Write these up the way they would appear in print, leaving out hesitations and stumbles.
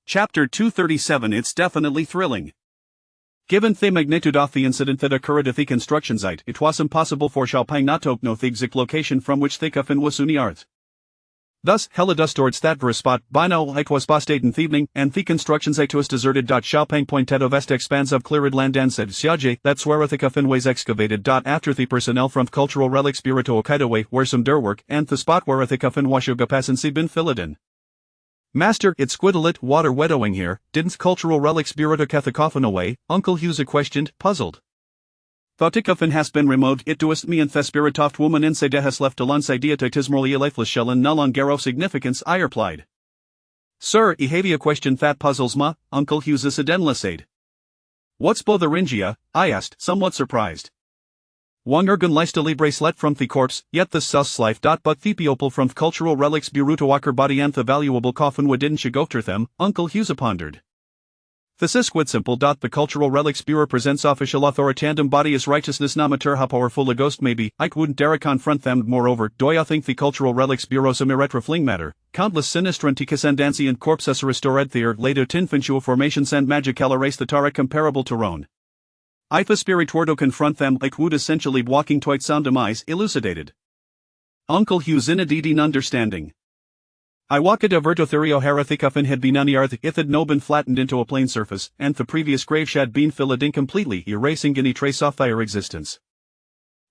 Chapter 237. It's definitely thrilling. Given the magnitude of the incident that occurred at the construction site, it was impossible for Xiao Pang not to know the exact location from which the coffin was unearthed. Thus, held us towards that very spot. By now it was past 8 in the evening, and the construction site was deserted. Xiao Pang pointed to vast expanse of cleared land and said, Xiaojie, that's where the coffin was excavated. After the personnel from Cultural Relics Bureau to Hokkaido were some dirt work, and the spot where the coffin was passed been filled in. Master, it's quite a lit water widowing here, didn't Cultural Relics Bureau to the coffin away? Uncle Hughes questioned, puzzled. Thought the coffin has been removed, it doest me and the spirit of woman inside has left alongside to tismorally lifeless shell and null on garo significance, I replied. Sir, Ehavia questioned that puzzles ma, Uncle Hughes adenla said. What's botheringia? I asked, somewhat surprised. One ergon leiste bracelet from the corpse, yet the sus life. But the people from Cultural Relics Bureau to walker body and the valuable coffin would didn't go to them, Uncle Hughes pondered. This is quite simple. The Cultural Relics Bureau presents official authoritatum body as righteousness no matter how powerful a ghost may be. I wouldn't dare confront them. Moreover, do I think the Cultural Relics Bureau some irretrofling matter, countless sinistra anticasandancy and corpses restored there later tinfinchua formations and magical race that are comparable to Rhone. If a spirit were to confront them, it would essentially walking toit sound demise, elucidated Uncle Hughes in a deeding understanding. I walked a vertotherio hereticufin had been unearthed, it had no been flattened into a plain surface, and the previous grave had been filled in completely, erasing any trace of their existence.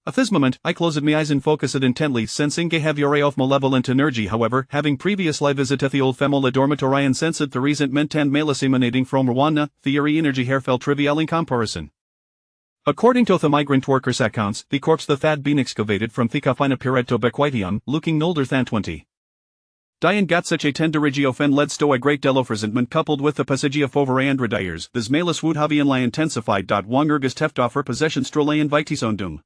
At this moment, I closed my eyes and focused intently, sensing a heavy array of malevolent energy. However, having previously visited the old family dormitory and sensed the resentment and malice emanating from Rwanda, the eerie energy here felt trivial in comparison. According to the migrant workers' accounts, the corpse that had been excavated from the coffin appeared to be quite young, looking older than 20. Diane got such a tenderigio fen led to a great deal of resentment coupled with the passage of over years, this malus would have intensified. Wongergus teft offer possession strole invites on doom.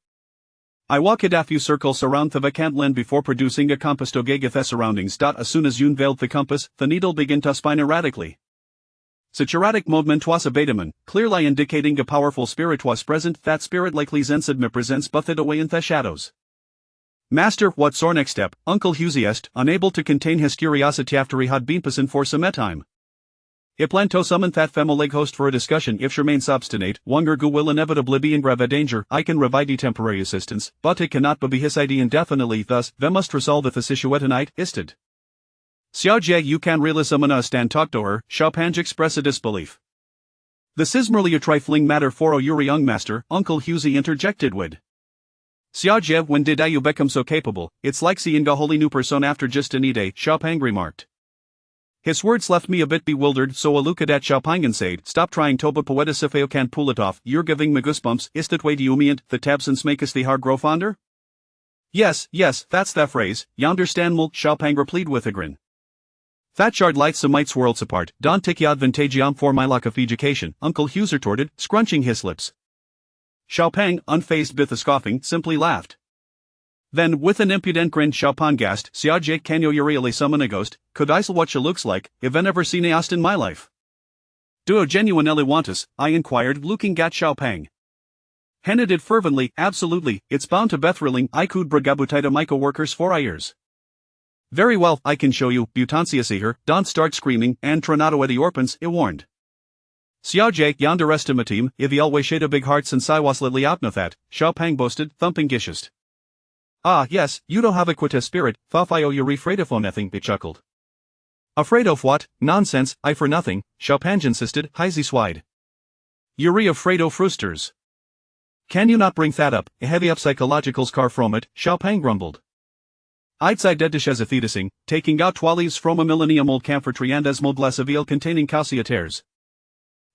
I walked a few circles around the vacant land before producing a compass to gauge the surroundings. As soon as you unveiled the compass, the needle began to spin erratically. Such erratic movement was a betaman, clearly indicating a powerful spirit was present. That spirit likely zensid me presents buffeted away in the shadows. Master, what's our next step? Uncle Hughes asked, unable to contain his curiosity after he had been present for some time. I plan to summon that family host for a discussion. If she remains obstinate, Wongergu will inevitably be in grave danger. I can provide temporary assistance, but it cannot be his idea indefinitely. Thus, we must resolve this issue tonight, isted. Xiaojie, you can really summon us and talk to her. Xiao Pang expressed a disbelief. This is merely a trifling matter for your young master, Uncle Hughes interjected with. Xiaojie, when did you become so capable? It's like seeing a wholly new person after just a day, Xiao Pang remarked. His words left me a bit bewildered, so I looked at Xiao Pang and said, stop trying to be poetis if you can't pull it off. You're giving me goosebumps. Is that way do you mean the tabsens make us the hair grow fonder? Yes, that's that phrase. You understand me, Xiao Pang replied with a grin. That shard lights some mites worlds apart. Don't take advantageum for my lack of education, Uncle Hughes retorted, scrunching his lips. Xiao Pang, unfazed by the scoffing, simply laughed. Then, with an impudent grin, Xiao Pang gasped, Xiaojie, can you really summon a ghost? Could I see what she looks like? If I never seen a ghost in my life. Do you genuinely want us? I inquired, looking at Xiao Pang. Henna did fervently, absolutely, it's bound to be thrilling. I could brigabutita Miko workers for years. Very well, I can show you, Butansia see her, don't start screaming, and Tronado at the orphans, it warned. Xiaojie, yonder estimateem, if he always shade a big heart since I was little out that, Xiao Pang boasted, thumping gishest. Ah yes, you don't have a quita spirit, Fafio you're afraid of nothing, he chuckled. Afraid of what? Nonsense, I for nothing, Xiao Pang insisted, heisy swide. You're afraid of roosters. Can you not bring that up, a heavy up psychological scar from it, Xiao Pang grumbled. I'd say dead dish as a thetising, taking out twalies from a millennium old camphor tree and as mold glass of eel containing calcia tears.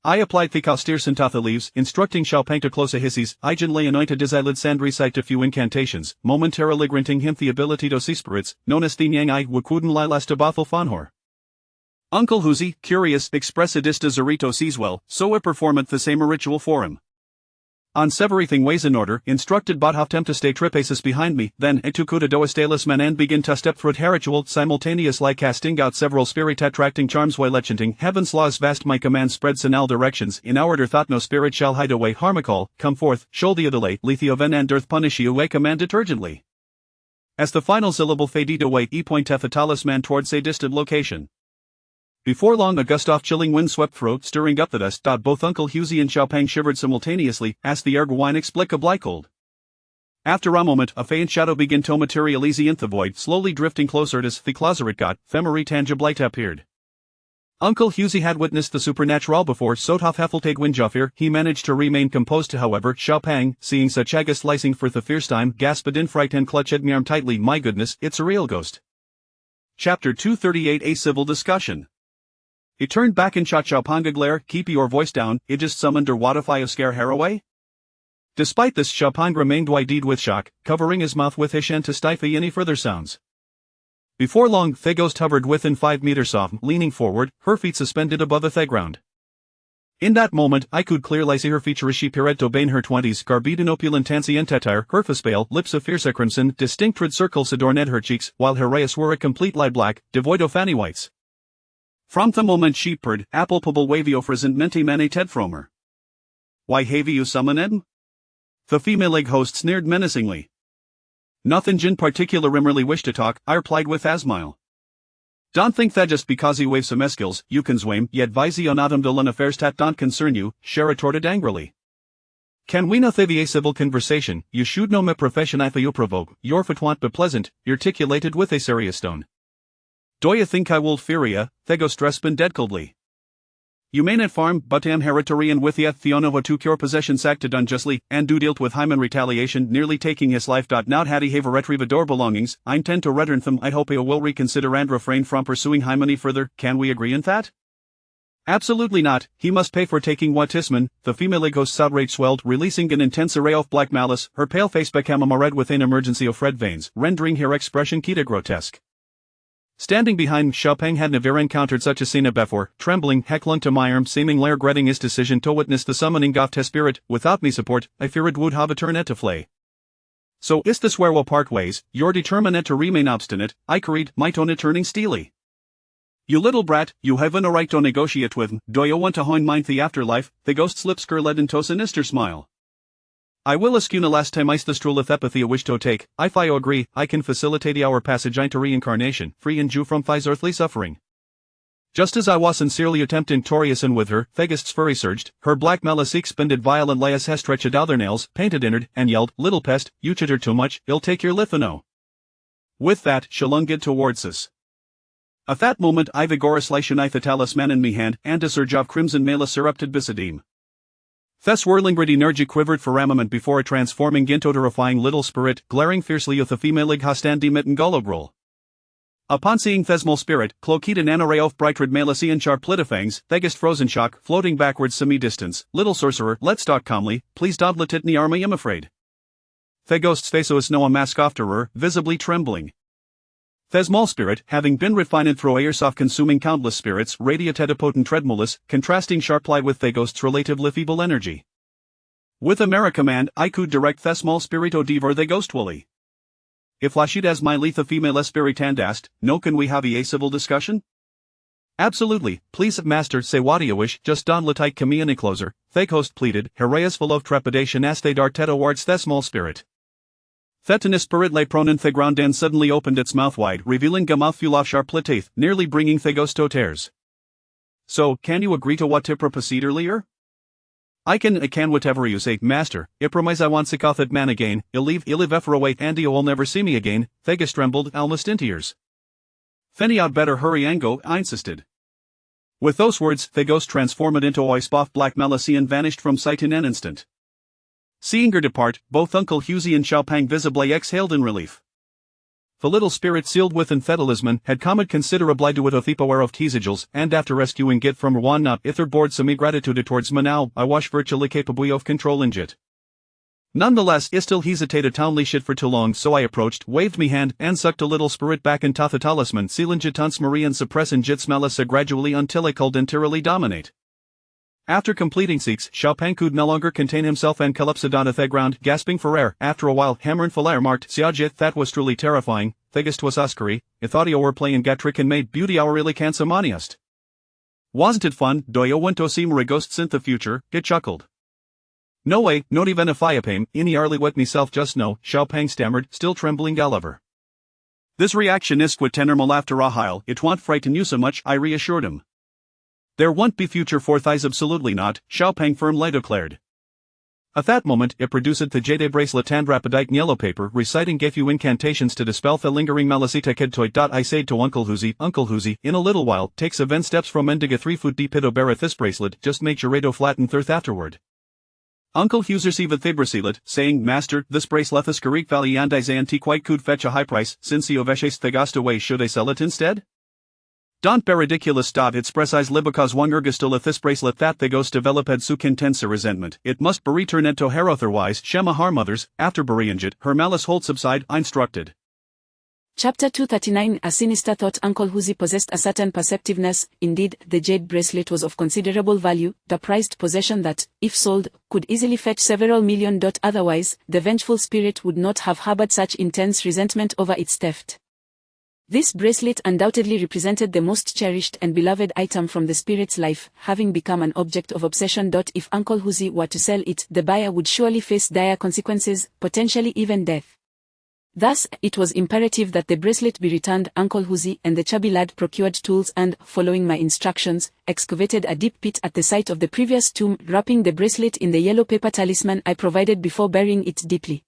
I applied the caustere sinthatha leaves, instructing Xiao Pang to close a hisses, I gently anointed his eyelids and recite a few incantations, momentarily granting him the ability to see spirits, known as the Nyang I Wakuden Lilas to Bothel Fanhor. Uncle Huzi, curious, expressadista Zarito sees well, so I performed the same ritual for him. On everything ways in order, instructed Bodhaftem to stay tripaces behind me, then I took Uda Doestalis man and begin to step through ritual simultaneously casting out several spirit attracting charms while legending heaven's laws vast my command spreads in all directions, in our thought no spirit shall hide away harmacall, come forth, shouldia delay, lethioven and earth punish you away command detergently. As the final syllable faded away, he pointed the talisman towards a distant location. Before long a gust of chilling wind swept through, stirring up the dust. Both Uncle Hughesy and Xiao Pang shivered simultaneously, as the air grew inexplicably cold. After a moment, a faint shadow began to materialize in the void, slowly drifting closer as the closer it got, Femery tangible appeared. Uncle Hughesy had witnessed the supernatural before, so tough heffeltag windjoffer, he managed to remain composed. However, Xiao Pang, seeing such august slicing for the first time, gasped in fright and clutched me arm tightly. My goodness, it's a real ghost. Chapter 238 A Civil Discussion. He turned back and shot Xiao Pang a glare. Keep your voice down, it just summoned or what if I scare her away? Despite this, Xiao Pang remained wide-eyed with shock, covering his mouth with his hand to stifle any further sounds. Before long, the ghost hovered within 5 meters of him, leaning forward, her feet suspended above the ground. In that moment, I could clearly see her feature as she peered to bane her 20s, garbed in opulent tansy and tatire, her face pale, lips of fierce crimson, distinct red circles adorned her cheeks, while her eyes were a complete light black, devoid of any whites. From the moment she purred, apple pubble wavy ofrisant menti mane ted fromer. Why have you summoned? The female host sneered menacingly. Nothing in particular rimmerly wished to talk, I replied with a smile. Don't think that just because he waves some eskills, you can swim, yet vise on autumn villain affairs that don't concern you, she retorted angrily. Can we not have a civil conversation? You should know my profession if you provoke, your foot won't be pleasant, articulated with a serious tone. Do you think I will fear ya? Thego stressbin dead coldly. You may not farm, but am hereditary and with yet Theonova to cure possession acted unjustly, and do dealt with Hyman retaliation, nearly taking his life. Not had he have retrieved belongings, I intend to return them. I hope he will reconsider and refrain from pursuing Hyman further. Can we agree in that? Absolutely not, he must pay for taking what Tisman. The female ghost's outrage swelled, releasing an intense array of black malice, her pale face became a red with an emergency of red veins, rendering her expression kita grotesque. Standing behind, Xiao Pang had never encountered such a scene before, trembling, clung to my arm, seemingly regretting his decision to witness the summoning of his spirit. Without me support, I fear it would have a turn to flay. So is this where we'll part ways? You're determined to remain obstinate, I carried, my tone turning steely. You little brat, you haven't a right to negotiate with him. Do you want to mind the afterlife? The ghost's lips curled into a sinister smile. I will ascuna last time ice the strulith epithy a wish to take, if I agree, I can facilitate our passage into reincarnation, free and Jew from Phi's earthly suffering. Just as I was sincerely attempting Toriason with her, Thegist's fury surged, her black malice expended violently as he stretched out their nails, painted inward, and yelled, little pest, you chitter too much, I'll take your lithano. With that, she lunged towards us. At that moment I vigorously shunith the talisman in me hand, and a surge of crimson malice erupted besidim. The swirling red energy quivered for a moment before transforming into a terrifying little spirit, glaring fiercely at the female hostandi mitten gulogrol. Upon seeing Thesmal spirit, cloaked in an array of bright red malice and sharp fangs, Thegist frozen shock, floating backwards semi-distance, little sorcerer, let's talk calmly, please don't let it near me, I'm afraid. Thegost's face was no a mask of terror, visibly trembling. Thesmal spirit, having been refined through years of consuming countless spirits, radiated a potent treadmolus, contrasting sharply with Thegost's relatively feeble energy. With a mere command, I could direct Thesmal spirito devour the ghost willy. If Lashid as my letha female spiritand asked, no can we have a civil discussion? Absolutely, please master say what you wish, just don't let I come any closer, Thegost pleaded, her eyes full of trepidation as they darted towards Thesmal spirit. Thetanus spirit lay prone in the ground and suddenly opened its mouth wide, revealing a mouthful of sharp teeth, nearly bringing Thegos to tears. So, can you agree to what to proceed earlier? I can whatever you say, master. I promise I won't sick off that man again. I'll live ever away and you will never see me again. Thegos trembled, almost in tears. Then I'd better hurry and go, I insisted. With those words, Thegos transformed into a wisp of black malice and vanished from sight in an instant. Seeing her depart, both Uncle Hughesy and Xiao Pang visibly exhaled in relief. The little spirit sealed within Thetalisman had come considerably to it of Thepaware of Teasagels, and after rescuing it from Rwan not ither board some gratitude towards Manau, I was virtually capable of controlling it. Nonetheless, I still hesitated townly shit for too long, so I approached, waved me hand, and sucked a little spirit back into the talisman, sealing jitans Marie and suppressing jits malisa gradually until it could entirely dominate. After completing 6, Xiao Pang could no longer contain himself and collapsed on the ground, gasping for air. After a while, Hammer and Falaire marked, Xiaojit, that was truly terrifying. Thegist was Oscary, I thought you were playing Gatrick and made beauty our really can't samaniast. Wasn't it fun? Do you want to see more ghosts in the future? It chuckled. No way, not even if I apame, any early wet myself just no, Xiao Pang stammered, still trembling Gulliver. This reaction is quite normal after a while, it won't frighten you so much, I reassured him. There won't be future fourth eyes, absolutely not, Xiao Pang firmly declared. At that moment, it produced the jade bracelet and rapidite in yellow paper, reciting a few incantations to dispel the lingering malasita kedtoit. I said to Uncle Huzi, in a little while, takes event steps from endiga 3 foot deep ito beareth this bracelet, just make Gerado flatten thirth afterward. Uncle Hughes received the bracelet, saying, Master, this bracelet is Karik Valley and Isaiah quite could fetch a high price, since the oveshes thegast away, should I sell it instead? Don't be ridiculous. Expressize libacause one ergastolith this bracelet that they ghost developed sukin tensa resentment. It must be returned to her otherwise Shema har mothers, after buryinjit, her malice hold subside, instructed. Chapter 239. A sinister thought. Uncle Huzi possessed a certain perceptiveness. Indeed, the jade bracelet was of considerable value, the prized possession that, if sold, could easily fetch several million. Otherwise, the vengeful spirit would not have harbored such intense resentment over its theft. This bracelet undoubtedly represented the most cherished and beloved item from the spirit's life, having become an object of obsession. If Uncle Huzi were to sell it, the buyer would surely face dire consequences, potentially even death. Thus, it was imperative that the bracelet be returned. Uncle Huzi and the chubby lad procured tools and, following my instructions, excavated a deep pit at the site of the previous tomb, wrapping the bracelet in the yellow paper talisman I provided before burying it deeply.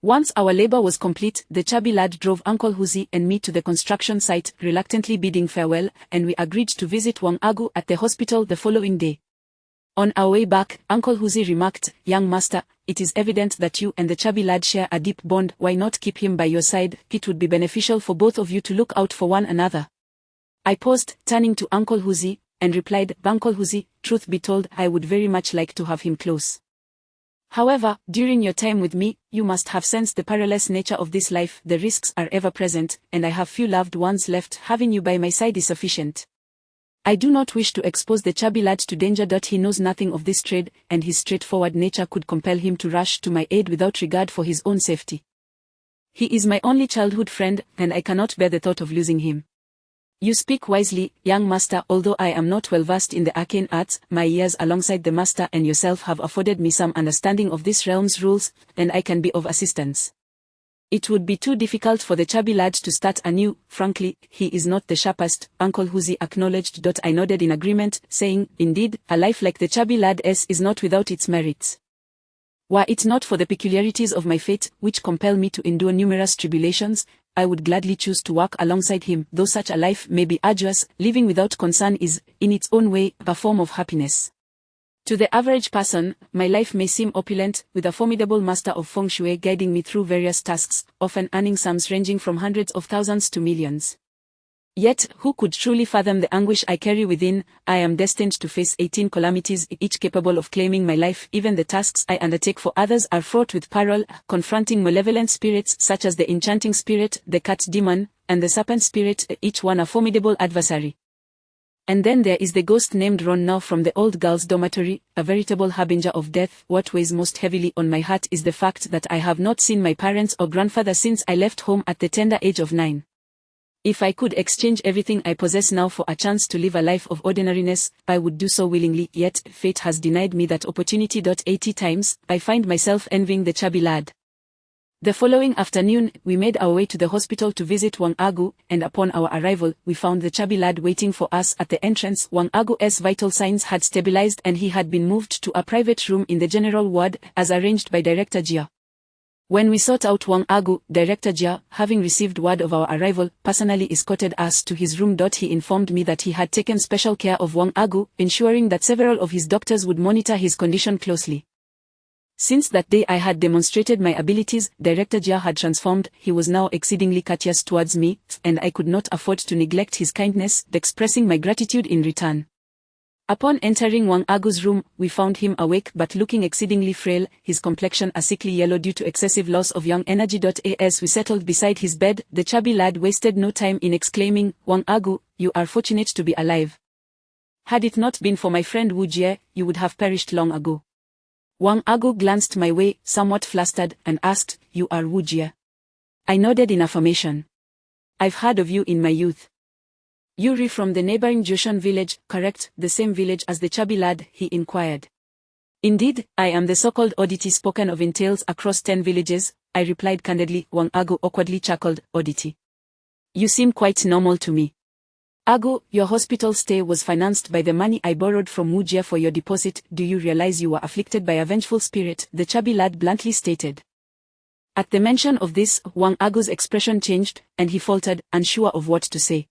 Once our labor was complete, the chubby lad drove Uncle Huzi and me to the construction site, reluctantly bidding farewell, and we agreed to visit Wang Agu at the hospital the following day. On our way back, Uncle Huzi remarked, Young master, it is evident that you and the chubby lad share a deep bond. Why not keep him by your side? It would be beneficial for both of you to look out for one another. I paused, turning to Uncle Huzi, and replied, Uncle Huzi, truth be told, I would very much like to have him close. However, during your time with me, you must have sensed the perilous nature of this life. The risks are ever present, and I have few loved ones left. Having you by my side is sufficient. I do not wish to expose the chubby lad to danger. He knows nothing of this trade, and his straightforward nature could compel him to rush to my aid without regard for his own safety. He is my only childhood friend, and I cannot bear the thought of losing him. You speak wisely, young master. Although I am not well versed in the arcane arts, my years alongside the master and yourself have afforded me some understanding of this realm's rules, and I can be of assistance. It would be too difficult for the chubby lad to start anew. Frankly, he is not the sharpest, Uncle Huzi acknowledged. I nodded in agreement, saying, Indeed, a life like the chubby lad's is not without its merits. Were it not for the peculiarities of my fate, which compel me to endure numerous tribulations, I would gladly choose to work alongside him. Though such a life may be arduous, living without concern is, in its own way, a form of happiness. To the average person, my life may seem opulent, with a formidable master of feng shui guiding me through various tasks, often earning sums ranging from hundreds of thousands to millions. Yet, who could truly fathom the anguish I carry within? I am destined to face 18 calamities, each capable of claiming my life. Even the tasks I undertake for others are fraught with peril, confronting malevolent spirits such as the enchanting spirit, the cat demon, and the serpent spirit, each one a formidable adversary. And then there is the ghost named Ron, now from the old girls' dormitory, a veritable harbinger of death. What weighs most heavily on my heart is the fact that I have not seen my parents or grandfather since I left home at the tender age of 9. If I could exchange everything I possess now for a chance to live a life of ordinariness, I would do so willingly, yet fate has denied me that opportunity. 80 times, I find myself envying the chubby lad. The following afternoon, we made our way to the hospital to visit Wang Agu, and upon our arrival, we found the chubby lad waiting for us at the entrance. Wang Agu's vital signs had stabilized and he had been moved to a private room in the general ward, as arranged by Director Jia. When we sought out Wang Agu, Director Jia, having received word of our arrival, personally escorted us to his room. He informed me that he had taken special care of Wang Agu, ensuring that several of his doctors would monitor his condition closely. Since that day I had demonstrated my abilities, Director Jia had transformed. He was now exceedingly courteous towards me, and I could not afford to neglect his kindness, expressing my gratitude in return. Upon entering Wang Agu's room, we found him awake but looking exceedingly frail, his complexion a sickly yellow due to excessive loss of young energy. As we settled beside his bed, the chubby lad wasted no time in exclaiming, Wang Agu, you are fortunate to be alive. Had it not been for my friend Wu Jie, you would have perished long ago. Wang Agu glanced my way, somewhat flustered, and asked, You are Wu Jie? I nodded in affirmation. I've heard of you in my youth. Yuri from the neighboring Jushan village, correct, the same village as the chubby lad, he inquired. Indeed, I am the so-called oddity spoken of in tales across 10 villages, I replied candidly. Wang Agu awkwardly chuckled, Oddity. You seem quite normal to me. Agu, your hospital stay was financed by the money I borrowed from Mujia for your deposit. Do you realize you were afflicted by a vengeful spirit? The chubby lad bluntly stated. At the mention of this, Wang Agu's expression changed, and he faltered, unsure of what to say.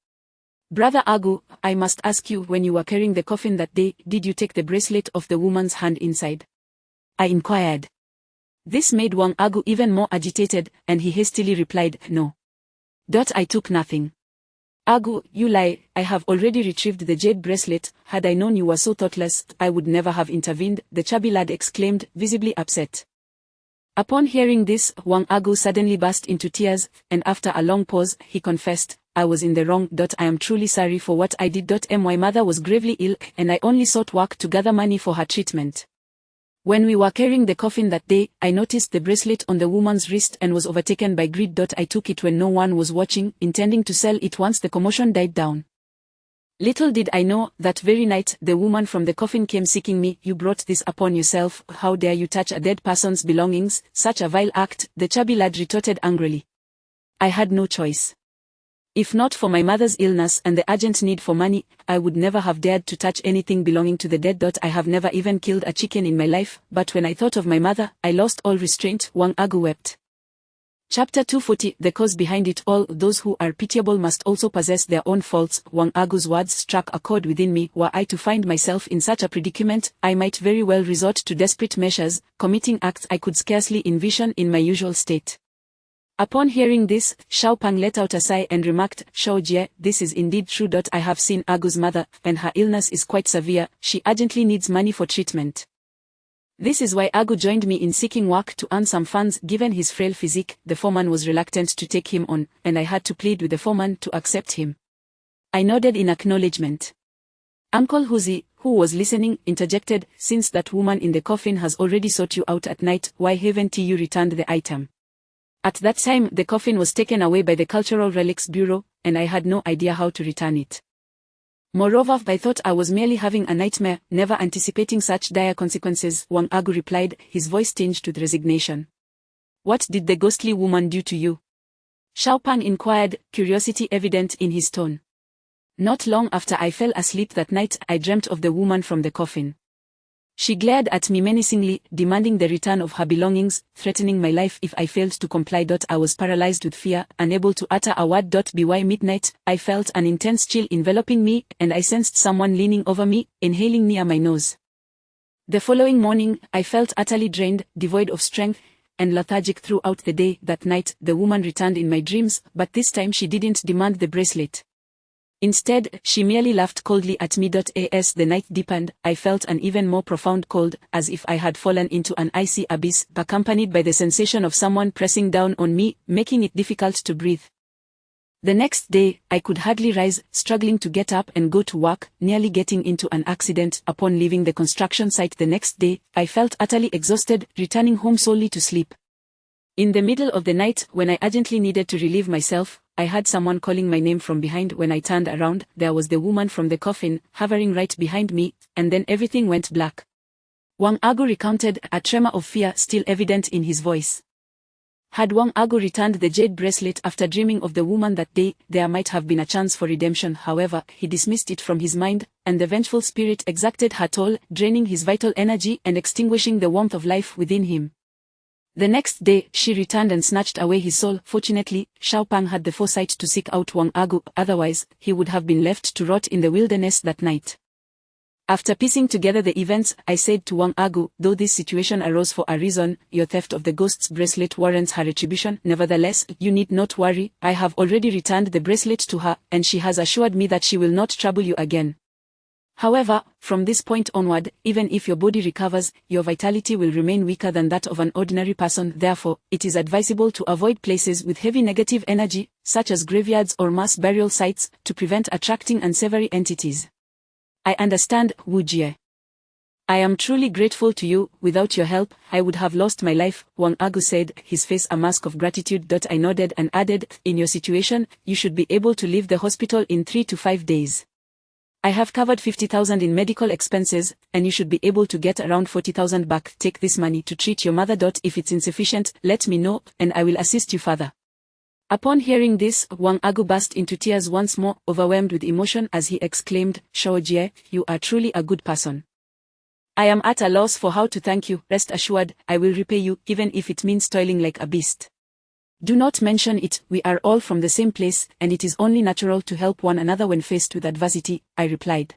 Brother Agu, I must ask you, when you were carrying the coffin that day, did you take the bracelet off the woman's hand inside? I inquired. This made Wang Agu even more agitated, and he hastily replied, no. I took nothing. Agu, you lie. I have already retrieved the jade bracelet. Had I known you were so thoughtless, I would never have intervened, the chubby lad exclaimed, visibly upset. Upon hearing this, Wang Agu suddenly burst into tears, and after a long pause, he confessed, I was in the wrong. I am truly sorry for what I did. My mother was gravely ill, and I only sought work to gather money for her treatment. When we were carrying the coffin that day, I noticed the bracelet on the woman's wrist and was overtaken by greed. I took it when no one was watching, intending to sell it once the commotion died down. Little did I know, that very night, the woman from the coffin came seeking me. You brought this upon yourself. How dare you touch a dead person's belongings? Such a vile act, the chubby lad retorted angrily. I had no choice. If not for my mother's illness and the urgent need for money, I would never have dared to touch anything belonging to the dead. I have never even killed a chicken in my life, but when I thought of my mother, I lost all restraint. Wang Agu wept. Chapter 240. The cause behind it all. Those who are pitiable must also possess their own faults. Wang Agu's words struck a chord within me. Were I to find myself in such a predicament, I might very well resort to desperate measures, committing acts I could scarcely envision in my usual state. Upon hearing this, Xiao Pang let out a sigh and remarked, Xiao Jie, this is indeed true. I have seen Agu's mother, and her illness is quite severe. She urgently needs money for treatment. This is why Agu joined me in seeking work to earn some funds. Given his frail physique, the foreman was reluctant to take him on, and I had to plead with the foreman to accept him. I nodded in acknowledgement. Uncle Huzi, who was listening, interjected, since that woman in the coffin has already sought you out at night, why haven't you returned the item? At that time, the coffin was taken away by the Cultural Relics Bureau, and I had no idea how to return it. Moreover, I thought I was merely having a nightmare, never anticipating such dire consequences, Wang Agu replied, his voice tinged with resignation. What did the ghostly woman do to you? Xiao Pang inquired, curiosity evident in his tone. Not long after I fell asleep that night, I dreamt of the woman from the coffin. She glared at me menacingly, demanding the return of her belongings, threatening my life if I failed to comply. I was paralyzed with fear, unable to utter a word. By midnight, I felt an intense chill enveloping me, and I sensed someone leaning over me, inhaling near my nose. The following morning, I felt utterly drained, devoid of strength, and lethargic throughout the day. That night, the woman returned in my dreams, but this time she didn't demand the bracelet. Instead, she merely laughed coldly at me. As the night deepened, I felt an even more profound cold, as if I had fallen into an icy abyss, accompanied by the sensation of someone pressing down on me, making it difficult to breathe. The next day, I could hardly rise, struggling to get up and go to work, nearly getting into an accident. Upon leaving the construction site the next day, I felt utterly exhausted, returning home solely to sleep. In the middle of the night, when I urgently needed to relieve myself, I heard someone calling my name from behind. When I turned around, there was the woman from the coffin, hovering right behind me, and then everything went black. Wang Agu recounted, a tremor of fear still evident in his voice. Had Wang Agu returned the jade bracelet after dreaming of the woman that day, there might have been a chance for redemption. However, he dismissed it from his mind, and the vengeful spirit exacted her toll, draining his vital energy and extinguishing the warmth of life within him. The next day, she returned and snatched away his soul. Fortunately, Xiao Pang had the foresight to seek out Wang Agu, otherwise, he would have been left to rot in the wilderness that night. After piecing together the events, I said to Wang Agu, though this situation arose for a reason, your theft of the ghost's bracelet warrants her retribution. Nevertheless, you need not worry, I have already returned the bracelet to her, and she has assured me that she will not trouble you again. However, from this point onward, even if your body recovers, your vitality will remain weaker than that of an ordinary person. Therefore, it is advisable to avoid places with heavy negative energy, such as graveyards or mass burial sites, to prevent attracting unsavory entities. I understand, Wu Jie. I am truly grateful to you. Without your help, I would have lost my life, Wang Agu said, his face a mask of gratitude. I nodded and added, in your situation, you should be able to leave the hospital in 3 to 5 days. I have covered 50,000 in medical expenses, and you should be able to get around 40,000 back. Take this money to treat your mother. If it's insufficient, let me know, and I will assist you further. Upon hearing this, Wang Agu burst into tears once more, overwhelmed with emotion as he exclaimed, "Xiao Jie, you are truly a good person. I am at a loss for how to thank you. Rest assured, I will repay you, even if it means toiling like a beast." "Do not mention it, we are all from the same place, and it is only natural to help one another when faced with adversity," I replied.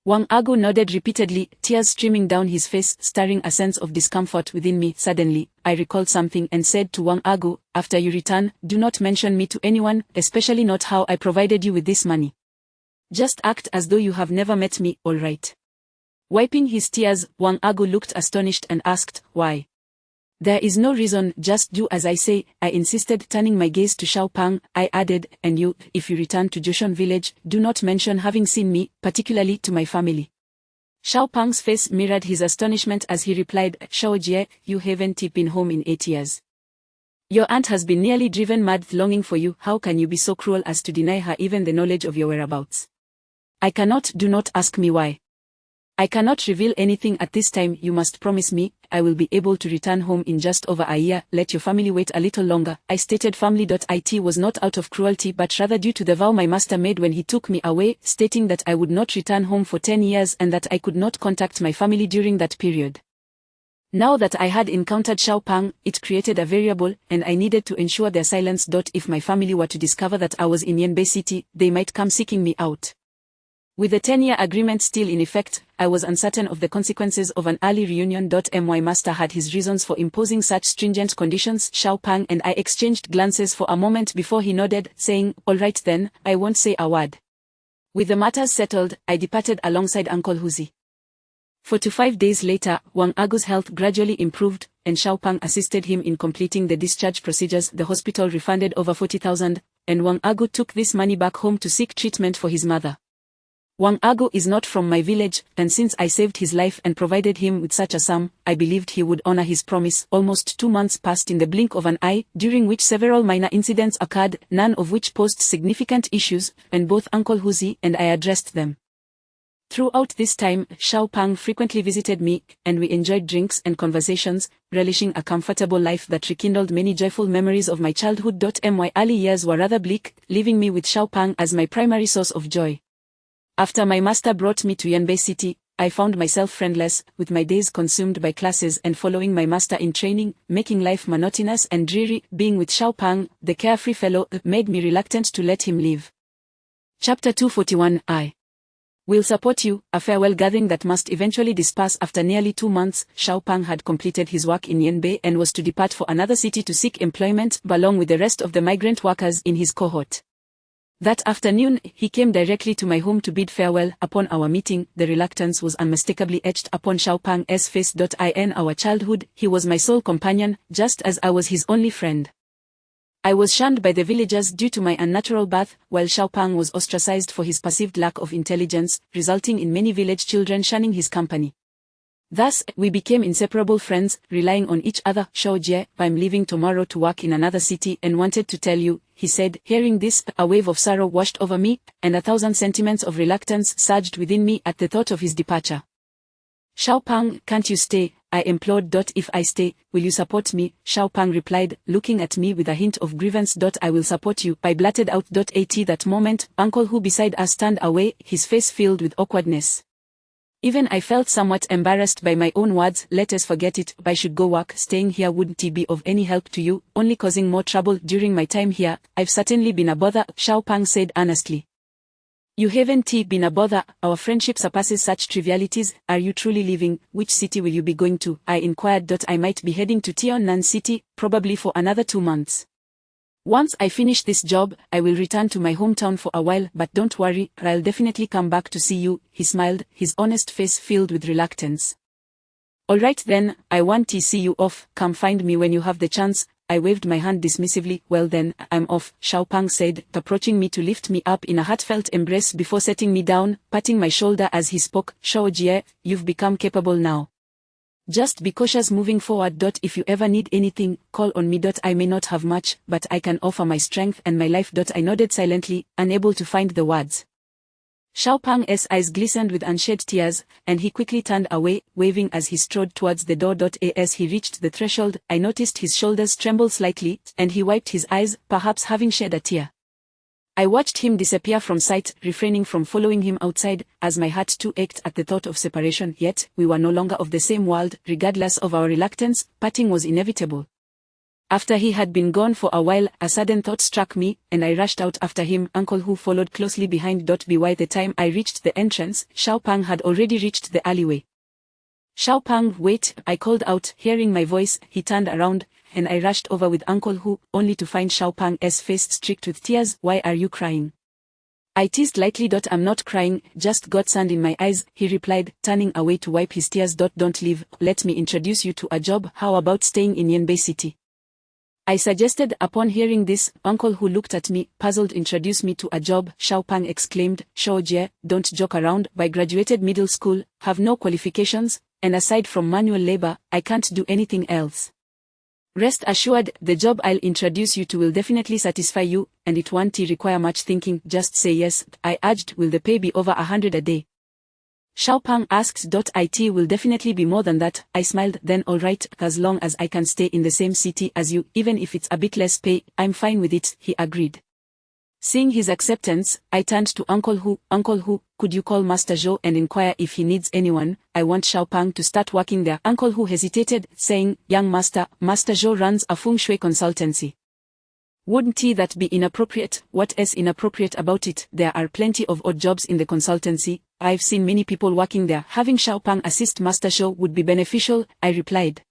Wang Agu nodded repeatedly, tears streaming down his face, stirring a sense of discomfort within me. Suddenly, I recalled something and said to Wang Agu, "After you return, do not mention me to anyone, especially not how I provided you with this money. Just act as though you have never met me, all right?" Wiping his tears, Wang Agu looked astonished and asked, "Why?" "There is no reason, just do as I say," I insisted, turning my gaze to Xiao Pang. I added, "And you, if you return to Joshon village, do not mention having seen me, particularly to my family." Xiao Pang's face mirrored his astonishment as he replied, "Xiao Jie, you haven't been home in 8 years. Your aunt has been nearly driven mad longing for you. How can you be so cruel as to deny her even the knowledge of your whereabouts?" "I cannot. Do not ask me why. I cannot reveal anything at this time. You must promise me, I will be able to return home in just over a year. Let your family wait a little longer," I stated firmly. It was not out of cruelty but rather due to the vow my master made when he took me away, stating that I would not return home for 10 years and that I could not contact my family during that period. Now that I had encountered Xiao Pang, it created a variable, and I needed to ensure their silence. If my family were to discover that I was in Yanbei City, they might come seeking me out. With the 10-year agreement still in effect, I was uncertain of the consequences of an early reunion. My master had his reasons for imposing such stringent conditions. Xiao Pang and I exchanged glances for a moment before he nodded, saying, "All right then, I won't say a word." With the matters settled, I departed alongside Uncle Huzi. 4 to 5 days later, Wang Agu's health gradually improved, and Xiao Pang assisted him in completing the discharge procedures. The hospital refunded over 40,000, and Wang Agu took this money back home to seek treatment for his mother. Wang Agu is not from my village, and since I saved his life and provided him with such a sum, I believed he would honor his promise. Almost 2 months passed in the blink of an eye, during which several minor incidents occurred, none of which posed significant issues, and both Uncle Huzi and I addressed them. Throughout this time, Xiao Pang frequently visited me, and we enjoyed drinks and conversations, relishing a comfortable life that rekindled many joyful memories of my childhood. My early years were rather bleak, leaving me with Xiao Pang as my primary source of joy. After my master brought me to Yanbei City, I found myself friendless, with my days consumed by classes and following my master in training, making life monotonous and dreary. Being with Xiao Pang, the carefree fellow, made me reluctant to let him leave. Chapter 241. I will support you, a farewell gathering that must eventually disperse. After nearly 2 months, Xiao Pang had completed his work in Yanbei and was to depart for another city to seek employment, along with the rest of the migrant workers in his cohort. That afternoon, he came directly to my home to bid farewell. Upon our meeting, the reluctance was unmistakably etched upon Xiao Pang's face. In our childhood, he was my sole companion, just as I was his only friend. I was shunned by the villagers due to my unnatural birth, while Xiao Pang was ostracized for his perceived lack of intelligence, resulting in many village children shunning his company. Thus, we became inseparable friends, relying on each other. "Xiao Jie, I'm leaving tomorrow to work in another city and wanted to tell you," he said. Hearing this, a wave of sorrow washed over me, and 1,000 sentiments of reluctance surged within me at the thought of his departure. "Xiao Pang, can't you stay?" I implored. "If I stay, will you support me?" Xiao Pang replied, looking at me with a hint of grievance. "I will support you," I blurted out. At that moment, Uncle Hu beside us turned away, his face filled with awkwardness. Even I felt somewhat embarrassed by my own words. "Let us forget it, I should go work. Staying here wouldn't be of any help to you, only causing more trouble during my time here." "I've certainly been a bother," Xiao Pang said earnestly. "You haven't been a bother, our friendship surpasses such trivialities. Are you truly leaving? Which city will you be going to?" I inquired. "I might be heading to Tiannan City, probably for another 2 months. Once I finish this job, I will return to my hometown for a while, but don't worry, I'll definitely come back to see you." He smiled, his honest face filled with reluctance. "All right then, I want to see you off. Come find me when you have the chance." I waved my hand dismissively. "Well then, I'm off," Xiao Pang said, approaching me to lift me up in a heartfelt embrace before setting me down, patting my shoulder as he spoke. "Xiao Jie, you've become capable now. Just be cautious moving forward. If you ever need anything, call on me. I may not have much, but I can offer my strength and my life." I nodded silently, unable to find the words. Xiao Pang's eyes glistened with unshed tears, and he quickly turned away, waving as he strode towards the door. As he reached the threshold, I noticed his shoulders tremble slightly, and he wiped his eyes, perhaps having shed a tear. I watched him disappear from sight, refraining from following him outside, as my heart too ached at the thought of separation. Yet, we were no longer of the same world. Regardless of our reluctance, parting was inevitable. After he had been gone for a while, a sudden thought struck me, and I rushed out after him. Uncle Hu followed closely behind. By the time I reached the entrance, Xiao Pang had already reached the alleyway. "Xiao Pang, wait," I called out. Hearing my voice, he turned around, and I rushed over with Uncle Hu, only to find Xiao Pang's face streaked with tears. "Why are you crying?" I teased lightly. "I'm not crying, just got sand in my eyes," he replied, turning away to wipe his tears. "Don't leave, let me introduce you to a job. How about staying in Yanbei City?" I suggested. Upon hearing this, Uncle Hu looked at me, puzzled. "Introduce me to a job?" Xiao Pang exclaimed. "Shao Jie, don't joke around. I graduated middle school, have no qualifications, and aside from manual labor, I can't do anything else. Rest assured, the job I'll introduce you to will definitely satisfy you, and it won't require much thinking. Just say yes," I urged. "Will the pay be over 100 a day?" Xiao Pang asked. "It will definitely be more than that," I smiled. "Then alright, as long as I can stay in the same city as you, even if it's a bit less pay, I'm fine with it," he agreed. Seeing his acceptance, I turned to Uncle Hu. "Uncle Hu, could you call Master Zhou and inquire if he needs anyone? I want Xiao Pang to start working there." Uncle Hu hesitated, saying, "Young master, Master Zhou runs a feng shui consultancy. Wouldn't that be inappropriate?" "What is inappropriate about it? There are plenty of odd jobs in the consultancy. I've seen many people working there. Having Xiao Pang assist Master Zhou would be beneficial," I replied.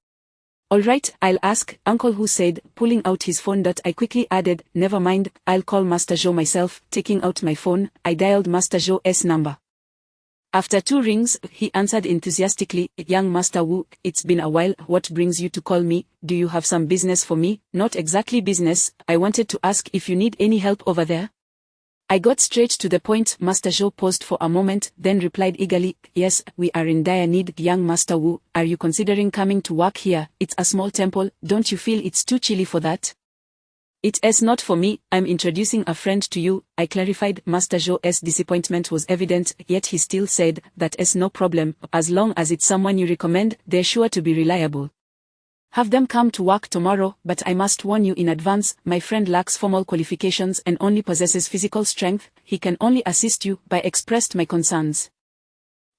"Alright, I'll ask," Uncle Hu said, pulling out his phone. I quickly added, "Never mind, I'll call Master Zhou myself." Taking out my phone, I dialed Master Zhou's number. After 2 rings, he answered enthusiastically. "Young Master Wu, it's been a while. What brings you to call me? Do you have some business for me?" "Not exactly business, I wanted to ask if you need any help over there." I got straight to the point. Master Zhou paused for a moment, then replied eagerly, "Yes, we are in dire need." "Young Master Wu, are you considering coming to work here? It's a small temple, don't you feel it's too chilly for that?" "It is not for me, I'm introducing a friend to you," I clarified. Master Zhou's disappointment was evident, yet he still said, "That is no problem, as long as it's someone you recommend, they're sure to be reliable. Have them come to work tomorrow, but I must warn you in advance, my friend lacks formal qualifications and only possesses physical strength. He can only assist you." I expressed my concerns.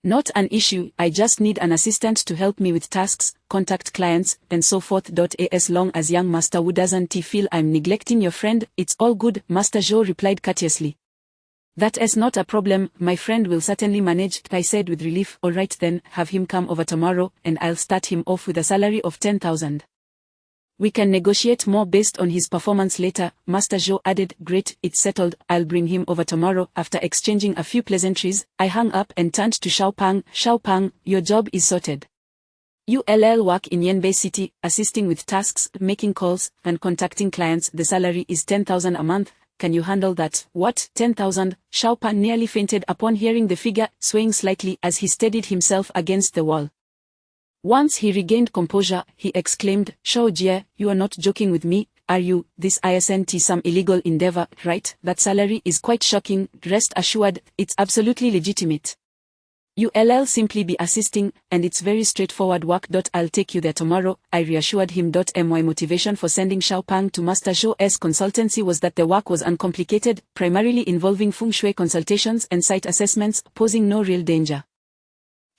"Not an issue, I just need an assistant to help me with tasks, contact clients, and so forth. As long as young Master Wu doesn't feel I'm neglecting your friend, it's all good," Master Zhou replied courteously. "That is not a problem, my friend will certainly manage," I said with relief. "Alright then, have him come over tomorrow, and I'll start him off with a salary of 10,000. We can negotiate more based on his performance later," Master Zhou added. "Great, it's settled, I'll bring him over tomorrow." After exchanging a few pleasantries, I hung up and turned to Xiao Pang. "Xiao Pang, your job is sorted. You'll work in Yanbei City, assisting with tasks, making calls, and contacting clients. The salary is 10,000 a month. Can you handle that?" "What, 10,000? Xiao Pang nearly fainted upon hearing the figure, swaying slightly as he steadied himself against the wall. Once he regained composure, he exclaimed, "Shao Jie, you are not joking with me, are you? This isn't some illegal endeavor, right? That salary is quite shocking. Rest assured, it's absolutely legitimate. You'll simply be assisting, and it's very straightforward work. I'll take you there tomorrow," I reassured him. My motivation for sending Xiao Pang to Master Zhou's consultancy was that the work was uncomplicated, primarily involving feng shui consultations and site assessments, posing no real danger.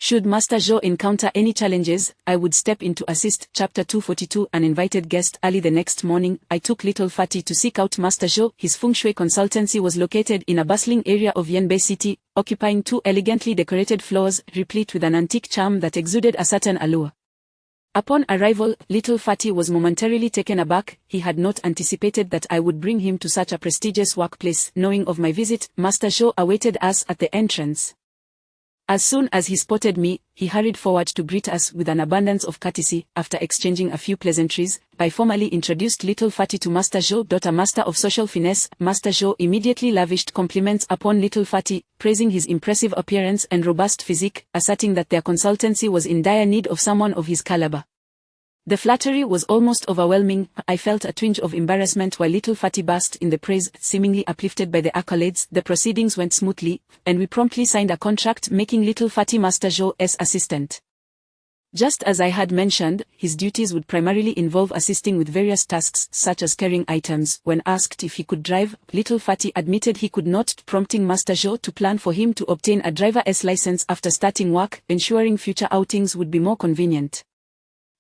Should Master Zhou encounter any challenges, I would step in to assist. Chapter 242. An invited guest. Early the next morning, I took little Fatty to seek out Master Zhou. His feng shui consultancy was located in a bustling area of Yanbei City, occupying 2 elegantly decorated floors, replete with an antique charm that exuded a certain allure. Upon arrival, little Fatty was momentarily taken aback. He had not anticipated that I would bring him to such a prestigious workplace. Knowing of my visit, Master Zhou awaited us at the entrance. As soon as he spotted me, he hurried forward to greet us with an abundance of courtesy. After exchanging a few pleasantries, I formally introduced little Fatty to Master Zhou. A master of social finesse, Master Zhou immediately lavished compliments upon little Fatty, praising his impressive appearance and robust physique, asserting that their consultancy was in dire need of someone of his caliber. The flattery was almost overwhelming. I felt a twinge of embarrassment while little Fatty basked in the praise, seemingly uplifted by the accolades. The proceedings went smoothly, and we promptly signed a contract making little Fatty Master Zhou's assistant. Just as I had mentioned, his duties would primarily involve assisting with various tasks such as carrying items. When asked if he could drive, little Fatty admitted he could not, prompting Master Zhou to plan for him to obtain a driver's license after starting work, ensuring future outings would be more convenient.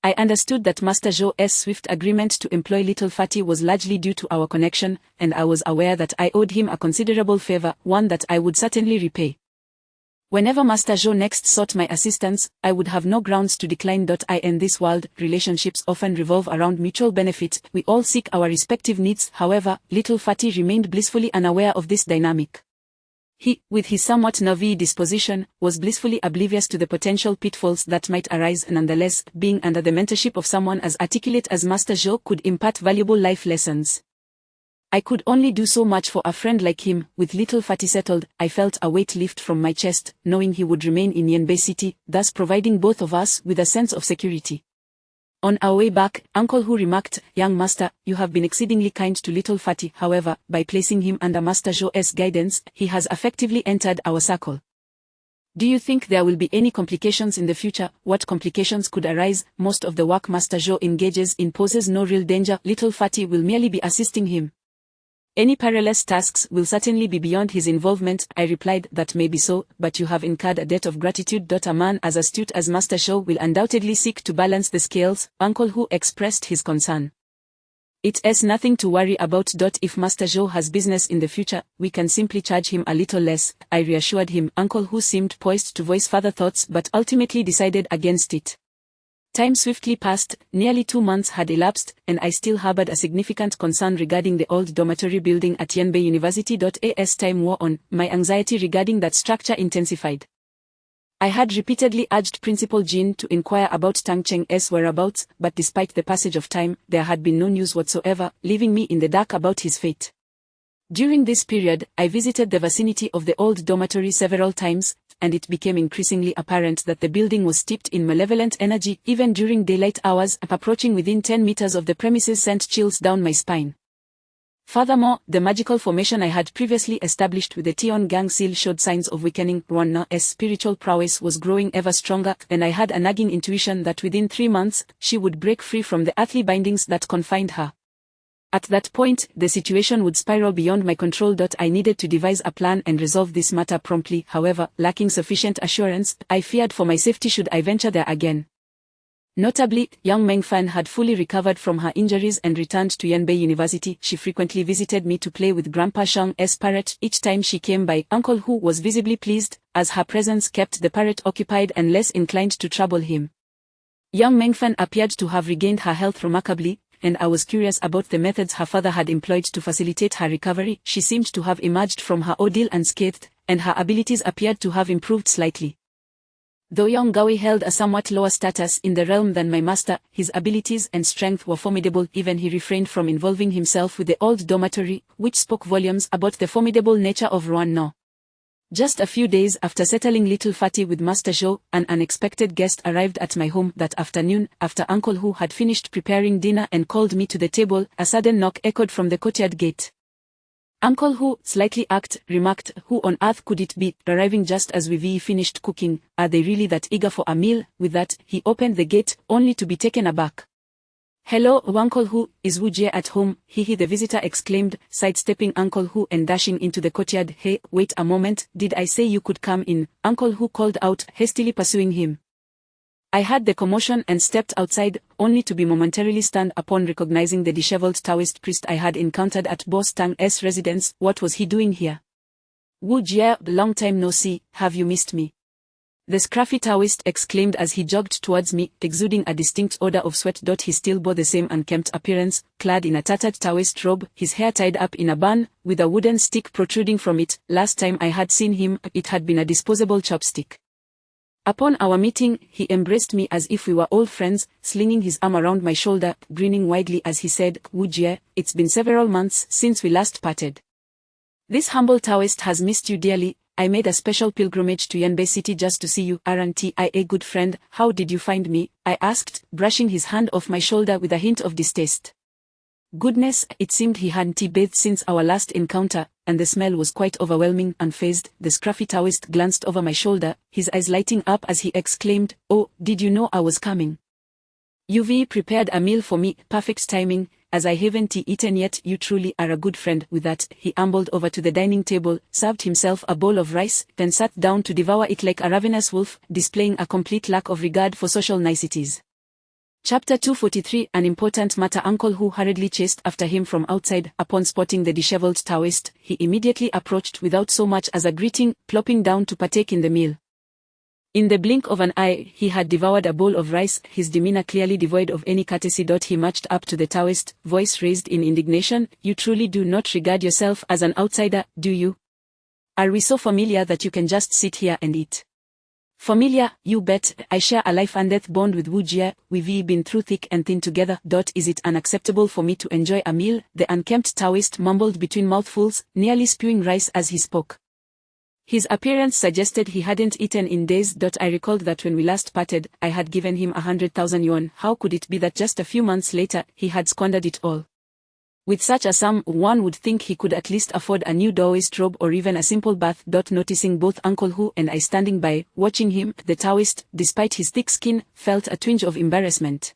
I understood that Master Zhou's swift agreement to employ little Fatty was largely due to our connection, and I was aware that I owed him a considerable favor, one that I would certainly repay. Whenever Master Zhou next sought my assistance, I would have no grounds to decline. In this world, relationships often revolve around mutual benefit. We all seek our respective needs. However, little Fatty remained blissfully unaware of this dynamic. He, with his somewhat nervy disposition, was blissfully oblivious to the potential pitfalls that might arise. Nonetheless, being under the mentorship of someone as articulate as Master Zhou could impart valuable life lessons. I could only do so much for a friend like him. With little Fatty settled, I felt a weight lift from my chest, knowing he would remain in Yanbei City, thus providing both of us with a sense of security. On our way back, Uncle Hu remarked, "Young master, you have been exceedingly kind to little Fatty. However, by placing him under Master Zhou's guidance, he has effectively entered our circle. Do you think there will be any complications in the future?" "What complications could arise? Most of the work Master Zhou engages in poses no real danger. Little Fatty will merely be assisting him. Any perilous tasks will certainly be beyond his involvement." I replied, "That may be so, but you have incurred a debt of gratitude. A man as astute as Master Zhou will undoubtedly seek to balance the scales." Uncle Hu expressed his concern. "It's nothing to worry about. If Master Zhou has business in the future, we can simply charge him a little less," I reassured him. Uncle Hu seemed poised to voice further thoughts but ultimately decided against it. Time swiftly passed. Nearly 2 months had elapsed, and I still harbored a significant concern regarding the old dormitory building at Yanbei University. As time wore on, my anxiety regarding that structure intensified. I had repeatedly urged Principal Jin to inquire about Tang Cheng's whereabouts, but despite the passage of time, there had been no news whatsoever, leaving me in the dark about his fate. During this period, I visited the vicinity of the old dormitory several times, and it became increasingly apparent that the building was steeped in malevolent energy. Even during daylight hours, approaching within 10 meters of the premises sent chills down my spine. Furthermore, the magical formation I had previously established with the Tion Gang seal showed signs of weakening. Ruanna's spiritual prowess was growing ever stronger, and I had a nagging intuition that within 3 months, she would break free from the earthly bindings that confined her. At that point, the situation would spiral beyond my control. I needed to devise a plan and resolve this matter promptly. However, lacking sufficient assurance, I feared for my safety should I venture there again. Notably, young Meng Fan had fully recovered from her injuries and returned to Yanbei University. She frequently visited me to play with Grandpa Shang's parrot. Each time she came by, Uncle Hu was visibly pleased, as her presence kept the parrot occupied and less inclined to trouble him. Young Meng Fan appeared to have regained her health remarkably, and I was curious about the methods her father had employed to facilitate her recovery. She seemed to have emerged from her ordeal unscathed, and her abilities appeared to have improved slightly. Though young Gaoi held a somewhat lower status in the realm than my master, his abilities and strength were formidable. Even he refrained from involving himself with the old dormitory, which spoke volumes about the formidable nature of Ruanna. Just a few days after settling little Fatty with Master Zhou, an unexpected guest arrived at my home that afternoon. After Uncle Hu had finished preparing dinner and called me to the table, a sudden knock echoed from the courtyard gate. Uncle Hu, slightly irked, remarked, "Who on earth could it be, arriving just as we finished cooking? Are they really that eager for a meal?" With that, he opened the gate, only to be taken aback. "Hello, Uncle Hu, is Wu Jie at home?" The visitor exclaimed, sidestepping Uncle Hu and dashing into the courtyard. "Hey, wait a moment, did I say you could come in?" Uncle Hu called out, hastily pursuing him. I heard the commotion and stepped outside, only to be momentarily stunned upon recognizing the disheveled Taoist priest I had encountered at Boss Tang's residence. What was he doing here? "Wu Jie, long time no see, have you missed me?" the scruffy Taoist exclaimed as he jogged towards me, exuding a distinct odor of sweat. He still bore the same unkempt appearance, clad in a tattered Taoist robe, his hair tied up in a bun, with a wooden stick protruding from it. Last time I had seen him, it had been a disposable chopstick. Upon our meeting, he embraced me as if we were old friends, slinging his arm around my shoulder, grinning widely as he said, "Wu Jie, it's been several months since we last parted. This humble Taoist has missed you dearly." I made a special pilgrimage to Yanbei City just to see you. Aren't I a good friend? How did you find me? I asked, brushing his hand off my shoulder with a hint of distaste. Goodness, it seemed he hadn't bathed since our last encounter, and the smell was quite overwhelming. Unfazed, the scruffy Taoist glanced over my shoulder, his eyes lighting up as he exclaimed, "Oh, did you know I was coming? You've prepared a meal for me, perfect timing, as I haven't eaten yet. You truly are a good friend." With that, he ambled over to the dining table, served himself a bowl of rice, then sat down to devour it like a ravenous wolf, displaying a complete lack of regard for social niceties. Chapter 243. An important matter. Uncle Hu hurriedly chased after him from outside. Upon spotting the disheveled Taoist, he immediately approached without so much as a greeting, plopping down to partake in the meal. In the blink of an eye, he had devoured a bowl of rice, his demeanor clearly devoid of any courtesy. He marched up to the Taoist, voice raised in indignation. "You truly do not regard yourself as an outsider, do you? Are we so familiar that you can just sit here and eat?" "Familiar, you bet. I share a life and death bond with Wu Jie. We've been through thick and thin together. Is it unacceptable for me to enjoy a meal?" The unkempt Taoist mumbled between mouthfuls, nearly spewing rice as he spoke. His appearance suggested he hadn't eaten in days. I recalled that when we last parted, I had given him 100,000 yuan. How could it be that just a few months later, he had squandered it all? With such a sum, one would think he could at least afford a new Taoist robe or even a simple bath. Noticing both Uncle Hu and I standing by, watching him, the Taoist, despite his thick skin, felt a twinge of embarrassment.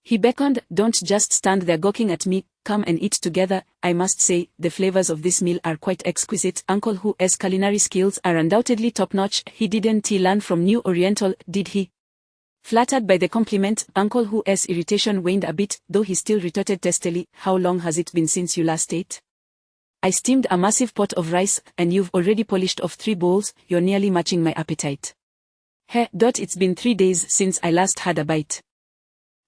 He beckoned, "Don't just stand there gawking at me, come and eat together. I must say, the flavors of this meal are quite exquisite." Uncle Hu's culinary skills are undoubtedly top-notch. He didn't learn from New Oriental, did he? Flattered by the compliment, Uncle Hu's irritation waned a bit, though he still retorted testily, "How long has it been since you last ate? I steamed a massive pot of rice, and you've already polished off 3 bowls. You're nearly matching my appetite." It's been 3 days since I last had a bite.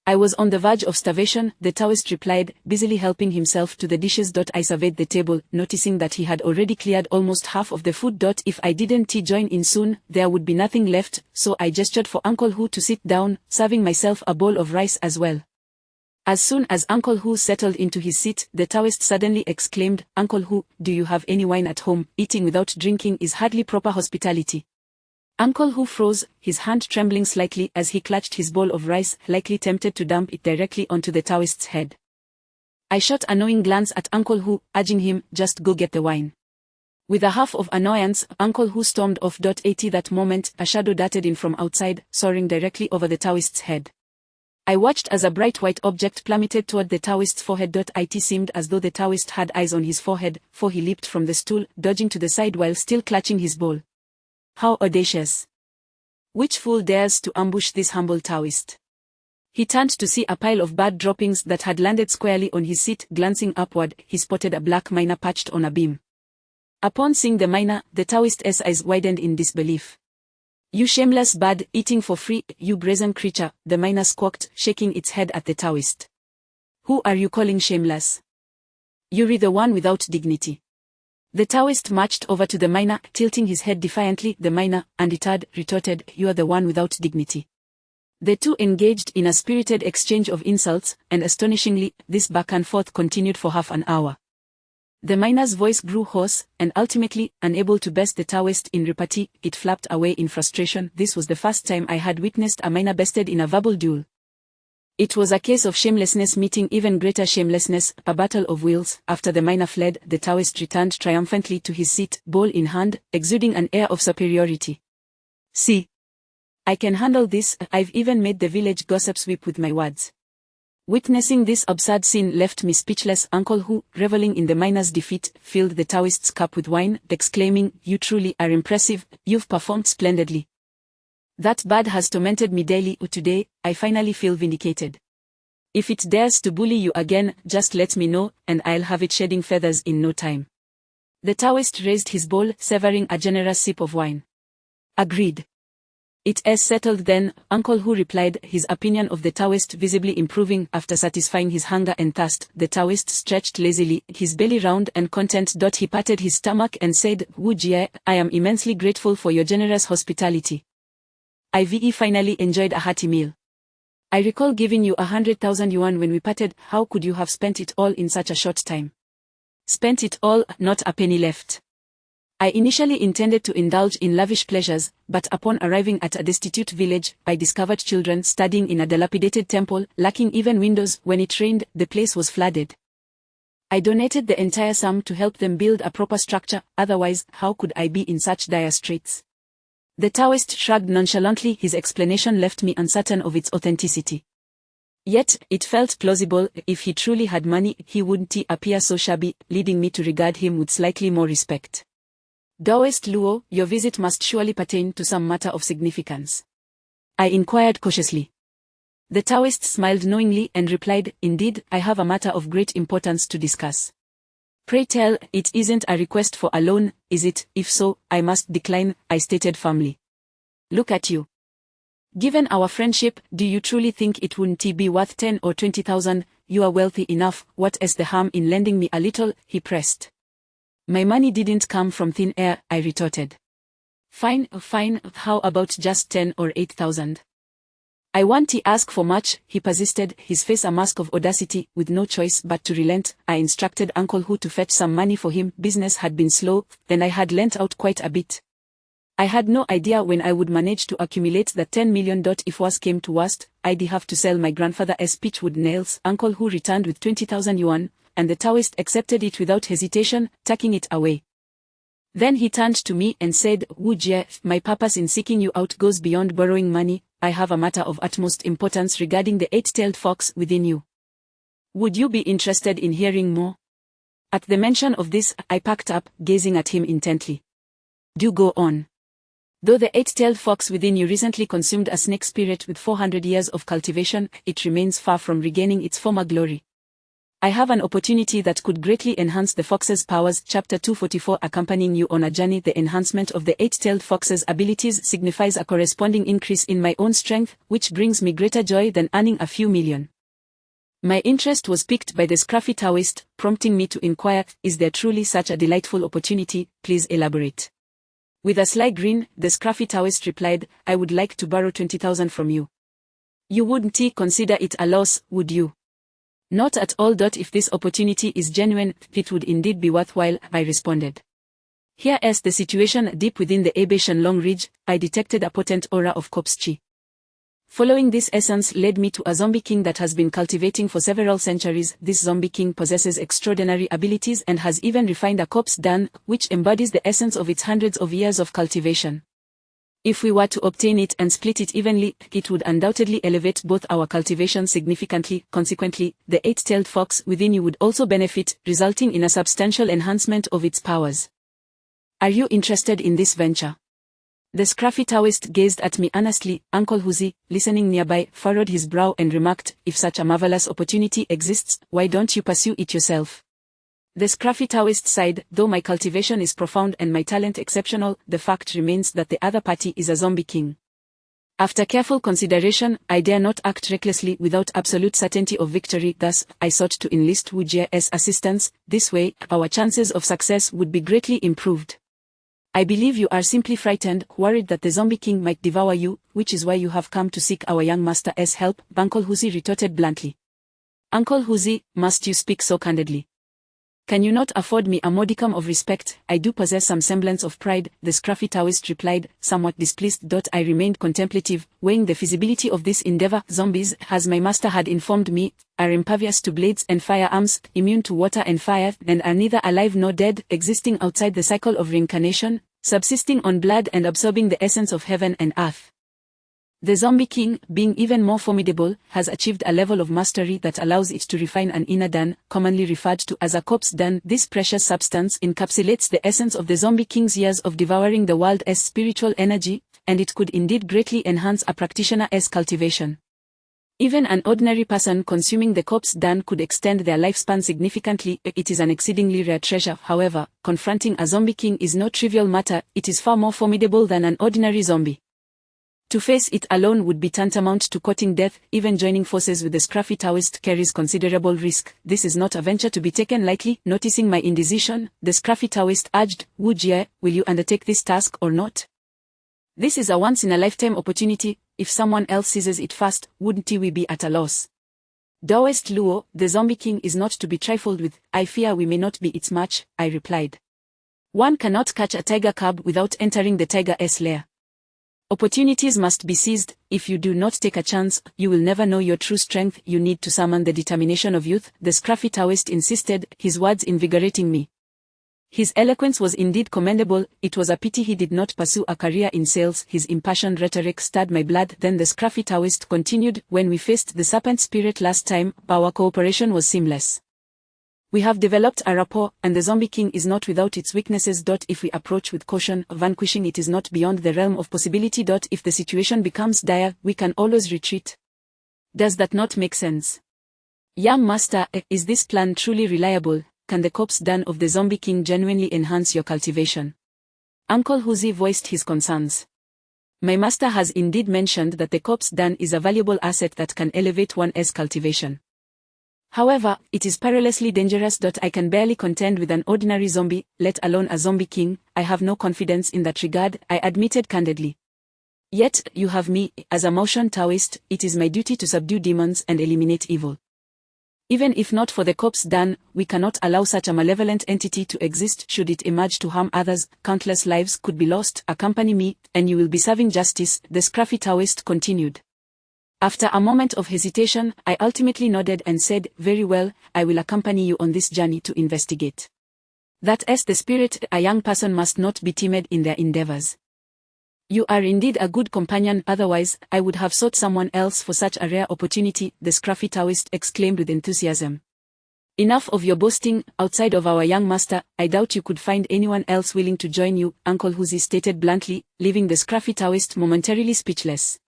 "I was on the verge of starvation," the Taoist replied, busily helping himself to the dishes. I surveyed the table, noticing that he had already cleared almost half of the food. If I didn't join in soon, there would be nothing left, so I gestured for Uncle Hu to sit down, serving myself a bowl of rice as well. As soon as Uncle Hu settled into his seat, the Taoist suddenly exclaimed, "Uncle Hu, do you have any wine at home? Eating without drinking is hardly proper hospitality." Uncle Hu froze, his hand trembling slightly as he clutched his bowl of rice, likely tempted to dump it directly onto the Taoist's head. I shot a knowing glance at Uncle Hu, urging him, "Just go get the wine." With a huff of annoyance, Uncle Hu stormed off. At that moment, a shadow darted in from outside, soaring directly over the Taoist's head. I watched as a bright white object plummeted toward the Taoist's forehead. It seemed as though the Taoist had eyes on his forehead, for he leaped from the stool, dodging to the side while still clutching his bowl. How audacious! Which fool dares to ambush this humble Taoist? He turned to see a pile of bird droppings that had landed squarely on his seat. Glancing upward, he spotted a black mina perched on a beam. Upon seeing the mina, the Taoist's eyes widened in disbelief. "You shameless bird, eating for free, you brazen creature," the mina squawked, shaking its head at the Taoist. "Who are you calling shameless? You're the one without dignity." The Taoist marched over to the mina, tilting his head defiantly. The mina, undeterred, retorted, "You are the one without dignity." The two engaged in a spirited exchange of insults, and astonishingly, this back and forth continued for half an hour. The mina's voice grew hoarse, and ultimately, unable to best the Taoist in repartee, it flapped away in frustration. This was the first time I had witnessed a mina bested in a verbal duel. It was a case of shamelessness meeting even greater shamelessness, a battle of wills. After the mina fled, the Taoist returned triumphantly to his seat, bowl in hand, exuding an air of superiority. "See. I can handle this. I've even made the village gossips weep with my words." Witnessing this absurd scene left me speechless. Uncle Hu, reveling in the mina's defeat, filled the Taoist's cup with wine, exclaiming, "You truly are impressive. You've performed splendidly. That bird has tormented me daily. Today, I finally feel vindicated. If it dares to bully you again, just let me know, and I'll have it shedding feathers in no time." The Taoist raised his bowl, savoring a generous sip of wine. "Agreed. It's settled then," Uncle Hu replied, his opinion of the Taoist visibly improving. After satisfying his hunger and thirst, the Taoist stretched lazily, his belly round and content. He patted his stomach and said, "Wu Jie, I am immensely grateful for your generous hospitality. I've finally enjoyed a hearty meal. I recall giving you 100,000 yuan when we parted. How could you have spent it all in such a short time?" "Spent it all, not a penny left. I initially intended to indulge in lavish pleasures, but upon arriving at a destitute village, I discovered children studying in a dilapidated temple, lacking even windows. When it rained, the place was flooded. I donated the entire sum to help them build a proper structure, otherwise, how could I be in such dire straits? The Taoist shrugged nonchalantly. His explanation left me uncertain of its authenticity. Yet, it felt plausible. If he truly had money, he wouldn't appear so shabby, leading me to regard him with slightly more respect. Taoist Luo, your visit must surely pertain to some matter of significance. I inquired cautiously. The Taoist smiled knowingly and replied, indeed, I have a matter of great importance to discuss. Pray tell, it isn't a request for a loan, is it? If so, I must decline, I stated firmly. Look at you. Given our friendship, do you truly think it wouldn't be worth 10 or 20,000? You are wealthy enough, what is the harm in lending me a little? He pressed. My money didn't come from thin air, I retorted. Fine, how about just 10 or 8,000? I won't ask for much, he persisted, his face a mask of audacity. With no choice but to relent, I instructed Uncle Hu to fetch some money for him. Business had been slow, then I had lent out quite a bit. I had no idea when I would manage to accumulate that 10 million. If worse came to worst, I'd have to sell my grandfather's peachwood nails. Uncle Hu returned with 20,000 yuan, and the Taoist accepted it without hesitation, tucking it away. Then he turned to me and said, Wu Jie, my purpose in seeking you out goes beyond borrowing money. I have a matter of utmost importance regarding the eight-tailed fox within you. Would you be interested in hearing more? At the mention of this, I packed up, gazing at him intently. Do go on. Though the eight-tailed fox within you recently consumed a snake spirit with 400 years of cultivation, it remains far from regaining its former glory. I have an opportunity that could greatly enhance the fox's powers. Chapter 244. Accompanying you on a journey. The enhancement of the eight-tailed fox's abilities signifies a corresponding increase in my own strength, which brings me greater joy than earning a few million. My interest was piqued by the scruffy Taoist, prompting me to inquire, is there truly such a delightful opportunity? Please elaborate. With a sly grin, the scruffy Taoist replied, I would like to borrow 20,000 from you. You wouldn't consider it a loss, would you? Not at all. If this opportunity is genuine, it would indeed be worthwhile, I responded. Here is the situation. Deep within the Abe Shenlong ridge, I detected a potent aura of corpse chi. Following this essence led me to a zombie king that has been cultivating for several centuries. This zombie king possesses extraordinary abilities and has even refined a corpse dan, which embodies the essence of its hundreds of years of cultivation. If we were to obtain it and split it evenly, it would undoubtedly elevate both our cultivation significantly. Consequently, the eight-tailed fox within you would also benefit, resulting in a substantial enhancement of its powers. Are you interested in this venture? The scruffy Taoist gazed at me earnestly. Uncle Huzi, listening nearby, furrowed his brow and remarked, if such a marvelous opportunity exists, why don't you pursue it yourself? The scruffy Taoist sighed, though my cultivation is profound and my talent exceptional, the fact remains that the other party is a zombie king. After careful consideration, I dare not act recklessly without absolute certainty of victory. Thus, I sought to enlist Wu Jie's assistance. This way, our chances of success would be greatly improved. I believe you are simply frightened, worried that the zombie king might devour you, which is why you have come to seek our young master's help, Uncle Huzi retorted bluntly. Uncle Huzi, must you speak so candidly? Can you not afford me a modicum of respect? I do possess some semblance of pride, the scruffy Taoist replied, somewhat displeased. I remained contemplative, weighing the feasibility of this endeavor. Zombies, as my master had informed me, are impervious to blades and firearms, immune to water and fire, and are neither alive nor dead, existing outside the cycle of reincarnation, subsisting on blood and absorbing the essence of heaven and earth. The zombie king, being even more formidable, has achieved a level of mastery that allows it to refine an inner dan, commonly referred to as a corpse dan. This precious substance encapsulates the essence of the zombie king's years of devouring the world's spiritual energy, and it could indeed greatly enhance a practitioner's cultivation. Even an ordinary person consuming the corpse dan could extend their lifespan significantly. It is an exceedingly rare treasure. However, confronting a zombie king is no trivial matter. It is far more formidable than an ordinary zombie. To face it alone would be tantamount to courting death. Even joining forces with the scruffy Taoist carries considerable risk. This is not a venture to be taken lightly. Noticing my indecision, the scruffy Taoist urged, Wu Jie, will you undertake this task or not? This is a once-in-a-lifetime opportunity. If someone else seizes it first, wouldn't we be at a loss? Taoist Luo, the zombie king is not to be trifled with. I fear we may not be its match, I replied. One cannot catch a tiger cub without entering the tiger's lair. Opportunities must be seized. If you do not take a chance, you will never know your true strength. You need to summon the determination of youth, the scruffy Taoist insisted, his words invigorating me. His eloquence was indeed commendable. It was a pity he did not pursue a career in sales. His impassioned rhetoric stirred my blood. Then the scruffy Taoist continued, when we faced the serpent spirit last time, our cooperation was seamless. We have developed a rapport, and the Zombie King is not without its weaknesses. If we approach with caution, vanquishing it is not beyond the realm of possibility. If the situation becomes dire, we can always retreat. Does that not make sense? Young Master, is this plan truly reliable? Can the corpse dung of the Zombie King genuinely enhance your cultivation? Uncle Huzi voiced his concerns. My master has indeed mentioned that the corpse dung is a valuable asset that can elevate one's cultivation. However, it is perilously dangerous. I can barely contend with an ordinary zombie, let alone a zombie king. I have no confidence in that regard, I admitted candidly. Yet, you have me. As a motion Taoist, it is my duty to subdue demons and eliminate evil. Even if not for the corpse dung, we cannot allow such a malevolent entity to exist. Should it emerge to harm others, countless lives could be lost. Accompany me, and you will be serving justice, the scruffy Taoist continued. After a moment of hesitation, I ultimately nodded and said, very well, I will accompany you on this journey to investigate. That is the spirit. A young person must not be timid in their endeavors. You are indeed a good companion, otherwise, I would have sought someone else for such a rare opportunity, the scruffy Taoist exclaimed with enthusiasm. Enough of your boasting. Outside of our young master, I doubt you could find anyone else willing to join you, Uncle Huzi stated bluntly, leaving the scruffy Taoist momentarily speechless.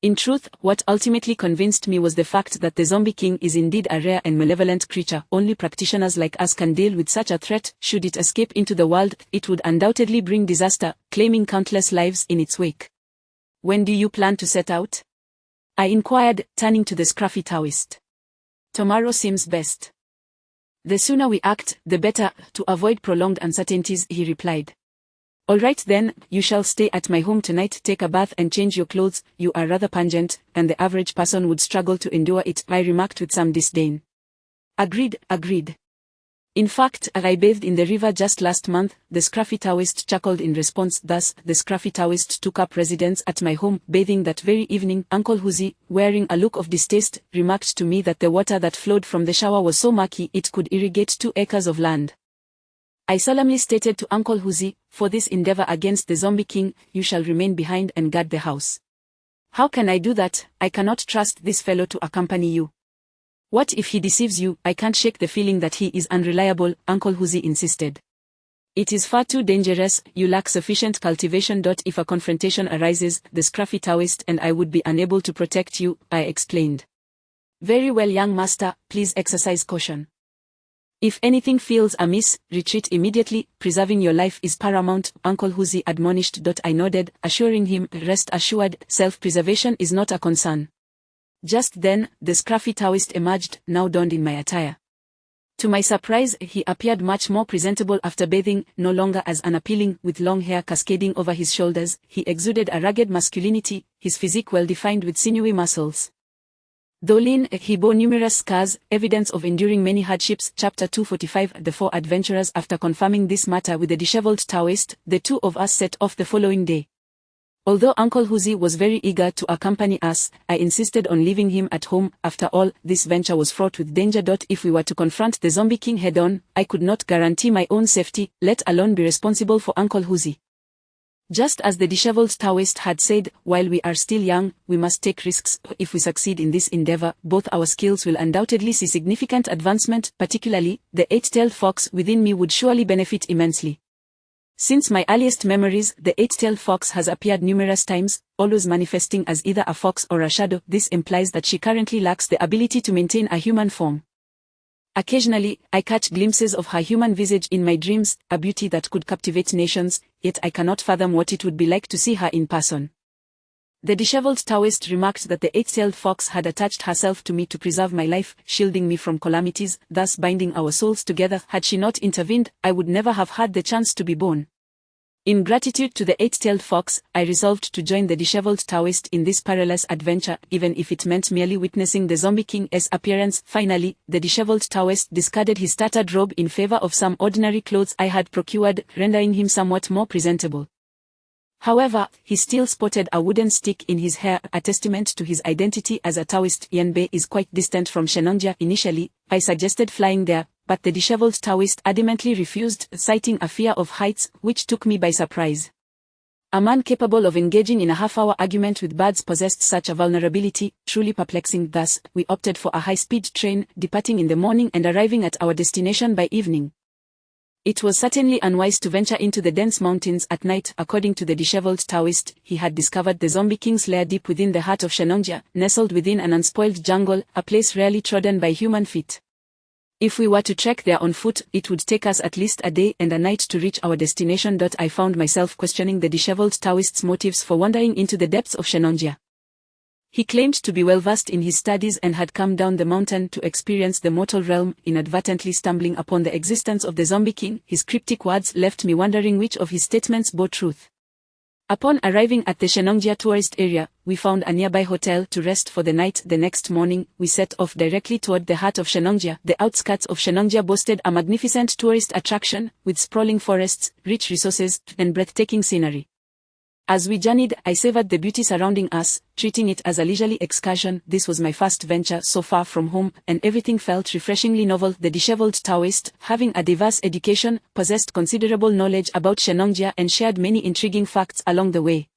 In truth, what ultimately convinced me was the fact that the Zombie King is indeed a rare and malevolent creature. Only practitioners like us can deal with such a threat. Should it escape into the world, it would undoubtedly bring disaster, claiming countless lives in its wake. When do you plan to set out? I inquired, turning to the scruffy Taoist. Tomorrow seems best. The sooner we act, the better, to avoid prolonged uncertainties, he replied. All right then, you shall stay at my home tonight. Take a bath and change your clothes. You are rather pungent, and the average person would struggle to endure it, I remarked with some disdain. Agreed. In fact, I bathed in the river just last month, the scruffy Taoist chuckled in response. Thus, the scruffy Taoist took up residence at my home, bathing that very evening. Uncle Huzi, wearing a look of distaste, remarked to me that the water that flowed from the shower was so murky it could irrigate 2 acres of land. I solemnly stated to Uncle Huzi, for this endeavor against the Zombie King, you shall remain behind and guard the house. How can I do that? I cannot trust this fellow to accompany you. What if he deceives you? I can't shake the feeling that he is unreliable, Uncle Huzi insisted. It is far too dangerous. You lack sufficient cultivation. If a confrontation arises, the scruffy Taoist and I would be unable to protect you, I explained. Very well, young master, please exercise caution. If anything feels amiss, retreat immediately. Preserving your life is paramount, Uncle Huzi admonished. I nodded, assuring him, rest assured, self-preservation is not a concern. Just then, the scruffy Taoist emerged, now donned in my attire. To my surprise, he appeared much more presentable after bathing, no longer as unappealing, with long hair cascading over his shoulders. He exuded a rugged masculinity, his physique well-defined with sinewy muscles. Though lean, he bore numerous scars, evidence of enduring many hardships. Chapter 245. The 4 adventurers. After confirming this matter with the disheveled Taoist, the 2 of us set off the following day. Although Uncle Huzi was very eager to accompany us, I insisted on leaving him at home. After all, this venture was fraught with danger. If we were to confront the Zombie King head-on, I could not guarantee my own safety, let alone be responsible for Uncle Huzi. Just as the disheveled Taoist had said, while we are still young, we must take risks. If we succeed in this endeavor, both our skills will undoubtedly see significant advancement. Particularly, the 8-tailed fox within me would surely benefit immensely. Since my earliest memories, the 8-tailed fox has appeared numerous times, always manifesting as either a fox or a shadow. This implies that she currently lacks the ability to maintain a human form. Occasionally, I catch glimpses of her human visage in my dreams, a beauty that could captivate nations, yet I cannot fathom what it would be like to see her in person. The disheveled Taoist remarked that the 8-tailed fox had attached herself to me to preserve my life, shielding me from calamities, thus binding our souls together. Had she not intervened, I would never have had the chance to be born. In gratitude to the eight-tailed fox, I resolved to join the disheveled Taoist in this perilous adventure, even if it meant merely witnessing the Zombie King's appearance. Finally, the disheveled Taoist discarded his tattered robe in favor of some ordinary clothes I had procured, rendering him somewhat more presentable. However, he still sported a wooden stick in his hair, a testament to his identity as a Taoist. Yanbei is quite distant from Shenonjia. Initially, I suggested flying there, but the disheveled Taoist adamantly refused, citing a fear of heights, which took me by surprise. A man capable of engaging in a half-hour argument with birds possessed such a vulnerability, truly perplexing. Thus, we opted for a high-speed train, departing in the morning and arriving at our destination by evening. It was certainly unwise to venture into the dense mountains at night. According to the disheveled Taoist, he had discovered the Zombie King's lair deep within the heart of Shenonjia, nestled within an unspoiled jungle, a place rarely trodden by human feet. If we were to trek there on foot, it would take us at least a day and a night to reach our destination. I found myself questioning the disheveled Taoist's motives for wandering into the depths of Shenonjia. He claimed to be well-versed in his studies and had come down the mountain to experience the mortal realm. Inadvertently stumbling upon the existence of the Zombie King, his cryptic words left me wondering which of his statements bore truth. Upon arriving at the Shenonjia tourist area, we found a nearby hotel to rest for the night. The next morning, we set off directly toward the heart of Shenonjia. The outskirts of Shenonjia boasted a magnificent tourist attraction, with sprawling forests, rich resources, and breathtaking scenery. As we journeyed, I savored the beauty surrounding us, treating it as a leisurely excursion. This was my first venture so far from home, and everything felt refreshingly novel. The disheveled Taoist, having a diverse education, possessed considerable knowledge about Shenonjia and shared many intriguing facts along the way.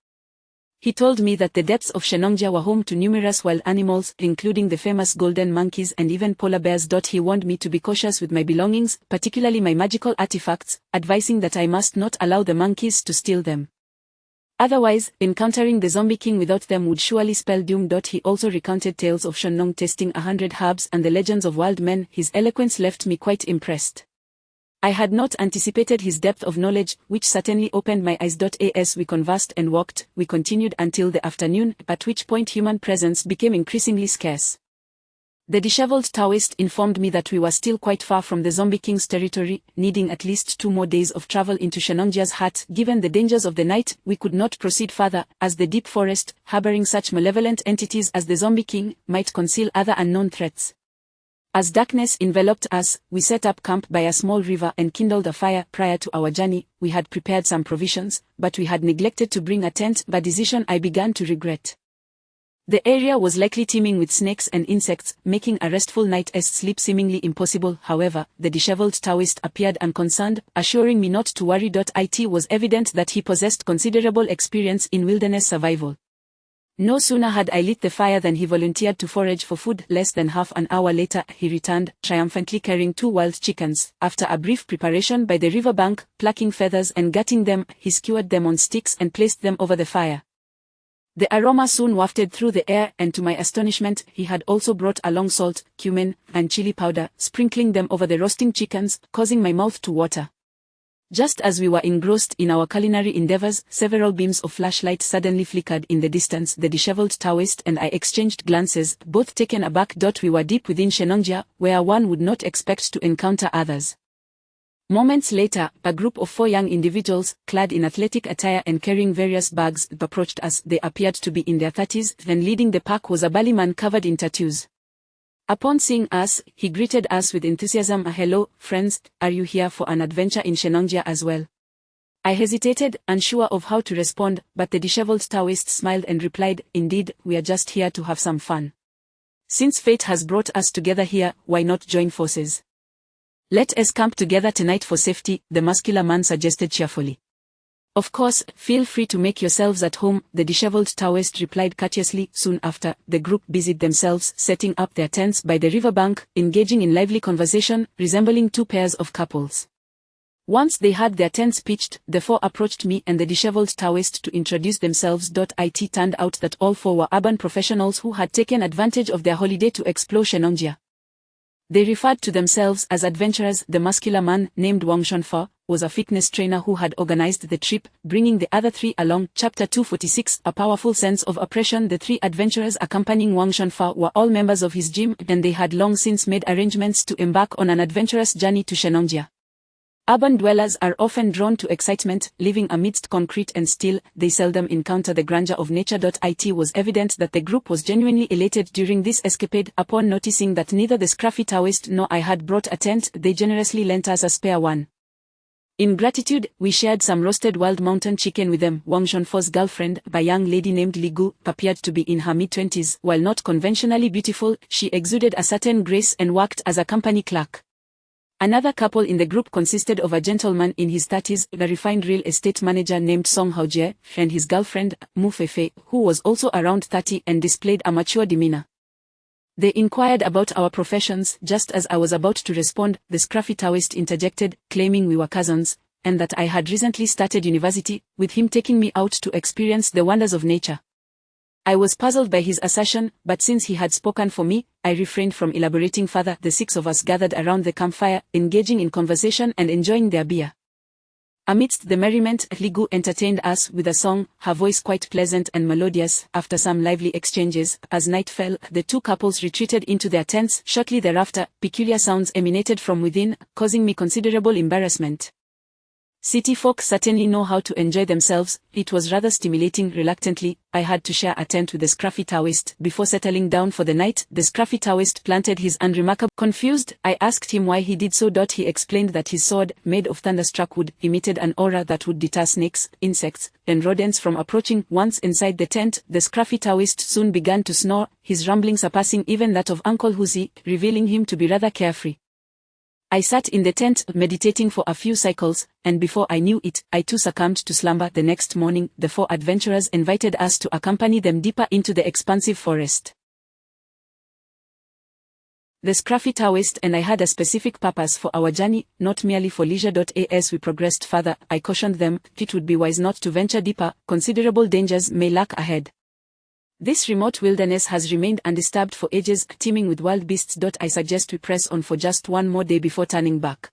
He told me that the depths of Shenonjia were home to numerous wild animals, including the famous golden monkeys and even polar bears. He warned me to be cautious with my belongings, particularly my magical artifacts, advising that I must not allow the monkeys to steal them. Otherwise, encountering the Zombie King without them would surely spell doom. He also recounted tales of Shennong testing 100 herbs and the legends of wild men. His eloquence left me quite impressed. I had not anticipated his depth of knowledge, which certainly opened my eyes. As we conversed and walked, we continued until the afternoon, at which point human presence became increasingly scarce. The disheveled Taoist informed me that we were still quite far from the Zombie King's territory, needing at least 2 more days of travel into Shenonjia's heart. Given the dangers of the night, we could not proceed further, as the deep forest, harboring such malevolent entities as the Zombie King, might conceal other unknown threats. As darkness enveloped us, we set up camp by a small river and kindled a fire. Prior to our journey, we had prepared some provisions, but we had neglected to bring a tent, a decision I began to regret. The area was likely teeming with snakes and insects, making a restful night's sleep seemingly impossible. However, the disheveled Taoist appeared unconcerned, assuring me not to worry. It was evident that he possessed considerable experience in wilderness survival. No sooner had I lit the fire than he volunteered to forage for food. Less than half an hour later, he returned, triumphantly carrying 2 wild chickens. After a brief preparation by the riverbank, plucking feathers and gutting them, he skewered them on sticks and placed them over the fire. The aroma soon wafted through the air, and to my astonishment, he had also brought along salt, cumin, and chili powder, sprinkling them over the roasting chickens, causing my mouth to water. Just as we were engrossed in our culinary endeavors, several beams of flashlight suddenly flickered in the distance. The disheveled Taoist and I exchanged glances, both taken aback. We were deep within Shenonjia, where one would not expect to encounter others. Moments later, a group of 4 young individuals, clad in athletic attire and carrying various bags, approached us. They appeared to be in their 30s, and leading the pack was a burly man covered in tattoos. Upon seeing us, he greeted us with enthusiasm. "Hello, friends, are you here for an adventure in Shenonjia as well?" I hesitated, unsure of how to respond, but the disheveled Taoist smiled and replied, "Indeed, we are just here to have some fun. Since fate has brought us together here, why not join forces? Let us camp together tonight for safety," the muscular man suggested cheerfully. "Of course, feel free to make yourselves at home," the disheveled Taoist replied courteously. Soon after, the group busied themselves setting up their tents by the riverbank, engaging in lively conversation, resembling 2 pairs of couples. Once they had their tents pitched, the 4 approached me and the disheveled Taoist to introduce themselves. It turned out that all 4 were urban professionals who had taken advantage of their holiday to explore Shenonjia. They referred to themselves as adventurers. The muscular man, named Wang Shunfa, was a fitness trainer who had organized the trip, bringing the other 3 along. Chapter 246, A Powerful Sense of Oppression. The 3 adventurers accompanying Wang Shunfa were all members of his gym, and they had long since made arrangements to embark on an adventurous journey to Shenonjia. Urban dwellers are often drawn to excitement, living amidst concrete and steel, they seldom encounter the grandeur of nature. It was evident that the group was genuinely elated during this escapade. Upon noticing that neither the scruffy Taoist nor I had brought a tent, they generously lent us a spare one. In gratitude, we shared some roasted wild mountain chicken with them. Wang Zhonfo's girlfriend, a young lady named Li Gu, appeared to be in her mid-20s. While not conventionally beautiful, she exuded a certain grace and worked as a company clerk. Another couple in the group consisted of a gentleman in his 30s, a refined real estate manager named Song Haojie, and his girlfriend, Mu Feifei, who was also around 30 and displayed a mature demeanor. They inquired about our professions. Just as I was about to respond, the scruffy Taoist interjected, claiming we were cousins, and that I had recently started university, with him taking me out to experience the wonders of nature. I was puzzled by his assertion, but since he had spoken for me, I refrained from elaborating further. The six of us gathered around the campfire, engaging in conversation and enjoying their beer. Amidst the merriment, Li Gu entertained us with a song, her voice quite pleasant and melodious. After some lively exchanges, as night fell, the two couples retreated into their tents. Shortly thereafter, peculiar sounds emanated from within, causing me considerable embarrassment. City folk certainly know how to enjoy themselves. It was rather stimulating. Reluctantly, I had to share a tent with the scruffy Taoist. Before settling down for the night, the scruffy Taoist planted his unremarkable. Confused, I asked him why he did so. He explained that his sword, made of thunderstruck wood, emitted an aura that would deter snakes, insects, and rodents from approaching. Once inside the tent, the scruffy Taoist soon began to snore, his rumbling surpassing even that of Uncle Huzi, revealing him to be rather carefree. I sat in the tent, meditating for a few cycles, and before I knew it, I too succumbed to slumber. The next morning, the four adventurers invited us to accompany them deeper into the expansive forest. The scruffy Taoist and I had a specific purpose for our journey, not merely for leisure. As we progressed further, I cautioned them, it would be wise not to venture deeper, considerable dangers may lurk ahead. This remote wilderness has remained undisturbed for ages, teeming with wild beasts. I suggest we press on for just one more day before turning back.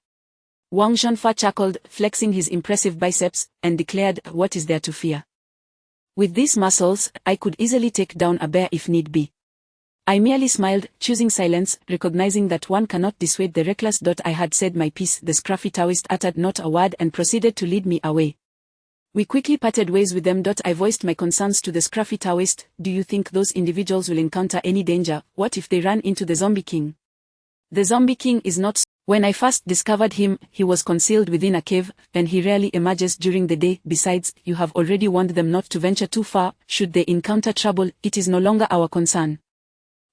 Wang Zhonfa chuckled, flexing his impressive biceps, and declared, what is there to fear? With these muscles, I could easily take down a bear if need be. I merely smiled, choosing silence, recognizing that one cannot dissuade the reckless. I had said my piece. The scruffy Taoist uttered not a word and proceeded to lead me away. We quickly parted ways with them. I voiced my concerns to the scruffy Taoist. Do you think those individuals will encounter any danger? What if they run into the Zombie King? The Zombie King is not. When I first discovered him, he was concealed within a cave, and he rarely emerges during the day. Besides, you have already warned them not to venture too far. Should they encounter trouble, it is no longer our concern.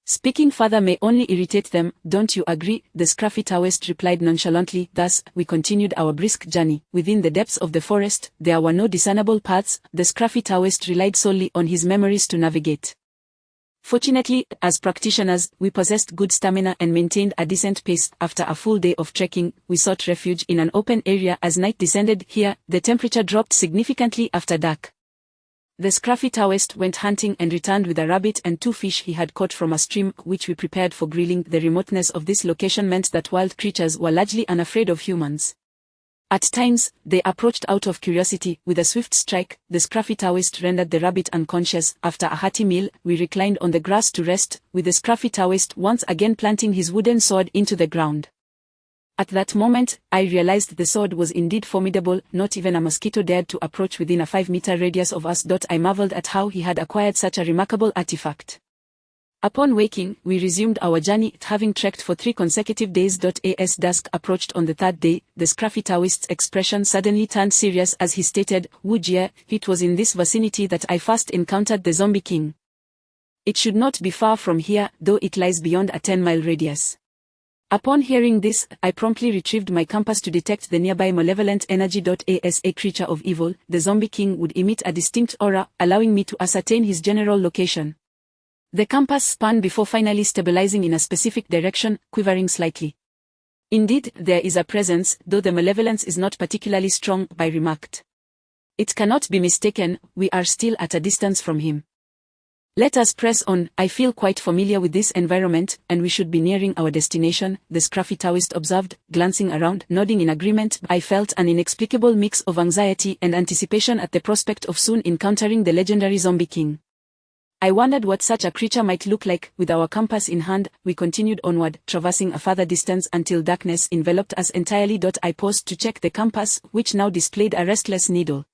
Speaking further may only irritate them, don't you agree? The scruffy Taoist replied nonchalantly. Thus, we continued our brisk journey. Within the depths of the forest, there were no discernible paths. The scruffy Taoist relied solely on his memories to navigate. Fortunately, as practitioners, we possessed good stamina and maintained a decent pace. After a full day of trekking, we sought refuge in an open area. As night descended here, the temperature dropped significantly after dark. The scruffy Taoist went hunting and returned with a rabbit and 2 fish he had caught from a stream, which we prepared for grilling. The remoteness of this location meant that wild creatures were largely unafraid of humans. At times, they approached out of curiosity. With a swift strike, the scruffy Taoist rendered the rabbit unconscious. After a hearty meal, we reclined on the grass to rest, with the scruffy Taoist once again planting his wooden sword into the ground. At that moment, I realized the sword was indeed formidable. Not even a mosquito dared to approach within a 5-meter radius of us. I marveled at how he had acquired such a remarkable artifact. Upon waking, we resumed our journey, having trekked for 3 consecutive days. As dusk approached on the 3rd day, the scruffy Taoist's expression suddenly turned serious as he stated, Wu Jie, it was in this vicinity that I first encountered the Zombie King. It should not be far from here, though it lies beyond a 10-mile radius. Upon hearing this, I promptly retrieved my compass to detect the nearby malevolent energy. As a creature of evil, the Zombie King would emit a distinct aura, allowing me to ascertain his general location. The compass spun before finally stabilizing in a specific direction, quivering slightly. Indeed, there is a presence, though the malevolence is not particularly strong, I remarked. It cannot be mistaken, we are still at a distance from him. Let us press on. I feel quite familiar with this environment, and we should be nearing our destination, the scruffy Taoist observed, glancing around, nodding in agreement. I felt an inexplicable mix of anxiety and anticipation at the prospect of soon encountering the legendary Zombie King. I wondered what such a creature might look like. With our compass in hand, we continued onward, traversing a further distance until darkness enveloped us entirely. I paused to check the compass, which now displayed a restless needle.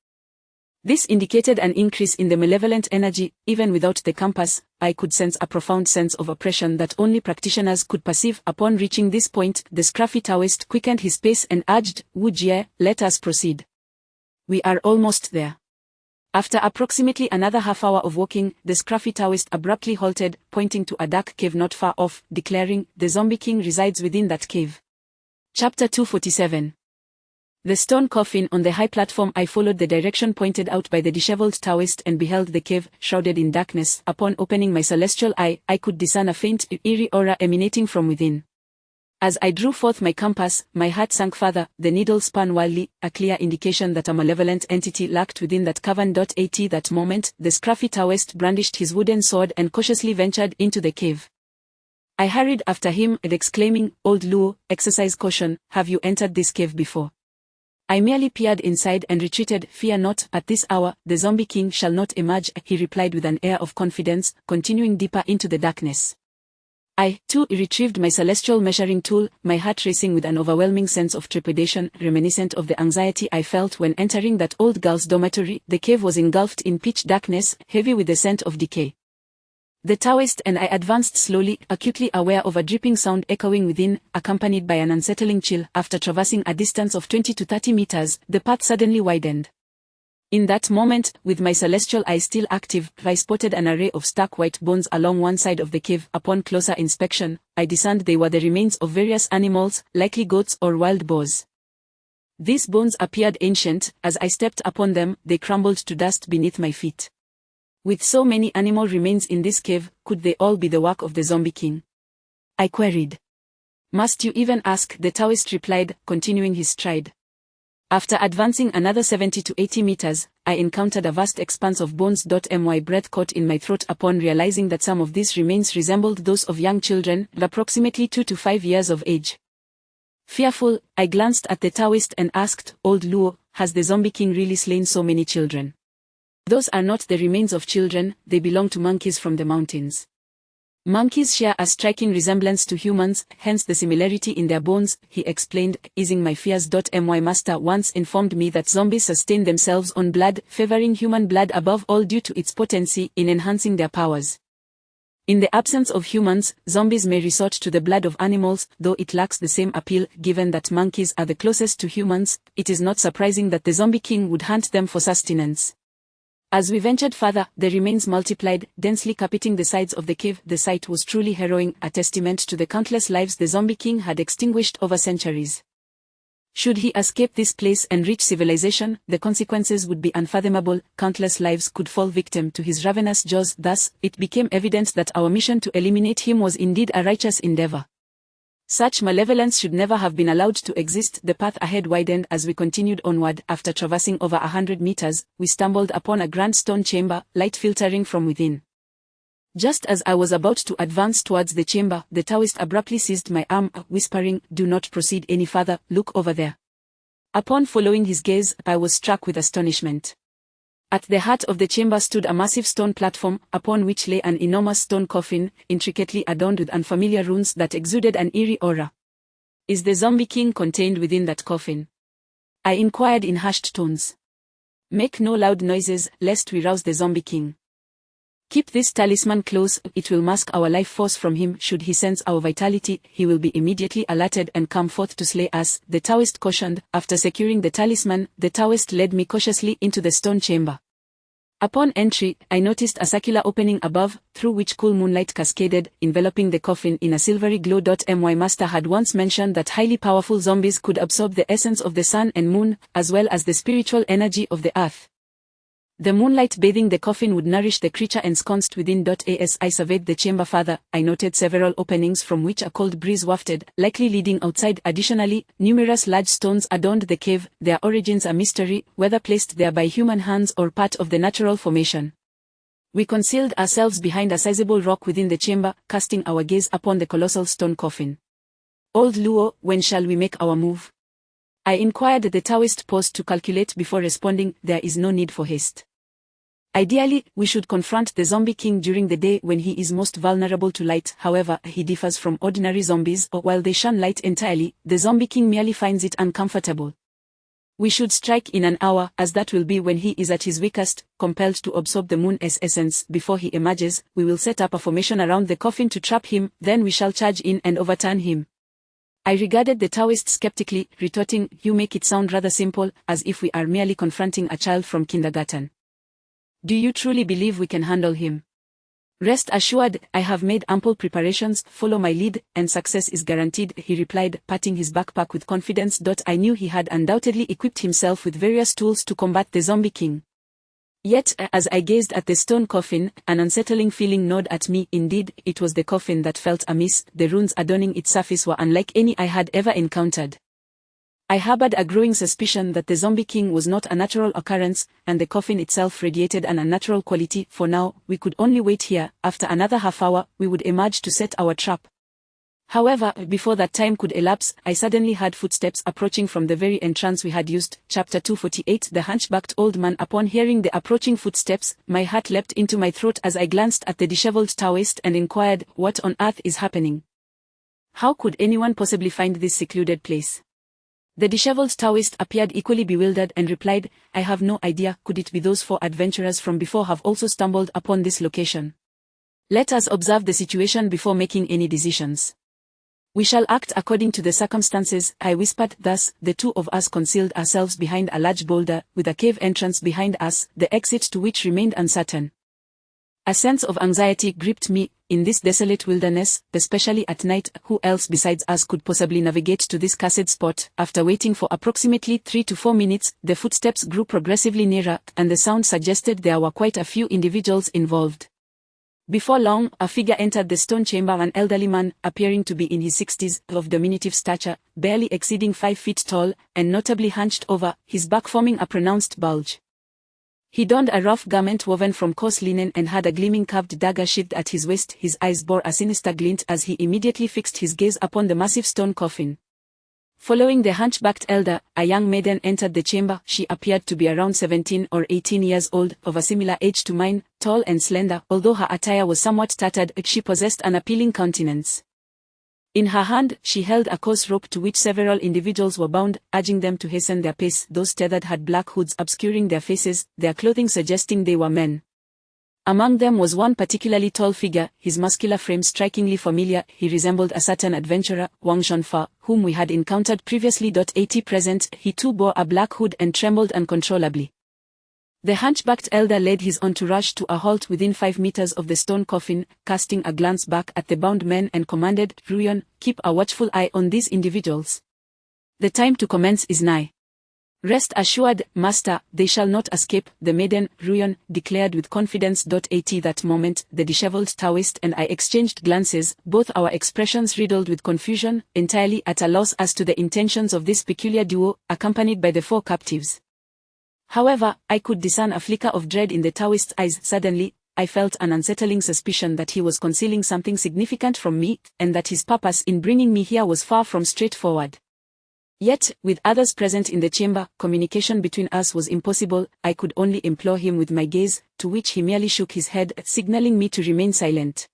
This indicated an increase in the malevolent energy. Even without the compass, I could sense a profound sense of oppression that only practitioners could perceive. Upon reaching this point, the scruffy Taoist quickened his pace and urged, "Wu Jie, let us proceed. We are almost there." After approximately another half-hour of walking, the scruffy Taoist abruptly halted, pointing to a dark cave not far off, declaring, "The Zombie King resides within that cave." Chapter 247. The stone coffin. On the high platform, I followed the direction pointed out by the disheveled Taoist and beheld the cave, shrouded in darkness. Upon opening my celestial eye, I could discern a faint, eerie aura emanating from within. As I drew forth my compass, my heart sank further. The needle spun wildly, a clear indication that a malevolent entity lurked within that cavern. At that moment, the scruffy Taoist brandished his wooden sword and cautiously ventured into the cave. I hurried after him, exclaiming, "Old Luo, exercise caution. Have you entered this cave before?" I merely peered inside and retreated. "Fear not, at this hour, the Zombie King shall not emerge," he replied with an air of confidence, continuing deeper into the darkness. I, too, retrieved my celestial measuring tool, my heart racing with an overwhelming sense of trepidation, reminiscent of the anxiety I felt when entering that old girl's dormitory. The cave was engulfed in pitch darkness, heavy with the scent of decay. The Taoist and I advanced slowly, acutely aware of a dripping sound echoing within, accompanied by an unsettling chill. After traversing a distance of 20 to 30 meters, the path suddenly widened. In that moment, with my celestial eye still active, I spotted an array of stark white bones along one side of the cave. Upon closer inspection, I discerned they were the remains of various animals, likely goats or wild boars. These bones appeared ancient. As I stepped upon them, they crumbled to dust beneath my feet. With so many animal remains in this cave, could they all be the work of the Zombie King? I queried. "Must you even ask?" the Taoist replied, continuing his stride. After advancing another 70 to 80 meters, I encountered a vast expanse of bones. My breath caught in my throat upon realizing that some of these remains resembled those of young children, approximately 2 to 5 years of age. Fearful, I glanced at the Taoist and asked, "Old Luo, has the Zombie King really slain so many children?" "Those are not the remains of children, they belong to monkeys from the mountains. Monkeys share a striking resemblance to humans, hence the similarity in their bones," he explained, easing my fears. My master once informed me that zombies sustain themselves on blood, favoring human blood above all due to its potency in enhancing their powers. In the absence of humans, zombies may resort to the blood of animals, though it lacks the same appeal. Given that monkeys are the closest to humans, it is not surprising that the Zombie King would hunt them for sustenance. As we ventured further, the remains multiplied, densely carpeting the sides of the cave. The sight was truly harrowing, a testament to the countless lives the Zombie King had extinguished over centuries. Should he escape this place and reach civilization, the consequences would be unfathomable. Countless lives could fall victim to his ravenous jaws. Thus, it became evident that our mission to eliminate him was indeed a righteous endeavor. Such malevolence should never have been allowed to exist. The path ahead widened as we continued onward. After traversing over 100 meters, we stumbled upon a grand stone chamber, light filtering from within. Just as I was about to advance towards the chamber, the Taoist abruptly seized my arm, whispering, "Do not proceed any further, look over there." Upon following his gaze, I was struck with astonishment. At the heart of the chamber stood a massive stone platform, upon which lay an enormous stone coffin, intricately adorned with unfamiliar runes that exuded an eerie aura. "Is the Zombie King contained within that coffin?" I inquired in hushed tones. "Make no loud noises, lest we rouse the Zombie King. Keep this talisman close, it will mask our life force from him. Should he sense our vitality, he will be immediately alerted and come forth to slay us," the Taoist cautioned. After securing the talisman, the Taoist led me cautiously into the stone chamber. Upon entry, I noticed a circular opening above, through which cool moonlight cascaded, enveloping the coffin in a silvery glow. My master had once mentioned that highly powerful zombies could absorb the essence of the sun and moon, as well as the spiritual energy of the earth. The moonlight bathing the coffin would nourish the creature ensconced within. As I surveyed the chamber further, I noted several openings from which a cold breeze wafted, likely leading outside. Additionally, numerous large stones adorned the cave, their origins a mystery, whether placed there by human hands or part of the natural formation. We concealed ourselves behind a sizable rock within the chamber, casting our gaze upon the colossal stone coffin. "Old Luo, when shall we make our move?" I inquired. The Taoist paused to calculate before responding, "There is no need for haste. Ideally, we should confront the zombie king during the day when he is most vulnerable to light. However, he differs from ordinary zombies, or while they shun light entirely, the zombie king merely finds it uncomfortable. We should strike in an hour, as that will be when he is at his weakest, compelled to absorb the moon's essence. Before he emerges, we will set up a formation around the coffin to trap him, then we shall charge in and overturn him. I regarded the Taoist skeptically, retorting, "You make it sound rather simple, as if we are merely confronting a child from kindergarten. Do you truly believe we can handle him?" "Rest assured, I have made ample preparations, follow my lead, and success is guaranteed," he replied, patting his backpack with confidence. I knew he had undoubtedly equipped himself with various tools to combat the zombie king. Yet, as I gazed at the stone coffin, an unsettling feeling gnawed at me. Indeed, it was the coffin that felt amiss. The runes adorning its surface were unlike any I had ever encountered. I harbored a growing suspicion that the zombie king was not a natural occurrence, and the coffin itself radiated an unnatural quality. For now, we could only wait here. After another half hour, we would emerge to set our trap. However, before that time could elapse, I suddenly heard footsteps approaching from the very entrance we had used. Chapter 248. The hunchbacked old man. Upon hearing the approaching footsteps, my heart leapt into my throat as I glanced at the disheveled Taoist and inquired, "What on earth is happening? How could anyone possibly find this secluded place?" The disheveled Taoist appeared equally bewildered and replied, "I have no idea. Could it be those 4 adventurers from before have also stumbled upon this location? Let us observe the situation before making any decisions. We shall act according to the circumstances," I whispered. Thus, the 2 of us concealed ourselves behind a large boulder, with a cave entrance behind us, the exit to which remained uncertain. A sense of anxiety gripped me. In this desolate wilderness, especially at night, who else besides us could possibly navigate to this cursed spot? After waiting for approximately 3 to 4 minutes, the footsteps grew progressively nearer, and the sound suggested there were quite a few individuals involved. Before long, a figure entered the stone chamber, an elderly man, appearing to be in his 60s, of diminutive stature, barely exceeding 5 feet tall, and notably hunched over, his back forming a pronounced bulge. He donned a rough garment woven from coarse linen and had a gleaming carved dagger sheathed at his waist. His eyes bore a sinister glint as he immediately fixed his gaze upon the massive stone coffin. Following the hunchbacked elder, a young maiden entered the chamber. She appeared to be around 17 or 18 years old, of a similar age to mine, tall and slender. Although her attire was somewhat tattered, she possessed an appealing countenance. In her hand, she held a coarse rope to which several individuals were bound, urging them to hasten their pace. Those tethered had black hoods obscuring their faces, their clothing suggesting they were men. Among them was one particularly tall figure, his muscular frame strikingly familiar. He resembled a certain adventurer, Wang Zhonfa, whom we had encountered previously. At present, he too bore a black hood and trembled uncontrollably. The hunchbacked elder led his entourage to a halt within 5 meters of the stone coffin, casting a glance back at the bound men and commanded, "Ruyon, keep a watchful eye on these individuals. The time to commence is nigh." "Rest assured, master, they shall not escape," the maiden, Ruyon, declared with confidence. At that moment, the disheveled Taoist and I exchanged glances, both our expressions riddled with confusion, entirely at a loss as to the intentions of this peculiar duo, accompanied by the 4 captives. However, I could discern a flicker of dread in the Taoist's eyes. Suddenly, I felt an unsettling suspicion that he was concealing something significant from me, and that his purpose in bringing me here was far from straightforward. Yet, with others present in the chamber, communication between us was impossible. I could only implore him with my gaze, to which he merely shook his head, signaling me to remain silent.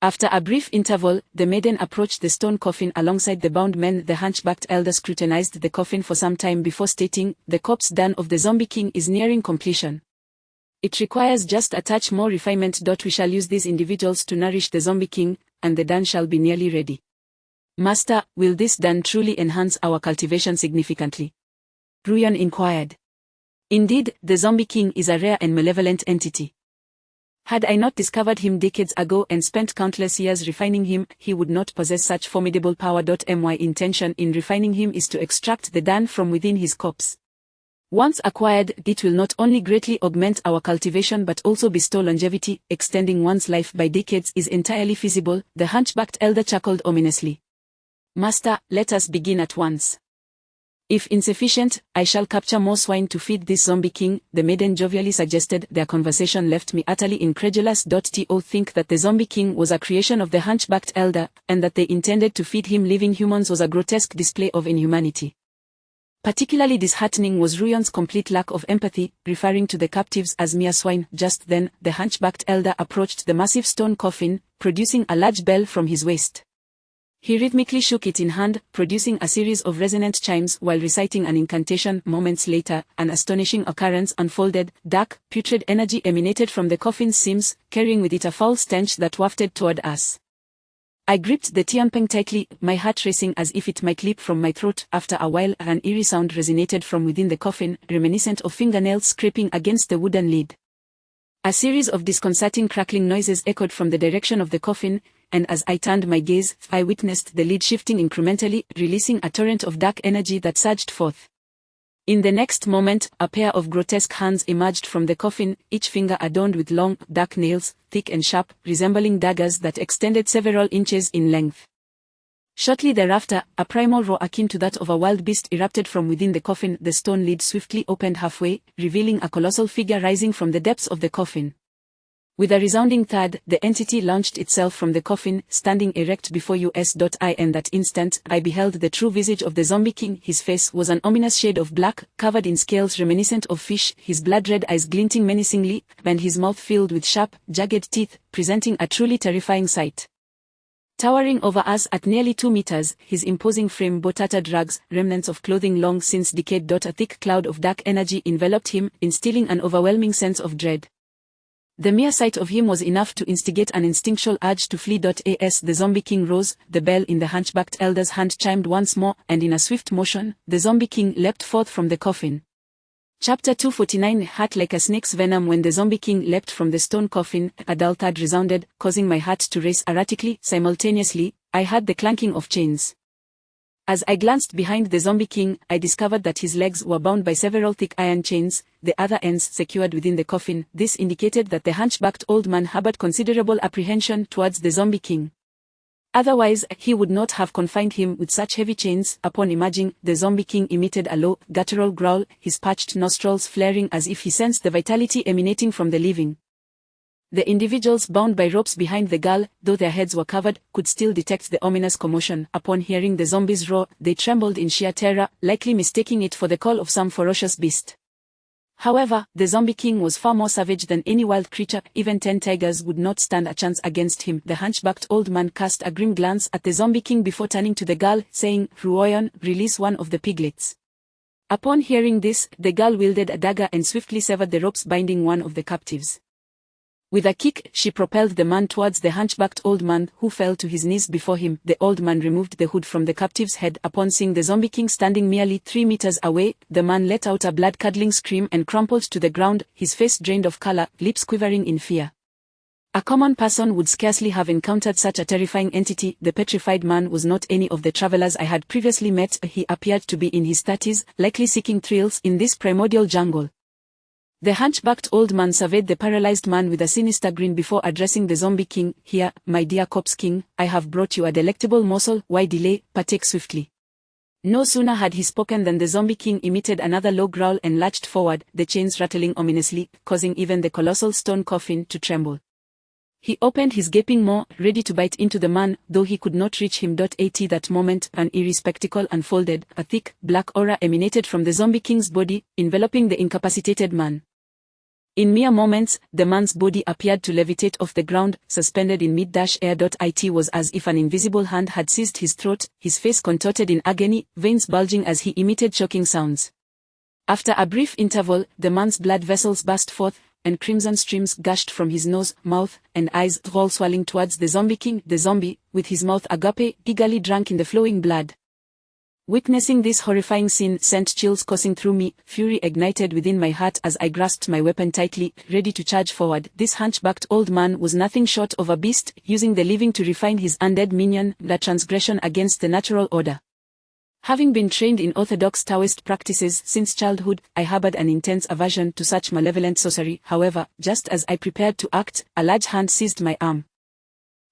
After a brief interval, the maiden approached the stone coffin alongside the bound men. The hunchbacked elder scrutinized the coffin for some time before stating, "The corpse done of the zombie king is nearing completion. It requires just a touch more refinement. We shall use these individuals to nourish the zombie king, and the done shall be nearly ready." "Master, will this done truly enhance our cultivation significantly?" Ruyon inquired. "Indeed, the zombie king is a rare and malevolent entity. Had I not discovered him decades ago and spent countless years refining him, he would not possess such formidable power. My intention in refining him is to extract the dun from within his corpse. Once acquired, it will not only greatly augment our cultivation but also bestow longevity. Extending one's life by decades is entirely feasible," the hunchbacked elder chuckled ominously. "Master, let us begin at once. If insufficient, I shall capture more swine to feed this zombie king," the maiden jovially suggested. Their conversation left me utterly incredulous. To think that the zombie king was a creation of the hunchbacked elder, and that they intended to feed him living humans was a grotesque display of inhumanity. Particularly disheartening was Ruyon's complete lack of empathy, referring to the captives as mere swine. Just then, the hunchbacked elder approached the massive stone coffin, producing a large bell from his waist. He rhythmically shook it in hand, producing a series of resonant chimes while reciting an incantation. Moments later, an astonishing occurrence unfolded. Dark, putrid energy emanated from the coffin's seams, carrying with it a foul stench that wafted toward us. I gripped the Xiao Pang tightly, my heart racing as if it might leap from my throat. After a while, an eerie sound resonated from within the coffin, reminiscent of fingernails scraping against the wooden lid. A series of disconcerting crackling noises echoed from the direction of the coffin, and as I turned my gaze, I witnessed the lid shifting incrementally, releasing a torrent of dark energy that surged forth. In the next moment, a pair of grotesque hands emerged from the coffin, each finger adorned with long, dark nails, thick and sharp, resembling daggers that extended several inches in length. Shortly thereafter, a primal roar akin to that of a wild beast erupted from within the coffin. The stone lid swiftly opened halfway, revealing a colossal figure rising from the depths of the coffin. With a resounding thud, the entity launched itself from the coffin, standing erect before us. In that instant, I beheld the true visage of the Zombie King. His face was an ominous shade of black, covered in scales reminiscent of fish, his blood-red eyes glinting menacingly, and his mouth filled with sharp, jagged teeth, presenting a truly terrifying sight. Towering over us at nearly 2 meters, his imposing frame bore tattered rags, remnants of clothing long since decayed. A thick cloud of dark energy enveloped him, instilling an overwhelming sense of dread. The mere sight of him was enough to instigate an instinctual urge to flee. As the Zombie King rose, the bell in the hunchbacked elder's hand chimed once more, and in a swift motion, the Zombie King leapt forth from the coffin. Chapter 249 Hurt like a snake's venom. When the Zombie King leapt from the stone coffin, a dull thud resounded, causing my heart to race erratically. Simultaneously, I heard the clanking of chains. As I glanced behind the Zombie King, I discovered that his legs were bound by several thick iron chains, the other ends secured within the coffin. This indicated that the hunchbacked old man harbored considerable apprehension towards the Zombie King. Otherwise, he would not have confined him with such heavy chains. Upon emerging, the Zombie King emitted a low, guttural growl, his parched nostrils flaring as if he sensed the vitality emanating from the living. The individuals bound by ropes behind the girl, though their heads were covered, could still detect the ominous commotion. Upon hearing the zombies roar, they trembled in sheer terror, likely mistaking it for the call of some ferocious beast. However, the Zombie King was far more savage than any wild creature. Even 10 tigers would not stand a chance against him. The hunchbacked old man cast a grim glance at the Zombie King before turning to the girl, saying, "Ruoyon, release one of the piglets." Upon hearing this, the girl wielded a dagger and swiftly severed the ropes binding one of the captives. With a kick, she propelled the man towards the hunchbacked old man, who fell to his knees before him. The old man removed the hood from the captive's head. Upon seeing the Zombie King standing merely 3 meters away, the man let out a blood-curdling scream and crumpled to the ground, his face drained of color, lips quivering in fear. A common person would scarcely have encountered such a terrifying entity. The petrified man was not any of the travelers I had previously met. He appeared to be in his 30s, likely seeking thrills in this primordial jungle. The hunchbacked old man surveyed the paralyzed man with a sinister grin before addressing the Zombie King. "Here, my dear corpse king, I have brought you a delectable morsel. Why delay? Partake swiftly." No sooner had he spoken than the Zombie King emitted another low growl and lurched forward, the chains rattling ominously, causing even the colossal stone coffin to tremble. He opened his gaping maw, ready to bite into the man, though he could not reach him. At that moment, an eerie spectacle unfolded. A thick, black aura emanated from the Zombie King's body, enveloping the incapacitated man. In mere moments, the man's body appeared to levitate off the ground, suspended in mid-air. It was as if an invisible hand had seized his throat, his face contorted in agony, veins bulging as he emitted choking sounds. After a brief interval, the man's blood vessels burst forth, and crimson streams gushed from his nose, mouth, and eyes, all swirling towards the Zombie King. The zombie, with his mouth agape, eagerly drank in the flowing blood. Witnessing this horrifying scene sent chills coursing through me. Fury ignited within my heart as I grasped my weapon tightly, ready to charge forward. This hunchbacked old man was nothing short of a beast, using the living to refine his undead minion, the transgression against the natural order. Having been trained in orthodox Taoist practices since childhood, I harbored an intense aversion to such malevolent sorcery. However, just as I prepared to act, a large hand seized my arm.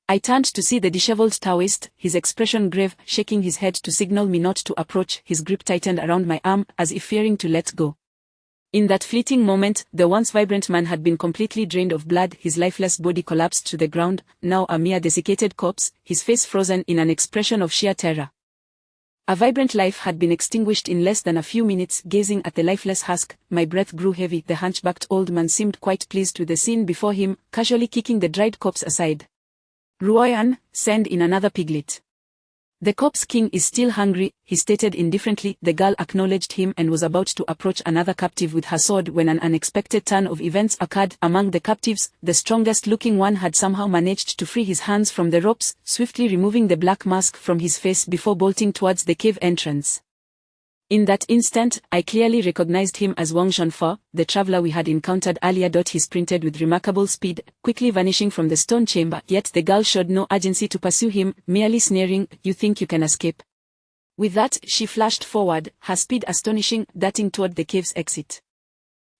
I turned to see the disheveled Taoist, his expression grave, shaking his head to signal me not to approach. His grip tightened around my arm, as if fearing to let go. In that fleeting moment, the once vibrant man had been completely drained of blood. His lifeless body collapsed to the ground, now a mere desiccated corpse, his face frozen in an expression of sheer terror. A vibrant life had been extinguished in less than a few minutes. Gazing at the lifeless husk, my breath grew heavy. The hunchbacked old man seemed quite pleased with the scene before him, casually kicking the dried corpse aside. Ruoyan, send in another piglet. The corpse king is still hungry, he stated indifferently. The girl acknowledged him and was about to approach another captive with her sword when an unexpected turn of events occurred. Among the captives, the strongest-looking one had somehow managed to free his hands from the ropes, swiftly removing the black mask from his face before bolting towards the cave entrance. In that instant, I clearly recognized him as Wang Zhonfa, the traveler we had encountered earlier. He sprinted with remarkable speed, quickly vanishing from the stone chamber, yet the girl showed no urgency to pursue him, merely sneering, "You think you can escape?" With that, she flashed forward, her speed astonishing, darting toward the cave's exit.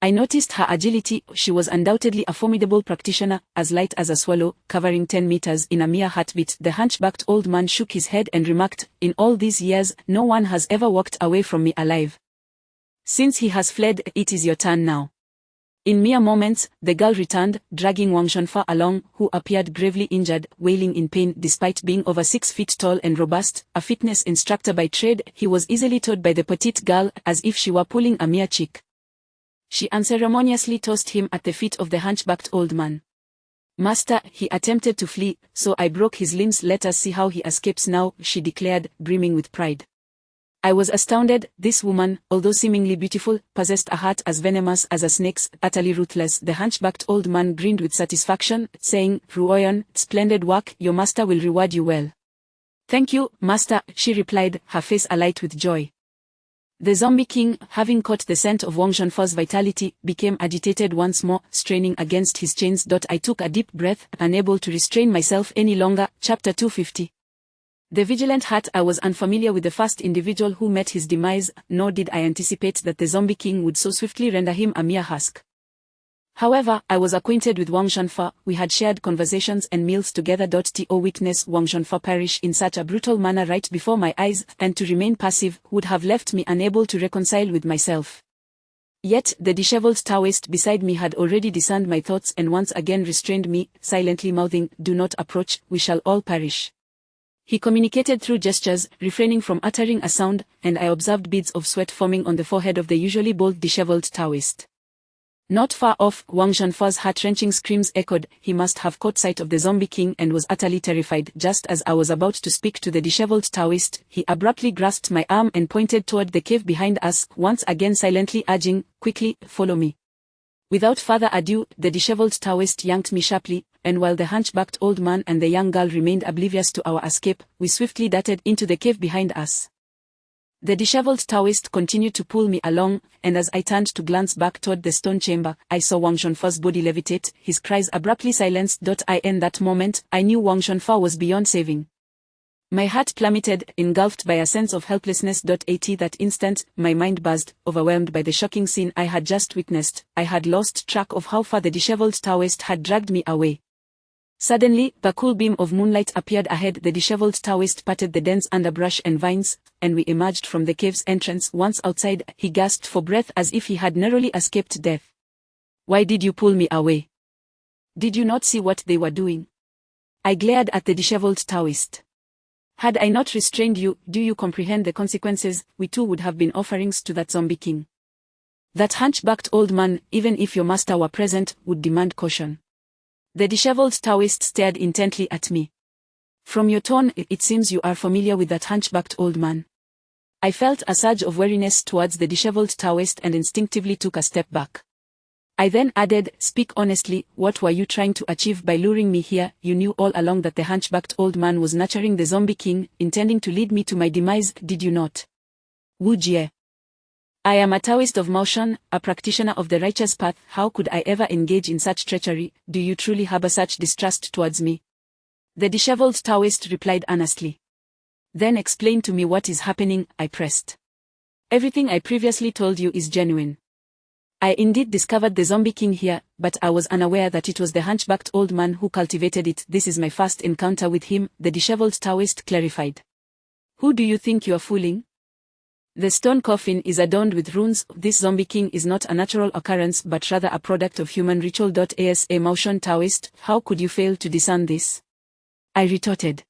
I noticed her agility. She was undoubtedly a formidable practitioner, as light as a swallow, covering 10 meters in a mere heartbeat. The hunchbacked old man shook his head and remarked, "In all these years, no one has ever walked away from me alive. Since he has fled, it is your turn now." In mere moments, the girl returned, dragging Wang Zhonfa along, who appeared gravely injured, wailing in pain. Despite being over 6 feet tall and robust, a fitness instructor by trade, he was easily towed by the petite girl, as if she were pulling a mere chick. She unceremoniously tossed him at the feet of the hunchbacked old man. "Master, he attempted to flee, so I broke his limbs. Let us see how he escapes now," she declared, brimming with pride. I was astounded. This woman, although seemingly beautiful, possessed a heart as venomous as a snake's, utterly ruthless. The hunchbacked old man grinned with satisfaction, saying, "Ruoyan, splendid work, your master will reward you well." "Thank you, master," she replied, her face alight with joy. The zombie king, having caught the scent of Wang Zhonfa's vitality, became agitated once more, straining against his chains. I took a deep breath, unable to restrain myself any longer. Chapter 250. The vigilant heart. I was unfamiliar with the first individual who met his demise, nor did I anticipate that the zombie king would so swiftly render him a mere husk. However, I was acquainted with Wang Zhonfa. We had shared conversations and meals together. To witness Wang Zhonfa perish in such a brutal manner right before my eyes, and to remain passive, would have left me unable to reconcile with myself. Yet, the disheveled Taoist beside me had already discerned my thoughts and once again restrained me, silently mouthing, "Do not approach, we shall all perish." He communicated through gestures, refraining from uttering a sound, and I observed beads of sweat forming on the forehead of the usually bold disheveled Taoist. Not far off, Wang Zhonfa's heart-wrenching screams echoed. He must have caught sight of the zombie king and was utterly terrified. Just as I was about to speak to the disheveled Taoist, he abruptly grasped my arm and pointed toward the cave behind us, once again silently urging, "Quickly, follow me." Without further ado, the disheveled Taoist yanked me sharply, and while the hunchbacked old man and the young girl remained oblivious to our escape, we swiftly darted into the cave behind us. The disheveled Taoist continued to pull me along, and as I turned to glance back toward the stone chamber, I saw Wang Zhonfa's body levitate, his cries abruptly silenced. In that moment, I knew Wang Zhonfa was beyond saving. My heart plummeted, engulfed by a sense of helplessness. At that instant, my mind buzzed, overwhelmed by the shocking scene I had just witnessed. I had lost track of how far the disheveled Taoist had dragged me away. Suddenly, a cool beam of moonlight appeared ahead. The disheveled Taoist parted the dense underbrush and vines, and we emerged from the cave's entrance. Once outside, he gasped for breath as if he had narrowly escaped death. "Why did you pull me away? Did you not see what they were doing?" I glared at the disheveled Taoist. "Had I not restrained you, do you comprehend the consequences? We too would have been offerings to that zombie king. That hunchbacked old man, even if your master were present, would demand caution." The disheveled Taoist stared intently at me. "From your tone, it seems you are familiar with that hunchbacked old man." I felt a surge of weariness towards the disheveled Taoist and instinctively took a step back. I then added, "Speak honestly, what were you trying to achieve by luring me here? You knew all along that the hunchbacked old man was nurturing the zombie king, intending to lead me to my demise, did you not?" Wu Jie. "I am a Taoist of motion, a practitioner of the righteous path. How could I ever engage in such treachery? Do you truly harbor such distrust towards me?" The disheveled Taoist replied earnestly. "Then explain to me what is happening," I pressed. "Everything I previously told you is genuine. I indeed discovered the zombie king here, but I was unaware that it was the hunchbacked old man who cultivated it. This is my first encounter with him," the disheveled Taoist clarified. "Who do you think you are fooling? The stone coffin is adorned with runes. This zombie king is not a natural occurrence but rather a product of human ritual. As a motion Taoist, how could you fail to discern this?" I retorted.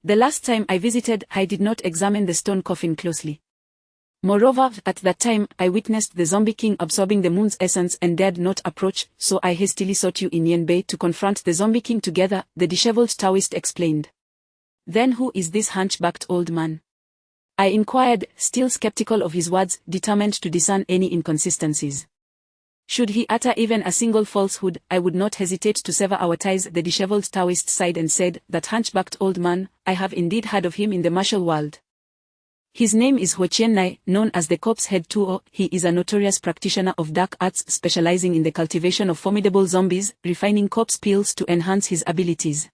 The last time I visited, I did not examine the stone coffin closely. Moreover, at that time, I witnessed the zombie king absorbing the moon's essence and dared not approach, so I hastily sought you in Yanbei to confront the zombie king together, the disheveled Taoist explained. Then who is this hunchbacked old man? I inquired, still skeptical of his words, determined to discern any inconsistencies. Should he utter even a single falsehood, I would not hesitate to sever our ties. The disheveled Taoist sighed and said, that hunchbacked old man, I have indeed heard of him in the martial world. His name is Huo Qiannai, known as the Corpse Head Tuo. He is a notorious practitioner of dark arts specializing in the cultivation of formidable zombies, refining corpse pills to enhance his abilities.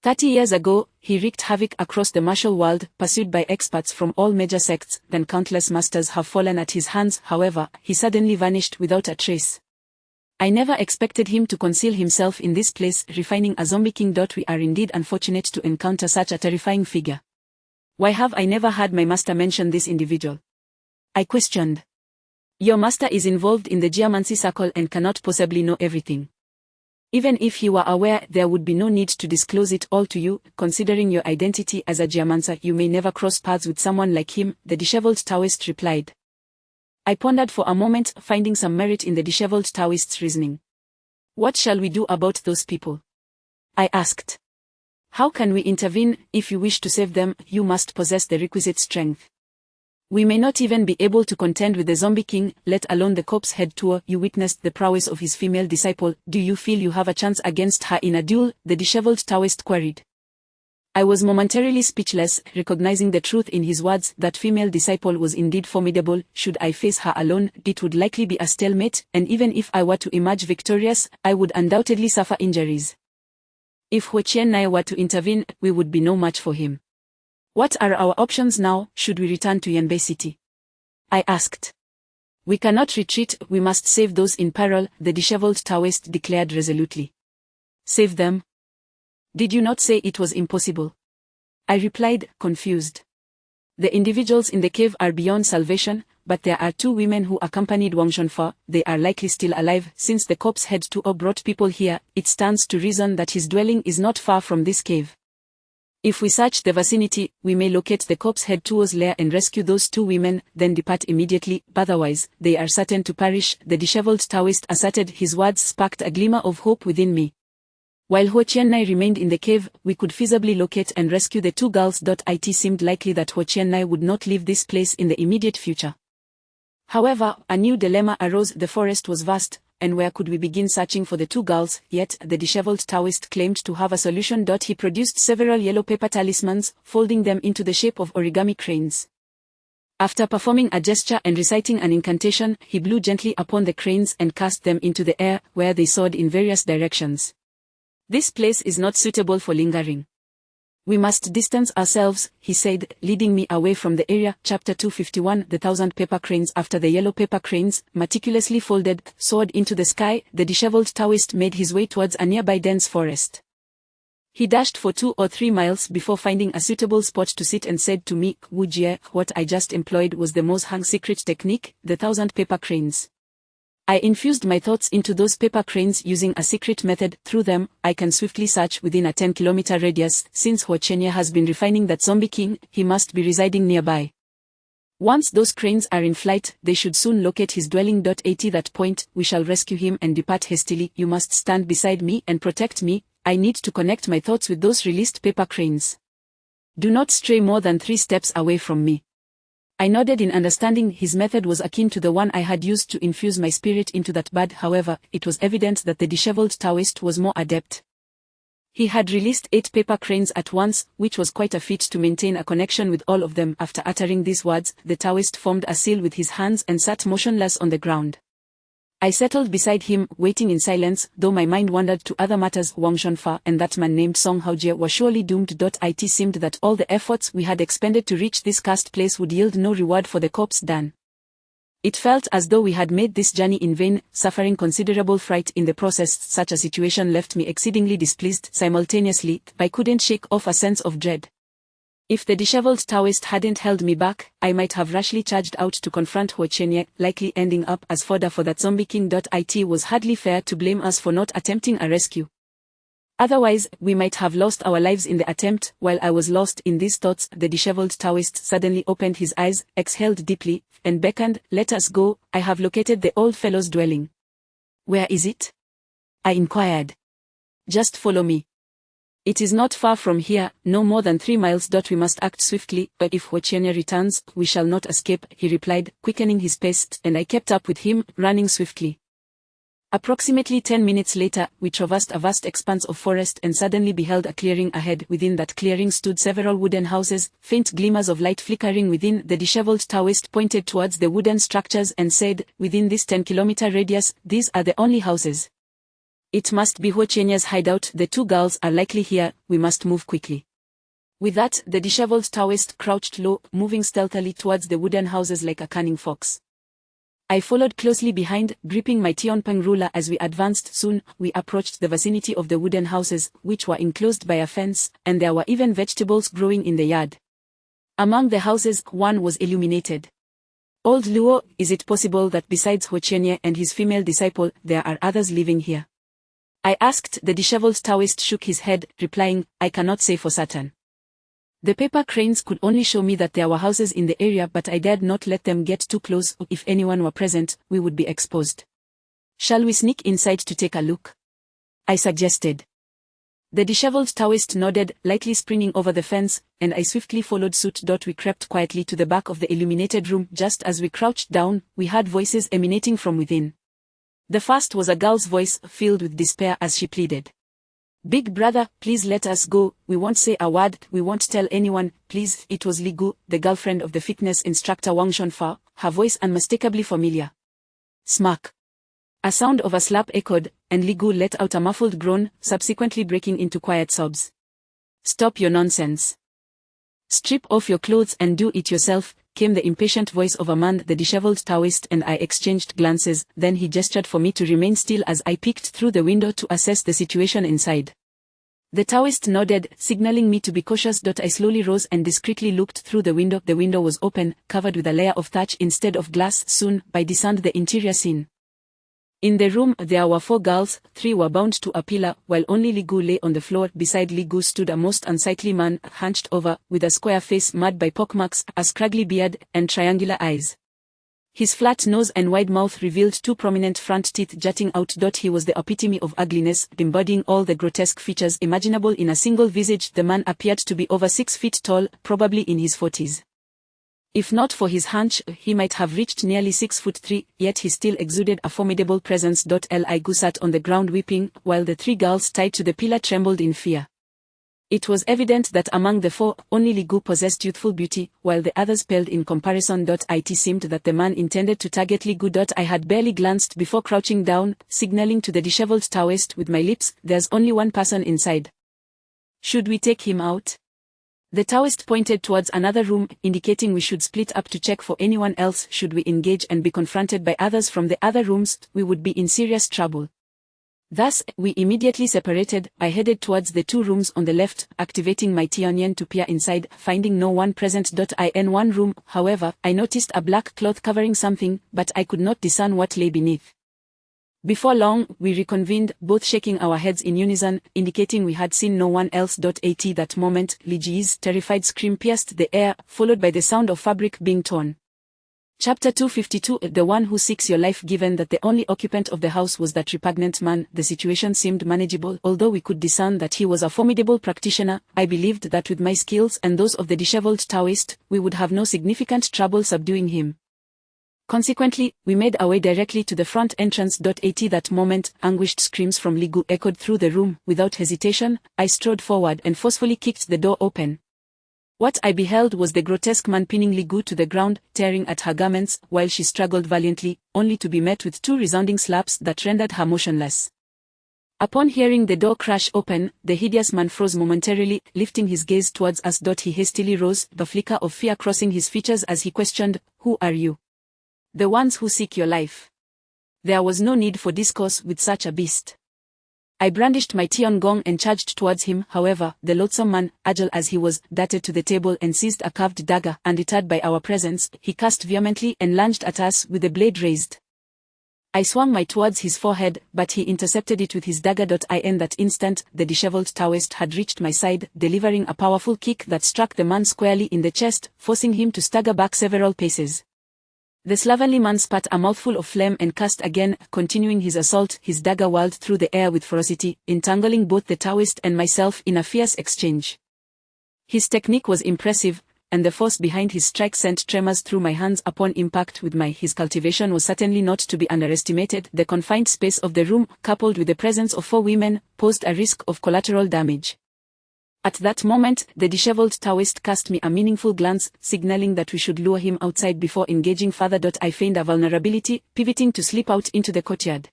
30 years ago, he wreaked havoc across the martial world, pursued by experts from all major sects. Then countless masters have fallen at his hands. However, he suddenly vanished without a trace. I never expected him to conceal himself in this place, refining a zombie king. We are indeed unfortunate to encounter such a terrifying figure. Why have I never heard my master mention this individual? I questioned. Your master is involved in the geomancy circle and cannot possibly know everything. Even if he were aware, there would be no need to disclose it all to you. Considering your identity as a geomancer, you may never cross paths with someone like him, the disheveled Taoist replied. I pondered for a moment, finding some merit in the disheveled Taoist's reasoning. What shall we do about those people? I asked. How can we intervene? If you wish to save them, you must possess the requisite strength. We may not even be able to contend with the zombie king, let alone the Corpse Head Tuo. You witnessed the prowess of his female disciple. Do you feel you have a chance against her in a duel? The disheveled Taoist queried. I was momentarily speechless, recognizing the truth in his words. That female disciple was indeed formidable. Should I face her alone, it would likely be a stalemate, and even if I were to emerge victorious, I would undoubtedly suffer injuries. If Huo Qiannai were to intervene, we would be no match for him. What are our options now? Should we return to Yanbei City? I asked. We cannot retreat, we must save those in peril, the disheveled Taoist declared resolutely. Save them? Did you not say it was impossible? I replied, confused. The individuals in the cave are beyond salvation, but there are 2 women who accompanied Wang Shunfa. They are likely still alive. Since the Corpse Head Tuo brought people here, it stands to reason that his dwelling is not far from this cave. If we search the vicinity, we may locate the Corpse Head Tuo's lair and rescue those 2 women, then depart immediately. Otherwise, they are certain to perish, the disheveled Taoist asserted. His words sparked a glimmer of hope within me. While Huo Qiannai remained in the cave, we could feasibly locate and rescue the 2 girls. It seemed likely that Huo Qiannai would not leave this place in the immediate future. However, a new dilemma arose. The forest was vast, and where could we begin searching for the 2 girls? Yet, the disheveled Taoist claimed to have a solution. He produced several yellow paper talismans, folding them into the shape of origami cranes. After performing a gesture and reciting an incantation, he blew gently upon the cranes and cast them into the air, where they soared in various directions. This place is not suitable for lingering. We must distance ourselves, he said, leading me away from the area. Chapter 251. The 1,000 paper cranes. After the yellow paper cranes, meticulously folded, soared into the sky, the disheveled Taoist made his way towards a nearby dense forest. He dashed for 2 or 3 miles before finding a suitable spot to sit and said to me, Wu Jie, what I just employed was the most secret technique, the 1,000 paper cranes. I infused my thoughts into those paper cranes using a secret method. Through them, I can swiftly search within a 10-kilometer radius. Since Huo Qiannai has been refining that zombie king, he must be residing nearby. Once those cranes are in flight, they should soon locate his dwelling. At that point, we shall rescue him and depart hastily. You must stand beside me and protect me. I need to connect my thoughts with those released paper cranes. Do not stray more than 3 steps away from me. I nodded in understanding. His method was akin to the one I had used to infuse my spirit into that bird. However, it was evident that the disheveled Taoist was more adept. He had released 8 paper cranes at once, which was quite a feat to maintain a connection with all of them. After uttering these words, the Taoist formed a seal with his hands and sat motionless on the ground. I settled beside him, waiting in silence, though my mind wandered to other matters. Wang Shunfa and that man named Song Haojie were surely doomed. It seemed that all the efforts we had expended to reach this cursed place would yield no reward for the corpse done. It felt as though we had made this journey in vain, suffering considerable fright in the process. Such a situation left me exceedingly displeased. Simultaneously, I couldn't shake off a sense of dread. If the disheveled Taoist hadn't held me back, I might have rashly charged out to confront Huo Qiannai, likely ending up as fodder for that zombie king. It was hardly fair to blame us for not attempting a rescue. Otherwise, we might have lost our lives in the attempt. While I was lost in these thoughts, the disheveled Taoist suddenly opened his eyes, exhaled deeply, and beckoned, "Let us go, I have located the old fellow's dwelling." "Where is it?" I inquired. "Just follow me. It is not far from here, no more than 3 miles. We must act swiftly, but if Huochenia returns, we shall not escape," he replied, quickening his pace, and I kept up with him, running swiftly. Approximately 10 minutes later, we traversed a vast expanse of forest and suddenly beheld a clearing ahead. Within that clearing stood several wooden houses, faint glimmers of light flickering within. The disheveled Taoist pointed towards the wooden structures and said, "Within this 10-kilometer radius, these are the only houses. It must be Huochenia's hideout. The 2 girls are likely here, we must move quickly." With that, the disheveled Taoist crouched low, moving stealthily towards the wooden houses like a cunning fox. I followed closely behind, gripping my Xiao Pang ruler as we advanced. Soon, we approached the vicinity of the wooden houses, which were enclosed by a fence, and there were even vegetables growing in the yard. Among the houses, one was illuminated. "Old Luo, is it possible that besides Huochenia and his female disciple, there are others living here?" I asked. The disheveled Taoist shook his head, replying, "I cannot say for certain. The paper cranes could only show me that there were houses in the area, but I dared not let them get too close. If anyone were present, we would be exposed." "Shall we sneak inside to take a look?" I suggested. The disheveled Taoist nodded, lightly springing over the fence, and I swiftly followed suit. We crept quietly to the back of the illuminated room. Just as we crouched down, we heard voices emanating from within. The first was a girl's voice, filled with despair as she pleaded, "Big brother, please let us go, we won't say a word, we won't tell anyone, please." It was Li Gu, the girlfriend of the fitness instructor Wang Shunfa, her voice unmistakably familiar. Smack. A sound of a slap echoed, and Li Gu let out a muffled groan, subsequently breaking into quiet sobs. "Stop your nonsense. Strip off your clothes and do it yourself," came the impatient voice of a man. The disheveled Taoist and I exchanged glances, then he gestured for me to remain still as I peeked through the window to assess the situation inside. The Taoist nodded, signaling me to be cautious. I slowly rose and discreetly looked through the window. The window was open, covered with a layer of thatch instead of glass. Soon, I discerned the interior scene. In the room, there were 4 girls, 3 were bound to a pillar, while only Li Gu lay on the floor. Beside Li Gu stood a most unsightly man, hunched over, with a square face marred by pockmarks, a scraggly beard, and triangular eyes. His flat nose and wide mouth revealed 2 prominent front teeth jutting out. He was the epitome of ugliness, embodying all the grotesque features imaginable in a single visage. The man appeared to be over 6 feet tall, probably in his 40s. If not for his hunch, he might have reached nearly 6'3", yet he still exuded a formidable presence. Li Gu sat on the ground weeping, while the 3 girls tied to the pillar trembled in fear. It was evident that among the 4, only Li Gu possessed youthful beauty, while the others paled in comparison. It seemed that the man intended to target Li Gu. I had barely glanced before crouching down, signaling to the disheveled Taoist with my lips, "There's only one person inside. Should we take him out?" The Taoist pointed towards another room, indicating we should split up to check for anyone else. Should we engage and be confronted by others from the other rooms, we would be in serious trouble. Thus, we immediately separated. I headed towards the 2 rooms on the left, activating my Tianyan to peer inside, finding no one present. In one room, however, I noticed a black cloth covering something, but I could not discern what lay beneath. Before long, we reconvened, both shaking our heads in unison, indicating we had seen no one else. At that moment, Li Ji's terrified scream pierced the air, followed by the sound of fabric being torn. Chapter 252. The one who seeks your life. Given that the only occupant of the house was that repugnant man, the situation seemed manageable. Although we could discern that he was a formidable practitioner, I believed that with my skills and those of the disheveled Taoist, we would have no significant trouble subduing him. Consequently, we made our way directly to the front entrance. At that moment, anguished screams from Li Gu echoed through the room. Without hesitation, I strode forward and forcefully kicked the door open. What I beheld was the grotesque man pinning Li Gu to the ground, tearing at her garments, while she struggled valiantly, only to be met with 2 resounding slaps that rendered her motionless. Upon hearing the door crash open, the hideous man froze momentarily, lifting his gaze towards us. He hastily rose, the flicker of fear crossing his features as he questioned, "Who are you?" "The ones who seek your life." There was no need for discourse with such a beast. I brandished my Tian Gong and charged towards him. However, the loathsome man, agile as he was, darted to the table and seized a carved dagger. Undeterred by our presence, he cursed vehemently and lunged at us with the blade raised. I swung my towards his forehead, but he intercepted it with his dagger. In that instant, the disheveled Taoist had reached my side, delivering a powerful kick that struck the man squarely in the chest, forcing him to stagger back several paces. The slovenly man spat a mouthful of phlegm and cursed again, continuing his assault. His dagger whirled through the air with ferocity, entangling both the Taoist and myself in a fierce exchange. His technique was impressive, and the force behind his strike sent tremors through my hands upon impact with his cultivation was certainly not to be underestimated. The confined space of the room, coupled with the presence of 4 women, posed a risk of collateral damage. At that moment, the disheveled Taoist cast me a meaningful glance, signaling that we should lure him outside before engaging further. I feigned a vulnerability, pivoting to slip out into the courtyard.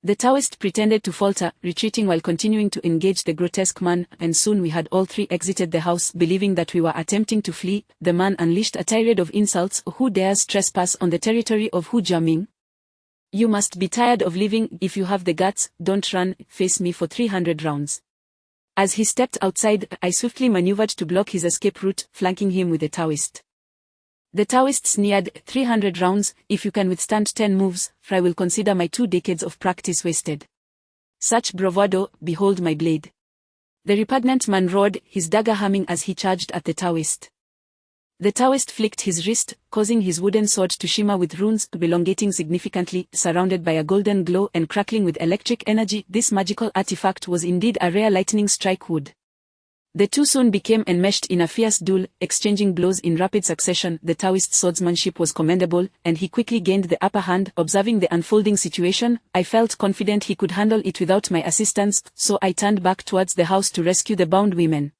The Taoist pretended to falter, retreating while continuing to engage the grotesque man, and soon we had all 3 exited the house. Believing that we were attempting to flee, the man unleashed a tirade of insults. Who dares trespass on the territory of Hu Jiaming? You must be tired of living. If you have the guts, don't run, face me for 300 rounds. As he stepped outside, I swiftly maneuvered to block his escape route, flanking him with the Taoist. The Taoist sneered, 300 rounds, if you can withstand 10 moves, for I will consider my 2 decades of practice wasted. Such bravado, behold my blade. The repugnant man roared, his dagger humming as he charged at the Taoist. The Taoist flicked his wrist, causing his wooden sword to shimmer with runes, elongating significantly, surrounded by a golden glow and crackling with electric energy. This magical artifact was indeed a rare lightning strike wood. The 2 soon became enmeshed in a fierce duel, exchanging blows in rapid succession. The Taoist's swordsmanship was commendable, and he quickly gained the upper hand. Observing the unfolding situation, I felt confident he could handle it without my assistance, so I turned back towards the house to rescue the bound women.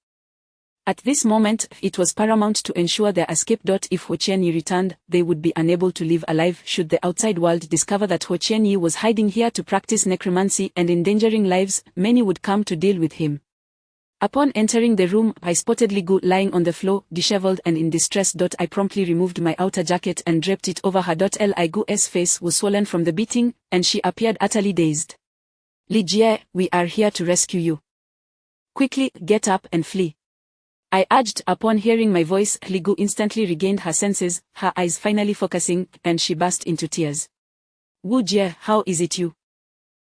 At this moment, it was paramount to ensure their escape. If Ho Qianyi returned, they would be unable to live alive should the outside world discover that Ho Qianyi was hiding here to practice necromancy and endangering lives. Many would come to deal with him. Upon entering the room, I spotted Li Gu lying on the floor, disheveled and in distress. I promptly removed my outer jacket and draped it over her. Li Gu's face was swollen from the beating, and she appeared utterly dazed. Li Jie, we are here to rescue you. Quickly, get up and flee. I urged. Upon hearing my voice, Li Gu instantly regained her senses, her eyes finally focusing, and she burst into tears. Wu Jie, how is it you?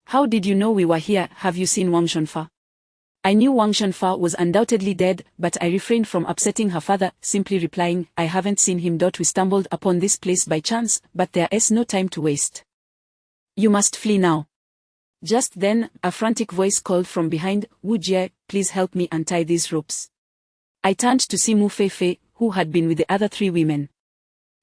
How did you know we were here? Have you seen Wang Shunfa? I knew Wang Shunfa was undoubtedly dead, but I refrained from upsetting her father, simply replying, I haven't seen him. We stumbled upon this place by chance, but there is no time to waste. You must flee now. Just then, a frantic voice called from behind, Wu Jie, please help me untie these ropes. I turned to see Mu Feifei, who had been with the other 3 women.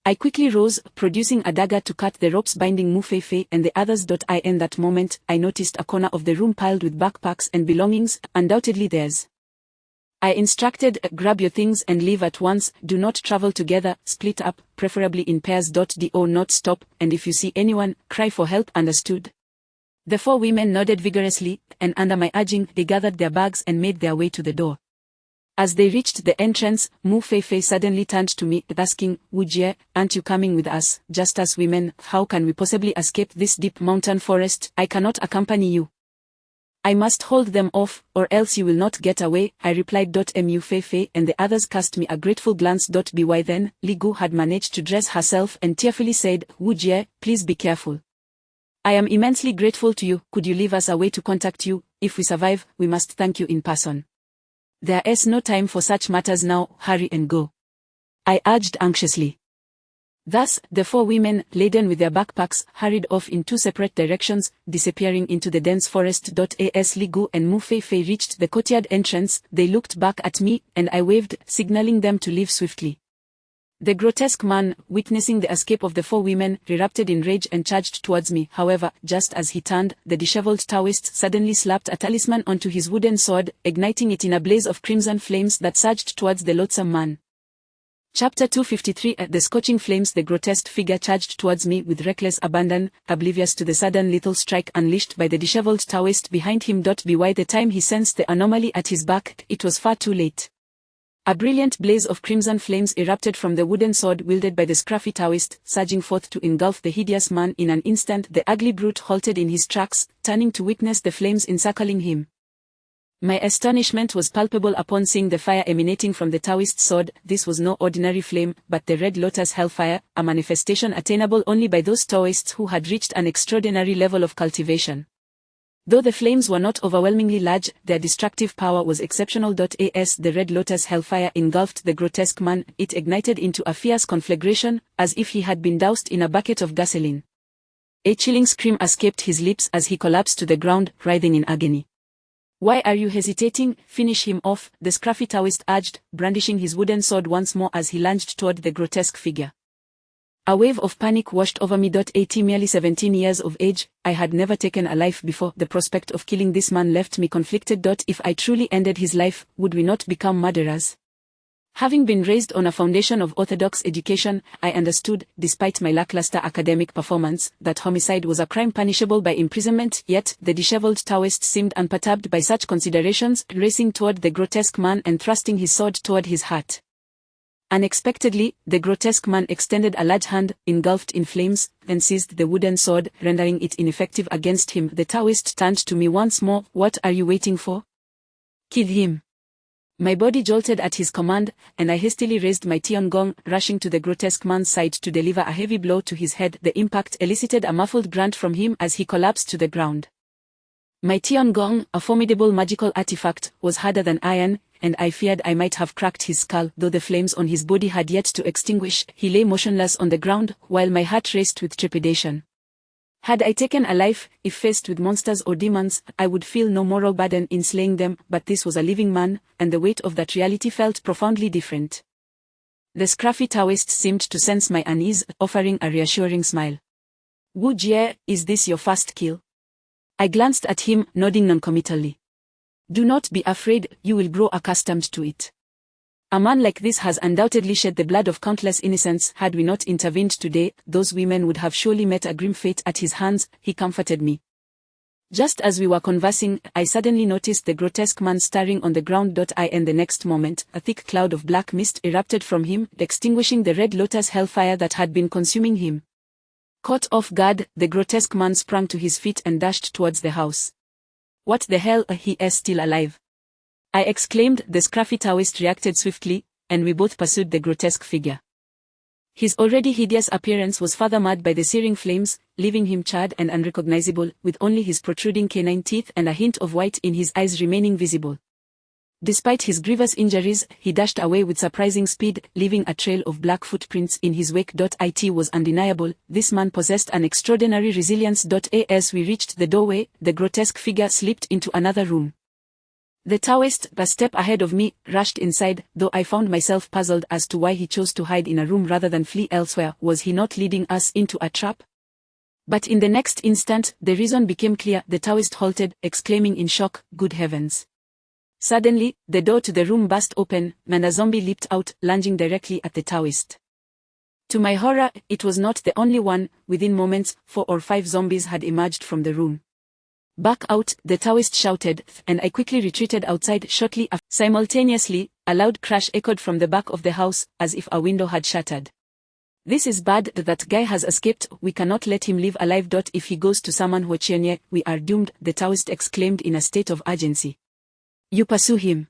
I quickly rose, producing a dagger to cut the ropes binding Mu Feifei and the others. In that moment, I noticed a corner of the room piled with backpacks and belongings, undoubtedly theirs. I instructed, grab your things and leave at once. Do not travel together, split up, preferably in pairs. Do not stop, and if you see anyone, cry for help. Understood? The 4 women nodded vigorously, and under my urging, they gathered their bags and made their way to the door. As they reached the entrance, Mu Feifei suddenly turned to me, asking, Wu Jie, aren't you coming with us? Just as women, how can we possibly escape this deep mountain forest? I cannot accompany you. I must hold them off, or else you will not get away, I replied. Mu Feifei and the others cast me a grateful glance. By then, Li Gu had managed to dress herself and tearfully said, Wu Jie, please be careful. I am immensely grateful to you. Could you leave us a way to contact you? If we survive, we must thank you in person. There is no time for such matters now, hurry and go. I urged anxiously. Thus, the 4 women, laden with their backpacks, hurried off in 2 separate directions, disappearing into the dense forest. As Li Gu and Mu Feifei reached the courtyard entrance, they looked back at me, and I waved, signaling them to leave swiftly. The grotesque man, witnessing the escape of the 4 women, erupted in rage and charged towards me. However, just as he turned, the disheveled Taoist suddenly slapped a talisman onto his wooden sword, igniting it in a blaze of crimson flames that surged towards the loathsome man. Chapter 253. At the scorching flames, the grotesque figure charged towards me with reckless abandon, oblivious to the sudden lethal strike unleashed by the disheveled Taoist behind him. By the time he sensed the anomaly at his back, it was far too late. A brilliant blaze of crimson flames erupted from the wooden sword wielded by the scruffy Taoist, surging forth to engulf the hideous man. In an instant, the ugly brute halted in his tracks, turning to witness the flames encircling him. My astonishment was palpable upon seeing the fire emanating from the Taoist sword. This was no ordinary flame, but the Red Lotus hellfire, a manifestation attainable only by those Taoists who had reached an extraordinary level of cultivation. Though the flames were not overwhelmingly large, their destructive power was exceptional. As the Red Lotus hellfire engulfed the grotesque man, it ignited into a fierce conflagration, as if he had been doused in a bucket of gasoline. A chilling scream escaped his lips as he collapsed to the ground, writhing in agony. "Why are you hesitating? Finish him off," the scruffy Taoist urged, brandishing his wooden sword once more as he lunged toward the grotesque figure. A wave of panic washed over me. At merely 17 years of age, I had never taken a life before. The prospect of killing this man left me conflicted. If I truly ended his life, would we not become murderers? Having been raised on a foundation of orthodox education, I understood, despite my lackluster academic performance, that homicide was a crime punishable by imprisonment. Yet, the disheveled Taoist seemed unperturbed by such considerations, racing toward the grotesque man and thrusting his sword toward his heart. Unexpectedly, the grotesque man extended a large hand, engulfed in flames, then seized the wooden sword, rendering it ineffective against him. The Taoist turned to me once more. "What are you waiting for? Kill him." My body jolted at his command, and I hastily raised my tiangong, rushing to the grotesque man's side to deliver a heavy blow to his head. The impact elicited a muffled grunt from him as he collapsed to the ground. My tiangong, a formidable magical artifact, was harder than iron, and I feared I might have cracked his skull. Though the flames on his body had yet to extinguish, he lay motionless on the ground, while my heart raced with trepidation. Had I taken a life, if faced with monsters or demons, I would feel no moral burden in slaying them, but this was a living man, and the weight of that reality felt profoundly different. The scruffy Taoist seemed to sense my unease, offering a reassuring smile. "Wu Jie, is this your first kill?" I glanced at him, nodding noncommittally. "Do not be afraid, you will grow accustomed to it. A man like this has undoubtedly shed the blood of countless innocents. Had we not intervened today, those women would have surely met a grim fate at his hands," he comforted me. Just as we were conversing, I suddenly noticed the grotesque man staring on the ground. And the next moment, a thick cloud of black mist erupted from him, extinguishing the Red Lotus hellfire that had been consuming him. Caught off guard, the grotesque man sprang to his feet and dashed towards the house. "What the hell? He is still alive!" I exclaimed. The scruffy Taoist reacted swiftly, and we both pursued the grotesque figure. His already hideous appearance was further marred by the searing flames, leaving him charred and unrecognizable, with only his protruding canine teeth and a hint of white in his eyes remaining visible. Despite his grievous injuries, he dashed away with surprising speed, leaving a trail of black footprints in his wake. It was undeniable, this man possessed an extraordinary resilience. As we reached the doorway, the grotesque figure slipped into another room. The Taoist, a step ahead of me, rushed inside, though I found myself puzzled as to why he chose to hide in a room rather than flee elsewhere. Was he not leading us into a trap? But in the next instant, the reason became clear. The Taoist halted, exclaiming in shock, "Good heavens." Suddenly, the door to the room burst open, and a zombie leaped out, lunging directly at the Taoist. To my horror, it was not the only one. Within moments, 4 or 5 zombies had emerged from the room. "Back out," the Taoist shouted, and I quickly retreated outside. Shortly after. Simultaneously, a loud crash echoed from the back of the house, as if a window had shattered. "This is bad. That guy has escaped. We cannot let him live alive. If he goes to Saman Huochienye, we are doomed," the Taoist exclaimed in a state of urgency. "You pursue him.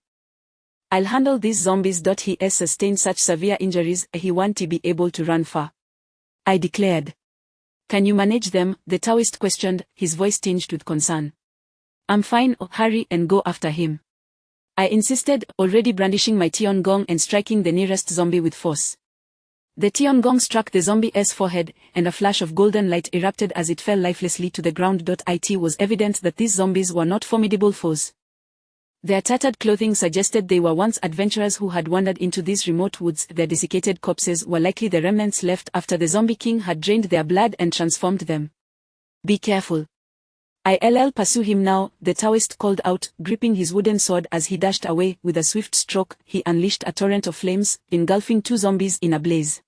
I'll handle these zombies." He has sustained such severe injuries, he won't be able to run far, I declared. "Can you manage them?" the Taoist questioned, his voice tinged with concern. "I'm fine. Hurry and go after him," I insisted, already brandishing my tiangong and striking the nearest zombie with force. The tiangong struck the zombie's forehead, and a flash of golden light erupted as it fell lifelessly to the ground. It was evident that these zombies were not formidable foes. Their tattered clothing suggested they were once adventurers who had wandered into these remote woods. Their desiccated corpses were likely the remnants left after the zombie king had drained their blood and transformed them. "Be careful. I'll pursue him now," the Taoist called out, gripping his wooden sword as he dashed away. With a swift stroke, he unleashed a torrent of flames, engulfing 2 zombies in a blaze.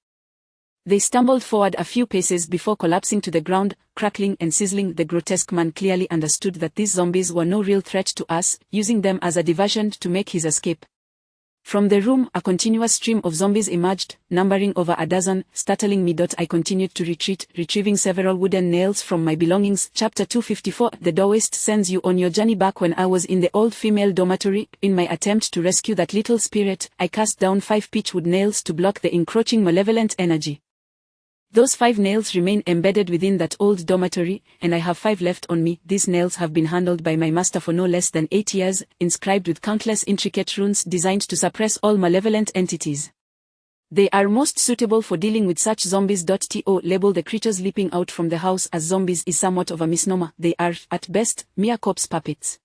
They stumbled forward a few paces before collapsing to the ground, crackling and sizzling. The grotesque man clearly understood that these zombies were no real threat to us, using them as a diversion to make his escape. From the room, a continuous stream of zombies emerged, numbering over a dozen, startling me. I continued to retreat, retrieving several wooden nails from my belongings. Chapter 254. The Taoist sends you on your journey. Back when I was in the old female dormitory, in my attempt to rescue that little spirit, I cast down 5 pitchwood nails to block the encroaching malevolent energy. Those 5 nails remain embedded within that old dormitory, and I have 5 left on me. These nails have been handled by my master for no less than 8 years, inscribed with countless intricate runes designed to suppress all malevolent entities. They are most suitable for dealing with such zombies. To label the creatures leaping out from the house as zombies is somewhat of a misnomer. They are, at best, mere corpse puppets.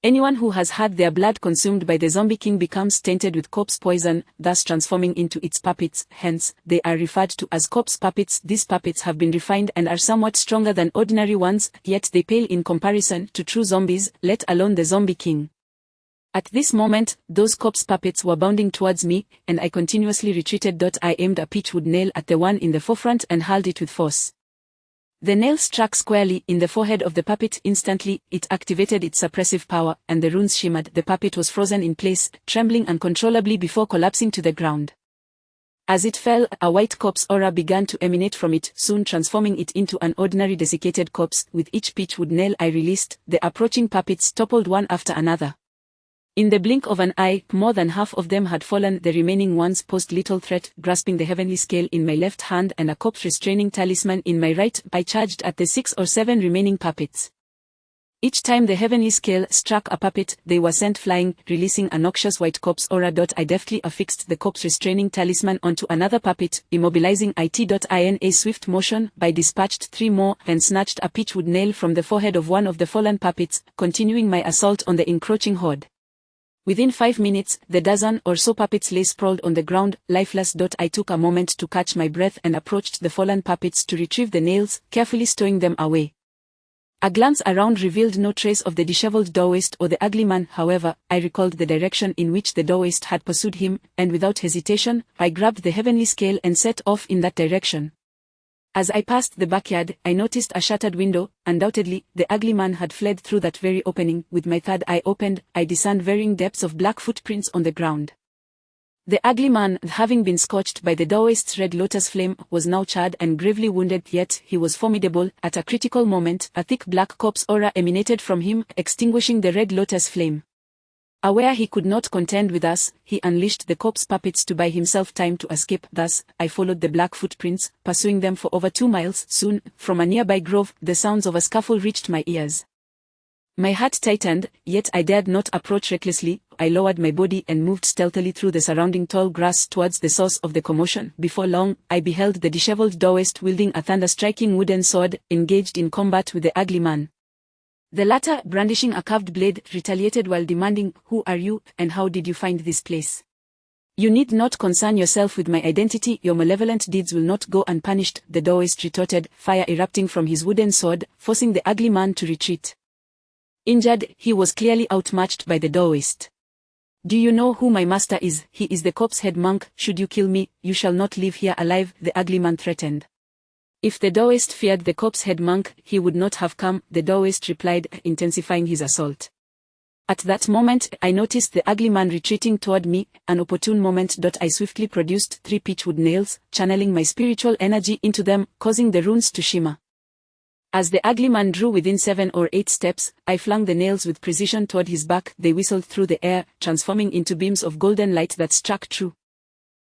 Anyone who has had their blood consumed by the zombie king becomes tainted with corpse poison, thus transforming into its puppets. Hence, they are referred to as corpse puppets. These puppets have been refined and are somewhat stronger than ordinary ones, yet they pale in comparison to true zombies, let alone the zombie king. At this moment, those corpse puppets were bounding towards me, and I continuously retreated. I aimed a pitchwood nail at the one in the forefront and hurled it with force. The nail struck squarely in the forehead of the puppet. Instantly, it activated its suppressive power, and the runes shimmered. The puppet was frozen in place, trembling uncontrollably before collapsing to the ground. As it fell, a white corpse aura began to emanate from it, soon transforming it into an ordinary desiccated corpse. With each pitchwood nail I released, the approaching puppets toppled one after another. In the blink of an eye, more than half of them had fallen. The remaining ones posed little threat. Grasping the heavenly scale in my left hand and a corpse-restraining talisman in my right, I charged at the 6 or 7 remaining puppets. Each time the heavenly scale struck a puppet, they were sent flying, releasing a noxious white corpse aura. I deftly affixed the corpse-restraining talisman onto another puppet, immobilizing it. In a swift motion, I dispatched 3 more and snatched a pitchwood nail from the forehead of one of the fallen puppets, continuing my assault on the encroaching horde. Within 5 minutes, the dozen or so puppets lay sprawled on the ground, lifeless. I took a moment to catch my breath and approached the fallen puppets to retrieve the nails, carefully stowing them away. A glance around revealed no trace of the disheveled Taoist or the ugly man. However, I recalled the direction in which the Taoist had pursued him, and without hesitation, I grabbed the heavenly scale and set off in that direction. As I passed the backyard, I noticed a shattered window. Undoubtedly, the ugly man had fled through that very opening. With my third eye opened, I discerned varying depths of black footprints on the ground. The ugly man, having been scorched by the Taoist's red lotus flame, was now charred and gravely wounded, yet he was formidable. At a critical moment, a thick black corpse aura emanated from him, extinguishing the red lotus flame. Aware he could not contend with us, he unleashed the corpse puppets to buy himself time to escape. Thus, I followed the black footprints, pursuing them for over 2 miles. Soon, from a nearby grove, the sounds of a scuffle reached my ears. My heart tightened, yet I dared not approach recklessly. I lowered my body and moved stealthily through the surrounding tall grass towards the source of the commotion. Before long, I beheld the disheveled Taoist wielding a thunder-striking wooden sword, engaged in combat with the ugly man. The latter, brandishing a carved blade, retaliated while demanding, "Who are you, and how did you find this place? You need not concern yourself with my identity. Your malevolent deeds will not go unpunished," the Taoist retorted, fire erupting from his wooden sword, forcing the ugly man to retreat. Injured, he was clearly outmatched by the Taoist. "Do you know who my master is? He is the corpse head monk. Should you kill me, you shall not leave here alive," the ugly man threatened. If the Taoist feared the corpse head monk, he would not have come, the Taoist replied, intensifying his assault. At that moment, I noticed the ugly man retreating toward me, an opportune moment. I swiftly produced 3 pitchwood nails, channeling my spiritual energy into them, causing the runes to shimmer. As the ugly man drew within 7 or 8 steps, I flung the nails with precision toward his back. They whistled through the air, transforming into beams of golden light that struck true.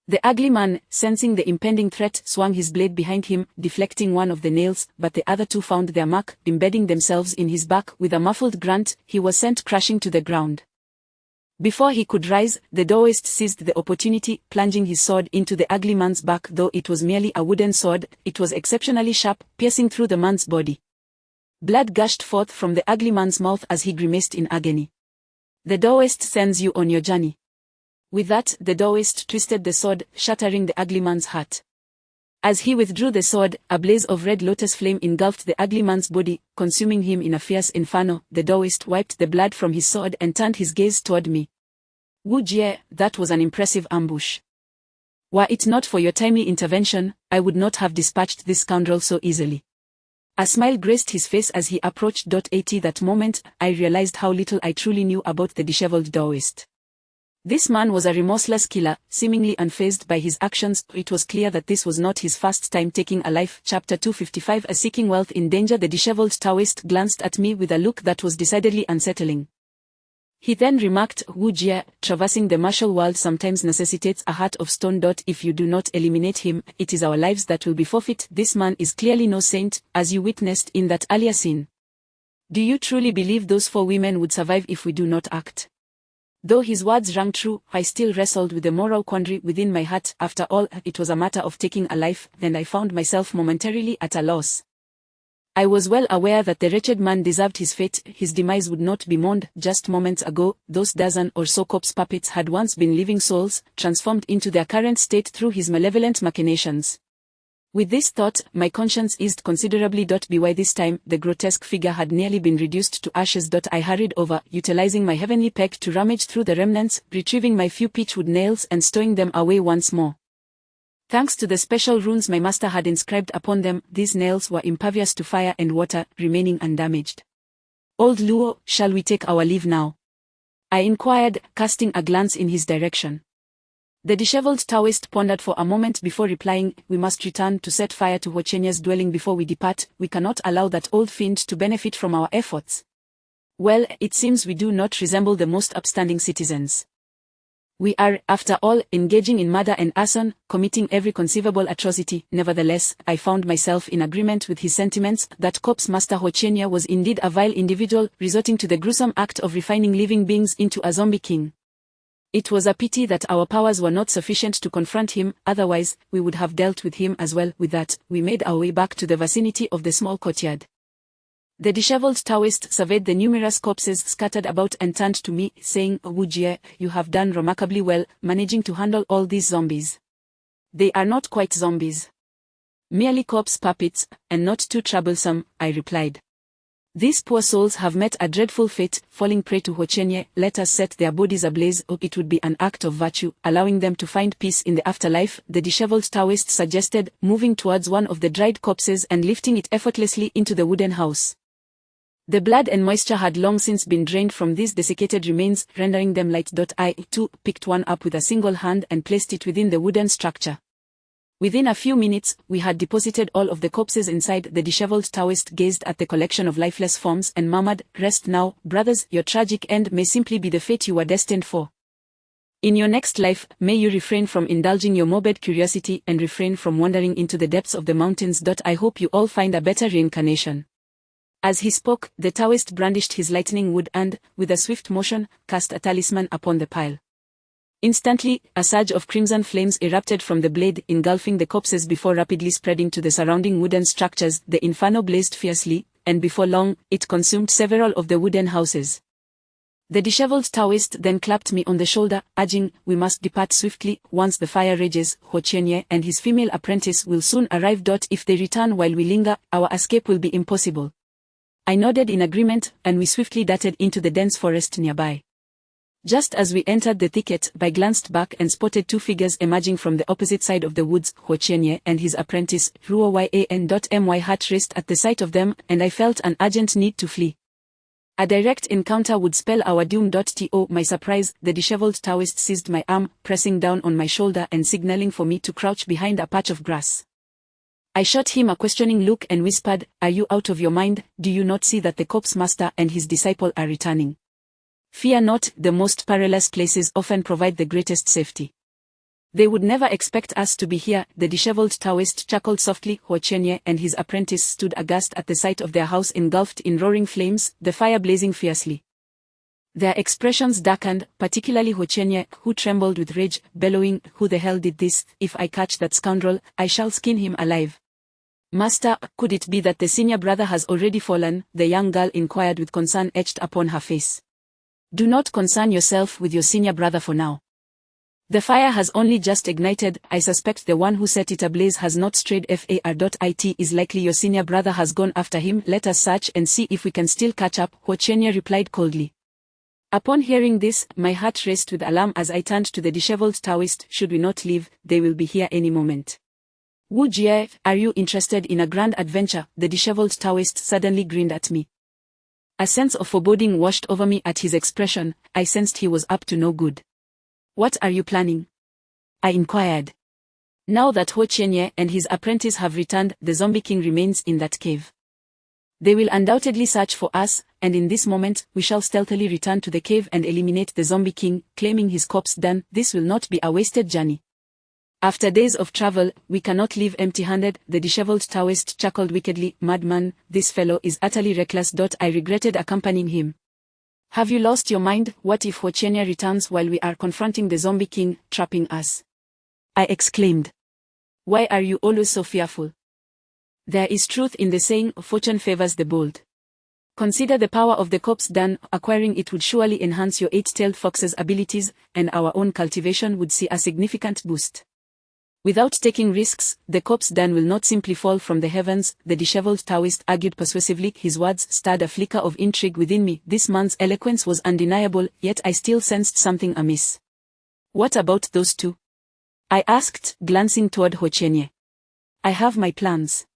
The ugly man, sensing the impending threat, swung his blade behind him, deflecting one of the nails, but the other 2 found their mark, embedding themselves in his back. With a muffled grunt, he was sent crashing to the ground. Before he could rise, the Taoist seized the opportunity, plunging his sword into the ugly man's back. Though it was merely a wooden sword, it was exceptionally sharp, piercing through the man's body. Blood gushed forth from the ugly man's mouth as he grimaced in agony. "The Taoist sends you on your journey." With that, the Taoist twisted the sword, shattering the ugly man's heart. As he withdrew the sword, a blaze of red lotus flame engulfed the ugly man's body, consuming him in a fierce inferno. The Taoist wiped the blood from his sword and turned his gaze toward me. "Wu Jie, that was an impressive ambush. Were it not for your timely intervention, I would not have dispatched this scoundrel so easily." A smile graced his face as he approached. At that moment, I realized how little I truly knew about the disheveled Taoist. This man was a remorseless killer, seemingly unfazed by his actions. It was clear that this was not his first time taking a life. Chapter 255 A Seeking Wealth in Danger. The disheveled Taoist glanced at me with a look that was decidedly unsettling. He then remarked, Wu Jie, traversing the martial world sometimes necessitates a heart of stone. If you do not eliminate him, it is our lives that will be forfeit. This man is clearly no saint, as you witnessed in that earlier scene. Do you truly believe those 4 women would survive if we do not act? Though his words rang true, I still wrestled with the moral quandary within my heart. After all, it was a matter of taking a life, and I found myself momentarily at a loss. I was well aware that the wretched man deserved his fate. His demise would not be mourned. Just moments ago, those dozen or so corpse puppets had once been living souls, transformed into their current state through his malevolent machinations. With this thought, my conscience eased considerably. By this time, the grotesque figure had nearly been reduced to ashes. I hurried over, utilizing my heavenly peg to rummage through the remnants, retrieving my few pitchwood nails and stowing them away once more. Thanks to the special runes my master had inscribed upon them, these nails were impervious to fire and water, remaining undamaged. Old Luo, shall we take our leave now? I inquired, casting a glance in his direction. The disheveled Taoist pondered for a moment before replying, we must return to set fire to Huochenya's dwelling before we depart. We cannot allow that old fiend to benefit from our efforts. Well, it seems we do not resemble the most upstanding citizens. We are, after all, engaging in murder and arson, committing every conceivable atrocity. Nevertheless, I found myself in agreement with his sentiments that Corpse Master Huochenya was indeed a vile individual, resorting to the gruesome act of refining living beings into a zombie king. It was a pity that our powers were not sufficient to confront him, otherwise, we would have dealt with him as well. With that, we made our way back to the vicinity of the small courtyard. The disheveled Taoist surveyed the numerous corpses scattered about and turned to me, saying, Wu Jie, you have done remarkably well, managing to handle all these zombies. They are not quite zombies. Merely corpse puppets, and not too troublesome, I replied. These poor souls have met a dreadful fate, falling prey to Huochenya. Let us set their bodies ablaze. It would be an act of virtue, allowing them to find peace in the afterlife, the disheveled Taoist suggested, moving towards one of the dried corpses and lifting it effortlessly into the wooden house. The blood and moisture had long since been drained from these desiccated remains, rendering them light. I, too, picked one up with a single hand and placed it within the wooden structure. Within a few minutes, we had deposited all of the corpses inside. The disheveled Taoist gazed at the collection of lifeless forms and murmured, Rest now, brothers, your tragic end may simply be the fate you were destined for. In your next life, may you refrain from indulging your morbid curiosity and refrain from wandering into the depths of the mountains. I hope you all find a better reincarnation. As he spoke, the Taoist brandished his lightning wood and, with a swift motion, cast a talisman upon the pile. Instantly, a surge of crimson flames erupted from the blade, engulfing the corpses before rapidly spreading to the surrounding wooden structures. The inferno blazed fiercely, and before long, it consumed several of the wooden houses. The disheveled Taoist then clapped me on the shoulder, urging, we must depart swiftly. Once the fire rages, Huochenya and his female apprentice will soon arrive. If they return while we linger, our escape will be impossible. I nodded in agreement, and we swiftly darted into the dense forest nearby. Just as we entered the thicket, I glanced back and spotted 2 figures emerging from the opposite side of the woods, Huochenya and his apprentice, Ruoyan. My heart raced at the sight of them, and I felt an urgent need to flee. A direct encounter would spell our doom. To my surprise, the disheveled Taoist seized my arm, pressing down on my shoulder and signaling for me to crouch behind a patch of grass. I shot him a questioning look and whispered, Are you out of your mind? Do you not see that the corpse master and his disciple are returning? Fear not, the most perilous places often provide the greatest safety. They would never expect us to be here. The disheveled Taoist chuckled softly. Huochenya and his apprentice stood aghast at the sight of their house engulfed in roaring flames, the fire blazing fiercely. Their expressions darkened, particularly Huochenya, who trembled with rage, bellowing, Who the hell did this? If I catch that scoundrel, I shall skin him alive. Master, could it be that the senior brother has already fallen? The young girl inquired with concern etched upon her face. Do not concern yourself with your senior brother for now. The fire has only just ignited. I suspect the one who set it ablaze has not strayed. It is likely your senior brother has gone after him. Let us search and see if we can still catch up, Huochenya replied coldly. Upon hearing this, my heart raced with alarm as I turned to the disheveled Taoist. Should we not leave, they will be here any moment. Wu Jie, are you interested in a grand adventure? The disheveled Taoist suddenly grinned at me. A sense of foreboding washed over me at his expression. I sensed he was up to no good. What are you planning? I inquired. Now that Ho Qianye and his apprentice have returned, the Zombie King remains in that cave. They will undoubtedly search for us, and in this moment, we shall stealthily return to the cave and eliminate the Zombie King, claiming his corpse done. This will not be a wasted journey. After days of travel, we cannot leave empty-handed, the disheveled Taoist chuckled wickedly. Madman, this fellow is utterly reckless. I regretted accompanying him. Have you lost your mind? What if Ho Qianye returns while we are confronting the Zombie King, trapping us? I exclaimed. Why are you always so fearful? There is truth in the saying, fortune favors the bold. Consider the power of the corpse done. Acquiring it would surely enhance your eight-tailed fox's abilities, and our own cultivation would see a significant boost. Without taking risks, the corpse done will not simply fall from the heavens, the disheveled Taoist argued persuasively. His words stirred a flicker of intrigue within me. This man's eloquence was undeniable, yet I still sensed something amiss. What about those two? I asked, glancing toward Ho Qianye. I have my plans.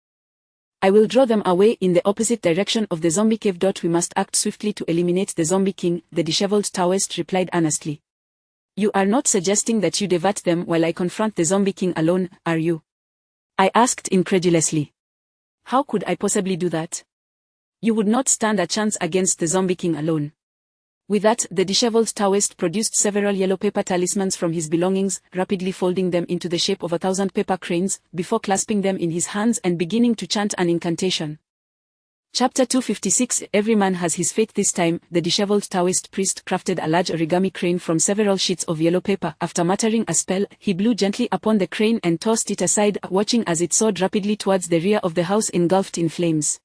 I will draw them away in the opposite direction of the zombie cave. We must act swiftly to eliminate the Zombie King, the disheveled Taoist replied earnestly. You are not suggesting that you divert them while I confront the Zombie King alone, are you? I asked incredulously. How could I possibly do that? You would not stand a chance against the Zombie King alone. With that, the disheveled Taoist produced several yellow paper talismans from his belongings, rapidly folding them into the shape of 1,000 paper cranes, before clasping them in his hands and beginning to chant an incantation. Chapter 256 Every man has his fate. This time, the disheveled Taoist priest crafted a large origami crane from several sheets of yellow paper. After muttering a spell, he blew gently upon the crane and tossed it aside, watching as it soared rapidly towards the rear of the house engulfed in flames.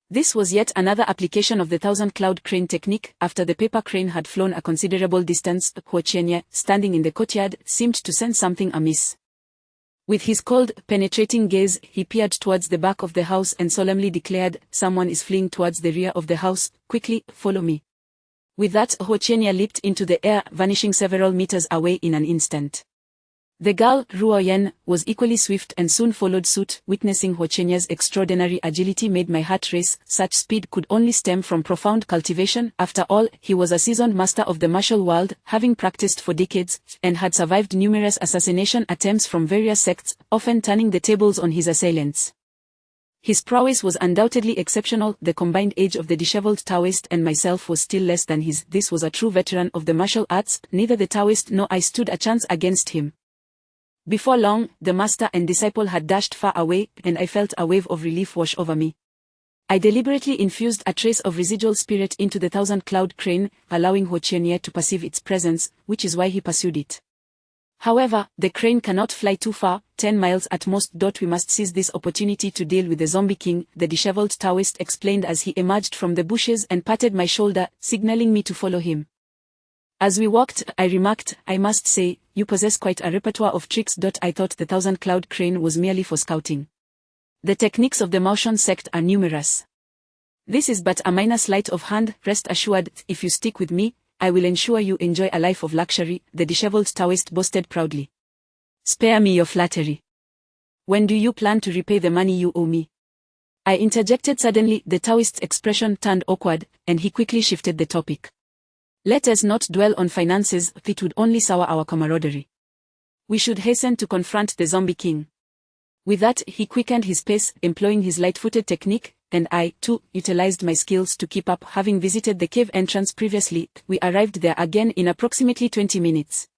This was yet another application of the 1,000-cloud crane technique. After the paper crane had flown a considerable distance, Ho Qianye, standing in the courtyard, seemed to sense something amiss. With his cold, penetrating gaze, he peered towards the back of the house and solemnly declared, "Someone is fleeing towards the rear of the house. Quickly, follow me." With that, Ho Qianye leaped into the air, vanishing several meters away in an instant. The girl, Ruo Yen, was equally swift and soon followed suit. Witnessing Ho Qianye's extraordinary agility made my heart race. Such speed could only stem from profound cultivation. After all, he was a seasoned master of the martial world, having practiced for decades, and had survived numerous assassination attempts from various sects, often turning the tables on his assailants. His prowess was undoubtedly exceptional. The combined age of the disheveled Taoist and myself was still less than his. This was a true veteran of the martial arts. Neither the Taoist nor I stood a chance against him. Before long, the master and disciple had dashed far away, and I felt a wave of relief wash over me. I deliberately infused a trace of residual spirit into the 1,000-cloud crane, allowing Ho Qianye to perceive its presence, which is why he pursued it. However, the crane cannot fly too far, 10 miles at most. We must seize this opportunity to deal with the Zombie King, the disheveled Taoist explained as he emerged from the bushes and patted my shoulder, signaling me to follow him. As we walked, I remarked, "I must say, you possess quite a repertoire of tricks." I thought the 1,000-cloud crane was merely for scouting. The techniques of the Maotian sect are numerous. This is but a minor sleight of hand. Rest assured, if you stick with me, I will ensure you enjoy a life of luxury, the disheveled Taoist boasted proudly. Spare me your flattery. When do you plan to repay the money you owe me? I interjected suddenly. The Taoist's expression turned awkward, and he quickly shifted the topic. Let us not dwell on finances, it would only sour our camaraderie. We should hasten to confront the Zombie King. With that, he quickened his pace, employing his light-footed technique, and I, too, utilized my skills to keep up. Having visited the cave entrance previously, we arrived there again in approximately 20 minutes.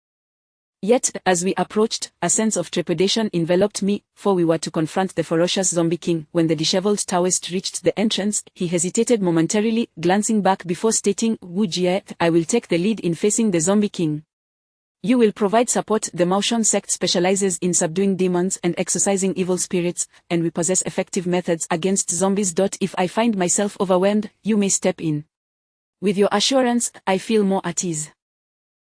Yet, as we approached, a sense of trepidation enveloped me, for we were to confront the ferocious Zombie King. When the disheveled Taoist reached the entrance, he hesitated momentarily, glancing back before stating, "Wu Jie, I will take the lead in facing the Zombie King. You will provide support." The Maotian sect specializes in subduing demons and exorcising evil spirits, and we possess effective methods against zombies. If I find myself overwhelmed, you may step in. With your assurance, I feel more at ease.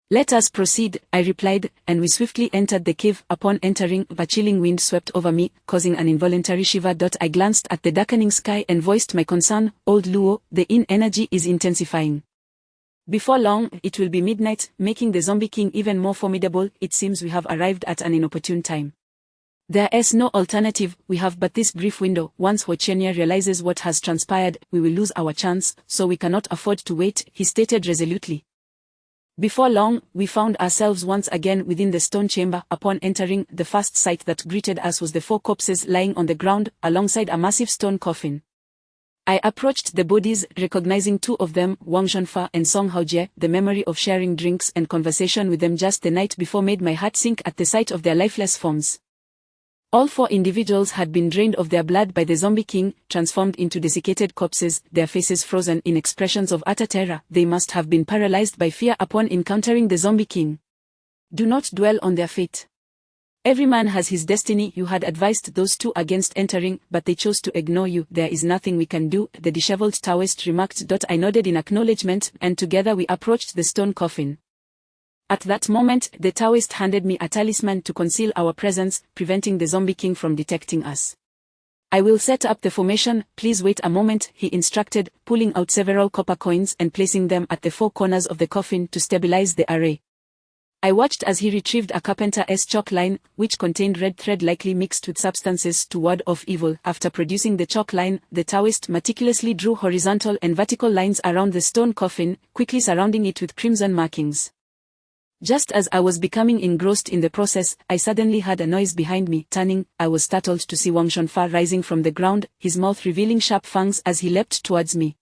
Let us proceed, I replied, and we swiftly entered the cave. Upon entering, a chilling wind swept over me, causing an involuntary shiver. I glanced at the darkening sky and voiced my concern. "Old Luo, the yin energy is intensifying. Before long, it will be midnight, making the Zombie King even more formidable. It seems we have arrived at an inopportune time. There is no alternative. We have but this brief window. Once Ho Qianye realizes what has transpired, we will lose our chance, so we cannot afford to wait," he stated resolutely. Before long, we found ourselves once again within the stone chamber. Upon entering, the first sight that greeted us was the 4 corpses lying on the ground, alongside a massive stone coffin. I approached the bodies, recognizing 2 of them, Wang Shunfa and Song Haojie. The memory of sharing drinks and conversation with them just the night before made my heart sink at the sight of their lifeless forms. All 4 individuals had been drained of their blood by the Zombie King, transformed into desiccated corpses, their faces frozen in expressions of utter terror. They must have been paralyzed by fear upon encountering the Zombie King. Do not dwell on their fate. Every man has his destiny. You had advised those 2 against entering, but they chose to ignore you. There is nothing we can do, the disheveled Taoist remarked. I nodded in acknowledgement, and together we approached the stone coffin. At that moment, the Taoist handed me a talisman to conceal our presence, preventing the Zombie King from detecting us. I will set up the formation, please wait a moment, he instructed, pulling out several copper coins and placing them at the 4 corners of the coffin to stabilize the array. I watched as he retrieved a carpenter's chalk line, which contained red thread likely mixed with substances to ward off evil. After producing the chalk line, the Taoist meticulously drew horizontal and vertical lines around the stone coffin, quickly surrounding it with crimson markings. Just as I was becoming engrossed in the process, I suddenly heard a noise behind me. Turning, I was startled to see Wang Shunfa rising from the ground, his mouth revealing sharp fangs as he leapt towards me.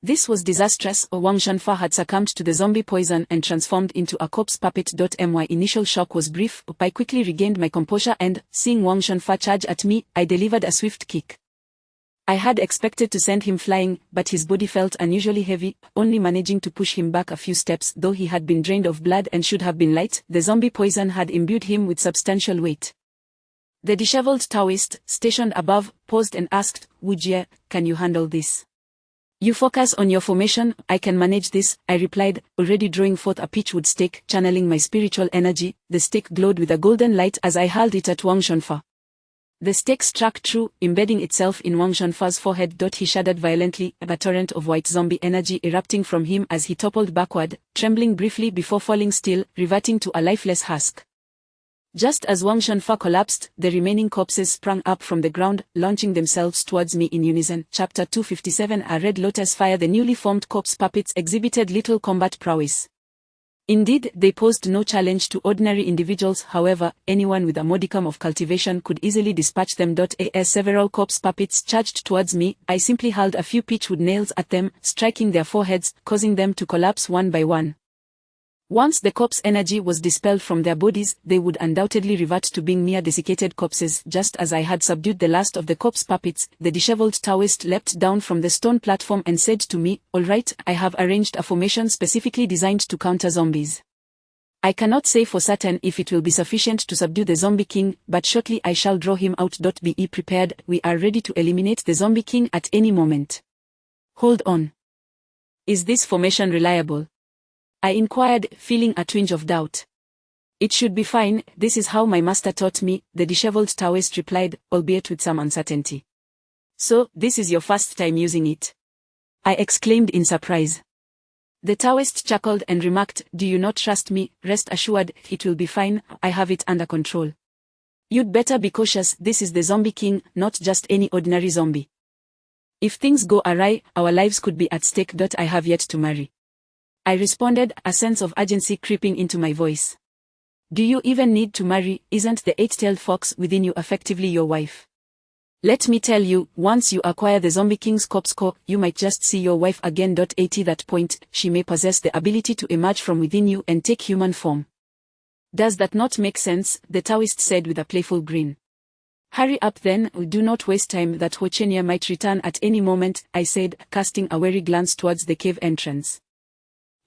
This was disastrous. Wang Shunfa had succumbed to the zombie poison and transformed into a corpse puppet. My initial shock was brief, but I quickly regained my composure and, seeing Wang Shunfa charge at me, I delivered a swift kick. I had expected to send him flying, but his body felt unusually heavy, only managing to push him back a few steps. Though he had been drained of blood and should have been light, the zombie poison had imbued him with substantial weight. The disheveled Taoist, stationed above, paused and asked, Wu Jie, can you handle this? You focus on your formation, I can manage this, I replied, already drawing forth a pitchwood stake. Channeling my spiritual energy, the stake glowed with a golden light as I hurled it at Wang Shunfa. The stake struck true, embedding itself in Wang Shunfa's forehead. He shuddered violently, a torrent of white zombie energy erupting from him as he toppled backward, trembling briefly before falling still, reverting to a lifeless husk. Just as Wang Shunfa collapsed, the remaining corpses sprang up from the ground, launching themselves towards me in unison. Chapter 257. A Red Lotus Fire. The newly formed corpse puppets exhibited little combat prowess. Indeed, they posed no challenge to ordinary individuals. However, anyone with a modicum of cultivation could easily dispatch them. As several corpse puppets charged towards me, I simply hurled a few pitchwood nails at them, striking their foreheads, causing them to collapse one by one. Once the corpse energy was dispelled from their bodies, they would undoubtedly revert to being mere desiccated corpses. Just as I had subdued the last of the corpse puppets, the disheveled Taoist leapt down from the stone platform and said to me, "All right, I have arranged a formation specifically designed to counter zombies. I cannot say for certain if it will be sufficient to subdue the Zombie King, but shortly I shall draw him out. Be prepared, we are ready to eliminate the Zombie King at any moment." Hold on. Is this formation reliable? I inquired, feeling a twinge of doubt. It should be fine, this is how my master taught me, the disheveled Taoist replied, albeit with some uncertainty. So, this is your first time using it? I exclaimed in surprise. The Taoist chuckled and remarked, "Do you not trust me? Rest assured, it will be fine, I have it under control. You'd better be cautious, this is the Zombie King, not just any ordinary zombie. If things go awry, our lives could be at stake. I have yet to marry." I responded, a sense of urgency creeping into my voice. Do you even need to marry? Isn't the eight-tailed fox within you effectively your wife? Let me tell you, once you acquire the Zombie King's corpse core, you might just see your wife again. At that point, she may possess the ability to emerge from within you and take human form. Does that not make sense? The Taoist said with a playful grin. Hurry up then, do not waste time. That Hochenia might return at any moment, I said, casting a wary glance towards the cave entrance.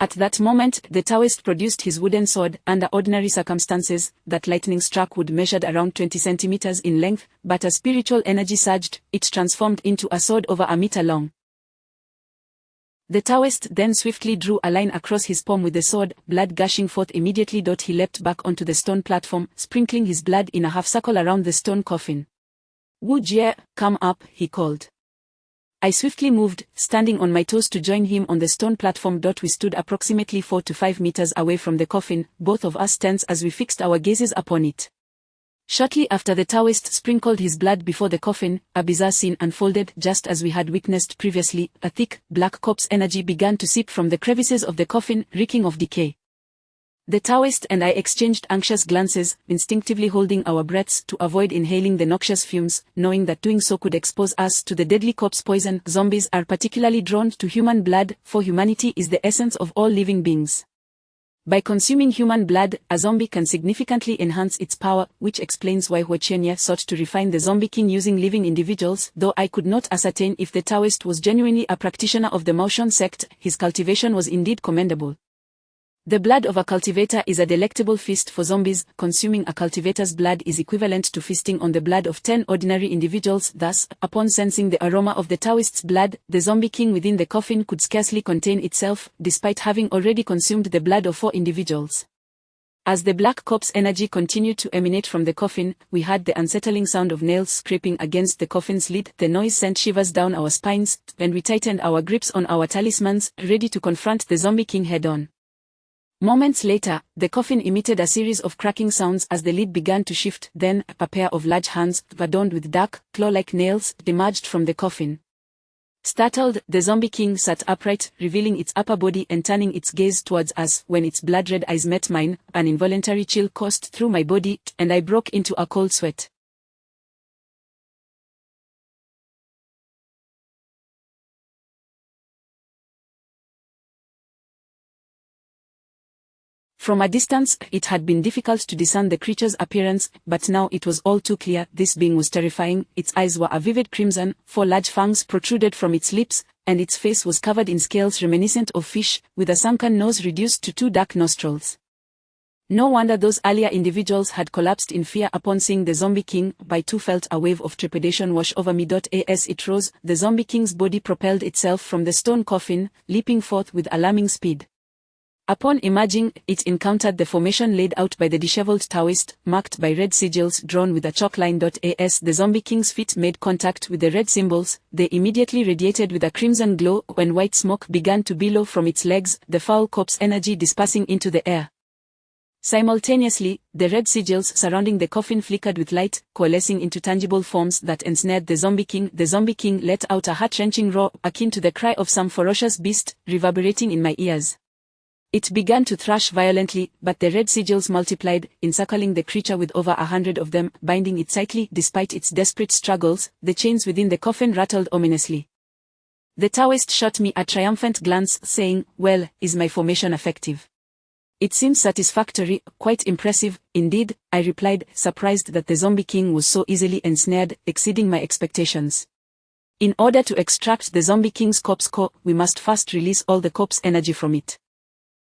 At that moment, the Taoist produced his wooden sword. Under ordinary circumstances, that lightning struck would measured around 20 centimeters in length, but as spiritual energy surged, it transformed into a sword over a meter long. The Taoist then swiftly drew a line across his palm with the sword, blood gushing forth immediately. He leapt back onto the stone platform, sprinkling his blood in a half circle around the stone coffin. "Wu Jie, come up," he called. I swiftly moved, standing on my toes to join him on the stone platform. We stood approximately 4 to 5 meters away from the coffin, both of us tense as we fixed our gazes upon it. Shortly after the Taoist sprinkled his blood before the coffin, a bizarre scene unfolded. Just as we had witnessed previously, a thick, black corpse energy began to seep from the crevices of the coffin, reeking of decay. The Taoist and I exchanged anxious glances, instinctively holding our breaths to avoid inhaling the noxious fumes, knowing that doing so could expose us to the deadly corpse poison. Zombies are particularly drawn to human blood, for humanity is the essence of all living beings. By consuming human blood, a zombie can significantly enhance its power, which explains why Huachenya sought to refine the zombie king using living individuals. Though I could not ascertain if the Taoist was genuinely a practitioner of the Maoshan sect, his cultivation was indeed commendable. The blood of a cultivator is a delectable feast for zombies. Consuming a cultivator's blood is equivalent to feasting on the blood of 10 ordinary individuals. Thus, upon sensing the aroma of the Taoist's blood, the zombie king within the coffin could scarcely contain itself, despite having already consumed the blood of 4 individuals. As the black corpse energy continued to emanate from the coffin, we heard the unsettling sound of nails scraping against the coffin's lid. The noise sent shivers down our spines, and we tightened our grips on our talismans, ready to confront the zombie king head-on. Moments later, the coffin emitted a series of cracking sounds as the lid began to shift. Then, a pair of large hands, adorned with dark, claw-like nails, emerged from the coffin. Startled, the zombie king sat upright, revealing its upper body and turning its gaze towards us. When its blood-red eyes met mine, an involuntary chill coursed through my body, and I broke into a cold sweat. From a distance, it had been difficult to discern the creature's appearance, but now it was all too clear. This being was terrifying. Its eyes were a vivid crimson, 4 large fangs protruded from its lips, and its face was covered in scales reminiscent of fish, with a sunken nose reduced to 2 dark nostrils. No wonder those earlier individuals had collapsed in fear upon seeing the zombie king. I too felt a wave of trepidation wash over me. As it rose, the zombie king's body propelled itself from the stone coffin, leaping forth with alarming speed. Upon emerging, it encountered the formation laid out by the disheveled Taoist, marked by red sigils drawn with a chalk line. As the zombie king's feet made contact with the red symbols, they immediately radiated with a crimson glow. When white smoke began to billow from its legs, the foul corpse energy dispersing into the air. Simultaneously, the red sigils surrounding the coffin flickered with light, coalescing into tangible forms that ensnared the zombie king. The zombie king let out a heart-wrenching roar, akin to the cry of some ferocious beast, reverberating in my ears. It began to thrash violently, but the red sigils multiplied, encircling the creature with over 100 of them, binding it tightly. Despite its desperate struggles, the chains within the coffin rattled ominously. The Taoist shot me a triumphant glance, saying, "Well, is my formation effective?" "It seems satisfactory, quite impressive, indeed," I replied, surprised that the zombie king was so easily ensnared, exceeding my expectations. In order to extract the zombie king's corpse core, we must first release all the corpse energy from it.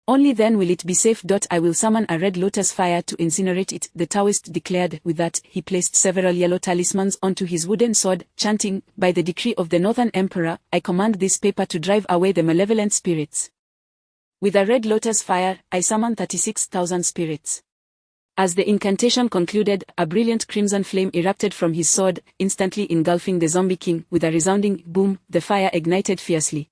Only then will it be safe. I will summon a red lotus fire to incinerate it, the Taoist declared. With that, he placed several yellow talismans onto his wooden sword, chanting, "By the decree of the Northern Emperor, I command this paper to drive away the malevolent spirits." With a red lotus fire, I summoned 36,000 spirits. As the incantation concluded, a brilliant crimson flame erupted from his sword, instantly engulfing the zombie king. With a resounding boom, the fire ignited fiercely.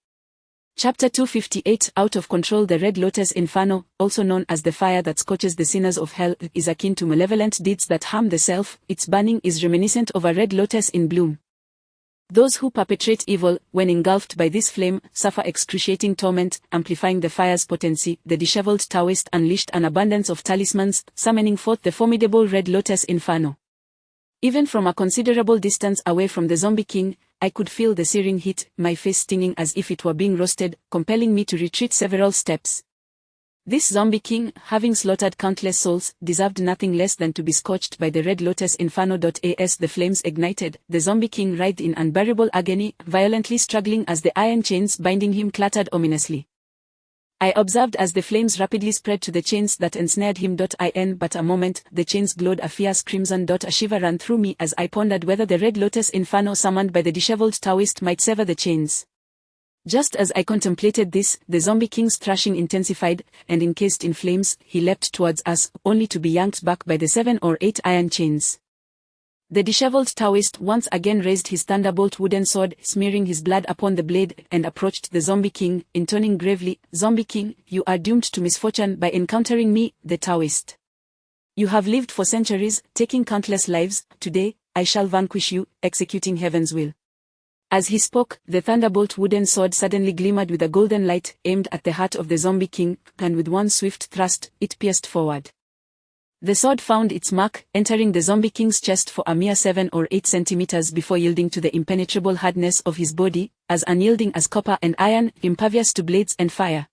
Chapter 258 Out of Control. The Red Lotus Inferno, also known as the fire that scorches the sinners of hell, is akin to malevolent deeds that harm the self. Its burning is reminiscent of a red lotus in bloom. Those who perpetrate evil, when engulfed by this flame, suffer excruciating torment, amplifying the fire's potency. The disheveled Taoist unleashed an abundance of talismans, summoning forth the formidable Red Lotus Inferno. Even from a considerable distance away from the zombie king, I could feel the searing heat, my face stinging as if it were being roasted, compelling me to retreat several steps. This zombie king, having slaughtered countless souls, deserved nothing less than to be scorched by the Red Lotus Inferno. As the flames ignited, the zombie king writhed in unbearable agony, violently struggling as the iron chains binding him clattered ominously. I observed as the flames rapidly spread to the chains that ensnared him. In but a moment, the chains glowed a fierce crimson. A shiver ran through me as I pondered whether the Red Lotus Inferno summoned by the disheveled Taoist might sever the chains. Just as I contemplated this, the zombie king's thrashing intensified, and encased in flames, he leapt towards us, only to be yanked back by the 7 or 8 iron chains. The disheveled Taoist once again raised his thunderbolt wooden sword, smearing his blood upon the blade, and approached the zombie king, intoning gravely, "Zombie king, you are doomed to misfortune by encountering me, the Taoist. You have lived for centuries, taking countless lives. Today, I shall vanquish you, executing heaven's will." As he spoke, the thunderbolt wooden sword suddenly glimmered with a golden light aimed at the heart of the zombie king, and with one swift thrust, it pierced forward. The sword found its mark, entering the zombie king's chest for a mere 7 or 8 centimeters before yielding to the impenetrable hardness of his body, as unyielding as copper and iron, impervious to blades and fire.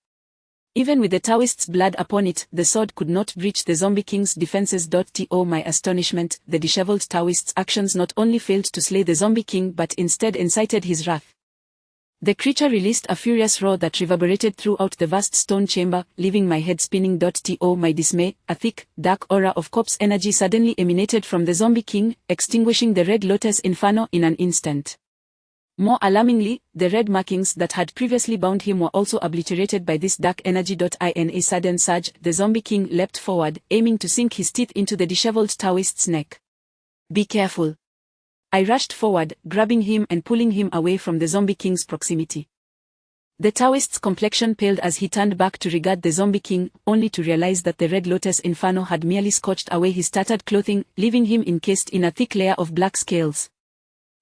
Even with the Taoist's blood upon it, the sword could not breach the zombie king's defenses. To my astonishment, the disheveled Taoist's actions not only failed to slay the zombie king but instead incited his wrath. The creature released a furious roar that reverberated throughout the vast stone chamber, leaving my head spinning. To my dismay, a thick, dark aura of corpse energy suddenly emanated from the zombie king, extinguishing the Red Lotus Inferno in an instant. More alarmingly, the red markings that had previously bound him were also obliterated by this dark energy. In a sudden surge, the zombie king leapt forward, aiming to sink his teeth into the disheveled Taoist's neck. "Be careful." I rushed forward, grabbing him and pulling him away from the zombie king's proximity. The Taoist's complexion paled as he turned back to regard the zombie king, only to realize that the Red Lotus Inferno had merely scorched away his tattered clothing, leaving him encased in a thick layer of black scales.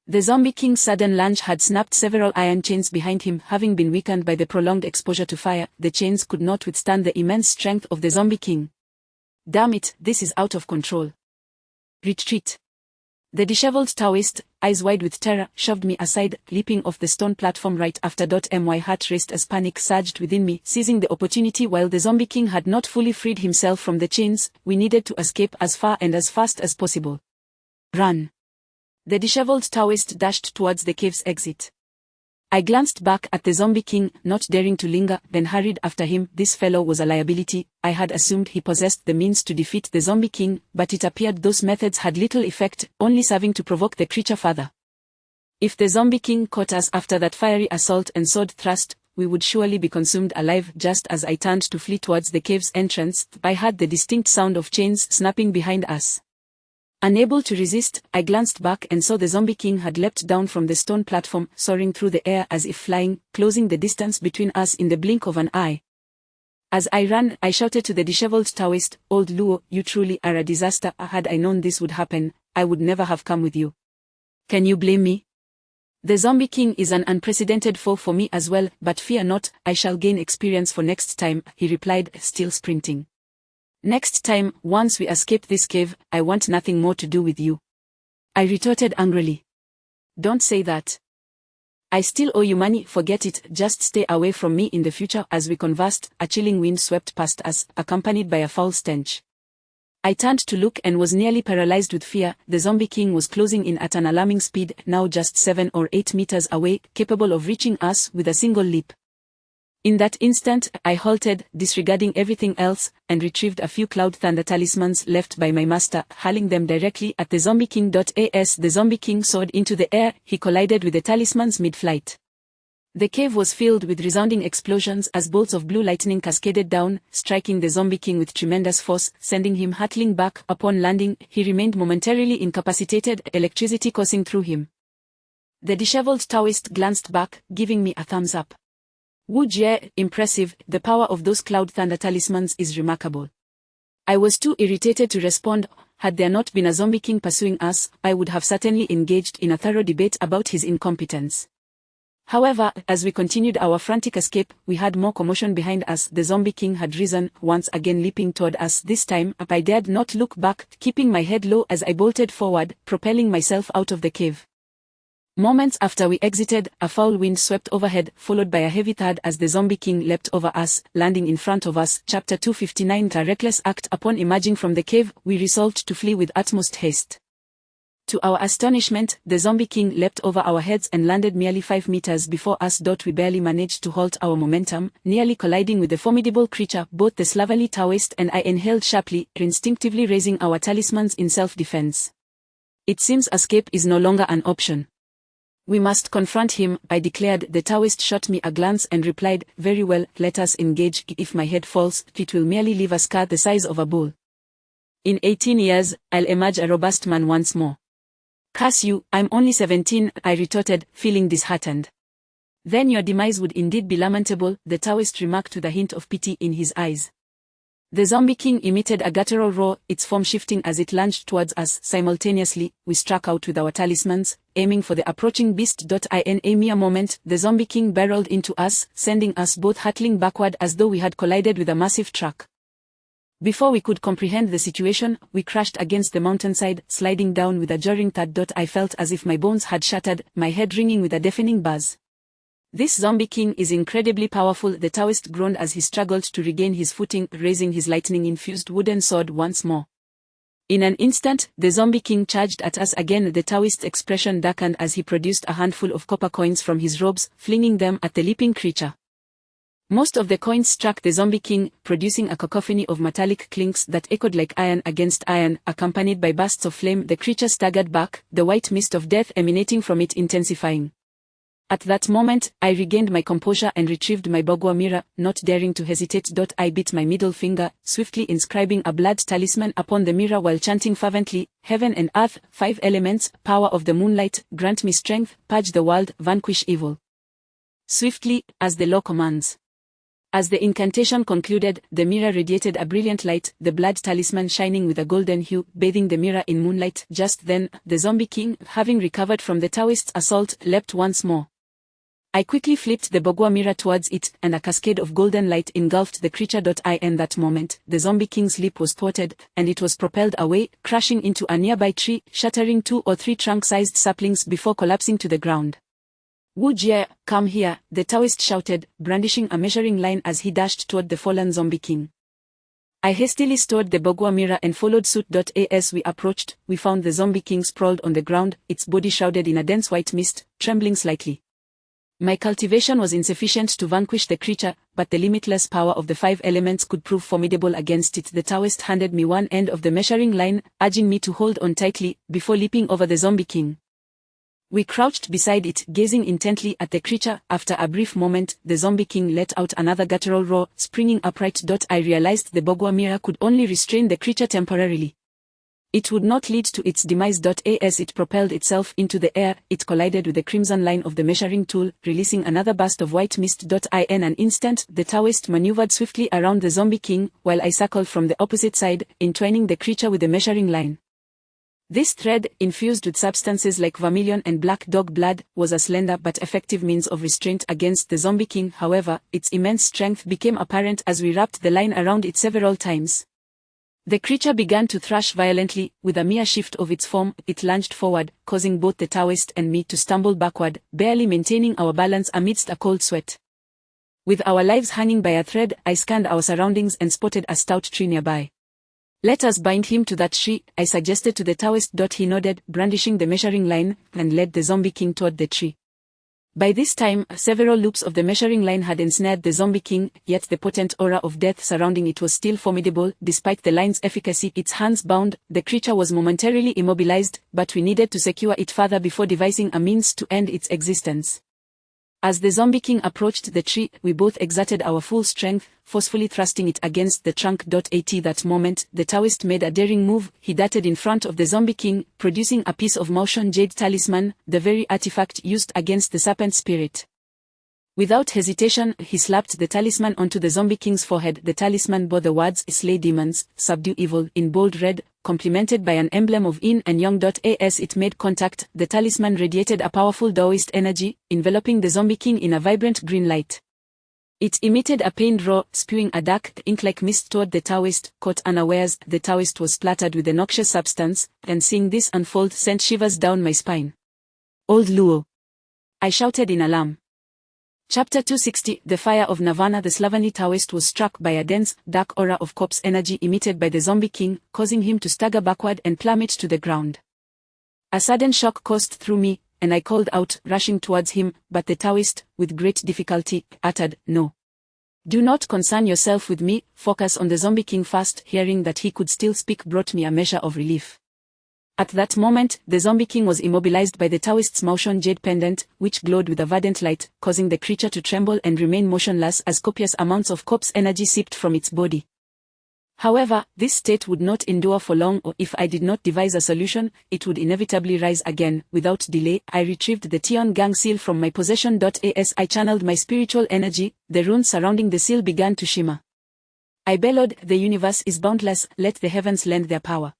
The zombie king's sudden lunge had snapped several iron chains behind him. Having been weakened by the prolonged exposure to fire, the chains could not withstand the immense strength of the zombie king. "Damn it, this is out of control. Retreat." The disheveled Taoist, eyes wide with terror, shoved me aside, leaping off the stone platform right after. My heart raced as panic surged within me, seizing the opportunity while the zombie king had not fully freed himself from the chains. We needed to escape as far and as fast as possible. "Run." The disheveled Taoist dashed towards the cave's exit. I glanced back at the zombie king, not daring to linger, then hurried after him. This fellow was a liability. I had assumed he possessed the means to defeat the zombie king, but it appeared those methods had little effect, only serving to provoke the creature further. If the zombie king caught us after that fiery assault and sword thrust, we would surely be consumed alive. Just as I turned to flee towards the cave's entrance, I heard the distinct sound of chains snapping behind us. Unable to resist, I glanced back and saw the zombie king had leapt down from the stone platform, soaring through the air as if flying, closing the distance between us in the blink of an eye. As I ran, I shouted to the disheveled Taoist, "Old Luo, you truly are a disaster. Had I known this would happen, I would never have come with you. Can you blame me? The zombie king is an unprecedented foe for me as well, but fear not, I shall gain experience for next time," he replied, still sprinting. "Next time, once we escape this cave, I want nothing more to do with you," I retorted angrily. "Don't say that. I still owe you money. Forget it. Just stay away from me in the future." As we conversed, a chilling wind swept past us, accompanied by a foul stench. I turned to look and was nearly paralyzed with fear. The zombie king was closing in at an alarming speed, now just 7 or 8 meters away, capable of reaching us with a single leap. In that instant, I halted, disregarding everything else, and retrieved a few Cloud Thunder talismans left by my master, hurling them directly at the zombie king. As the zombie king soared into the air, he collided with the talismans mid-flight. The cave was filled with resounding explosions as bolts of blue lightning cascaded down, striking the zombie king with tremendous force, sending him hurtling back. Upon landing, he remained momentarily incapacitated, electricity coursing through him. The disheveled Taoist glanced back, giving me a thumbs up. "Would ye, impressive, the power of those Cloud Thunder talismans is remarkable." I was too irritated to respond. Had there not been a zombie king pursuing us, I would have certainly engaged in a thorough debate about his incompetence. However, as we continued our frantic escape, we had more commotion behind us. The zombie king had risen, once again leaping toward us. This time, I dared not look back, keeping my head low as I bolted forward, propelling myself out of the cave. Moments after we exited, a foul wind swept overhead, followed by a heavy thud as the zombie king leapt over us, landing in front of us. Chapter 259. A reckless act. Upon emerging from the cave, we resolved to flee with utmost haste. To our astonishment, the zombie king leapt over our heads and landed merely 5 meters before us. We barely managed to halt our momentum, nearly colliding with the formidable creature. Both the slovenly Taoist and I inhaled sharply, instinctively raising our talismans in self-defense. It seems escape is no longer an option. "We must confront him," I declared. The Taoist shot me a glance and replied, "Very well, let us engage. If my head falls, it will merely leave a scar the size of a bull. In 18 years, I'll emerge a robust man once more." "Curse you, I'm only 17, I retorted, feeling disheartened. "Then your demise would indeed be lamentable," the Taoist remarked with a hint of pity in his eyes. The Zombie King emitted a guttural roar, its form shifting as it lunged towards us. Simultaneously, we struck out with our talismans, aiming for the approaching beast. In a mere moment, the Zombie King barreled into us, sending us both hurtling backward as though we had collided with a massive truck. Before we could comprehend the situation, we crashed against the mountainside, sliding down with a jarring thud. I felt as if my bones had shattered, my head ringing with a deafening buzz. This Zombie King is incredibly powerful, the Taoist groaned as he struggled to regain his footing, raising his lightning-infused wooden sword once more. In an instant, the Zombie King charged at us again. The Taoist's expression darkened as he produced a handful of copper coins from his robes, flinging them at the leaping creature. Most of the coins struck the Zombie King, producing a cacophony of metallic clinks that echoed like iron against iron, accompanied by bursts of flame. The creature staggered back, the white mist of death emanating from it intensifying. At that moment, I regained my composure and retrieved my Bagua mirror, not daring to hesitate. I bit my middle finger, swiftly inscribing a blood talisman upon the mirror while chanting fervently, "Heaven and earth, 5 elements, power of the moonlight, grant me strength, purge the world, vanquish evil." Swiftly, as the law commands. As the incantation concluded, the mirror radiated a brilliant light, the blood talisman shining with a golden hue, bathing the mirror in moonlight. Just then, the Zombie King, having recovered from the Taoist's assault, leapt once more. I quickly flipped the Bagua mirror towards it, and a cascade of golden light engulfed the creature. In that moment, the Zombie King's leap was thwarted, and it was propelled away, crashing into a nearby tree, shattering 2 or 3 trunk-sized saplings before collapsing to the ground. "Wu Jie, come here," the Taoist shouted, brandishing a measuring line as he dashed toward the fallen Zombie King. I hastily stored the Bagua mirror and followed suit. As we approached, we found the Zombie King sprawled on the ground, its body shrouded in a dense white mist, trembling slightly. My cultivation was insufficient to vanquish the creature, but the limitless power of the 5 elements could prove formidable against it. The Taoist handed me one end of the measuring line, urging me to hold on tightly, before leaping over the Zombie King. We crouched beside it, gazing intently at the creature. After a brief moment, the Zombie King let out another guttural roar, springing upright. I realized the Bagua mirror could only restrain the creature temporarily. It would not lead to its demise. As it propelled itself into the air, it collided with the crimson line of the measuring tool, releasing another burst of white mist. In an instant, the Taoist maneuvered swiftly around the Zombie King, while I circled from the opposite side, entwining the creature with the measuring line. This thread, infused with substances like vermilion and black dog blood, was a slender but effective means of restraint against the Zombie King. However, its immense strength became apparent as we wrapped the line around it several times. The creature began to thrash violently. With a mere shift of its form, it lunged forward, causing both the Taoist and me to stumble backward, barely maintaining our balance amidst a cold sweat. With our lives hanging by a thread, I scanned our surroundings and spotted a stout tree nearby. "Let us bind him to that tree," I suggested to the Taoist. He nodded, brandishing the measuring line, and led the Zombie King toward the tree. By this time, several loops of the measuring line had ensnared the Zombie King, yet the potent aura of death surrounding it was still formidable. Despite the line's efficacy, its hands bound, the creature was momentarily immobilized, but we needed to secure it further before devising a means to end its existence. As the Zombie King approached the tree, we both exerted our full strength, forcefully thrusting it against the trunk. At that moment, the Taoist made a daring move. He darted in front of the Zombie King, producing a piece of motion jade talisman, the very artifact used against the serpent spirit. Without hesitation, he slapped the talisman onto the Zombie King's forehead. The talisman bore the words "Slay demons, subdue evil" in bold red, complemented by an emblem of yin and yang. As it made contact, the talisman radiated a powerful Taoist energy, enveloping the Zombie King in a vibrant green light. It emitted a pained roar, spewing a dark, ink-like mist toward the Taoist. Caught unawares, the Taoist was splattered with the noxious substance, and seeing this unfold sent shivers down my spine. "Old Luo!" I shouted in alarm. Chapter 260, The Fire of Nirvana. The Slovenly Taoist was struck by a dense, dark aura of corpse energy emitted by the Zombie King, causing him to stagger backward and plummet to the ground. A sudden shock coursed through me, and I called out, rushing towards him, but the Taoist, with great difficulty, uttered, "No. Do not concern yourself with me, focus on the Zombie King first." Hearing that he could still speak brought me a measure of relief. At that moment, the Zombie King was immobilized by the Taoist's motion jade pendant, which glowed with a verdant light, causing the creature to tremble and remain motionless as copious amounts of corpse energy seeped from its body. However, this state would not endure for long, or if I did not devise a solution, it would inevitably rise again. Without delay, I retrieved the Tian Gang seal from my possession. As I channeled my spiritual energy, the runes surrounding the seal began to shimmer. I bellowed, the universe is boundless, let the heavens lend their power.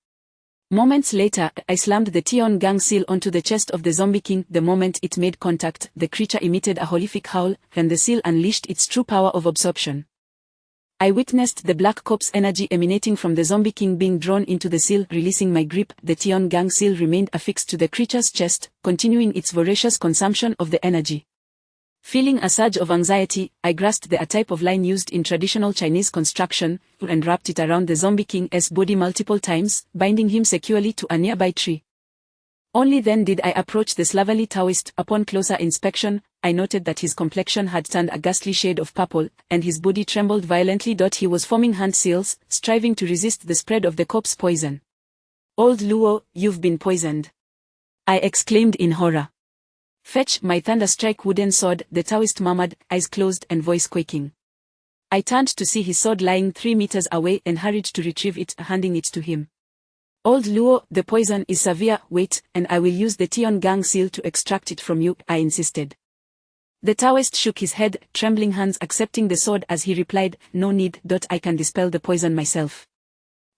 Moments later, I slammed the Tian Gang seal onto the chest of the zombie king. The moment it made contact, the creature emitted a horrific howl, and the seal unleashed its true power of absorption. I witnessed the black corpse energy emanating from the zombie king being drawn into the seal. Releasing my grip, the Tian Gang seal remained affixed to the creature's chest, continuing its voracious consumption of the energy. Feeling a surge of anxiety, I grasped a type of line used in traditional Chinese construction, and wrapped it around the zombie king's body multiple times, binding him securely to a nearby tree. Only then did I approach the slovenly Taoist. Upon closer inspection, I noted that his complexion had turned a ghastly shade of purple, and his body trembled violently. He was forming hand seals, striving to resist the spread of the corpse poison. "Old Luo, you've been poisoned," I exclaimed in horror. "Fetch my thunderstrike wooden sword," the Taoist murmured, eyes closed and voice quaking. I turned to see his sword lying 3 meters away and hurried to retrieve it, handing it to him. "Old Luo, the poison is severe. Wait, and I will use the Tian Gang seal to extract it from you," I insisted. The Taoist shook his head, trembling hands accepting the sword as he replied, "No need. I can dispel the poison myself."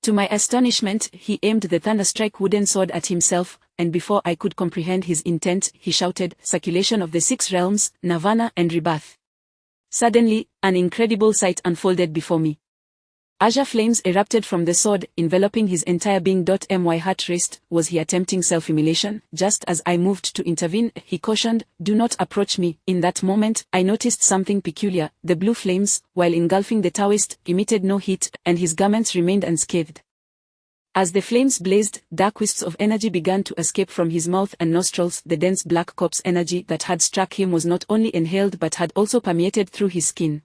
To my astonishment, he aimed the thunderstrike wooden sword at himself, and before I could comprehend his intent, he shouted, "Circulation of the 6 realms, nirvana and rebirth." Suddenly, an incredible sight unfolded before me. Azure flames erupted from the sword, enveloping his entire being. My heart raced. Was he attempting self-immolation? Just as I moved to intervene, he cautioned, "Do not approach me." In that moment, I noticed something peculiar. The blue flames, while engulfing the Taoist, emitted no heat, and his garments remained unscathed. As the flames blazed, dark wisps of energy began to escape from his mouth and nostrils. The dense black corpse energy that had struck him was not only inhaled but had also permeated through his skin.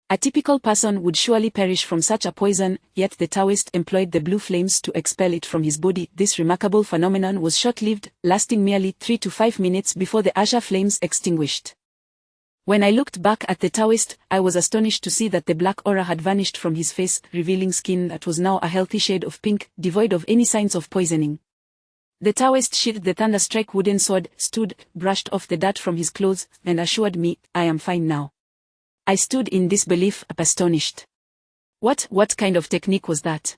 A typical person would surely perish from such a poison, yet the Taoist employed the blue flames to expel it from his body. This remarkable phenomenon was short-lived, lasting merely 3 to 5 minutes before the azure flames extinguished. When I looked back at the Taoist, I was astonished to see that the black aura had vanished from his face, revealing skin that was now a healthy shade of pink, devoid of any signs of poisoning. The Taoist sheathed the thunderstrike wooden sword, stood, brushed off the dirt from his clothes, and assured me, "I am fine now." I stood in disbelief, astonished. What kind of technique was that?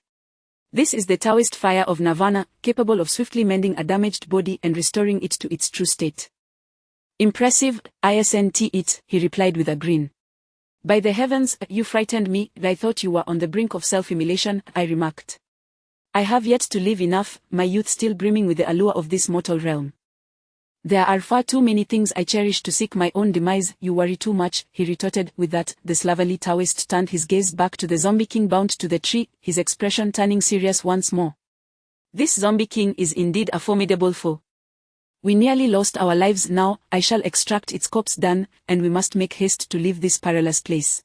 This is the Taoist fire of nirvana, capable of swiftly mending a damaged body and restoring it to its true state. "Impressive, isn't it?" he replied with a grin. "By the heavens, you frightened me. I thought you were on the brink of self-immolation," I remarked. "I have yet to live enough, my youth still brimming with the allure of this mortal realm. There are far too many things I cherish to seek my own demise." "You worry too much," he retorted. With that, the slovenly Taoist turned his gaze back to the zombie king bound to the tree, his expression turning serious once more. "This zombie king is indeed a formidable foe. We nearly lost our lives. Now, I shall extract its corpse done, and we must make haste to leave this perilous place."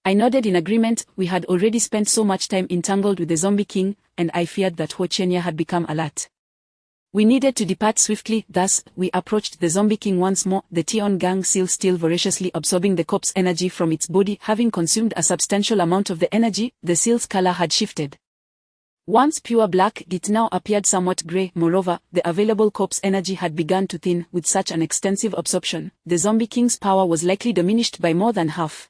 I nodded in agreement. We had already spent so much time entangled with the zombie king, and I feared that Ho Chenya had become alert. We needed to depart swiftly. Thus, we approached the zombie king once more, the Tian Gang seal still voraciously absorbing the corpse energy from its body. Having consumed a substantial amount of the energy, the seal's color had shifted. Once pure black, it now appeared somewhat gray. Moreover, the available corpse energy had begun to thin. With such an extensive absorption, the zombie king's power was likely diminished by more than half.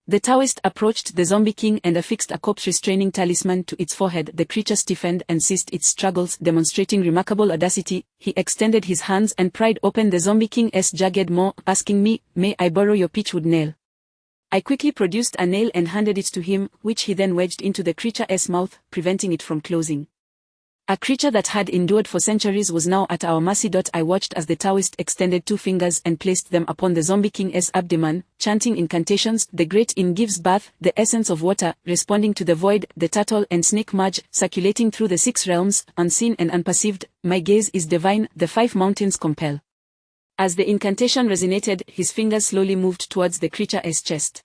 The Taoist approached the zombie king and affixed a corpse-restraining talisman to its forehead. The creature stiffened and ceased its struggles, demonstrating remarkable audacity. He extended his hands and pried open the zombie king's jagged maw, asking me, "May I borrow your pitchwood nail?" I quickly produced a nail and handed it to him, which he then wedged into the creature's mouth, preventing it from closing. A creature that had endured for centuries was now at our mercy. I watched as the Taoist extended 2 fingers and placed them upon the zombie king's abdomen, chanting incantations. "The great inn gives birth, the essence of water, responding to the void, the turtle and snake merge, circulating through the 6 realms, unseen and unperceived. My gaze is divine, the 5 mountains compel." As the incantation resonated, his fingers slowly moved towards the creature's chest.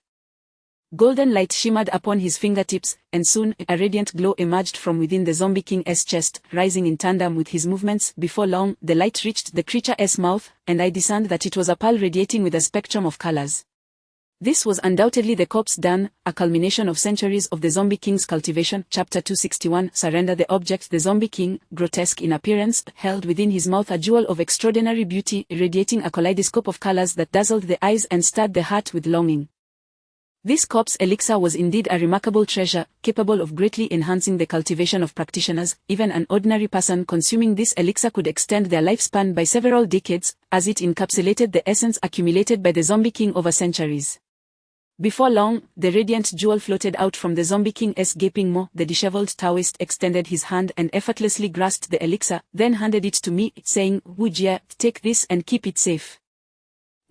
Golden light shimmered upon his fingertips, and soon, a radiant glow emerged from within the zombie king's chest, rising in tandem with his movements. Before long, the light reached the creature's mouth, and I discerned that it was a pearl radiating with a spectrum of colors. This was undoubtedly the corpse done, a culmination of centuries of the zombie king's cultivation. Chapter 261. Surrender. The object. The zombie king, grotesque in appearance, held within his mouth a jewel of extraordinary beauty, radiating a kaleidoscope of colors that dazzled the eyes and stirred the heart with longing. This corpse elixir was indeed a remarkable treasure, capable of greatly enhancing the cultivation of practitioners. Even an ordinary person consuming this elixir could extend their lifespan by several decades, as it encapsulated the essence accumulated by the Zombie King over centuries. Before long, the radiant jewel floated out from the Zombie King's gaping maw. The disheveled Taoist extended his hand and effortlessly grasped the elixir, then handed it to me, saying, "Wujia, take this and keep it safe.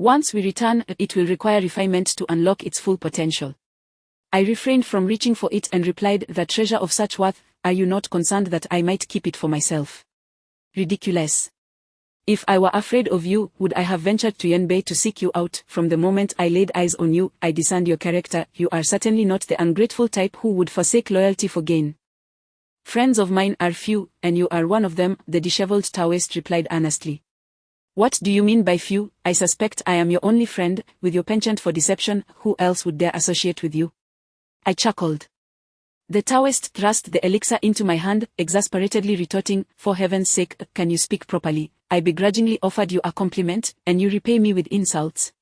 Once we return, it will require refinement to unlock its full potential." I refrained from reaching for it and replied, "The treasure of such worth, are you not concerned that I might keep it for myself?" Ridiculous. If I were afraid of you, would I have ventured to Yanbei to seek you out? From the moment I laid eyes on you, I discerned your character. You are certainly not the ungrateful type who would forsake loyalty for gain. Friends of mine are few, and you are one of them, the disheveled Taoist replied earnestly. What do you mean by few? I suspect I am your only friend. With your penchant for deception, who else would dare associate with you? I chuckled. The Taoist thrust the elixir into my hand, exasperatedly retorting, "For heaven's sake, can you speak properly? I begrudgingly offered you a compliment, and you repay me with insults."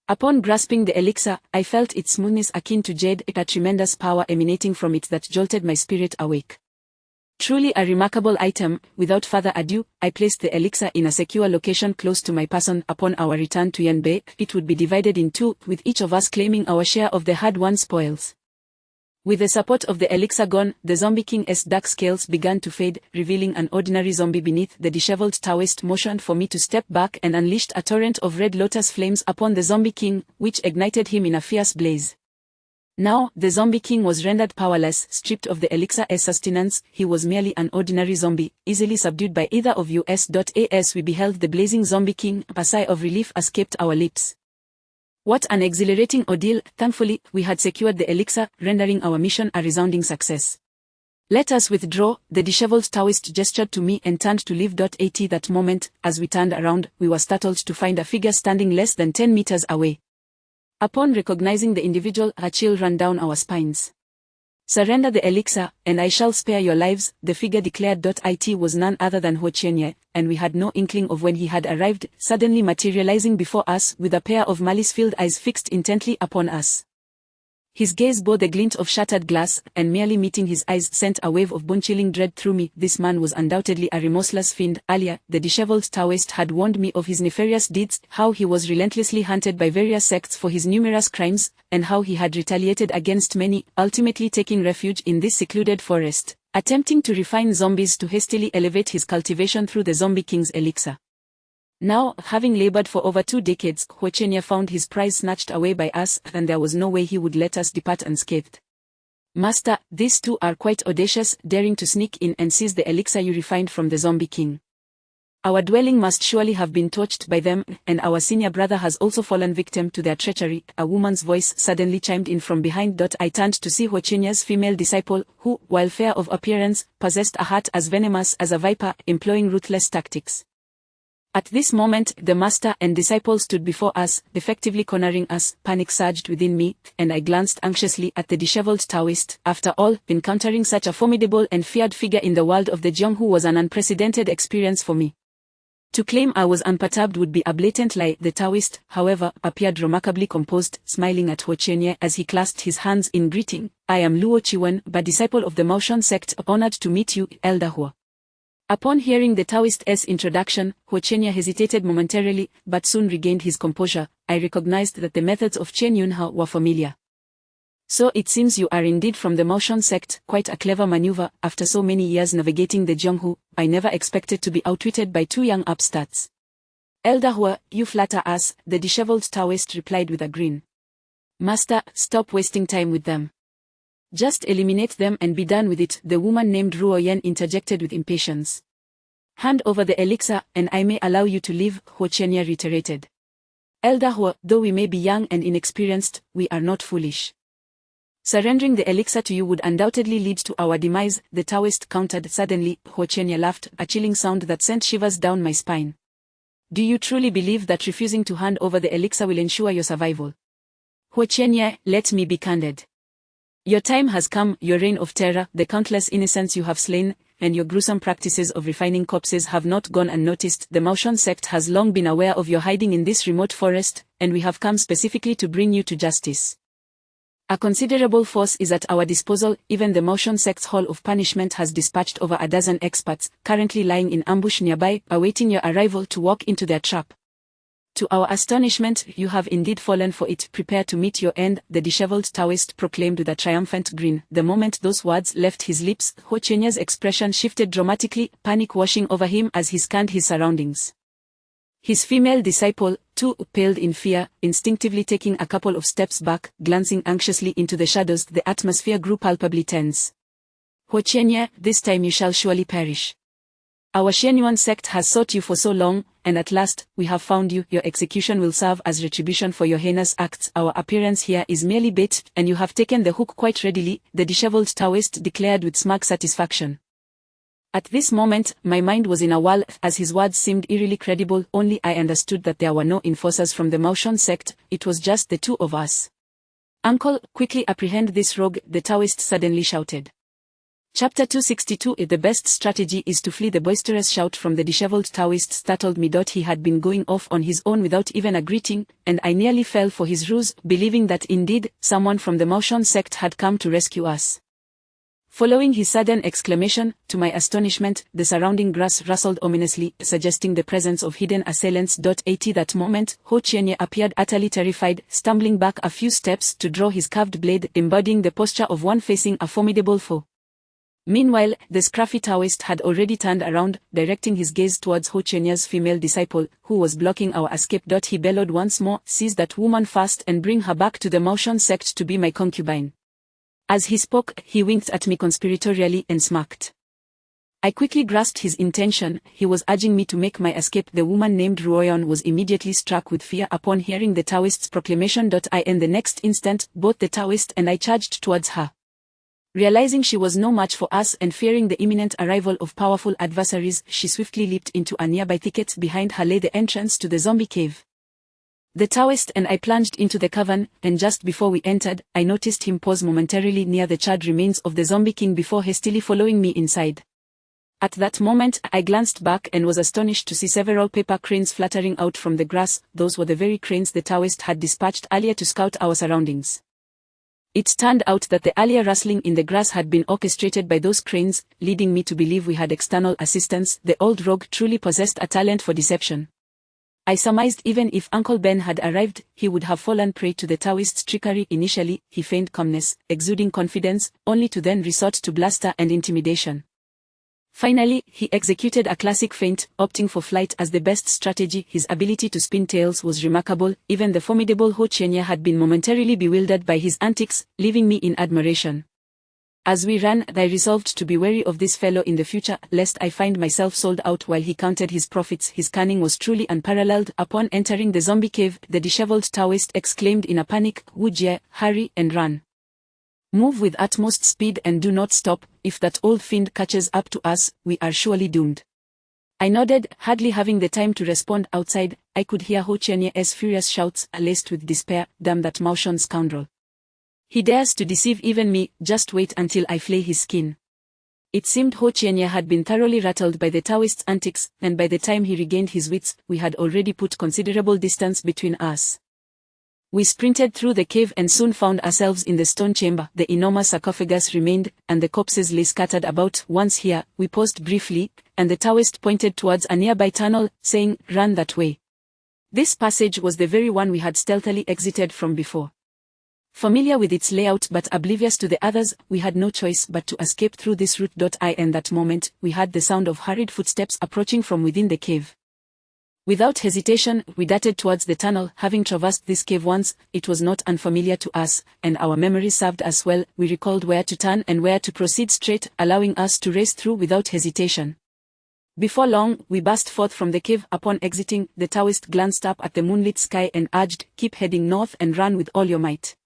Upon grasping the elixir, I felt its smoothness akin to jade, a tremendous power emanating from it that jolted my spirit awake. Truly a remarkable item. Without further ado, I placed the elixir in a secure location close to my person. Upon our return to Yanbei, it would be divided in two, with each of us claiming our share of the hard-won spoils. With the support of the elixir gone, the Zombie King's dark scales began to fade, revealing an ordinary zombie beneath. The disheveled Taoist motioned for me to step back and unleashed a torrent of red lotus flames upon the Zombie King, which ignited him in a fierce blaze. Now, the Zombie King was rendered powerless, stripped of the elixir's sustenance. He was merely an ordinary zombie, easily subdued by either of us. As we beheld the blazing Zombie King, a sigh of relief escaped our lips. What an exhilarating ordeal! Thankfully, we had secured the elixir, rendering our mission a resounding success. "Let us withdraw," the disheveled Taoist gestured to me and turned to leave. At that moment, as we turned around, we were startled to find a figure standing less than 10 meters away. Upon recognizing the individual, a chill ran down our spines. "Surrender the elixir, and I shall spare your lives," the figure declared. It was none other than Ho Chenye, and we had no inkling of when he had arrived, suddenly materializing before us with a pair of malice-filled eyes fixed intently upon us. His gaze bore the glint of shattered glass, and merely meeting his eyes sent a wave of bone-chilling dread through me. This man was undoubtedly a remorseless fiend. Earlier, the disheveled Taoist had warned me of his nefarious deeds, how he was relentlessly hunted by various sects for his numerous crimes, and how he had retaliated against many, ultimately taking refuge in this secluded forest, attempting to refine zombies to hastily elevate his cultivation through the Zombie King's elixir. Now, having labored for over 2 decades, Ho Chenye found his prize snatched away by us, and there was no way he would let us depart unscathed. "Master, these two are quite audacious, daring to sneak in and seize the elixir you refined from the Zombie King. Our dwelling must surely have been torched by them, and our senior brother has also fallen victim to their treachery." A woman's voice suddenly chimed in from behind. I turned to see Ho Chenye's female disciple, who, while fair of appearance, possessed a heart as venomous as a viper, employing ruthless tactics. At this moment, the master and disciple stood before us, effectively cornering us. Panic surged within me, and I glanced anxiously at the disheveled Taoist. After all, encountering such a formidable and feared figure in the world of the Jianghu was an unprecedented experience for me. To claim I was unperturbed would be a blatant lie. The Taoist, however, appeared remarkably composed, smiling at Ho Chenye as he clasped his hands in greeting. "I am Luo Chiwen, a disciple of the Maoshan sect, honored to meet you, Elder Hua." Upon hearing the Taoist's introduction, Ho Chenye hesitated momentarily, but soon regained his composure. I recognized that the methods of Chen Yunhao were familiar. "So it seems you are indeed from the Maoshan sect, quite a clever maneuver. After so many years navigating the Jianghu, I never expected to be outwitted by 2 young upstarts." "Elder Hua, you flatter us," the disheveled Taoist replied with a grin. "Master, stop wasting time with them. Just eliminate them and be done with it," the woman named Ruo Yen interjected with impatience. "Hand over the elixir, and I may allow you to leave," Ho Chenye reiterated. "Elder Hua, though we may be young and inexperienced, we are not foolish. Surrendering the elixir to you would undoubtedly lead to our demise," the Taoist countered. Suddenly, Ho Chenye laughed, a chilling sound that sent shivers down my spine. "Do you truly believe that refusing to hand over the elixir will ensure your survival? Ho Chenye, let me be candid. Your time has come. Your reign of terror, the countless innocents you have slain, and your gruesome practices of refining corpses have not gone unnoticed. The Maoshan sect has long been aware of your hiding in this remote forest, and we have come specifically to bring you to justice." A considerable force is at our disposal. Even the motion sect's Hall of Punishment has dispatched over a dozen experts, currently lying in ambush nearby, awaiting your arrival to walk into their trap. To our astonishment, you have indeed fallen for it. Prepare to meet your end, the disheveled Taoist proclaimed with a triumphant grin. The moment those words left his lips, Ho Chenya's expression shifted dramatically, panic washing over him as he scanned his surroundings. His female disciple, too, paled in fear, instinctively taking a couple of steps back, glancing anxiously into the shadows. The atmosphere grew palpably tense. Ho Chenya, this time you shall surely perish. Our Shenyuan sect has sought you for so long, and at last, we have found you. Your execution will serve as retribution for your heinous acts. Our appearance here is merely bait, and you have taken the hook quite readily, the disheveled Taoist declared with smug satisfaction. At this moment, my mind was in a whirl, as his words seemed eerily credible. Only I understood that there were no enforcers from the motion sect, it was just the two of us. Uncle, quickly apprehend this rogue, the Taoist suddenly shouted. Chapter 262. The best strategy is to flee. The boisterous shout from the disheveled Taoist startled me. He had been going off on his own without even a greeting, and I nearly fell for his ruse, believing that indeed, someone from the motion sect had come to rescue us. Following his sudden exclamation, to my astonishment, the surrounding grass rustled ominously, suggesting the presence of hidden assailants. At that moment, Ho Chenya appeared utterly terrified, stumbling back a few steps to draw his curved blade, embodying the posture of one facing a formidable foe. Meanwhile, the scruffy Taoist had already turned around, directing his gaze towards Ho Chenya's female disciple, who was blocking our escape. He bellowed once more, "Seize that woman fast and bring her back to the motion sect to be my concubine." As he spoke, he winked at me conspiratorially and smirked. I quickly grasped his intention. He was urging me to make my escape. The woman named Ruoyon was immediately struck with fear upon hearing the Taoist's proclamation. In the next instant, both the Taoist and I charged towards her. Realizing she was no match for us and fearing the imminent arrival of powerful adversaries, she swiftly leaped into a nearby thicket. Behind her lay the entrance to the zombie cave. The Taoist and I plunged into the cavern, and just before we entered, I noticed him pause momentarily near the charred remains of the zombie king before hastily following me inside. At that moment, I glanced back and was astonished to see several paper cranes fluttering out from the grass. Those were the very cranes the Taoist had dispatched earlier to scout our surroundings. It turned out that the earlier rustling in the grass had been orchestrated by those cranes, leading me to believe we had external assistance. The old rogue truly possessed a talent for deception. I surmised even if Uncle Ben had arrived, he would have fallen prey to the Taoist's trickery. Initially, he feigned calmness, exuding confidence, only to then resort to bluster and intimidation. Finally, he executed a classic feint, opting for flight as the best strategy. His ability to spin tales was remarkable. Even the formidable Ho Chenya had been momentarily bewildered by his antics, leaving me in admiration. As we ran, I resolved to be wary of this fellow in the future, lest I find myself sold out while he counted his profits. His cunning was truly unparalleled. Upon entering the zombie cave, the disheveled Taoist exclaimed in a panic, "Wujie, hurry and run. Move with utmost speed and do not stop. If that old fiend catches up to us, we are surely doomed." I nodded, hardly having the time to respond. Outside, I could hear Ho Chenya's furious shouts, laced with despair. "Damn that motion scoundrel. He dares to deceive even me. Just wait until I flay his skin." It seemed Ho Chenya had been thoroughly rattled by the Taoist's antics, and by the time he regained his wits, we had already put considerable distance between us. We sprinted through the cave and soon found ourselves in the stone chamber. The enormous sarcophagus remained, and the corpses lay scattered about. Once here, we paused briefly, and the Taoist pointed towards a nearby tunnel, saying, "Run that way." This passage was the very one we had stealthily exited from before. Familiar with its layout but oblivious to the others, we had no choice but to escape through this route. In that moment, we heard the sound of hurried footsteps approaching from within the cave. Without hesitation, we darted towards the tunnel. Having traversed this cave once, it was not unfamiliar to us, and our memory served us well. We recalled where to turn and where to proceed straight, allowing us to race through without hesitation. Before long, we burst forth from the cave. Upon exiting, the Taoist glanced up at the moonlit sky and urged, "Keep heading north and run with all your might."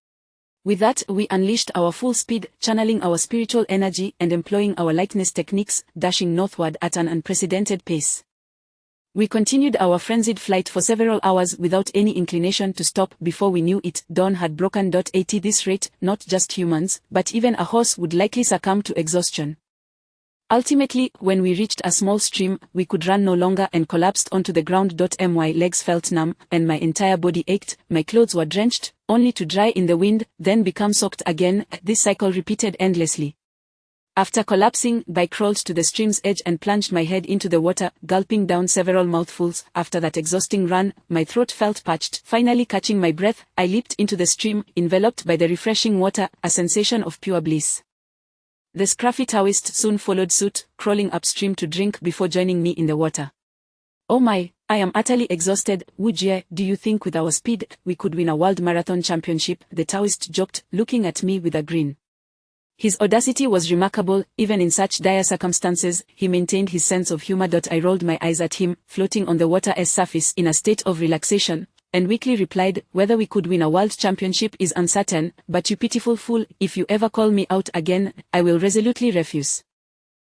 With that, we unleashed our full speed, channeling our spiritual energy and employing our lightness techniques, dashing northward at an unprecedented pace. We continued our frenzied flight for several hours without any inclination to stop. Before we knew it, dawn had broken. At this rate, not just humans, but even a horse would likely succumb to exhaustion. Ultimately, when we reached a small stream, we could run no longer and collapsed onto the ground. My legs felt numb, and my entire body ached. My clothes were drenched, only to dry in the wind, then become soaked again. This cycle repeated endlessly. After collapsing, I crawled to the stream's edge and plunged my head into the water, gulping down several mouthfuls. After that exhausting run, my throat felt parched. Finally catching my breath, I leaped into the stream, enveloped by the refreshing water, a sensation of pure bliss. The scruffy Taoist soon followed suit, crawling upstream to drink before joining me in the water. "Oh my, I am utterly exhausted, Wujie. Do you think with our speed, we could win a world marathon championship?" the Taoist joked, looking at me with a grin. His audacity was remarkable. Even in such dire circumstances, he maintained his sense of humor. I rolled my eyes at him, floating on the water's surface in a state of relaxation, and weakly replied, "Whether we could win a world championship is uncertain, but you pitiful fool, if you ever call me out again, I will resolutely refuse."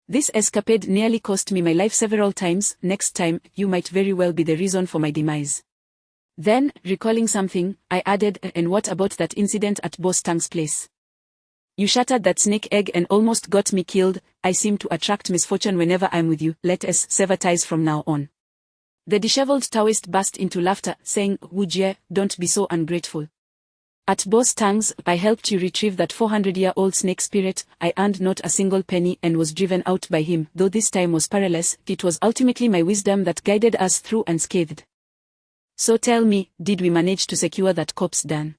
This escapade nearly cost me my life several times. "Next time, you might very well be the reason for my demise." Then, recalling something, I added, "And what about that incident at Boss Tang's place? You shattered that snake egg and almost got me killed. I seem to attract misfortune whenever I'm with you. Let us sever ties from now on." The disheveled Taoist burst into laughter, saying, "Wujie, don't be so ungrateful. At Boss Tang's, I helped you retrieve that 400-year-old snake spirit. I earned not a single penny and was driven out by him. Though this time was perilous, it was ultimately my wisdom that guided us through unscathed. So tell me, did we manage to secure that corpse, Dan?"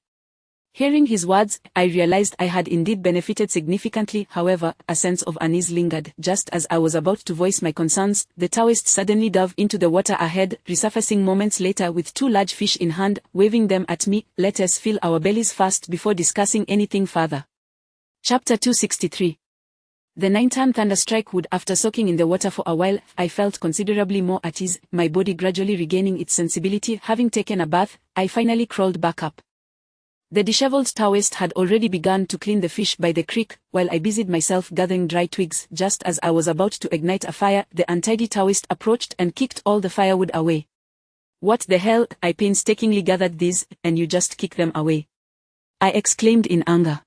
Hearing his words, I realized I had indeed benefited significantly. However, a sense of unease lingered. Just as I was about to voice my concerns, the Taoist suddenly dove into the water ahead, resurfacing moments later with 2 large fish in hand, waving them at me. "Let us fill our bellies first before discussing anything further." Chapter 263. The 9-ton thunderstrike wood. After soaking in the water for a while, I felt considerably more at ease, my body gradually regaining its sensibility. Having taken a bath, I finally crawled back up. The disheveled Taoist had already begun to clean the fish by the creek, while I busied myself gathering dry twigs. Just as I was about to ignite a fire, the untidy Taoist approached and kicked all the firewood away. "What the hell? I painstakingly gathered these, and you just kick them away?" I exclaimed in anger.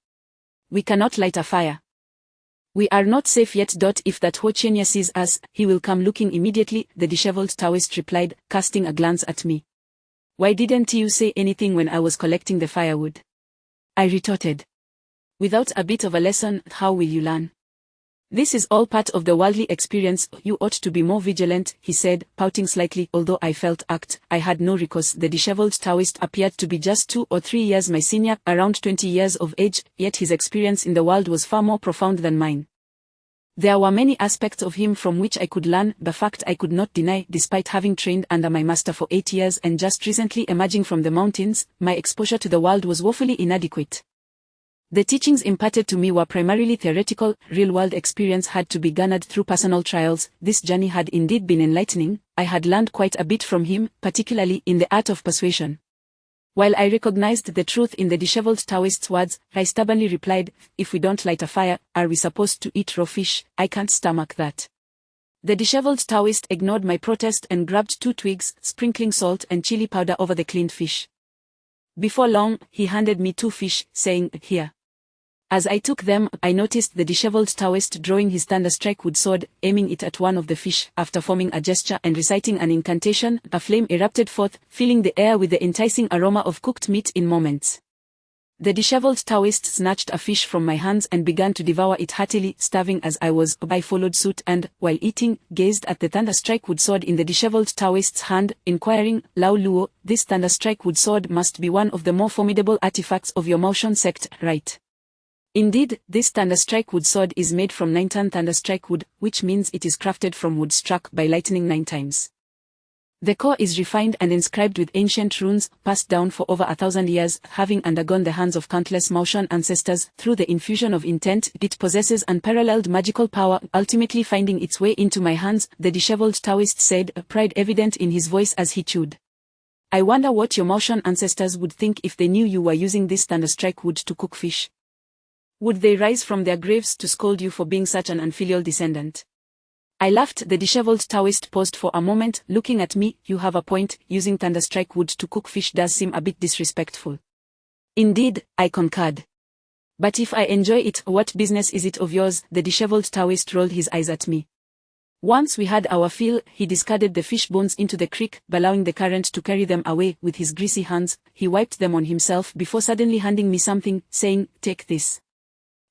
"We cannot light a fire. We are not safe yet. If that Hochenya sees us, he will come looking immediately," the disheveled Taoist replied, casting a glance at me. "Why didn't you say anything when I was collecting the firewood?" I retorted. "Without a bit of a lesson, how will you learn? This is all part of the worldly experience. You ought to be more vigilant," he said, pouting slightly. Although I felt I had no recourse. The disheveled Taoist appeared to be just 2 or 3 years my senior, around 20 years of age, yet his experience in the world was far more profound than mine. There were many aspects of him from which I could learn. The fact I could not deny, despite having trained under my master for 8 years and just recently emerging from the mountains, my exposure to the world was woefully inadequate. The teachings imparted to me were primarily theoretical. Real-world experience had to be garnered through personal trials. This journey had indeed been enlightening. I had learned quite a bit from him, particularly in the art of persuasion. While I recognized the truth in the disheveled Taoist's words, I stubbornly replied, "If we don't light a fire, are we supposed to eat raw fish? I can't stomach that." The disheveled Taoist ignored my protest and grabbed 2 twigs, sprinkling salt and chili powder over the cleaned fish. Before long, he handed me 2 fish, saying, "Here." As I took them, I noticed the disheveled Taoist drawing his thunderstrike wood sword, aiming it at one of the fish. After forming a gesture and reciting an incantation, a flame erupted forth, filling the air with the enticing aroma of cooked meat in moments. The disheveled Taoist snatched a fish from my hands and began to devour it heartily. Starving as I was, I followed suit and, while eating, gazed at the thunderstrike wood sword in the disheveled Taoist's hand, inquiring, "Lao Luo, this thunderstrike wood sword must be one of the more formidable artifacts of your Maotian sect, right?" Indeed, this thunderstrike wood sword is made from 9-ton thunderstrike wood, which means it is crafted from wood struck by lightning 9 times. The core is refined and inscribed with ancient runes, passed down for over 1,000 years, having undergone the hands of countless Maotian ancestors. Through the infusion of intent, it possesses unparalleled magical power, ultimately finding its way into my hands, the disheveled Taoist said, pride evident in his voice as he chewed. "I wonder what your Maotian ancestors would think if they knew you were using this thunderstrike wood to cook fish. Would they rise from their graves to scold you for being such an unfilial descendant?" I laughed. The disheveled Taoist paused for a moment, looking at me. "You have a point, using thunderstrike wood to cook fish does seem a bit disrespectful." "Indeed," I concurred. "But if I enjoy it, what business is it of yours?" The disheveled Taoist rolled his eyes at me. Once we had our fill, he discarded the fish bones into the creek, allowing the current to carry them away. With his greasy hands, he wiped them on himself before suddenly handing me something, saying, "Take this."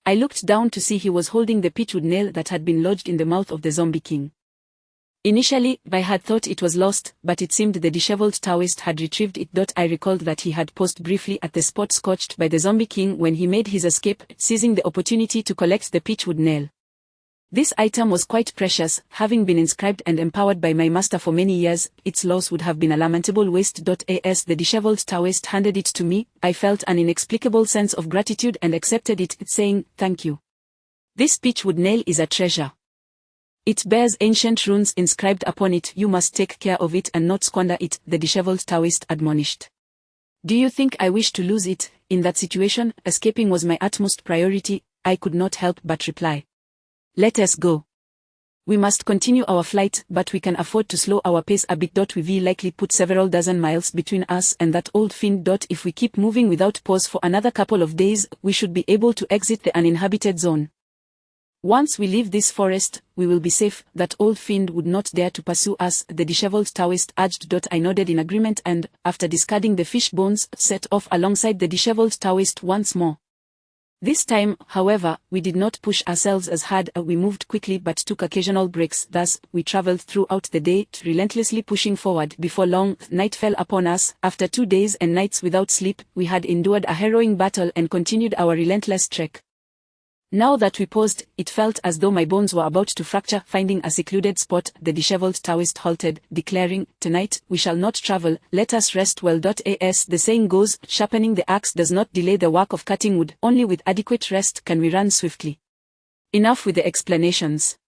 I looked down to see he was holding the pitchwood nail that had been lodged in the mouth of the zombie king. Initially, I had thought it was lost, but it seemed the disheveled Taoist had retrieved it. I recalled that he had paused briefly at the spot scorched by the zombie king when he made his escape, seizing the opportunity to collect the pitchwood nail. This item was quite precious, having been inscribed and empowered by my master for many years. Its loss would have been a lamentable waste. As the disheveled Taoist handed it to me, I felt an inexplicable sense of gratitude and accepted it, saying, "Thank you. This pitchwood nail is a treasure. It bears ancient runes inscribed upon it. You must take care of it and not squander it," the disheveled Taoist admonished. "Do you think I wish to lose it?" In that situation, escaping was my utmost priority. I could not help but reply, "Let us go. We must continue our flight, but we can afford to slow our pace a bit. We will likely put several dozen miles between us and that old fiend. If we keep moving without pause for another couple of days, we should be able to exit the uninhabited zone. Once we leave this forest, we will be safe. That old fiend would not dare to pursue us," the disheveled Taoist urged. I nodded in agreement and, after discarding the fish bones, set off alongside the disheveled Taoist once more. This time, however, we did not push ourselves as hard. We moved quickly but took occasional breaks. Thus, we traveled throughout the day, relentlessly pushing forward. Before long, night fell upon us. After 2 days and nights without sleep, we had endured a harrowing battle and continued our relentless trek. Now that we paused, it felt as though my bones were about to fracture. Finding a secluded spot, the disheveled Taoist halted, declaring, "Tonight, we shall not travel, let us rest well. As the saying goes, sharpening the axe does not delay the work of cutting wood. Only with adequate rest can we run swiftly. Enough with the explanations.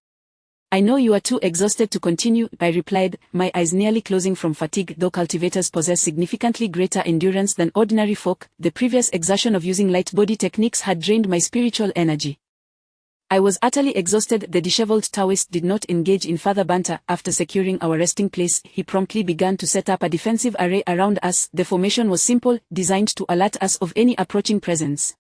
I know you are too exhausted to continue," I replied, my eyes nearly closing from fatigue. Though cultivators possess significantly greater endurance than ordinary folk, the previous exertion of using light body techniques had drained my spiritual energy. I was utterly exhausted. The disheveled Taoist did not engage in further banter. After securing our resting place, he promptly began to set up a defensive array around us. The formation was simple, designed to alert us of any approaching presence.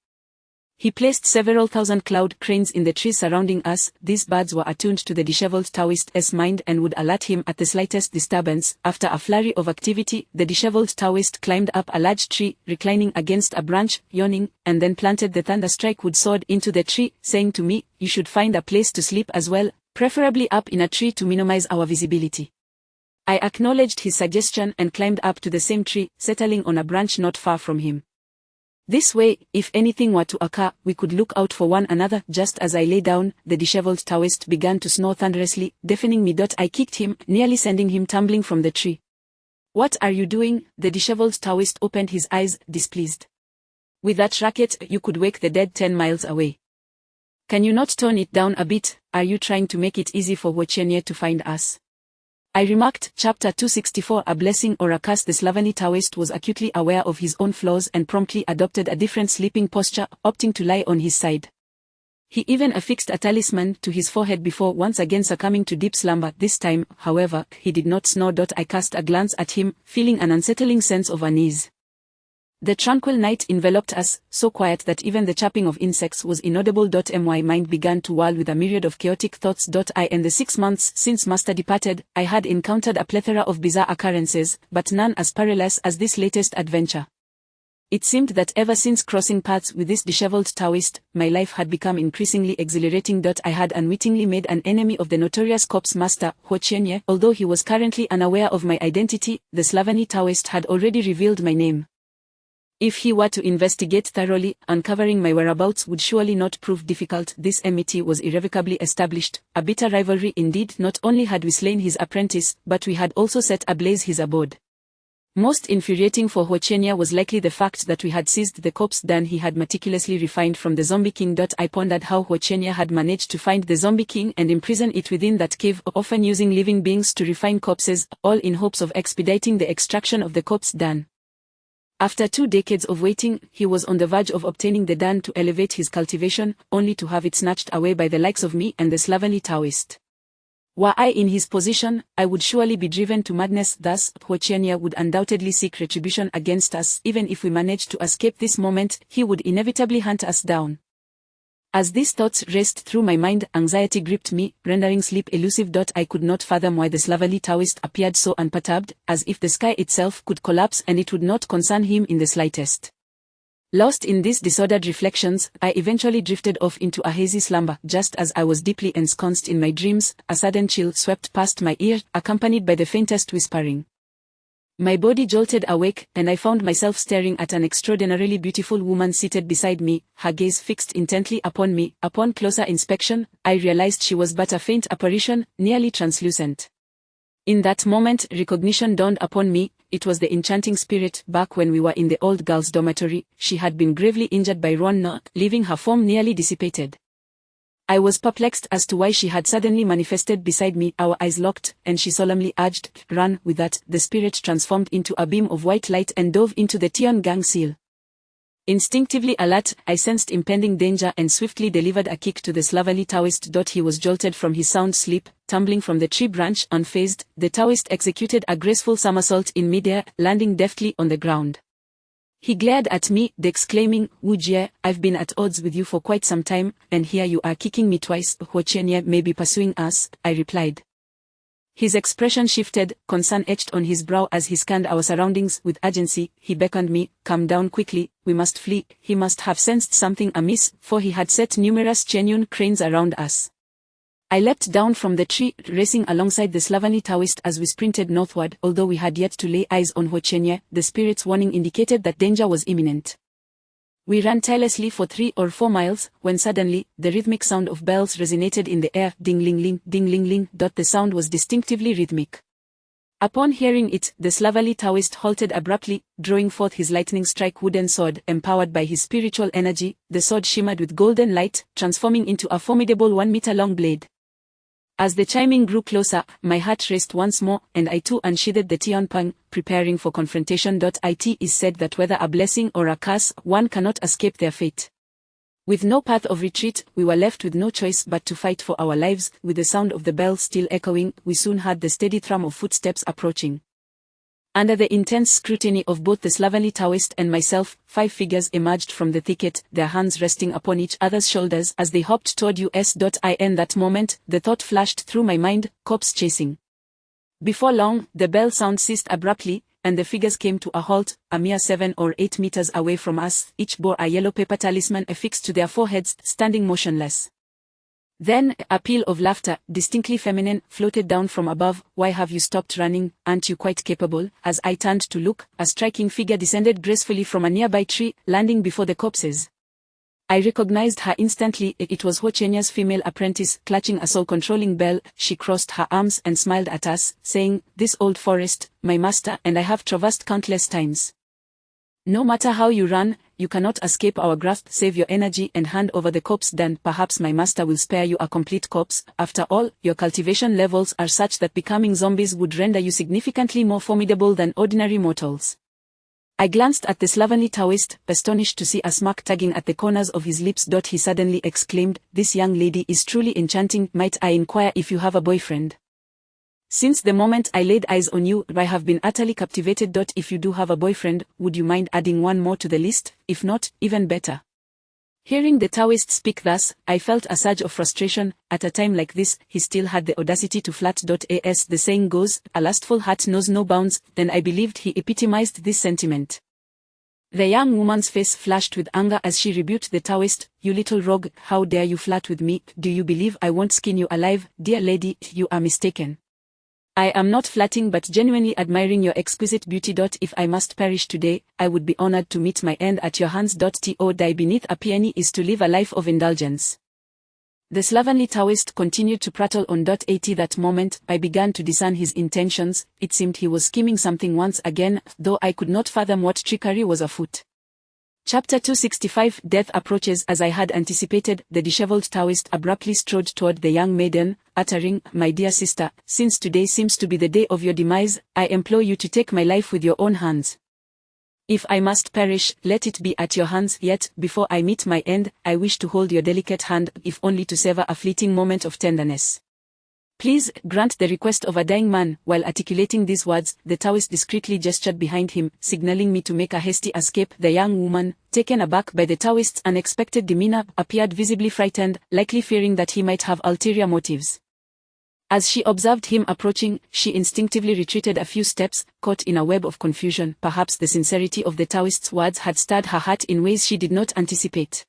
He placed several thousand cloud cranes in the trees surrounding us. These birds were attuned to the disheveled Taoist's mind and would alert him at the slightest disturbance. After a flurry of activity, the disheveled Taoist climbed up a large tree, reclining against a branch, yawning, and then planted the thunderstrike wood sword into the tree, saying to me, "You should find a place to sleep as well, preferably up in a tree to minimize our visibility." I acknowledged his suggestion and climbed up to the same tree, settling on a branch not far from him. This way, if anything were to occur, we could look out for one another. Just as I lay down, the disheveled Taoist began to snore thunderously, deafening me. I kicked him, nearly sending him tumbling from the tree. "What are you doing?" The disheveled Taoist opened his eyes, displeased. "With that racket, you could wake the dead 10 miles away. Can you not tone it down a bit? Are you trying to make it easy for Huoqianye to find us?" I remarked. Chapter 264 A Blessing or a Curse. The slovenly Taoist was acutely aware of his own flaws and promptly adopted a different sleeping posture, opting to lie on his side. He even affixed a talisman to his forehead before once again succumbing to deep slumber. This time, however, he did not snore. I cast a glance at him, feeling an unsettling sense of unease. The tranquil night enveloped us, so quiet that even the chirping of insects was inaudible. My mind began to whirl with a myriad of chaotic thoughts. In the 6 months since Master departed, I had encountered a plethora of bizarre occurrences, but none as perilous as this latest adventure. It seemed that ever since crossing paths with this disheveled Taoist, my life had become increasingly exhilarating. I had unwittingly made an enemy of the notorious corpse master, Huoqianye. Although he was currently unaware of my identity, the slovenly Taoist had already revealed my name. If he were to investigate thoroughly, uncovering my whereabouts would surely not prove difficult. This enmity was irrevocably established, a bitter rivalry indeed. Not only had we slain his apprentice, but we had also set ablaze his abode. Most infuriating for Huoqianye was likely the fact that we had seized the corpse den he had meticulously refined from the zombie king. I pondered how Huoqianye had managed to find the zombie king and imprison it within that cave, often using living beings to refine corpses, all in hopes of expediting the extraction of the corpse den. After 2 decades of waiting, he was on the verge of obtaining the den to elevate his cultivation, only to have it snatched away by the likes of me and the slovenly Taoist. Were I in his position, I would surely be driven to madness. Thus, Huoqianye would undoubtedly seek retribution against us. Even if we managed to escape this moment, he would inevitably hunt us down. As these thoughts raced through my mind, anxiety gripped me, rendering sleep elusive. I could not fathom why the slovenly Taoist appeared so unperturbed, as if the sky itself could collapse and it would not concern him in the slightest. Lost in these disordered reflections, I eventually drifted off into a hazy slumber. Just as I was deeply ensconced in my dreams, a sudden chill swept past my ear, accompanied by the faintest whispering. My body jolted awake, and I found myself staring at an extraordinarily beautiful woman seated beside me, her gaze fixed intently upon me. Upon closer inspection, I realized she was but a faint apparition, nearly translucent. In that moment, recognition dawned upon me. It was the enchanting spirit. Back when we were in the old girls' dormitory, she had been gravely injured by Ron, leaving her form nearly dissipated. I was perplexed as to why she had suddenly manifested beside me. Our eyes locked, and she solemnly urged, "Run." With that, the spirit transformed into a beam of white light and dove into the Tian Gang seal. Instinctively alert, I sensed impending danger and swiftly delivered a kick to the slovenly Taoist. He was jolted from his sound sleep, tumbling from the tree branch. Unfazed, the Taoist executed a graceful somersault in midair, landing deftly on the ground. He glared at me, exclaiming, "Wu Jie, I've been at odds with you for quite some time, and here you are kicking me twice. Huo Chenye may be pursuing us," I replied. His expression shifted, concern etched on his brow as he scanned our surroundings. With urgency, he beckoned me, "Come down quickly, we must flee." He must have sensed something amiss, for he had set numerous Chenyun cranes around us. I leapt down from the tree, racing alongside the slovenly Taoist as we sprinted northward. Although we had yet to lay eyes on Huo Chenye, the spirit's warning indicated that danger was imminent. We ran tirelessly for 3 or 4 miles, when suddenly, the rhythmic sound of bells resonated in the air. Ding-ling-ling, ding-ling-ling. The sound was distinctively rhythmic. Upon hearing it, the slovenly Taoist halted abruptly, drawing forth his lightning-strike wooden sword. Empowered by his spiritual energy, the sword shimmered with golden light, transforming into a formidable 1-meter-long blade. As the chiming grew closer, my heart raced once more, and I too unsheathed the Xiao Pang, preparing for confrontation. It is said that whether a blessing or a curse, one cannot escape their fate. With no path of retreat, we were left with no choice but to fight for our lives. With the sound of the bell still echoing, we soon heard the steady thrum of footsteps approaching. Under the intense scrutiny of both the slovenly Taoist and myself, 5 figures emerged from the thicket, their hands resting upon each other's shoulders as they hopped toward us. In that moment, the thought flashed through my mind, corpse chasing. Before long, the bell sound ceased abruptly, and the figures came to a halt, a mere 7 or 8 meters away from us. Each bore a yellow paper talisman affixed to their foreheads, standing motionless. Then, a peal of laughter, distinctly feminine, floated down from above. "Why have you stopped running? Aren't you quite capable?" As I turned to look, a striking figure descended gracefully from a nearby tree, landing before the corpses. I recognized her instantly. It was Huo Chenya's female apprentice, clutching a soul-controlling bell. She crossed her arms and smiled at us, saying, "This old forest, my master and I have traversed countless times. No matter how you run, you cannot escape our grasp. Save your energy and hand over the corpse, then perhaps my master will spare you a complete corpse. After all, your cultivation levels are such that becoming zombies would render you significantly more formidable than ordinary mortals." I glanced at the slovenly Taoist, astonished to see a smirk tugging at the corners of his lips. He suddenly exclaimed, "This young lady is truly enchanting. Might I inquire if you have a boyfriend? Since the moment I laid eyes on you, I have been utterly captivated. If you do have a boyfriend, would you mind adding one more to the list? If not, even better." Hearing the Taoist speak thus, I felt a surge of frustration. At a time like this, he still had the audacity to flirt. As the saying goes, a lustful heart knows no bounds, then I believed he epitomized this sentiment. The young woman's face flashed with anger as she rebuked the Taoist. "You little rogue, how dare you flirt with me? Do you believe I won't skin you alive? Dear lady, you are mistaken. I am not flirting but genuinely admiring your exquisite beauty. If I must perish today, I would be honored to meet my end at your hands. To die beneath a peony is to live a life of indulgence." The slovenly Taoist continued to prattle on. At that moment, I began to discern his intentions. It seemed he was scheming something once again, though I could not fathom what trickery was afoot. Chapter 265. Death approaches. As I had anticipated, the disheveled Taoist abruptly strode toward the young maiden, uttering, "My dear sister, since today seems to be the day of your demise, I implore you to take my life with your own hands. If I must perish, let it be at your hands. Yet, before I meet my end, I wish to hold your delicate hand, if only to savor a fleeting moment of tenderness." Please, grant the request of a dying man. While articulating these words, the Taoist discreetly gestured behind him, signaling me to make a hasty escape. The young woman, taken aback by the Taoist's unexpected demeanor, appeared visibly frightened, likely fearing that he might have ulterior motives. As she observed him approaching, she instinctively retreated a few steps, caught in a web of confusion. Perhaps the sincerity of the Taoist's words had stirred her heart in ways she did not anticipate.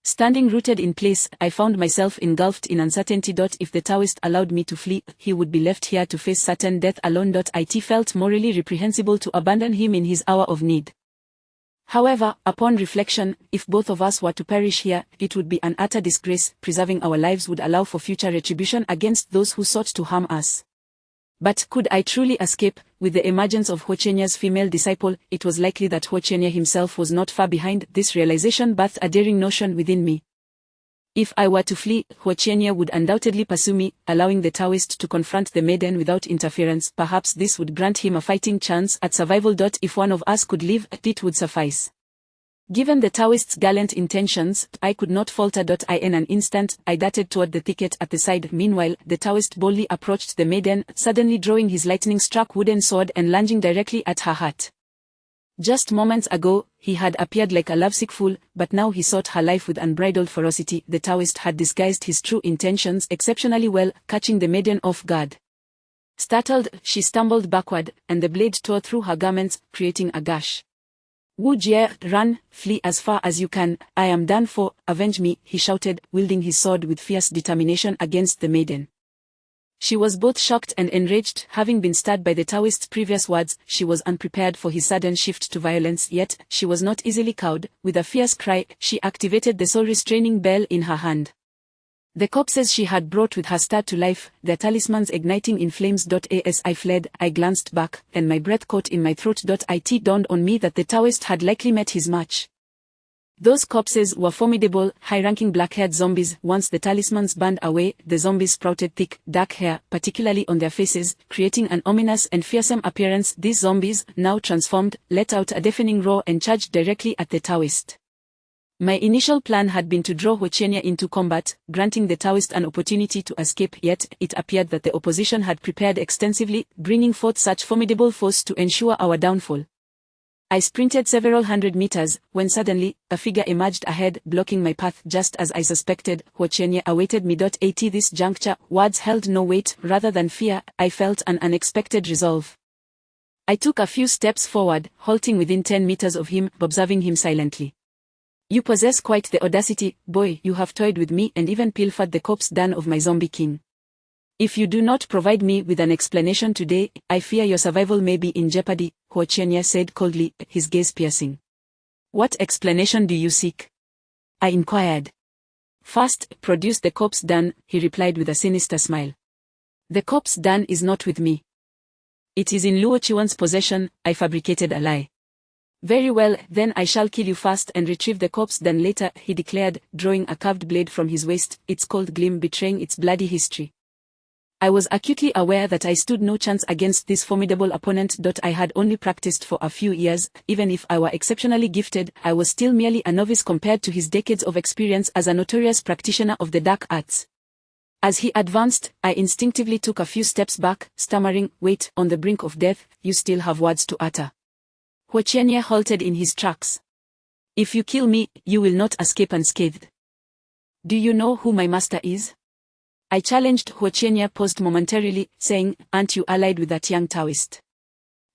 Standing rooted in place, I found myself engulfed in uncertainty. If the Taoist allowed me to flee, he would be left here to face certain death alone. It felt morally reprehensible to abandon him in his hour of need. However, upon reflection, if both of us were to perish here, it would be an utter disgrace. Preserving our lives would allow for future retribution against those who sought to harm us. But could I truly escape? With the emergence of Huochenya's female disciple, it was likely that Huochenya himself was not far behind. This realization birthed a daring notion within me. If I were to flee, Huochenya would undoubtedly pursue me, allowing the Taoist to confront the maiden without interference. Perhaps this would grant him a fighting chance at survival. If one of us could live, it would suffice. Given the Taoist's gallant intentions, I could not falter. In an instant, I darted toward the thicket at the side. Meanwhile, the Taoist boldly approached the maiden, suddenly drawing his lightning-struck wooden sword and lunging directly at her heart. Just moments ago, he had appeared like a lovesick fool, but now he sought her life with unbridled ferocity. The Taoist had disguised his true intentions exceptionally well, catching the maiden off guard. Startled, she stumbled backward, and the blade tore through her garments, creating a gash. Wu Jie, run, flee as far as you can. I am done for. Avenge me, he shouted, wielding his sword with fierce determination against the maiden. She was both shocked and enraged. Having been stirred by the Taoist's previous words, she was unprepared for his sudden shift to violence. Yet, she was not easily cowed. With a fierce cry, she activated the soul-restraining bell in her hand. The corpses she had brought with her stirred to life, their talismans igniting in flames. As I fled, I glanced back, and my breath caught in my throat. It dawned on me that the Taoist had likely met his match. Those corpses were formidable, high-ranking black-haired zombies. Once the talismans burned away, the zombies sprouted thick, dark hair, particularly on their faces, creating an ominous and fearsome appearance. These zombies, now transformed, let out a deafening roar and charged directly at the Taoist. My initial plan had been to draw Huochenya into combat, granting the Taoist an opportunity to escape. Yet, it appeared that the opposition had prepared extensively, bringing forth such formidable force to ensure our downfall. I sprinted several hundred meters, when suddenly, a figure emerged ahead, blocking my path. Just as I suspected, Huochenya awaited me. At this juncture, words held no weight. Rather than fear, I felt an unexpected resolve. I took a few steps forward, halting within 10 meters of him, observing him silently. You possess quite the audacity, boy. You have toyed with me and even pilfered the corpse dung of my zombie king. If you do not provide me with an explanation today, I fear your survival may be in jeopardy, Huochenya said coldly, his gaze piercing. What explanation do you seek? I inquired. First, produce the corpse dung, he replied with a sinister smile. The corpse dung is not with me. It is in Luo Chuan's possession. I fabricated a lie. Very well, then I shall kill you first and retrieve the corpse dung later, he declared, drawing a curved blade from his waist, its cold gleam betraying its bloody history. I was acutely aware that I stood no chance against this formidable opponent. I had only practiced for a few years. Even if I were exceptionally gifted, I was still merely a novice compared to his decades of experience as a notorious practitioner of the dark arts. As he advanced, I instinctively took a few steps back, stammering, "Wait, on the brink of death, you still have words to utter." Huochenya halted in his tracks. "If you kill me, you will not escape unscathed. Do you know who my master is?" I challenged. Huochenya paused momentarily, saying, "Aren't you allied with that young Taoist?"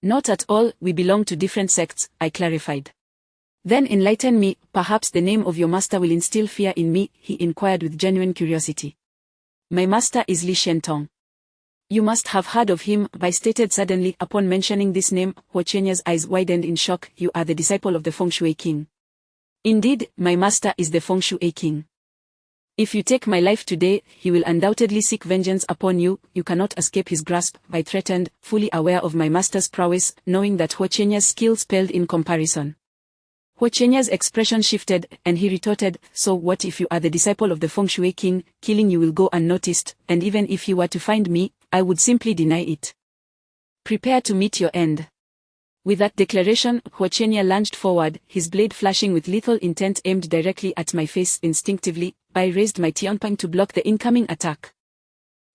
"Not at all, we belong to different sects," I clarified. "Then enlighten me. Perhaps the name of your master will instill fear in me," he inquired with genuine curiosity. "My master is Li Shentong." "You must have heard of him," I stated suddenly. Upon mentioning this name, Huochenya's eyes widened in shock. "You are the disciple of the Feng Shui King." "Indeed, my master is the Feng Shui King. If you take my life today, he will undoubtedly seek vengeance upon you. You cannot escape his grasp," I threatened, fully aware of my master's prowess, knowing that Huochenya's skills paled in comparison. Huochenya's expression shifted, and he retorted, "So what if you are the disciple of the Feng Shui King? Killing you will go unnoticed, and even if he were to find me, I would simply deny it. Prepare to meet your end." With that declaration, Huochenya lunged forward, his blade flashing with lethal intent aimed directly at my face. Instinctively, I raised my Xiao Pang to block the incoming attack.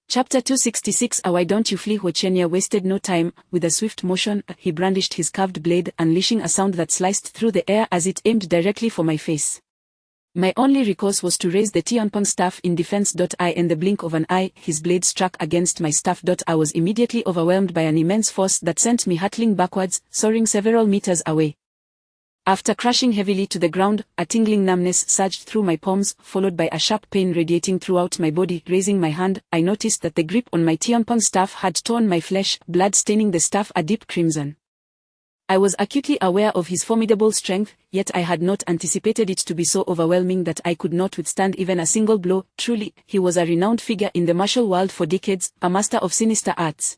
Chapter 266 Why don't you flee? Huochenya wasted no time. With a swift motion, he brandished his carved blade, unleashing a sound that sliced through the air as it aimed directly for my face. My only recourse was to raise the Xiao Pang staff in defense. In the blink of an eye, his blade struck against my staff. I was immediately overwhelmed by an immense force that sent me hurtling backwards, soaring several meters away. After crashing heavily to the ground, a tingling numbness surged through my palms, followed by a sharp pain radiating throughout my body. Raising my hand, I noticed that the grip on my Xiao Pang staff had torn my flesh, blood staining the staff a deep crimson. I was acutely aware of his formidable strength, yet I had not anticipated it to be so overwhelming that I could not withstand even a single blow. Truly, he was a renowned figure in the martial world for decades, a master of sinister arts.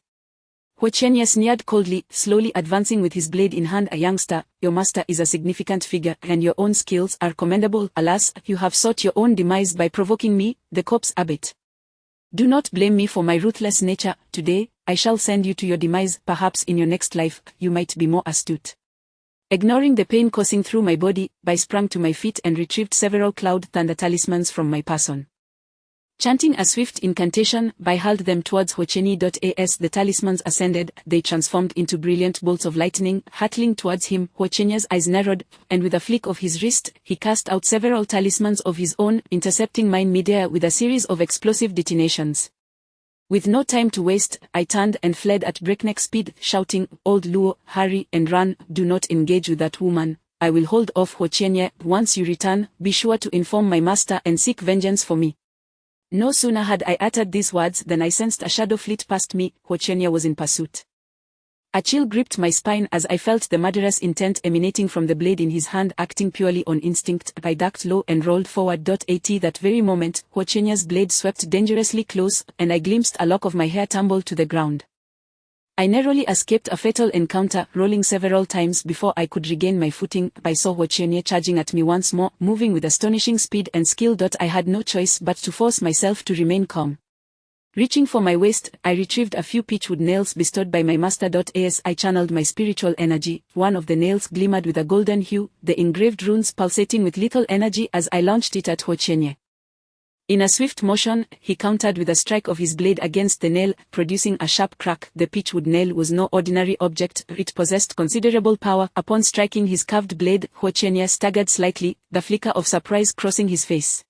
Huochenya sneered coldly, slowly advancing with his blade in hand. A youngster, your master is a significant figure, and your own skills are commendable. Alas, you have sought your own demise by provoking me, the corpse abbot. Do not blame me for my ruthless nature. Today, I shall send you to your demise. Perhaps in your next life, you might be more astute. Ignoring the pain coursing through my body, I sprang to my feet and retrieved several cloud thunder talismans from my person. Chanting a swift incantation, I hurled them towards Huochenya. As the talismans ascended, they transformed into brilliant bolts of lightning, hurtling towards him. Huochenya's eyes narrowed, and with a flick of his wrist, he cast out several talismans of his own, intercepting mine midair with a series of explosive detonations. With no time to waste, I turned and fled at breakneck speed, shouting, "Old Luo, hurry and run, do not engage with that woman. I will hold off Huochenya. Once you return, be sure to inform my master and seek vengeance for me." No sooner had I uttered these words than I sensed a shadow flit past me. Huochenya was in pursuit. A chill gripped my spine as I felt the murderous intent emanating from the blade in his hand. Acting purely on instinct, I ducked low and rolled forward. At that very moment, Huochenya's blade swept dangerously close, and I glimpsed a lock of my hair tumble to the ground. I narrowly escaped a fatal encounter, rolling several times before I could regain my footing. I saw Huochenya charging at me once more, moving with astonishing speed and skill. I had no choice but to force myself to remain calm. Reaching for my waist, I retrieved a few pitchwood nails bestowed by my master. As I channeled my spiritual energy, one of the nails glimmered with a golden hue, the engraved runes pulsating with lethal energy as I launched it at Huochenya. In a swift motion, he countered with a strike of his blade against the nail, producing a sharp crack. The pitchwood nail was no ordinary object, it possessed considerable power. Upon striking his carved blade, Huochenya staggered slightly, the flicker of surprise crossing his face.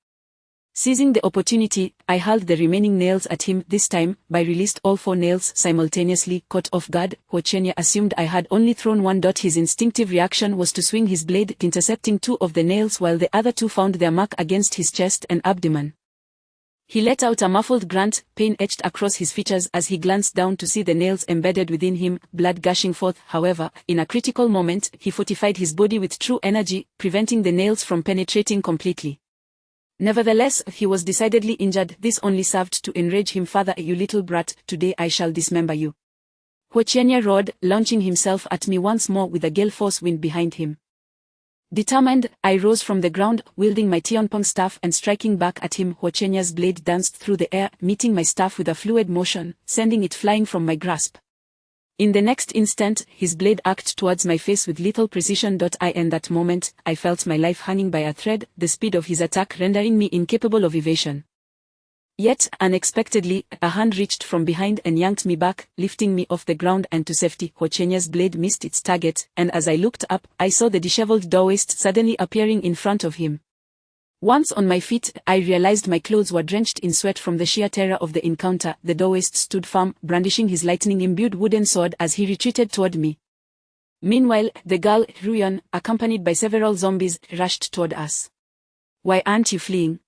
Seizing the opportunity, I hurled the remaining nails at him. This time, I released all 4 nails simultaneously. Caught off guard, Huochenya assumed I had only thrown one. His instinctive reaction was to swing his blade, intercepting 2 of the nails while the other 2 found their mark against his chest and abdomen. He let out a muffled grunt, pain etched across his features as he glanced down to see the nails embedded within him, blood gushing forth. However, in a critical moment, he fortified his body with true energy, preventing the nails from penetrating completely. Nevertheless, he was decidedly injured. This only served to enrage him further. "You little brat, today I shall dismember you," Huochenya roared, launching himself at me once more with a gale force wind behind him. Determined, I rose from the ground, wielding my Xiao Pang staff and striking back at him. Huochenya's blade danced through the air, meeting my staff with a fluid motion, sending it flying from my grasp. In the next instant, his blade arced towards my face with lethal precision. In that moment, I felt my life hanging by a thread, the speed of his attack rendering me incapable of evasion. Yet, unexpectedly, a hand reached from behind and yanked me back, lifting me off the ground and to safety. Huochenya's blade missed its target, and as I looked up, I saw the disheveled Daoist suddenly appearing in front of him. Once on my feet, I realized my clothes were drenched in sweat from the sheer terror of the encounter. The Daoist stood firm, brandishing his lightning-imbued wooden sword as he retreated toward me. Meanwhile, the girl, Ruyon, accompanied by several zombies, rushed toward us. "Why aren't you fleeing?"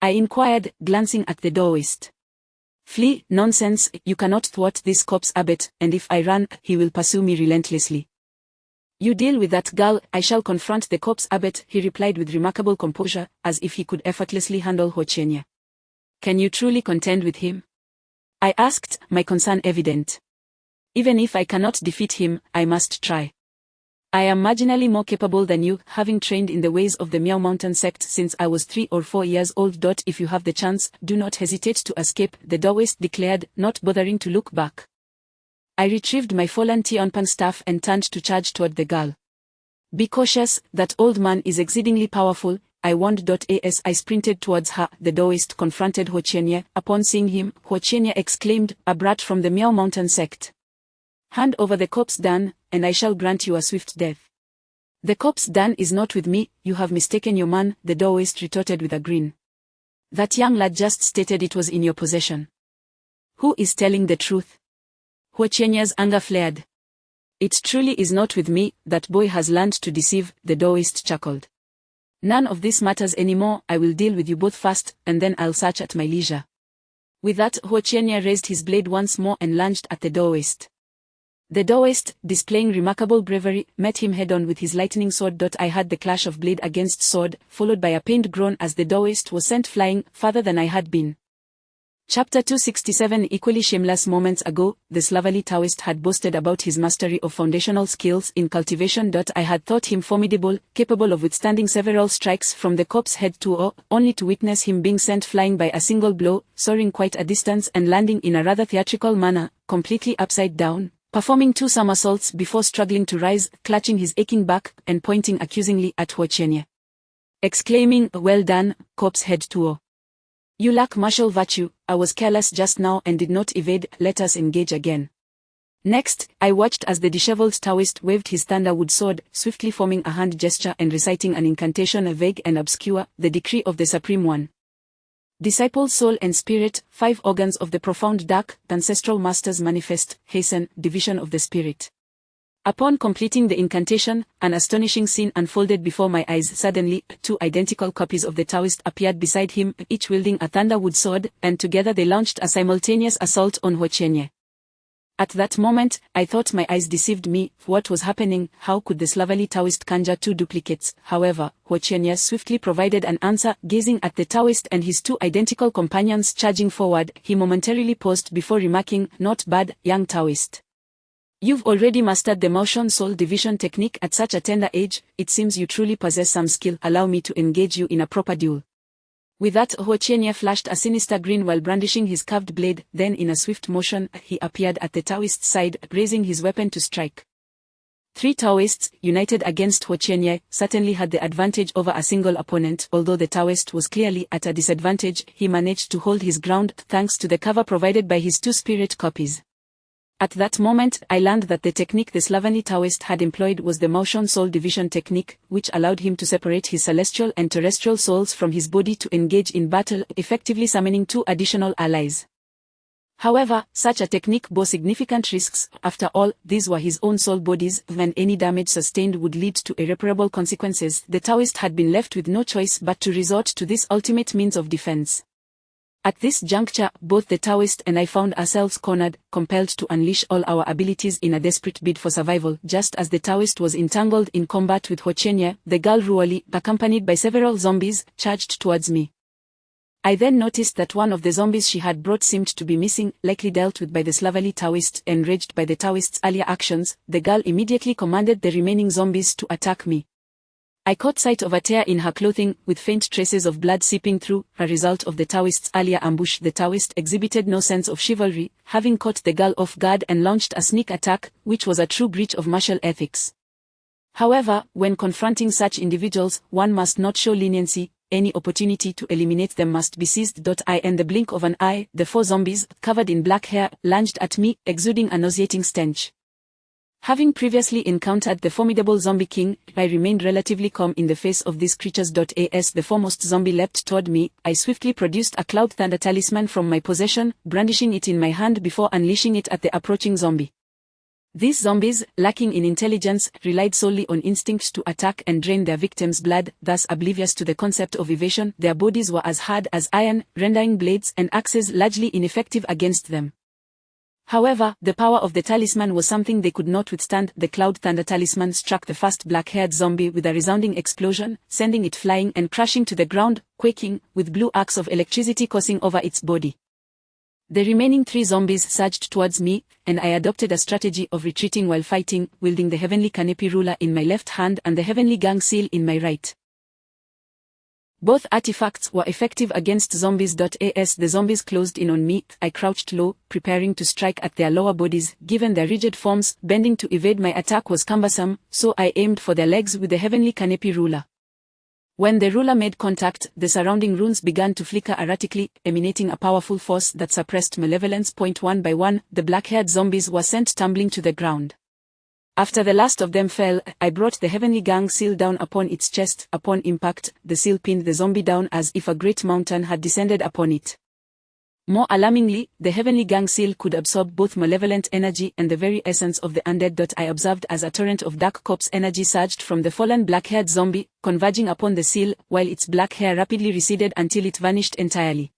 I inquired, glancing at the Daoist. "Flee? Nonsense, you cannot thwart this corpse abbot, and if I run, he will pursue me relentlessly." "You deal with that girl, I shall confront the corpse abbot," he replied with remarkable composure, as if he could effortlessly handle Huochenya. "Can you truly contend with him?" I asked, my concern evident. "Even if I cannot defeat him, I must try. I am marginally more capable than you, having trained in the ways of the Miao Mountain sect since I was 3 or 4 years old. If you have the chance, do not hesitate to escape," the Daoist declared, not bothering to look back. I retrieved my fallen Xiao Pang staff and turned to charge toward the girl. "Be cautious, that old man is exceedingly powerful, I warned. As I sprinted towards her, the Daoist confronted Huo Qianye. Upon seeing him, Huo Qianye exclaimed, "A brat from the Miao Mountain sect. Hand over the corpse, Dan, and I shall grant you a swift death." "The corpse, Dan, is not with me. You have mistaken your man," the Daoist retorted with a grin. "That young lad just stated it was in your possession." "Who is telling the truth?" Huo Qianye's anger flared. "It truly is not with me. That boy has learned to deceive," the Daoist chuckled. "None of this matters anymore. I will deal with you both first, and then I'll search at my leisure." With that, Huo Qianye raised his blade once more and lunged at the Daoist. The Daoist, displaying remarkable bravery, met him head-on with his lightning sword. I heard the clash of blade against sword, followed by a pained groan as the Daoist was sent flying farther than I had been. Chapter 267. Equally shameless. Moments ago, the slovenly Taoist had boasted about his mastery of foundational skills in cultivation. I had thought him formidable, capable of withstanding several strikes from the corpse head to toe, only to witness him being sent flying by a single blow, soaring quite a distance and landing in a rather theatrical manner, completely upside down, performing 2 somersaults before struggling to rise, clutching his aching back and pointing accusingly at Huo Qianye, exclaiming, "Well done, corpse head to toe. You lack martial virtue. I was careless just now and did not evade. Let us engage again." Next, I watched as the disheveled Taoist waved his thunderwood sword, swiftly forming a hand gesture and reciting an incantation vague and obscure, the decree of the Supreme One. Disciple, soul and spirit, 5 organs of the profound dark, the ancestral masters manifest, hasten, division of the spirit. Upon completing the incantation, an astonishing scene unfolded before my eyes. Suddenly, 2 identical copies of the Taoist appeared beside him, each wielding a thunderwood sword, and together they launched a simultaneous assault on Huo Qianye. At that moment, I thought my eyes deceived me. What was happening? How could the slovenly Taoist conjure 2 duplicates? However, Huo Qianye swiftly provided an answer. Gazing at the Taoist and his 2 identical companions charging forward, he momentarily paused before remarking, "Not bad, young Taoist. You've already mastered the motion soul division technique at such a tender age. It seems you truly possess some skill. Allow me to engage you in a proper duel." With that, Huo Qianye flashed a sinister grin while brandishing his curved blade. Then in a swift motion, he appeared at the Taoist's side, raising his weapon to strike. 3 Taoists, united against Huo Qianye, certainly had the advantage over a single opponent. Although the Taoist was clearly at a disadvantage, he managed to hold his ground thanks to the cover provided by his 2 spirit copies. At that moment, I learned that the technique the slovenly Taoist had employed was the motion soul division technique, which allowed him to separate his celestial and terrestrial souls from his body to engage in battle, effectively summoning 2 additional allies. However, such a technique bore significant risks. After all, these were his own soul bodies, and any damage sustained would lead to irreparable consequences. The Taoist had been left with no choice but to resort to this ultimate means of defense. At this juncture, both the Taoist and I found ourselves cornered, compelled to unleash all our abilities in a desperate bid for survival. Just as the Taoist was entangled in combat with Huo Qianye, the girl Ruoli, accompanied by several zombies, charged towards me. I then noticed that one of the zombies she had brought seemed to be missing, likely dealt with by the slovenly Taoist. Enraged by the Taoist's earlier actions, the girl immediately commanded the remaining zombies to attack me. I caught sight of a tear in her clothing, with faint traces of blood seeping through, a result of the Taoist's earlier ambush. The Taoist exhibited no sense of chivalry, having caught the girl off guard and launched a sneak attack, which was a true breach of martial ethics. However, when confronting such individuals, one must not show leniency. Any opportunity to eliminate them must be seized. In the blink of an eye, the 4 zombies, covered in black hair, lunged at me, exuding a nauseating stench. Having previously encountered the formidable zombie king, I remained relatively calm in the face of these creatures. As the foremost zombie leapt toward me, I swiftly produced a cloud thunder talisman from my possession, brandishing it in my hand before unleashing it at the approaching zombie. These zombies, lacking in intelligence, relied solely on instinct to attack and drain their victims' blood, thus oblivious to the concept of evasion. Their bodies were as hard as iron, rendering blades and axes largely ineffective against them. However, the power of the talisman was something they could not withstand. The Cloud Thunder talisman struck the first black-haired zombie with a resounding explosion, sending it flying and crashing to the ground, quaking, with blue arcs of electricity coursing over its body. The remaining 3 zombies surged towards me, and I adopted a strategy of retreating while fighting, wielding the Heavenly Canopy ruler in my left hand and the Heavenly Gang seal in my right. Both artifacts were effective against zombies. As the zombies closed in on me, I crouched low, preparing to strike at their lower bodies. Given their rigid forms, bending to evade my attack was cumbersome, so I aimed for their legs with the Heavenly Canopy ruler. When the ruler made contact, the surrounding runes began to flicker erratically, emanating a powerful force that suppressed malevolence. One by one, the black-haired zombies were sent tumbling to the ground. After the last of them fell, I brought the heavenly gang seal down upon its chest. Upon impact, the seal pinned the zombie down as if a great mountain had descended upon it. More alarmingly, the heavenly gang seal could absorb both malevolent energy and the very essence of the undead. I observed as a torrent of dark corpse energy surged from the fallen black-haired zombie, converging upon the seal, while its black hair rapidly receded until it vanished entirely.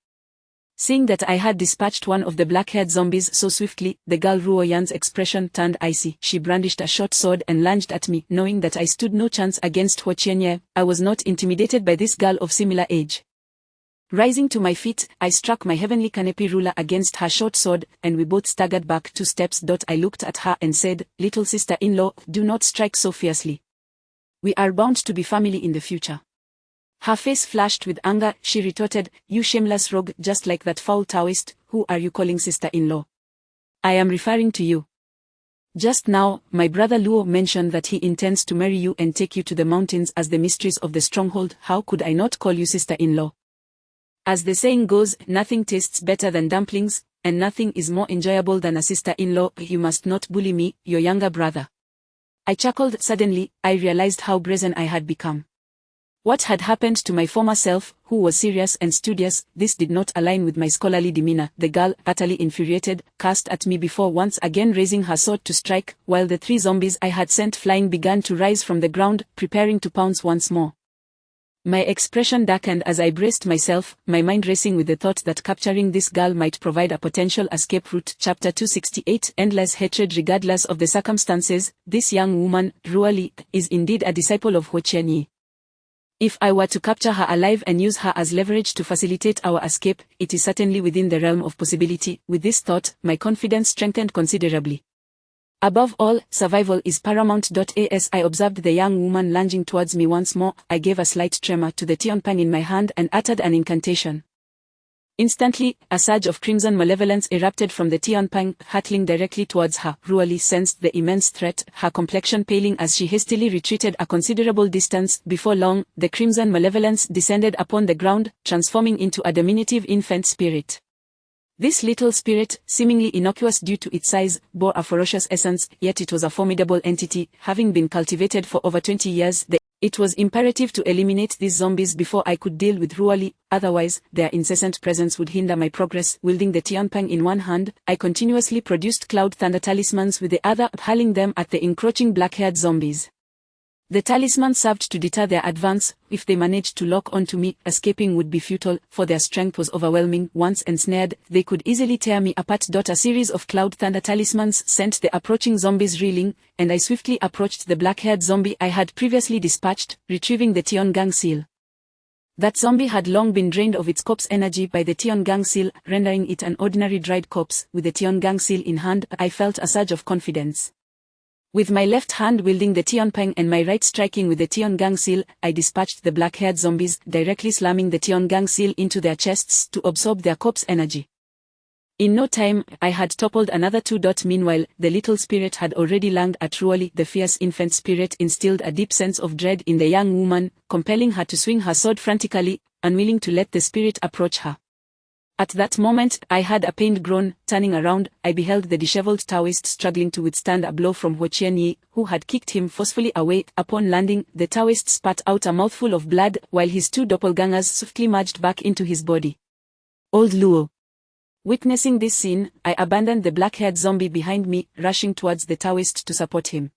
Seeing that I had dispatched one of the black-haired zombies so swiftly, the girl Ruo Yan's expression turned icy. She brandished a short sword and lunged at me. Knowing that I stood no chance against Huo Qianye, I was not intimidated by this girl of similar age. Rising to my feet, I struck my heavenly canopy ruler against her short sword, and we both staggered back 2 steps. I looked at her and said, "Little sister-in-law, do not strike so fiercely. We are bound to be family in the future." Her face flashed with anger. She retorted, "You shameless rogue, just like that foul Taoist. Who are you calling sister-in-law?" "I am referring to you. Just now, my brother Luo mentioned that he intends to marry you and take you to the mountains as the mistress of the stronghold. How could I not call you sister-in-law? As the saying goes, nothing tastes better than dumplings, and nothing is more enjoyable than a sister-in-law. You must not bully me, your younger brother." I chuckled. Suddenly, I realized how brazen I had become. What had happened to my former self, who was serious and studious? This did not align with my scholarly demeanor. The girl, utterly infuriated, cursed at me before once again raising her sword to strike, while the 3 zombies I had sent flying began to rise from the ground, preparing to pounce once more. My expression darkened as I braced myself, my mind racing with the thought that capturing this girl might provide a potential escape route. Chapter 268 Endless hatred. Regardless of the circumstances, this young woman, Ruo Li, is indeed a disciple of Huo Qianye. If I were to capture her alive and use her as leverage to facilitate our escape, it is certainly within the realm of possibility. With this thought, my confidence strengthened considerably. Above all, survival is paramount. As I observed the young woman lunging towards me once more, I gave a slight tremor to the Xiao Pang in my hand and uttered an incantation. Instantly, a surge of crimson malevolence erupted from the Xiao Pang, hurtling directly towards her. Ruo Li sensed the immense threat, her complexion paling as she hastily retreated a considerable distance. Before long, the crimson malevolence descended upon the ground, transforming into a diminutive infant spirit. This little spirit, seemingly innocuous due to its size, bore a ferocious essence, yet it was a formidable entity, having been cultivated for over 20 years. It was imperative to eliminate these zombies before I could deal with Ruo Li, otherwise, their incessant presence would hinder my progress. Wielding the Xiao Pang in one hand, I continuously produced cloud thunder talismans with the other, hurling them at the encroaching black-haired zombies. The talisman served to deter their advance. If they managed to lock onto me, escaping would be futile, for their strength was overwhelming. Once ensnared, they could easily tear me apart. A series of cloud thunder talismans sent the approaching zombies reeling, and I swiftly approached the black-haired zombie I had previously dispatched, retrieving the Xiao Gang seal. That zombie had long been drained of its corpse energy by the Xiao Gang seal, rendering it an ordinary dried corpse. With the Xiao Gang seal in hand, I felt a surge of confidence. With my left hand wielding the Xiao Pang and my right striking with the Xiao Gang seal, I dispatched the black-haired zombies, directly slamming the Xiao Gang seal into their chests to absorb their corpse energy. In no time, I had toppled another 2. Meanwhile, the little spirit had already lunged at Ruo Li. The fierce infant spirit instilled a deep sense of dread in the young woman, compelling her to swing her sword frantically, unwilling to let the spirit approach her. At that moment, I had a pained groan. Turning around, I beheld the disheveled Taoist struggling to withstand a blow from Huo Qianye, who had kicked him forcefully away. Upon landing, the Taoist spat out a mouthful of blood, while his 2 doppelgangers swiftly merged back into his body. Old Luo. Witnessing this scene, I abandoned the black-haired zombie behind me, rushing towards the Taoist to support him.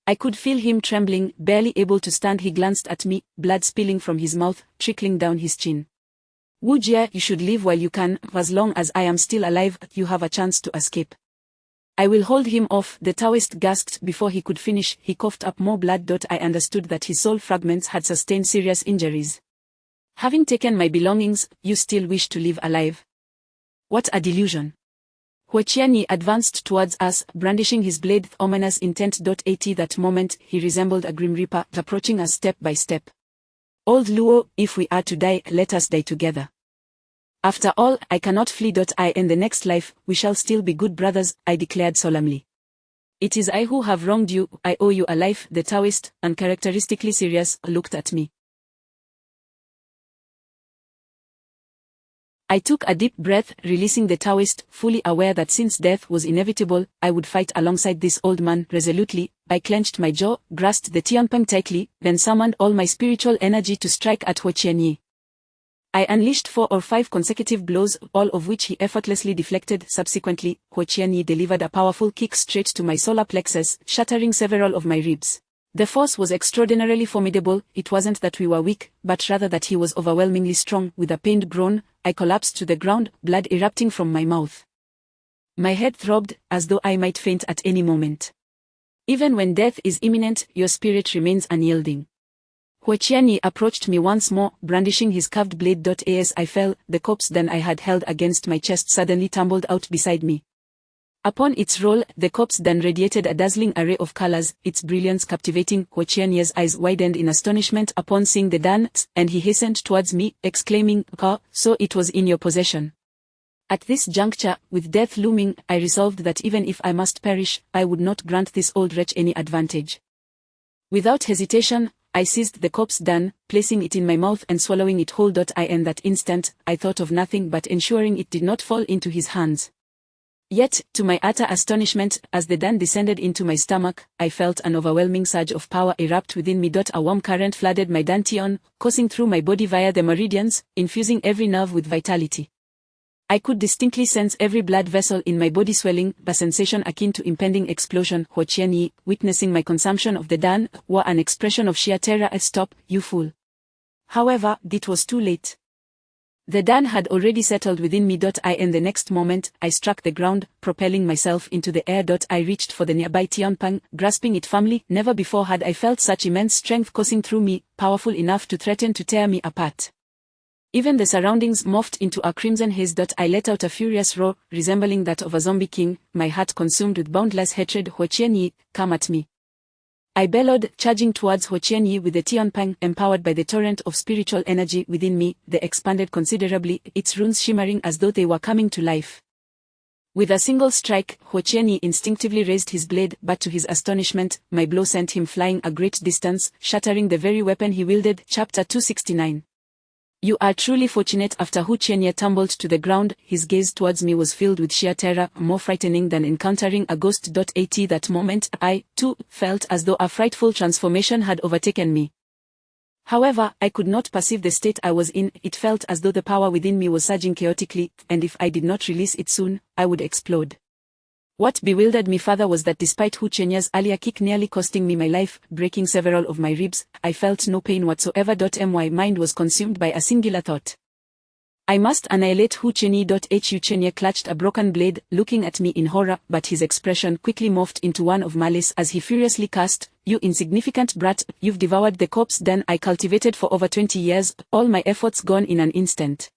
I could feel him trembling, barely able to stand. He glanced at me, blood spilling from his mouth, trickling down his chin. "Wu Jie, you should live while you can. As long as I am still alive, you have a chance to escape." "I will hold him off," the Taoist gasped. Before he could finish, he coughed up more blood. I understood that his soul fragments had sustained serious injuries. "Having taken my belongings, you still wish to live alive? What a delusion." Huo Qianye advanced towards us, brandishing his blade with ominous intent. At that moment, he resembled a grim reaper, approaching us step by step. "Old Luo, if we are to die, let us die together. After all, I cannot flee. In the next life, we shall still be good brothers," I declared solemnly. "It is I who have wronged you. I owe you a life." The Taoist, uncharacteristically serious, looked at me. I took a deep breath, releasing the Taoist, fully aware that since death was inevitable, I would fight alongside this old man resolutely. I clenched my jaw, grasped the Xiao Pang tightly, then summoned all my spiritual energy to strike at Ho Qianyi. I unleashed 4 or 5 consecutive blows, all of which he effortlessly deflected. Subsequently, Ho Qianyi delivered a powerful kick straight to my solar plexus, shattering several of my ribs. The force was extraordinarily formidable. It wasn't that we were weak, but rather that he was overwhelmingly strong. With a pained groan, I collapsed to the ground, blood erupting from my mouth. My head throbbed, as though I might faint at any moment. Even when death is imminent, your spirit remains unyielding. Ho Qianyi approached me once more, brandishing his carved blade. As I fell, the corpse that I had held against my chest suddenly tumbled out beside me. Upon its roll, the corpse then radiated a dazzling array of colors, its brilliance captivating. Ho Qianyi's eyes widened in astonishment upon seeing the dance, and he hastened towards me, exclaiming, "Ah, so it was in your possession." At this juncture, with death looming, I resolved that even if I must perish, I would not grant this old wretch any advantage. Without hesitation, I seized the corpse Dan, placing it in my mouth and swallowing it whole. In that instant, I thought of nothing but ensuring it did not fall into his hands. Yet, to my utter astonishment, as the Dan descended into my stomach, I felt an overwhelming surge of power erupt within me. A warm current flooded my dantian, coursing through my body via the meridians, infusing every nerve with vitality. I could distinctly sense every blood vessel in my body swelling, a sensation akin to impending explosion. Ho Qianyi, witnessing my consumption of the Dan, wore an expression of sheer terror. "Stop, you fool." However, it was too late. The Dan had already settled within me. In the next moment, I struck the ground, propelling myself into the air. I reached for the nearby Xiao Pang, grasping it firmly. Never before had I felt such immense strength coursing through me, powerful enough to threaten to tear me apart. Even the surroundings morphed into a crimson haze. I let out a furious roar, resembling that of a zombie king, my heart consumed with boundless hatred. "Ho Qianyi, come at me!" I bellowed, charging towards Ho Qianyi with the Xiao Pang, empowered by the torrent of spiritual energy within me. They expanded considerably, its runes shimmering as though they were coming to life. With a single strike, Ho Qianyi instinctively raised his blade, but to his astonishment, my blow sent him flying a great distance, shattering the very weapon he wielded. Chapter 269. You are truly fortunate. After Ho Qianyi tumbled to the ground, his gaze towards me was filled with sheer terror, more frightening than encountering a ghost. At that moment, I, too, felt as though a frightful transformation had overtaken me. However, I could not perceive the state I was in. It felt as though the power within me was surging chaotically, and if I did not release it soon, I would explode. What bewildered me further was that despite Ho Qianyi's earlier kick nearly costing me my life, breaking several of my ribs, I felt no pain whatsoever. My mind was consumed by a singular thought. I must annihilate Ho Qianyi. Ho Qianyi clutched a broken blade, looking at me in horror, but his expression quickly morphed into one of malice as he furiously cursed, "You insignificant brat, you've devoured the corpse Dan I cultivated for over 20 years, all my efforts gone in an instant.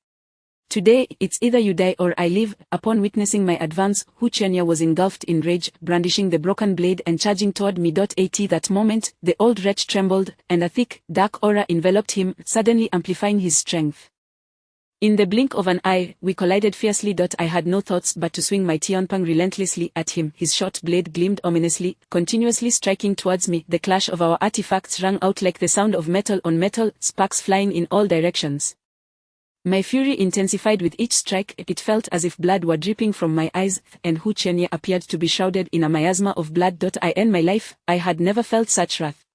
Today, it's either you die or I live." Upon witnessing my advance, Ho Qianyi was engulfed in rage, brandishing the broken blade and charging toward me. At that moment, the old wretch trembled, and a thick, dark aura enveloped him, suddenly amplifying his strength. In the blink of an eye, we collided fiercely. I had no thoughts but to swing my Xiao Pang relentlessly at him. His short blade gleamed ominously, continuously striking towards me. The clash of our artifacts rang out like the sound of metal on metal, sparks flying in all directions. My fury intensified with each strike. It felt as if blood were dripping from my eyes, and Ho Qianyi appeared to be shrouded in a miasma of blood. In my life, I had never felt such wrath.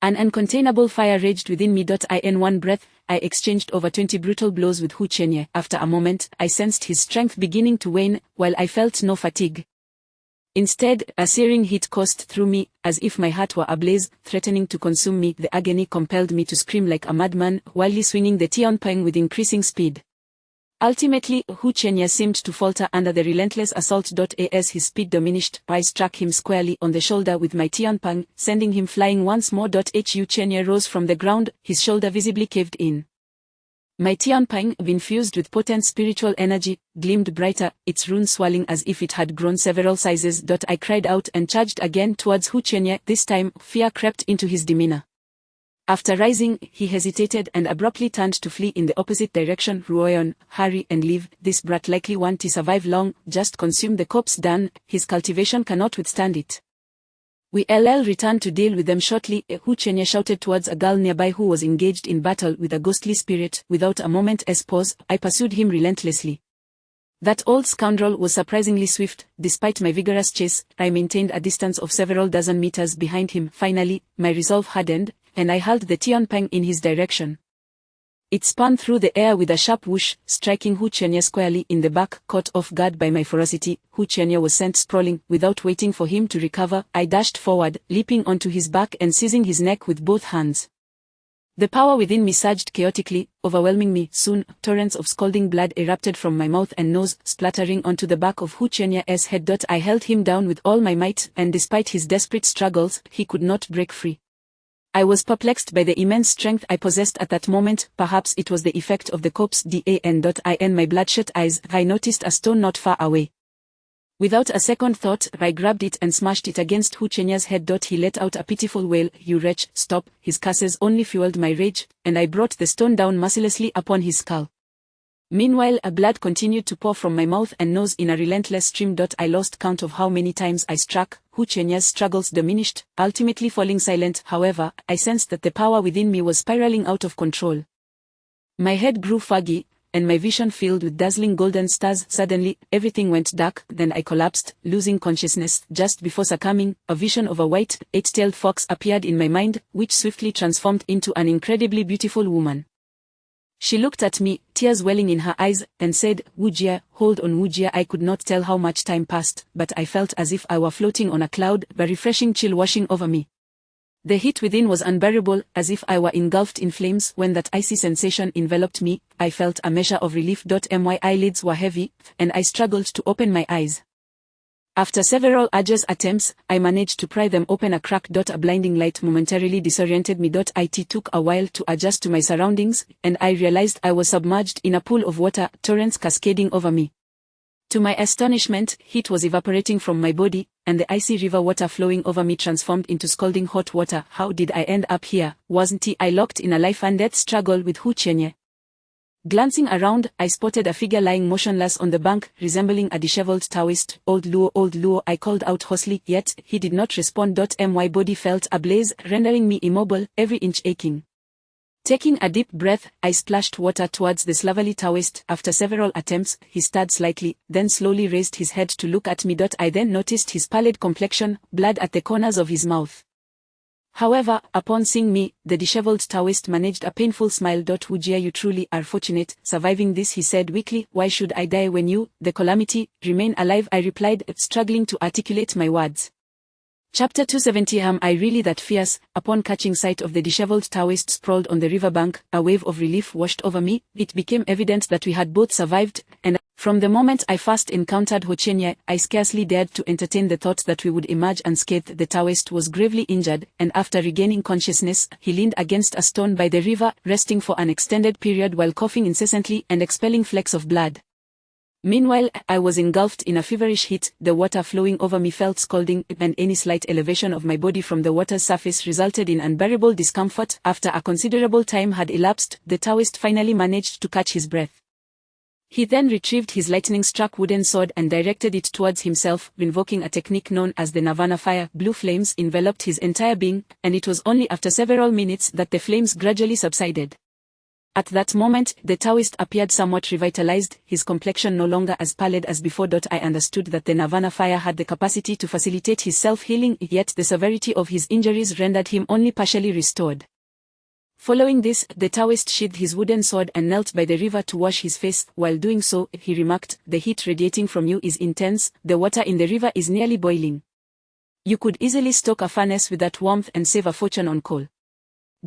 An uncontainable fire raged within me. In one breath, I exchanged over 20 brutal blows with Ho Qianyi. After a moment, I sensed his strength beginning to wane, while I felt no fatigue. Instead, a searing heat coursed through me, as if my heart were ablaze, threatening to consume me. The agony compelled me to scream like a madman, wildly swinging the Xiao Pang with increasing speed. Ultimately, Ho Qianyi seemed to falter under the relentless assault. As his speed diminished, I struck him squarely on the shoulder with my Xiao Pang, sending him flying once more. Ho Qianyi rose from the ground, his shoulder visibly caved in. My Xiao Pang, infused with potent spiritual energy, gleamed brighter, its runes swelling as if it had grown several sizes. I cried out and charged again towards Ho Qianyi. This time, fear crept into his demeanor. After rising, he hesitated and abruptly turned to flee in the opposite direction. "Ruoyon, hurry and leave, this brat likely won't survive long, just consume the corpse Dan, his cultivation cannot withstand it." We LL returned to deal with them shortly. Hu Chenye shouted towards a girl nearby who was engaged in battle with a ghostly spirit. Without a moment's pause, I pursued him relentlessly. That old scoundrel was surprisingly swift. Despite my vigorous chase, I maintained a distance of several dozen meters behind him. Finally, my resolve hardened, and I hurled the Xiao Pang in his direction. It spun through the air with a sharp whoosh, striking Hu Chenye squarely in the back. Caught off guard by my ferocity, Hu Chenye was sent sprawling. Without waiting for him to recover, I dashed forward, leaping onto his back and seizing his neck with both hands. The power within me surged chaotically, overwhelming me. Soon, torrents of scalding blood erupted from my mouth and nose, splattering onto the back of Hu Chenye's head. I held him down with all my might, and despite his desperate struggles, he could not break free. I was perplexed by the immense strength I possessed at that moment. Perhaps it was the effect of the corpse in my bloodshot eyes. I noticed a stone not far away. Without a second thought, I grabbed it and smashed it against Hu Chenye's head. He let out a pitiful wail. "You wretch, stop!" His curses only fueled my rage, and I brought the stone down mercilessly upon his skull. Meanwhile, blood continued to pour from my mouth and nose in a relentless stream. I lost count of how many times I struck. Hu Chenye's struggles diminished, ultimately falling silent. However, I sensed that the power within me was spiraling out of control. My head grew foggy, and my vision filled with dazzling golden stars. Suddenly, everything went dark. Then I collapsed, losing consciousness. Just before succumbing, a vision of a white, eight-tailed fox appeared in my mind, which swiftly transformed into an incredibly beautiful woman. She looked at me, tears welling in her eyes, and said, "Wujia, hold on Wujia." I could not tell how much time passed, but I felt as if I were floating on a cloud, a refreshing chill washing over me. The heat within was unbearable, as if I were engulfed in flames. When that icy sensation enveloped me, I felt a measure of relief. My eyelids were heavy, and I struggled to open my eyes. After several arduous attempts, I managed to pry them open a crack. A blinding light momentarily disoriented me. It took a while to adjust to my surroundings, and I realized I was submerged in a pool of water, torrents cascading over me. To my astonishment, heat was evaporating from my body, and the icy river water flowing over me transformed into scalding hot water. How did I end up here? Wasn't I locked in a life and death struggle with Hu Chenye? Glancing around, I spotted a figure lying motionless on the bank, resembling a disheveled Taoist. Old Luo, I called out hoarsely, yet he did not respond. My body felt ablaze, rendering me immobile, every inch aching. Taking a deep breath, I splashed water towards the slovenly Taoist. After several attempts, he stirred slightly, then slowly raised his head to look at me. I then noticed his pallid complexion, blood at the corners of his mouth. However, upon seeing me, the disheveled Taoist managed a painful smile. "Wujia, you truly are fortunate, surviving this," he said weakly. "Why should I die when you, the calamity, remain alive?" I replied, struggling to articulate my words. Chapter 270. Am I really that fierce? Upon catching sight of the disheveled Taoist sprawled on the riverbank, a wave of relief washed over me. It became evident that we had both survived, and from the moment I first encountered Hu Chenye, I scarcely dared to entertain the thought that we would emerge unscathed. The Taoist was gravely injured, and after regaining consciousness, he leaned against a stone by the river, resting for an extended period while coughing incessantly and expelling flecks of blood. Meanwhile, I was engulfed in a feverish heat. The water flowing over me felt scalding, and any slight elevation of my body from the water's surface resulted in unbearable discomfort. After a considerable time had elapsed, the Taoist finally managed to catch his breath. He then retrieved his lightning-struck wooden sword and directed it towards himself, invoking a technique known as the Nirvana fire. Blue flames enveloped his entire being, and it was only after several minutes that the flames gradually subsided. At that moment, the Taoist appeared somewhat revitalized, his complexion no longer as pallid as before. I understood that the Nirvana fire had the capacity to facilitate his self-healing, yet the severity of his injuries rendered him only partially restored. Following this, the Taoist sheathed his wooden sword and knelt by the river to wash his face. While doing so, he remarked, "The heat radiating from you is intense, the water in the river is nearly boiling. You could easily stoke a furnace with that warmth and save a fortune on coal."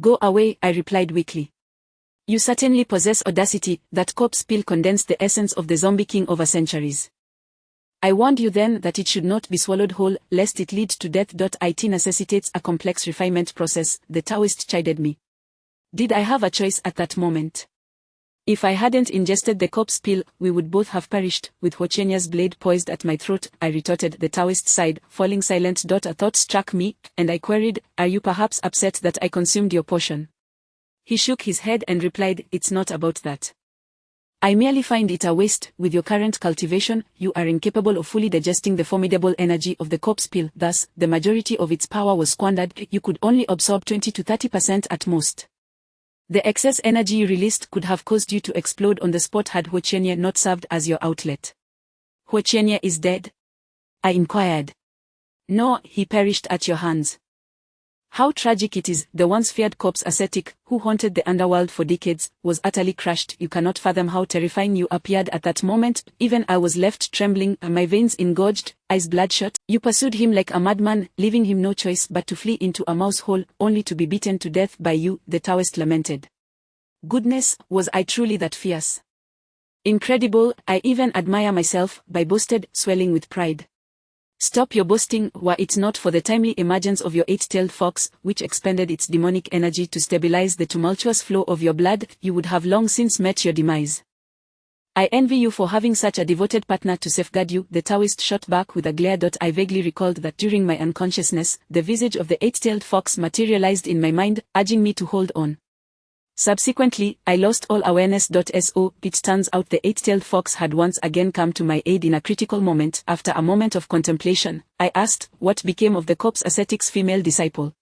"Go away," I replied weakly. "You certainly possess audacity. That corpse pill condensed the essence of the zombie king over centuries. I warned you then that it should not be swallowed whole, lest it lead to death. It necessitates a complex refinement process," the Taoist chided me. Did I have a choice at that moment? If I hadn't ingested the corpse pill, we would both have perished. With Hu Chenye's blade poised at my throat, I retorted. The Taoist sighed, falling silent. A thought struck me, and I queried, "Are you perhaps upset that I consumed your potion?" He shook his head and replied, "It's not about that. I merely find it a waste. With your current cultivation, you are incapable of fully digesting the formidable energy of the corpse pill, thus, the majority of its power was squandered. You could only absorb 20 to 30% at most. The excess energy you released could have caused you to explode on the spot had Huochenya not served as your outlet. Huochenya is dead? I inquired. No, he perished at your hands. How tragic it is. The once feared corpse ascetic, who haunted the underworld for decades, was utterly crushed. You cannot fathom how terrifying you appeared at that moment. Even I was left trembling, my veins engorged, eyes bloodshot. You pursued him like a madman, leaving him no choice but to flee into a mouse hole, only to be beaten to death by you, the Taoist lamented. Goodness, was I truly that fierce? Incredible, I even admire myself, I boasted, swelling with pride. Stop your boasting. Were it not for the timely emergence of your eight-tailed fox, which expended its demonic energy to stabilize the tumultuous flow of your blood, you would have long since met your demise. I envy you for having such a devoted partner to safeguard you, the Taoist shot back with a glare. I vaguely recalled that during my unconsciousness, the visage of the eight-tailed fox materialized in my mind, urging me to hold on. Subsequently, I lost all awareness. It turns out the eight-tailed fox had once again come to my aid in a critical moment. After a moment of contemplation, I asked, what became of the corpse ascetic's female disciple?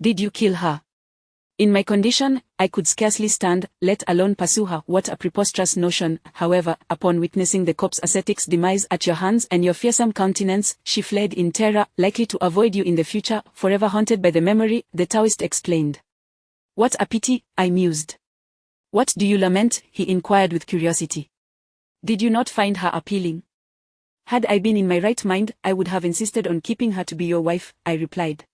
Did you kill her? In my condition, I could scarcely stand, let alone pursue her. What a preposterous notion. However, upon witnessing the corpse ascetic's demise at your hands and your fearsome countenance, she fled in terror, likely to avoid you in the future, forever haunted by the memory, the Taoist explained. What a pity, I mused. What do you lament? He inquired with curiosity. Did you not find her appealing? Had I been in my right mind, I would have insisted on keeping her to be your wife, I replied.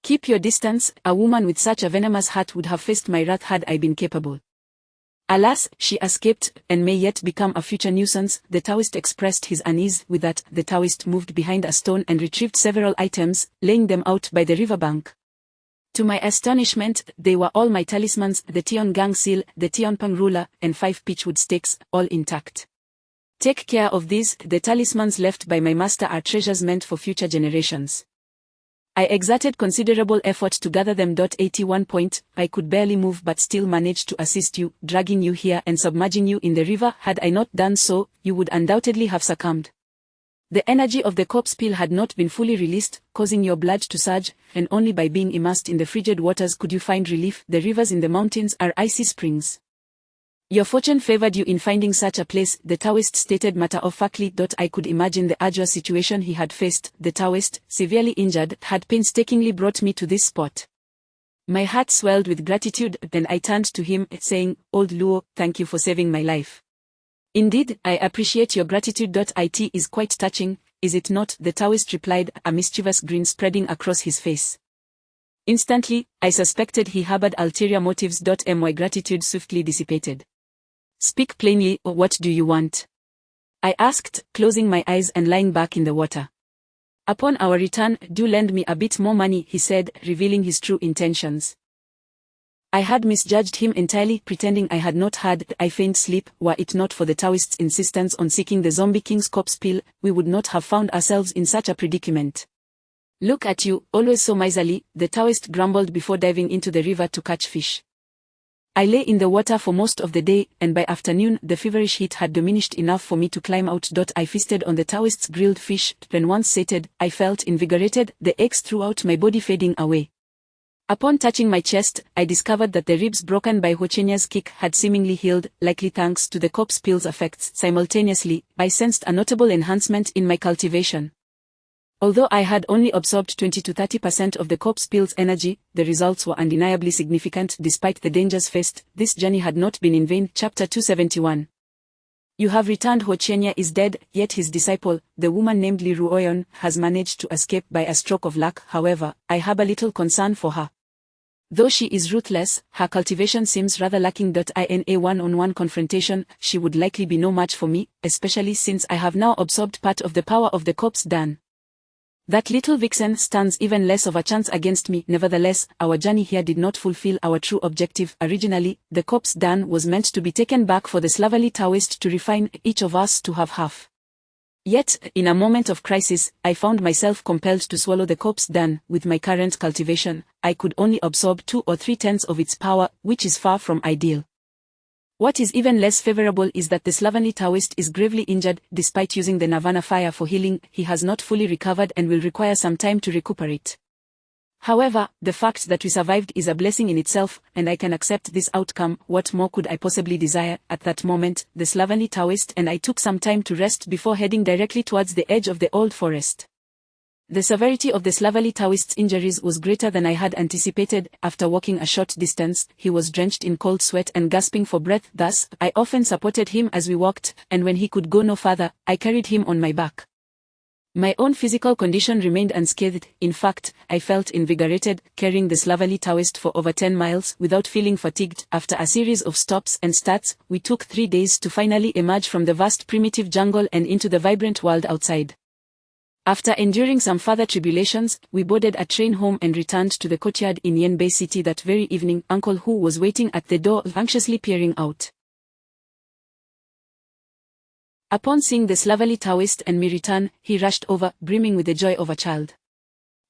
Keep your distance. A woman with such a venomous heart would have faced my wrath had I been capable. Alas, she escaped, and may yet become a future nuisance. The Taoist expressed his unease. With that, the Taoist moved behind a stone and retrieved several items, laying them out by the riverbank. To my astonishment, they were all my talismans, the Tian Gang seal, the Xiao Pang ruler, and 5 pitchwood stakes, all intact. Take care of these. The talismans left by my master are treasures meant for future generations. I exerted considerable effort to gather them. 81 point, I could barely move but still managed to assist you, dragging you here and submerging you in the river. Had I not done so, you would undoubtedly have succumbed. The energy of the corpse pill had not been fully released, causing your blood to surge, and only by being immersed in the frigid waters could you find relief. The rivers in the mountains are icy springs. Your fortune favored you in finding such a place, the Taoist stated matter-of-factly. I could imagine the arduous situation he had faced. The Taoist, severely injured, had painstakingly brought me to this spot. My heart swelled with gratitude, then I turned to him, saying, Old Luo, thank you for saving my life. Indeed, I appreciate your gratitude. It is quite touching, is it not? The Taoist replied, a mischievous grin spreading across his face. Instantly, I suspected he harbored ulterior motives. My gratitude swiftly dissipated. Speak plainly, or what do you want? I asked, closing my eyes and lying back in the water. Upon our return, do lend me a bit more money, he said, revealing his true intentions. I had misjudged him entirely, pretending I had not had. I feigned sleep. Were it not for the Taoist's insistence on seeking the zombie king's corpse pill, we would not have found ourselves in such a predicament. Look at you, always so miserly, the Taoist grumbled before diving into the river to catch fish. I lay in the water for most of the day, and by afternoon the feverish heat had diminished enough for me to climb out. I feasted on the Taoist's grilled fish. When once sated, I felt invigorated, the aches throughout my body fading away. Upon touching my chest, I discovered that the ribs broken by Huochenya's kick had seemingly healed, likely thanks to the corpse pill's effects. Simultaneously, I sensed a notable enhancement in my cultivation. Although I had only absorbed 20 to 30% of the corpse pill's energy, the results were undeniably significant. Despite the dangers faced, this journey had not been in vain. Chapter 271. You have returned. Huochenya is dead, yet his disciple, the woman named Li Ruoyon, has managed to escape by a stroke of luck. However, I harbor little concern for her. Though she is ruthless, her cultivation seems rather lacking. In a one-on-one confrontation, she would likely be no match for me, especially since I have now absorbed part of the power of the corpse Dan. That little vixen stands even less of a chance against me. Nevertheless, our journey here did not fulfill our true objective. Originally, the corpse Dan was meant to be taken back for the slovenly Taoist to refine, each of us to have half. Yet, in a moment of crisis, I found myself compelled to swallow the corpse Dan. With my current cultivation, I could only absorb 2 or 3 tenths of its power, which is far from ideal. What is even less favorable is that the slovenly Taoist is gravely injured. Despite using the Nirvana fire for healing, he has not fully recovered and will require some time to recuperate. However, the fact that we survived is a blessing in itself, and I can accept this outcome. What more could I possibly desire? At that moment, the slovenly Taoist and I took some time to rest before heading directly towards the edge of the old forest. The severity of the slovenly Taoist's injuries was greater than I had anticipated. After walking a short distance, he was drenched in cold sweat and gasping for breath. Thus, I often supported him as we walked, and when he could go no further, I carried him on my back. My own physical condition remained unscathed. In fact, I felt invigorated, carrying the slovenly Taoist for over 10 miles without feeling fatigued. After a series of stops and starts, we took 3 days to finally emerge from the vast primitive jungle and into the vibrant world outside. After enduring some further tribulations, we boarded a train home and returned to the courtyard in Yanbei City that very evening. Uncle Hu was waiting at the door, anxiously peering out. Upon seeing the slovenly Taoist and me return, he rushed over, brimming with the joy of a child.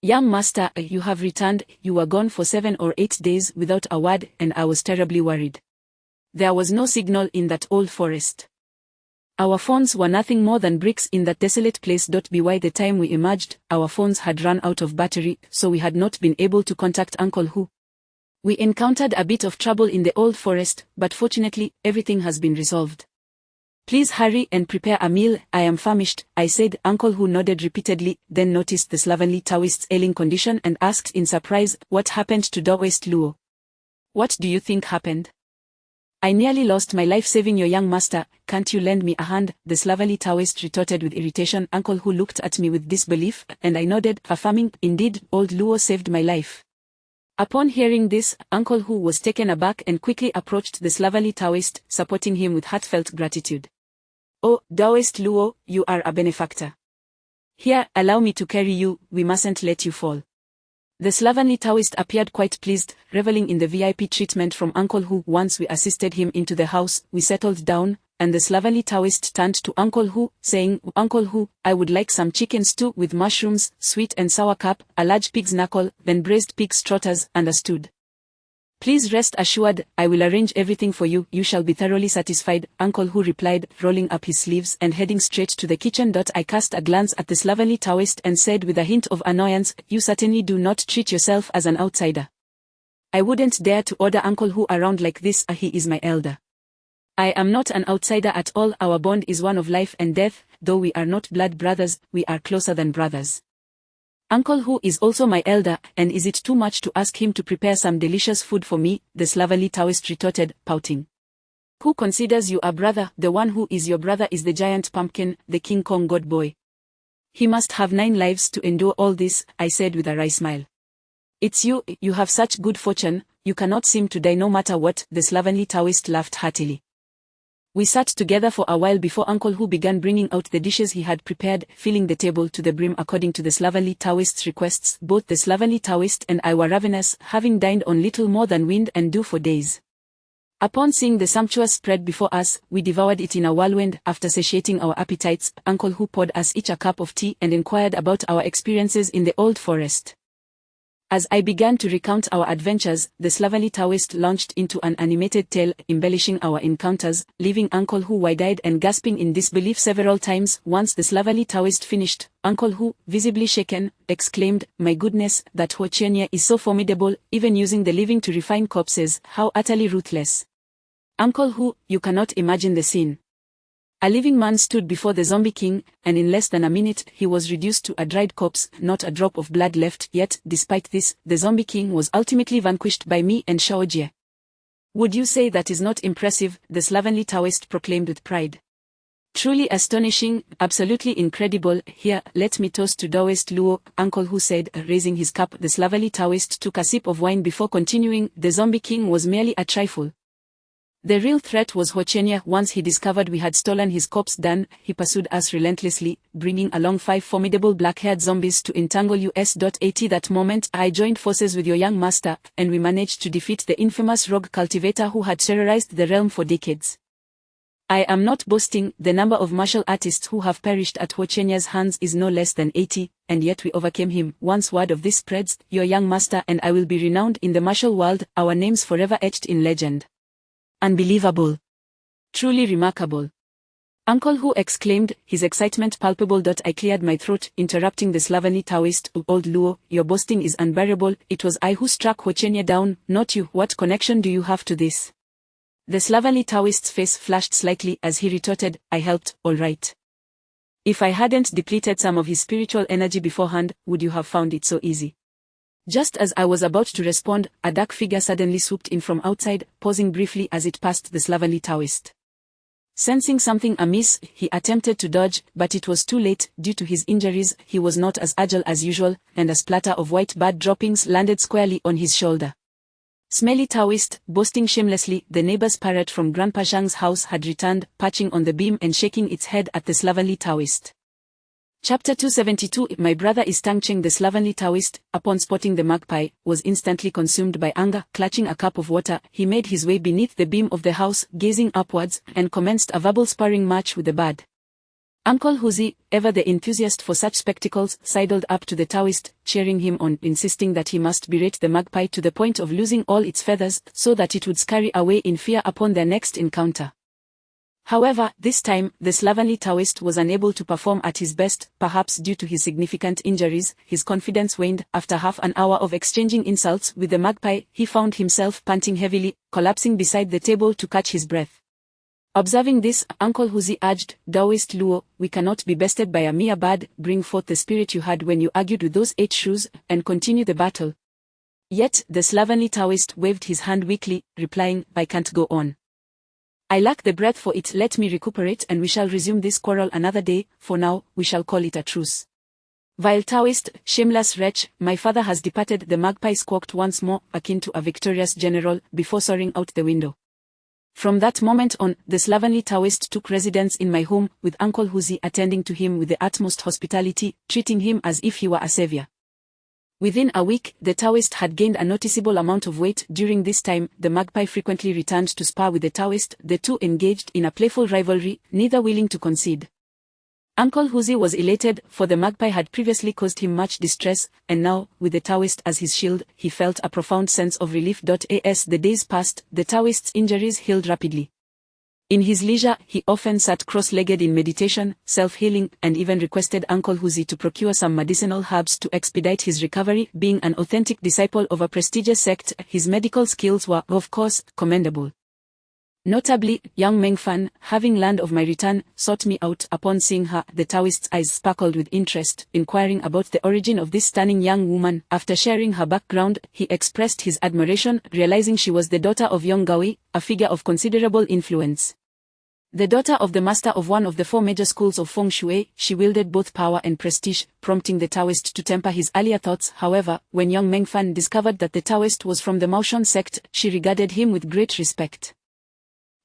"Young master, you have returned. You were gone for 7 or 8 days without a word, and I was terribly worried. There was no signal in that old forest. Our phones were nothing more than bricks in that desolate place. By the time we emerged, our phones had run out of battery, so we had not been able to contact Uncle Hu. We encountered a bit of trouble in the old forest, but fortunately, everything has been resolved. Please hurry and prepare a meal. I am famished," I said. Uncle Hu nodded repeatedly, then noticed the slovenly Taoist's ailing condition and asked in surprise, "What happened to Taoist Luo? What do you think happened?" "I nearly lost my life saving your young master. Can't you lend me a hand?" the slovenly Taoist retorted with irritation. Uncle Hu looked at me with disbelief, and I nodded, affirming, "Indeed, old Luo saved my life." Upon hearing this, Uncle Hu was taken aback and quickly approached the slovenly Taoist, supporting him with heartfelt gratitude. "Oh, Taoist Luo, you are a benefactor. Here, allow me to carry you. We mustn't let you fall." The slovenly Taoist appeared quite pleased, reveling in the VIP treatment from Uncle Hu. Once we assisted him into the house, we settled down, and the slovenly Taoist turned to Uncle Hu, saying, "Uncle Hu, I would like some chicken stew with mushrooms, sweet and sour cup, a large pig's knuckle, then braised pig's trotters." "Understood. Please rest assured, I will arrange everything for you. You shall be thoroughly satisfied," Uncle Hu replied, rolling up his sleeves and heading straight to the kitchen. I cast a glance at the slovenly Taoist and said with a hint of annoyance, "You certainly do not treat yourself as an outsider. I wouldn't dare to order Uncle Hu around like this. He is my elder." "I am not an outsider at all. Our bond is one of life and death. Though we are not blood brothers, we are closer than brothers. Uncle Hu is also my elder, and is it too much to ask him to prepare some delicious food for me?" the slovenly Taoist retorted, pouting. "Who considers you a brother? The one who is your brother is the giant pumpkin, the King Kong god boy. He must have 9 lives to endure all this," I said with a wry smile. "It's you have such good fortune, you cannot seem to die no matter what," the slovenly Taoist laughed heartily. We sat together for a while before Uncle Hu began bringing out the dishes he had prepared, filling the table to the brim according to the slovenly Taoist's requests. Both the slovenly Taoist and I were ravenous, having dined on little more than wind and dew for days. Upon seeing the sumptuous spread before us, we devoured it in a whirlwind. After satiating our appetites, Uncle Hu poured us each a cup of tea and inquired about our experiences in the old forest. As I began to recount our adventures, the slovenly Taoist launched into an animated tale, embellishing our encounters, leaving Uncle Hu wide-eyed and gasping in disbelief several times. Once the slovenly Taoist finished, Uncle Hu, visibly shaken, exclaimed, "My goodness, that Huochenia is so formidable, even using the living to refine corpses. How utterly ruthless. Uncle Hu, you cannot imagine the scene. A living man stood before the zombie king, and in less than a minute, he was reduced to a dried corpse, not a drop of blood left. Yet, despite this, the zombie king was ultimately vanquished by me and Xiao Jie. Would you say that is not impressive?" the slovenly Taoist proclaimed with pride. "Truly astonishing, absolutely incredible. Here, let me toast to Taoist Luo," Uncle Hu said, raising his cup. The slovenly Taoist took a sip of wine before continuing, "The zombie king was merely a trifle. The real threat was Huochenia. Once he discovered we had stolen his corpse, he pursued us relentlessly, bringing along 5 formidable black-haired zombies to entangle us. At that moment, I joined forces with your young master, and we managed to defeat the infamous rogue cultivator who had terrorized the realm for decades. I am not boasting, the number of martial artists who have perished at Huochenia's hands is no less than 80, and yet we overcame him. Once word of this spreads, your young master and I will be renowned in the martial world, our names forever etched in legend." Unbelievable. Truly remarkable. Uncle Hu exclaimed, his excitement palpable. I cleared my throat, interrupting the slovenly Taoist. Old Luo, your boasting is unbearable. It was I who struck Huochenya down, not you. What connection do you have to this? The slovenly Taoist's face flashed slightly as he retorted, I helped, all right. If I hadn't depleted some of his spiritual energy beforehand, would you have found it so easy? Just as I was about to respond, a dark figure suddenly swooped in from outside, pausing briefly as it passed the slovenly Taoist. Sensing something amiss, he attempted to dodge, but it was too late. Due to his injuries, he was not as agile as usual, and a splatter of white bird droppings landed squarely on his shoulder. Smelly Taoist, boasting shamelessly, the neighbor's parrot from Grandpa Zhang's house had returned, perching on the beam and shaking its head at the slovenly Taoist. Chapter 272 My brother is Tangcheng. The slovenly Taoist, upon spotting the magpie, was instantly consumed by anger. Clutching a cup of water, he made his way beneath the beam of the house, gazing upwards, and commenced a verbal sparring match with the bird. Uncle Huzi, ever the enthusiast for such spectacles, sidled up to the Taoist, cheering him on, insisting that he must berate the magpie to the point of losing all its feathers, so that it would scurry away in fear upon their next encounter. However, this time, the slovenly Taoist was unable to perform at his best, perhaps due to his significant injuries. His confidence waned. After half an hour of exchanging insults with the magpie, he found himself panting heavily, collapsing beside the table to catch his breath. Observing this, Uncle Huzi urged, Taoist Luo, we cannot be bested by a mere bird. Bring forth the spirit you had when you argued with those 8 shrews, and continue the battle. Yet, the slovenly Taoist waved his hand weakly, replying, I can't go on. I lack the breath for it. Let me recuperate and we shall resume this quarrel another day. For now, we shall call it a truce. Vile Taoist, shameless wretch, my father has departed. The magpie squawked once more, akin to a victorious general, before soaring out the window. From that moment on, the slovenly Taoist took residence in my home, with Uncle Huzi attending to him with the utmost hospitality, treating him as if he were a savior. Within a week, the Taoist had gained a noticeable amount of weight. During this time, the magpie frequently returned to spar with the Taoist. The two engaged in a playful rivalry, neither willing to concede. Uncle Huzi was elated, for the magpie had previously caused him much distress, and now, with the Taoist as his shield, he felt a profound sense of relief. As the days passed, the Taoist's injuries healed rapidly. In his leisure, he often sat cross-legged in meditation, self-healing, and even requested Uncle Huzi to procure some medicinal herbs to expedite his recovery. Being an authentic disciple of a prestigious sect, his medical skills were, of course, commendable. Notably, young Mengfan, having learned of my return, sought me out. Upon seeing her, the Taoist's eyes sparkled with interest, inquiring about the origin of this stunning young woman. After sharing her background, he expressed his admiration, realizing she was the daughter of Yong Gaoi, a figure of considerable influence. The daughter of the master of one of the 4 major schools of Feng Shui, she wielded both power and prestige, prompting the Taoist to temper his earlier thoughts. However, when young Mengfan discovered that the Taoist was from the Maoshan sect, she regarded him with great respect.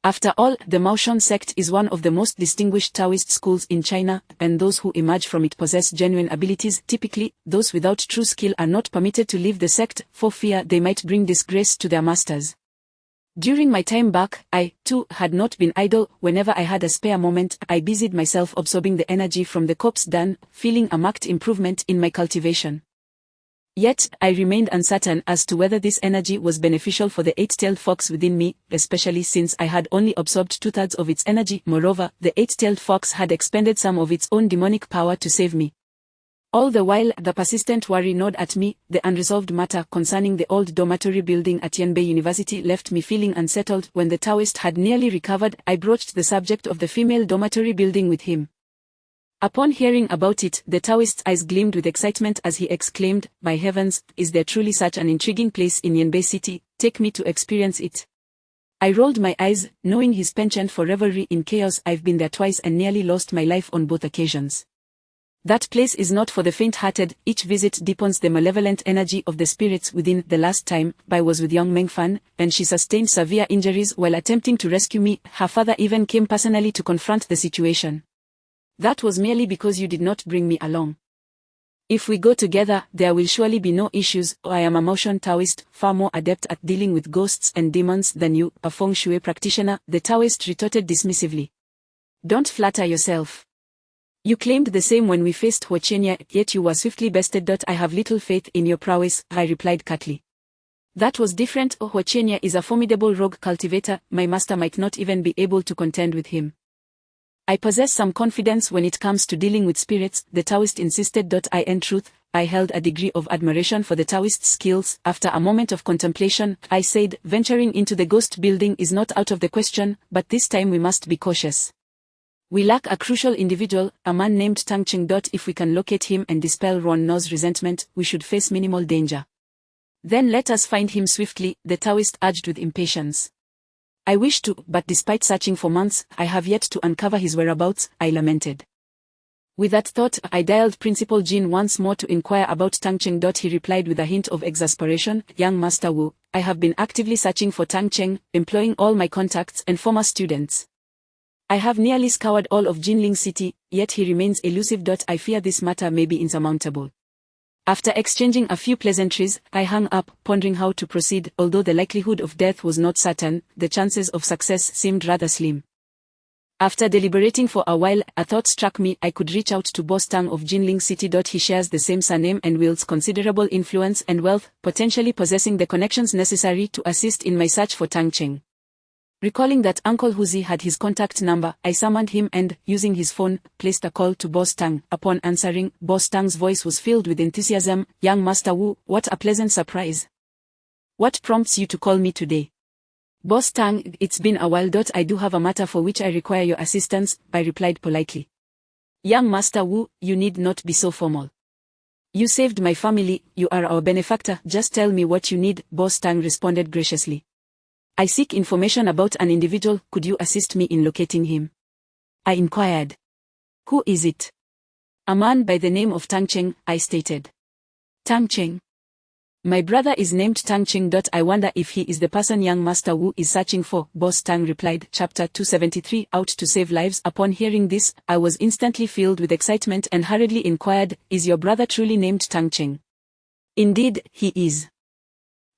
After all, the Maoshan sect is one of the most distinguished Taoist schools in China, and those who emerge from it possess genuine abilities. Typically, those without true skill are not permitted to leave the sect, for fear they might bring disgrace to their masters. During my time back, I, too, had not been idle. Whenever I had a spare moment, I busied myself absorbing the energy from the corpse done, feeling a marked improvement in my cultivation. Yet, I remained uncertain as to whether this energy was beneficial for the 8-tailed fox within me, especially since I had only absorbed 2/3 of its energy. Moreover, the 8-tailed fox had expended some of its own demonic power to save me. All the while, the persistent worry gnawed at me. The unresolved matter concerning the old dormitory building at Yanbei University left me feeling unsettled. When the Taoist had nearly recovered, I broached the subject of the female dormitory building with him. Upon hearing about it, the Taoist's eyes gleamed with excitement as he exclaimed, "My heavens, is there truly such an intriguing place in Yanbei City? Take me to experience it." I rolled my eyes, knowing his penchant for revelry in chaos. I've been there twice and nearly lost my life on both occasions. That place is not for the faint-hearted. Each visit deepens the malevolent energy of the spirits within. The last time I was with young Mengfan, and she sustained severe injuries while attempting to rescue me. Her father even came personally to confront the situation. That was merely because you did not bring me along. If we go together, there will surely be no issues. I am a Maoshan Taoist, far more adept at dealing with ghosts and demons than you, a Feng Shui practitioner, the Taoist retorted dismissively. Don't flatter yourself. You claimed the same when we faced Huochenya, yet you were swiftly bested. I have little faith in your prowess, I replied curtly. That was different. Huachenia is a formidable rogue cultivator, my master might not even be able to contend with him. I possess some confidence when it comes to dealing with spirits, the Taoist insisted. In truth, I held a degree of admiration for the Taoist's skills. After a moment of contemplation, I said, venturing into the ghost building is not out of the question, but this time we must be cautious. We lack a crucial individual, a man named Tang Cheng. If we can locate him and dispel Ron No's resentment, we should face minimal danger. Then let us find him swiftly, the Taoist urged with impatience. I wish to, but despite searching for months, I have yet to uncover his whereabouts, I lamented. With that thought, I dialed Principal Jin once more to inquire about Tang Cheng. He replied with a hint of exasperation, Young Master Wu, I have been actively searching for Tang Cheng, employing all my contacts and former students. I have nearly scoured all of Jinling City, yet he remains elusive. I fear this matter may be insurmountable. After exchanging a few pleasantries, I hung up, pondering how to proceed. Although the likelihood of death was not certain, the chances of success seemed rather slim. After deliberating for a while, a thought struck me. I could reach out to Boss Tang of Jinling City. He shares the same surname and wields considerable influence and wealth, potentially possessing the connections necessary to assist in my search for Tang Cheng. Recalling that Uncle Huzi had his contact number, I summoned him and, using his phone, placed a call to Boss Tang. Upon answering, Boss Tang's voice was filled with enthusiasm. Young Master Wu, what a pleasant surprise. What prompts you to call me today? Boss Tang, it's been a while. I do have a matter for which I require your assistance, I replied politely. Young Master Wu, you need not be so formal. You saved my family, you are our benefactor, just tell me what you need, Boss Tang responded graciously. I seek information about an individual, could you assist me in locating him? I inquired. Who is it? A man by the name of Tang Cheng, I stated. Tang Cheng? My brother is named Tang Cheng. I wonder if he is the person Young Master Wu is searching for, Boss Tang replied. Chapter 273 Out to Save Lives. Upon hearing this, I was instantly filled with excitement and hurriedly inquired, is your brother truly named Tang Cheng? Indeed, he is.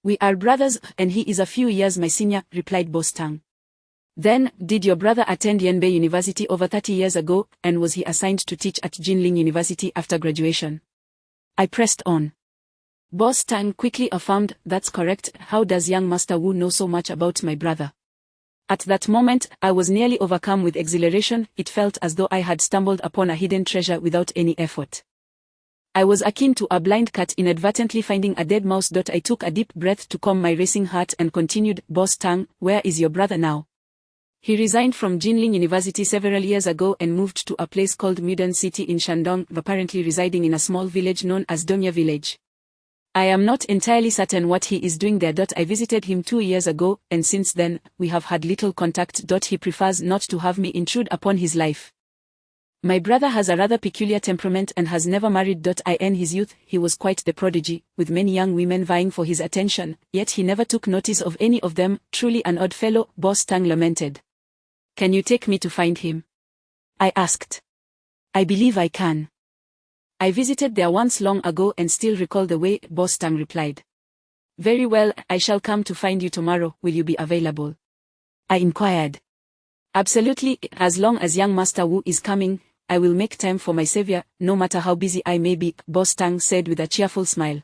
We are brothers, and he is a few years my senior, replied Boss Tang. Then, did your brother attend Yanbei University over 30 years ago, and was he assigned to teach at Jinling University after graduation? I pressed on. Boss Tang quickly affirmed, that's correct. How does Young Master Wu know so much about my brother? At that moment, I was nearly overcome with exhilaration. It felt as though I had stumbled upon a hidden treasure without any effort. I was akin to a blind cat inadvertently finding a dead mouse. I took a deep breath to calm my racing heart and continued, Boss Tang, where is your brother now? He resigned from Jinling University several years ago and moved to a place called Mudan City in Shandong, apparently residing in a small village known as Domya Village. I am not entirely certain what he is doing there. I visited him 2 years ago, and since then, we have had little contact. He prefers not to have me intrude upon his life. My brother has a rather peculiar temperament and has never married. In his youth, he was quite the prodigy, with many young women vying for his attention, yet he never took notice of any of them. Truly an odd fellow, Boss Tang lamented. Can you take me to find him? I asked. I believe I can. I visited there once long ago and still recall the way, Boss Tang replied. Very well, I shall come to find you tomorrow. Will you be available? I inquired. Absolutely, as long as Young Master Wu is coming, I will make time for my savior, no matter how busy I may be, Boss Tang said with a cheerful smile.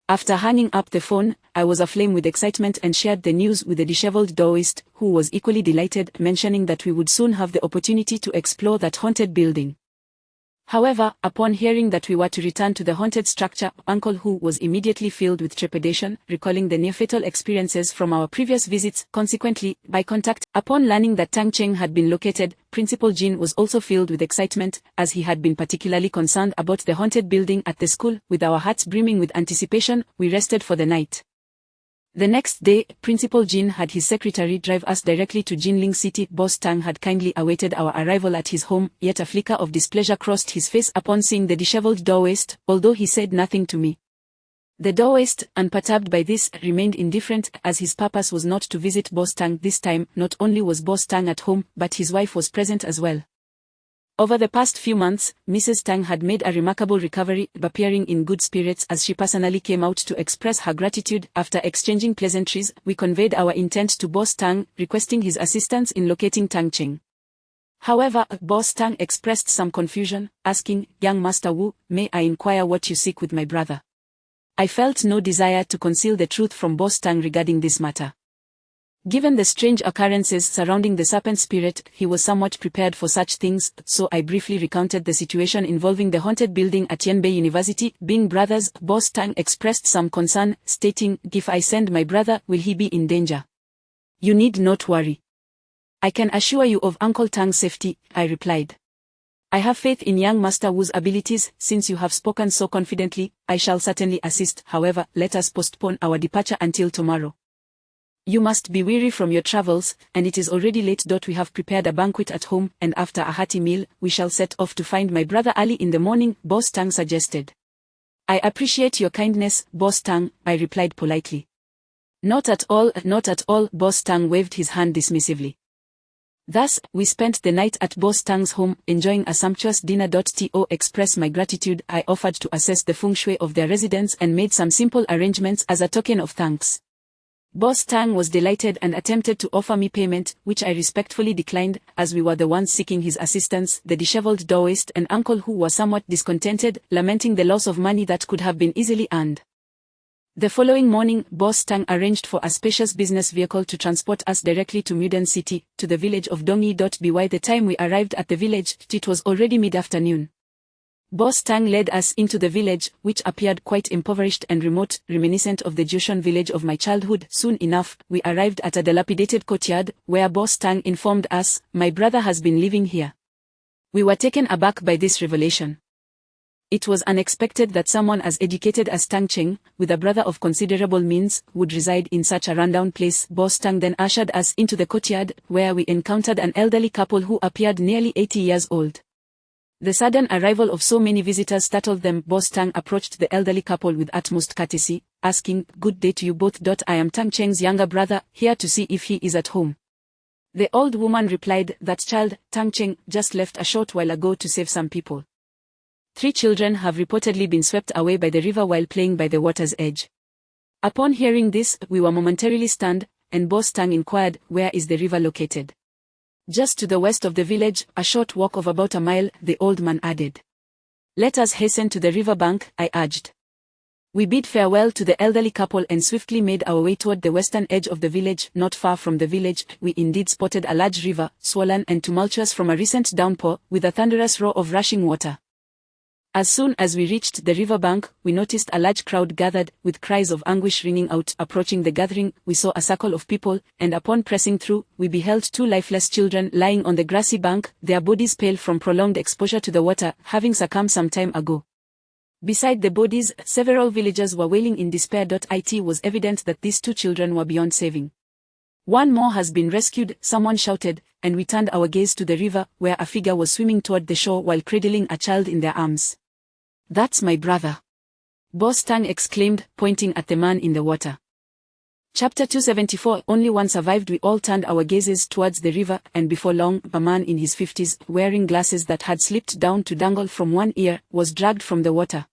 After hanging up the phone, I was aflame with excitement and shared the news with the disheveled Taoist, who was equally delighted, mentioning that we would soon have the opportunity to explore that haunted building. However, upon hearing that we were to return to the haunted structure, Uncle Hu was immediately filled with trepidation, recalling the near-fatal experiences from our previous visits. Consequently, by contact, upon learning that Tang Cheng had been located, Principal Jin was also filled with excitement, as he had been particularly concerned about the haunted building at the school. With our hearts brimming with anticipation, we rested for the night. The next day, Principal Jin had his secretary drive us directly to Jinling City. Boss Tang had kindly awaited our arrival at his home, yet a flicker of displeasure crossed his face upon seeing the disheveled Taoist, although he said nothing to me. The Taoist, unperturbed by this, remained indifferent, as his purpose was not to visit Boss Tang this time. Not only was Boss Tang at home, but his wife was present as well. Over the past few months, Mrs. Tang had made a remarkable recovery, appearing in good spirits as she personally came out to express her gratitude. After exchanging pleasantries, we conveyed our intent to Boss Tang, requesting his assistance in locating Tang Cheng. However, Boss Tang expressed some confusion, asking, Young Master Wu, may I inquire what you seek with my brother? I felt no desire to conceal the truth from Boss Tang regarding this matter. Given the strange occurrences surrounding the serpent spirit, he was somewhat prepared for such things, so I briefly recounted the situation involving the haunted building at Yanbei University. Being brothers, Boss Tang expressed some concern, stating, "If I send my brother, will he be in danger?" "You need not worry. I can assure you of Uncle Tang's safety," I replied. "I have faith in young Master Wu's abilities. Since you have spoken so confidently, I shall certainly assist. However, let us postpone our departure until tomorrow. You must be weary from your travels, and it is already late. We have prepared a banquet at home, and after a hearty meal, we shall set off to find my brother early in the morning," Boss Tang suggested. "I appreciate your kindness, Boss Tang," I replied politely. "Not at all, not at all," Boss Tang waved his hand dismissively. Thus, we spent the night at Boss Tang's home, enjoying a sumptuous dinner. To express my gratitude, I offered to assess the feng shui of their residence and made some simple arrangements as a token of thanks. Boss Tang was delighted and attempted to offer me payment, which I respectfully declined, as we were the ones seeking his assistance. The disheveled Daoist and uncle Hu were somewhat discontented, lamenting the loss of money that could have been easily earned. The following morning, Boss Tang arranged for a spacious business vehicle to transport us directly to Muden City, to the village of Dongyi. By the time we arrived at the village, it was already mid-afternoon. Boss Tang led us into the village, which appeared quite impoverished and remote, reminiscent of the Jushan village of my childhood. Soon enough, we arrived at a dilapidated courtyard, where Boss Tang informed us, "My brother has been living here." We were taken aback by this revelation. It was unexpected that someone as educated as Tang Cheng, with a brother of considerable means, would reside in such a rundown place. Boss Tang then ushered us into the courtyard, where we encountered an elderly couple who appeared nearly 80 years old. The sudden arrival of so many visitors startled them. Boss Tang approached the elderly couple with utmost courtesy, asking, "Good day to you both. I am Tang Cheng's younger brother, here to see if he is at home." The old woman replied, "That child, Tang Cheng, just left a short while ago to save some people. 3 children have reportedly been swept away by the river while playing by the water's edge." Upon hearing this, we were momentarily stunned, and Boss Tang inquired, "Where is the river located?" "Just to the west of the village, a short walk of about a mile," the old man added. "Let us hasten to the river bank," I urged. We bid farewell to the elderly couple and swiftly made our way toward the western edge of the village. Not far from the village, we indeed spotted a large river, swollen and tumultuous from a recent downpour, with a thunderous roar of rushing water. As soon as we reached the river bank, we noticed a large crowd gathered, with cries of anguish ringing out. Approaching the gathering, we saw a circle of people, and upon pressing through, we beheld 2 lifeless children lying on the grassy bank, their bodies pale from prolonged exposure to the water, having succumbed some time ago. Beside the bodies, several villagers were wailing in despair. It was evident that these 2 children were beyond saving. "One more has been rescued," someone shouted, and we turned our gaze to the river, where a figure was swimming toward the shore while cradling a child in their arms. "That's my brother," Boss Tang exclaimed, pointing at the man in the water. Chapter 274. Only one survived. We all turned our gazes towards the river, and before long, a man in his 50s, wearing glasses that had slipped down to dangle from one ear, was dragged from the water.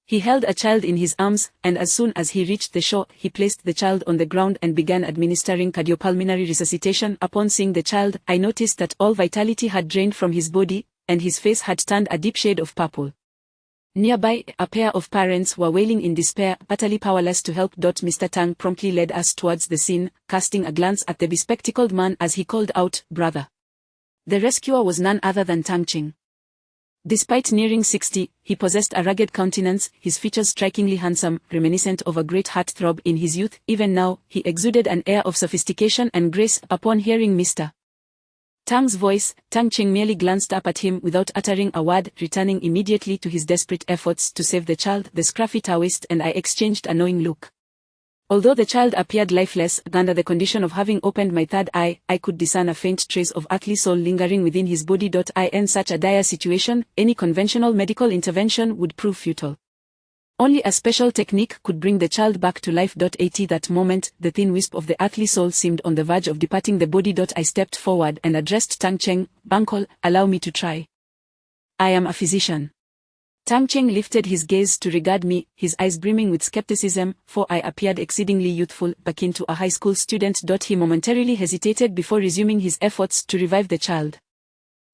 He held a child in his arms, and as soon as he reached the shore, he placed the child on the ground and began administering cardiopulmonary resuscitation. Upon seeing the child, I noticed that all vitality had drained from his body, and his face had turned a deep shade of purple. Nearby, a pair of parents were wailing in despair, utterly powerless to help. Mr. Tang promptly led us towards the scene, casting a glance at the bespectacled man as he called out, "Brother." The rescuer was none other than Tang Cheng. Despite nearing 60, he possessed a rugged countenance, his features strikingly handsome, reminiscent of a great heartthrob in his youth. Even now, he exuded an air of sophistication and grace. Upon hearing Mr. Tang's voice, Tang Cheng merely glanced up at him without uttering a word, returning immediately to his desperate efforts to save the child. The scruffy Taoist and I exchanged a knowing look. Although the child appeared lifeless, under the condition of having opened my third eye, I could discern a faint trace of earthly soul lingering within his body. In such a dire situation, any conventional medical intervention would prove futile. Only a special technique could bring the child back to life. At that moment, the thin wisp of the earthly soul seemed on the verge of departing the body. I stepped forward and addressed Tang Cheng, "Uncle, allow me to try. I am a physician." Tang Cheng lifted his gaze to regard me, his eyes brimming with skepticism, for I appeared exceedingly youthful, akin to a high school student. He momentarily hesitated before resuming his efforts to revive the child.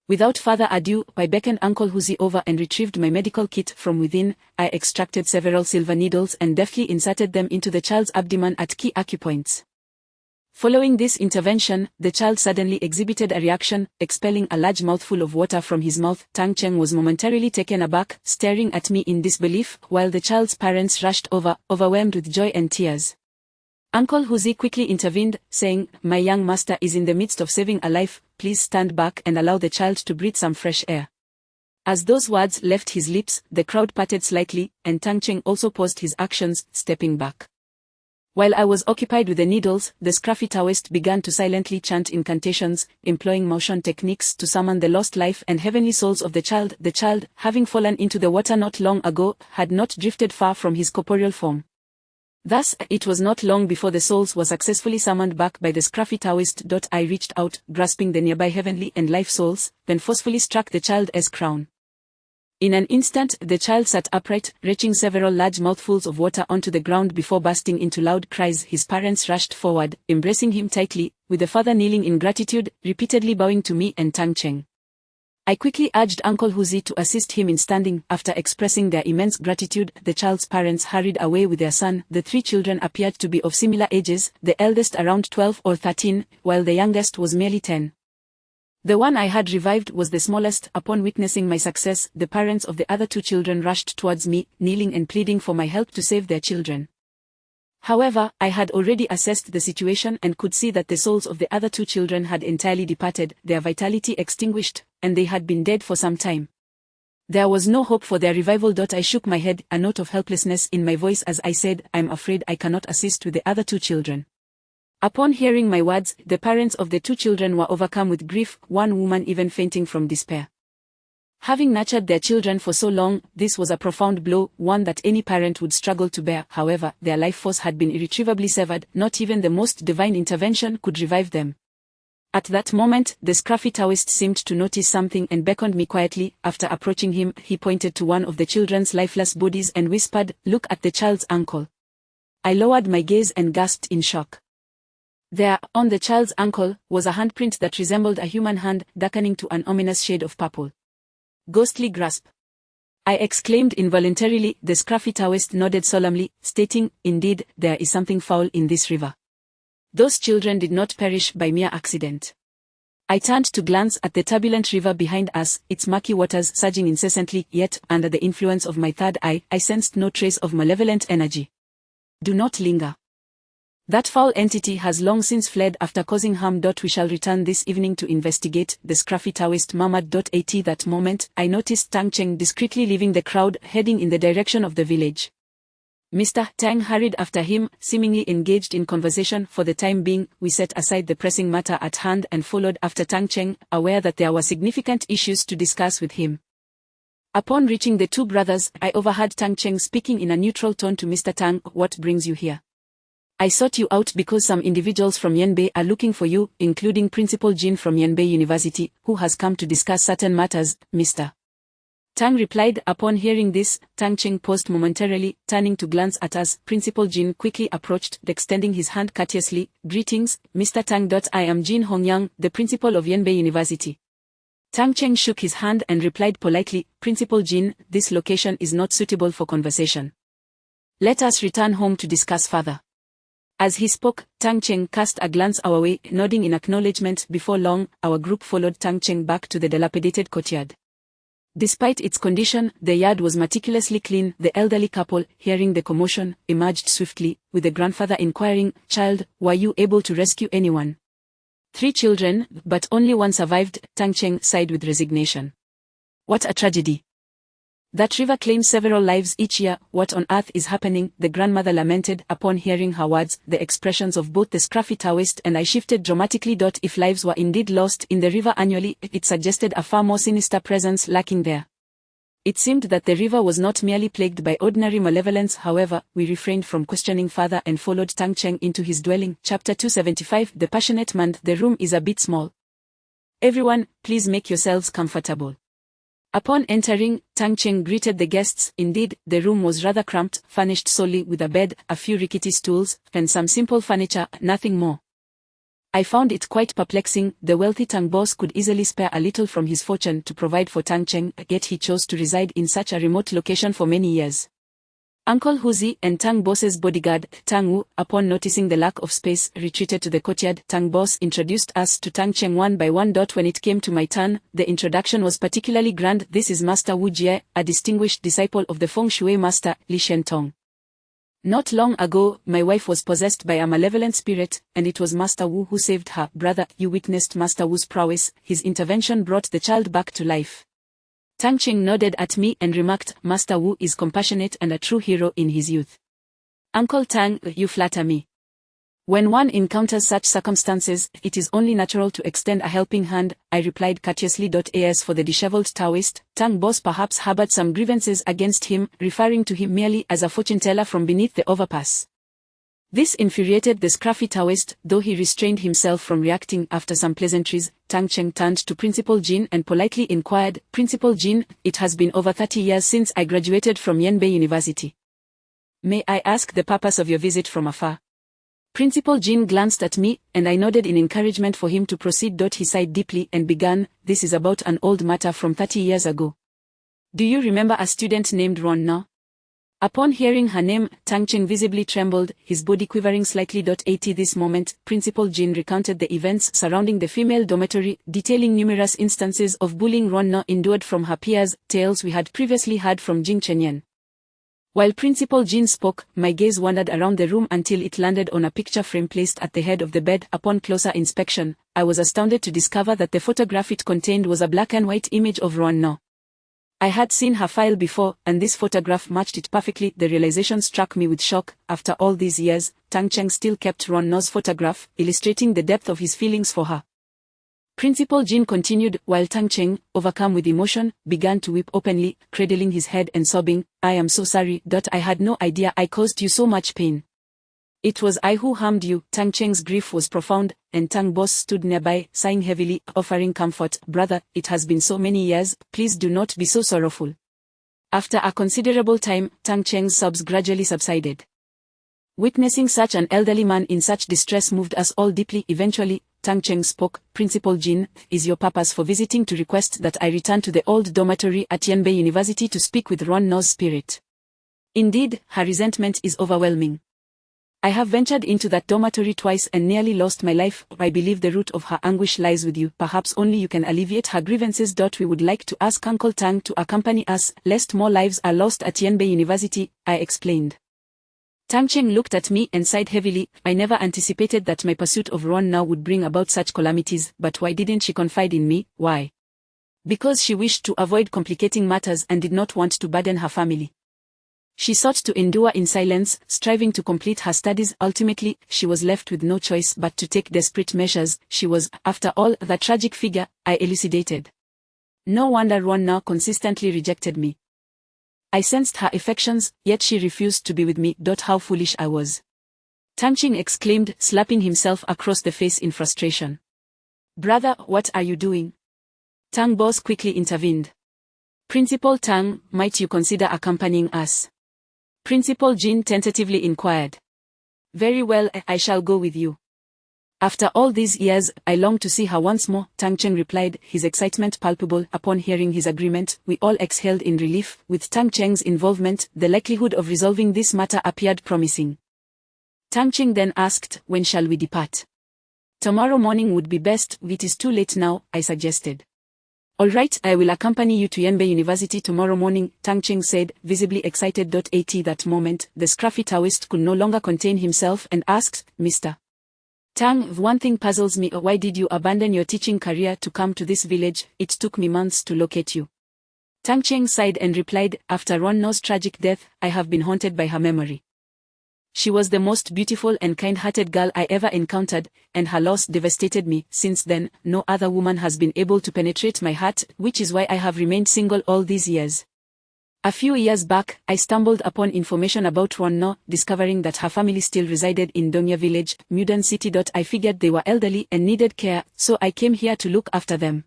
Without further ado, I beckoned Uncle Huzi over and retrieved my medical kit from within. I extracted several silver needles and deftly inserted them into the child's abdomen at key acupoints. Following this intervention, the child suddenly exhibited a reaction, expelling a large mouthful of water from his mouth. Tang Cheng was momentarily taken aback, staring at me in disbelief, while the child's parents rushed over, overwhelmed with joy and tears. Uncle Huzi quickly intervened, saying, "My young master is in the midst of saving a life, please stand back and allow the child to breathe some fresh air." As those words left his lips, the crowd parted slightly, and Tang Cheng also paused his actions, stepping back. While I was occupied with the needles, the scruffy Taoist began to silently chant incantations, employing motion techniques to summon the lost life and heavenly souls of the child. The child, having fallen into the water not long ago, had not drifted far from his corporeal form. Thus, it was not long before the souls were successfully summoned back by the scruffy Taoist. I reached out, grasping the nearby heavenly and life souls, then forcefully struck the child's crown. In an instant, the child sat upright, retching several large mouthfuls of water onto the ground before bursting into loud cries. His parents rushed forward, embracing him tightly, with the father kneeling in gratitude, repeatedly bowing to me and Tang Cheng. I quickly urged Uncle Huzi to assist him in standing. After expressing their immense gratitude, the child's parents hurried away with their son. The three children appeared to be of similar ages, the eldest around 12 or 13, while the youngest was merely 10. The one I had revived was the smallest. Upon witnessing my success, the parents of the other two children rushed towards me, kneeling and pleading for my help to save their children. However, I had already assessed the situation and could see that the souls of the other two children had entirely departed, their vitality extinguished, and they had been dead for some time. There was no hope for their revival. I shook my head, a note of helplessness in my voice as I said, "I'm afraid I cannot assist with the other two children." Upon hearing my words, the parents of the two children were overcome with grief, one woman even fainting from despair. Having nurtured their children for so long, this was a profound blow, one that any parent would struggle to bear. However, their life force had been irretrievably severed. Not even the most divine intervention could revive them. At that moment, the scruffy Taoist seemed to notice something and beckoned me quietly. After approaching him, he pointed to one of the children's lifeless bodies and whispered, "Look at the child's ankle." I lowered my gaze and gasped in shock. There, on the child's ankle, was a handprint that resembled a human hand, darkening to an ominous shade of purple. "Ghostly grasp," I exclaimed involuntarily. The scruffy Taoist nodded solemnly, stating, "Indeed, there is something foul in this river. Those children did not perish by mere accident." I turned to glance at the turbulent river behind us, its murky waters surging incessantly, yet, under the influence of my third eye, I sensed no trace of malevolent energy. "Do not linger. That foul entity has long since fled after causing harm. We shall return this evening to investigate," the scruffy Taoist murmured. At that moment, I noticed Tang Cheng discreetly leaving the crowd, heading in the direction of the village. Mr. Tang hurried after him, seemingly engaged in conversation. For the time being, we set aside the pressing matter at hand and followed after Tang Cheng, aware that there were significant issues to discuss with him. Upon reaching the two brothers, I overheard Tang Cheng speaking in a neutral tone to Mr. Tang, "What brings you here?" "I sought you out because some individuals from Yanbei are looking for you, including Principal Jin from Yanbei University, who has come to discuss certain matters, Mr. Tang replied. Upon hearing this, Tang Cheng paused momentarily, turning to glance at us. Principal Jin quickly approached, extending his hand courteously. "Greetings, Mr. Tang. I am Jin Hongyang, the principal of Yanbei University." Tang Cheng shook his hand and replied politely, "Principal Jin, this location is not suitable for conversation. Let us return home to discuss further." As he spoke, Tang Cheng cast a glance our way, nodding in acknowledgement. Before long, our group followed Tang Cheng back to the dilapidated courtyard. Despite its condition, the yard was meticulously clean. The elderly couple, hearing the commotion, emerged swiftly, with the grandfather inquiring, "Child, were you able to rescue anyone?" "3 children, but only one survived," Tang Cheng sighed with resignation. "What a tragedy. That river claims several lives each year. What on earth is happening?" the grandmother lamented. Upon hearing her words, the expressions of both the scruffy Taoist and I shifted dramatically. If lives were indeed lost in the river annually, it suggested a far more sinister presence lurking there. It seemed that the river was not merely plagued by ordinary malevolence. However, we refrained from questioning further and followed Tang Cheng into his dwelling. Chapter 275. The Passionate Man. The room is a bit small. "Everyone, please make yourselves comfortable." Upon entering, Tang Cheng greeted the guests. Indeed, the room was rather cramped, furnished solely with a bed, a few rickety stools, and some simple furniture, nothing more. I found it quite perplexing. The wealthy Tang boss could easily spare a little from his fortune to provide for Tang Cheng, yet he chose to reside in such a remote location for many years. Uncle Huzi and Tang boss's bodyguard, Tang Wu, upon noticing the lack of space, retreated to the courtyard. Tang boss introduced us to Tang Cheng one by one. When it came to my turn, the introduction was particularly grand. This is Master Wu Jie, a distinguished disciple of the Feng Shui master, Li Shentong. Not long ago, my wife was possessed by a malevolent spirit, and it was Master Wu who saved her. Brother, you witnessed Master Wu's prowess. His intervention brought the child back to life. Tang Cheng nodded at me and remarked, Master Wu is compassionate and a true hero in his youth. Uncle Tang, you flatter me. When one encounters such circumstances, it is only natural to extend a helping hand, I replied courteously. As for the disheveled Taoist, Tang boss perhaps harbored some grievances against him, referring to him merely as a fortune teller from beneath the overpass. This infuriated the scruffy Taoist, though he restrained himself from reacting. After some pleasantries, Tang Cheng turned to Principal Jin and politely inquired, Principal Jin, it has been over 30 years since I graduated from Yanbei University. May I ask the purpose of your visit from afar? Principal Jin glanced at me, and I nodded in encouragement for him to proceed. He sighed deeply and began, this is about an old matter from 30 years ago. Do you remember a student named Ron Na? Upon hearing her name, Tang Cheng visibly trembled, his body quivering slightly. At this moment, Principal Jin recounted the events surrounding the female dormitory, detailing numerous instances of bullying Ron Na endured from her peers, tales we had previously heard from Jing Chenyan. While Principal Jin spoke, my gaze wandered around the room until it landed on a picture frame placed at the head of the bed. Upon closer inspection, I was astounded to discover that the photograph it contained was a black and white image of Ron Na. I had seen her file before, and this photograph matched it perfectly. The realization struck me with shock. After all these years, Tang Cheng still kept Ron Na's photograph, illustrating the depth of his feelings for her. Principal Jin continued, while Tang Cheng, overcome with emotion, began to weep openly, cradling his head and sobbing, I am so sorry. I had no idea I caused you so much pain. It was I who harmed you. Tang Cheng's grief was profound, and Tang boss stood nearby, sighing heavily, offering comfort. Brother, it has been so many years, please do not be so sorrowful. After a considerable time, Tang Cheng's sobs gradually subsided. Witnessing such an elderly man in such distress moved us all deeply. Eventually, Tang Cheng spoke, Principal Jin, is your purpose for visiting to request that I return to the old dormitory at Yanbei University to speak with Ron Na's spirit? Indeed, her resentment is overwhelming. I have ventured into that dormitory twice and nearly lost my life. I believe the root of her anguish lies with you. Perhaps only you can alleviate her grievances. We would like to ask Uncle Tang to accompany us, lest more lives are lost at Yanbei University, I explained. Tang Cheng looked at me and sighed heavily. I never anticipated that my pursuit of Ron Na would bring about such calamities. But why didn't she confide in me? Why? Because she wished to avoid complicating matters and did not want to burden her family. She sought to endure in silence, striving to complete her studies. Ultimately, she was left with no choice but to take desperate measures. She was, after all, the tragic figure, I elucidated. No wonder Ron Na consistently rejected me. I sensed her affections, yet she refused to be with me. How foolish I was. Tang Cheng exclaimed, slapping himself across the face in frustration. Brother, what are you doing? Tang boss quickly intervened. Principal Tang, might you consider accompanying us? Principal Jin tentatively inquired. Very well, I shall go with you. After all these years, I long to see her once more, Tang Cheng replied, his excitement palpable. Upon hearing his agreement, we all exhaled in relief. With Tang Cheng's involvement, the likelihood of resolving this matter appeared promising. Tang Cheng then asked, when shall we depart? Tomorrow morning would be best. It is too late now, I suggested. All right, I will accompany you to Yanbei University tomorrow morning, Tang Cheng said, visibly excited. At that moment, the scruffy Taoist could no longer contain himself and asked, Mr. Tang, one thing puzzles me. Why did you abandon your teaching career to come to this village? It took me months to locate you. Tang Cheng sighed and replied, after Ron Na's tragic death, I have been haunted by her memory. She was the most beautiful and kind-hearted girl I ever encountered, and her loss devastated me. Since then, no other woman has been able to penetrate my heart, which is why I have remained single all these years. A few years back, I stumbled upon information about Ron Na, discovering that her family still resided in Dongya village, Mudan City. I figured they were elderly and needed care, so I came here to look after them.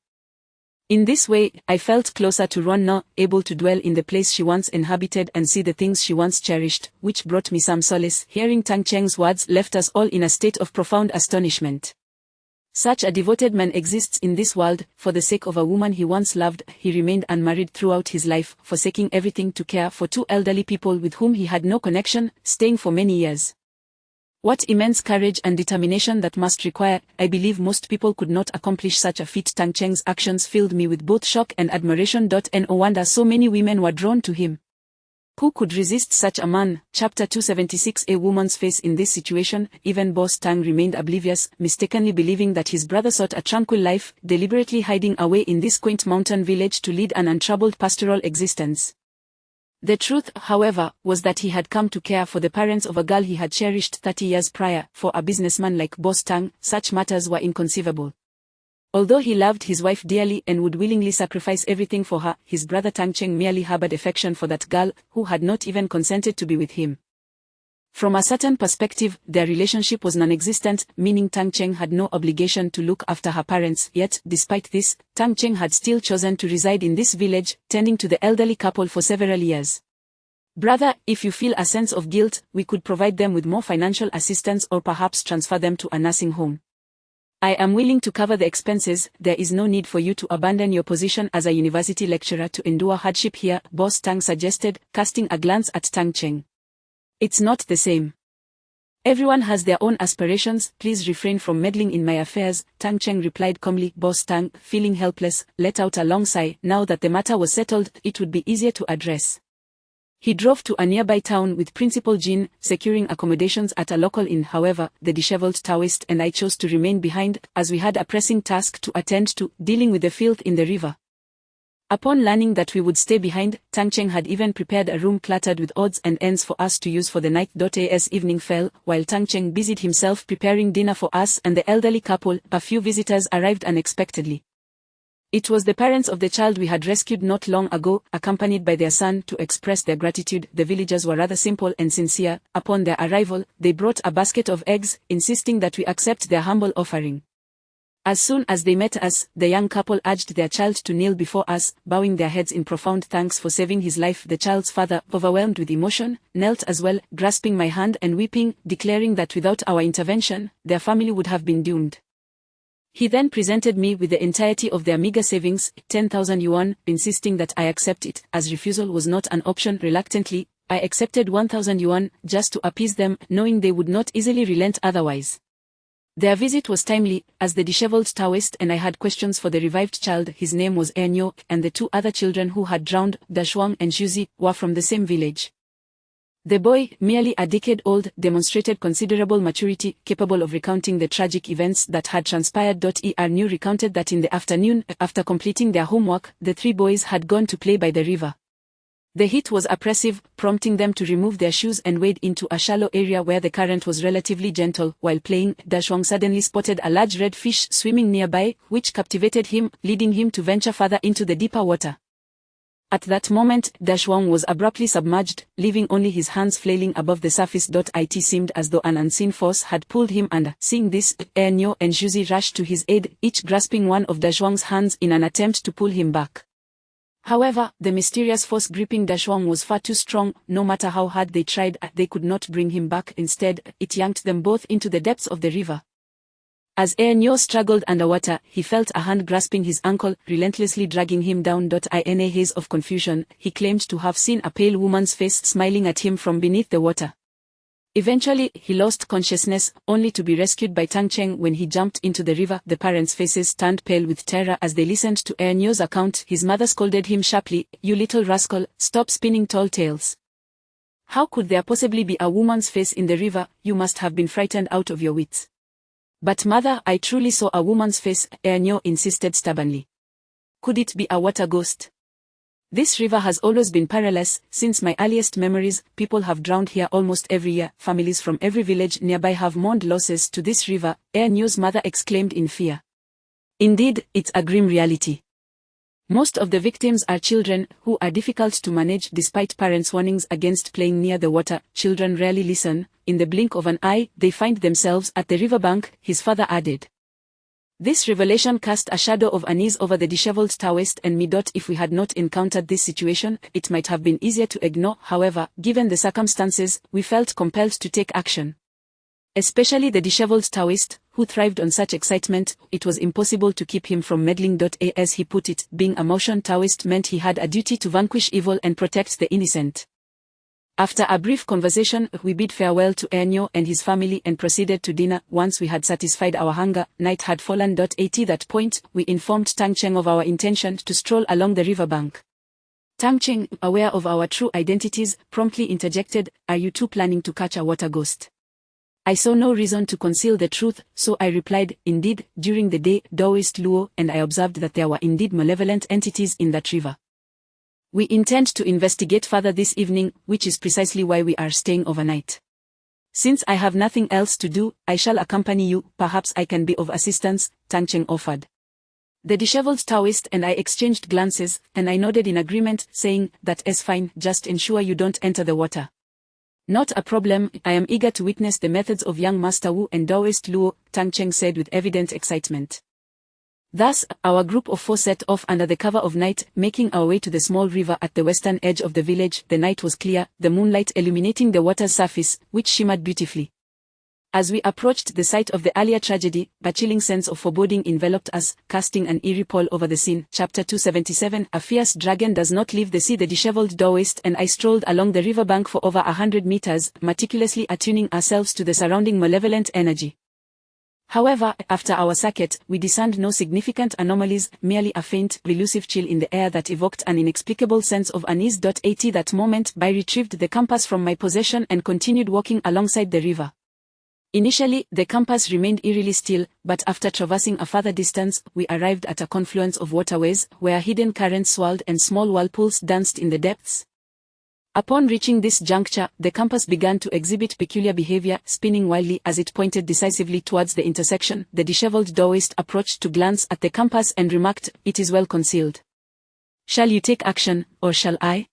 In this way, I felt closer to Ron Na, able to dwell in the place she once inhabited and see the things she once cherished, which brought me some solace. Hearing Tang Cheng's words left us all in a state of profound astonishment. Such a devoted man exists in this world. For the sake of a woman he once loved, he remained unmarried throughout his life, forsaking everything to care for two elderly people with whom he had no connection, staying for many years. What immense courage and determination that must require. I believe most people could not accomplish such a feat. Tang Cheng's actions filled me with both shock and admiration. No wonder so many women were drawn to him. Who could resist such a man? Chapter 276. A woman's face in this situation. Even Boss Tang remained oblivious, mistakenly believing that his brother sought a tranquil life, deliberately hiding away in this quaint mountain village to lead an untroubled pastoral existence. The truth, however, was that he had come to care for the parents of a girl he had cherished 30 years prior. For a businessman like Boss Tang, such matters were inconceivable. Although he loved his wife dearly and would willingly sacrifice everything for her, his brother Tang Cheng merely harbored affection for that girl, who had not even consented to be with him. From a certain perspective, their relationship was non-existent, meaning Tang Cheng had no obligation to look after her parents. Yet, despite this, Tang Cheng had still chosen to reside in this village, tending to the elderly couple for several years. Brother, if you feel a sense of guilt, we could provide them with more financial assistance or perhaps transfer them to a nursing home. I am willing to cover the expenses. There is no need for you to abandon your position as a university lecturer to endure hardship here, Boss Tang suggested, casting a glance at Tang Cheng. It's not the same. Everyone has their own aspirations. Please refrain from meddling in my affairs, Tang Cheng replied calmly. Boss Tang, feeling helpless, let out a long sigh. Now that the matter was settled, it would be easier to address. He drove to a nearby town with Principal Jin, securing accommodations at a local inn. However, the disheveled Taoist and I chose to remain behind, as we had a pressing task to attend to, dealing with the filth in the river. Upon learning that we would stay behind, Tang Cheng had even prepared a room cluttered with odds and ends for us to use for the night. As evening fell, while Tang Cheng busied himself preparing dinner for us and the elderly couple, a few visitors arrived unexpectedly. It was the parents of the child we had rescued not long ago, accompanied by their son, to express their gratitude. The villagers were rather simple and sincere. Upon their arrival, they brought a basket of eggs, insisting that we accept their humble offering. As soon as they met us, the young couple urged their child to kneel before us, bowing their heads in profound thanks for saving his life. The child's father, overwhelmed with emotion, knelt as well, grasping my hand and weeping, declaring that without our intervention, their family would have been doomed. He then presented me with the entirety of their meager savings, 10,000 yuan, insisting that I accept it. As refusal was not an option, reluctantly, I accepted 1,000 yuan, just to appease them, knowing they would not easily relent otherwise. Their visit was timely, as the disheveled Taoist and I had questions for the revived child. His name was Ernyo, and the two other children who had drowned, Dashuang and Shuzi, were from the same village. The boy, merely a decade old, demonstrated considerable maturity, capable of recounting the tragic events that had transpired. Ernyo recounted that in the afternoon, after completing their homework, the three boys had gone to play by the river. The heat was oppressive, prompting them to remove their shoes and wade into a shallow area where the current was relatively gentle. While playing, Dashuang suddenly spotted a large red fish swimming nearby, which captivated him, leading him to venture further into the deeper water. At that moment, Dashuang was abruptly submerged, leaving only his hands flailing above the surface. It seemed as though an unseen force had pulled him under. Seeing this, Ernyo and Shuzi rushed to his aid, each grasping one of Dashuang's hands in an attempt to pull him back. However, the mysterious force gripping Dashuang was far too strong. No matter how hard they tried, they could not bring him back. Instead, it yanked them both into the depths of the river. As Ernyo struggled underwater, he felt a hand grasping his ankle, relentlessly dragging him down. In a haze of confusion, he claimed to have seen a pale woman's face smiling at him from beneath the water. Eventually, he lost consciousness, only to be rescued by Tang Cheng when he jumped into the river. The parents' faces turned pale with terror as they listened to Ernyo's account. His mother scolded him sharply, "You little rascal, stop spinning tall tales. How could there possibly be a woman's face in the river? You must have been frightened out of your wits." "But mother, I truly saw a woman's face," Ernyo insisted stubbornly. "Could it be a water ghost? This river has always been perilous. Since my earliest memories, people have drowned here almost every year. Families from every village nearby have mourned losses to this river," Ernyo's mother exclaimed in fear. "Indeed, it's a grim reality. Most of the victims are children, who are difficult to manage despite parents' warnings against playing near the water. Children rarely listen. In the blink of an eye, they find themselves at the riverbank," his father added. This revelation cast a shadow of unease over the disheveled Taoist and me. If we had not encountered this situation, it might have been easier to ignore. However, given the circumstances, we felt compelled to take action. Especially the disheveled Taoist, who thrived on such excitement, it was impossible to keep him from meddling. As he put it, being a motion Taoist meant he had a duty to vanquish evil and protect the innocent. After a brief conversation, we bid farewell to Enyo and his family and proceeded to dinner. Once we had satisfied our hunger, night had fallen. At that point, we informed Tang Cheng of our intention to stroll along the riverbank. Tang Cheng, aware of our true identities, promptly interjected, "Are you two planning to catch a water ghost?" I saw no reason to conceal the truth, so I replied, "Indeed, during the day, Taoist Luo and I observed that there were indeed malevolent entities in that river. We intend to investigate further this evening, which is precisely why we are staying overnight. Since I have nothing else to do, I shall accompany you. Perhaps I can be of assistance," Tang Cheng offered. The disheveled Taoist and I exchanged glances, and I nodded in agreement, saying, "That's fine, just ensure you don't enter the water." "Not a problem, I am eager to witness the methods of young Master Wu and Taoist Luo," Tang Cheng said with evident excitement. Thus, our group of 4 set off under the cover of night, making our way to the small river at the western edge of the village. The night was clear, the moonlight illuminating the water's surface, which shimmered beautifully. As we approached the site of the earlier tragedy, a chilling sense of foreboding enveloped us, casting an eerie pall over the scene. Chapter 277. A fierce dragon does not leave the sea. The disheveled Taoist and I strolled along the riverbank for over 100 meters, meticulously attuning ourselves to the surrounding malevolent energy. However, after our circuit, we discerned no significant anomalies, merely a faint, elusive chill in the air that evoked an inexplicable sense of unease. At that moment, I retrieved the compass from my possession and continued walking alongside the river. Initially, the compass remained eerily still, but after traversing a further distance, we arrived at a confluence of waterways, where hidden currents swirled and small whirlpools danced in the depths. Upon reaching this juncture, the compass began to exhibit peculiar behavior, spinning wildly as it pointed decisively towards the intersection. The disheveled Taoist approached to glance at the compass and remarked, "It is well concealed. Shall you take action, or shall I?"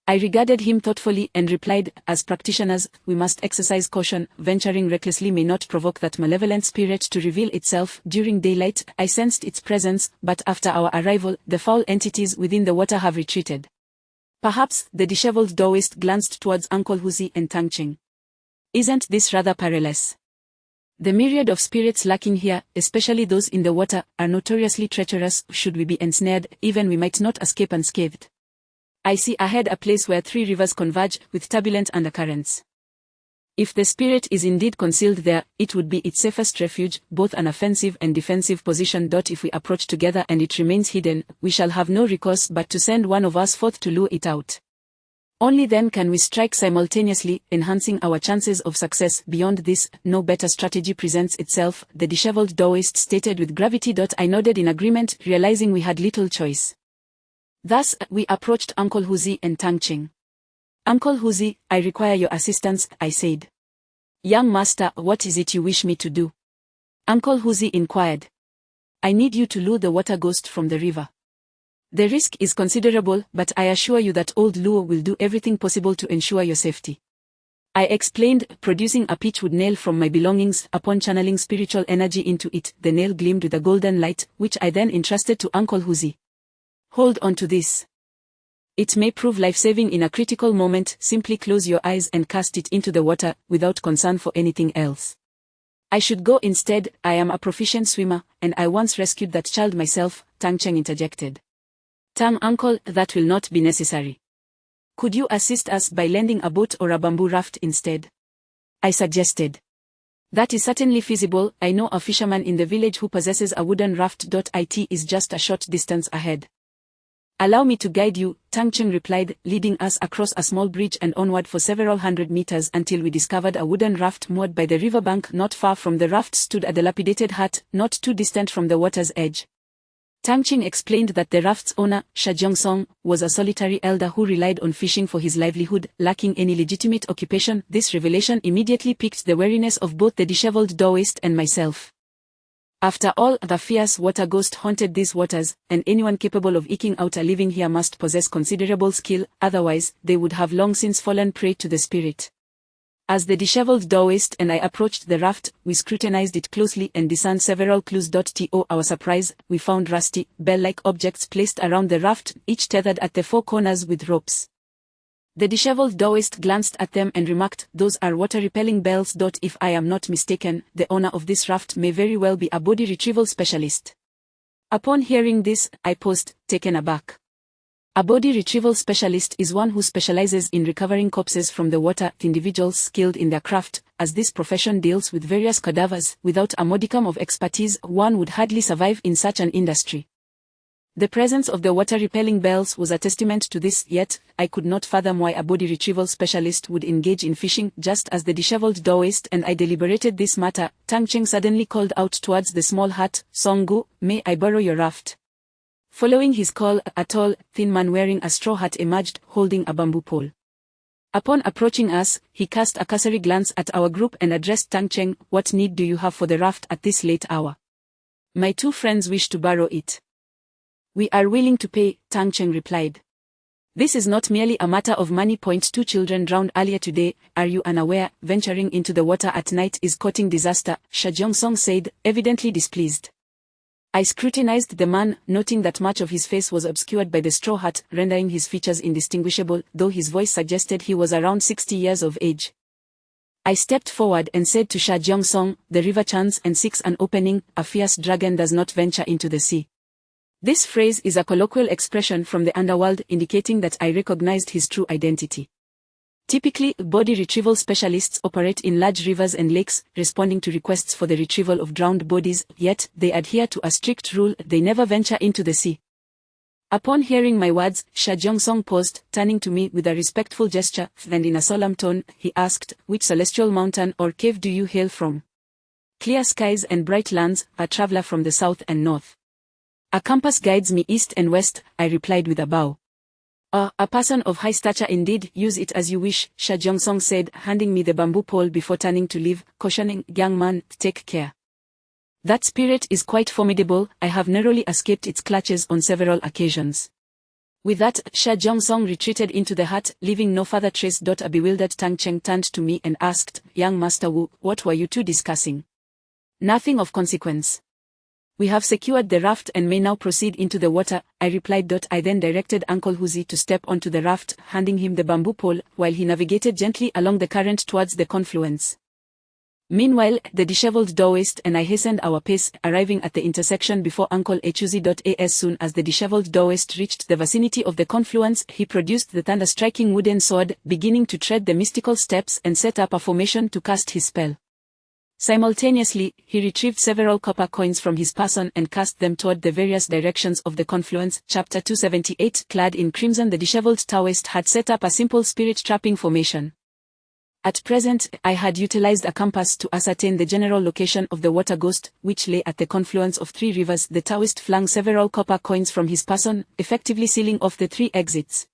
I regarded him thoughtfully and replied, "As practitioners, we must exercise caution. Venturing recklessly may not provoke that malevolent spirit to reveal itself. During daylight, I sensed its presence, but after our arrival, the foul entities within the water have retreated." Perhaps, the disheveled Taoist glanced towards Uncle Huzi and Tang Cheng. "Isn't this rather perilous? The myriad of spirits lurking here, especially those in the water, are notoriously treacherous. Should we be ensnared, even we might not escape unscathed. I see ahead a place where 3 rivers converge, with turbulent undercurrents. If the spirit is indeed concealed there, it would be its safest refuge, both an offensive and defensive position. If we approach together and it remains hidden, we shall have no recourse but to send one of us forth to lure it out. Only then can we strike simultaneously, enhancing our chances of success. Beyond this, no better strategy presents itself," the disheveled Taoist stated with gravity. I nodded in agreement, realizing we had little choice. Thus, we approached Uncle Huzi and Tang Cheng. "Uncle Huzi, I require your assistance," I said. "Young master, what is it you wish me to do?" Uncle Huzi inquired. "I need you to lure the water ghost from the river. The risk is considerable, but I assure you that old Luo will do everything possible to ensure your safety." I explained, producing a pitchwood nail from my belongings. Upon channeling spiritual energy into it, the nail gleamed with a golden light, which I then entrusted to Uncle Huzi. "Hold on to this. It may prove life-saving in a critical moment. Simply close your eyes and cast it into the water, without concern for anything else." "I should go instead. I am a proficient swimmer, and I once rescued that child myself," Tang Cheng interjected. "Tang uncle, that will not be necessary. Could you assist us by lending a boat or a bamboo raft instead?" I suggested. "That is certainly feasible. I know a fisherman in the village who possesses a wooden raft. It is just a short distance ahead." "Allow me to guide you," Tang Cheng replied, leading us across a small bridge and onward for several hundred meters until we discovered a wooden raft moored by the riverbank. Not far from the raft stood a dilapidated hut, not too distant from the water's edge. Tang Cheng explained that the raft's owner, Shajiang Song, was a solitary elder who relied on fishing for his livelihood, lacking any legitimate occupation. This revelation immediately piqued the wariness of both the disheveled Taoist and myself. After all, the fierce water ghost haunted these waters, and anyone capable of eking out a living here must possess considerable skill, otherwise, they would have long since fallen prey to the spirit. As the disheveled Taoist and I approached the raft, we scrutinized it closely and discerned several clues. To our surprise, we found rusty, bell-like objects placed around the raft, each tethered at the 4 corners with ropes. The disheveled Taoist glanced at them and remarked, "Those are water-repelling bells. If I am not mistaken, the owner of this raft may very well be a body retrieval specialist." Upon hearing this, I paused, taken aback. A body retrieval specialist is one who specializes in recovering corpses from the water. Individuals skilled in their craft, as this profession deals with various cadavers. Without a modicum of expertise, one would hardly survive in such an industry. The presence of the water-repelling bells was a testament to this, yet I could not fathom why a body retrieval specialist would engage in fishing. Just as the disheveled Taoist and I deliberated this matter, Tang Cheng suddenly called out towards the small hut, "Songgu, may I borrow your raft?" Following his call, a tall, thin man wearing a straw hat emerged, holding a bamboo pole. Upon approaching us, he cast a cursory glance at our group and addressed Tang Cheng, "What need do you have for the raft at this late hour?" "My two friends wish to borrow it." "We are willing to pay," Tang Cheng replied. "This is not merely a matter of money. Two children drowned earlier today. Are you unaware? Venturing into the water at night is courting disaster," Xiao Song said, evidently displeased. I scrutinized the man, noting that much of his face was obscured by the straw hat, rendering his features indistinguishable, though his voice suggested he was around 60 years of age. I stepped forward and said to Xiao Song, "The river churns and seeks an opening. A fierce dragon does not venture into the sea." This phrase is a colloquial expression from the underworld, indicating that I recognized his true identity. Typically, body retrieval specialists operate in large rivers and lakes, responding to requests for the retrieval of drowned bodies, yet they adhere to a strict rule: they never venture into the sea. Upon hearing my words, Xiao Song paused, turning to me with a respectful gesture, and in a solemn tone, he asked, "Which celestial mountain or cave do you hail from?" "Clear skies and bright lands, a traveler from the south and north. A compass guides me east and west," I replied with a bow. A person of high stature indeed. Use it as you wish," Xiao Song said, handing me the bamboo pole before turning to leave, cautioning, "Young man, take care. That spirit is quite formidable. I have narrowly escaped its clutches on several occasions." With that, Xiao Song retreated into the hut, leaving no further trace. A bewildered Tang Cheng turned to me and asked, "Young Master Wu, what were you two discussing?" "Nothing of consequence. We have secured the raft and may now proceed into the water," I replied. I then directed Uncle Huzi to step onto the raft, handing him the bamboo pole, while he navigated gently along the current towards the confluence. Meanwhile, the disheveled Taoist and I hastened our pace, arriving at the intersection before Uncle Echuzi. As soon as the disheveled Taoist reached the vicinity of the confluence, he produced the thunder-striking wooden sword, beginning to tread the mystical steps and set up a formation to cast his spell. Simultaneously, he retrieved several copper coins from his person and cast them toward the various directions of the confluence. Chapter 278. Clad in crimson, the disheveled Taoist had set up a simple spirit-trapping formation. At present, I had utilized a compass to ascertain the general location of the water ghost, which lay at the confluence of 3 rivers. The Taoist flung several copper coins from his person, effectively sealing off the 3 exits.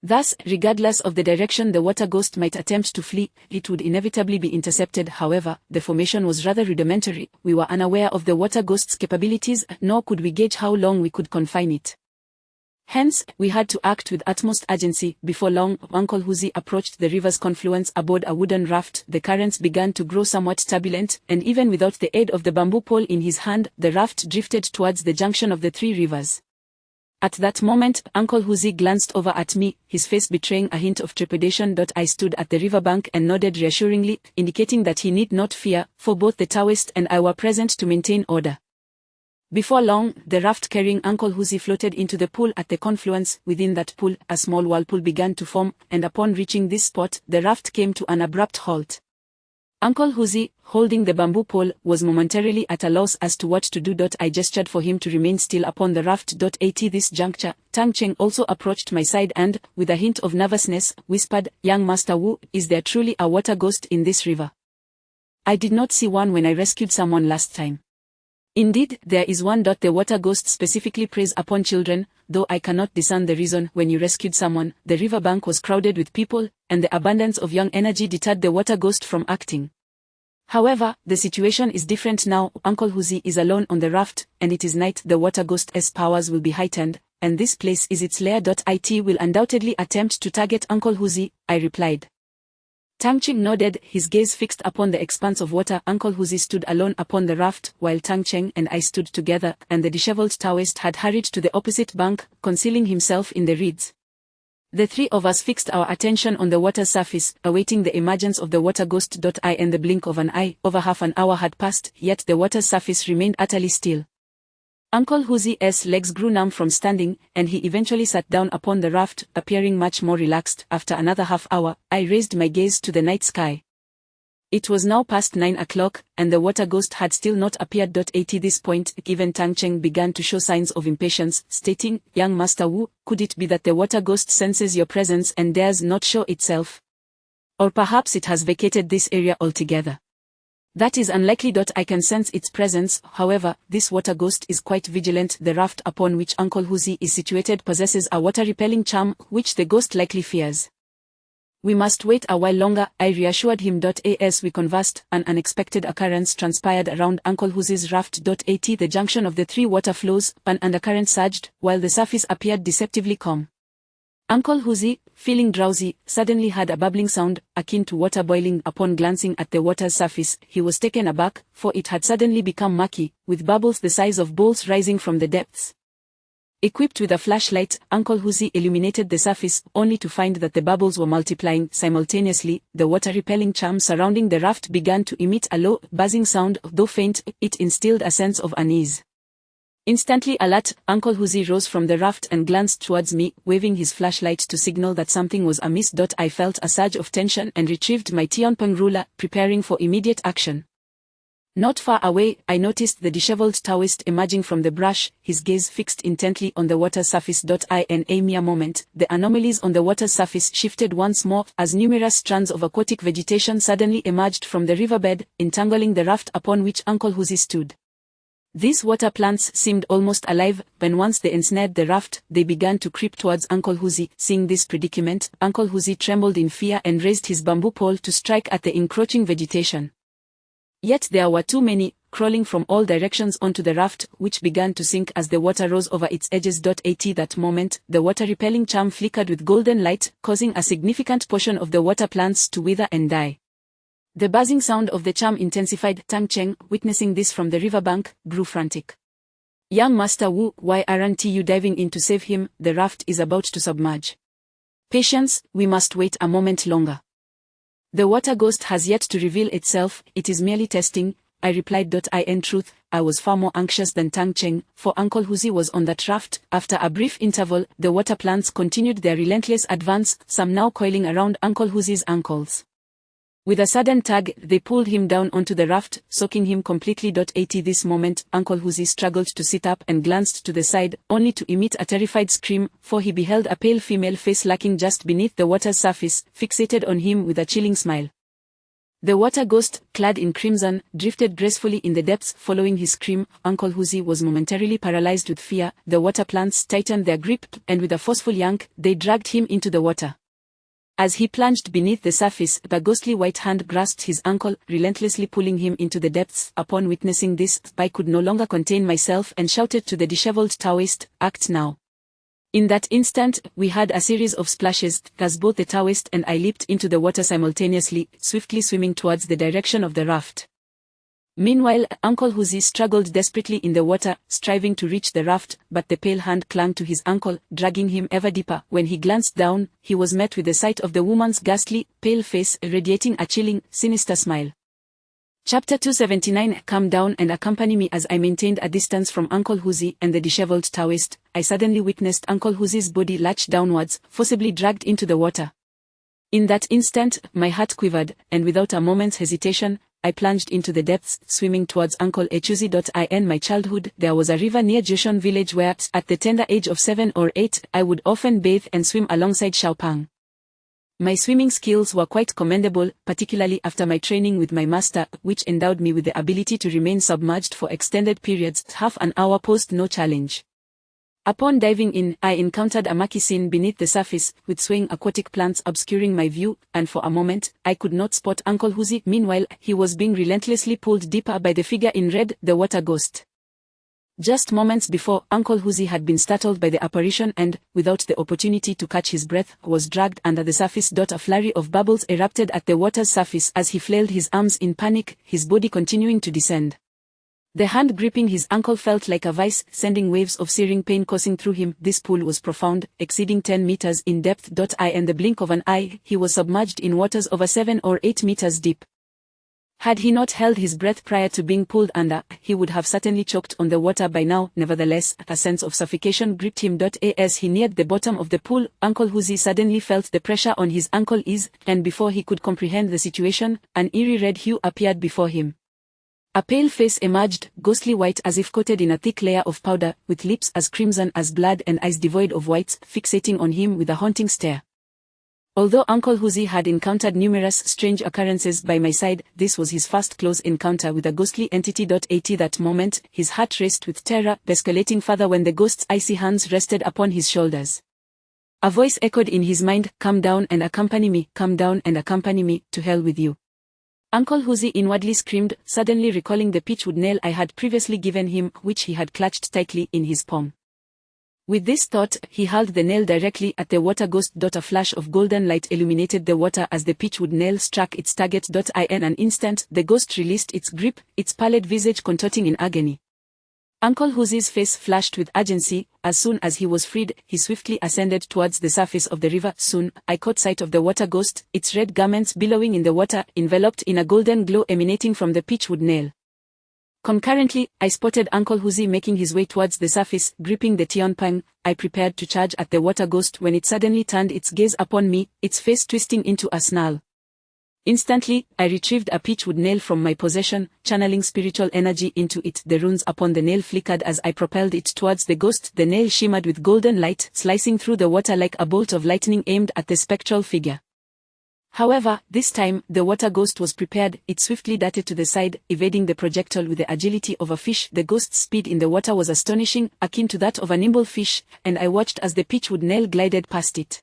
Thus, regardless of the direction the water ghost might attempt to flee, it would inevitably be intercepted. However, the formation was rather rudimentary. We were unaware of the water ghost's capabilities, nor could we gauge how long we could confine it. Hence, we had to act with utmost urgency. Before long, Uncle Huzi approached the river's confluence aboard a wooden raft. The currents began to grow somewhat turbulent, and even without the aid of the bamboo pole in his hand, the raft drifted towards the junction of the 3 rivers. At that moment, Uncle Huzi glanced over at me, his face betraying a hint of trepidation. I stood at the riverbank and nodded reassuringly, indicating that he need not fear, for both the Taoist and I were present to maintain order. Before long, the raft carrying Uncle Huzi floated into the pool at the confluence. Within that pool, a small whirlpool began to form, and upon reaching this spot, the raft came to an abrupt halt. Uncle Huzi, holding the bamboo pole, was momentarily at a loss as to what to do. I gestured for him to remain still upon the raft. At this juncture, Tang Cheng also approached my side and, with a hint of nervousness, whispered, "Young Master Wu, is there truly a water ghost in this river?" "I did not see one when I rescued someone last time." "Indeed, there is one. The water ghost specifically preys upon children, though I cannot discern the reason. When you rescued someone, the riverbank was crowded with people, and the abundance of young energy deterred the water ghost from acting. However, the situation is different now. Uncle Huzi is alone on the raft, and it is night. The water ghost's powers will be heightened, and this place is its lair. It will undoubtedly attempt to target Uncle Huzi," I replied. Tang Cheng nodded, his gaze fixed upon the expanse of water. Uncle Huzi stood alone upon the raft, while Tang Cheng and I stood together, and the disheveled Taoist had hurried to the opposite bank, concealing himself in the reeds. The three of us fixed our attention on the water's surface, awaiting the emergence of the water ghost. I in the blink of an eye, over half an hour had passed, yet the water's surface remained utterly still. Uncle Huzzi's legs grew numb from standing, and he eventually sat down upon the raft, appearing much more relaxed. After another half hour, I raised my gaze to the night sky. It was now past 9 o'clock, and the water ghost had still not appeared. At this point, even Tang Cheng began to show signs of impatience, stating, "Young Master Wu, could it be that the water ghost senses your presence and dares not show itself? Or perhaps it has vacated this area altogether." "That is unlikely. I can sense its presence, however, this water ghost is quite vigilant. The raft upon which Uncle Huzzi is situated possesses a water-repelling charm, which the ghost likely fears. We must wait a while longer," I reassured him. As we conversed, an unexpected occurrence transpired around Uncle Huzzi's raft. At the junction of the three water flows, an undercurrent surged, while the surface appeared deceptively calm. Uncle Huzzi, feeling drowsy, suddenly heard a bubbling sound, akin to water boiling. Upon glancing at the water's surface, he was taken aback, for it had suddenly become murky, with bubbles the size of bowls rising from the depths. Equipped with a flashlight, Uncle Huzzi illuminated the surface, only to find that the bubbles were multiplying. Simultaneously, the water-repelling charm surrounding the raft began to emit a low, buzzing sound. Though faint, it instilled a sense of unease. Instantly alert, Uncle Huzzi rose from the raft and glanced towards me, waving his flashlight to signal that something was amiss. I felt a surge of tension and retrieved my Xiao Pang ruler, preparing for immediate action. Not far away, I noticed the disheveled Taoist emerging from the brush, his gaze fixed intently on the water surface. In a mere moment, the anomalies on the water surface shifted once more, as numerous strands of aquatic vegetation suddenly emerged from the riverbed, entangling the raft upon which Uncle Huzzi stood. These water plants seemed almost alive, when once they ensnared the raft, they began to creep towards Uncle Huzzi. Seeing this predicament, Uncle Huzzi trembled in fear and raised his bamboo pole to strike at the encroaching vegetation. Yet there were too many, crawling from all directions onto the raft, which began to sink as the water rose over its edges. At that moment, the water-repelling charm flickered with golden light, causing a significant portion of the water plants to wither and die. The buzzing sound of the charm intensified. Tang Cheng, witnessing this from the riverbank, grew frantic. "Young Master Wu, why aren't you diving in to save him? The raft is about to submerge." "Patience, we must wait a moment longer. The water ghost has yet to reveal itself, it is merely testing," I replied. In truth, I was far more anxious than Tang Cheng, for Uncle Huzzi was on that raft. After a brief interval, the water plants continued their relentless advance, some now coiling around Uncle Huzzi's ankles. With a sudden tug, they pulled him down onto the raft, soaking him completely. At this moment, Uncle Huzzi struggled to sit up and glanced to the side, only to emit a terrified scream, for he beheld a pale female face lurking just beneath the water's surface, fixated on him with a chilling smile. The water ghost, clad in crimson, drifted gracefully in the depths. Following his scream, Uncle Huzzi was momentarily paralyzed with fear. The water plants tightened their grip, and with a forceful yank, they dragged him into the water. As he plunged beneath the surface, the ghostly white hand grasped his ankle, relentlessly pulling him into the depths. Upon witnessing this, I could no longer contain myself and shouted to the disheveled Taoist, "Act now." In that instant, we heard a series of splashes, as both the Taoist and I leaped into the water simultaneously, swiftly swimming towards the direction of the raft. Meanwhile, Uncle Huzzi struggled desperately in the water, striving to reach the raft, but the pale hand clung to his ankle, dragging him ever deeper. When he glanced down, he was met with the sight of the woman's ghastly, pale face, radiating a chilling, sinister smile. Chapter 279. Calm down and accompany me. As I maintained a distance from Uncle Huzzi and the disheveled Taoist, I suddenly witnessed Uncle Huzzi's body lurch downwards, forcibly dragged into the water. In that instant, my heart quivered, and without a moment's hesitation, I plunged into the depths, swimming towards Uncle Huzzi. In my childhood, there was a river near Joshon village where, at the tender age of 7 or 8, I would often bathe and swim alongside Xiao Pang. My swimming skills were quite commendable, particularly after my training with my master, which endowed me with the ability to remain submerged for extended periods. Half an hour posed no challenge. Upon diving in, I encountered a murky scene beneath the surface, with swaying aquatic plants obscuring my view, and for a moment, I could not spot Uncle Huzzi. Meanwhile, he was being relentlessly pulled deeper by the figure in red, the water ghost. Just moments before, Uncle Huzzi had been startled by the apparition and, without the opportunity to catch his breath, was dragged under the surface. A flurry of bubbles erupted at the water's surface as he flailed his arms in panic, his body continuing to descend. The hand gripping his ankle felt like a vice, sending waves of searing pain coursing through him. This pool was profound, exceeding 10 meters in depth. In the blink of an eye, he was submerged in waters over 7 or 8 meters deep. Had he not held his breath prior to being pulled under, he would have certainly choked on the water by now. Nevertheless, a sense of suffocation gripped him. As he neared the bottom of the pool, Uncle Huzi suddenly felt the pressure on his ankle ease, and before he could comprehend the situation, an eerie red hue appeared before him. A pale face emerged, ghostly white as if coated in a thick layer of powder, with lips as crimson as blood and eyes devoid of whites, fixating on him with a haunting stare. Although Uncle Huzi had encountered numerous strange occurrences by my side, this was his first close encounter with a ghostly entity. At that moment, his heart raced with terror, escalating further when the ghost's icy hands rested upon his shoulders. A voice echoed in his mind, "Come down and accompany me, come down and accompany me, to hell with you." Uncle Huzi inwardly screamed, suddenly recalling the pitchwood nail I had previously given him, which he had clutched tightly in his palm. With this thought, he hurled the nail directly at the water ghost. A flash of golden light illuminated the water as the pitchwood nail struck its target. In an instant, the ghost released its grip, its pallid visage contorting in agony. Uncle Huzi's face flashed with urgency. As soon as he was freed, he swiftly ascended towards the surface of the river. Soon, I caught sight of the water ghost, its red garments billowing in the water, enveloped in a golden glow emanating from the pitchwood nail. Concurrently, I spotted Uncle Huzi making his way towards the surface, gripping the Xiao Pang. I prepared to charge at the water ghost when it suddenly turned its gaze upon me, its face twisting into a snarl. Instantly, I retrieved a pitchwood nail from my possession, channeling spiritual energy into it. The runes upon the nail flickered as I propelled it towards the ghost. The nail shimmered with golden light, slicing through the water like a bolt of lightning aimed at the spectral figure. However, this time, the water ghost was prepared. It swiftly darted to the side, evading the projectile with the agility of a fish. The ghost's speed in the water was astonishing, akin to that of a nimble fish, and I watched as the pitchwood nail glided past it.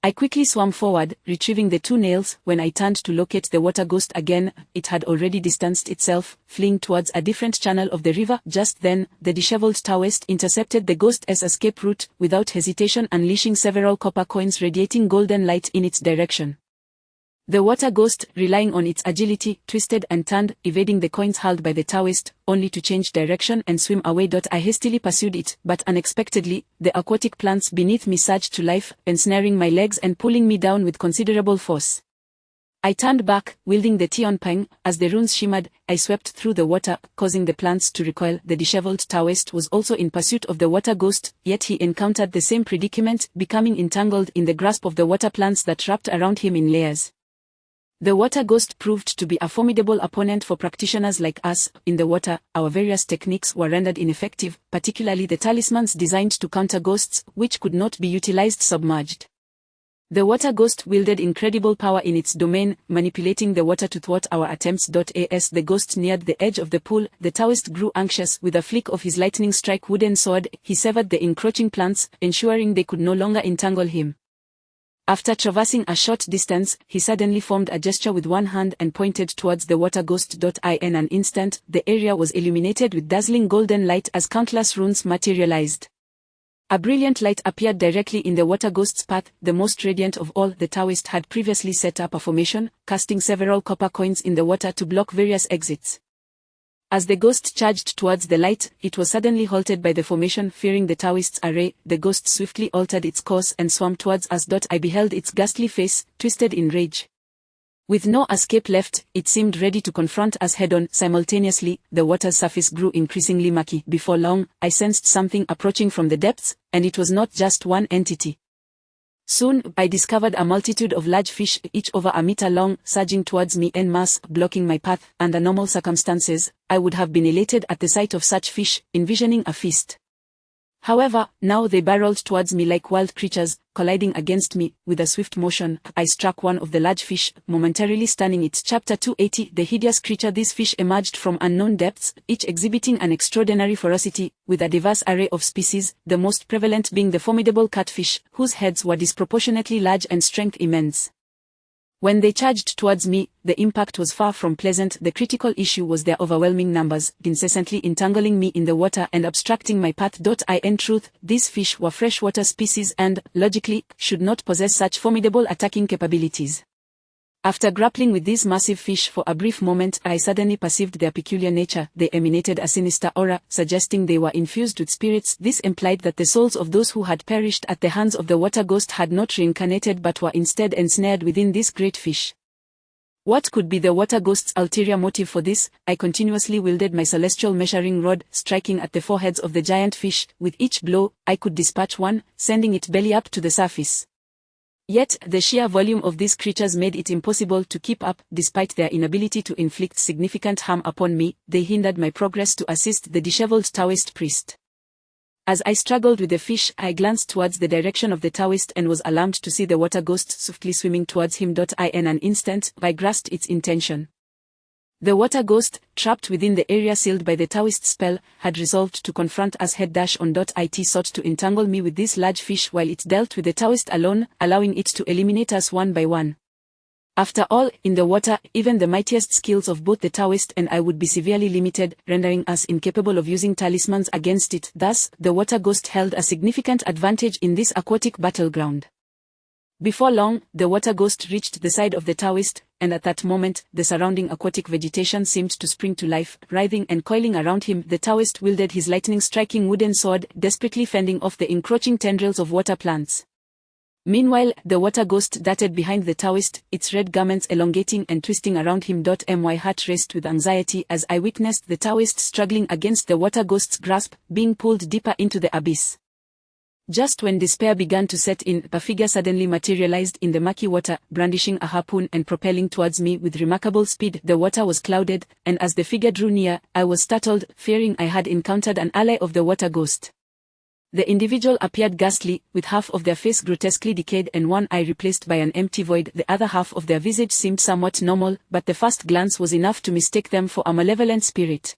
I quickly swam forward, retrieving the two nails. When I turned to locate the water ghost again, it had already distanced itself, fleeing towards a different channel of the river. Just then, the disheveled Taoist intercepted the ghost's escape route, without hesitation unleashing several copper coins radiating golden light in its direction. The water ghost, relying on its agility, twisted and turned, evading the coins hurled by the Taoist, only to change direction and swim away. I hastily pursued it, but unexpectedly, the aquatic plants beneath me surged to life, ensnaring my legs and pulling me down with considerable force. I turned back, wielding the Xiao Pang. As the runes shimmered, I swept through the water, causing the plants to recoil. The disheveled Taoist was also in pursuit of the water ghost, yet he encountered the same predicament, becoming entangled in the grasp of the water plants that wrapped around him in layers. The water ghost proved to be a formidable opponent for practitioners like us. In the water, our various techniques were rendered ineffective, particularly the talismans designed to counter ghosts, which could not be utilized submerged. The water ghost wielded incredible power in its domain, manipulating the water to thwart our attempts. As the ghost neared the edge of the pool, the Taoist grew anxious. With a flick of his lightning strike wooden sword, he severed the encroaching plants, ensuring they could no longer entangle him. After traversing a short distance, he suddenly formed a gesture with one hand and pointed towards the water ghost. In an instant, the area was illuminated with dazzling golden light as countless runes materialized. A brilliant light appeared directly in the water ghost's path, the most radiant of all. The Taoist had previously set up a formation, casting several copper coins in the water to block various exits. As the ghost charged towards the light, it was suddenly halted by the formation. Fearing the Taoist's array, the ghost swiftly altered its course and swam towards us. I beheld its ghastly face, twisted in rage. With no escape left, it seemed ready to confront us head-on. Simultaneously, the water's surface grew increasingly murky. Before long, I sensed something approaching from the depths, and it was not just one entity. Soon, I discovered a multitude of large fish, each over a meter long, surging towards me en masse, blocking my path. Under normal circumstances, I would have been elated at the sight of such fish, envisioning a feast. However, now they barreled towards me like wild creatures, colliding against me. With a swift motion, I struck one of the large fish, momentarily stunning it. Chapter 280. The hideous creature. These fish emerged from unknown depths, each exhibiting an extraordinary ferocity, with a diverse array of species, the most prevalent being the formidable catfish, whose heads were disproportionately large and strength immense. When they charged towards me, the impact was far from pleasant. The critical issue was their overwhelming numbers, incessantly entangling me in the water and obstructing my path. In truth, these fish were freshwater species and, logically, should not possess such formidable attacking capabilities. After grappling with these massive fish for a brief moment, I suddenly perceived their peculiar nature. They emanated a sinister aura, suggesting they were infused with spirits. This implied that the souls of those who had perished at the hands of the water ghost had not reincarnated but were instead ensnared within this great fish. What could be the water ghost's ulterior motive for this? I continuously wielded my celestial measuring rod, striking at the foreheads of the giant fish. With each blow, I could dispatch one, sending it belly up to the surface. Yet, the sheer volume of these creatures made it impossible to keep up. Despite their inability to inflict significant harm upon me, they hindered my progress to assist the disheveled Taoist priest. As I struggled with the fish, I glanced towards the direction of the Taoist and was alarmed to see the water ghost swiftly swimming towards him. In an instant, I grasped its intention. The water ghost, trapped within the area sealed by the Taoist spell, had resolved to confront us head-on. It sought to entangle me with this large fish while it dealt with the Taoist alone, allowing it to eliminate us one by one. After all, in the water, even the mightiest skills of both the Taoist and I would be severely limited, rendering us incapable of using talismans against it. Thus, the water ghost held a significant advantage in this aquatic battleground. Before long, the water ghost reached the side of the Taoist, and at that moment, the surrounding aquatic vegetation seemed to spring to life. Writhing and coiling around him, the Taoist wielded his lightning-striking wooden sword, desperately fending off the encroaching tendrils of water plants. Meanwhile, the water ghost darted behind the Taoist, its red garments elongating and twisting around him. My heart raced with anxiety as I witnessed the Taoist struggling against the water ghost's grasp, being pulled deeper into the abyss. Just when despair began to set in, a figure suddenly materialized in the murky water, brandishing a harpoon and propelling towards me with remarkable speed. The water was clouded, and as the figure drew near, I was startled, fearing I had encountered an ally of the water ghost. The individual appeared ghastly, with half of their face grotesquely decayed and one eye replaced by an empty void. The other half of their visage seemed somewhat normal, but the first glance was enough to mistake them for a malevolent spirit.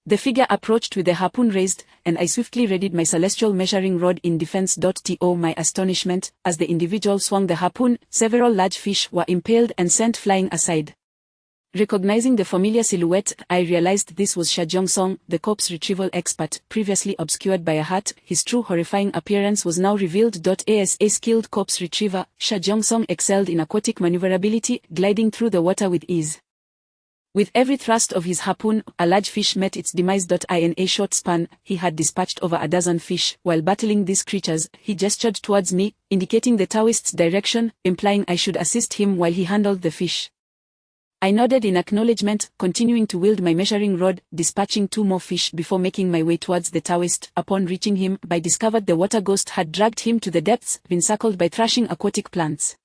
The figure approached with the harpoon raised, and I swiftly readied my celestial measuring rod in defense. To my astonishment, as the individual swung the harpoon, several large fish were impaled and sent flying aside. Recognizing the familiar silhouette, I realized this was Xiao Pang, the corpse retrieval expert, previously obscured by a hat. His true horrifying appearance was now revealed. As a skilled corpse retriever, Xiao Pang excelled in aquatic maneuverability, gliding through the water with ease. With every thrust of his harpoon, a large fish met its demise. In a short span, he had dispatched over a dozen fish. While battling these creatures, he gestured towards me, indicating the Taoist's direction, implying I should assist him while he handled the fish. I nodded in acknowledgement, continuing to wield my measuring rod, dispatching 2 more fish before making my way towards the Taoist. Upon reaching him, I discovered the water ghost had dragged him to the depths, encircled by thrashing aquatic plants.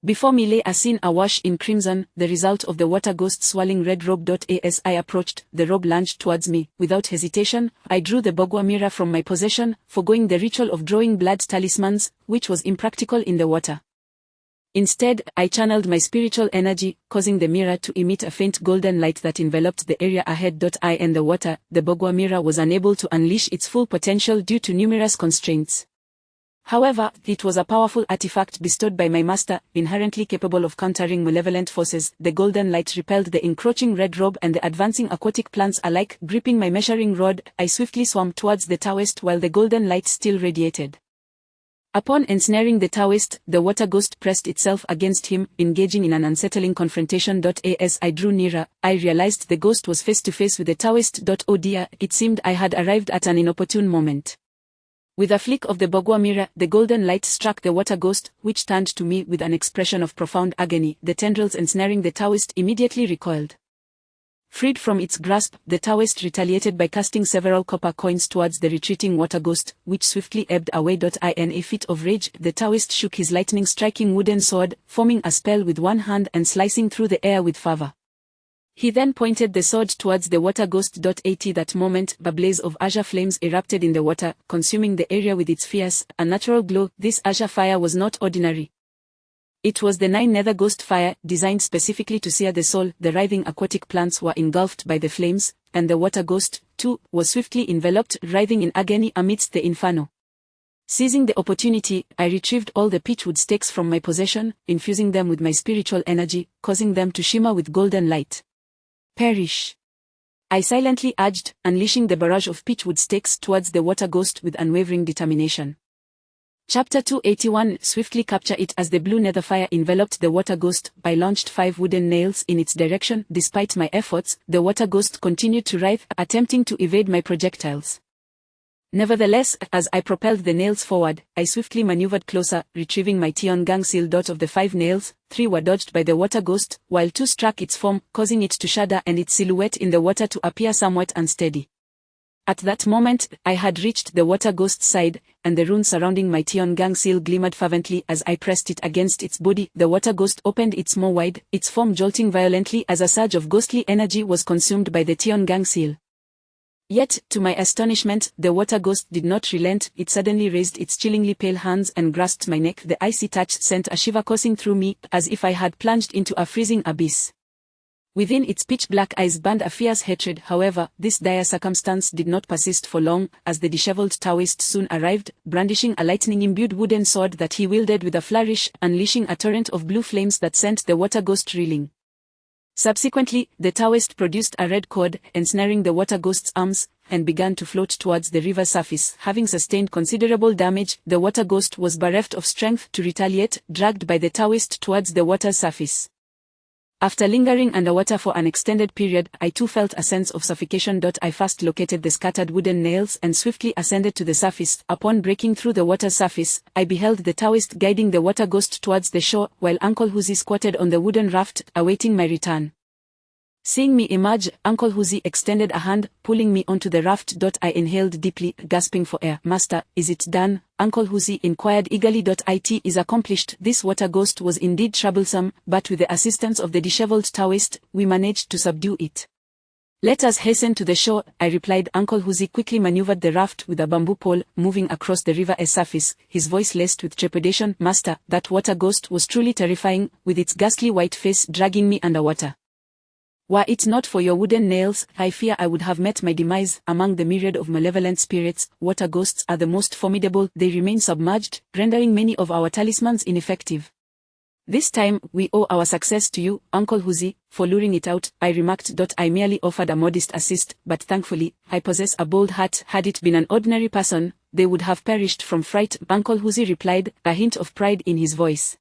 Before me lay a scene awash in crimson, the result of the water ghost swallowing red robe. As I approached, the robe lunged towards me. Without hesitation, I drew the Bogwa mirror from my possession, forgoing the ritual of drawing blood talismans, which was impractical in the water. Instead, I channeled my spiritual energy, causing the mirror to emit a faint golden light that enveloped the area ahead. In the water, the Bogwa mirror was unable to unleash its full potential due to numerous constraints. However, it was a powerful artifact bestowed by my master, inherently capable of countering malevolent forces. The golden light repelled the encroaching red robe and the advancing aquatic plants alike. Gripping my measuring rod, I swiftly swam towards the Taoist while the golden light still radiated. Upon ensnaring the Taoist, the water ghost pressed itself against him, engaging in an unsettling confrontation. As I drew nearer, I realized the ghost was face to face with the Taoist. Oh dear, it seemed I had arrived at an inopportune moment. With a flick of the Bogwa mirror, the golden light struck the water ghost, which turned to me with an expression of profound agony. The tendrils ensnaring the Taoist immediately recoiled. Freed from its grasp, the Taoist retaliated by casting several copper coins towards the retreating water ghost, which swiftly ebbed away. In a fit of rage, the Taoist shook his lightning-striking wooden sword, forming a spell with one hand and slicing through the air with fervor. He then pointed the sword towards the water ghost. At that moment, a blaze of azure flames erupted in the water, consuming the area with its fierce, unnatural glow. This azure fire was not ordinary. It was the 9 nether ghost fire, designed specifically to sear the soul. The writhing aquatic plants were engulfed by the flames, and the water ghost, too, was swiftly enveloped, writhing in agony amidst the inferno. Seizing the opportunity, I retrieved all the pitchwood stakes from my possession, infusing them with my spiritual energy, causing them to shimmer with golden light. Perish! I silently urged, unleashing the barrage of pitchwood stakes towards the water ghost with unwavering determination. Chapter 281 Swiftly capture it. As the blue nether fire enveloped the water ghost, I launched 5 wooden nails in its direction. Despite my efforts, the water ghost continued to writhe, attempting to evade my projectiles. Nevertheless, as I propelled the nails forward, I swiftly maneuvered closer, retrieving my Tiangang seal. Of the 5 nails, 3 were dodged by the water ghost, while 2 struck its form, causing it to shudder and its silhouette in the water to appear somewhat unsteady. At that moment, I had reached the water ghost's side, and the rune surrounding my Tiangang seal glimmered fervently as I pressed it against its body. The water ghost opened its maw wide, its form jolting violently as a surge of ghostly energy was consumed by the Tiangang seal. Yet, to my astonishment, the water ghost did not relent. It suddenly raised its chillingly pale hands and grasped my neck. The icy touch sent a shiver coursing through me, as if I had plunged into a freezing abyss. Within its pitch-black eyes burned a fierce hatred. However, this dire circumstance did not persist for long, as the disheveled Taoist soon arrived, brandishing a lightning-imbued wooden sword that he wielded with a flourish, unleashing a torrent of blue flames that sent the water ghost reeling. Subsequently, the Taoist produced a red cord, ensnaring the water ghost's arms, and began to float towards the river surface. Having sustained considerable damage, the water ghost was bereft of strength to retaliate, dragged by the Taoist towards the water surface. After lingering underwater for an extended period, I too felt a sense of suffocation. I first located the scattered wooden nails and swiftly ascended to the surface. Upon breaking through the water surface, I beheld the Taoist guiding the water ghost towards the shore, while Uncle Huzi squatted on the wooden raft, awaiting my return. Seeing me emerge, Uncle Huzi extended a hand, pulling me onto the raft. I inhaled deeply, gasping for air. "Master, is it done?" Uncle Huzi inquired eagerly. "It is accomplished." This water ghost was indeed troublesome, but with the assistance of the disheveled Taoist, we managed to subdue it. "Let us hasten to the shore," I replied. Uncle Huzi quickly maneuvered the raft with a bamboo pole, moving across the river's surface, his voice laced with trepidation. "Master, that water ghost was truly terrifying, with its ghastly white face dragging me underwater. Were it not for your wooden nails, I fear I would have met my demise. Among the myriad of malevolent spirits, water ghosts are the most formidable. They remain submerged, rendering many of our talismans ineffective. This time, we owe our success to you, Uncle Huzi, for luring it out," I remarked. "I merely offered a modest assist, but thankfully, I possess a bold heart. Had it been an ordinary person, they would have perished from fright," Uncle Huzi replied, a hint of pride in his voice.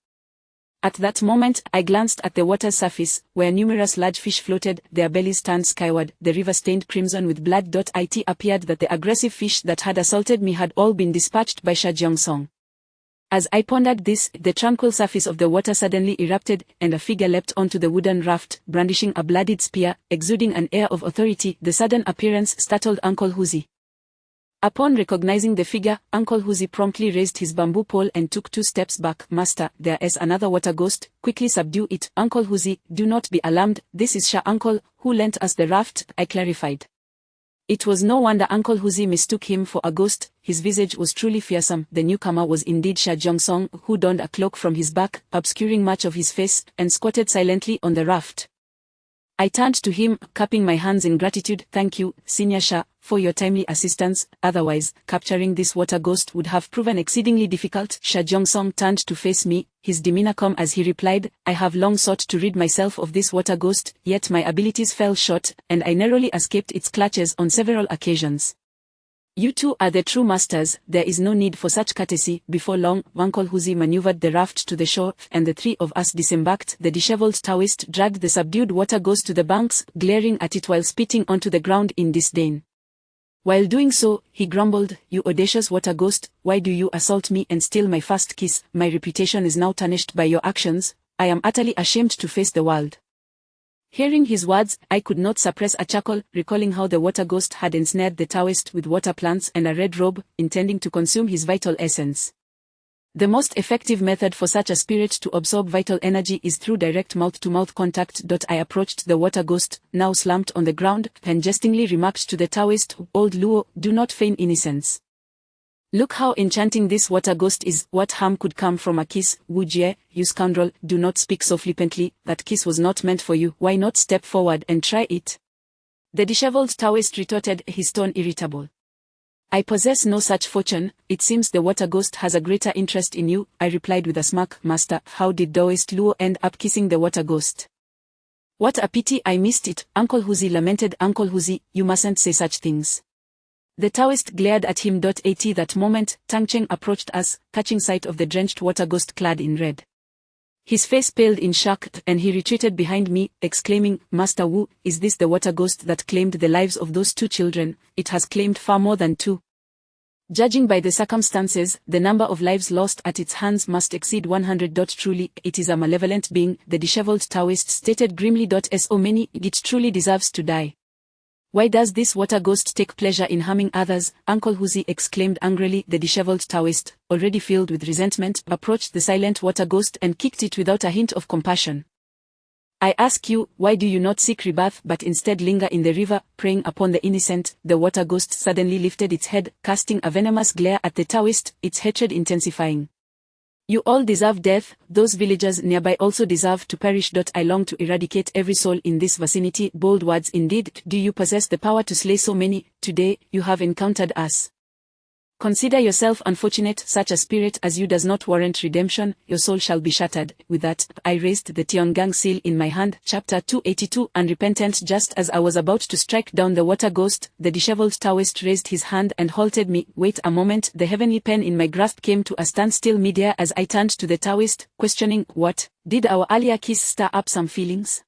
At that moment, I glanced at the water's surface, where numerous large fish floated, their bellies turned skyward, the river stained crimson with blood. It appeared that the aggressive fish that had assaulted me had all been dispatched by Xiao. As I pondered this, the tranquil surface of the water suddenly erupted, and a figure leapt onto the wooden raft, brandishing a bloodied spear, exuding an air of authority. The sudden appearance startled Uncle Huzi. Upon recognizing the figure, Uncle Huzi promptly raised his bamboo pole and took 2 steps back. "Master, there is another water ghost. Quickly subdue it." "Uncle Huzi, do not be alarmed. This is Sha Uncle, who lent us the raft," I clarified. It was no wonder Uncle Huzi mistook him for a ghost. His visage was truly fearsome. The newcomer was indeed Xiao, who donned a cloak from his back, obscuring much of his face, and squatted silently on the raft. I turned to him, cupping my hands in gratitude. "Thank you, Senior Sha, for your timely assistance. Otherwise, capturing this water ghost would have proven exceedingly difficult." Xiao turned to face me, his demeanor calm as he replied, "I have long sought to rid myself of this water ghost, yet my abilities fell short, and I narrowly escaped its clutches on several occasions. You two are the true masters. There is no need for such courtesy." Before long, Uncle Huzi maneuvered the raft to the shore, and the 3 of us disembarked. The disheveled Taoist dragged the subdued water ghost to the banks, glaring at it while spitting onto the ground in disdain. While doing so, he grumbled, "You audacious water ghost, why do you assault me and steal my first kiss? My reputation is now tarnished by your actions. I am utterly ashamed to face the world." Hearing his words, I could not suppress a chuckle, recalling how the water ghost had ensnared the Taoist with water plants and a red robe, intending to consume his vital essence. The most effective method for such a spirit to absorb vital energy is through direct mouth-to-mouth contact. I approached the water ghost, now slumped on the ground, and jestingly remarked to the Taoist, "Old Luo, do not feign innocence. Look how enchanting this water ghost is. What harm could come from a kiss? Wu Jie, you scoundrel, do not speak so flippantly. That kiss was not meant for you. Why not step forward and try it?" The disheveled Taoist retorted, his tone irritable. "I possess no such fortune. It seems the water ghost has a greater interest in you," I replied with a smirk. "Master, how did Taoist Luo end up kissing the water ghost?" "What a pity I missed it," Uncle Huzi lamented. "Uncle Huzi, you mustn't say such things. The Taoist glared at him. At that moment, Tang Cheng approached us, catching sight of the drenched water ghost clad in red. His face paled in shock, and he retreated behind me, exclaiming, "Master Wu, is this the water ghost that claimed the lives of those 2 children? It has claimed far more than 2. Judging by the circumstances, the number of lives lost at its hands must exceed 100. Truly, it is a malevolent being," the disheveled Taoist stated grimly. So many, it truly deserves to die. "Why does this water ghost take pleasure in harming others?" Uncle Huzi exclaimed angrily. The disheveled Taoist, already filled with resentment, approached the silent water ghost and kicked it without a hint of compassion. "I ask you, why do you not seek rebirth but instead linger in the river, preying upon the innocent?" The water ghost suddenly lifted its head, casting a venomous glare at the Taoist, its hatred intensifying. "You all deserve death, those villagers nearby also deserve to perish. I long to eradicate every soul in this vicinity." Bold words indeed. "Do you possess the power to slay so many? Today, you have encountered us. Consider yourself unfortunate. Such a spirit as you does not warrant redemption. Your soul shall be shattered." With that, I raised the Tionggang seal in my hand. Chapter 282. Unrepentant. Just as I was about to strike down the water ghost, the disheveled Taoist raised his hand and halted me. "Wait a moment." The heavenly pen in my grasp came to a standstill midair as I turned to the Taoist, questioning, "What? Did our earlier kiss stir up some feelings?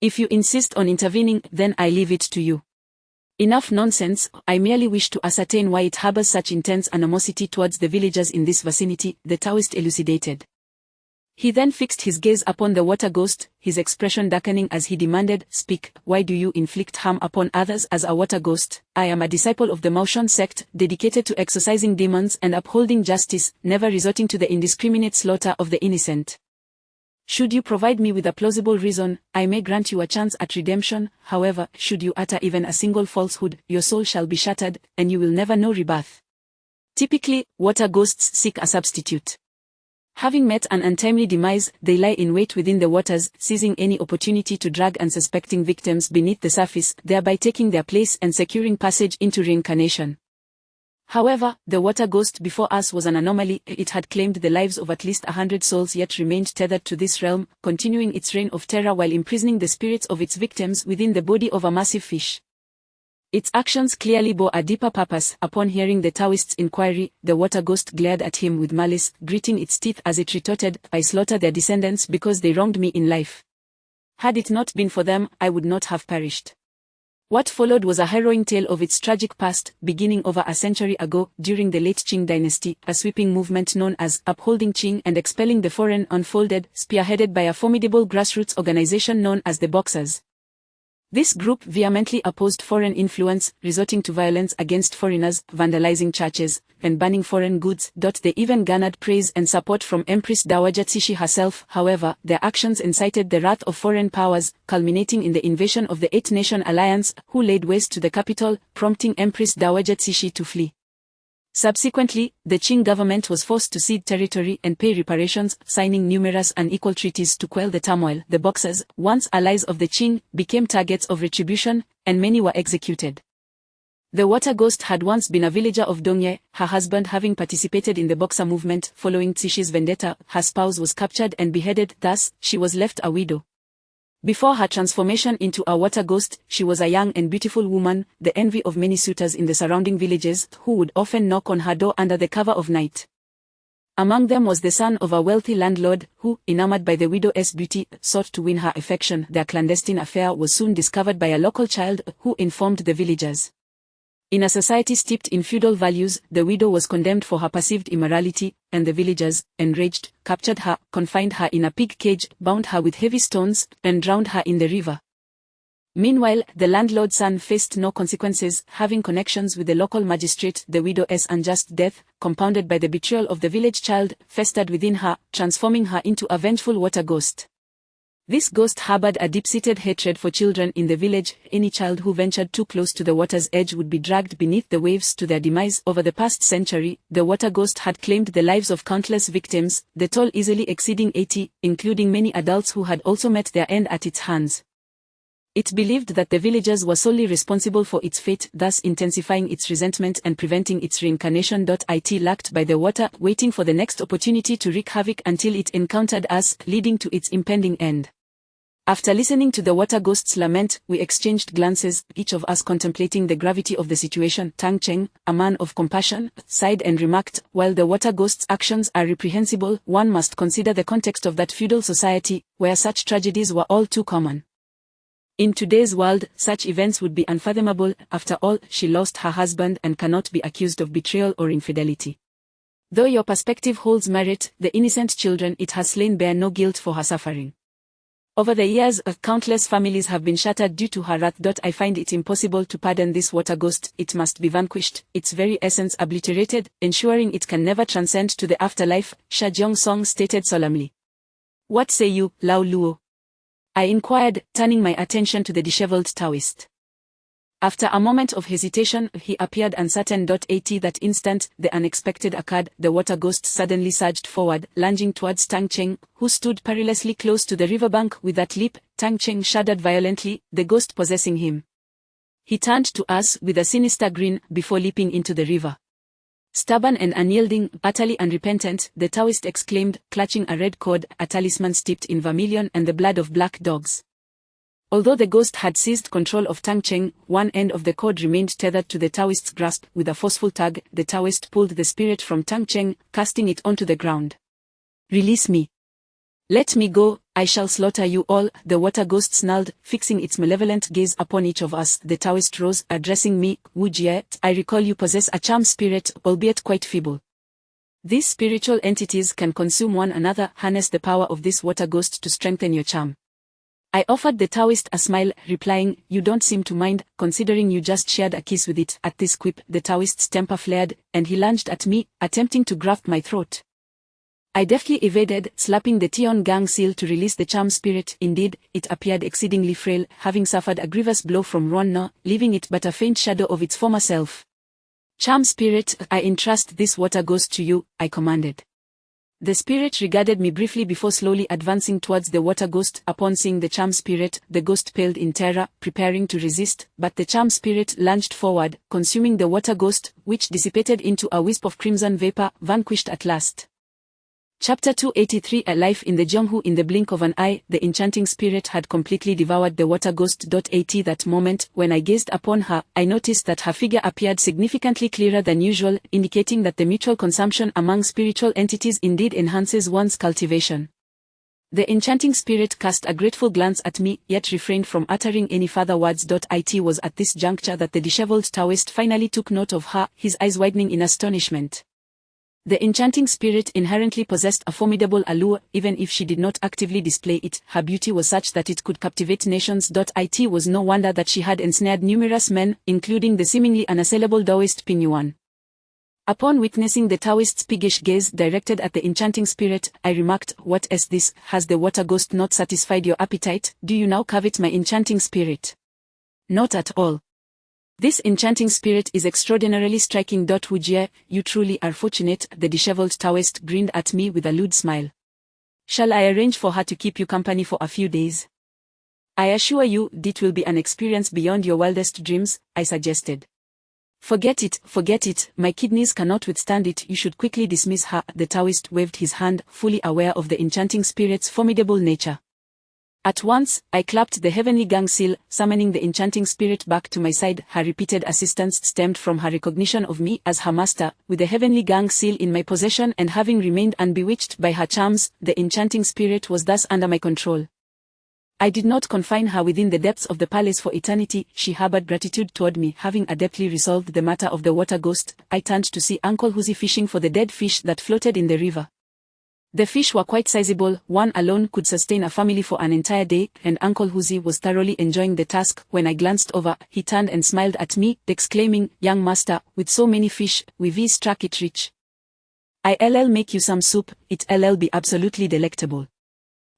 If you insist on intervening, then I leave it to you." "Enough nonsense. I merely wish to ascertain why it harbors such intense animosity towards the villagers in this vicinity," the Taoist elucidated. He then fixed his gaze upon the water ghost, his expression darkening as he demanded, "Speak, why do you inflict harm upon others as a water ghost?" "I am a disciple of the Maoshan sect, dedicated to exorcising demons and upholding justice, never resorting to the indiscriminate slaughter of the innocent. Should you provide me with a plausible reason, I may grant you a chance at redemption. However, should you utter even a single falsehood, your soul shall be shattered, and you will never know rebirth." Typically, water ghosts seek a substitute. Having met an untimely demise, they lie in wait within the waters, seizing any opportunity to drag unsuspecting victims beneath the surface, thereby taking their place and securing passage into reincarnation. However, the water ghost before us was an anomaly. It had claimed the lives of at least 100 souls yet remained tethered to this realm, continuing its reign of terror while imprisoning the spirits of its victims within the body of a massive fish. Its actions clearly bore a deeper purpose. Upon hearing the Taoist's inquiry, the water ghost glared at him with malice, gritting its teeth as it retorted, "I slaughter their descendants because they wronged me in life. Had it not been for them, I would not have perished." What followed was a harrowing tale of its tragic past, beginning over a century ago, during the late Qing dynasty. A sweeping movement known as Upholding Qing and Expelling the Foreign unfolded, spearheaded by a formidable grassroots organization known as the Boxers. This group vehemently opposed foreign influence, resorting to violence against foreigners, vandalizing churches, and banning foreign goods. They even garnered praise and support from Empress Dowager Cixi herself. However, their actions incited the wrath of foreign powers, culminating in the invasion of the Eight-Nation Alliance, who laid waste to the capital, prompting Empress Dowager Cixi to flee. Subsequently, the Qing government was forced to cede territory and pay reparations, signing numerous unequal treaties to quell the turmoil. The Boxers, once allies of the Qing, became targets of retribution, and many were executed. The water ghost had once been a villager of Dongye, her husband having participated in the Boxer movement. Following Cixi's vendetta, her spouse was captured and beheaded, thus, she was left a widow. Before her transformation into a water ghost, she was a young and beautiful woman, the envy of many suitors in the surrounding villages, who would often knock on her door under the cover of night. Among them was the son of a wealthy landlord, who, enamored by the widow's beauty, sought to win her affection. Their clandestine affair was soon discovered by a local child, who informed the villagers. In a society steeped in feudal values, the widow was condemned for her perceived immorality, and the villagers, enraged, captured her, confined her in a pig cage, bound her with heavy stones, and drowned her in the river. Meanwhile, the landlord's son faced no consequences, having connections with the local magistrate. The widow's unjust death, compounded by the betrayal of the village child, festered within her, transforming her into a vengeful water ghost. This ghost harbored a deep-seated hatred for children in the village. Any child who ventured too close to the water's edge would be dragged beneath the waves to their demise. Over the past century, the water ghost had claimed the lives of countless victims, the toll easily exceeding 80, including many adults who had also met their end at its hands. It believed that the villagers were solely responsible for its fate, thus intensifying its resentment and preventing its reincarnation. It lacked by the water, waiting for the next opportunity to wreak havoc until it encountered us, leading to its impending end. After listening to the water ghost's lament, we exchanged glances, each of us contemplating the gravity of the situation. Tang Cheng, a man of compassion, sighed and remarked, while the water ghost's actions are reprehensible, one must consider the context of that feudal society, where such tragedies were all too common. In today's world, such events would be unfathomable. After all, she lost her husband and cannot be accused of betrayal or infidelity. Though your perspective holds merit, the innocent children it has slain bear no guilt for her suffering. Over the years, countless families have been shattered due to her wrath. I find it impossible to pardon this water ghost. It must be vanquished, its very essence obliterated, ensuring it can never transcend to the afterlife, Xiao Song stated solemnly. What say you, Lao Luo? I inquired, turning my attention to the disheveled Taoist. After a moment of hesitation, he appeared uncertain. At that instant, the unexpected occurred. The water ghost suddenly surged forward, lunging towards Tang Cheng, who stood perilously close to the riverbank. With that leap, Tang Cheng shuddered violently, the ghost possessing him. He turned to us with a sinister grin before leaping into the river. Stubborn and unyielding, utterly unrepentant, the Taoist exclaimed, clutching a red cord, a talisman steeped in vermilion and the blood of black dogs. Although the ghost had seized control of Tang Cheng, one end of the cord remained tethered to the Taoist's grasp. With a forceful tug, the Taoist pulled the spirit from Tang Cheng, casting it onto the ground. Release me. Let me go, I shall slaughter you all, the water ghost snarled, fixing its malevolent gaze upon each of us. The Taoist rose, addressing me, Wu Jie, I recall you possess a charm spirit, albeit quite feeble. These spiritual entities can consume one another. Harness the power of this water ghost to strengthen your charm. I offered the Taoist a smile, replying, you don't seem to mind, considering you just shared a kiss with it. At this quip, the Taoist's temper flared, and he lunged at me, attempting to grasp my throat. I deftly evaded, slapping the Tian Gang seal to release the charm spirit. Indeed, it appeared exceedingly frail, having suffered a grievous blow from Ron Na, leaving it but a faint shadow of its former self. Charm spirit, I entrust this water ghost to you, I commanded. The spirit regarded me briefly before slowly advancing towards the water ghost. Upon seeing the charm spirit, the ghost paled in terror, preparing to resist, but the charm spirit lunged forward, consuming the water ghost, which dissipated into a wisp of crimson vapor, vanquished at last. Chapter 283 A Life in the Jianghu. In the blink of an eye, the enchanting spirit had completely devoured the water ghost. At that moment, when I gazed upon her, I noticed that her figure appeared significantly clearer than usual, indicating that the mutual consumption among spiritual entities indeed enhances one's cultivation. The enchanting spirit cast a grateful glance at me, yet refrained from uttering any further words. It was at this juncture that the disheveled Taoist finally took note of her, his eyes widening in astonishment. The enchanting spirit inherently possessed a formidable allure. Even if she did not actively display it, her beauty was such that it could captivate nations. It was no wonder that she had ensnared numerous men, including the seemingly unassailable Taoist Ping Yuan. Upon witnessing the Taoist's piggish gaze directed at the enchanting spirit, I remarked, what is this? Has the water ghost not satisfied your appetite? Do you now covet my enchanting spirit? Not at all. This enchanting spirit is extraordinarily striking. Wu Jie, you truly are fortunate. The disheveled Taoist grinned at me with a lewd smile. Shall I arrange for her to keep you company for a few days? I assure you, it will be an experience beyond your wildest dreams, I suggested. Forget it, my kidneys cannot withstand it. You should quickly dismiss her. The Taoist waved his hand, fully aware of the enchanting spirit's formidable nature. At once, I clapped the heavenly gang seal, summoning the enchanting spirit back to my side. Her repeated assistance stemmed from her recognition of me as her master. With the heavenly gang seal in my possession and having remained unbewitched by her charms, the enchanting spirit was thus under my control. I did not confine her within the depths of the palace for eternity. She harbored gratitude toward me. Having adeptly resolved the matter of the water ghost, I turned to see Uncle Huzi fishing for the dead fish that floated in the river. The fish were quite sizable, one alone could sustain a family for an entire day, and Uncle Huzi was thoroughly enjoying the task. When I glanced over, he turned and smiled at me, exclaiming, young master, with so many fish, we've struck it rich. I'll make you some soup, it'll be absolutely delectable.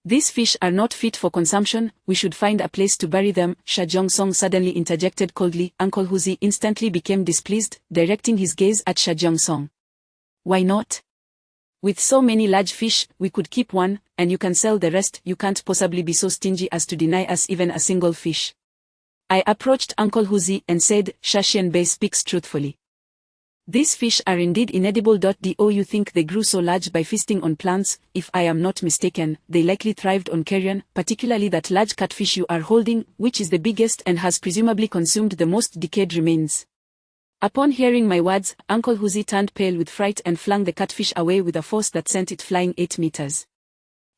These fish are not fit for consumption, we should find a place to bury them. Xiao Song suddenly interjected coldly. Uncle Huzi instantly became displeased, directing his gaze at Xiao Song. Why not? With so many large fish, we could keep one, and you can sell the rest. You can't possibly be so stingy as to deny us even a single fish. I approached Uncle Huzi and said, Shashian Bey speaks truthfully. These fish are indeed inedible. Do you think they grew so large by feasting on plants? If I am not mistaken, they likely thrived on carrion, particularly that large catfish you are holding, which is the biggest and has presumably consumed the most decayed remains. Upon hearing my words, Uncle Huzi turned pale with fright and flung the catfish away with a force that sent it flying 8 meters.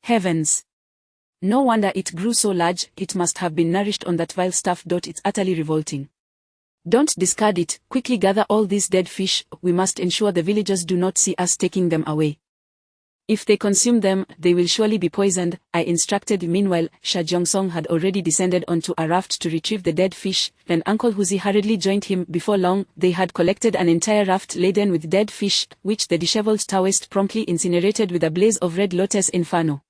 Heavens! No wonder it grew so large, it must have been nourished on that vile stuff. It's utterly revolting. Don't discard it, quickly gather all these dead fish, we must ensure the villagers do not see us taking them away. If they consume them, they will surely be poisoned, I instructed. Meanwhile, Xiao had already descended onto a raft to retrieve the dead fish, and Uncle Huzi hurriedly joined him. Before long, they had collected an entire raft laden with dead fish, which the disheveled Taoist promptly incinerated with a blaze of red lotus inferno.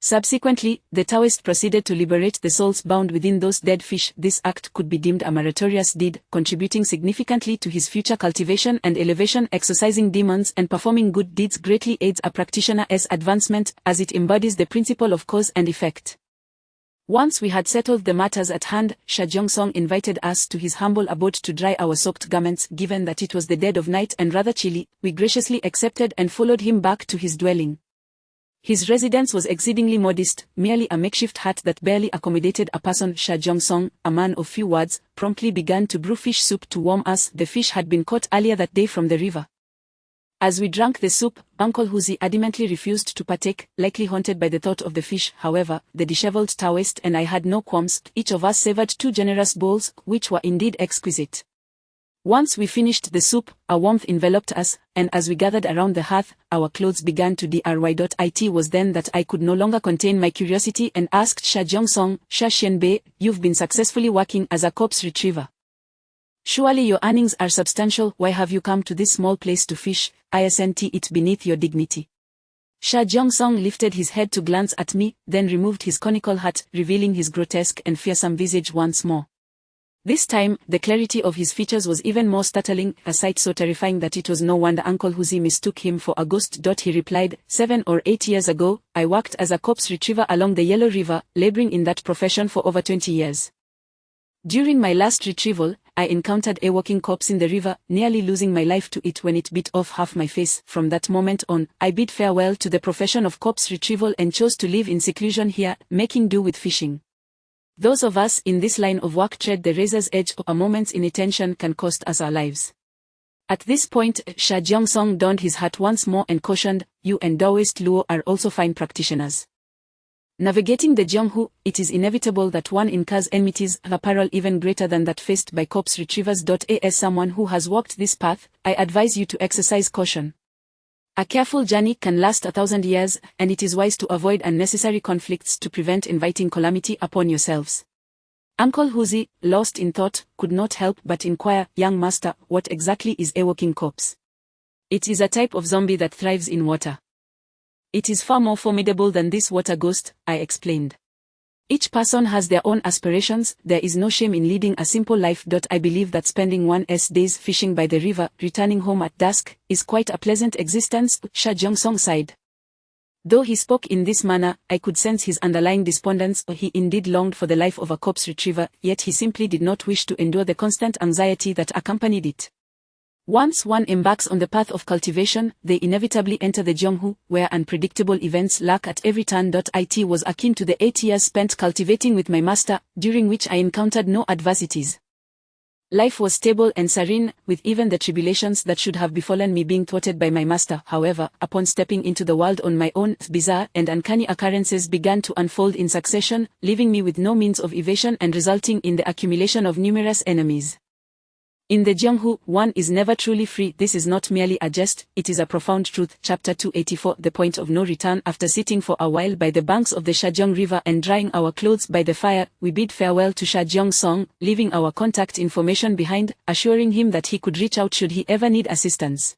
Subsequently, the Taoist proceeded to liberate the souls bound within those dead fish. This act could be deemed a meritorious deed, contributing significantly to his future cultivation and elevation. Exorcising demons and performing good deeds greatly aids a practitioner's advancement, as it embodies the principle of cause and effect. Once we had settled the matters at hand, Xiao invited us to his humble abode to dry our soaked garments. Given that it was the dead of night and rather chilly, we graciously accepted and followed him back to his dwelling. His residence was exceedingly modest, merely a makeshift hut that barely accommodated a person. Xiao, a man of few words, promptly began to brew fish soup to warm us. The fish had been caught earlier that day from the river. As we drank the soup, Uncle Huzi adamantly refused to partake, likely haunted by the thought of the fish. However, the disheveled Taoist and I had no qualms. Each of us savored 2 generous bowls, which were indeed exquisite. Once we finished the soup, a warmth enveloped us, and as we gathered around the hearth, our clothes began to dry. It was then that I could no longer contain my curiosity and asked Xiao, Xianbei, you've been successfully working as a corpse retriever. Surely your earnings are substantial. Why have you come to this small place to fish? Isn't it beneath your dignity? Xiao lifted his head to glance at me, then removed his conical hat, revealing his grotesque and fearsome visage once more. This time, the clarity of his features was even more startling, a sight so terrifying that it was no wonder Uncle Huzi mistook him for a ghost. He replied, 7 or 8 years ago, I worked as a corpse retriever along the Yellow River, laboring in that profession for over 20 years. During my last retrieval, I encountered a walking corpse in the river, nearly losing my life to it when it bit off half my face. From that moment on, I bid farewell to the profession of corpse retrieval and chose to live in seclusion here, making do with fishing. Those of us in this line of work tread the razor's edge. A moment's inattention can cost us our lives. At this point, Xiao donned his hat once more and cautioned, you and Taoist Luo are also fine practitioners. Navigating the Jianghu, it is inevitable that one incurs enmities, a peril even greater than that faced by corpse retrievers. As someone who has walked this path, I advise you to exercise caution. A careful journey can last 1,000 years, and it is wise to avoid unnecessary conflicts to prevent inviting calamity upon yourselves. Uncle Huzi, lost in thought, could not help but inquire, young master, what exactly is a walking corpse? It is a type of zombie that thrives in water. It is far more formidable than this water ghost, I explained. Each person has their own aspirations, there is no shame in leading a simple life. I believe that spending one's days fishing by the river, returning home at dusk, is quite a pleasant existence, Xiao sighed. Though he spoke in this manner, I could sense his underlying despondence. He indeed longed for the life of a corpse retriever, yet he simply did not wish to endure the constant anxiety that accompanied it. Once one embarks on the path of cultivation, they inevitably enter the Jianghu, where unpredictable events lurk at every turn. It was akin to the 8 years spent cultivating with my master, during which I encountered no adversities. Life was stable and serene, with even the tribulations that should have befallen me being thwarted by my master. However, upon stepping into the world on my own, bizarre and uncanny occurrences began to unfold in succession, leaving me with no means of evasion and resulting in the accumulation of numerous enemies. In the Jianghu, one is never truly free. This is not merely a jest, it is a profound truth. Chapter 284. The point of no return. After sitting for a while by the banks of the Shajiang River and drying our clothes by the fire, we bid farewell to Xiao, leaving our contact information behind, assuring him that he could reach out should he ever need assistance.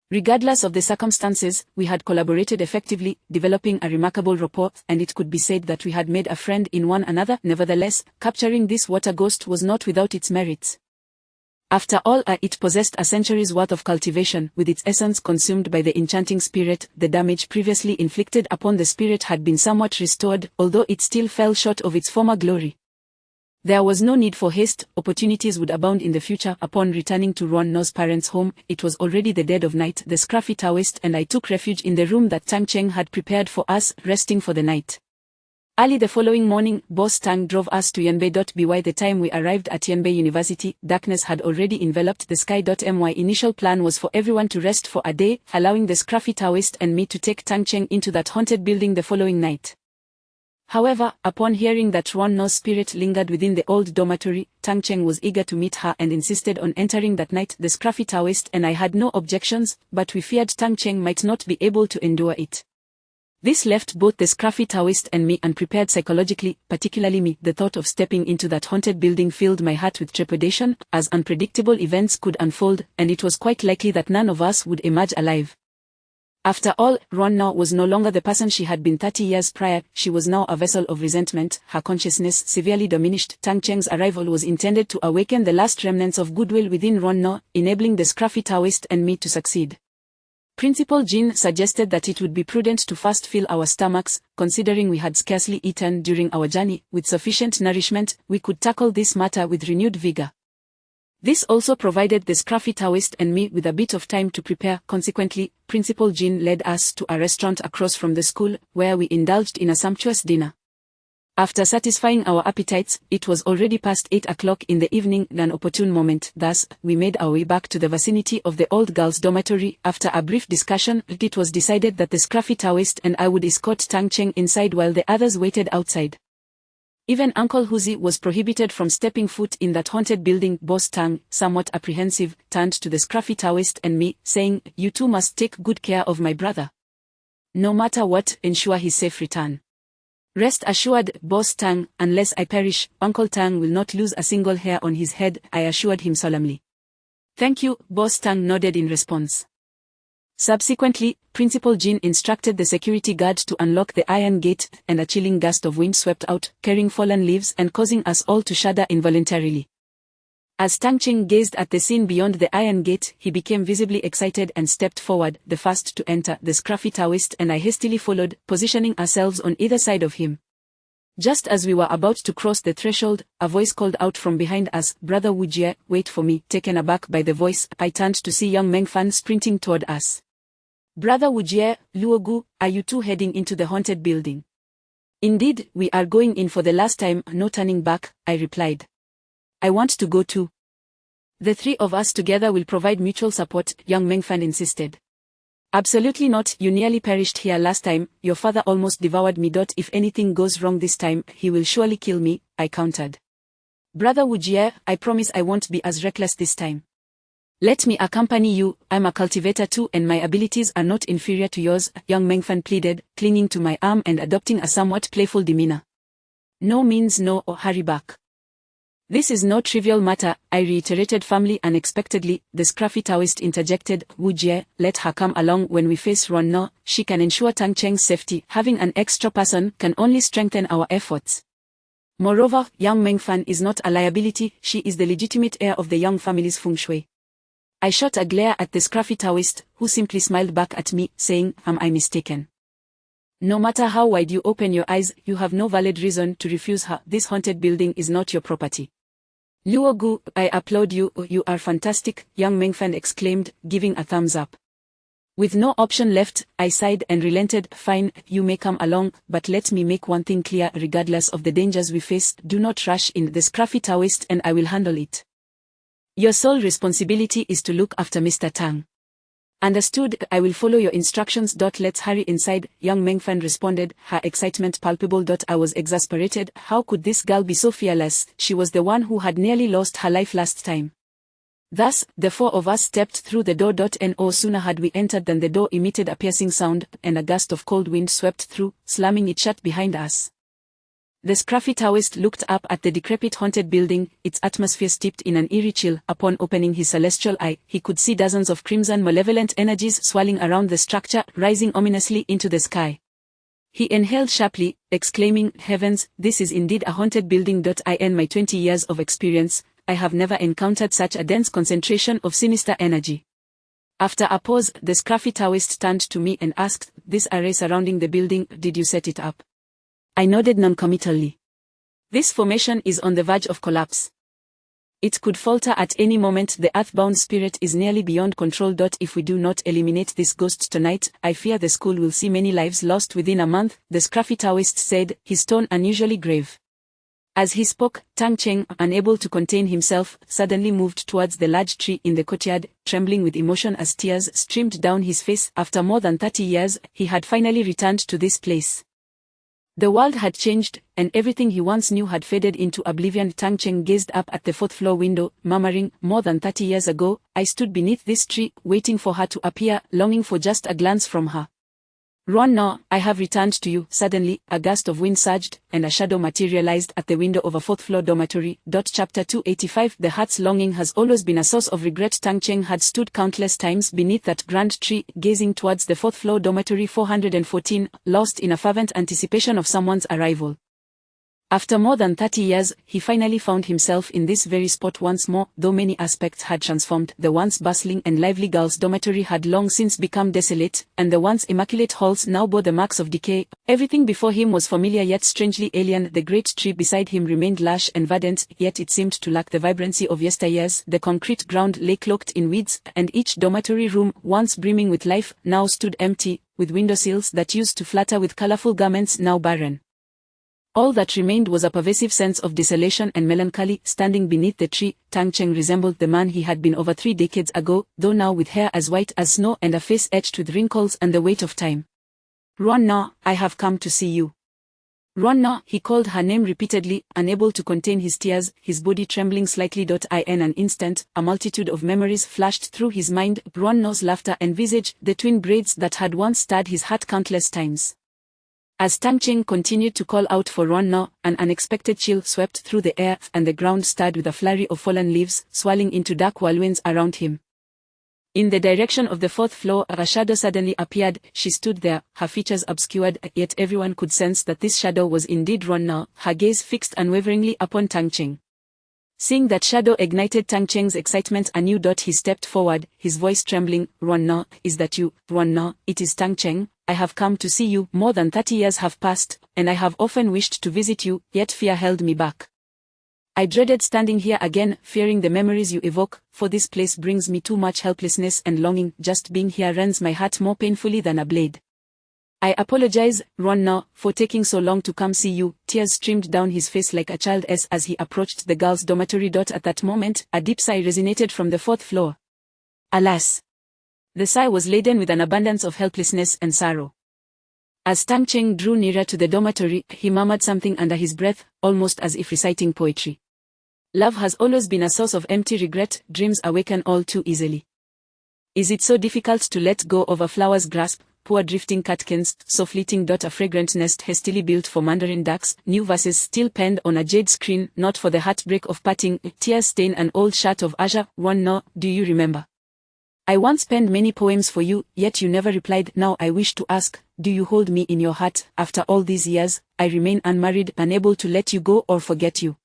Regardless of the circumstances, we had collaborated effectively, developing a remarkable rapport, and it could be said that we had made a friend in one another. Nevertheless, capturing this water ghost was not without its merits. After all, it possessed a century's worth of cultivation, with its essence consumed by the enchanting spirit. The damage previously inflicted upon the spirit had been somewhat restored, although it still fell short of its former glory. There was no need for haste, opportunities would abound in the future. Upon returning to Ron No's parents' home, it was already the dead of night. The scruffy Taoist and I took refuge in the room that Tang Cheng had prepared for us, resting for the night. Early the following morning, Boss Tang drove us to Yanbei. By the time we arrived at Yanbei University, darkness had already enveloped the sky. My initial plan was for everyone to rest for a day, allowing the scruffy Taoist and me to take Tang Cheng into that haunted building the following night. However, upon hearing that Ron No's spirit lingered within the old dormitory, Tang Cheng was eager to meet her and insisted on entering that night. The scruffy Taoist and I had no objections, but we feared Tang Cheng might not be able to endure it. This left both the scruffy Taoist and me unprepared psychologically, particularly me. The thought of stepping into that haunted building filled my heart with trepidation, as unpredictable events could unfold, and it was quite likely that none of us would emerge alive. After all, Ron Na was no longer the person she had been 30 years prior. She was now a vessel of resentment, her consciousness severely diminished. Tang Cheng's arrival was intended to awaken the last remnants of goodwill within Ron Na, enabling the scruffy Taoist and me to succeed. Principal Jin suggested that it would be prudent to first fill our stomachs, considering we had scarcely eaten during our journey. With sufficient nourishment, we could tackle this matter with renewed vigor. This also provided the scruffy Taoist and me with a bit of time to prepare. Consequently, Principal Jin led us to a restaurant across from the school, where we indulged in a sumptuous dinner. After satisfying our appetites, it was already past 8 o'clock in the evening, an opportune moment. Thus, we made our way back to the vicinity of the old girls' dormitory. After a brief discussion, it was decided that the scruffy Taoist and I would escort Tang Cheng inside while the others waited outside. Even Uncle Huzi was prohibited from stepping foot in that haunted building. Boss Tang, somewhat apprehensive, turned to the scruffy Taoist and me, saying, "You two must take good care of my brother. No matter what, ensure his safe return. Rest assured, Boss Tang, unless I perish, Uncle Tang will not lose a single hair on his head," I assured him solemnly. "Thank you," Boss Tang nodded in response. Subsequently, Principal Jin instructed the security guard to unlock the iron gate, and a chilling gust of wind swept out, carrying fallen leaves and causing us all to shudder involuntarily. As Tang Cheng gazed at the scene beyond the iron gate, he became visibly excited and stepped forward, the first to enter. The scruffy Taoist and I hastily followed, positioning ourselves on either side of him. Just as we were about to cross the threshold, a voice called out from behind us, "Brother Wujie, wait for me." Taken aback by the voice, I turned to see young Mengfan sprinting toward us. "Brother Wujie, Luogu, are you two heading into the haunted building?" "Indeed, we are going in for the last time, no turning back," I replied. "I want to go too." "The three of us together will provide mutual support," young Mengfan insisted. "Absolutely not, you nearly perished here last time, your father almost devoured me. If anything goes wrong this time, he will surely kill me," I countered. "Brother Wujie, I promise I won't be as reckless this time. Let me accompany you, I'm a cultivator too and my abilities are not inferior to yours," young Mengfan pleaded, clinging to my arm and adopting a somewhat playful demeanor. "No means no, or hurry back." "This is no trivial matter," I reiterated firmly. Unexpectedly, the scruffy Taoist interjected, "Wujie, let her come along when we face Ron Na, she can ensure Tang Cheng's safety. Having an extra person can only strengthen our efforts. Moreover, young Mengfan is not a liability, she is the legitimate heir of the Yang family's feng shui." I shot a glare at the scruffy Taoist, who simply smiled back at me, saying, "Am I mistaken? No matter how wide you open your eyes, you have no valid reason to refuse her. This haunted building is not your property." "Luogu, I applaud you, you are fantastic," young Mengfan exclaimed, giving a thumbs up. With no option left, I sighed and relented. "Fine, you may come along, but let me make one thing clear. Regardless of the dangers we face, do not rush in. The scruffy Taoist and I will handle it. Your sole responsibility is to look after Mr. Tang." "Understood, I will follow your instructions. Let's hurry inside," young Mengfan responded, her excitement palpable. I was exasperated. How could this girl be so fearless? She was the one who had nearly lost her life last time. Thus, the four of us stepped through the door. No sooner had we entered than the door emitted a piercing sound, and a gust of cold wind swept through, slamming it shut behind us. The scruffy Taoist looked up at the decrepit haunted building, its atmosphere steeped in an eerie chill. Upon opening his celestial eye, he could see dozens of crimson malevolent energies swirling around the structure, rising ominously into the sky. He inhaled sharply, exclaiming, "Heavens, this is indeed a haunted building." In my 20 years of experience, I have never encountered such a dense concentration of sinister energy. After a pause, the scruffy Taoist turned to me and asked, "This array surrounding the building, did you set it up?" I nodded noncommittally. This formation is on the verge of collapse. It could falter at any moment. The earthbound spirit is nearly beyond control. If we do not eliminate this ghost tonight, I fear the school will see many lives lost within a month, the scruffy Taoist said, his tone unusually grave. As he spoke, Tang Cheng, unable to contain himself, suddenly moved towards the large tree in the courtyard, trembling with emotion as tears streamed down his face. After more than 30 years, he had finally returned to this place. The world had changed, and everything he once knew had faded into oblivion. Tang Cheng gazed up at the fourth-floor window, murmuring, more than 30 years ago, I stood beneath this tree, waiting for her to appear, longing for just a glance from her. Ruan Na, I have returned to you. Suddenly, a gust of wind surged, and a shadow materialized at the window of a fourth-floor dormitory. Chapter 285. The heart's longing has always been a source of regret. Tang Cheng had stood countless times beneath that grand tree, gazing towards the fourth-floor dormitory 414, lost in a fervent anticipation of someone's arrival. After more than 30 years, he finally found himself in this very spot once more. Though many aspects had transformed, the once bustling and lively girls' dormitory had long since become desolate, and the once immaculate halls now bore the marks of decay. Everything before him was familiar yet strangely alien. The great tree beside him remained lush and verdant, yet it seemed to lack the vibrancy of yesteryears. The concrete ground lay cloaked in weeds, and each dormitory room, once brimming with life, now stood empty, with windowsills that used to flutter with colorful garments now barren. All that remained was a pervasive sense of desolation and melancholy. Standing beneath the tree, Tang Cheng resembled the man he had been over 3 decades ago, though now with hair as white as snow and a face etched with wrinkles and the weight of time. Ruan Na, I have come to see you. Ruan Na, he called her name repeatedly, unable to contain his tears, his body trembling slightly. In an instant, a multitude of memories flashed through his mind, Ruan Na's laughter and visage, the twin braids that had once stirred his heart countless times. As Tang Cheng continued to call out for Ruan Na, an unexpected chill swept through the air, and the ground stirred with a flurry of fallen leaves, swirling into dark whirlwinds around him. In the direction of the fourth floor, a shadow suddenly appeared. She stood there, her features obscured, yet everyone could sense that this shadow was indeed Ruan Na, her gaze fixed unwaveringly upon Tang Cheng. Seeing that shadow ignited Tang Cheng's excitement anew. He stepped forward, his voice trembling. Ruan Na, is that you? Ruan Na, it is Tang Cheng. I have come to see you. More than 30 years have passed, and I have often wished to visit you, yet fear held me back. I dreaded standing here again, fearing the memories you evoke, for this place brings me too much helplessness and longing. Just being here rends my heart more painfully than a blade. I apologize, Ruan Na, for taking so long to come see you. Tears streamed down his face like a child's as he approached the girls' dormitory. At that moment, a deep sigh resonated from the fourth floor. Alas! The sigh was laden with an abundance of helplessness and sorrow. As Tang Cheng drew nearer to the dormitory, he murmured something under his breath, almost as if reciting poetry. Love has always been a source of empty regret. Dreams awaken all too easily. Is it so difficult to let go of a flower's grasp? Poor drifting catkins, so fleeting. A fragrant nest hastily built for mandarin ducks, new verses still penned on a jade screen, not for the heartbreak of parting. Tears stain an old shirt of azure. Ruan Na, do you remember? I once penned many poems for you, yet you never replied. Now I wish to ask, do you hold me in your heart? After all these years, I remain unmarried, unable to let you go or forget you.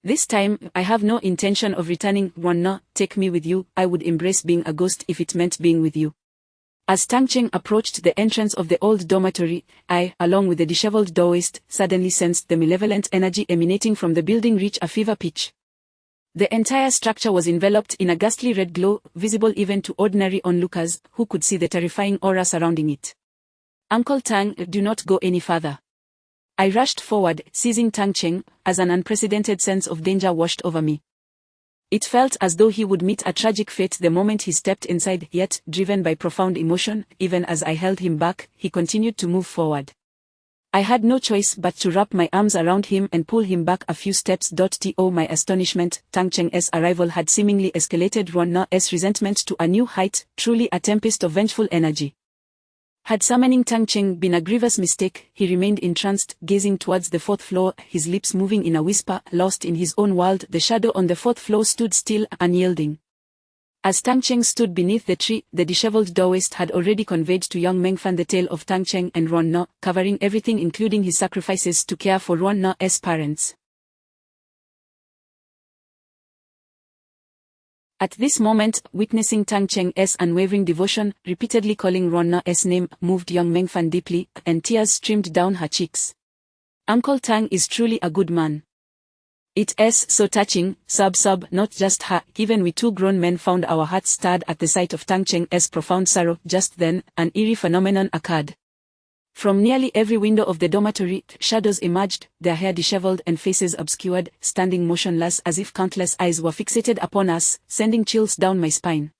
This time, I have no intention of returning. Ruan Na, take me with you. I would embrace being a ghost if it meant being with you. As Tang Cheng approached the entrance of the old dormitory, I, along with the disheveled Taoist, suddenly sensed the malevolent energy emanating from the building reach a fever pitch. The entire structure was enveloped in a ghastly red glow, visible even to ordinary onlookers, who could see the terrifying aura surrounding it. Uncle Tang, do not go any further. I rushed forward, seizing Tang Cheng, as an unprecedented sense of danger washed over me. It felt as though he would meet a tragic fate the moment he stepped inside, yet, driven by profound emotion, even as I held him back, he continued to move forward. I had no choice but to wrap my arms around him and pull him back a few steps. To my astonishment, Tang Cheng's arrival had seemingly escalated Ruan Na's resentment to a new height, truly a tempest of vengeful energy. Had summoning Tang Cheng been a grievous mistake, he remained entranced, gazing towards the fourth floor, his lips moving in a whisper, lost in his own world. The shadow on the fourth floor stood still, unyielding. As Tang Cheng stood beneath the tree, the disheveled Taoist had already conveyed to young Mengfan the tale of Tang Cheng and Ruan Na, covering everything including his sacrifices to care for Ruan Na's parents. At this moment, witnessing Tang Cheng's unwavering devotion, repeatedly calling Ruan Na's name, moved young Mengfan deeply, and tears streamed down her cheeks. Uncle Tang is truly a good man. It is so touching, not just her, even we two grown men found our hearts stirred at the sight of Tang Cheng's profound sorrow. Just then, an eerie phenomenon occurred. From nearly every window of the dormitory, shadows emerged, their hair disheveled and faces obscured, standing motionless as if countless eyes were fixated upon us, sending chills down my spine.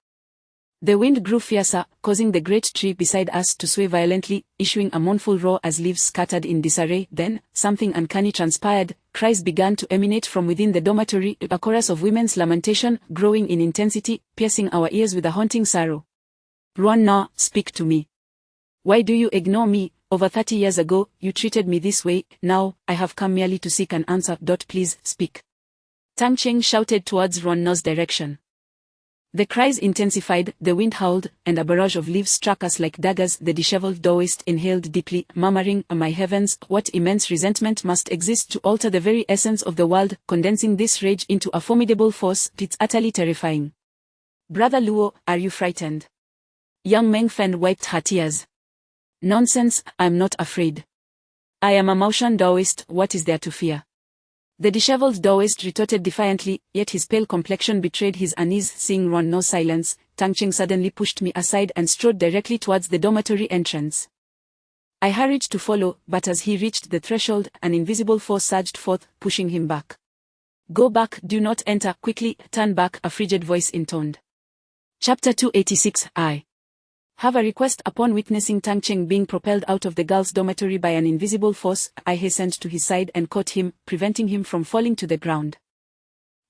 The wind grew fiercer, causing the great tree beside us to sway violently, issuing a mournful roar as leaves scattered in disarray. Then, something uncanny transpired. Cries began to emanate from within the dormitory, a chorus of women's lamentation, growing in intensity, piercing our ears with a haunting sorrow. Ruan Na, speak to me. Why do you ignore me? Over 30 years ago, you treated me this way. Now, I have come merely to seek an answer. Please, speak. Tang Cheng shouted towards Ruan Na's direction. The cries intensified, the wind howled, and a barrage of leaves struck us like daggers. The disheveled Taoist inhaled deeply, murmuring, "My heavens, what immense resentment must exist to alter the very essence of the world, condensing this rage into a formidable force. It's utterly terrifying." Brother Luo, are you frightened? Young Meng Fen wiped her tears. Nonsense, I'm not afraid. I am a Maoshan Taoist, what is there to fear? The disheveled Taoist retorted defiantly, yet his pale complexion betrayed his unease. Seeing Ruan Na's silence, Tang Cheng suddenly pushed me aside and strode directly towards the dormitory entrance. I hurried to follow, but as he reached the threshold, an invisible force surged forth, pushing him back. Go back, do not enter, quickly, turn back, a frigid voice intoned. Chapter 286. I have a request. Upon witnessing Tang Cheng being propelled out of the girls' dormitory by an invisible force, I hastened to his side and caught him, preventing him from falling to the ground.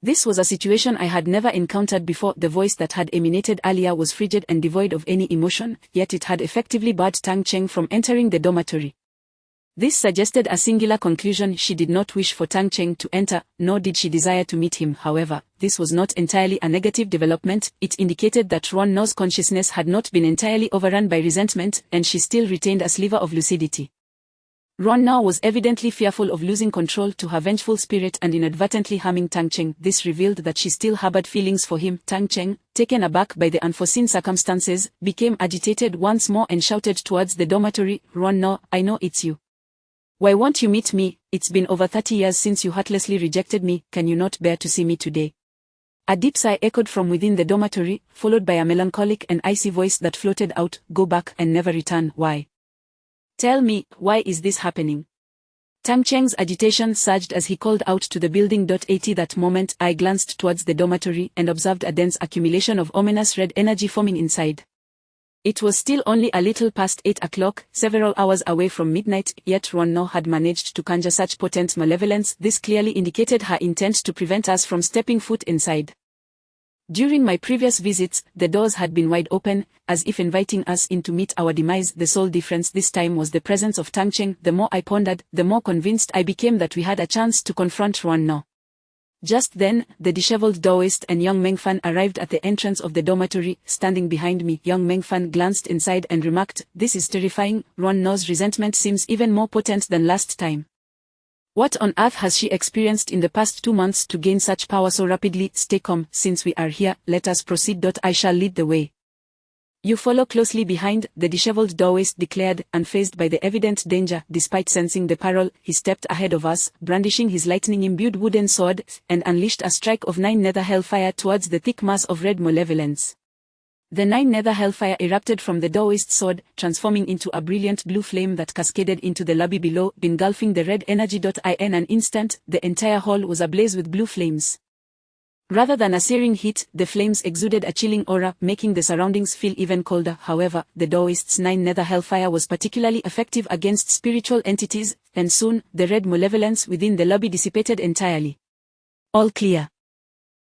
This was a situation I had never encountered before. The voice that had emanated earlier was frigid and devoid of any emotion, yet it had effectively barred Tang Cheng from entering the dormitory. This suggested a singular conclusion: she did not wish for Tang Cheng to enter, nor did she desire to meet him. However, this was not entirely a negative development. It indicated that Ruan Na's consciousness had not been entirely overrun by resentment, and she still retained a sliver of lucidity. Ruan Na was evidently fearful of losing control to her vengeful spirit and inadvertently harming Tang Cheng. This revealed that she still harbored feelings for him. Tang Cheng, taken aback by the unforeseen circumstances, became agitated once more and shouted towards the dormitory, "Ruan Na, I know it's you. Why won't you meet me? It's been over 30 years since you heartlessly rejected me. Can you not bear to see me today?" A deep sigh echoed from within the dormitory, followed by a melancholic and icy voice that floated out, "Go back and never return." Why? Tell me, why is this happening? Tang Cheng's agitation surged as he called out to the building. At that moment, I glanced towards the dormitory and observed a dense accumulation of ominous red energy forming inside. It was still only a little past 8 o'clock, several hours away from midnight, yet Ruan Na had managed to conjure such potent malevolence. This clearly indicated her intent to prevent us from stepping foot inside. During my previous visits, the doors had been wide open, as if inviting us in to meet our demise. The sole difference this time was the presence of Tang Cheng. The more I pondered, the more convinced I became that we had a chance to confront Ruan Na. Just then, the disheveled Taoist and young Meng Fan arrived at the entrance of the dormitory. Standing behind me, young Meng Fan glanced inside and remarked, "This is terrifying. Ruan Na's resentment seems even more potent than last time. What on earth has she experienced in the past 2 months to gain such power so rapidly? Stay calm, since we are here, let us proceed. I shall lead the way. You follow closely behind," the disheveled Taoist declared, unfazed by the evident danger. Despite sensing the peril, he stepped ahead of us, brandishing his lightning-imbued wooden sword, and unleashed a strike of 9 nether hellfire towards the thick mass of red malevolence. The 9 nether hellfire erupted from the Taoist sword, transforming into a brilliant blue flame that cascaded into the lobby below, engulfing the red energy. In an instant, the entire hall was ablaze with blue flames. Rather than a searing heat, the flames exuded a chilling aura, making the surroundings feel even colder. However, the Taoist's 9 nether hellfire was particularly effective against spiritual entities, and soon, the red malevolence within the lobby dissipated entirely. "All clear.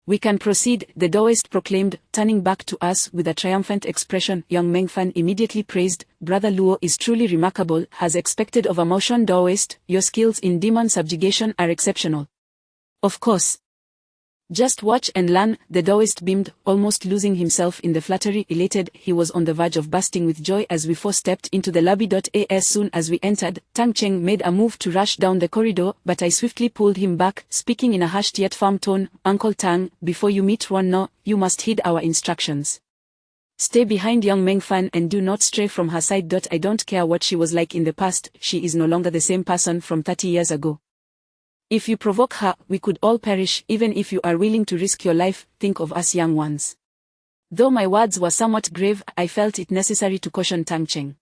We can proceed," the Taoist proclaimed, turning back to us with a triumphant expression. Young Meng Fan immediately praised, "Brother Luo is truly remarkable, as expected of a Maoshan Taoist. Your skills in demon subjugation are exceptional." "Of course. Just watch and learn," the Taoist beamed, almost losing himself in the flattery. Elated, he was on the verge of bursting with joy as we 4 stepped into the lobby. As soon as we entered, Tang Cheng made a move to rush down the corridor, but I swiftly pulled him back, speaking in a hushed yet firm tone, "Uncle Tang, before you meet Ruan Na, you must heed our instructions. Stay behind young Meng Fan and do not stray from her side. I don't care what she was like in the past, she is no longer the same person from 30 years ago. If you provoke her, we could all perish. Even if you are willing to risk your life, think of us young ones. Though my words were somewhat grave, I felt it necessary to caution Tang Cheng.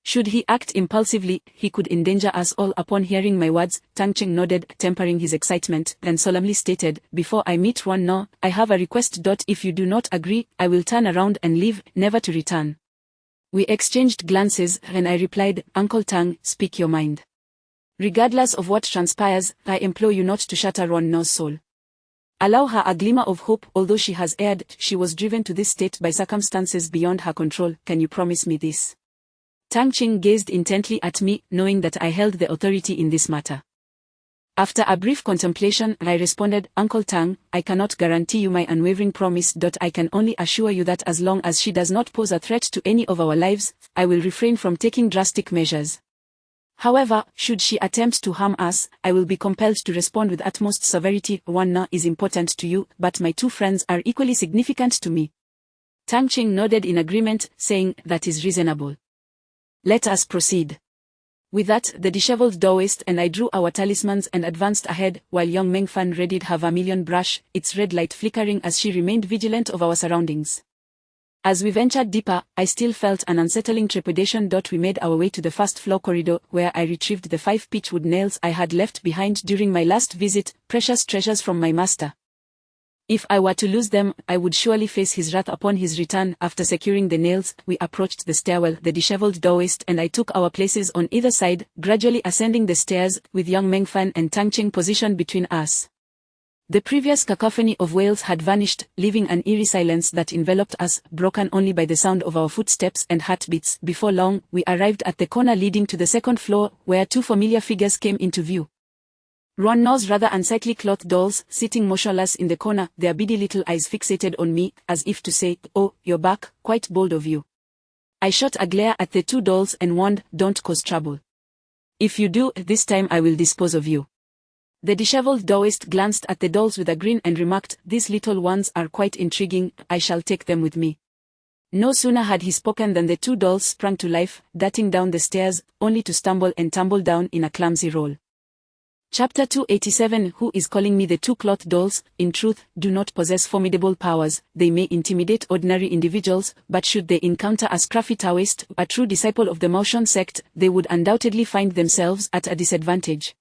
Should he act impulsively, he could endanger us all. Upon hearing my words, Tang Cheng nodded, tempering his excitement, then solemnly stated, "Before I meet Ron No, I have a request. If you do not agree, I will turn around and leave, never to return." We exchanged glances, and I replied, "Uncle Tang, speak your mind. Regardless of what transpires, I implore you not to shatter Ron No's soul. Allow her a glimmer of hope. Although she has erred, she was driven to this state by circumstances beyond her control. Can you promise me this?" Tang Cheng gazed intently at me, knowing that I held the authority in this matter. After a brief contemplation, I responded, "Uncle Tang, I cannot guarantee you my unwavering promise. I can only assure you that as long as she does not pose a threat to any of our lives, I will refrain from taking drastic measures. However, should she attempt to harm us, I will be compelled to respond with utmost severity. Wan Na is important to you, but my two friends are equally significant to me." Tang Cheng nodded in agreement, saying, "That is reasonable. Let us proceed." With that, the disheveled Daoist and I drew our talismans and advanced ahead, while young Meng Fan readied her vermilion brush, its red light flickering as she remained vigilant of our surroundings. As we ventured deeper, I still felt an unsettling trepidation. We made our way to the first-floor corridor, where I retrieved the 5 pitchwood nails I had left behind during my last visit, precious treasures from my master. If I were to lose them, I would surely face his wrath upon his return. After securing the nails, we approached the stairwell. The disheveled Daoist and I took our places on either side, gradually ascending the stairs, with young Meng Fan and Tang Cheng positioned between us. The previous cacophony of wails had vanished, leaving an eerie silence that enveloped us, broken only by the sound of our footsteps and heartbeats. Before long, we arrived at the corner leading to the second floor, where 2 familiar figures came into view. Ron No's rather unsightly cloth dolls, sitting motionless in the corner, their beady little eyes fixated on me, as if to say, "Oh, you're back, quite bold of you." I shot a glare at the 2 dolls and warned, "Don't cause trouble. If you do, this time I will dispose of you." The disheveled Daoist glanced at the dolls with a grin and remarked, "These little ones are quite intriguing, I shall take them with me." No sooner had he spoken than the 2 dolls sprang to life, darting down the stairs, only to stumble and tumble down in a clumsy roll. Chapter 287. Who is calling me? The 2 cloth dolls, in truth, do not possess formidable powers. They may intimidate ordinary individuals, but should they encounter a scruffy Taoist, a true disciple of the Motion sect, they would undoubtedly find themselves at a disadvantage.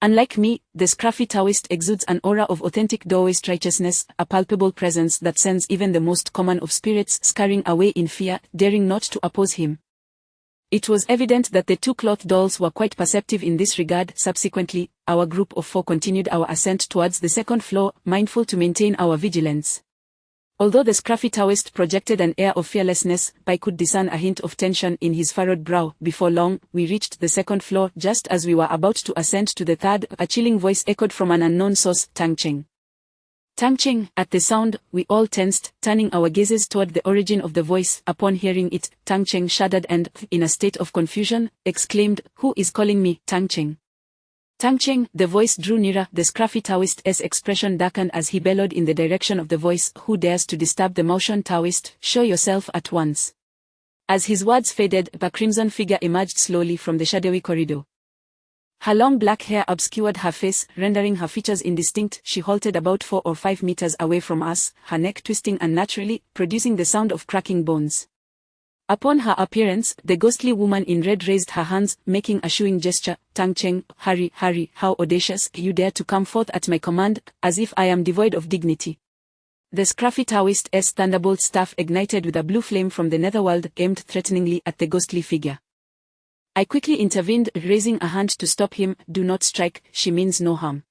Unlike me, the scruffy Taoist exudes an aura of authentic Daoist righteousness, a palpable presence that sends even the most common of spirits scurrying away in fear, daring not to oppose him. It was evident that the 2 cloth dolls were quite perceptive in this regard. Subsequently, our group of 4 continued our ascent towards the second floor, mindful to maintain our vigilance. Although the scruffy Taoist projected an air of fearlessness, I could discern a hint of tension in his furrowed brow. Before long, we reached the second floor. Just as we were about to ascend to the third, a chilling voice echoed from an unknown source, "Tang Cheng." Tang Cheng. At the sound, we all tensed, turning our gazes toward the origin of the voice. Upon hearing it, Tang Cheng shuddered and, in a state of confusion, exclaimed, "Who is calling me, Tang Cheng?" "Tang Cheng." The voice drew nearer. The scruffy Taoist's expression darkened as he bellowed in the direction of the voice, "Who dares to disturb the Motion Taoist? Show yourself at once." As his words faded, a crimson figure emerged slowly from the shadowy corridor. Her long black hair obscured her face, rendering her features indistinct. She halted about 4 or 5 meters away from us, her neck twisting unnaturally, producing the sound of cracking bones. Upon her appearance, the ghostly woman in red raised her hands, making a shooing gesture. "Tang Cheng, hurry, hurry, how audacious, you dare to come forth at my command, as if I am devoid of dignity." The scruffy Taoist's thunderbolt staff ignited with a blue flame from the netherworld, aimed threateningly at the ghostly figure. I quickly intervened, raising a hand to stop him. "Do not strike, she means no harm."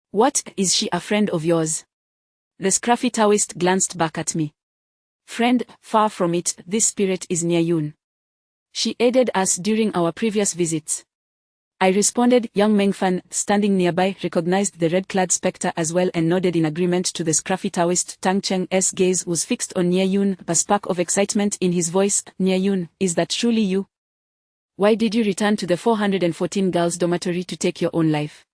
"What, is she a friend of yours?" The scruffy Taoist glanced back at me. "Friend, far from it, this spirit is near Yun. She aided us during our previous visits." I responded. Young Meng Fan, standing nearby, recognized the red-clad spectre as well and nodded in agreement to the scruffy Taoist. Tang Cheng's gaze was fixed on Nia Yun, a spark of excitement in his voice. "Nia Yun, is that truly you? Why did you return to the 414 girls' dormitory to take your own life?"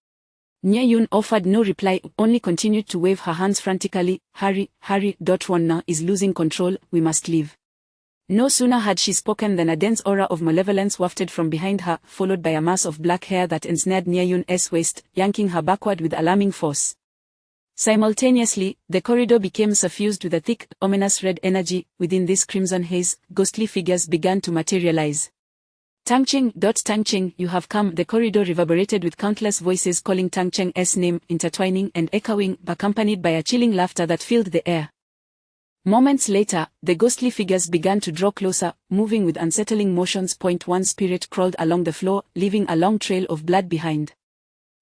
Nye Yun offered no reply, only continued to wave her hands frantically. Hurry, hurry, Ronna is losing control, we must leave. No sooner had she spoken than a dense aura of malevolence wafted from behind her, followed by a mass of black hair that ensnared Nye Yun's waist, yanking her backward with alarming force. Simultaneously, the corridor became suffused with a thick, ominous red energy. Within this crimson haze, ghostly figures began to materialize. Tangcheng, you have come. The corridor reverberated with countless voices calling Tangcheng's name, intertwining and echoing, accompanied by a chilling laughter that filled the air. Moments later, the ghostly figures began to draw closer, moving with unsettling motions. One spirit crawled along the floor, leaving a long trail of blood behind.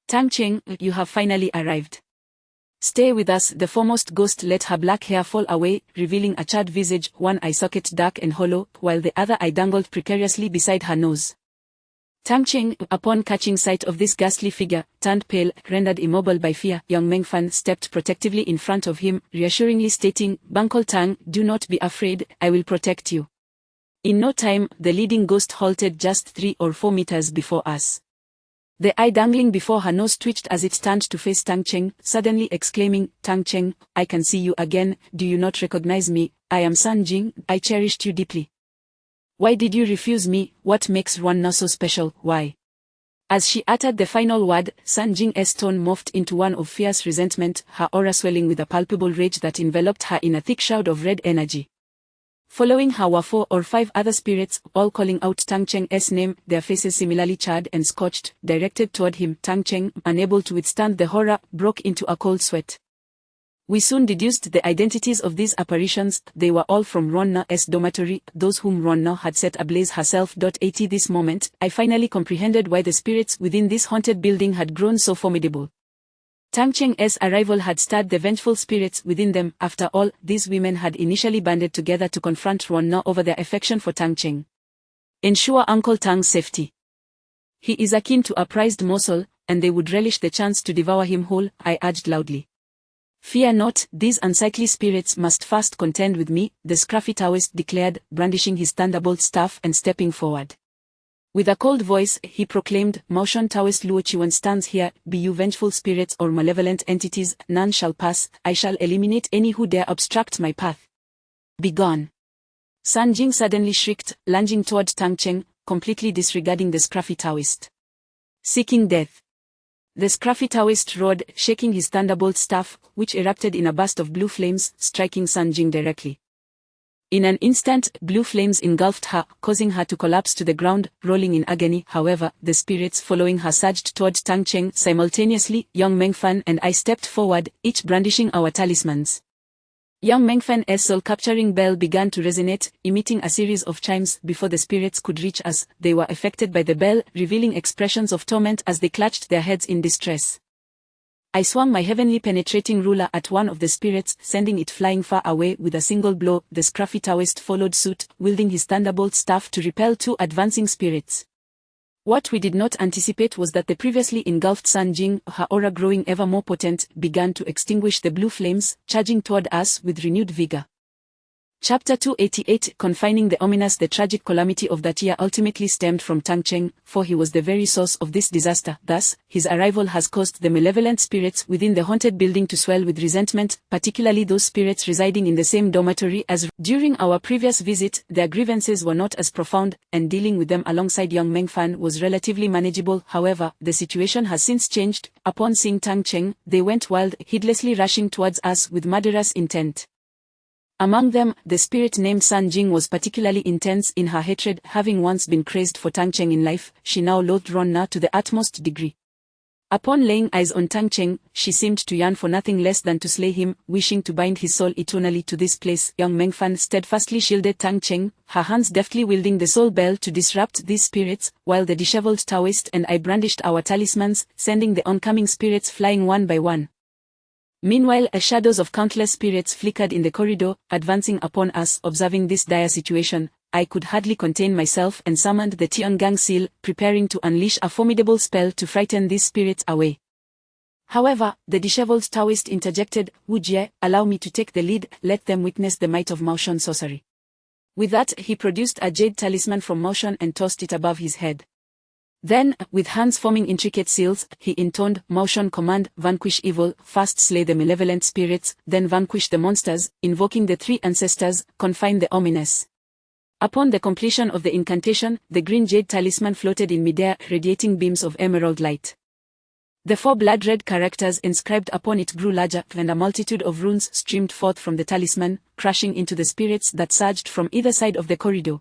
Tangcheng, you have finally arrived. Stay with us. The foremost ghost let her black hair fall away, revealing a charred visage, one eye socket dark and hollow, while the other eye dangled precariously beside her nose. Tangcheng, upon catching sight of this ghastly figure, turned pale, rendered immobile by fear. Young Mengfan stepped protectively in front of him, reassuringly stating, Bunkle Tang, do not be afraid, I will protect you. In no time, the leading ghost halted just 3 or 4 meters before us. The eye dangling before her nose twitched as it turned to face Tangcheng, suddenly exclaiming, Tangcheng, I can see you again. Do you not recognize me? I am Sanjing. I cherished you deeply. Why did you refuse me? What makes Ronna so special? Why? As she uttered the final word, Sanjing's tone morphed into one of fierce resentment, her aura swelling with a palpable rage that enveloped her in a thick shroud of red energy. Following her were 4 or 5 other spirits, all calling out Tangcheng's name, their faces similarly charred and scorched, directed toward him. Tangcheng, unable to withstand the horror, broke into a cold sweat. We soon deduced the identities of these apparitions. They were all from Ronna's dormitory, those whom Ronna had set ablaze herself. At this moment, I finally comprehended why the spirits within this haunted building had grown so formidable. Tangcheng's arrival had stirred the vengeful spirits within them. After all, these women had initially banded together to confront Ronna over their affection for Tangcheng. Ensure Uncle Tang's safety. He is akin to a prized morsel, and they would relish the chance to devour him whole, I urged loudly. Fear not, these unsightly spirits must first contend with me, the scruffy Taoist declared, brandishing his thunderbolt staff and stepping forward. With a cold voice, he proclaimed, Maoshan Taoist Luo Chiwen stands here. Be you vengeful spirits or malevolent entities, none shall pass. I shall eliminate any who dare obstruct my path. Be gone. Sanjing suddenly shrieked, lunging toward Tangcheng, completely disregarding the scruffy Taoist. Seeking death. The scruffy Taoist roared, shaking his thunderbolt staff, which erupted in a burst of blue flames, striking Sanjing directly. In an instant, blue flames engulfed her, causing her to collapse to the ground, rolling in agony. However, the spirits following her surged toward Tangcheng. Simultaneously, young Mengfan and I stepped forward, each brandishing our talismans. Young Mengfan's soul-capturing bell began to resonate, emitting a series of chimes. Before the spirits could reach us, they were affected by the bell, revealing expressions of torment as they clutched their heads in distress. I swung my heavenly penetrating ruler at one of the spirits, sending it flying far away with a single blow. The scruffy Taoist followed suit, wielding his thunderbolt staff to repel 2 advancing spirits. What we did not anticipate was that the previously engulfed Sanjing, her aura growing ever more potent, began to extinguish the blue flames, charging toward us with renewed vigor. Chapter 288 Confining the ominous. The tragic calamity of that year ultimately stemmed from Tangcheng, for he was the very source of this disaster. Thus, his arrival has caused the malevolent spirits within the haunted building to swell with resentment, particularly those spirits residing in the same dormitory as during our previous visit. Their grievances were not as profound, and dealing with them alongside young Mengfan was relatively manageable. However, the situation has since changed. Upon seeing Tangcheng, they went wild, heedlessly rushing towards us with murderous intent. Among them, the spirit named Sanjing was particularly intense in her hatred. Having once been crazed for Tangcheng in life, she now loathed Ronna to the utmost degree. Upon laying eyes on Tangcheng, she seemed to yearn for nothing less than to slay him, wishing to bind his soul eternally to this place. Young Mengfan steadfastly shielded Tangcheng, her hands deftly wielding the soul bell to disrupt these spirits, while the disheveled Taoist and I brandished our talismans, sending the oncoming spirits flying one by one. Meanwhile, shadows of countless spirits flickered in the corridor, advancing upon us. Observing this dire situation, I could hardly contain myself and summoned the Tiangang seal, preparing to unleash a formidable spell to frighten these spirits away. However, the disheveled Taoist interjected, Wu Jie, allow me to take the lead, let them witness the might of Maoshan sorcery. With that, he produced a jade talisman from Maoshan and tossed it above his head. Then, with hands forming intricate seals, he intoned, motion command, vanquish evil, first slay the malevolent spirits, then vanquish the monsters, invoking the three ancestors, confine the ominous. Upon the completion of the incantation, the green jade talisman floated in midair, radiating beams of emerald light. The four blood-red characters inscribed upon it grew larger, and a multitude of runes streamed forth from the talisman, crashing into the spirits that surged from either side of the corridor.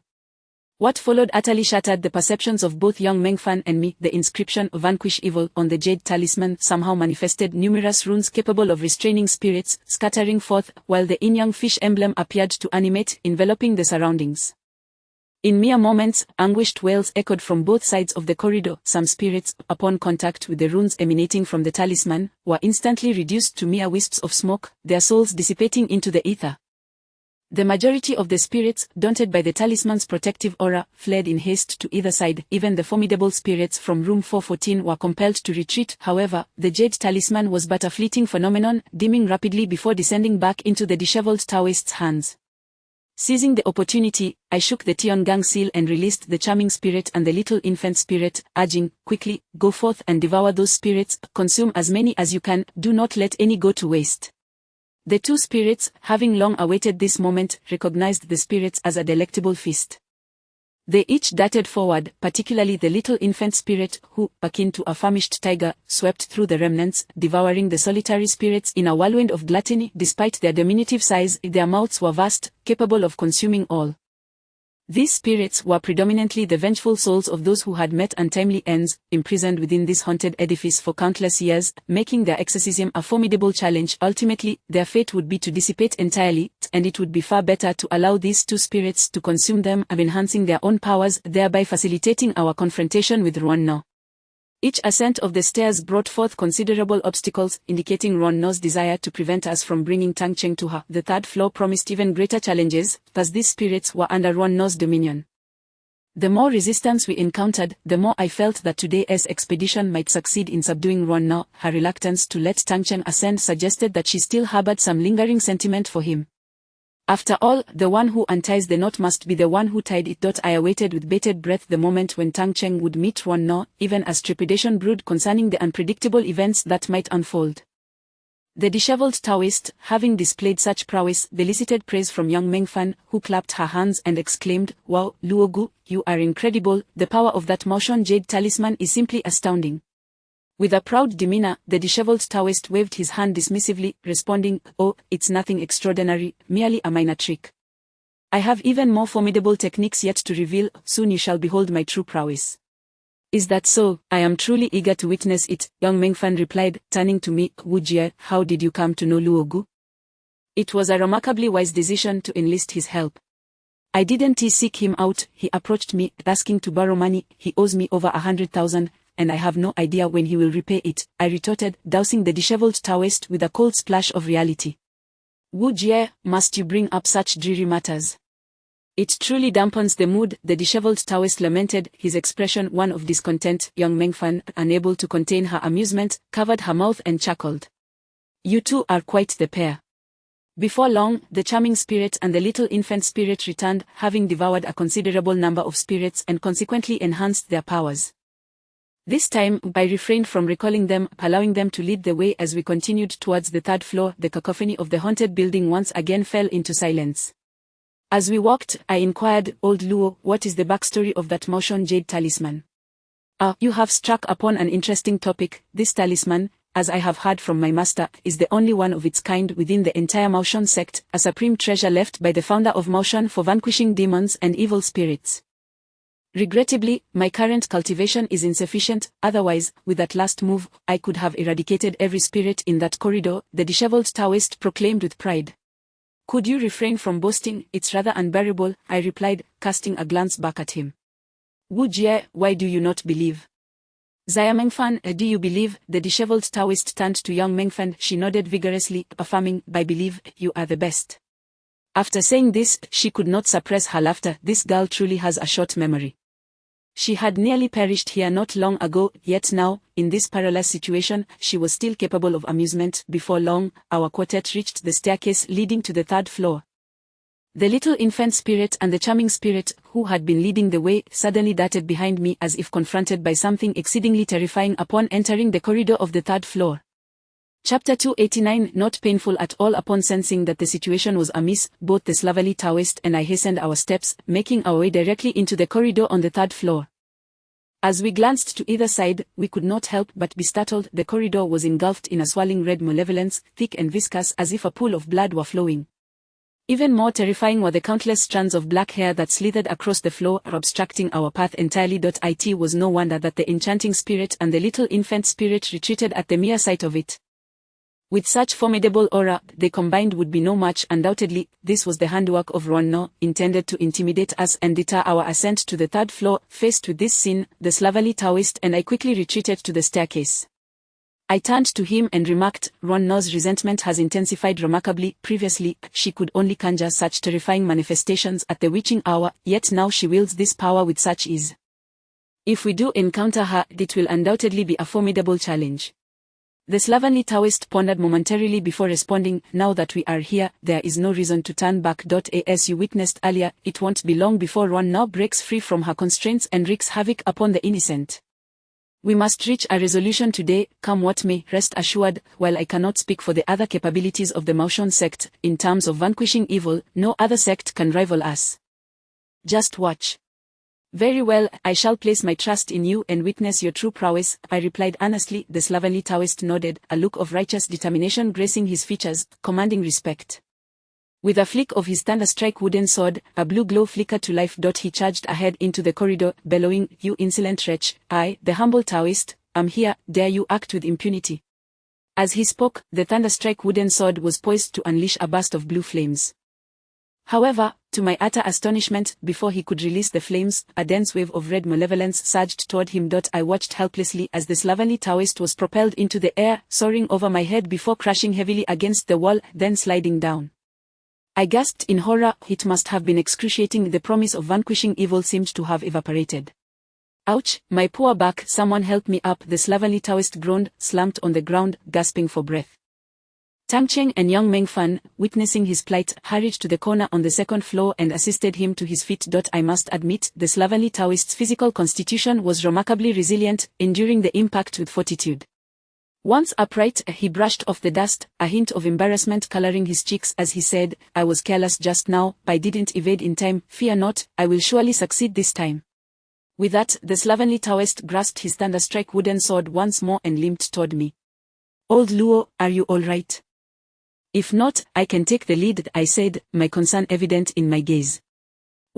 What followed utterly shattered the perceptions of both young Mengfan and me. The inscription, Vanquish Evil, on the jade talisman somehow manifested numerous runes capable of restraining spirits, scattering forth, while the yin-yang fish emblem appeared to animate, enveloping the surroundings. In mere moments, anguished wails echoed from both sides of the corridor. Some spirits, upon contact with the runes emanating from the talisman, were instantly reduced to mere wisps of smoke, their souls dissipating into the ether. The majority of the spirits, daunted by the talisman's protective aura, fled in haste to either side. Even the formidable spirits from room 414 were compelled to retreat. However, the jade talisman was but a fleeting phenomenon, dimming rapidly before descending back into the disheveled Taoist's hands. Seizing the opportunity, I shook the Tiangang seal and released the charming spirit and the little infant spirit, urging, quickly, go forth and devour those spirits, consume as many as you can, do not let any go to waste. The two spirits, having long awaited this moment, recognized the spirits as a delectable feast. They each darted forward, particularly the little infant spirit, who, akin to a famished tiger, swept through the remnants, devouring the solitary spirits in a whirlwind of gluttony. Despite their diminutive size, their mouths were vast, capable of consuming all. These spirits were predominantly the vengeful souls of those who had met untimely ends, imprisoned within this haunted edifice for countless years, making their exorcism a formidable challenge. Ultimately, their fate would be to dissipate entirely, and it would be far better to allow these two spirits to consume them, enhancing their own powers, thereby facilitating our confrontation with Ruan-No. Each ascent of the stairs brought forth considerable obstacles, indicating Ruan-No's desire to prevent us from bringing Tang Cheng to her. The third floor promised even greater challenges, thus these spirits were under Ruan-No's dominion. The more resistance we encountered, the more I felt that today's expedition might succeed in subduing Ruan-No. Her reluctance to let Tang Cheng ascend suggested that she still harbored some lingering sentiment for him. After all, the one who unties the knot must be the one who tied it. I awaited with bated breath the moment when Tang Cheng would meet Ruan-No, even as trepidation brewed concerning the unpredictable events that might unfold. The disheveled Taoist, having displayed such prowess, elicited praise from young Mengfan, who clapped her hands and exclaimed, "Wow, Luogu, you are incredible, the power of that motion jade talisman is simply astounding." With a proud demeanor, the disheveled Taoist waved his hand dismissively, responding, "Oh, it's nothing extraordinary, merely a minor trick. I have even more formidable techniques yet to reveal, soon you shall behold my true prowess." "Is that so? I am truly eager to witness it," young Mengfan replied, turning to me. "Wu Jie, how did you come to know Luogu?" It was a remarkably wise decision to enlist his help. I didn't seek him out. He approached me, asking to borrow money. He owes me over 100,000. And I have no idea when he will repay it, I retorted, dousing the disheveled Taoist with a cold splash of reality. "Wu Jie, must you bring up such dreary matters? It truly dampens the mood," the disheveled Taoist lamented, his expression one of discontent. Young Mengfan, unable to contain her amusement, covered her mouth and chuckled. "You two are quite the pair." Before long, the charming spirit and the little infant spirit returned, having devoured a considerable number of spirits and consequently enhanced their powers. This time, I refrained from recalling them, allowing them to lead the way as we continued towards the third floor. The cacophony of the haunted building once again fell into silence. As we walked, I inquired, "Old Luo, what is the backstory of that motion jade talisman?" "Ah, you have struck upon an interesting topic. This talisman, as I have heard from my master, is the only one of its kind within the entire Motion sect, a supreme treasure left by the founder of Motion for vanquishing demons and evil spirits. Regrettably, my current cultivation is insufficient, otherwise, with that last move, I could have eradicated every spirit in that corridor," the disheveled Taoist proclaimed with pride. "Could you refrain from boasting? It's rather unbearable," I replied, casting a glance back at him. "Wu Jie, why do you not believe?" "Zaya Mengfan, do you believe?" The disheveled Taoist turned to young Mengfan. She nodded vigorously, affirming, "I believe, you are the best." After saying this, she could not suppress her laughter. This girl truly has a short memory. She had nearly perished here not long ago, yet now, in this perilous situation, she was still capable of amusement. Before long, our quartet reached the staircase leading to the third floor. The little infant spirit and the charming spirit, who had been leading the way, suddenly darted behind me as if confronted by something exceedingly terrifying upon entering the corridor of the third floor. Chapter 289. Not painful at all. Upon sensing that the situation was amiss, both the slovenly Taoist and I hastened our steps, making our way directly into the corridor on the third floor. As we glanced to either side, we could not help but be startled. The corridor was engulfed in a swirling red malevolence, thick and viscous as if a pool of blood were flowing. Even more terrifying were the countless strands of black hair that slithered across the floor, obstructing our path entirely. It was no wonder that the enchanting spirit and the little infant spirit retreated at the mere sight of it. With such formidable aura, they combined would be no match. Undoubtedly, this was the handiwork of Ronno, intended to intimidate us and deter our ascent to the third floor. Faced with this scene, the slovenly Taoist and I quickly retreated to the staircase. I turned to him and remarked, Ronno's resentment has intensified remarkably. Previously, she could only conjure such terrifying manifestations at the witching hour, yet now she wields this power with such ease. If we do encounter her, it will undoubtedly be a formidable challenge. The slovenly Taoist pondered momentarily before responding, now that we are here, there is no reason to turn back. As you witnessed earlier, it won't be long before Ron now breaks free from her constraints and wreaks havoc upon the innocent. We must reach a resolution today, come what may. Rest assured, while I cannot speak for the other capabilities of the Maotian sect, in terms of vanquishing evil, no other sect can rival us. Just watch. Very well, I shall place my trust in you and witness your true prowess, I replied earnestly. The slovenly Taoist nodded, a look of righteous determination gracing his features, commanding respect. With a flick of his thunderstrike wooden sword, a blue glow flickered to life. He charged ahead into the corridor, bellowing, You insolent wretch, I, the humble Taoist, am here, dare you act with impunity. As he spoke, the thunderstrike wooden sword was poised to unleash a burst of blue flames. However, to my utter astonishment, before he could release the flames, a dense wave of red malevolence surged toward him. I watched helplessly as the slovenly Taoist was propelled into the air, soaring over my head before crashing heavily against the wall, then sliding down. I gasped in horror. It must have been excruciating. The promise of vanquishing evil seemed to have evaporated. Ouch, my poor back, someone help me up. The slovenly Taoist groaned, slumped on the ground, gasping for breath. Tang Cheng and young Meng Fan, witnessing his plight, hurried to the corner on the second floor and assisted him to his feet. I must admit, the slovenly Taoist's physical constitution was remarkably resilient, enduring the impact with fortitude. Once upright, he brushed off the dust, a hint of embarrassment coloring his cheeks as he said, I was careless just now, I didn't evade in time. Fear not, I will surely succeed this time. With that, the slovenly Taoist grasped his thunderstrike wooden sword once more and limped toward me. Old Luo, are you all right? If not, I can take the lead, I said, my concern evident in my gaze.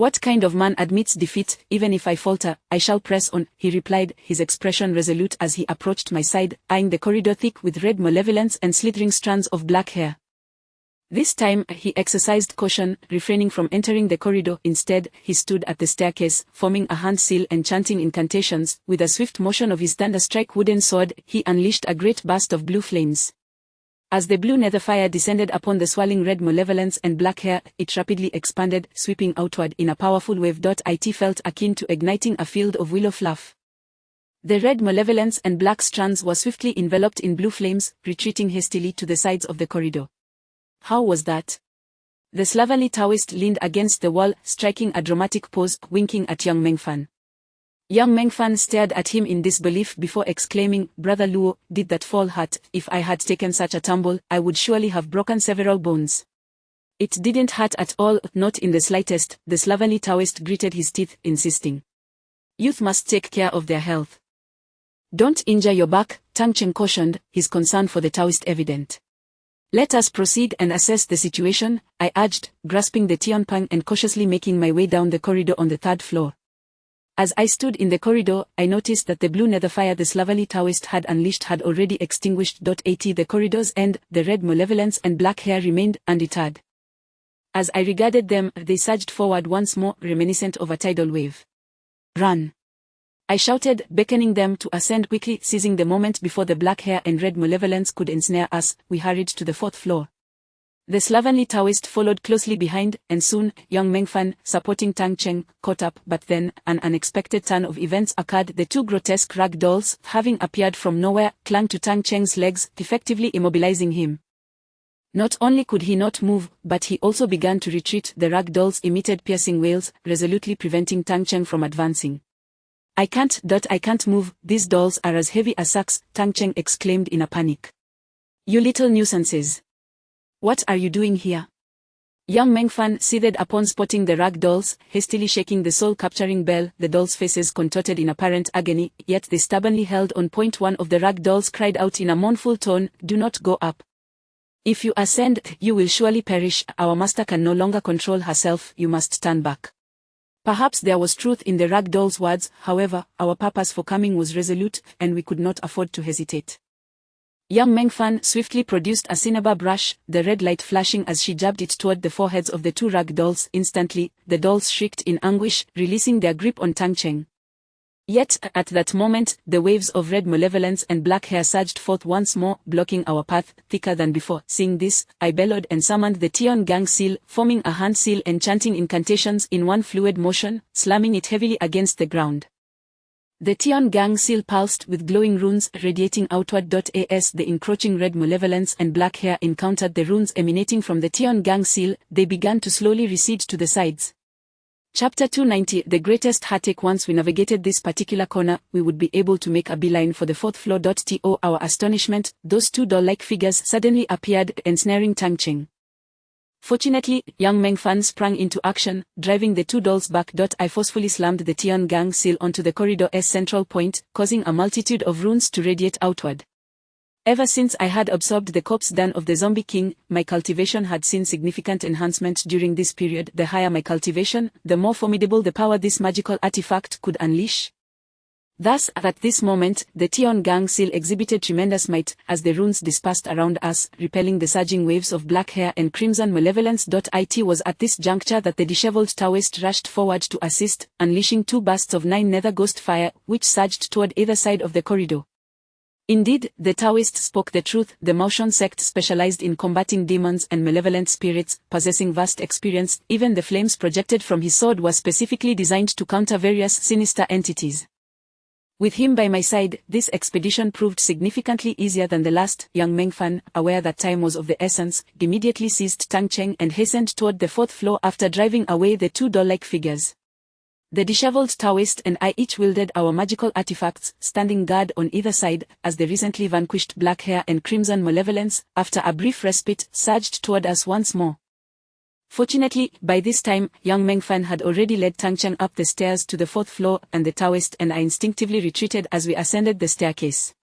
What kind of man admits defeat? Even if I falter, I shall press on, he replied, his expression resolute as he approached my side, eyeing the corridor thick with red malevolence and slithering strands of black hair. This time, he exercised caution, refraining from entering the corridor. Instead, he stood at the staircase, forming a hand seal and chanting incantations. With a swift motion of his thunderstrike wooden sword, he unleashed a great burst of blue flames. As the blue netherfire descended upon the swirling red malevolence and black hair, it rapidly expanded, sweeping outward in a powerful wave. It felt akin to igniting a field of willow fluff. The red malevolence and black strands were swiftly enveloped in blue flames, retreating hastily to the sides of the corridor. How was that? The slovenly Taoist leaned against the wall, striking a dramatic pose, winking at young Meng Fan. Young Meng Fan stared at him in disbelief before exclaiming, Brother Luo, did that fall hurt? If I had taken such a tumble, I would surely have broken several bones. It didn't hurt at all, not in the slightest, the slovenly Taoist gritted his teeth, insisting. Youth must take care of their health. Don't injure your back, Tang Cheng cautioned, his concern for the Taoist evident. Let us proceed and assess the situation, I urged, grasping the Xiao Pang and cautiously making my way down the corridor on the third floor. As I stood in the corridor, I noticed that the blue netherfire the slovenly Taoist had unleashed had already extinguished. At the corridor's end, the red malevolence and black hair remained undeterred. As I regarded them, they surged forward once more, reminiscent of a tidal wave. Run! I shouted, beckoning them to ascend quickly. Seizing the moment before the black hair and red malevolence could ensnare us, we hurried to the fourth floor. The slovenly Taoist followed closely behind, and soon, young Meng Fan, supporting Tang Cheng, caught up. But then, an unexpected turn of events occurred. The two grotesque rag dolls, having appeared from nowhere, clung to Tang Cheng's legs, effectively immobilizing him. Not only could he not move, but he also began to retreat. The rag dolls emitted piercing wails, resolutely preventing Tang Cheng from advancing. I can't move, these dolls are as heavy as sacks, Tang Cheng exclaimed in a panic. You little nuisances. What are you doing here? Young Mengfan seethed upon spotting the rag dolls, hastily shaking the soul-capturing bell. The dolls' faces contorted in apparent agony, yet they stubbornly held on point. One of the rag dolls cried out in a mournful tone, "Do not go up. If you ascend, you will surely perish. Our master can no longer control herself, you must turn back." Perhaps there was truth in the rag doll's words, however, our purpose for coming was resolute, and we could not afford to hesitate. Young Mengfan swiftly produced a cinnabar brush, the red light flashing as she jabbed it toward the foreheads of the two rag dolls. Instantly, the dolls shrieked in anguish, releasing their grip on Tang Cheng. Yet, at that moment, the waves of red malevolence and black hair surged forth once more, blocking our path, thicker than before. Seeing this, I bellowed and summoned the Tian Gang seal, forming a hand seal and chanting incantations in one fluid motion, slamming it heavily against the ground. The Tian Gang seal pulsed with glowing runes radiating outward. As the encroaching red malevolence and black hair encountered the runes emanating from the Tian Gang seal, they began to slowly recede to the sides. Chapter 290. The greatest heartache. Once we navigated this particular corner, we would be able to make a beeline for the fourth floor. To our astonishment, those two doll-like figures suddenly appeared, ensnaring Tang Cheng. Fortunately, young Mengfan sprang into action, driving the two dolls back. I forcefully slammed the Tian Gang seal onto the corridor's central point, causing a multitude of runes to radiate outward. Ever since I had absorbed the corpse den of the Zombie King, my cultivation had seen significant enhancement during this period. The higher my cultivation, the more formidable the power this magical artifact could unleash. Thus, at this moment, the Tian Gang seal exhibited tremendous might, as the runes dispersed around us, repelling the surging waves of black hair and crimson malevolence. It was at this juncture that the disheveled Taoist rushed forward to assist, unleashing two bursts of 9 nether ghost fire, which surged toward either side of the corridor. Indeed, the Taoist spoke the truth. The Maotian sect specialized in combating demons and malevolent spirits, possessing vast experience. Even the flames projected from his sword were specifically designed to counter various sinister entities. With him by my side, this expedition proved significantly easier than the last. Young Mengfan, aware that time was of the essence, immediately seized Tang Cheng and hastened toward the fourth floor after driving away the two doll-like figures. The disheveled Taoist and I each wielded our magical artifacts, standing guard on either side, as the recently vanquished black hair and crimson malevolence, after a brief respite, surged toward us once more. Fortunately, by this time, young Mengfan had already led Tang Cheng up the stairs to the fourth floor, and the Taoist and I instinctively retreated as we ascended the staircase.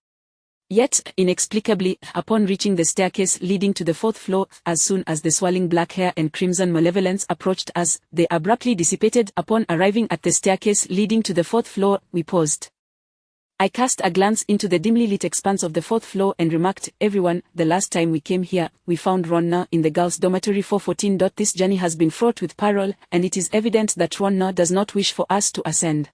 Yet, inexplicably, upon reaching the staircase leading to the fourth floor, as soon as the swirling black hair and crimson malevolence approached us, they abruptly dissipated. Upon arriving at the staircase leading to the fourth floor, we paused. I cast a glance into the dimly lit expanse of the fourth floor and remarked, "Everyone, the last time we came here, we found Ronna in the girls' dormitory 414. This journey has been fraught with peril, and it is evident that Ronna does not wish for us to ascend.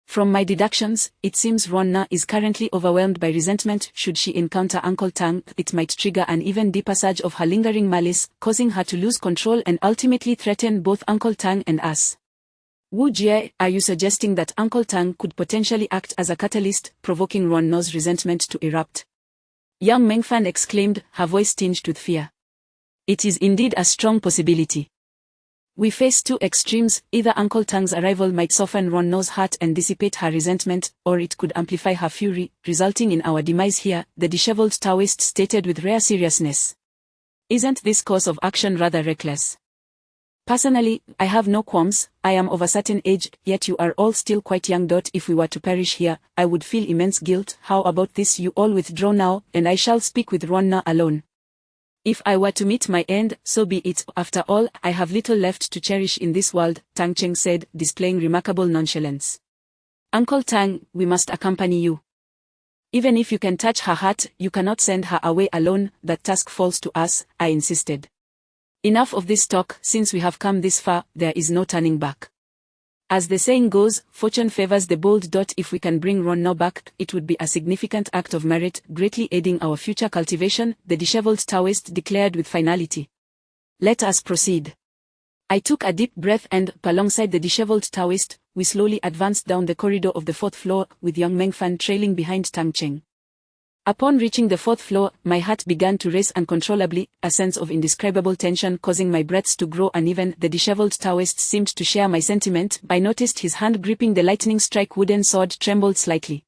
From my deductions, it seems Ronna is currently overwhelmed by resentment. Should she encounter Uncle Tang, it might trigger an even deeper surge of her lingering malice, causing her to lose control and ultimately threaten both Uncle Tang and us. Wu Jie, are you suggesting that Uncle Tang could potentially act as a catalyst, provoking Ronna's resentment to erupt?" Young Mengfan exclaimed, her voice tinged with fear. "It is indeed a strong possibility. We face two extremes. Either Uncle Tang's arrival might soften Ronno's heart and dissipate her resentment, or it could amplify her fury, resulting in our demise here," the disheveled Taoist stated with rare seriousness. "Isn't this course of action rather reckless? Personally, I have no qualms. I am of a certain age, yet you are all still quite young. If we were to perish here, I would feel immense guilt. How about this? You all withdraw now, and I shall speak with Ronna alone. If I were to meet my end, so be it. After all, I have little left to cherish in this world," Tang Cheng said, displaying remarkable nonchalance. "Uncle Tang, we must accompany you. Even if you can touch her heart, you cannot send her away alone. That task falls to us," I insisted. "Enough of this talk. Since we have come this far, there is no turning back. As the saying goes, fortune favors the bold. If we can bring Ronna back, it would be a significant act of merit, greatly aiding our future cultivation," the disheveled Taoist declared with finality. "Let us proceed." I took a deep breath and, alongside the disheveled Taoist, we slowly advanced down the corridor of the fourth floor, with young Mengfan trailing behind Tang Cheng. Upon reaching the 4th floor, my heart began to race uncontrollably, a sense of indescribable tension causing my breaths to grow uneven. The disheveled Taoist seemed to share my sentiment. I noticed his hand gripping the lightning strike wooden sword trembled slightly.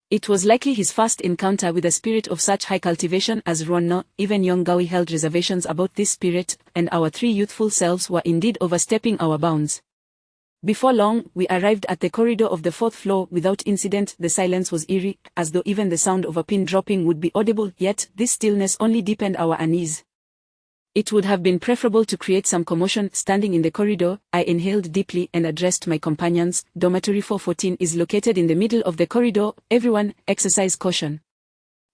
It was likely his first encounter with a spirit of such high cultivation as Ruan No. Even young Gawi held reservations about this spirit, and our 3 youthful selves were indeed overstepping our bounds. Before long, we arrived at the corridor of the 4th floor without incident. The silence was eerie, as though even the sound of a pin dropping would be audible, yet this stillness only deepened our unease. It would have been preferable to create some commotion. Standing in the corridor, I inhaled deeply and addressed my companions. Dormitory 414 is located in the middle of the corridor. Everyone, exercise caution.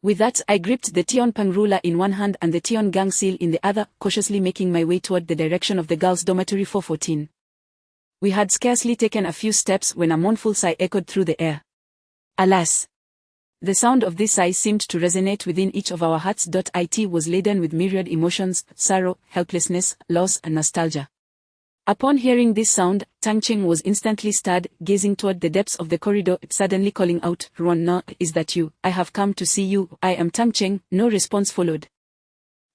With that, I gripped the Xiao Pang ruler in one hand and the Xiao Gang seal in the other, cautiously making my way toward the direction of the girls' dormitory 414. We had scarcely taken a few steps when a mournful sigh echoed through the air. Alas! The sound of this sigh seemed to resonate within each of our hearts. It was laden with myriad emotions, sorrow, helplessness, loss, and nostalgia. Upon hearing this sound, Tang Cheng was instantly stirred, gazing toward the depths of the corridor, suddenly calling out, "Ruan No, is that you? I have come to see you. I am Tang Cheng." No response followed.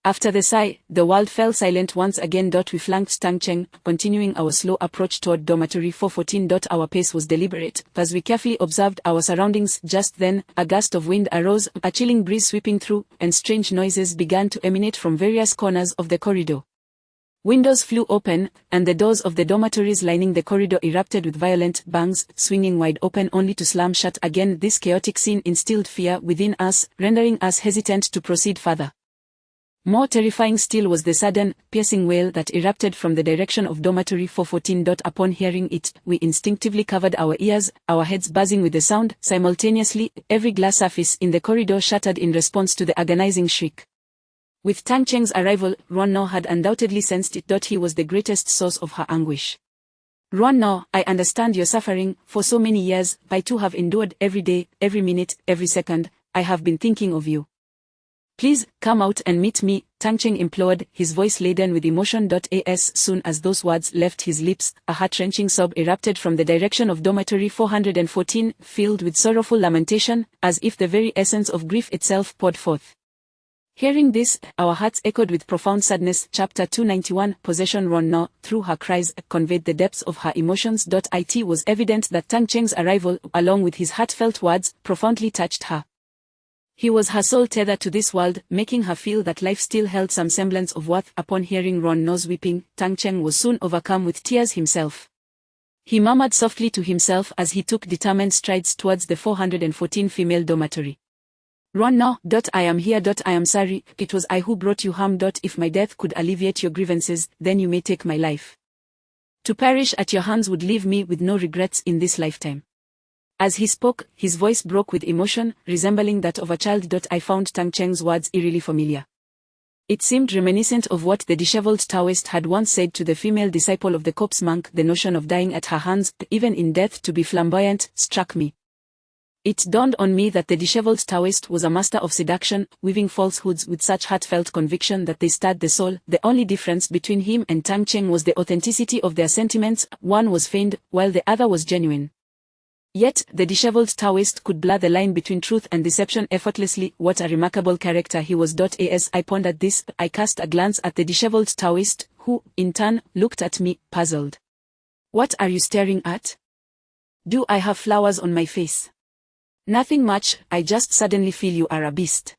After the sigh, the world fell silent once again. We flanked Tang Cheng, continuing our slow approach toward dormitory 414. Our pace was deliberate, as we carefully observed our surroundings. Just then, a gust of wind arose, a chilling breeze sweeping through, and strange noises began to emanate from various corners of the corridor. Windows flew open, and the doors of the dormitories lining the corridor erupted with violent bangs, swinging wide open only to slam shut again. This chaotic scene instilled fear within us, rendering us hesitant to proceed further. More terrifying still was the sudden, piercing wail that erupted from the direction of dormitory 414. Upon hearing it, we instinctively covered our ears, our heads buzzing with the sound. Simultaneously, every glass surface in the corridor shattered in response to the agonizing shriek. With Tang Cheng's arrival, Ruan No had undoubtedly sensed it. He was the greatest source of her anguish. "Ruan No, I understand your suffering. For so many years, I too have endured. Every day, every minute, every second, I have been thinking of you. Please, come out and meet me," Tang Cheng implored, his voice laden with emotion. As soon as those words left his lips, a heart-wrenching sob erupted from the direction of dormitory 414, filled with sorrowful lamentation, as if the very essence of grief itself poured forth. Hearing this, our hearts echoed with profound sadness. Chapter 291, Possession. Ruan No, through her cries, conveyed the depths of her emotions. It was evident that Tang Cheng's arrival, along with his heartfelt words, profoundly touched her. He was her sole tether to this world, making her feel that life still held some semblance of worth. Upon hearing Ruan No's weeping, Tang Cheng was soon overcome with tears himself. He murmured softly to himself as he took determined strides towards the 414 female dormitory. "Ruan No, I am here. I am sorry, it was I who brought you harm. If my death could alleviate your grievances, then you may take my life. To perish at your hands would leave me with no regrets in this lifetime." As he spoke, his voice broke with emotion, resembling that of a child. I found Tang Cheng's words eerily familiar. It seemed reminiscent of what the disheveled Taoist had once said to the female disciple of the corpse monk. The notion of dying at her hands, even in death to be flamboyant, struck me. It dawned on me that the disheveled Taoist was a master of seduction, weaving falsehoods with such heartfelt conviction that they stirred the soul. The only difference between him and Tang Cheng was the authenticity of their sentiments. One was feigned, while the other was genuine. Yet, the disheveled Taoist could blur the line between truth and deception effortlessly. What a remarkable character he was. As I pondered this, I cast a glance at the disheveled Taoist, who, in turn, looked at me, puzzled. "What are you staring at? Do I have flowers on my face?" "Nothing much, I just suddenly feel you are a beast."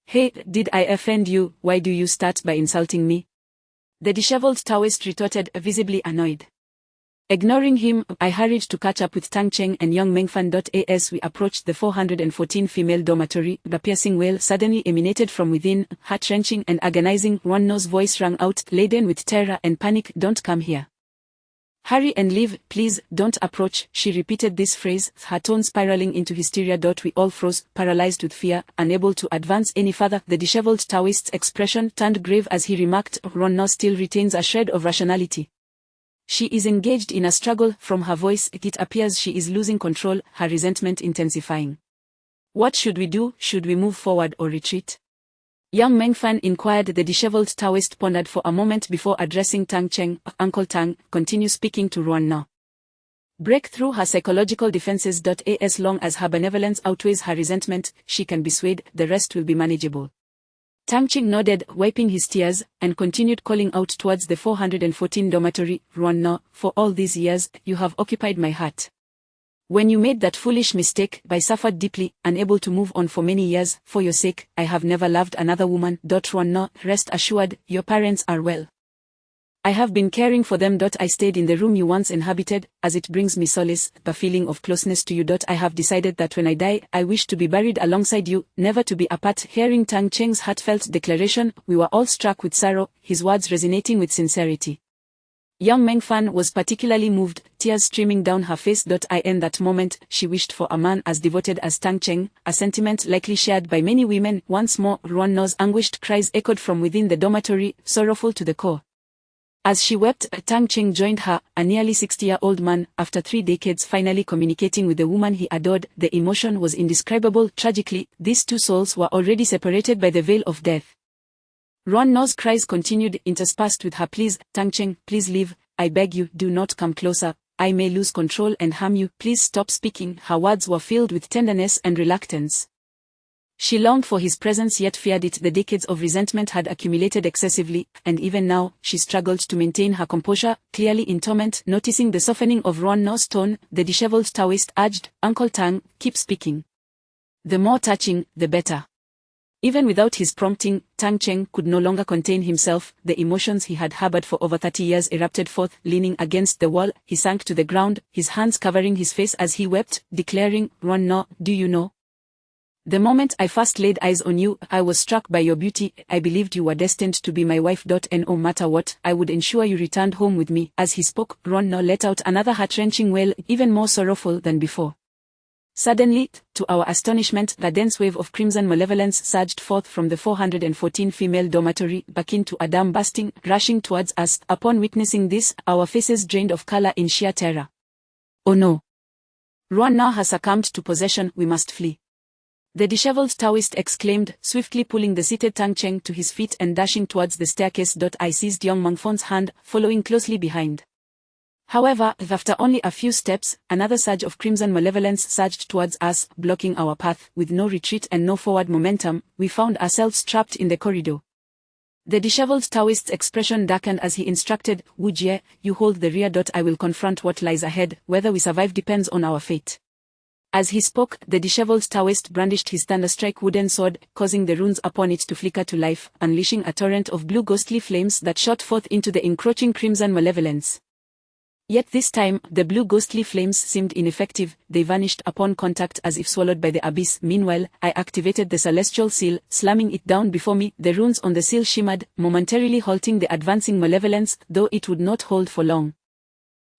"Hey, did I offend you? Why do you start by insulting me?" The disheveled Taoist retorted, visibly annoyed. Ignoring him, I hurried to catch up with Tang Cheng and young Mengfan. As we approached the 414 female dormitory, the piercing wail suddenly emanated from within, heart-wrenching and agonizing. Ruan No's voice rang out, laden with terror and panic. "Don't come here. Hurry and leave, please, don't approach." She repeated this phrase, her tone spiraling into hysteria. We all froze, paralyzed with fear, unable to advance any further. The disheveled Taoist's expression turned grave as he remarked, "Ruan No still retains a shred of rationality. She is engaged in a struggle." From her voice, it appears she is losing control, her resentment intensifying. "What should we do? Should we move forward or retreat?" Young Mengfan inquired. The disheveled Taoist pondered for a moment before addressing Tang Cheng. "Uncle Tang, continue speaking to Ruan No. Break through her psychological defenses. As long as her benevolence outweighs her resentment, she can be swayed, the rest will be manageable. Tang Ching nodded, wiping his tears, and continued calling out towards the 414 dormitory. Ruan No, for all these years, you have occupied my heart. When you made that foolish mistake, I suffered deeply, unable to move on for many years. For your sake, I have never loved another woman. Ruan No, rest assured, your parents are well. I have been caring for them. I stayed in the room you once inhabited, as it brings me solace, the feeling of closeness to you. I have decided that when I die, I wish to be buried alongside you, never to be apart. Hearing Tang Cheng's heartfelt declaration, we were all struck with sorrow, his words resonating with sincerity. Young Meng Fan was particularly moved, tears streaming down her face. In that moment, she wished for a man as devoted as Tang Cheng, a sentiment likely shared by many women. Once more, Ruan No's anguished cries echoed from within the dormitory, sorrowful to the core. As she wept, Tang Cheng joined her, a nearly 60-year-old man, after 3 decades finally communicating with the woman he adored. The emotion was indescribable. Tragically, these two souls were already separated by the veil of death. Ruan No's cries continued, interspersed with her pleas. Tang Cheng, please leave, I beg you, do not come closer, I may lose control and harm you, please stop speaking. Her words were filled with tenderness and reluctance. She longed for his presence yet feared it. The decades of resentment had accumulated excessively, and even now, she struggled to maintain her composure, clearly in torment. Noticing the softening of Ruan No's tone, the disheveled Taoist urged, Uncle Tang, keep speaking. The more touching, the better. Even without his prompting, Tang Cheng could no longer contain himself. The emotions he had harbored for over 30 years erupted forth. Leaning against the wall, he sank to the ground, his hands covering his face as he wept, declaring, Ruan No, do you know? The moment I first laid eyes on you, I was struck by your beauty. I believed you were destined to be my wife. No matter what, I would ensure you returned home with me. As he spoke, Ruan No let out another heart-wrenching wail, even more sorrowful than before. Suddenly, to our astonishment, a dense wave of crimson malevolence surged forth from the 414 female dormitory, akin to a dam bursting, rushing towards us. Upon witnessing this, our faces drained of color in sheer terror. Oh no! Ruan No has succumbed to possession. We must flee. The disheveled Taoist exclaimed, swiftly pulling the seated Tang Cheng to his feet and dashing towards the staircase. I seized young Meng Fan's hand, following closely behind. However, after only a few steps, another surge of crimson malevolence surged towards us, blocking our path. With no retreat and no forward momentum, we found ourselves trapped in the corridor. The disheveled Taoist's expression darkened as he instructed, Wu Jie, you hold the rear. I will confront what lies ahead. Whether we survive depends on our fate. As he spoke, the disheveled Taoist brandished his thunderstrike wooden sword, causing the runes upon it to flicker to life, unleashing a torrent of blue ghostly flames that shot forth into the encroaching crimson malevolence. Yet this time, the blue ghostly flames seemed ineffective. They vanished upon contact as if swallowed by the abyss. Meanwhile, I activated the celestial seal, slamming it down before me. The runes on the seal shimmered, momentarily halting the advancing malevolence, though it would not hold for long.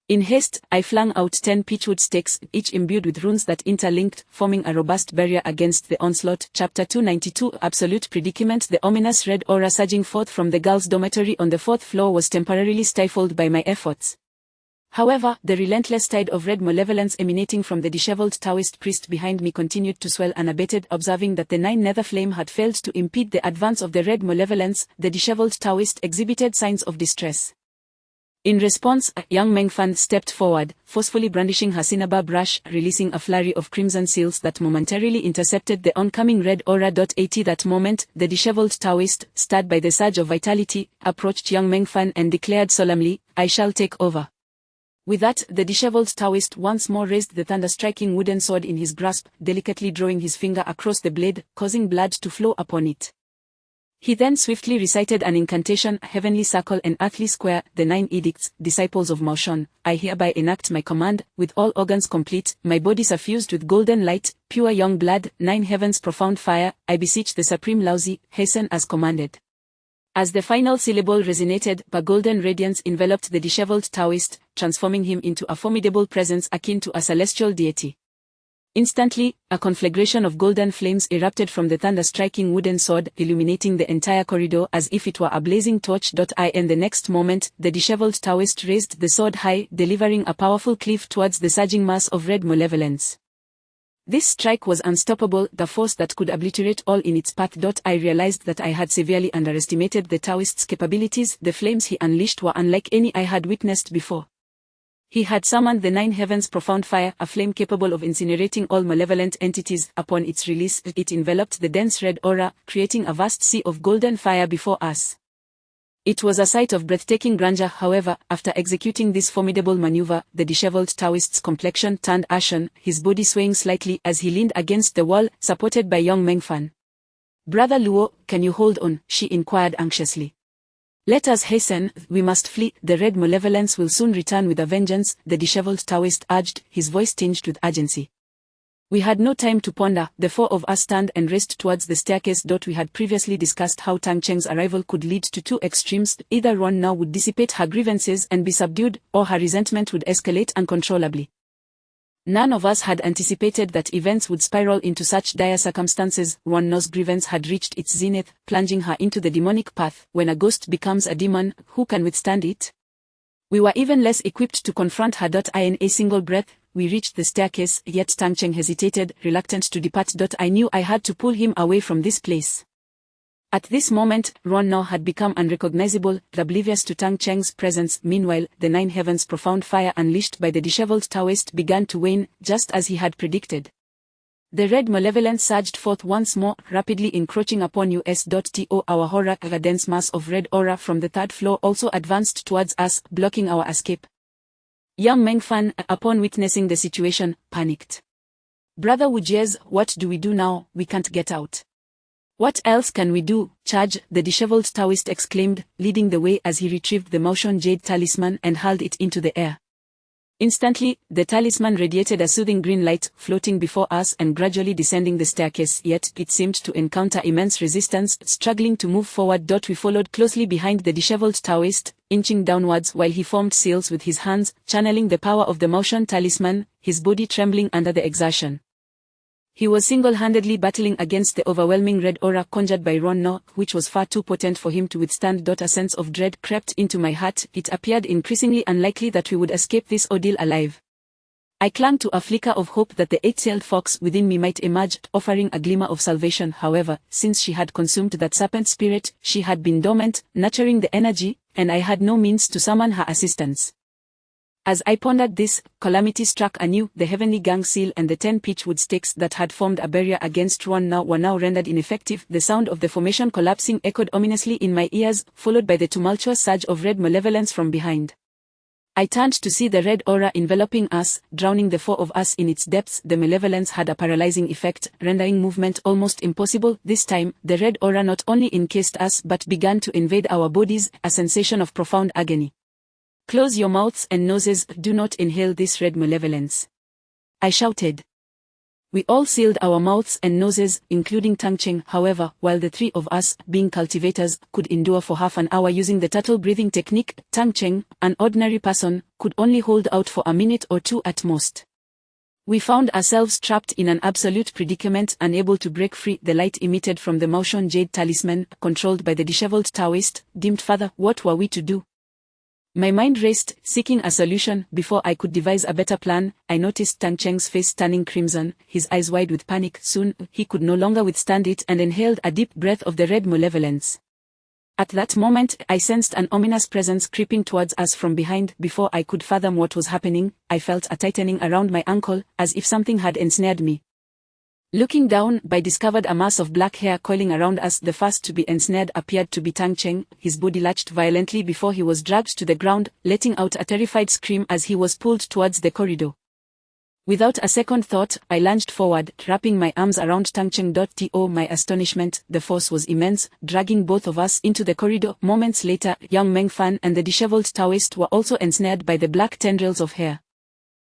In haste, I flung out 10 pitchwood stakes, each imbued with runes that interlinked, forming a robust barrier against the onslaught. Chapter 292 Absolute Predicament. The ominous red aura surging forth from the girls' dormitory on the 4th floor was temporarily stifled by my efforts. However, the relentless tide of red malevolence emanating from the disheveled Taoist priest behind me continued to swell unabated. Observing that the 9 nether flame had failed to impede the advance of the red malevolence, the disheveled Taoist exhibited signs of distress. In response, young Meng Fan stepped forward, forcefully brandishing her cinnabar brush, releasing a flurry of crimson seals that momentarily intercepted the oncoming red aura. At that moment, the disheveled Taoist, stirred by the surge of vitality, approached young Meng Fan and declared solemnly, I shall take over. With that, the disheveled Taoist once more raised the thunder-striking wooden sword in his grasp, delicately drawing his finger across the blade, causing blood to flow upon it. He then swiftly recited an incantation, heavenly circle and earthly square, the 9 edicts, disciples of Maoshan. I hereby enact my command, with all organs complete, my body suffused with golden light, pure young blood, 9 heavens profound fire, I beseech the Supreme Laozi, hasten as commanded. As the final syllable resonated, a golden radiance enveloped the disheveled Taoist, transforming him into a formidable presence akin to a celestial deity. Instantly, a conflagration of golden flames erupted from the thunder-striking wooden sword, illuminating the entire corridor as if it were a blazing torch. And the next moment, the disheveled Taoist raised the sword high, delivering a powerful cleave towards the surging mass of red malevolence. This strike was unstoppable, the force that could obliterate all in its path. I realized that I had severely underestimated the Taoist's capabilities. The flames he unleashed were unlike any I had witnessed before. He had summoned the 9 heavens profound fire, a flame capable of incinerating all malevolent entities. Upon its release, it enveloped the dense red aura, creating a vast sea of golden fire before us. It was a sight of breathtaking grandeur. However, after executing this formidable maneuver, the disheveled Taoist's complexion turned ashen, his body swaying slightly as he leaned against the wall, supported by young Mengfan. "Brother Luo, can you hold on?" she inquired anxiously. "Let us hasten, we must flee, the red malevolence will soon return with a vengeance," the disheveled Taoist urged, his voice tinged with urgency. We had no time to ponder. The 4 of us turned and raced towards the staircase. We had previously discussed how Tang Cheng's arrival could lead to 2 extremes. Either Ron now would dissipate her grievances and be subdued, or her resentment would escalate uncontrollably. None of us had anticipated that events would spiral into such dire circumstances. Ron No's grievance had reached its zenith, plunging her into the demonic path. When a ghost becomes a demon, who can withstand it? We were even less equipped to confront her. In a single breath, we reached the staircase, yet Tang Cheng hesitated, reluctant to depart. I knew I had to pull him away from this place. At this moment, Ron now had become unrecognizable, oblivious to Tang Cheng's presence. Meanwhile, the 9 heavens profound fire unleashed by the disheveled Taoist began to wane, just as he had predicted. The red malevolence surged forth once more, rapidly encroaching upon us. To our horror, a dense mass of red aura from the 3rd floor also advanced towards us, blocking our escape. Young Mengfan, upon witnessing the situation, panicked. "Brother Wujiez, what do we do now? We can't get out." "What else can we do? Charge," the disheveled Taoist exclaimed, leading the way as he retrieved the motion jade talisman and hurled it into the air. Instantly, the talisman radiated a soothing green light, floating before us and gradually descending the staircase. Yet, it seemed to encounter immense resistance, struggling to move forward. We followed closely behind the disheveled Taoist, inching downwards while he formed seals with his hands, channeling the power of the motion talisman, his body trembling under the exertion. He was single-handedly battling against the overwhelming red aura conjured by Ron No, which was far too potent for him to withstand. A sense of dread crept into my heart. It appeared increasingly unlikely that we would escape this ordeal alive. I clung to a flicker of hope that the 8-tailed fox within me might emerge, offering a glimmer of salvation. However, since she had consumed that serpent spirit, she had been dormant, nurturing the energy, and I had no means to summon her assistance. As I pondered this, calamity struck anew. The heavenly gang seal and the 10 pitchwood stakes that had formed a barrier against Ron now were now rendered ineffective. The sound of the formation collapsing echoed ominously in my ears, followed by the tumultuous surge of red malevolence from behind. I turned to see the red aura enveloping us, drowning the 4 of us in its depths. The malevolence had a paralyzing effect, rendering movement almost impossible. This time, the red aura not only encased us but began to invade our bodies, a sensation of profound agony. "Close your mouths and noses, do not inhale this red malevolence," I shouted. We all sealed our mouths and noses, including Tang Cheng. However, while the 3 of us, being cultivators, could endure for half an hour using the turtle breathing technique, Tang Cheng, an ordinary person, could only hold out for a minute or 2 at most. We found ourselves trapped in an absolute predicament, unable to break free. The light emitted from the motion jade talisman, controlled by the disheveled Taoist, dimmed further. What were we to do? My mind raced, seeking a solution. Before I could devise a better plan, I noticed Tang Cheng's face turning crimson, his eyes wide with panic. Soon, he could no longer withstand it and inhaled a deep breath of the red malevolence. At that moment, I sensed an ominous presence creeping towards us from behind. Before I could fathom what was happening, I felt a tightening around my ankle, as if something had ensnared me. Looking down, I discovered a mass of black hair coiling around us. The first to be ensnared appeared to be Tang Cheng. His body lurched violently before he was dragged to the ground, letting out a terrified scream as he was pulled towards the corridor. Without a second thought, I lunged forward, wrapping my arms around Tang Cheng. To my astonishment, the force was immense, dragging both of us into the corridor. Moments later, young Mengfan and the disheveled Taoist were also ensnared by the black tendrils of hair.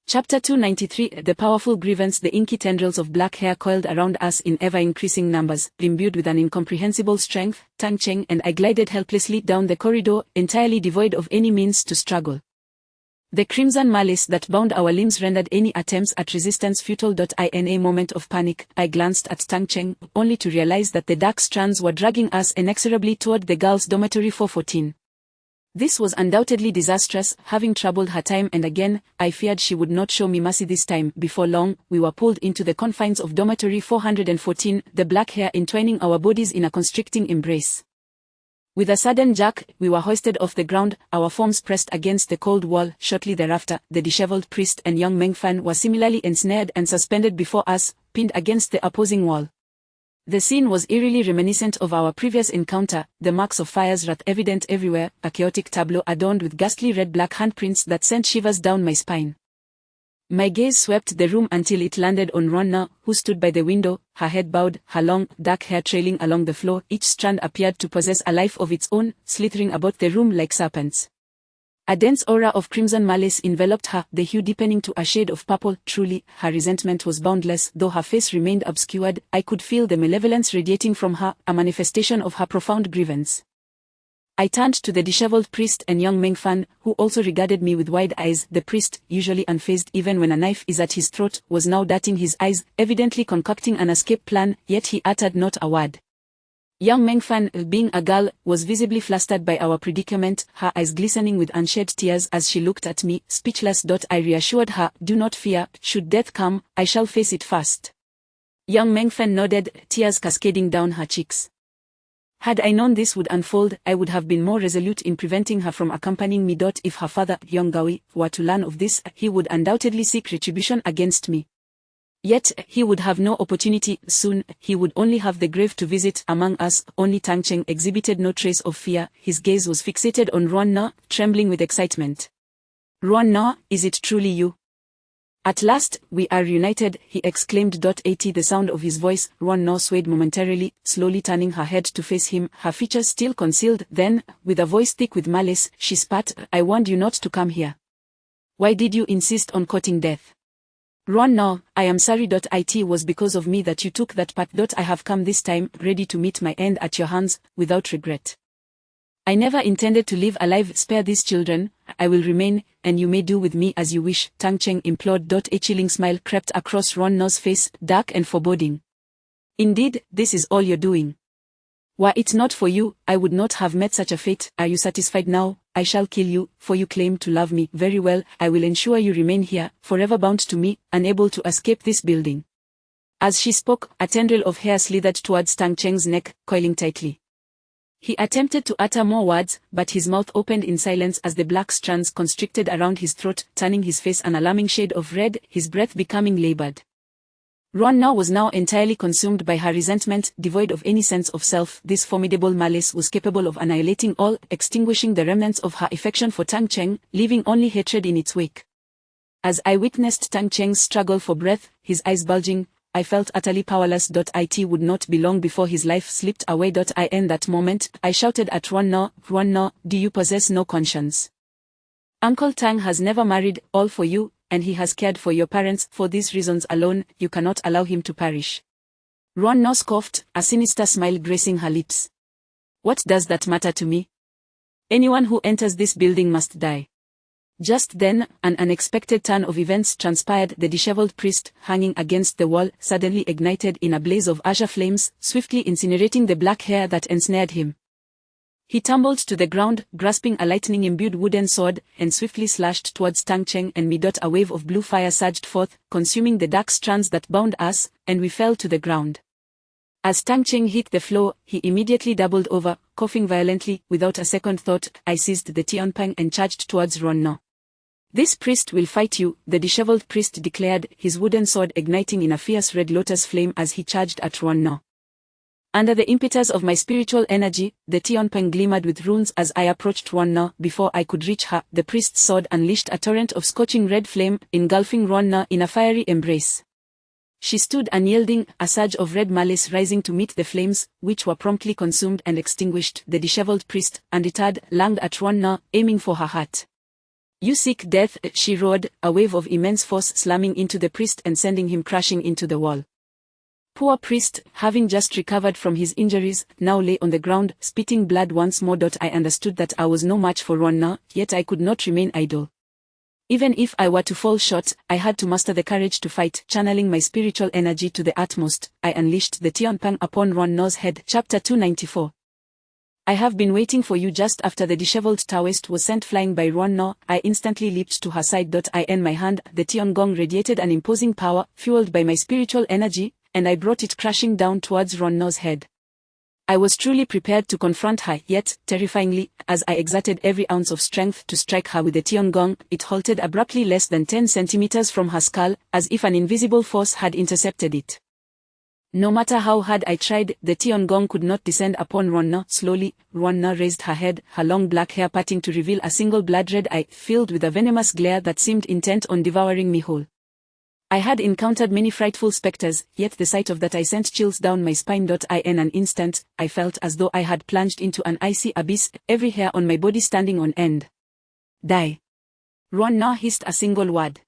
Chapter 293. The powerful grievance. The inky tendrils of black hair coiled around us in ever-increasing numbers, imbued with an incomprehensible strength. Tang Cheng and I glided helplessly down the corridor, entirely devoid of any means to struggle. The crimson malice that bound our limbs rendered any attempts at resistance futile. In a moment of panic, I glanced at Tang Cheng, only to realize that the dark strands were dragging us inexorably toward the girls' dormitory 414. This was undoubtedly disastrous. Having troubled her time and again, I feared she would not show me mercy this time. Before long, we were pulled into the confines of dormitory 414, the black hair entwining our bodies in a constricting embrace. With a sudden jerk, we were hoisted off the ground, our forms pressed against the cold wall. Shortly thereafter, the disheveled priest and young Mengfan were similarly ensnared and suspended before us, pinned against the opposing wall. The scene was eerily reminiscent of our previous encounter, the marks of fire's wrath evident everywhere, a chaotic tableau adorned with ghastly red-black handprints that sent shivers down my spine. My gaze swept the room until it landed on Ronna, who stood by the window, her head bowed, her long, dark hair trailing along the floor. Each strand appeared to possess a life of its own, slithering about the room like serpents. A dense aura of crimson malice enveloped her, the hue deepening to a shade of purple. Truly, her resentment was boundless. Though her face remained obscured, I could feel the malevolence radiating from her, a manifestation of her profound grievance. I turned to the disheveled priest and young Mengfan, who also regarded me with wide eyes. The priest, usually unfazed even when a knife is at his throat, was now darting his eyes, evidently concocting an escape plan, yet he uttered not a word. Young Mengfan, being a girl, was visibly flustered by our predicament, her eyes glistening with unshed tears as she looked at me, speechless. I reassured her, "Do not fear, should death come, I shall face it first." Young Mengfan nodded, tears cascading down her cheeks. Had I known this would unfold, I would have been more resolute in preventing her from accompanying me. If her father, young Gawi, were to learn of this, he would undoubtedly seek retribution against me. Yet, he would have no opportunity. Soon, he would only have the grave to visit. Among us, only Tang Cheng exhibited no trace of fear. His gaze was fixated on Ruan Na, trembling with excitement. "Ruan Na, is it truly you? At last, we are reunited," he exclaimed. At the sound of his voice, Ruan Na swayed momentarily, slowly turning her head to face him, her features still concealed. Then, with a voice thick with malice, she spat, "I warned you not to come here. Why did you insist on courting death? Ruan Na, I am sorry. It was because of me that you took that path. I have come this time, ready to meet my end at your hands, without regret. I never intended to live alive. Spare these children, I will remain, and you may do with me as you wish," Tang Cheng implored. A chilling smile crept across Ruan Na's face, dark and foreboding. "Indeed, this is all you're doing. Were it not for you, I would not have met such a fate. Are you satisfied now? I shall kill you, for you claim to love me. Very well, I will ensure you remain here, forever bound to me, unable to escape this building." As she spoke, a tendril of hair slithered towards Tang Cheng's neck, coiling tightly. He attempted to utter more words, but his mouth opened in silence as the black strands constricted around his throat, turning his face an alarming shade of red, his breath becoming labored. Ruan Na was now entirely consumed by her resentment, devoid of any sense of self. This formidable malice was capable of annihilating all, extinguishing the remnants of her affection for Tang Cheng, leaving only hatred in its wake. As I witnessed Tang Cheng's struggle for breath, his eyes bulging, I felt utterly powerless. It would not be long before his life slipped away. In that moment, I shouted at Ruan Na, "Ruan Na, do you possess no conscience? Uncle Tang has never married, all for you, and he has cared for your parents. For these reasons alone, you cannot allow him to perish." Ruan Na scoffed, a sinister smile gracing her lips. "What does that matter to me? Anyone who enters this building must die." Just then, an unexpected turn of events transpired. The disheveled priest, hanging against the wall, suddenly ignited in a blaze of azure flames, swiftly incinerating the black hair that ensnared him. He tumbled to the ground, grasping a lightning-imbued wooden sword, and swiftly slashed towards Tang Cheng and me. A wave of blue fire surged forth, consuming the dark strands that bound us, and we fell to the ground. As Tang Cheng hit the floor, he immediately doubled over, coughing violently. Without a second thought, I seized the Xiao Pang and charged towards Ruan Na. "This priest will fight you," the disheveled priest declared, his wooden sword igniting in a fierce red lotus flame as he charged at Ruan Na. Under the impetus of my spiritual energy, the Xiao Pang glimmered with runes as I approached Ruan Na. Before I could reach her, the priest's sword unleashed a torrent of scorching red flame, engulfing Ruan Na in a fiery embrace. She stood unyielding, a surge of red malice rising to meet the flames, which were promptly consumed and extinguished. The disheveled priest, undeterred, lunged at Ruan Na, aiming for her heart. "You seek death," she roared, a wave of immense force slamming into the priest and sending him crashing into the wall. Poor priest, having just recovered from his injuries, now lay on the ground, spitting blood once more. I understood that I was no match for Ruan Na, yet I could not remain idle. Even if I were to fall short, I had to muster the courage to fight. Channeling my spiritual energy to the utmost, I unleashed the Xiao Pang upon Ruan Na's head. Chapter 294. "I have been waiting for you." Just after the disheveled Taoist was sent flying by Ruan Na, I instantly leaped to her side. In my hand, the Tian Gong radiated an imposing power, fueled by my spiritual energy, and I brought it crashing down towards Ruan Na's head. I was truly prepared to confront her, yet, terrifyingly, as I exerted every ounce of strength to strike her with the tiongong, it halted abruptly less than 10 centimeters from her skull, as if an invisible force had intercepted it. No matter how hard I tried, the tiongong could not descend upon Ronno. Slowly, Ronno raised her head, her long black hair parting to reveal a single blood-red eye, filled with a venomous glare that seemed intent on devouring me whole. I had encountered many frightful specters, yet the sight of that eye sent chills down my spine. In an instant, I felt as though I had plunged into an icy abyss, every hair on my body standing on end. Die. Ronno hissed a single word.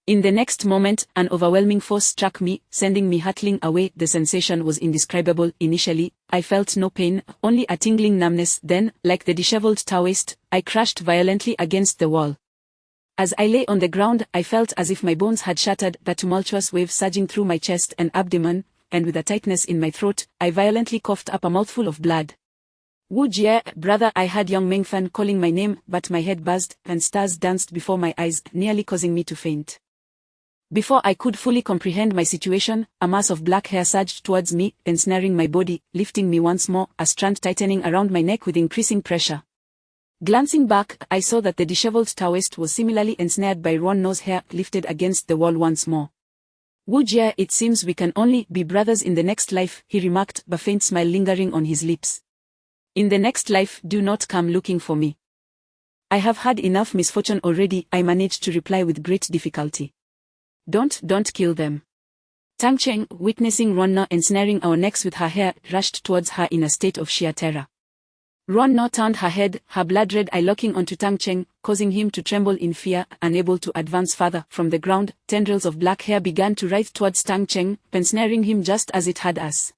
In the next moment, an overwhelming force struck me, sending me hurtling away. The sensation was indescribable. Initially, I felt no pain, only a tingling numbness. Then, like the disheveled Taoist, I crashed violently against the wall. As I lay on the ground, I felt as if my bones had shattered, the tumultuous wave surging through my chest and abdomen, and with a tightness in my throat, I violently coughed up a mouthful of blood. Wu Jie, brother, I heard young Mengfan calling my name, but my head buzzed, and stars danced before my eyes, nearly causing me to faint. Before I could fully comprehend my situation, a mass of black hair surged towards me, ensnaring my body, lifting me once more, a strand tightening around my neck with increasing pressure. Glancing back, I saw that the disheveled Taoist was similarly ensnared by Ronno's hair, lifted against the wall once more. Wu Jie, it seems we can only be brothers in the next life, he remarked, a faint smile lingering on his lips. In the next life, do not come looking for me. I have had enough misfortune already, I managed to reply with great difficulty. Don't kill them. Tang Cheng, witnessing Ronno ensnaring our necks with her hair, rushed towards her in a state of sheer terror. Ronno turned her head, her blood-red eye locking onto Tang Cheng, causing him to tremble in fear. Unable to advance further from the ground, tendrils of black hair began to writhe towards Tang Cheng, ensnaring him just as it had us.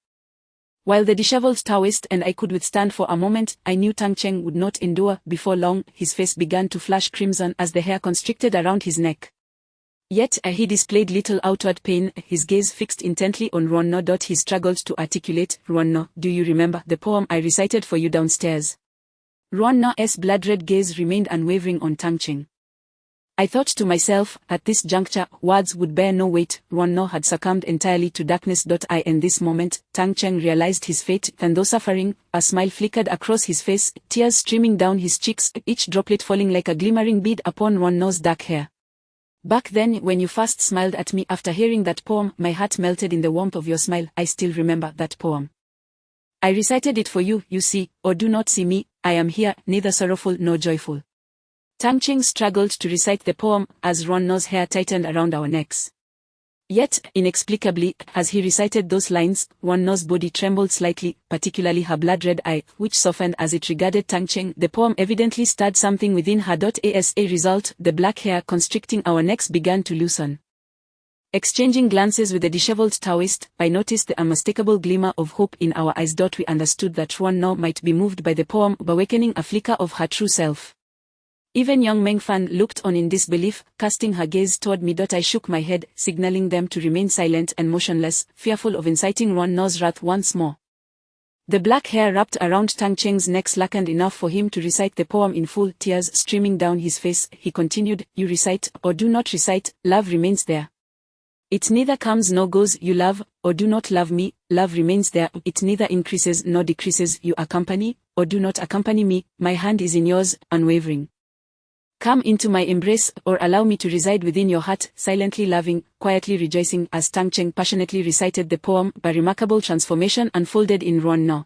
While the disheveled Taoist and I could withstand for a moment, I knew Tang Cheng would not endure. Before long, his face began to flash crimson as the hair constricted around his neck. Yet, he displayed little outward pain, his gaze fixed intently on Ronno. He struggled to articulate, Ronno, do you remember the poem I recited for you downstairs? Ronno's blood-red gaze remained unwavering on Tang Cheng. I thought to myself, at this juncture, words would bear no weight. Ronno had succumbed entirely to darkness. In this moment, Tang Cheng realized his fate, and though suffering, a smile flickered across his face, tears streaming down his cheeks, each droplet falling like a glimmering bead upon Ronno's dark hair. Back then, when you first smiled at me after hearing that poem, my heart melted in the warmth of your smile. I still remember that poem. I recited it for you, you see, or do not see me, I am here, neither sorrowful nor joyful. Tang Cheng struggled to recite the poem, as Ronno's hair tightened around our necks. Yet, inexplicably, as he recited those lines, Ronno's body trembled slightly, particularly her blood-red eye, which softened as it regarded Tang Cheng. The poem evidently stirred something within her. As a result, the black hair constricting our necks began to loosen. Exchanging glances with the disheveled Taoist, I noticed the unmistakable glimmer of hope in our eyes. We understood that Ronno might be moved by the poem, awakening a flicker of her true self. Even young Mengfan looked on in disbelief, casting her gaze toward me. I shook my head, signaling them to remain silent and motionless, fearful of inciting Ronno's wrath once more. The black hair wrapped around Tang Cheng's neck slackened enough for him to recite the poem in full, tears streaming down his face. He continued, you recite, or do not recite, love remains there. It neither comes nor goes. You love, or do not love me, love remains there. It neither increases nor decreases. You accompany, or do not accompany me, my hand is in yours, unwavering. Come into my embrace, or allow me to reside within your heart, silently loving, quietly rejoicing. As Tang Cheng passionately recited the poem, a remarkable transformation unfolded in Ronno.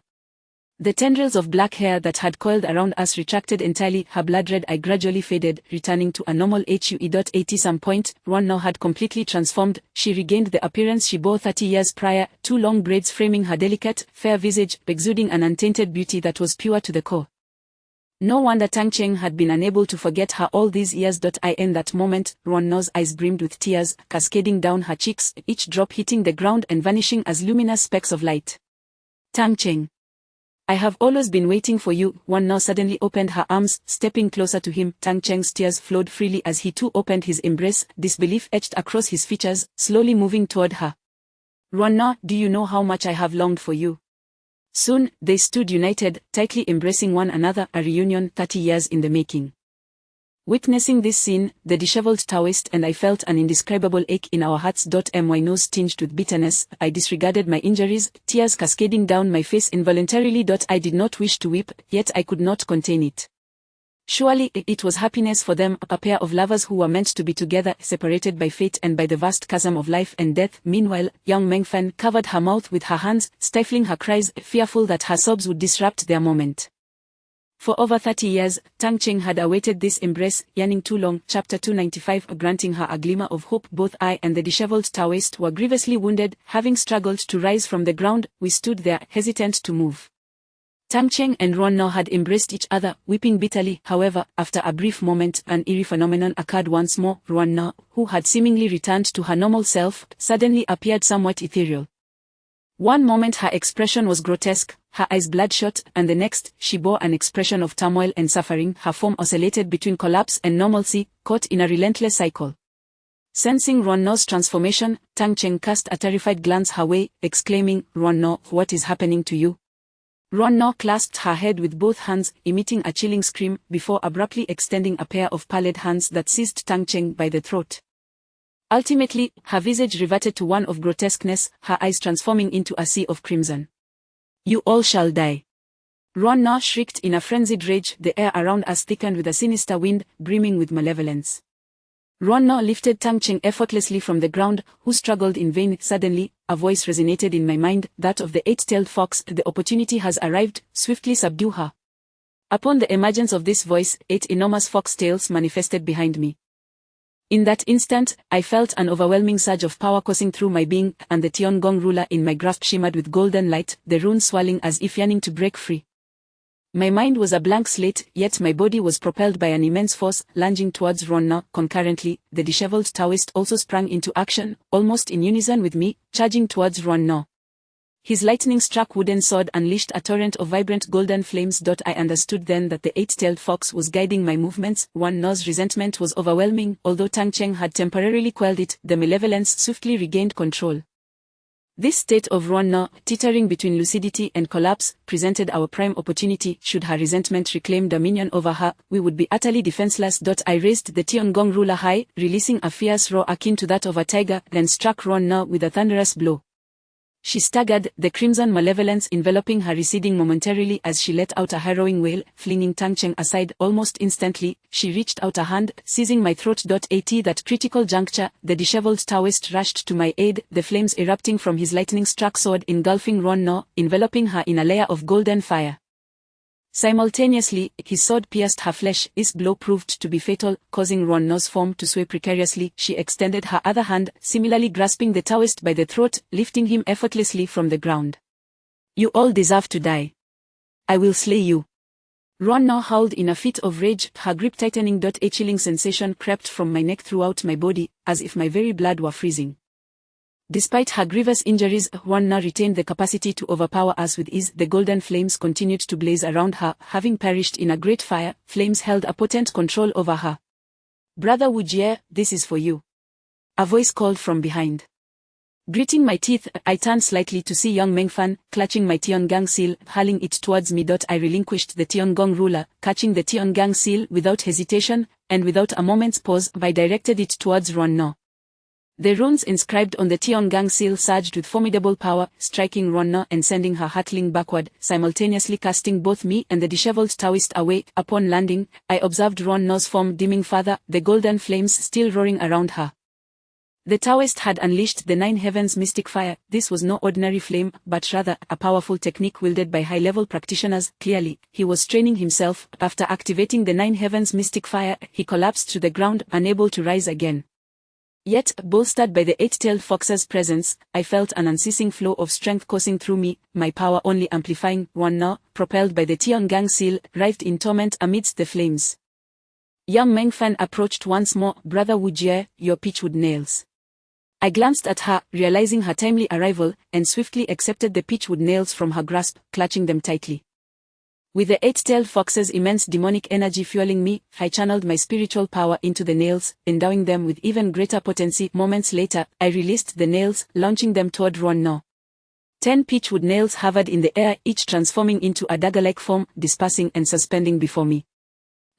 The tendrils of black hair that had coiled around us retracted entirely, her blood-red eye gradually faded, returning to a normal hue. At some point, Ronno had completely transformed. She regained the appearance she bore 30 years prior, two long braids framing her delicate, fair visage, exuding an untainted beauty that was pure to the core. No wonder Tang Cheng had been unable to forget her all these years. In that moment, Ronno's eyes brimmed with tears, cascading down her cheeks, each drop hitting the ground and vanishing as luminous specks of light. Tang Cheng. I have always been waiting for you. Ronno suddenly opened her arms, stepping closer to him. Tang Cheng's tears flowed freely as he too opened his embrace, disbelief etched across his features, slowly moving toward her. Ronno, do you know how much I have longed for you? Soon, they stood united, tightly embracing one another, a reunion 30 years in the making. Witnessing this scene, the disheveled Taoist and I felt an indescribable ache in our hearts. My nose tinged with bitterness, I disregarded my injuries, tears cascading down my face involuntarily. I did not wish to weep, yet I could not contain it. Surely, it was happiness for them, a pair of lovers who were meant to be together, separated by fate and by the vast chasm of life and death. Meanwhile, young Mengfan covered her mouth with her hands, stifling her cries, fearful that her sobs would disrupt their moment. For over 30 years, Tang Cheng had awaited this embrace, yearning too long. Chapter 295. Granting her a glimmer of hope, both I and the disheveled Taoist were grievously wounded. Having struggled to rise from the ground, we stood there, hesitant to move. Tang Cheng and Ruan No had embraced each other, weeping bitterly. However, after a brief moment, an eerie phenomenon occurred once more. Ruan No, who had seemingly returned to her normal self, suddenly appeared somewhat ethereal. One moment her expression was grotesque, her eyes bloodshot, and the next, she bore an expression of turmoil and suffering. Her form oscillated between collapse and normalcy, caught in a relentless cycle. Sensing Ruan No's transformation, Tang Cheng cast a terrified glance her way, exclaiming, "Ruan No, what is happening to you?" Ruan No clasped her head with both hands, emitting a chilling scream, before abruptly extending a pair of pallid hands that seized Tang Cheng by the throat. Ultimately, her visage reverted to one of grotesqueness, her eyes transforming into a sea of crimson. "You all shall die." Ruan No shrieked in a frenzied rage, the air around us thickened with a sinister wind, brimming with malevolence. Ruan No lifted Tang Cheng effortlessly from the ground, who struggled in vain. Suddenly, a voice resonated in my mind, that of the eight-tailed fox. "The opportunity has arrived, swiftly subdue her." Upon the emergence of this voice, 8 enormous fox tails manifested behind me. In that instant, I felt an overwhelming surge of power coursing through my being, and the Tiangong ruler in my grasp shimmered with golden light, the runes swirling as if yearning to break free. My mind was a blank slate, yet my body was propelled by an immense force, lunging towards Ruan No. Concurrently, the disheveled Taoist also sprang into action, almost in unison with me, charging towards Ruan No. His lightning-struck wooden sword unleashed a torrent of vibrant golden flames. I understood then that the eight-tailed fox was guiding my movements. Ruan No's resentment was overwhelming. Although Tang Cheng had temporarily quelled it, the malevolence swiftly regained control. This state of Ruan No, teetering between lucidity and collapse, presented our prime opportunity. Should her resentment reclaim dominion over her, we would be utterly defenseless. I raised the Tiangong ruler high, releasing a fierce roar akin to that of a tiger, then struck Ruan No with a thunderous blow. She staggered, the crimson malevolence enveloping her, receding momentarily as she let out a harrowing wail, flinging Tang Cheng aside. Almost instantly, she reached out a hand, seizing my throat. At that critical juncture, the disheveled Taoist rushed to my aid, the flames erupting from his lightning-struck sword engulfing Ruan No, enveloping her in a layer of golden fire. Simultaneously, his sword pierced her flesh. His blow proved to be fatal, causing Ruan No's form to sway precariously. She extended her other hand, similarly grasping the Taoist by the throat, lifting him effortlessly from the ground. "You all deserve to die. I will slay you." Ruan No howled in a fit of rage, her grip tightening. A chilling sensation crept from my neck throughout my body, as if my very blood were freezing. Despite her grievous injuries, Ruan No retained the capacity to overpower us with ease. The golden flames continued to blaze around her, having perished in a great fire. Flames held a potent control over her. "Brother Wu Jie, this is for you," a voice called from behind. Gritting my teeth, I turned slightly to see young Mengfan, clutching my Tionggang seal, hurling it towards me. I relinquished the Tiongong ruler, catching the Tionggang seal without hesitation, and without a moment's pause, I directed it towards Ruan No. The runes inscribed on the Tionggang seal surged with formidable power, striking Ruan No and sending her hurtling backward, simultaneously casting both me and the disheveled Taoist away. Upon landing, I observed Ruan No's form dimming further, the golden flames still roaring around her. The Taoist had unleashed the 9 heavens mystic fire. This was no ordinary flame, but rather a powerful technique wielded by high-level practitioners. Clearly, he was training himself. After activating the 9 heavens mystic fire, he collapsed to the ground, unable to rise again. Yet, bolstered by the 8-tailed fox's presence, I felt an unceasing flow of strength coursing through me, my power only amplifying. Ruan No, propelled by the Tionggang seal, writhed in torment amidst the flames. Young Mengfan approached once more. "Brother Wu Jie, your pitchwood nails." I glanced at her, realizing her timely arrival, and swiftly accepted the pitchwood nails from her grasp, clutching them tightly. With the 8-tailed fox's immense demonic energy fueling me, I channeled my spiritual power into the nails, endowing them with even greater potency. Moments later, I released the nails, launching them toward Ruan No. 10 pitchwood nails hovered in the air, each transforming into a dagger-like form, dispersing and suspending before me.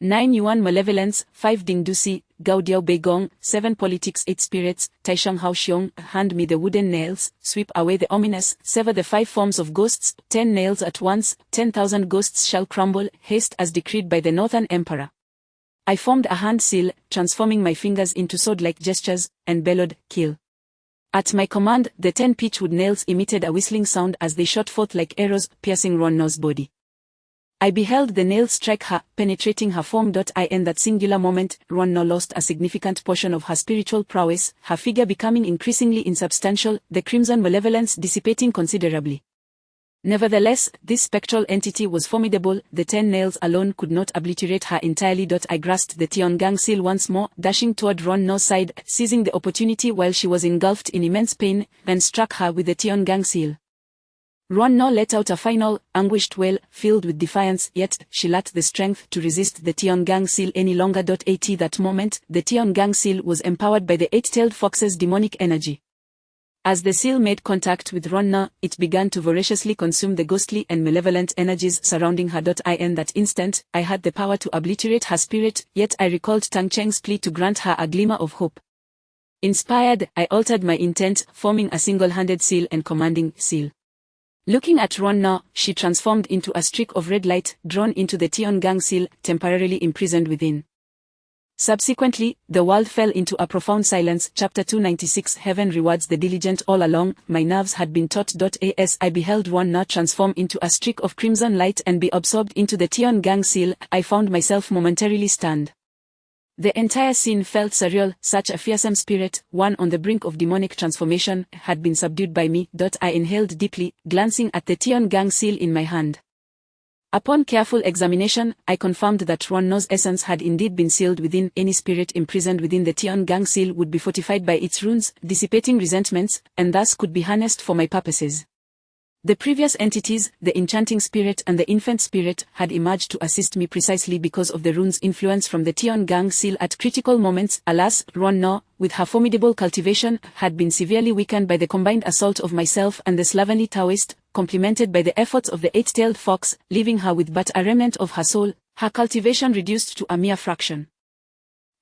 9 Yuan Malevolence, 5 Ding Dusi, Gao Diao Beigong, 7 Politics, 8 Spirits, Taishang Hao Xiong, Hand me the wooden nails, sweep away the ominous, sever the 5 forms of ghosts, 10 nails at once, 10,000 ghosts shall crumble, haste as decreed by the Northern Emperor. I formed a hand seal, transforming my fingers into sword-like gestures, and bellowed, kill. At my command, the 10 pitchwood nails emitted a whistling sound as they shot forth like arrows, piercing Ronno's body. I beheld the nails strike her, penetrating her form. In that singular moment, Ronno lost a significant portion of her spiritual prowess, her figure becoming increasingly insubstantial, the crimson malevolence dissipating considerably. Nevertheless, this spectral entity was formidable, the 10 nails alone could not obliterate her entirely. I grasped the Tiangang seal once more, dashing toward Ronno's side, seizing the opportunity while she was engulfed in immense pain, and struck her with the Tiangang seal. Ronno let out a final, anguished wail, filled with defiance, yet she lacked the strength to resist the Tiangang seal any longer. At that moment, the Tiangang seal was empowered by the 8-tailed fox's demonic energy. As the seal made contact with Ronno, it began to voraciously consume the ghostly and malevolent energies surrounding her. In that instant, I had the power to obliterate her spirit, yet I recalled Tang Cheng's plea to grant her a glimmer of hope. Inspired, I altered my intent, forming a single-handed seal and commanding seal. Looking at Ronno, she transformed into a streak of red light, drawn into the Tiangang seal, temporarily imprisoned within. Subsequently, the world fell into a profound silence. Chapter 296 Heaven rewards the diligent. All along, my nerves had been taut. As I beheld Ronno transform into a streak of crimson light and be absorbed into the Tiangang seal, I found myself momentarily stunned. The entire scene felt surreal. Such a fearsome spirit, one on the brink of demonic transformation, had been subdued by me. I inhaled deeply, glancing at the Tiangang seal in my hand. Upon careful examination, I confirmed that Ronno's essence had indeed been sealed within. Any spirit imprisoned within the Tiangang seal would be fortified by its runes, dissipating resentments, and thus could be harnessed for my purposes. The previous entities, the enchanting spirit and the infant spirit, had emerged to assist me precisely because of the rune's influence from the Tiangang seal at critical moments. Alas, Ronno, with her formidable cultivation, had been severely weakened by the combined assault of myself and the slovenly Taoist, complemented by the efforts of the 8-tailed fox, leaving her with but a remnant of her soul, her cultivation reduced to a mere fraction.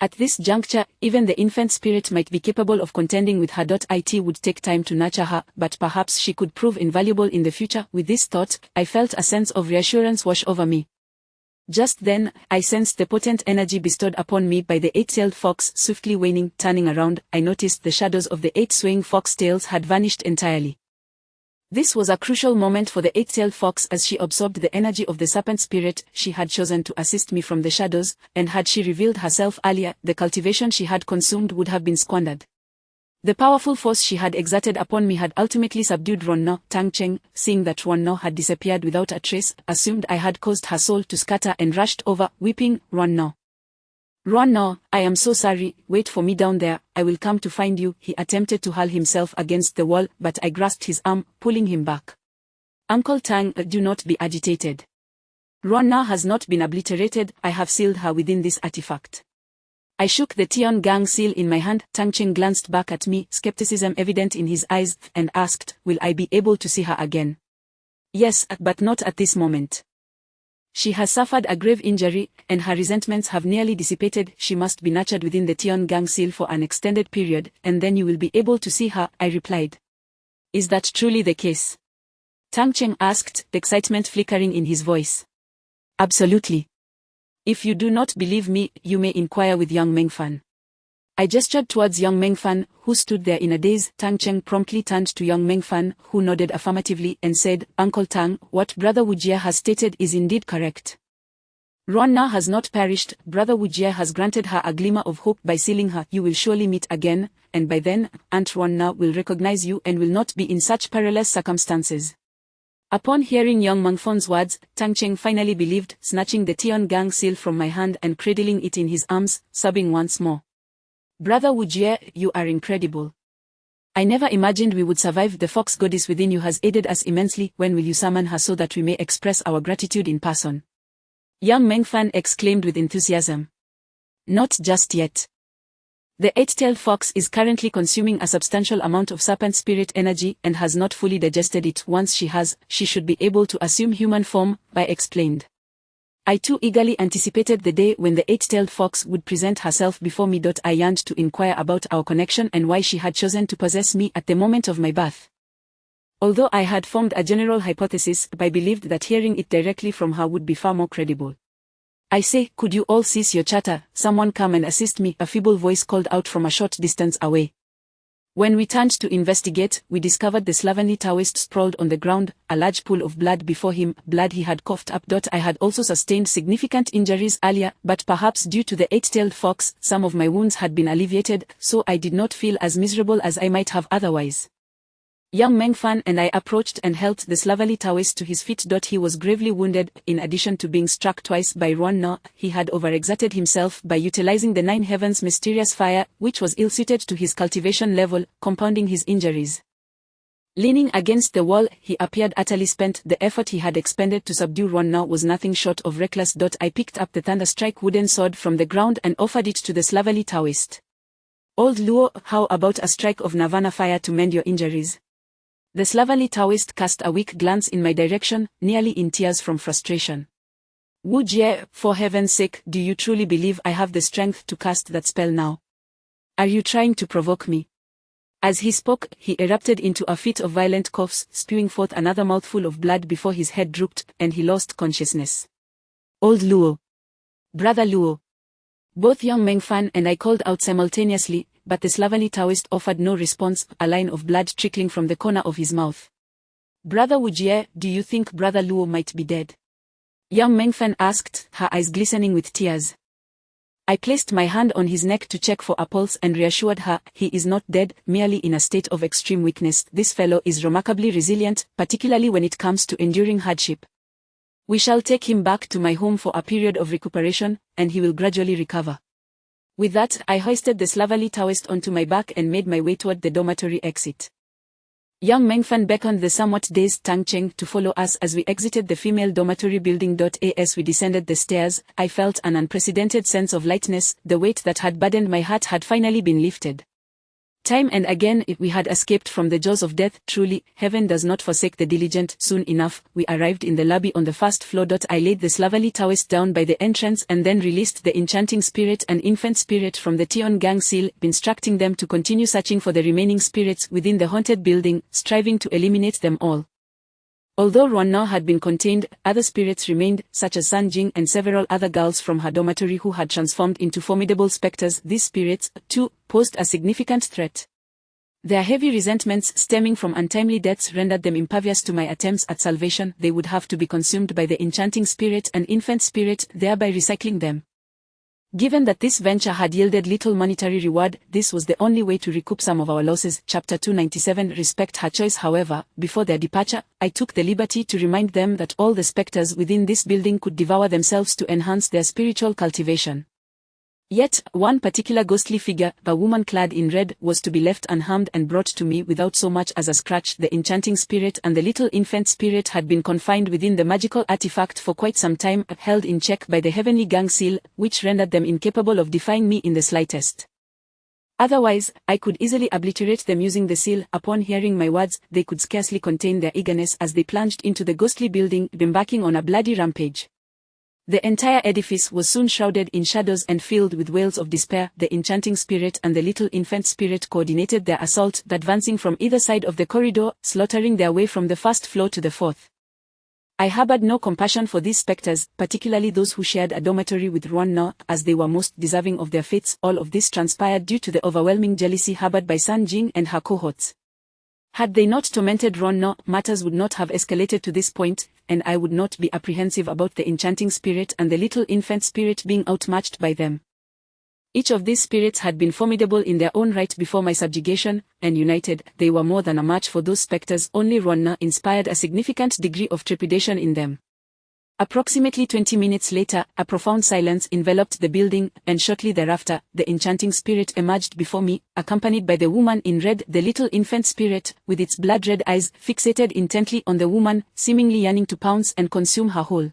At this juncture, even the infant spirit might be capable of contending with her. It would take time to nurture her, but perhaps she could prove invaluable in the future. With this thought, I felt a sense of reassurance wash over me. Just then, I sensed the potent energy bestowed upon me by the 8-tailed fox swiftly waning. Turning around, I noticed the shadows of the 8 swaying fox tails had vanished entirely. This was a crucial moment for the 8-tailed fox as she absorbed the energy of the serpent spirit. She had chosen to assist me from the shadows, and had she revealed herself earlier, the cultivation she had consumed would have been squandered. The powerful force she had exerted upon me had ultimately subdued Ronno. Tang Cheng, seeing that Ronno had disappeared without a trace, assumed I had caused her soul to scatter and rushed over, weeping, Ronno. Ronno, I am so sorry, wait for me down there, I will come to find you. He attempted to hurl himself against the wall, but I grasped his arm, pulling him back. Uncle Tang, do not be agitated. Ronno has not been obliterated, I have sealed her within this artifact. I shook the Tiangang seal in my hand. Tang Cheng glanced back at me, skepticism evident in his eyes, and asked, will I be able to see her again? Yes, but not at this moment. She has suffered a grave injury, and her resentments have nearly dissipated. She must be nurtured within the Tiangang seal for an extended period, and then you will be able to see her, I replied. Is that truly the case? Tang Cheng asked, excitement flickering in his voice. Absolutely. If you do not believe me, you may inquire with young Mengfan. I gestured towards young Mengfan, who stood there in a daze. Tang Cheng promptly turned to young Mengfan, who nodded affirmatively and said, Uncle Tang, what Brother Wujie has stated is indeed correct. Ronno has not perished. Brother Wujie has granted her a glimmer of hope by sealing her. You will surely meet again, and by then, Aunt Ronno will recognize you and will not be in such perilous circumstances. Upon hearing young Mengfan's words, Tang Cheng finally believed, snatching the Tiangang seal from my hand and cradling it in his arms, sobbing once more. Brother Wujie, you are incredible. I never imagined we would survive. The fox goddess within you has aided us immensely. When will you summon her so that we may express our gratitude in person? Young Mengfan exclaimed with enthusiasm. Not just yet. The 8-tailed fox is currently consuming a substantial amount of serpent spirit energy and has not fully digested it. Once she has, she should be able to assume human form, I explained. I too eagerly anticipated the day when the eight-tailed fox would present herself before me. I yearned to inquire about our connection and why she had chosen to possess me at the moment of my birth. Although I had formed a general hypothesis, I believed that hearing it directly from her would be far more credible. "I say, could you all cease your chatter? Someone come and assist me," a feeble voice called out from a short distance away. When we turned to investigate, we discovered the slovenly Taoist sprawled on the ground, a large pool of blood before him, blood he had coughed up. I had also sustained significant injuries earlier, but perhaps due to the eight-tailed fox, some of my wounds had been alleviated, so I did not feel as miserable as I might have otherwise. Young Mengfan and I approached and helped the slovenly Taoist to his feet. He was gravely wounded. In addition to being struck twice by Ruan Na, he had overexerted himself by utilizing the Nine Heavens' mysterious fire, which was ill-suited to his cultivation level, compounding his injuries. Leaning against the wall, he appeared utterly spent. The effort he had expended to subdue Ruan Na was nothing short of reckless. I picked up the Thunderstrike wooden sword from the ground and offered it to the slovenly Taoist. "Old Luo, how about a strike of Nirvana fire to mend your injuries?" The slovenly Taoist cast a weak glance in my direction, nearly in tears from frustration. "Wu Jie, for heaven's sake, do you truly believe I have the strength to cast that spell now? Are you trying to provoke me?" As he spoke, he erupted into a fit of violent coughs, spewing forth another mouthful of blood before his head drooped, and he lost consciousness. "Old Luo! Brother Luo!" Both young Mengfan and I called out simultaneously, but the slovenly Taoist offered no response, a line of blood trickling from the corner of his mouth. "Brother Wu Jie, do you think Brother Luo might be dead?" Young Mengfan asked, her eyes glistening with tears. I placed my hand on his neck to check for a pulse and reassured her, "He is not dead, merely in a state of extreme weakness. This fellow is remarkably resilient, particularly when it comes to enduring hardship. We shall take him back to my home for a period of recuperation, and he will gradually recover." With that, I hoisted the slovenly Taoist onto my back and made my way toward the dormitory exit. Young Mengfan beckoned the somewhat dazed Tang Cheng to follow us as we exited the female dormitory building. As we descended the stairs, I felt an unprecedented sense of lightness. The weight that had burdened my heart had finally been lifted. Time and again we had escaped from the jaws of death. Truly, heaven does not forsake the diligent. Soon enough, we arrived in the lobby on the first floor. I laid the slovenly Taoist down by the entrance and then released the enchanting spirit and infant spirit from the Tian Gang seal, instructing them to continue searching for the remaining spirits within the haunted building, striving to eliminate them all. Although Ruan Na had been contained, other spirits remained, such as San Jing and several other girls from her dormitory who had transformed into formidable specters. These spirits, too, posed a significant threat. Their heavy resentments stemming from untimely deaths rendered them impervious to my attempts at salvation. They would have to be consumed by the enchanting spirit and infant spirit, thereby recycling them. Given that this venture had yielded little monetary reward, this was the only way to recoup some of our losses. Chapter 297. Respect her choice. However, before their departure, I took the liberty to remind them that all the specters within this building could devour themselves to enhance their spiritual cultivation. Yet, one particular ghostly figure, a woman clad in red, was to be left unharmed and brought to me without so much as a scratch. The enchanting spirit and the little infant spirit had been confined within the magical artifact for quite some time, held in check by the heavenly gang seal, which rendered them incapable of defying me in the slightest. Otherwise, I could easily obliterate them using the seal. Upon hearing my words, they could scarcely contain their eagerness as they plunged into the ghostly building, embarking on a bloody rampage. The entire edifice was soon shrouded in shadows and filled with wails of despair. The enchanting spirit and the little infant spirit coordinated their assault, advancing from either side of the corridor, slaughtering their way from the first floor to the fourth. I harbored no compassion for these specters, particularly those who shared a dormitory with Ruan Na, as they were most deserving of their fates. All of this transpired due to the overwhelming jealousy harbored by San Jing and her cohorts. Had they not tormented Ruan Na, matters would not have escalated to this point, and I would not be apprehensive about the enchanting spirit and the little infant spirit being outmatched by them. Each of these spirits had been formidable in their own right before my subjugation, and united, they were more than a match for those specters. Only Ruan Na inspired a significant degree of trepidation in them. Approximately 20 minutes later, a profound silence enveloped the building, and shortly thereafter, the enchanting spirit emerged before me, accompanied by the woman in red, the little infant spirit, with its blood-red eyes fixated intently on the woman, seemingly yearning to pounce and consume her whole.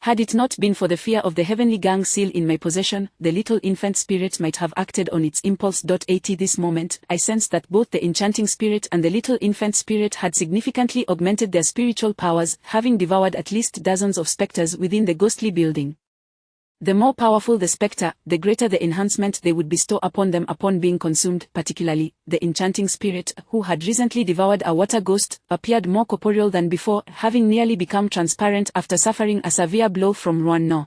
Had it not been for the fear of the heavenly gang seal in my possession, the little infant spirit might have acted on its impulse. At this moment, I sensed that both the enchanting spirit and the little infant spirit had significantly augmented their spiritual powers, having devoured at least dozens of specters within the ghostly building. The more powerful the spectre, the greater the enhancement they would bestow upon them upon being consumed. Particularly, the enchanting spirit, who had recently devoured a water ghost, appeared more corporeal than before, having nearly become transparent after suffering a severe blow from Ruan No.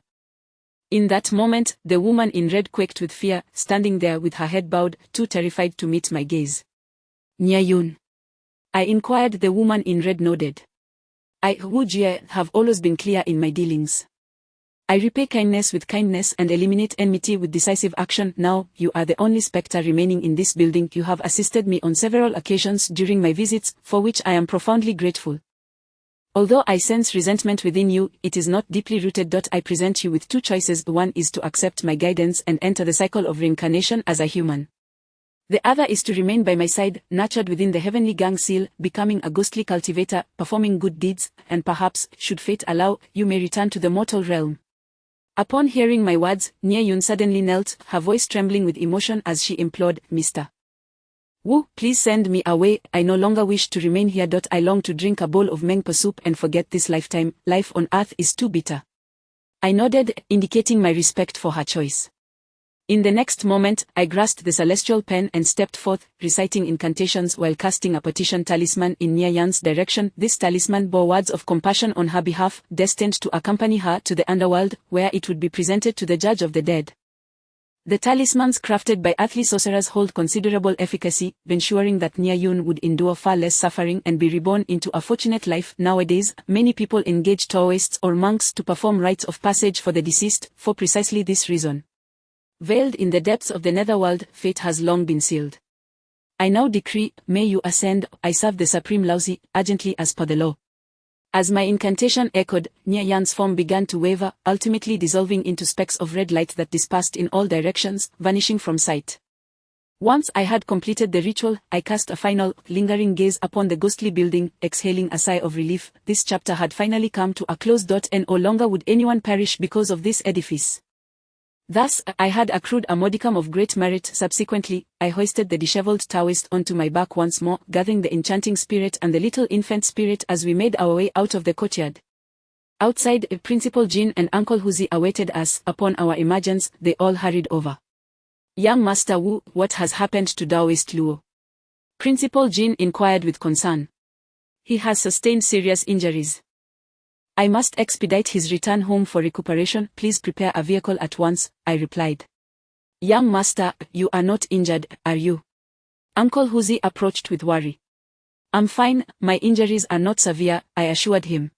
In that moment, the woman in red quaked with fear, standing there with her head bowed, too terrified to meet my gaze. "Nia Yun?" I inquired. The woman in red nodded. "I, Wu Jie, have always been clear in my dealings. I repay kindness with kindness and eliminate enmity with decisive action. Now, you are the only spectre remaining in this building. You have assisted me on several occasions during my visits, for which I am profoundly grateful. Although I sense resentment within you, it is not deeply rooted. I present you with two choices. One is to accept my guidance and enter the cycle of reincarnation as a human. The other is to remain by my side, nurtured within the heavenly gang seal, becoming a ghostly cultivator, performing good deeds, and perhaps, should fate allow, you may return to the mortal realm." Upon hearing my words, Nia Yun suddenly knelt, her voice trembling with emotion as she implored, "Mr. Wu, please send me away. I no longer wish to remain here. I long to drink a bowl of mengpo soup and forget this lifetime. Life on earth is too bitter." I nodded, indicating my respect for her choice. In the next moment, I grasped the celestial pen and stepped forth, reciting incantations while casting a petition talisman in Nia Yun's direction. This talisman bore words of compassion on her behalf, destined to accompany her to the underworld, where it would be presented to the judge of the dead. The talismans crafted by earthly sorcerers hold considerable efficacy, ensuring that Nia Yun would endure far less suffering and be reborn into a fortunate life. Nowadays, many people engage Taoists or monks to perform rites of passage for the deceased, for precisely this reason. Veiled in the depths of the netherworld, fate has long been sealed. I now decree, may you ascend. I serve the Supreme Laozi, urgently as per the law. As my incantation echoed, Nia Yun's form began to waver, ultimately dissolving into specks of red light that dispersed in all directions, vanishing from sight. Once I had completed the ritual, I cast a final, lingering gaze upon the ghostly building, exhaling a sigh of relief. This chapter had finally come to a close. And no longer would anyone perish because of this edifice. Thus, I had accrued a modicum of great merit. Subsequently, I hoisted the disheveled Taoist onto my back once more, gathering the enchanting spirit and the little infant spirit as we made our way out of the courtyard. Outside, Principal Jin and Uncle Huzi awaited us. Upon our emergence, they all hurried over. "Young Master Wu, what has happened to Taoist Luo?" Principal Jin inquired with concern. "He has sustained serious injuries. I must expedite his return home for recuperation. Please prepare a vehicle at once," I replied. "Young Master, you are not injured, are you?" Uncle Huzi approached with worry. "I'm fine, my injuries are not severe," I assured him.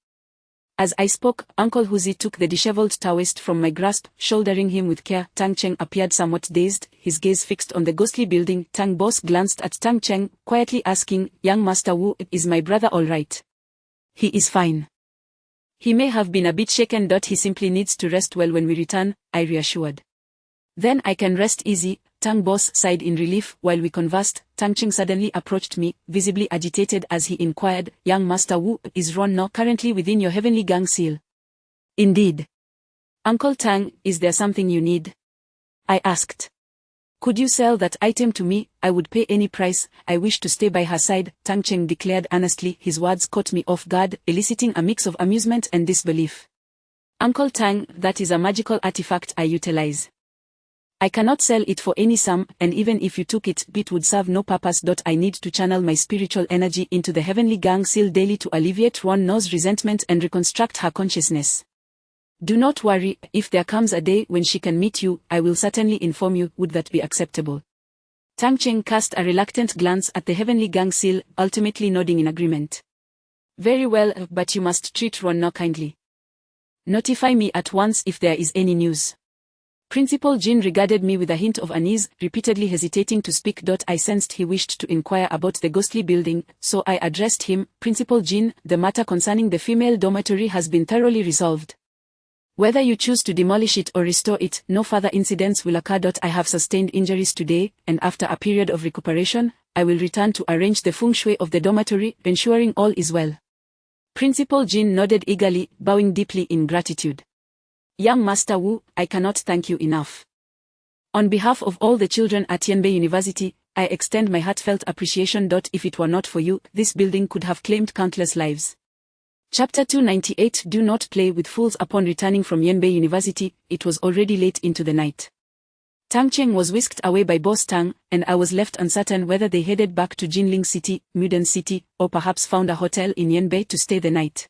As I spoke, Uncle Huzi took the disheveled Taoist from my grasp, shouldering him with care. Tang Cheng appeared somewhat dazed, his gaze fixed on the ghostly building. Tang Boss glanced at Tang Cheng, quietly asking, "Young Master Wu, is my brother all right?" "He is fine. He may have been a bit shaken. He simply needs to rest well when we return," I reassured. "Then I can rest easy," Tang Boss sighed in relief. While we conversed, Tang Cheng suddenly approached me, visibly agitated as he inquired, "Young Master Wu, is Ruan No currently within your heavenly gang seal?" "Indeed." "Uncle Tang, is there something you need?" I asked. "Could you sell that item to me? I would pay any price. I wish to stay by her side," Tang Cheng declared earnestly. His words caught me off guard, eliciting a mix of amusement and disbelief. "Uncle Tang, that is a magical artifact I utilize. I cannot sell it for any sum, and even if you took it, it would serve no purpose. I need to channel my spiritual energy into the heavenly gang seal daily to alleviate Ruan No's resentment and reconstruct her consciousness. Do not worry, if there comes a day when she can meet you, I will certainly inform you. Would that be acceptable?" Tang Cheng cast a reluctant glance at the heavenly gang seal, ultimately nodding in agreement. "Very well, but you must treat Ruan No kindly. Notify me at once if there is any news." Principal Jin regarded me with a hint of unease, repeatedly hesitating to speak. I sensed he wished to inquire about the ghostly building, so I addressed him. "Principal Jin, the matter concerning the female dormitory has been thoroughly resolved. Whether you choose to demolish it or restore it, no further incidents will occur. I have sustained injuries today, and after a period of recuperation, I will return to arrange the feng shui of the dormitory, ensuring all is well." Principal Jin nodded eagerly, bowing deeply in gratitude. Young Master Wu, I cannot thank you enough. On behalf of all the children at Yanbei University, I extend my heartfelt appreciation. If it were not for you, this building could have claimed countless lives. Chapter 298 Do not play with fools. Upon returning from Yanbei University, it was already late into the night. Tang Cheng was whisked away by Boss Tang, and I was left uncertain whether they headed back to Jinling City, Muden City, or perhaps found a hotel in Yanbei to stay the night.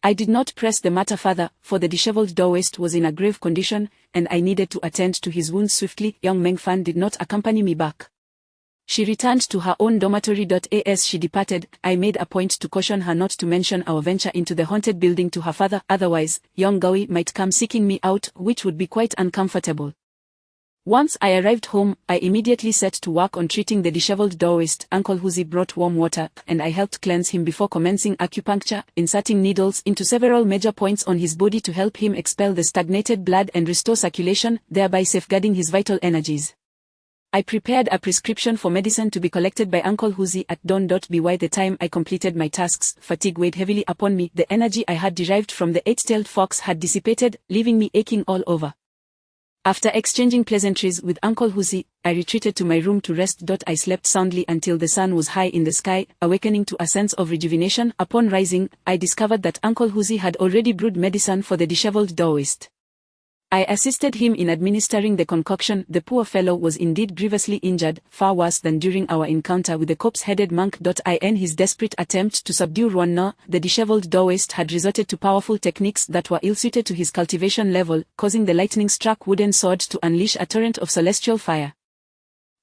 I did not press the matter further, for the disheveled Daoist was in a grave condition, and I needed to attend to his wounds swiftly. Young Meng Fan did not accompany me back. She returned to her own dormitory. As she departed, I made a point to caution her not to mention our venture into the haunted building to her father, otherwise, young Gaoi might come seeking me out, which would be quite uncomfortable. Once I arrived home, I immediately set to work on treating the disheveled Daoist. Uncle Huzi brought warm water, and I helped cleanse him before commencing acupuncture, inserting needles into several major points on his body to help him expel the stagnated blood and restore circulation, thereby safeguarding his vital energies. I prepared a prescription for medicine to be collected by Uncle Huzi at dawn. By the time I completed my tasks, fatigue weighed heavily upon me. The energy I had derived from the eight-tailed fox had dissipated, leaving me aching all over. After exchanging pleasantries with Uncle Huzi, I retreated to my room to rest. I slept soundly until the sun was high in the sky, awakening to a sense of rejuvenation. Upon rising, I discovered that Uncle Huzi had already brewed medicine for the disheveled Daoist. I assisted him in administering the concoction. The poor fellow was indeed grievously injured, far worse than during our encounter with the corpse-headed monk. In his desperate attempt to subdue Ruan, the disheveled Daoist had resorted to powerful techniques that were ill-suited to his cultivation level, causing the lightning-struck wooden sword to unleash a torrent of celestial fire.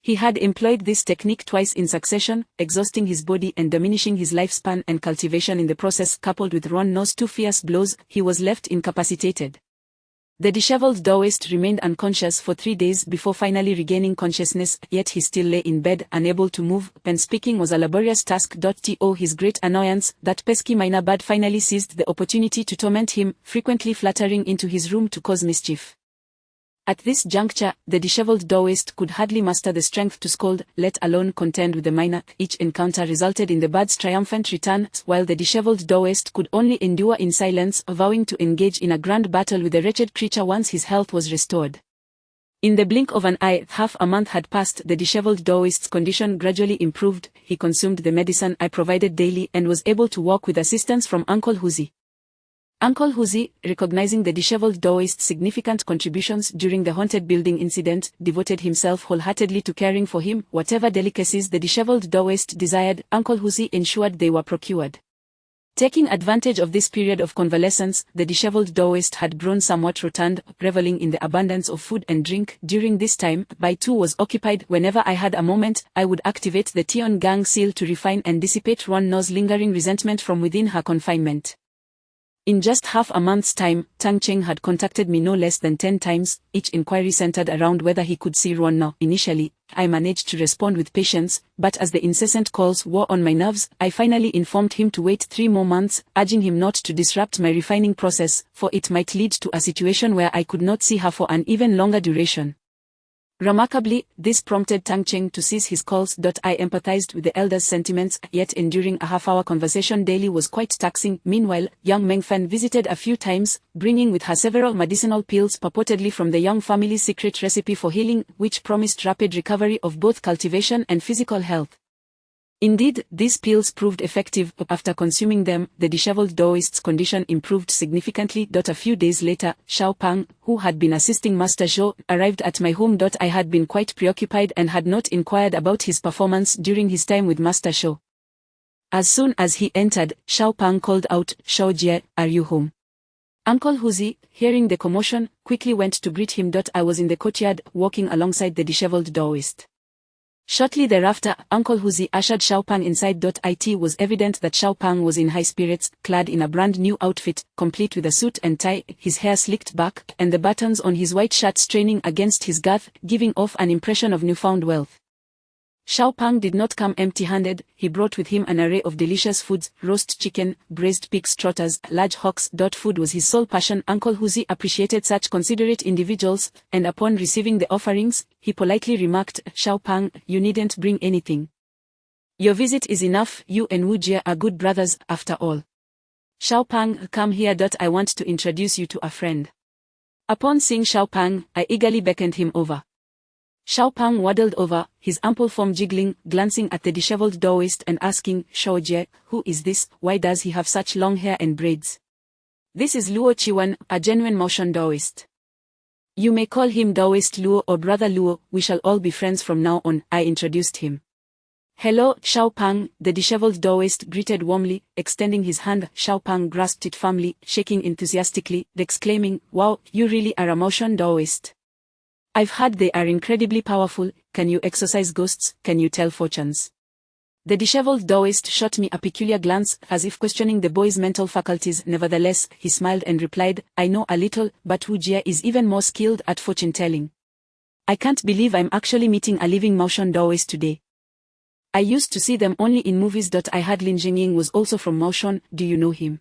He had employed this technique twice in succession, exhausting his body and diminishing his lifespan and cultivation in the process. Coupled with Ruan's two fierce blows, he was left incapacitated. The disheveled Daoist remained unconscious for 3 days before finally regaining consciousness, yet he still lay in bed, unable to move. Pen speaking was a laborious task. To his great annoyance, that pesky minor bird finally seized the opportunity to torment him, frequently fluttering into his room to cause mischief. At this juncture, the disheveled Daoist could hardly muster the strength to scold, let alone contend with the minor. Each encounter resulted in the bird's triumphant return, while the disheveled Daoist could only endure in silence, vowing to engage in a grand battle with the wretched creature once his health was restored. In the blink of an eye, half a month had passed. The disheveled Daoist's condition gradually improved. He consumed the medicine I provided daily and was able to walk with assistance from Uncle Huzi. Uncle Huzi, recognizing the disheveled Daoist's significant contributions during the haunted building incident, devoted himself wholeheartedly to caring for him. Whatever delicacies the disheveled Daoist desired, Uncle Huzi ensured they were procured. Taking advantage of this period of convalescence, the disheveled Daoist had grown somewhat rotund, reveling in the abundance of food and drink. During this time, Bai too was occupied. Whenever I had a moment, I would activate the Tian Gang seal to refine and dissipate Ruan's lingering resentment from within her confinement. In just half a month's time, Tang Cheng had contacted me no less than 10 times, each inquiry centered around whether he could see Ruan. Initially, I managed to respond with patience, but as the incessant calls wore on my nerves, I finally informed him to wait 3 more months, urging him not to disrupt my refining process, for it might lead to a situation where I could not see her for an even longer duration. Remarkably, this prompted Tang Cheng to cease his calls. I empathized with the elder's sentiments, yet enduring a half-hour conversation daily was quite taxing. Meanwhile, young Meng Fan visited a few times, bringing with her several medicinal pills purportedly from the young family's secret recipe for healing, which promised rapid recovery of both cultivation and physical health. Indeed, these pills proved effective. After consuming them, the disheveled Daoist's condition improved significantly. A few days later, Xiao Pang, who had been assisting Master Zhou, arrived at my home. I had been quite preoccupied and had not inquired about his performance during his time with Master Zhou. As soon as he entered, Xiao Pang called out, "Xiao Jie, are you home?" Uncle Huzi, hearing the commotion, quickly went to greet him. I was in the courtyard, walking alongside the disheveled Daoist. Shortly thereafter, Uncle Huzi ushered Xiao Pang inside. It was evident that Xiao Pang was in high spirits, clad in a brand new outfit, complete with a suit and tie, his hair slicked back, and the buttons on his white shirt straining against his girth, giving off an impression of newfound wealth. Xiao Pang did not come empty-handed. He brought with him an array of delicious foods: roast chicken, braised pig's trotters, large hawks. Food was his sole passion. Uncle Huzi appreciated such considerate individuals, and upon receiving the offerings, he politely remarked, "Xiao Pang, you needn't bring anything. Your visit is enough. You and Wu Jie are good brothers, after all. Xiao Pang, come here. I want to introduce you to a friend." Upon seeing Xiao Pang, I eagerly beckoned him over. Xiao Pang waddled over, his ample form jiggling, glancing at the disheveled Daoist and asking, "Shao Jie, who is this? Why does he have such long hair and braids?" "This is Luo Chiwan, a genuine motion Daoist. You may call him Daoist Luo or Brother Luo, we shall all be friends from now on," I introduced him. "Hello, Xiao Pang," the disheveled Daoist greeted warmly, extending his hand. Xiao Pang grasped it firmly, shaking enthusiastically, exclaiming, "Wow, you really are a motion Daoist. I've heard they are incredibly powerful. Can you exorcise ghosts? Can you tell fortunes?" The disheveled Daoist shot me a peculiar glance, as if questioning the boy's mental faculties. Nevertheless, he smiled and replied, "I know a little, but Hu Jie is even more skilled at fortune-telling. I can't believe I'm actually meeting a living motion Daoist today. I used to see them only in movies. I heard Lin Jingying was also from motion. Do you know him?"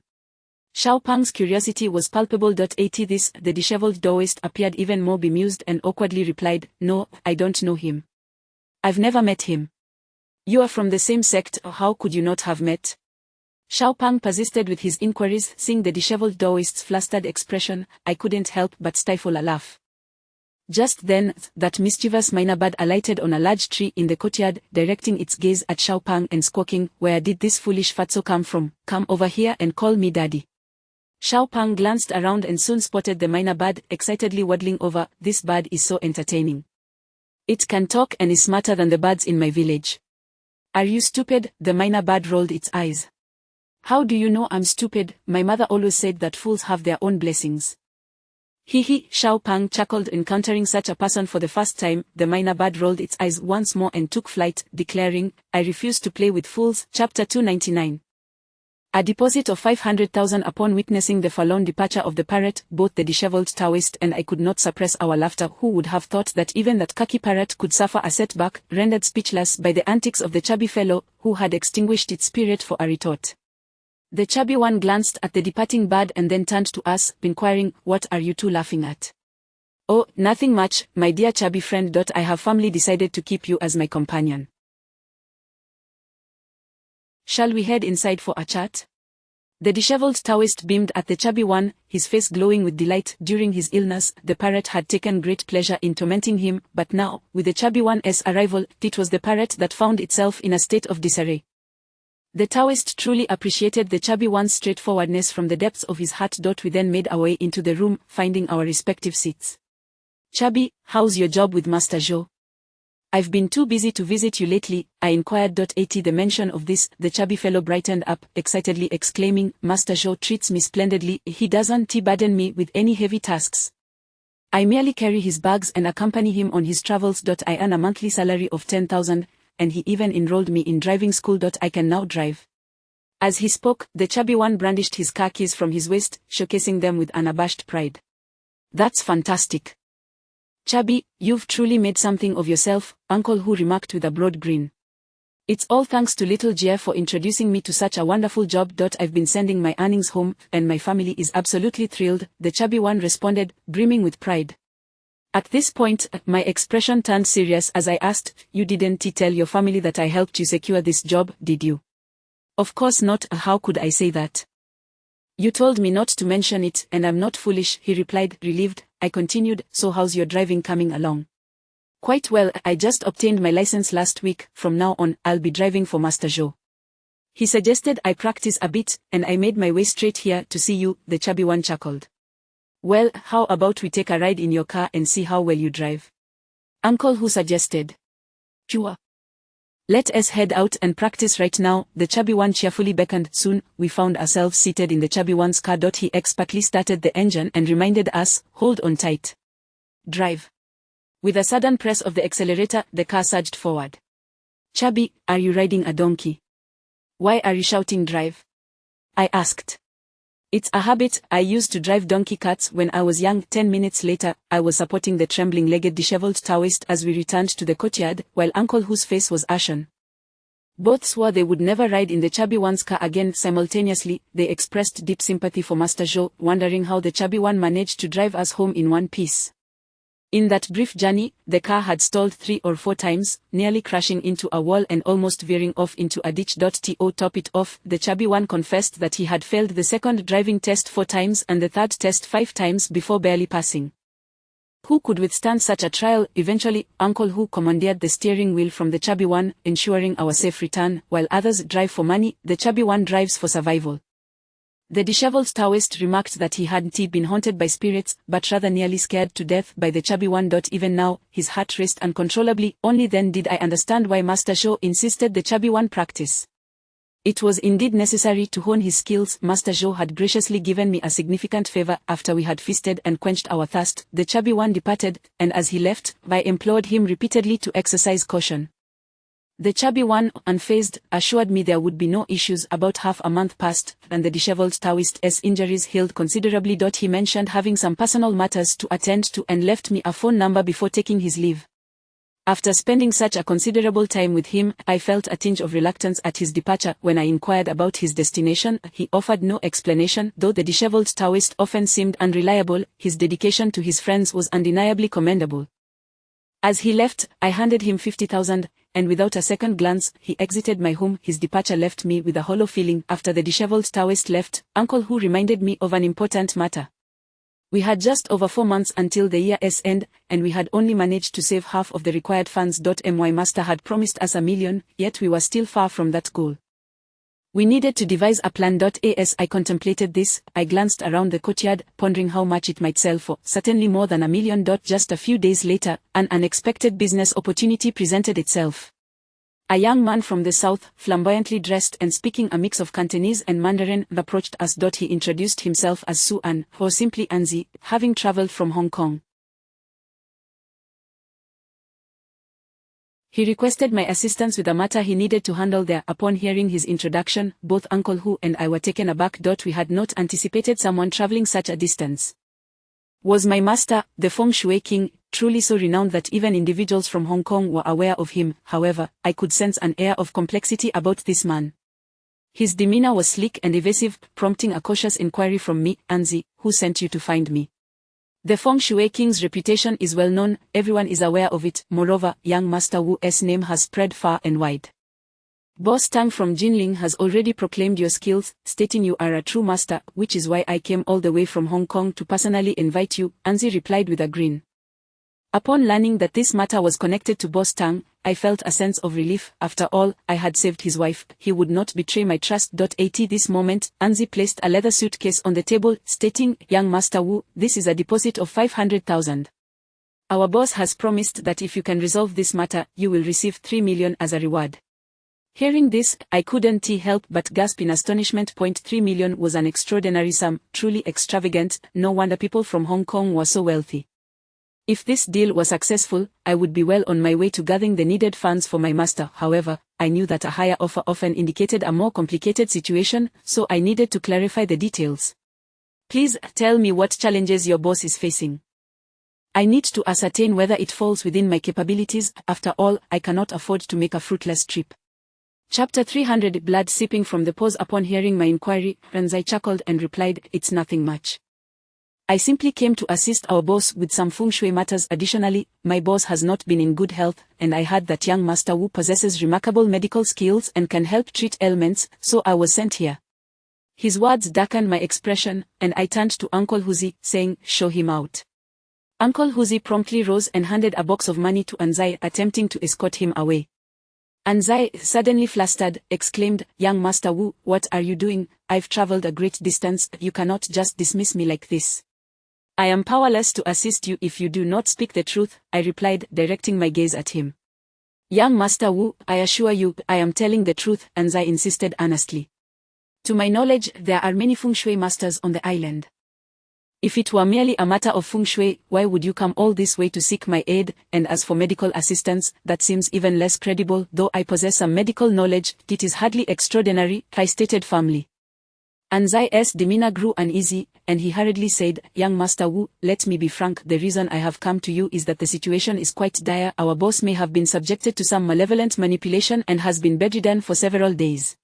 Xiao Pang's curiosity was palpable. At this, the disheveled Daoist appeared even more bemused and awkwardly replied, "No, I don't know him. I've never met him." "You are from the same sect, how could you not have met?" Xiao Pang persisted with his inquiries. Seeing the disheveled Daoist's flustered expression, I couldn't help but stifle a laugh. Just then, that mischievous minor bird alighted on a large tree in the courtyard, directing its gaze at Xiao Pang and squawking, "Where did this foolish fatso come from? Come over here and call me daddy." Xiao Pang glanced around and soon spotted the minor bird, excitedly waddling over. "This bird is so entertaining. It can talk and is smarter than the birds in my village." "Are you stupid?" The minor bird rolled its eyes. "How do you know I'm stupid? My mother always said that fools have their own blessings." "Hee," Xiao Pang chuckled, encountering such a person for the first time. The minor bird rolled its eyes once more and took flight, declaring, "I refuse to play with fools." Chapter 299. A deposit of 500,000. Upon witnessing the forlorn departure of the parrot, both the disheveled Taoist and I could not suppress our laughter. Who would have thought that even that cocky parrot could suffer a setback, rendered speechless by the antics of the chubby fellow, who had extinguished its spirit for a retort. The chubby one glanced at the departing bird and then turned to us, inquiring, "What are you two laughing at?" "Oh, nothing much, my dear chubby friend. I have firmly decided to keep you as my companion. Shall we head inside for a chat?" The disheveled Taoist beamed at the chubby one, his face glowing with delight. During his illness, the parrot had taken great pleasure in tormenting him, but now, with the chubby one's arrival, it was the parrot that found itself in a state of disarray. The Taoist truly appreciated the chubby one's straightforwardness from the depths of his heart. We then made our way into the room, finding our respective seats. "Chubby, how's your job with Master Zhou?" "I've been too busy to visit you lately," I inquired. At the mention of this, the chubby fellow brightened up, excitedly exclaiming, "Master Zhou treats me splendidly. He doesn't burden me with any heavy tasks. I merely carry his bags and accompany him on his travels. I earn a monthly salary of 10,000, and he even enrolled me in driving school. I can now drive." As he spoke, the chubby one brandished his car keys from his waist, showcasing them with unabashed pride. "That's fantastic. Chubby, you've truly made something of yourself," Uncle Hu remarked with a broad grin. "It's all thanks to little Jie for introducing me to such a wonderful job. I've been sending my earnings home, and my family is absolutely thrilled," the chubby one responded, brimming with pride. At this point, my expression turned serious as I asked, "You didn't tell your family that I helped you secure this job, did you?" "Of course not. How could I say that?" "You told me not to mention it, and I'm not foolish," he replied, relieved. I continued, "So how's your driving coming along?" "Quite well. I just obtained my license last week. From now on, I'll be driving for Master Zhou. He suggested I practice a bit, and I made my way straight here to see you," the chubby one chuckled. "Well, how about we take a ride in your car and see how well you drive?" Uncle Hu suggested. "Sure. Let us head out and practice right now," the chubby one cheerfully beckoned. Soon, we found ourselves seated in the chubby one's car. He expertly started the engine and reminded us, "Hold on tight. Drive." With a sudden press of the accelerator, the car surged forward. "Chubby, are you riding a donkey? Why are you shouting drive?" I asked. "It's a habit. I used to drive donkey carts when I was young." 10 minutes later, I was supporting the trembling-legged disheveled Taoist as we returned to the courtyard, while Uncle Hu's face was ashen. Both swore they would never ride in the chubby one's car again. Simultaneously, they expressed deep sympathy for Master Zhou, wondering how the chubby one managed to drive us home in one piece. In that brief journey, the car had stalled 3 or 4 times, nearly crashing into a wall and almost veering off into a ditch. To top it off, the chubby one confessed that he had failed the second driving test 4 times and the third test 5 times before barely passing. Who could withstand such a trial? Eventually, Uncle Hu commandeered the steering wheel from the chubby one, ensuring our safe return. While others drive for money, the chubby one drives for survival. The disheveled Taoist remarked that he hadn't been haunted by spirits, but rather nearly scared to death by the chubby one. Even now, his heart raced uncontrollably. Only then did I understand why Master Xiao insisted the chubby one practice. It was indeed necessary to hone his skills. Master Xiao had graciously given me a significant favor. After we had feasted and quenched our thirst, the chubby one departed, and as he left, I implored him repeatedly to exercise caution. The chubby one, unfazed, assured me there would be no issues. About half a month passed, and the disheveled Taoist's injuries healed considerably. He mentioned having some personal matters to attend to and left me a phone number before taking his leave. After spending such a considerable time with him, I felt a tinge of reluctance at his departure. When I inquired about his destination, he offered no explanation. Though the disheveled Taoist often seemed unreliable, his dedication to his friends was undeniably commendable. As he left, I handed him 50,000, and without a second glance, he exited my home. His departure left me with a hollow feeling. After the disheveled Taoist left, Uncle Hu reminded me of an important matter. We had just over 4 months until the year's end, and we had only managed to save half of the required funds. My master had promised us $1 million, yet we were still far from that goal. We needed to devise a plan. As I contemplated this, I glanced around the courtyard, pondering how much it might sell for. Certainly more than $1 million. Just a few days later, an unexpected business opportunity presented itself. A young man from the south, flamboyantly dressed and speaking a mix of Cantonese and Mandarin, approached us. He introduced himself as Su An, or simply Anzi, having traveled from Hong Kong. He requested my assistance with a matter he needed to handle there. Upon hearing his introduction, both Uncle Hu and I were taken aback. We had not anticipated someone traveling such a distance. Was my master, the Feng Shui King, truly so renowned that even individuals from Hong Kong were aware of him? However, I could sense an air of complexity about this man. His demeanor was sleek and evasive, prompting a cautious inquiry from me. Anzi, who sent you to find me? The Feng Shui King's reputation is well known, everyone is aware of it. Moreover, young Master Wu's name has spread far and wide. Boss Tang from Jinling has already proclaimed your skills, stating you are a true master, which is why I came all the way from Hong Kong to personally invite you, Anzi replied with a grin. Upon learning that this matter was connected to Boss Tang, I felt a sense of relief. After all, I had saved his wife. He would not betray my trust. At this moment, Anzi placed a leather suitcase on the table, stating, young Master Wu, this is a deposit of 500,000. Our boss has promised that if you can resolve this matter, you will receive 3 million as a reward. Hearing this, I couldn't help but gasp in astonishment. 3 million was an extraordinary sum, truly extravagant. No wonder people from Hong Kong were so wealthy. If this deal was successful, I would be well on my way to gathering the needed funds for my master. However, I knew that a higher offer often indicated a more complicated situation, so I needed to clarify the details. Please tell me what challenges your boss is facing. I need to ascertain whether it falls within my capabilities. After all, I cannot afford to make a fruitless trip. Chapter 300. Blood seeping from the pores. Upon hearing my inquiry, Ranzai chuckled and replied, it's nothing much. I simply came to assist our boss with some feng shui matters. Additionally, my boss has not been in good health, and I heard that young Master Wu possesses remarkable medical skills and can help treat ailments, so I was sent here. His words darkened my expression, and I turned to Uncle Huzi, saying, show him out. Uncle Huzi promptly rose and handed a box of money to Anzai, attempting to escort him away. Anzai, suddenly flustered, exclaimed, young Master Wu, what are you doing? I've traveled a great distance, you cannot just dismiss me like this. I am powerless to assist you if you do not speak the truth, I replied, directing my gaze at him. Young Master Wu, I assure you, I am telling the truth, Anzai insisted earnestly. To my knowledge, there are many feng shui masters on the island. If it were merely a matter of feng shui, why would you come all this way to seek my aid? And as for medical assistance, that seems even less credible. Though I possess some medical knowledge, it is hardly extraordinary, I stated firmly. Anzai's demeanor grew uneasy, and he hurriedly said, young Master Wu, let me be frank, the reason I have come to you is that the situation is quite dire. Our boss may have been subjected to some malevolent manipulation and has been bedridden for several days.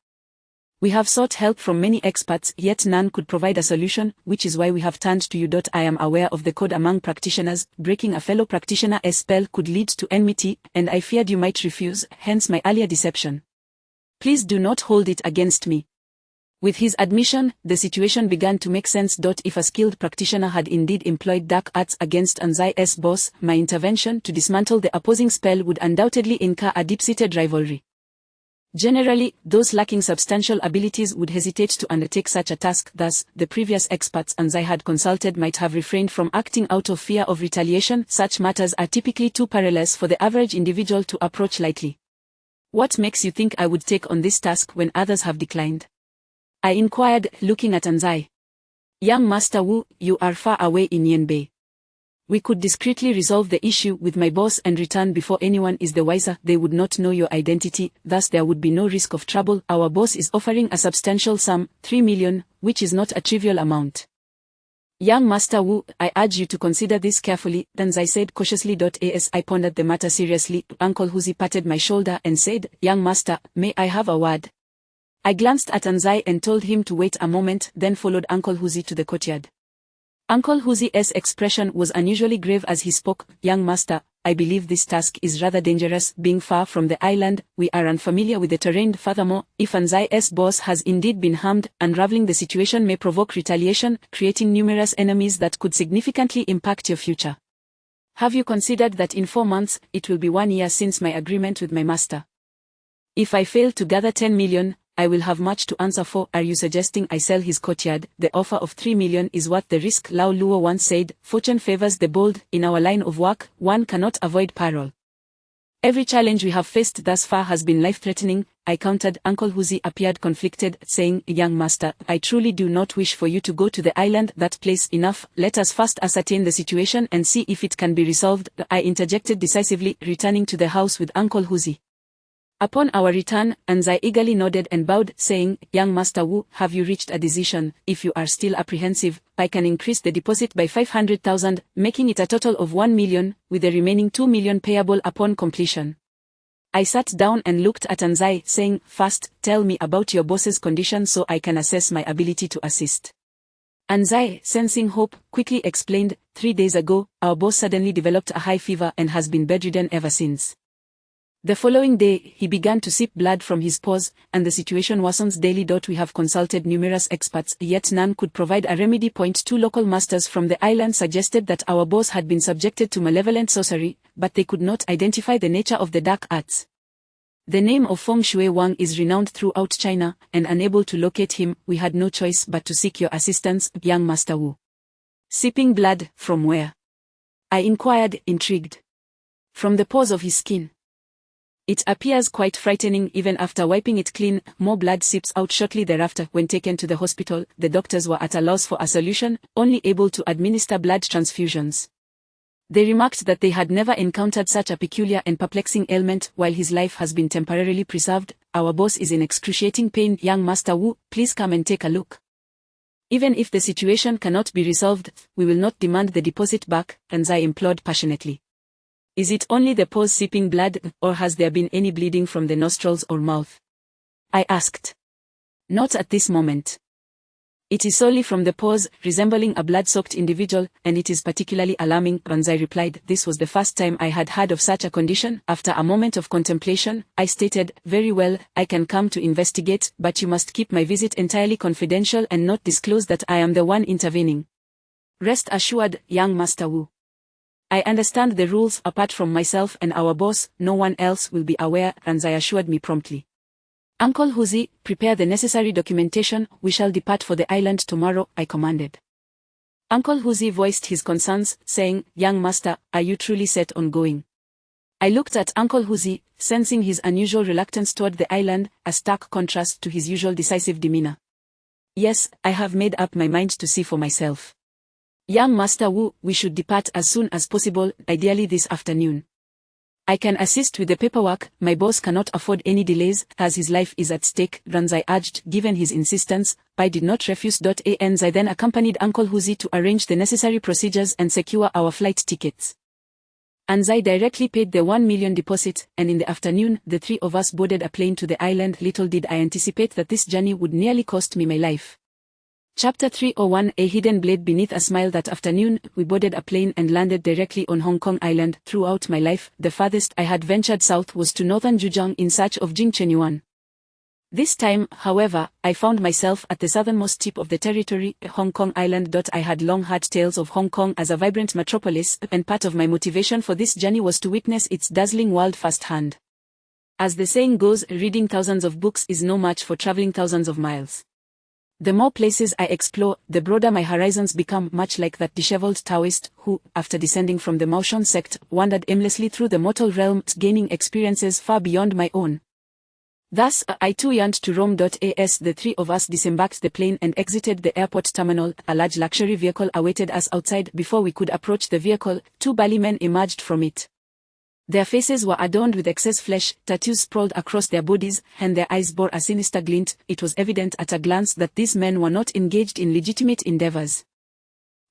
We have sought help from many experts, yet none could provide a solution, which is why we have turned to you. I am aware of the code among practitioners. Breaking a fellow practitioner's spell could lead to enmity, and I feared you might refuse, hence my earlier deception. Please do not hold it against me. With his admission, the situation began to make sense. If a skilled practitioner had indeed employed dark arts against Anzai's boss, my intervention to dismantle the opposing spell would undoubtedly incur a deep-seated rivalry. Generally, those lacking substantial abilities would hesitate to undertake such a task. Thus, the previous experts Anzai had consulted might have refrained from acting out of fear of retaliation. Such matters are typically too perilous for the average individual to approach lightly. What makes you think I would take on this task when others have declined? I inquired, looking at Anzai. Young Master Wu, you are far away in Yanbei. We could discreetly resolve the issue with my boss and return before anyone is the wiser. They would not know your identity, thus there would be no risk of trouble. Our boss is offering a substantial sum, 3 million, which is not a trivial amount. Young Master Wu, I urge you to consider this carefully, Anzai said cautiously. As I pondered the matter seriously, Uncle Huzi patted my shoulder and said, Young Master, may I have a word? I glanced at Anzai and told him to wait a moment, then followed Uncle Huzi to the courtyard. Uncle Huzi's expression was unusually grave as he spoke. Young Master, I believe this task is rather dangerous. Being far from the island, we are unfamiliar with the terrain. Furthermore, if Anzai's boss has indeed been harmed, unraveling the situation may provoke retaliation, creating numerous enemies that could significantly impact your future. Have you considered that in 4 months, it will be 1 year since my agreement with my master? If I fail to gather 10 million, I will have much to answer for. Are you suggesting I sell his courtyard? The offer of 3 million is worth the risk. Lao Luo once said, fortune favors the bold. In our line of work, one cannot avoid peril. Every challenge we have faced thus far has been life-threatening, I countered. Uncle Huzi appeared conflicted, saying, Young Master, I truly do not wish for you to go to the island. That place enough. Let us first ascertain the situation and see if it can be resolved. I interjected decisively, returning to the house with Uncle Huzi. Upon our return, Anzai eagerly nodded and bowed, saying, Young Master Wu, have you reached a decision? If you are still apprehensive, I can increase the deposit by 500,000, making it a total of 1 million, with the remaining 2 million payable upon completion. I sat down and looked at Anzai, saying, First, tell me about your boss's condition so I can assess my ability to assist. Anzai, sensing hope, quickly explained, 3 days ago, our boss suddenly developed a high fever and has been bedridden ever since. The following day, he began to sip blood from his paws, and the situation worsens daily. We have consulted numerous experts, yet none could provide a remedy. 2 local masters from the island suggested that our boss had been subjected to malevolent sorcery, but they could not identify the nature of the dark arts. The name of Feng Shui Wang is renowned throughout China, and unable to locate him, we had no choice but to seek your assistance, Young Master Wu. Sipping blood, from where? I inquired, intrigued. From the pores of his skin. It appears quite frightening. Even after wiping it clean, more blood seeps out shortly thereafter. When taken to the hospital, the doctors were at a loss for a solution, only able to administer blood transfusions. They remarked that they had never encountered such a peculiar and perplexing ailment. While his life has been temporarily preserved, our boss is in excruciating pain. Young Master Wu, please come and take a look. Even if the situation cannot be resolved, we will not demand the deposit back, Anzai implored passionately. Is it only the pores seeping blood, or has there been any bleeding from the nostrils or mouth? I asked. Not at this moment. It is solely from the pores, resembling a blood-soaked individual, and it is particularly alarming, Anzai replied. This was the first time I had heard of such a condition. After a moment of contemplation, I stated, very well, I can come to investigate, but you must keep my visit entirely confidential and not disclose that I am the one intervening. Rest assured, Young Master Wu. I understand the rules. Apart from myself and our boss, no one else will be aware, Anzai assured me promptly. Uncle Huzi, prepare the necessary documentation. We shall depart for the island tomorrow, I commanded. Uncle Huzi voiced his concerns, saying, Young Master, are you truly set on going? I looked at Uncle Huzi, sensing his unusual reluctance toward the island, a stark contrast to his usual decisive demeanor. Yes, I have made up my mind to see for myself. Young Master Wu, we should depart as soon as possible, ideally this afternoon. I can assist with the paperwork. My boss cannot afford any delays, as his life is at stake, Anzai urged. Given his insistence, I did not refuse. Anzai then accompanied Uncle Huzi to arrange the necessary procedures and secure our flight tickets. Anzai directly paid the 1 million deposit, and in the afternoon, the 3 of us boarded a plane to the island. Little did I anticipate that this journey would nearly cost me my life. Chapter 301, A Hidden Blade. Beneath a smile. That afternoon, we boarded a plane and landed directly on Hong Kong Island. Throughout my life, the farthest I had ventured south was to northern Zhejiang in search of Jing Chenyuan. This time, however, I found myself at the southernmost tip of the territory, Hong Kong Island. I had long heard tales of Hong Kong as a vibrant metropolis, and part of my motivation for this journey was to witness its dazzling world firsthand. As the saying goes, reading thousands of books is no match for traveling thousands of miles. The more places I explore, the broader my horizons become, much like that disheveled Taoist who, after descending from the Maoshan sect, wandered aimlessly through the mortal realm, gaining experiences far beyond my own. Thus, I too yearned to roam. As the three of us disembarked the plane and exited the airport terminal, a large luxury vehicle awaited us outside. Before we could approach the vehicle, two burly men emerged from it. Their faces were adorned with excess flesh, tattoos sprawled across their bodies, and their eyes bore a sinister glint. It was evident at a glance that these men were not engaged in legitimate endeavors.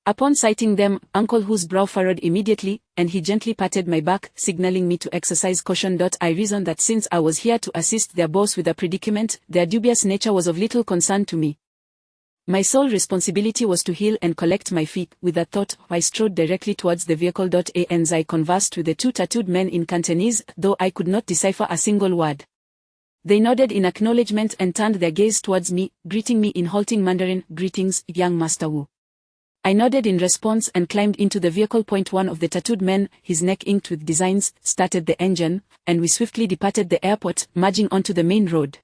Upon sighting them, Uncle Hu's brow furrowed immediately, and he gently patted my back, signaling me to exercise caution. I reasoned that since I was here to assist their boss with a predicament, their dubious nature was of little concern to me. My sole responsibility was to heal and collect my feet. With that thought, I strode directly towards the vehicle. As I conversed with the two tattooed men in Cantonese, though I could not decipher a single word. They nodded in acknowledgement and turned their gaze towards me, greeting me in halting Mandarin. "Greetings, young Master Wu." I nodded in response and climbed into the vehicle. One of the tattooed men, his neck inked with designs, started the engine, and we swiftly departed the airport, merging onto the main road.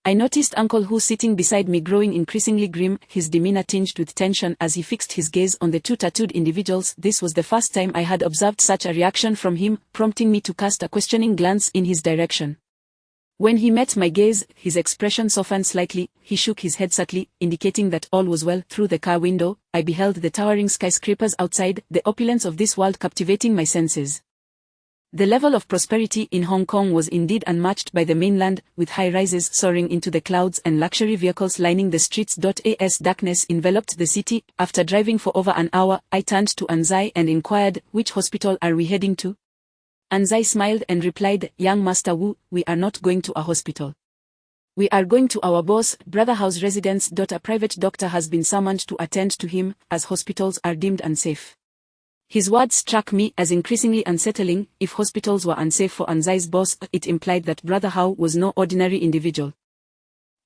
I noticed Uncle Hu sitting beside me, growing increasingly grim, his demeanor tinged with tension as he fixed his gaze on the two tattooed individuals. This was the first time I had observed such a reaction from him, prompting me to cast a questioning glance in his direction. When he met my gaze, his expression softened slightly. He shook his head subtly, indicating that all was well. Through the car window, I beheld the towering skyscrapers outside, the opulence of this world captivating my senses. The level of prosperity in Hong Kong was indeed unmatched by the mainland, with high-rises soaring into the clouds and luxury vehicles lining the streets. As darkness enveloped the city, after driving for over an hour, I turned to Anzai and inquired, "Which hospital are we heading to?" Anzai smiled and replied, "Young Master Wu, we are not going to a hospital. We are going to our boss, Brother Hao's residence. A private doctor has been summoned to attend to him, as hospitals are deemed unsafe." His words struck me as increasingly unsettling. If hospitals were unsafe for Anzai's boss, it implied that Brother Hao was no ordinary individual.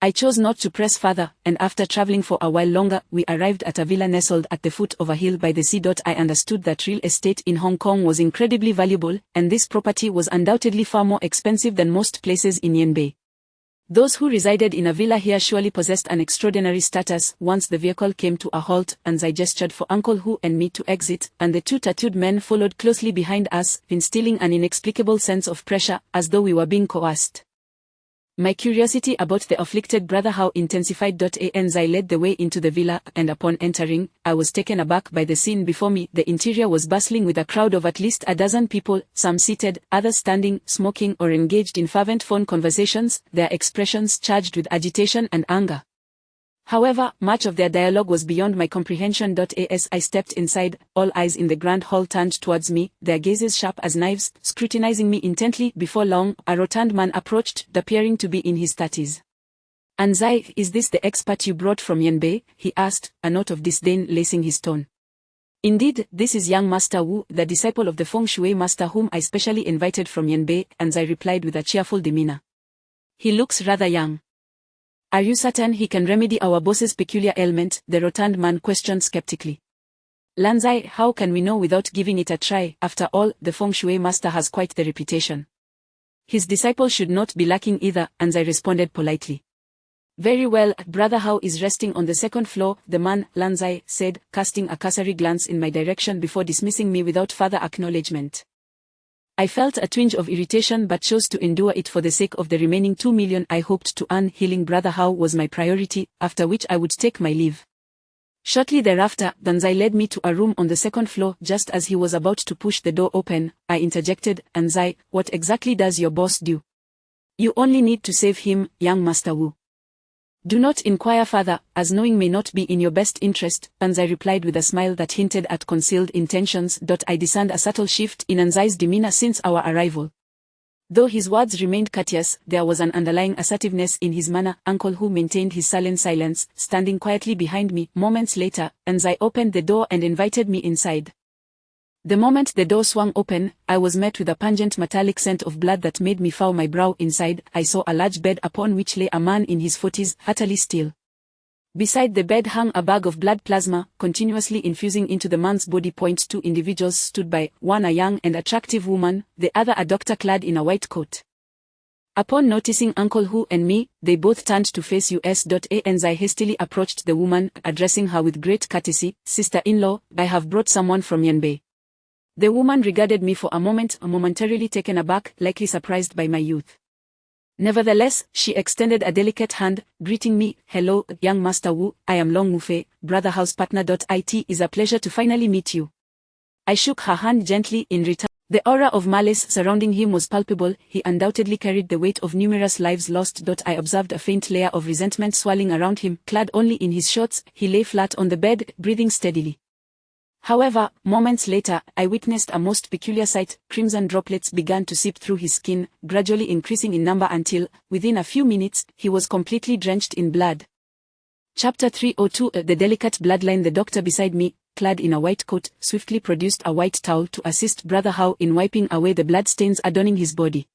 I chose not to press further, and after traveling for a while longer, we arrived at a villa nestled at the foot of a hill by the sea. I understood that real estate in Hong Kong was incredibly valuable, and this property was undoubtedly far more expensive than most places in Yanbei. Those who resided in a villa here surely possessed an extraordinary status. Once the vehicle came to a halt, Anzai gestured for Uncle Hu and me to exit, and the two tattooed men followed closely behind us, instilling an inexplicable sense of pressure, as though we were being coerced. My curiosity about the afflicted Brother Hao intensified. Anzai led the way into the villa, and upon entering, I was taken aback by the scene before me. The interior was bustling with a crowd of at least a dozen people, some seated, others standing, smoking or engaged in fervent phone conversations, their expressions charged with agitation and anger. However, much of their dialogue was beyond my comprehension. As I stepped inside, all eyes in the grand hall turned towards me, their gazes sharp as knives, scrutinizing me intently. Before long, a rotund man approached, appearing to be in his 30s. "Anzai, is this the expert you brought from Yanbei?" he asked, a note of disdain lacing his tone. "Indeed, this is young Master Wu, the disciple of the Feng Shui master whom I specially invited from Yanbei," Anzai replied with a cheerful demeanor. "He looks rather young." "Are you certain he can remedy our boss's peculiar ailment?" the rotund man questioned skeptically. "Lanzai, how can we know without giving it a try? After all, the Feng Shui master has quite the reputation." "His disciple should not be lacking either," Anzai responded politely. "Very well, Brother Hao is resting on the second floor," the man, Lanzai, said, casting a cursory glance in my direction before dismissing me without further acknowledgement. I felt a twinge of irritation but chose to endure it for the sake of the remaining 2 million I hoped to earn. Healing Brother Hao was my priority, after which I would take my leave. Shortly thereafter, Anzai led me to a room on the second floor. Just as he was about to push the door open, I interjected, "Anzai, what exactly does your boss do?" "You only need to save him, young Master Wu. Do not inquire further, as knowing may not be in your best interest," Anzai replied with a smile that hinted at concealed intentions. I discerned a subtle shift in Anzai's demeanor since our arrival. Though his words remained courteous, there was an underlying assertiveness in his manner. Uncle Hu maintained his sullen silence, standing quietly behind me. Moments later, Anzai opened the door and invited me inside. The moment the door swung open, I was met with a pungent metallic scent of blood that made me furrow my brow. Inside, I saw a large bed upon which lay a man in his 40s, utterly still. Beside the bed hung a bag of blood plasma, continuously infusing into the man's body. Two individuals stood by, one a young and attractive woman, the other a doctor clad in a white coat. Upon noticing Uncle Hu and me, they both turned to face us. As I hastily approached the woman, addressing her with great courtesy, "Sister-in-law, I have brought someone from Yanbei." The woman regarded me for a moment, momentarily taken aback, likely surprised by my youth. Nevertheless, she extended a delicate hand, greeting me, "Hello, young Master Wu, I am Long Mufei, brother house partner. It is a pleasure to finally meet you." I shook her hand gently in return. The aura of malice surrounding him was palpable. He undoubtedly carried the weight of numerous lives lost. I observed a faint layer of resentment swirling around him. Clad only in his shorts, he lay flat on the bed, breathing steadily. However, moments later, I witnessed a most peculiar sight. Crimson droplets began to seep through his skin, gradually increasing in number until, within a few minutes, he was completely drenched in blood. Chapter 302 The delicate bloodline. The doctor beside me, clad in a white coat, swiftly produced a white towel to assist Brother Hao in wiping away the bloodstains adorning his body.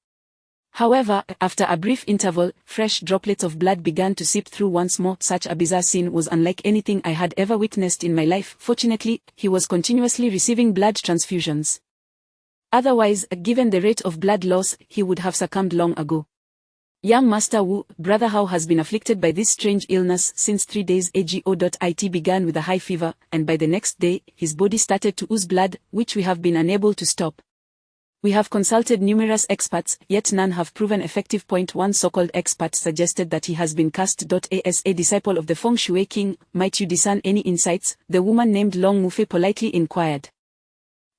However, after a brief interval, fresh droplets of blood began to seep through once more. Such a bizarre scene was unlike anything I had ever witnessed in my life. Fortunately, he was continuously receiving blood transfusions. Otherwise, given the rate of blood loss, he would have succumbed long ago. Young Master Wu, Brother Hao has been afflicted by this strange illness since 3 days ago. It began with a high fever, and by the next day, his body started to ooze blood, which we have been unable to stop. We have consulted numerous experts, yet none have proven effective. One so-called expert suggested that he has been cursed. As a disciple of the Feng Shui king, might you discern any insights? The woman named Long Mufei politely inquired.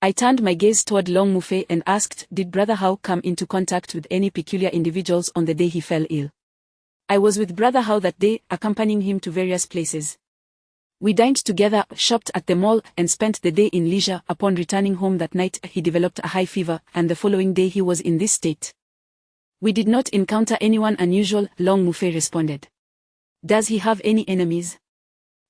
I turned my gaze toward Long Mufei and asked, "Did Brother Hao come into contact with any peculiar individuals on the day he fell ill?" "I was with Brother Hao that day, accompanying him to various places. We dined together, shopped at the mall, and spent the day in leisure. Upon returning home that night, he developed a high fever, and the following day he was in this state." "We did not encounter anyone unusual," Long Mufei responded. "Does he have any enemies?"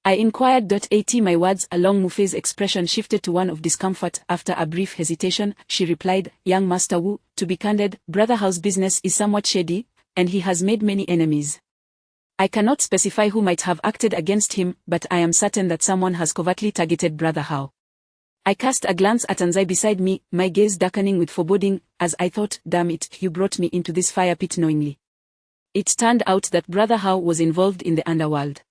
I inquired. At my words, Long Mufei's expression shifted to one of discomfort. After a brief hesitation, she replied, "Young Master Wu, to be candid, Brother Hao's business is somewhat shady, and he has made many enemies. I cannot specify who might have acted against him, but I am certain that someone has covertly targeted Brother Hao." I cast a glance at Anzai beside me, my gaze darkening with foreboding, as I thought, "Damn it, you brought me into this fire pit knowingly." It turned out that Brother Hao was involved in the underworld.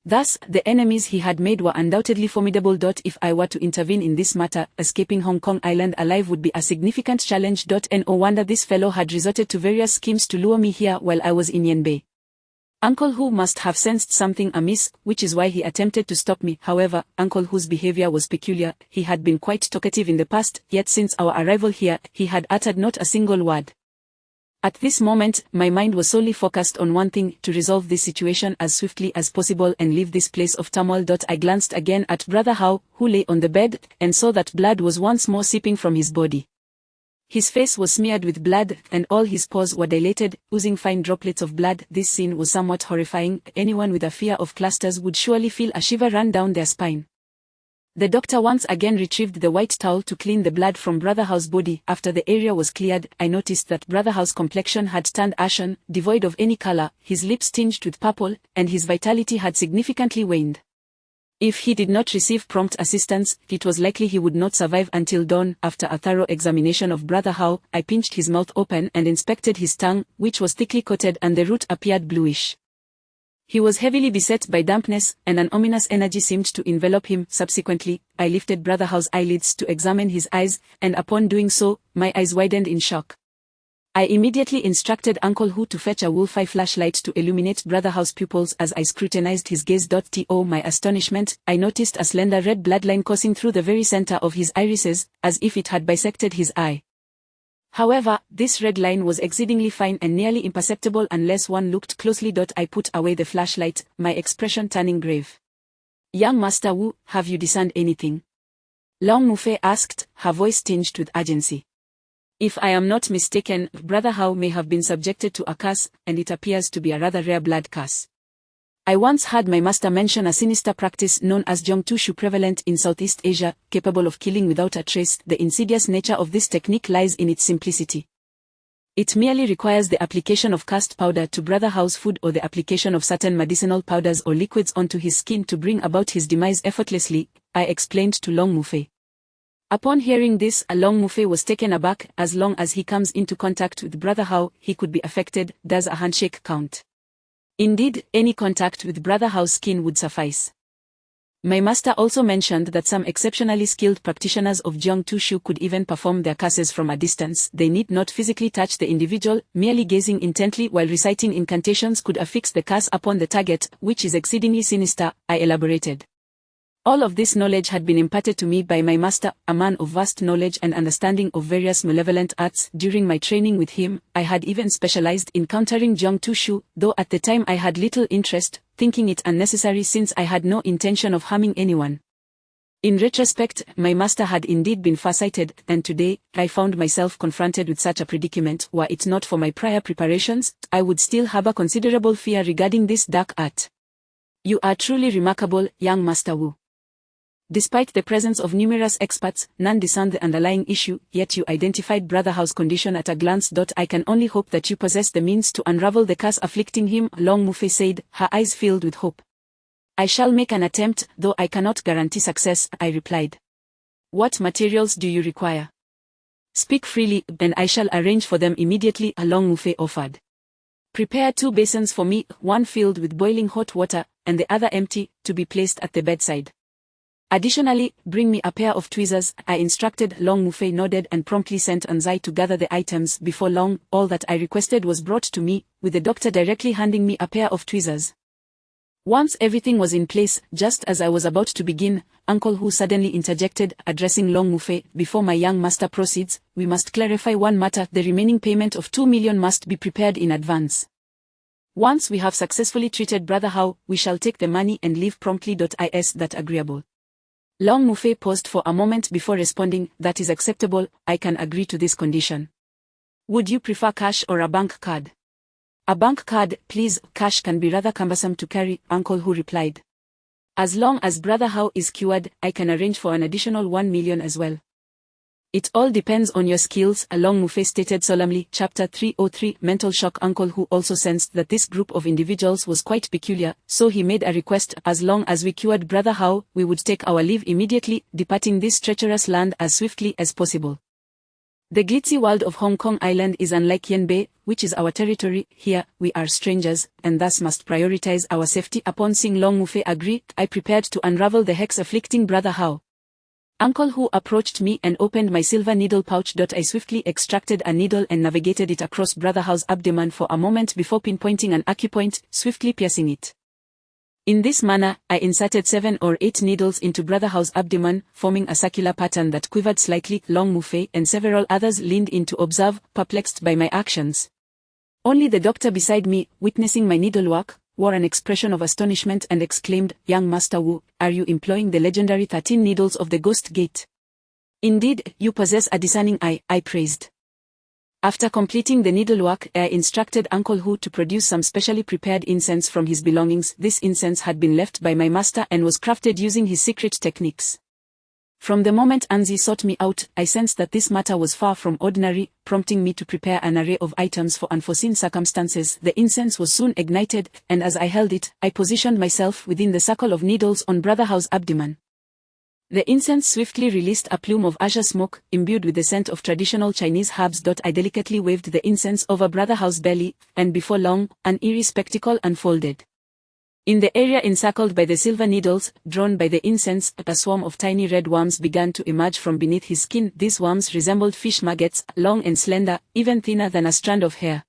Thus, the enemies he had made were undoubtedly formidable. If I were to intervene in this matter, escaping Hong Kong Island alive would be a significant challenge. No wonder this fellow had resorted to various schemes to lure me here while I was in Yanbei. Uncle Hu must have sensed something amiss, which is why he attempted to stop me. However, Uncle Hu's behavior was peculiar. He had been quite talkative in the past, yet since our arrival here, he had uttered not a single word. At this moment, my mind was solely focused on one thing: to resolve this situation as swiftly as possible and leave this place of turmoil. I glanced again at Brother Hao, who lay on the bed, and saw that blood was once more seeping from his body. His face was smeared with blood, and all his pores were dilated, oozing fine droplets of blood. This scene was somewhat horrifying. Anyone with a fear of clusters would surely feel a shiver run down their spine. The doctor once again retrieved the white towel to clean the blood from Brother Hao's body. After the area was cleared, I noticed that Brother Hao's complexion had turned ashen, devoid of any color, his lips tinged with purple, and his vitality had significantly waned. If he did not receive prompt assistance, it was likely he would not survive until dawn. After a thorough examination of Brother Hao, I pinched his mouth open and inspected his tongue, which was thickly coated, and the root appeared bluish. He was heavily beset by dampness, and an ominous energy seemed to envelop him. Subsequently, I lifted Brother Hao's eyelids to examine his eyes, and upon doing so, my eyes widened in shock. I immediately instructed Uncle Hu to fetch a Wi-Fi flashlight to illuminate Brother Hao's pupils. As I scrutinized his gaze. To my astonishment, I noticed a slender red bloodline coursing through the very center of his irises, as if it had bisected his eye. However, this red line was exceedingly fine and nearly imperceptible unless one looked closely. I put away the flashlight, my expression turning grave. "Young Master Wu, have you discerned anything?" Long Mufei asked, her voice tinged with urgency. "If I am not mistaken, Brother Hao may have been subjected to a curse, and it appears to be a rather rare blood curse." I once heard my master mention a sinister practice known as Zhongtushu prevalent in Southeast Asia, capable of killing without a trace. The insidious nature of this technique lies in its simplicity. It merely requires the application of cast powder to Brother Hao's food or the application of certain medicinal powders or liquids onto his skin to bring about his demise effortlessly, I explained to Long Mufei. Upon hearing this, Long Mufei was taken aback. As long as he comes into contact with Brother Hao, he could be affected. Does a handshake count? Indeed, any contact with Brother Hao's skin would suffice. My master also mentioned that some exceptionally skilled practitioners of Zhongtushu could even perform their curses from a distance. They need not physically touch the individual, merely gazing intently while reciting incantations could affix the curse upon the target, which is exceedingly sinister, I elaborated. All of this knowledge had been imparted to me by my master, a man of vast knowledge and understanding of various malevolent arts. During my training with him, I had even specialized in countering Zhongtushu, though at the time I had little interest, thinking it unnecessary since I had no intention of harming anyone. In retrospect, my master had indeed been farsighted, and today, I found myself confronted with such a predicament. Were it not for my prior preparations, I would still harbor considerable fear regarding this dark art. You are truly remarkable, young Master Wu. Despite the presence of numerous experts, none discerned the underlying issue, yet you identified Brother Hao's condition at a glance. I can only hope that you possess the means to unravel the curse afflicting him, Long Mufei said, her eyes filled with hope. I shall make an attempt, though I cannot guarantee success, I replied. What materials do you require? Speak freely, and I shall arrange for them immediately, Long Mufei offered. Prepare 2 basins for me, one filled with boiling hot water, and the other empty, to be placed at the bedside. Additionally, bring me a pair of tweezers, I instructed. Long Mufei nodded and promptly sent Anzai to gather the items. Before long, all that I requested was brought to me, with the doctor directly handing me a pair of tweezers. Once everything was in place, just as I was about to begin, Uncle Hu suddenly interjected, addressing Long Mufei, before my young master proceeds, we must clarify one matter. The remaining payment of 2 million must be prepared in advance. Once we have successfully treated Brother Hao, we shall take the money and leave promptly. Is that agreeable? Long Mufei paused for a moment before responding, that is acceptable, I can agree to this condition. Would you prefer cash or a bank card? A bank card, please. Cash can be rather cumbersome to carry, Uncle Hu replied. As long as Brother Hao is cured, I can arrange for an additional 1 million as well. It all depends on your skills, Long Mufei stated solemnly. Chapter 303 Mental Shock. Uncle Hu also sensed that this group of individuals was quite peculiar, so he made a request. As long as we cured Brother Hao, we would take our leave immediately, departing this treacherous land as swiftly as possible. The glitzy world of Hong Kong Island is unlike Yen Bay, which is our territory. Here, we are strangers, and thus must prioritize our safety. Upon seeing Long Mufei agree, I prepared to unravel the hex afflicting Brother Hao. Uncle Hu approached me and opened my silver needle pouch. I swiftly extracted a needle and navigated it across Brother Hao's abdomen for a moment before pinpointing an acupoint, swiftly piercing it. In this manner, I inserted 7 or 8 needles into Brother Hao's abdomen, forming a circular pattern that quivered slightly. Long Mufei and several others leaned in to observe, perplexed by my actions. Only the doctor beside me, witnessing my needlework, wore an expression of astonishment and exclaimed, Young Master Wu, are you employing the legendary 13 needles of the Ghost Gate? Indeed, you possess a discerning eye, I praised. After completing the needlework, I instructed Uncle Hu to produce some specially prepared incense from his belongings. This incense had been left by my master and was crafted using his secret techniques. From the moment Anzi sought me out, I sensed that this matter was far from ordinary, prompting me to prepare an array of items for unforeseen circumstances. The incense was soon ignited, and as I held it, I positioned myself within the circle of needles on Brother Hao's abdomen. The incense swiftly released a plume of azure smoke, imbued with the scent of traditional Chinese herbs. I delicately waved the incense over Brother Hao's belly, and before long, an eerie spectacle unfolded. In the area encircled by the silver needles, drawn by the incense, a swarm of tiny red worms began to emerge from beneath his skin. These worms resembled fish maggots, long and slender, even thinner than a strand of hair.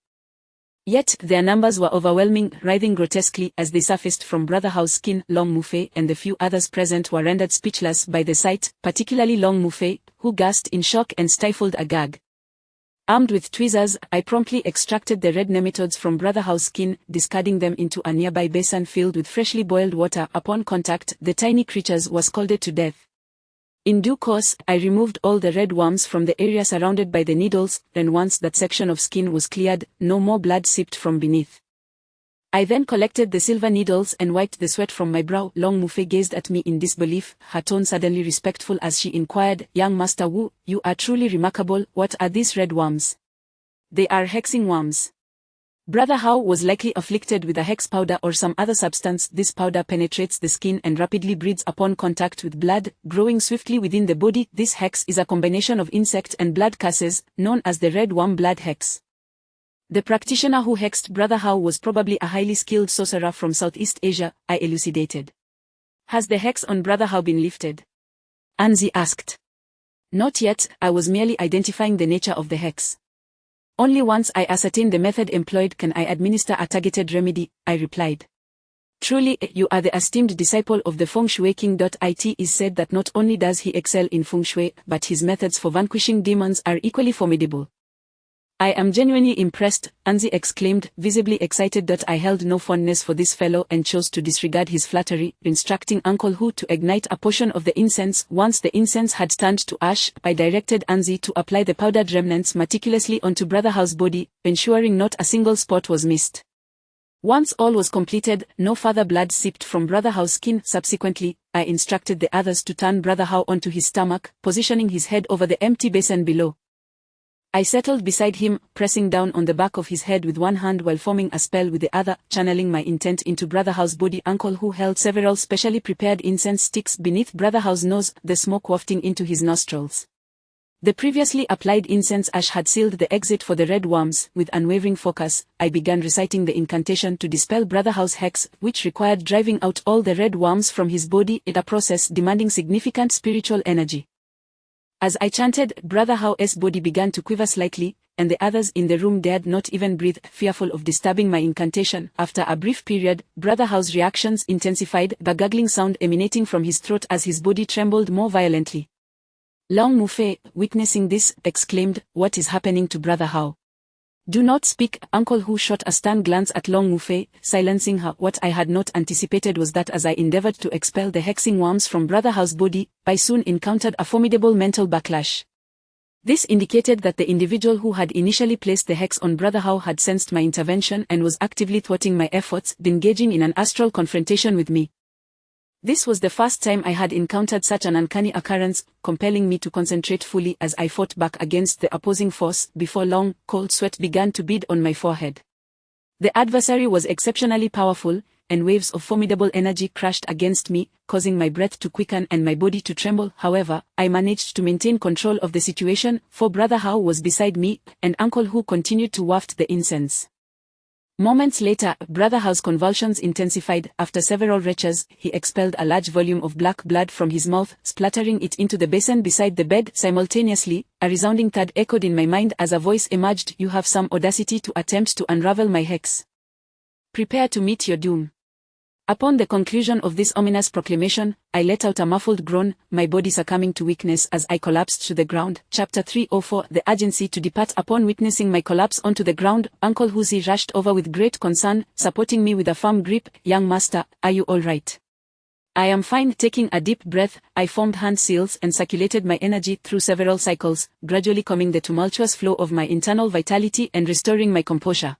Yet, their numbers were overwhelming, writhing grotesquely as they surfaced from Brother Hao's skin. Long Mufei and the few others present were rendered speechless by the sight, particularly Long Mufei, who gasped in shock and stifled a gag. Armed with tweezers, I promptly extracted the red nematodes from Brother Hao's skin, discarding them into a nearby basin filled with freshly boiled water. Upon contact, the tiny creatures were scalded to death. In due course, I removed all the red worms from the area surrounded by the needles, and once that section of skin was cleared, no more blood seeped from beneath. I then collected the silver needles and wiped the sweat from my brow. Long Mufei gazed at me in disbelief, her tone suddenly respectful as she inquired, "Young Master Wu, you are truly remarkable. What are these red worms?" "They are hexing worms. Brother Hao was likely afflicted with a hex powder or some other substance. This powder penetrates the skin and rapidly breeds upon contact with blood, growing swiftly within the body. This hex is a combination of insect and blood curses, known as the red worm blood hex. The practitioner who hexed Brother Hao was probably a highly skilled sorcerer from Southeast Asia," I elucidated. "Has the hex on Brother Hao been lifted?" Anzi asked. "Not yet, I was merely identifying the nature of the hex. Only once I ascertain the method employed can I administer a targeted remedy," I replied. "Truly, you are the esteemed disciple of the Feng Shui King. It is said that not only does he excel in Feng Shui, but his methods for vanquishing demons are equally formidable." "I am genuinely impressed," Anzi exclaimed, visibly excited. I held no fondness for this fellow and chose to disregard his flattery, instructing Uncle Hu to ignite a portion of the incense. Once the incense had turned to ash, I directed Anzi to apply the powdered remnants meticulously onto Brother Hao's body, ensuring not a single spot was missed. Once all was completed, no further blood seeped from Brother Hao's skin. Subsequently, I instructed the others to turn Brother Hao onto his stomach, positioning his head over the empty basin below. I settled beside him, pressing down on the back of his head with one hand while forming a spell with the other, channeling my intent into Brother Hao's body. Uncle Hu held several specially prepared incense sticks beneath Brother Hao's nose, the smoke wafting into his nostrils. The previously applied incense ash had sealed the exit for the red worms. With unwavering focus, I began reciting the incantation to dispel Brother Hao's hex, which required driving out all the red worms from his body, a process demanding significant spiritual energy. As I chanted, Brother Hao's body began to quiver slightly, and the others in the room dared not even breathe, fearful of disturbing my incantation. After a brief period, Brother Hao's reactions intensified, the gurgling sound emanating from his throat as his body trembled more violently. Long Mufei, witnessing this, exclaimed, "What is happening to Brother Hao?" "Do not speak." Uncle Hu shot a stern glance at Long Mufei, silencing her. What I had not anticipated was that as I endeavored to expel the hexing worms from Brother Hao's body, I soon encountered a formidable mental backlash. This indicated that the individual who had initially placed the hex on Brother Hao had sensed my intervention and was actively thwarting my efforts, engaging in an astral confrontation with me. This was the first time I had encountered such an uncanny occurrence, compelling me to concentrate fully as I fought back against the opposing force. Before long, cold sweat began to bead on my forehead. The adversary was exceptionally powerful, and waves of formidable energy crashed against me, causing my breath to quicken and my body to tremble. However, I managed to maintain control of the situation, for Brother Hao was beside me, and Uncle Hu continued to waft the incense. Moments later, Brother Hao's convulsions intensified. After several retches, he expelled a large volume of black blood from his mouth, splattering it into the basin beside the bed. Simultaneously, a resounding thud echoed in my mind as a voice emerged, "You have some audacity to attempt to unravel my hex. Prepare to meet your doom." Upon the conclusion of this ominous proclamation, I let out a muffled groan, my body succumbing to weakness as I collapsed to the ground. Chapter 304 The urgency to depart. Upon witnessing my collapse onto the ground, Uncle Huzi rushed over with great concern, supporting me with a firm grip. "Young master, are you all right?" "I am fine." Taking a deep breath, I formed hand seals and circulated my energy through several cycles, gradually calming the tumultuous flow of my internal vitality and restoring my composure.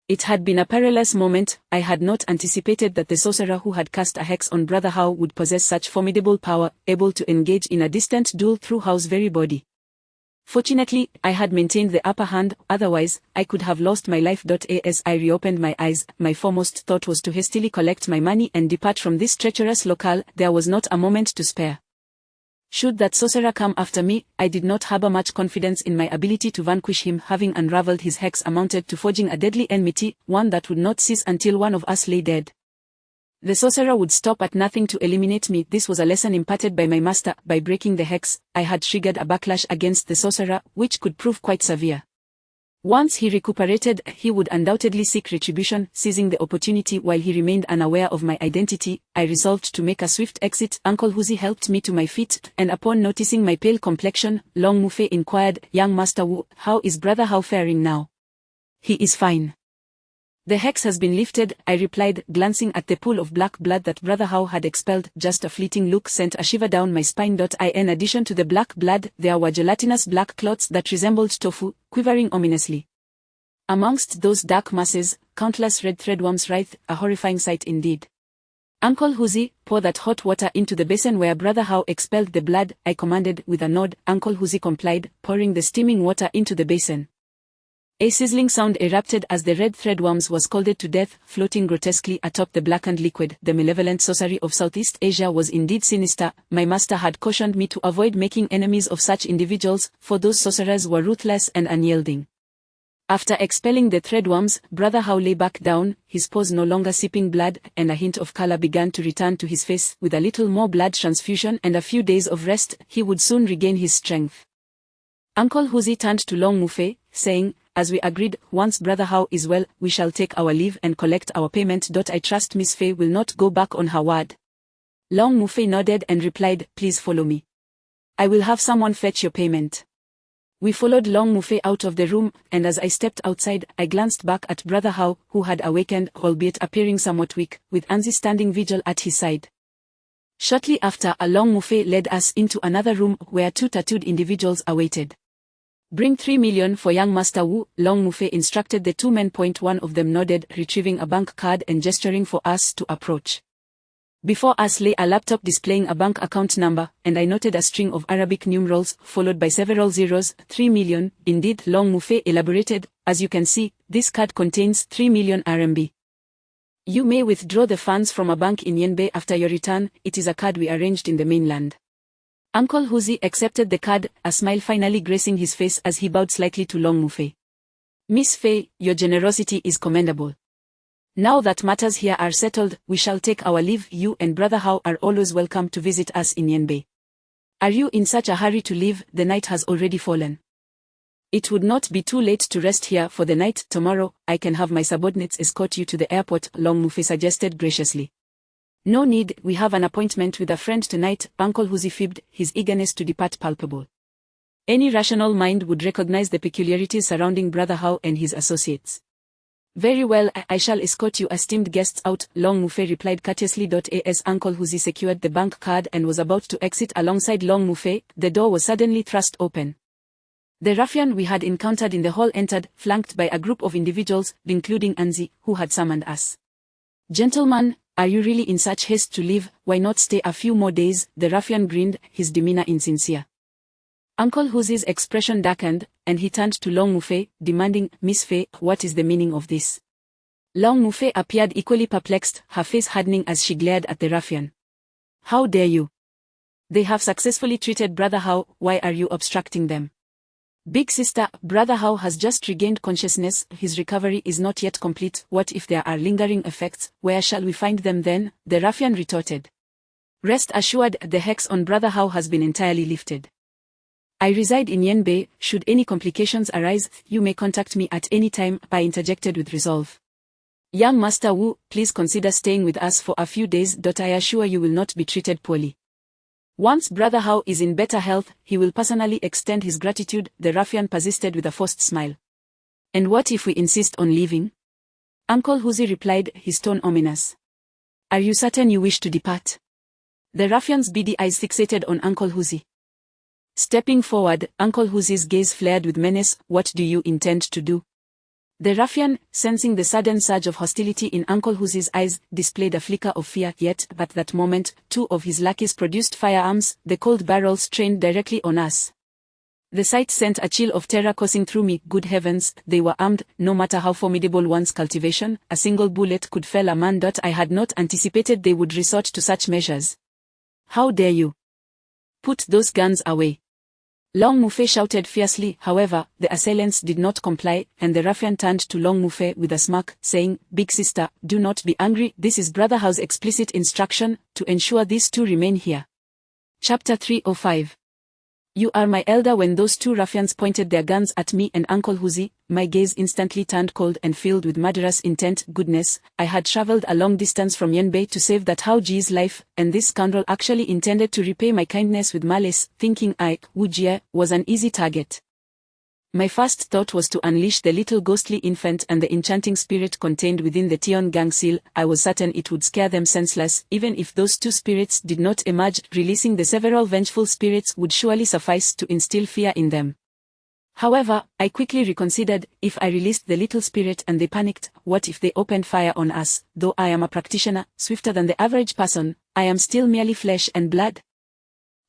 It had been a perilous moment. I had not anticipated that the sorcerer who had cast a hex on Brother Hao would possess such formidable power, able to engage in a distant duel through Hao's very body. Fortunately, I had maintained the upper hand, otherwise, I could have lost my life. As I reopened my eyes, my foremost thought was to hastily collect my money and depart from this treacherous locale. There was not a moment to spare. Should that sorcerer come after me, I did not harbor much confidence in my ability to vanquish him. Having unraveled his hex amounted to forging a deadly enmity, one that would not cease until one of us lay dead. The sorcerer would stop at nothing to eliminate me. This was a lesson imparted by my master. By breaking the hex, I had triggered a backlash against the sorcerer, which could prove quite severe. Once he recuperated, he would undoubtedly seek retribution. Seizing the opportunity while he remained unaware of my identity, I resolved to make a swift exit. Uncle Huzi helped me to my feet, and upon noticing my pale complexion, Long Mufei inquired, "Young Master Wu, how is Brother Hao faring now?" "He is fine. The hex has been lifted," I replied, glancing at the pool of black blood that Brother Hao had expelled. Just a fleeting look sent a shiver down my spine. In addition to the black blood, there were gelatinous black clots that resembled tofu, quivering ominously. Amongst those dark masses, countless red threadworms writhed, a horrifying sight indeed. Uncle Huzi, pour that hot water into the basin where Brother Hao expelled the blood, I commanded with a nod. Uncle Huzi complied, pouring the steaming water into the basin. A sizzling sound erupted as the red threadworms was scalded to death, floating grotesquely atop the blackened liquid. The malevolent sorcery of Southeast Asia was indeed sinister. My master had cautioned me to avoid making enemies of such individuals, for those sorcerers were ruthless and unyielding. After expelling the threadworms, Brother Hao lay back down, his paws no longer sipping blood, and a hint of color began to return to his face. With a little more blood transfusion and a few days of rest, he would soon regain his strength. Uncle Huzi turned to Long Mufei, saying, "As we agreed, once Brother Hao is well, we shall take our leave and collect our payment. I trust Miss Fei will not go back on her word." Long Mufei nodded and replied, "Please follow me. I will have someone fetch your payment." We followed Long Mufei out of the room, and as I stepped outside, I glanced back at Brother Hao, who had awakened, albeit appearing somewhat weak, with Anzi standing vigil at his side. Shortly after, Long Mufei led us into another room where two tattooed individuals awaited. "Bring 3 million for young Master Wu," Long Mufei instructed the two men. One of them nodded, retrieving a bank card and gesturing for us to approach. Before us lay a laptop displaying a bank account number, and I noted a string of Arabic numerals, followed by several zeros. 3 million, indeed, Long Mufei elaborated. "As you can see, this card contains 3 million RMB. You may withdraw the funds from a bank in Yanbei after your return. It is a card we arranged in the mainland." Uncle Huzi accepted the card, a smile finally gracing his face as he bowed slightly to Long Mufei. "Miss Fei, your generosity is commendable. Now that matters here are settled, we shall take our leave. You and Brother Hao are always welcome to visit us in Yanbei. Are you in such a hurry to leave? The night has already fallen." "It would not be too late to rest here for the night. Tomorrow, I can have my subordinates escort you to the airport," Long Mufei suggested graciously. "No need, we have an appointment with a friend tonight," Uncle Huzi fibbed, his eagerness to depart palpable. Any rational mind would recognize the peculiarities surrounding Brother Hao and his associates. "Very well, I shall escort you esteemed guests out," Long Mufei replied courteously. As Uncle Huzi secured the bank card and was about to exit alongside Long Mufei, the door was suddenly thrust open. The ruffian we had encountered in the hall entered, flanked by a group of individuals, including Anzi, who had summoned us. "Gentlemen, are you really in such haste to leave? Why not stay a few more days?" The ruffian grinned, his demeanor insincere. Uncle Huzi's expression darkened, and he turned to Long Mufei, demanding, "Miss Fei, what is the meaning of this?" Long Mufei appeared equally perplexed, her face hardening as she glared at the ruffian. "How dare you? They have successfully treated Brother Hao, why are you obstructing them?" "Big sister, Brother Hao has just regained consciousness, his recovery is not yet complete. What if there are lingering effects? Where shall we find them then?" the ruffian retorted. "Rest assured, the hex on Brother Hao has been entirely lifted. I reside in Yanbei. Should any complications arise, you may contact me at any time," I interjected with resolve. "Young Master Wu, please consider staying with us for a few days. I assure you will not be treated poorly. Once Brother Hao is in better health, he will personally extend his gratitude," the ruffian persisted with a forced smile. "And what if we insist on leaving?" Uncle Huzi replied, his tone ominous. "Are you certain you wish to depart?" The ruffian's beady eyes fixated on Uncle Huzi. Stepping forward, Uncle Huzi's gaze flared with menace. "What do you intend to do?" The ruffian, sensing the sudden surge of hostility in Uncle Huzi's eyes, displayed a flicker of fear. Yet, at that moment, two of his lackeys produced firearms, the cold barrels trained directly on us. The sight sent a chill of terror coursing through me. Good heavens, they were armed. No matter how formidable one's cultivation, a single bullet could fell a man. I had not anticipated they would resort to such measures. "How dare you? Put those guns away!" Long Mufei shouted fiercely. However, the assailants did not comply, and the ruffian turned to Long Mufei with a smirk, saying, "Big sister, do not be angry. This is Brother Hao's explicit instruction, to ensure these two remain here." Chapter 305. "You are my elder." When those two ruffians pointed their guns at me and Uncle Huzi, my gaze instantly turned cold and filled with murderous intent. Goodness, I had traveled a long distance from Yanbei to save that Hao Ji's life, and this scoundrel actually intended to repay my kindness with malice, thinking I, Wu Jie, was an easy target. My first thought was to unleash the little ghostly infant and the enchanting spirit contained within the Tian gang seal. I was certain it would scare them senseless. Even if those two spirits did not emerge, releasing the several vengeful spirits would surely suffice to instill fear in them. However, I quickly reconsidered. If I released the little spirit and they panicked, what if they opened fire on us? Though I am a practitioner, swifter than the average person, I am still merely flesh and blood.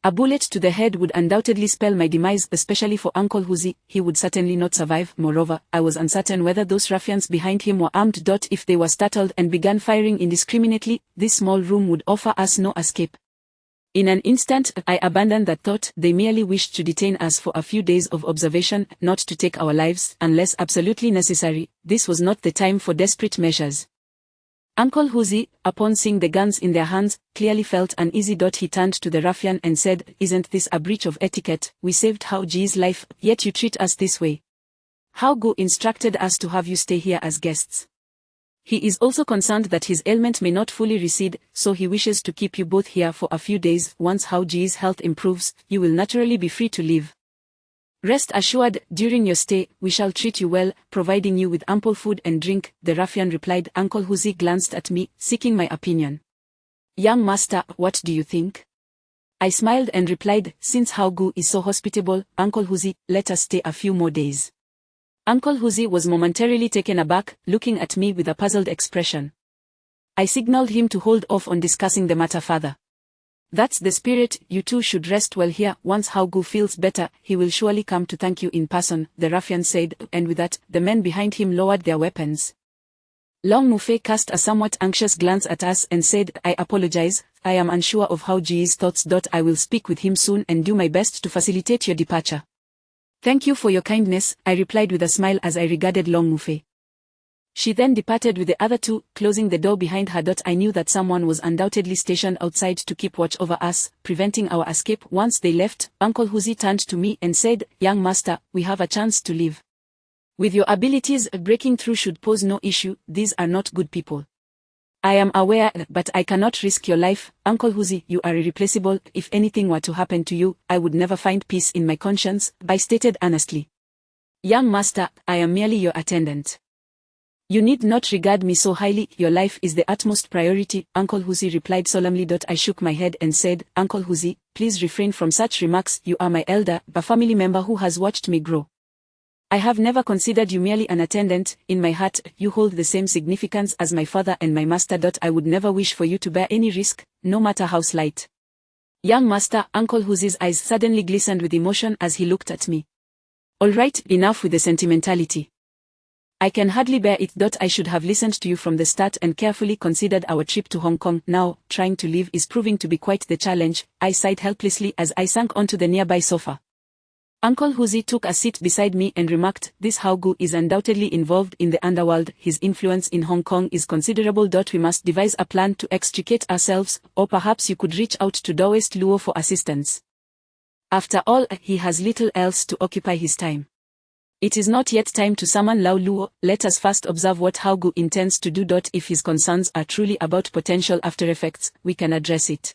A bullet to the head would undoubtedly spell my demise, especially for Uncle Huzi. He would certainly not survive. Moreover, I was uncertain whether those ruffians behind him were armed. If they were startled and began firing indiscriminately, this small room would offer us no escape. In an instant, I abandoned that thought. They merely wished to detain us for a few days of observation, not to take our lives, unless absolutely necessary. This was not the time for desperate measures. Uncle Huzi, upon seeing the guns in their hands, clearly felt uneasy. He turned to the ruffian and said, "Isn't this a breach of etiquette? We saved Hao Ji's life, yet you treat us this way. Hao Gu instructed us to have you stay here as guests. He is also concerned that his ailment may not fully recede, so he wishes to keep you both here for a few days. Once Hao Ji's health improves, you will naturally be free to leave. Rest assured, during your stay, we shall treat you well, providing you with ample food and drink," the ruffian replied. Uncle Huzi glanced at me, seeking my opinion. "Young master, what do you think?" I smiled and replied, "Since Hao Gu is so hospitable, Uncle Huzi, let us stay a few more days." Uncle Huzi was momentarily taken aback, looking at me with a puzzled expression. I signaled him to hold off on discussing the matter further. "That's the spirit. You two should rest well here. Once Hao Gu feels better, he will surely come to thank you in person," the ruffian said, and with that, the men behind him lowered their weapons. Long Mufei cast a somewhat anxious glance at us and said, "I apologize, I am unsure of Hao Ji's thoughts. I will speak with him soon and do my best to facilitate your departure." "Thank you for your kindness," I replied with a smile as I regarded Long Mufei. She then departed with the other two, closing the door behind her. I knew that someone was undoubtedly stationed outside to keep watch over us, preventing our escape. Once they left, Uncle Huzi turned to me and said, "Young master, we have a chance to live. With your abilities, breaking through should pose no issue. These are not good people. I am aware, but I cannot risk your life. Uncle Huzi, you are irreplaceable. If anything were to happen to you, I would never find peace in my conscience," I stated earnestly. "Young master, I am merely your attendant. You need not regard me so highly. Your life is the utmost priority," Uncle Huzi replied solemnly. I shook my head and said, "Uncle Huzi, please refrain from such remarks. You are my elder, a family member who has watched me grow. I have never considered you merely an attendant. In my heart, you hold the same significance as my father and my master. I would never wish for you to bear any risk, no matter how slight." "Young master," Uncle Huzi's eyes suddenly glistened with emotion as he looked at me. "All right, enough with the sentimentality. I can hardly bear it. I should have listened to you from the start and carefully considered our trip to Hong Kong. Now, trying to live is proving to be quite the challenge," I sighed helplessly as I sank onto the nearby sofa. Uncle Huzi took a seat beside me and remarked, "This Hao Gu is undoubtedly involved in the underworld. His influence in Hong Kong is considerable. We must devise a plan to extricate ourselves, or perhaps you could reach out to Daoist Luo for assistance. After all, he has little else to occupy his time. It is not yet time to summon Lao Luo. Let us first observe what Hao Gu intends to do. If his concerns are truly about potential after effects, we can address it.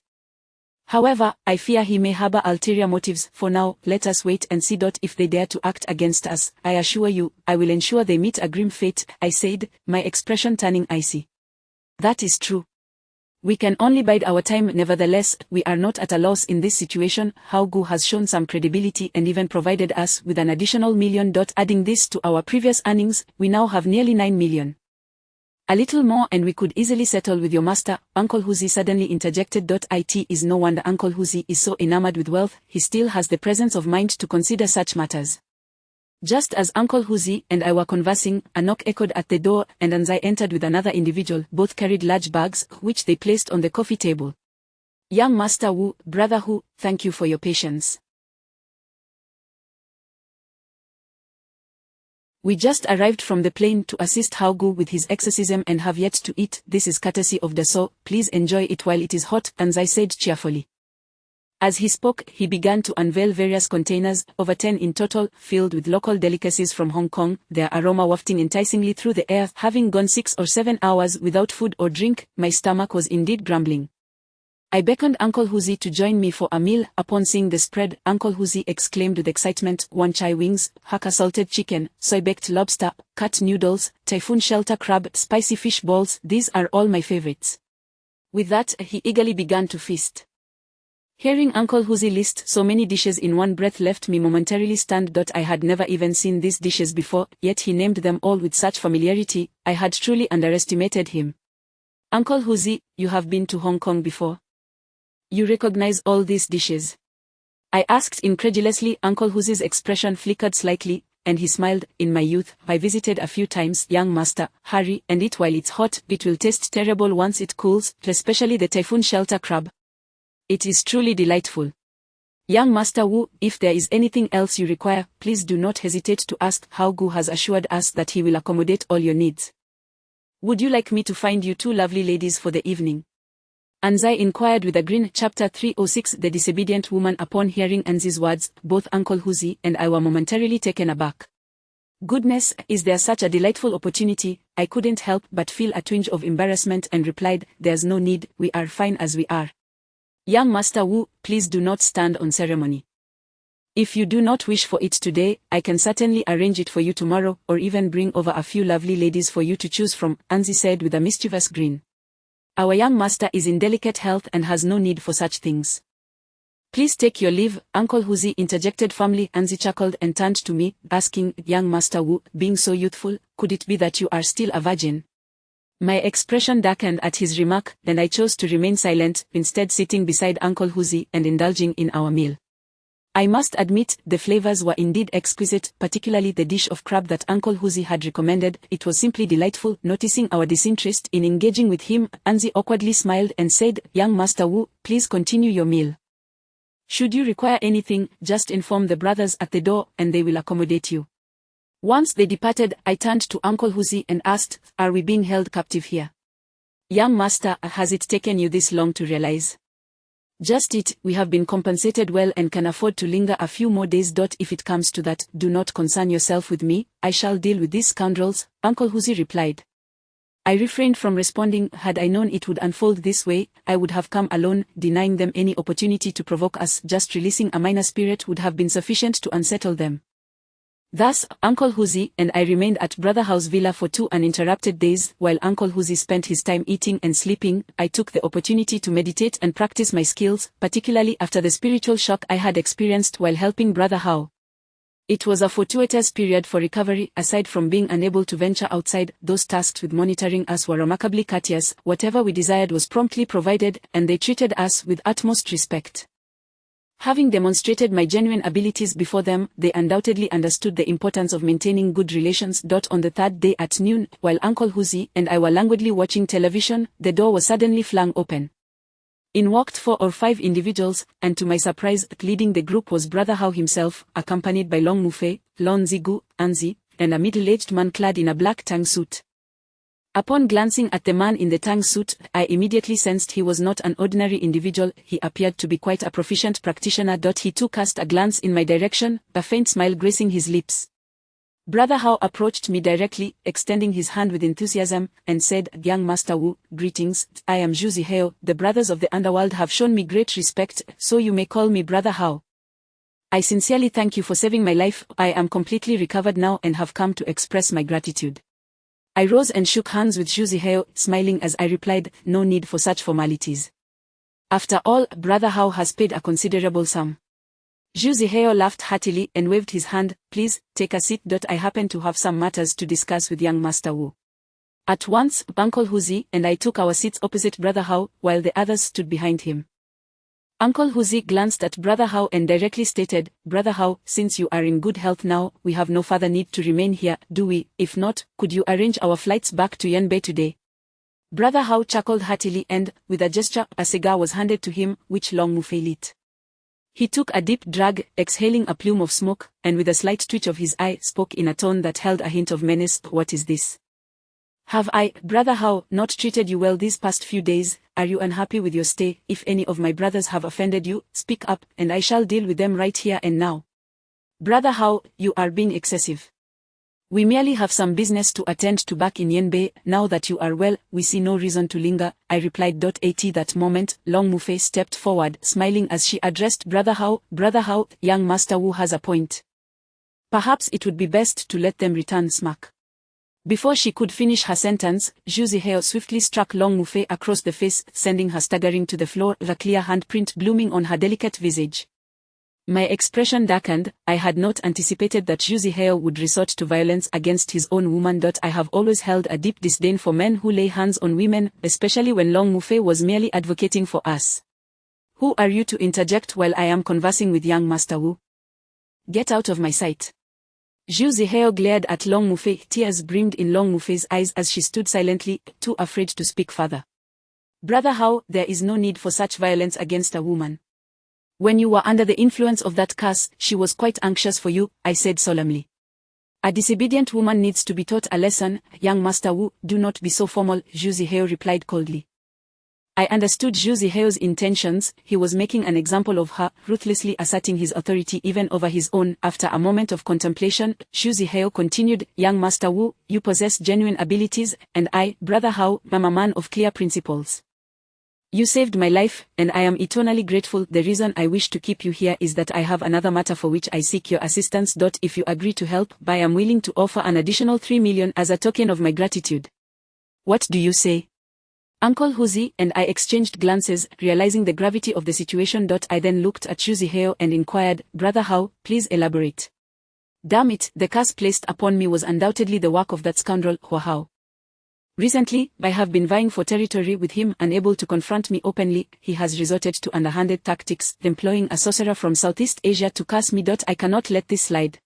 However, I fear he may harbor ulterior motives. For now, let us wait and see. If they dare to act against us, I assure you, I will ensure they meet a grim fate," I said, my expression turning icy. "That is true. We can only bide our time. Nevertheless, we are not at a loss in this situation. Hao Gu has shown some credibility and even provided us with an additional $1 million. Adding this to our previous earnings, we now have nearly $9 million. A little more and we could easily settle with your master," Uncle Huzi suddenly interjected. It is no wonder Uncle Huzi is so enamored with wealth. He still has the presence of mind to consider such matters. Just as Uncle Huzi and I were conversing, a knock echoed at the door, and as I entered with another individual, both carried large bags, which they placed on the coffee table. "Young Master Wu, Brother Hu, thank you for your patience. We just arrived from the plane to assist Hao Gu with his exorcism and have yet to eat. This is courtesy of the so, please enjoy it while it is hot," I said cheerfully. As he spoke, he began to unveil various containers, over 10 in total, filled with local delicacies from Hong Kong, their aroma wafting enticingly through the air. Having gone 6 or 7 hours without food or drink, my stomach was indeed grumbling. I beckoned Uncle Huzi to join me for a meal. Upon seeing the spread, Uncle Huzi exclaimed with excitement, "Wan chai wings, Hakka salted chicken, soy-baked lobster, cut noodles, typhoon shelter crab, spicy fish balls, these are all my favorites." With that, he eagerly began to feast. Hearing Uncle Huzi list so many dishes in one breath left me momentarily stunned. I had never even seen these dishes before, yet he named them all with such familiarity. I had truly underestimated him. Uncle Huzi, you have been to Hong Kong before? You recognize all these dishes? I asked incredulously. Uncle Huzi's expression flickered slightly, and he smiled. In my youth, I visited a few times. Young master, hurry and eat while it's hot. It will taste terrible once it cools, especially the typhoon shelter crab. It is truly delightful. Young Master Wu, if there is anything else you require, please do not hesitate to ask. Hao Gu has assured us that he will accommodate all your needs. Would you like me to find you two lovely ladies for the evening? Anzai inquired with a grin. Chapter 306. The disobedient woman. Upon hearing Anzi's words, both Uncle Huzi and I were momentarily taken aback. Goodness, is there such a delightful opportunity? I couldn't help but feel a twinge of embarrassment and replied, there's no need, we are fine as we are. Young Master Wu, please do not stand on ceremony. If you do not wish for it today, I can certainly arrange it for you tomorrow, or even bring over a few lovely ladies for you to choose from, Anzi said with a mischievous grin. Our young master is in delicate health and has no need for such things. Please take your leave, Uncle Huzi interjected firmly. Anzi chuckled and turned to me, asking, Young Master Wu, being so youthful, could it be that you are still a virgin? My expression darkened at his remark, and I chose to remain silent, instead sitting beside Uncle Huzi and indulging in our meal. I must admit, the flavors were indeed exquisite, particularly the dish of crab that Uncle Huzi had recommended. It was simply delightful. Noticing our disinterest in engaging with him, Anzi awkwardly smiled and said, Young Master Wu, please continue your meal. Should you require anything, just inform the brothers at the door, and they will accommodate you. Once they departed, I turned to Uncle Huzi and asked, are we being held captive here? Young master, has it taken you this long to realize? Just it, we have been compensated well and can afford to linger a few more days. If it comes to that, do not concern yourself with me, I shall deal with these scoundrels, Uncle Huzi replied. I refrained from responding. Had I known it would unfold this way, I would have come alone, denying them any opportunity to provoke us. Just releasing a minor spirit would have been sufficient to unsettle them. Thus, Uncle Huzi and I remained at Brother Hao's villa for 2 uninterrupted days. While Uncle Huzi spent his time eating and sleeping, I took the opportunity to meditate and practice my skills, particularly after the spiritual shock I had experienced while helping Brother Hao. It was a fortuitous period for recovery. Aside from being unable to venture outside, those tasked with monitoring us were remarkably courteous. Whatever we desired was promptly provided, and they treated us with utmost respect. Having demonstrated my genuine abilities before them, they undoubtedly understood the importance of maintaining good relations. On the 3rd day at noon, while Uncle Huzi and I were languidly watching television, the door was suddenly flung open. In walked 4 or 5 individuals, and to my surprise, leading the group was Brother Hao himself, accompanied by Long Mufei, Lon Zigu, Anzi, and a middle-aged man clad in a black tang suit. Upon glancing at the man in the tang suit, I immediately sensed he was not an ordinary individual. He appeared to be quite a proficient practitioner. He too cast a glance in my direction, a faint smile gracing his lips. Brother Hao approached me directly, extending his hand with enthusiasm, and said, Young Master Wu, greetings, I am Zhu Zihao. The brothers of the underworld have shown me great respect, so you may call me Brother Hao. I sincerely thank you for saving my life. I am completely recovered now and have come to express my gratitude. I rose and shook hands with Zhu Zihao, smiling as I replied, no need for such formalities. After all, Brother Hao has paid a considerable sum. Zhu Zihao laughed heartily and waved his hand, please, take a seat. I happen to have some matters to discuss with young Master Wu. At once, Uncle Huzi and I took our seats opposite Brother Hao, while the others stood behind him. Uncle Huzi glanced at Brother Hao and directly stated, Brother Hao, since you are in good health now, we have no further need to remain here, do we? If not, could you arrange our flights back to Yanbei today? Brother Hao chuckled heartily and, with a gesture, a cigar was handed to him, which Long Mufei lit. He took a deep drag, exhaling a plume of smoke, and with a slight twitch of his eye, spoke in a tone that held a hint of menace. What is this? Have I, Brother Hao, not treated you well these past few days? Are you unhappy with your stay? If any of my brothers have offended you, speak up, and I shall deal with them right here and now. Brother Hao, you are being excessive. We merely have some business to attend to back in Yanbei. Now that you are well, we see no reason to linger, I replied. At that moment, Long Mufei stepped forward, smiling as she addressed Brother Hao. Brother Hao, young Master Wu has a point. Perhaps it would be best to let them return smack. Before she could finish her sentence, Zhu Zihao swiftly struck Long Mufei across the face, sending her staggering to the floor, the clear handprint blooming on her delicate visage. My expression darkened. I had not anticipated that Zhu Zihao would resort to violence against his own woman. I have always held a deep disdain for men who lay hands on women, especially when Long Mufei was merely advocating for us. Who are you to interject while I am conversing with young Master Wu? Get out of my sight. Zhu Zihao glared at Long Mufei. Tears brimmed in Long Mufei's eyes as she stood silently, too afraid to speak further. Brother Hao, there is no need for such violence against a woman. When you were under the influence of that curse, she was quite anxious for you, I said solemnly. A disobedient woman needs to be taught a lesson. Young Master Wu, do not be so formal, Zhu Zihao replied coldly. I understood Zhu Zihao's intentions. He was making an example of her, ruthlessly asserting his authority even over his own. After a moment of contemplation, Zhu Zihao continued, Young Master Wu, you possess genuine abilities, and I, Brother Hao, am a man of clear principles. You saved my life, and I am eternally grateful. The reason I wish to keep you here is that I have another matter for which I seek your assistance. If you agree to help, I am willing to offer an additional 3 million as a token of my gratitude. What do you say? Uncle Huzi and I exchanged glances, realizing the gravity of the situation. I then looked at Zhu Zihao and inquired, Brother Hao, please elaborate. Damn it, the curse placed upon me was undoubtedly the work of that scoundrel, Hua Hao. Recently, I have been vying for territory with him. Unable to confront me openly, he has resorted to underhanded tactics, employing a sorcerer from Southeast Asia to curse me. I cannot let this slide.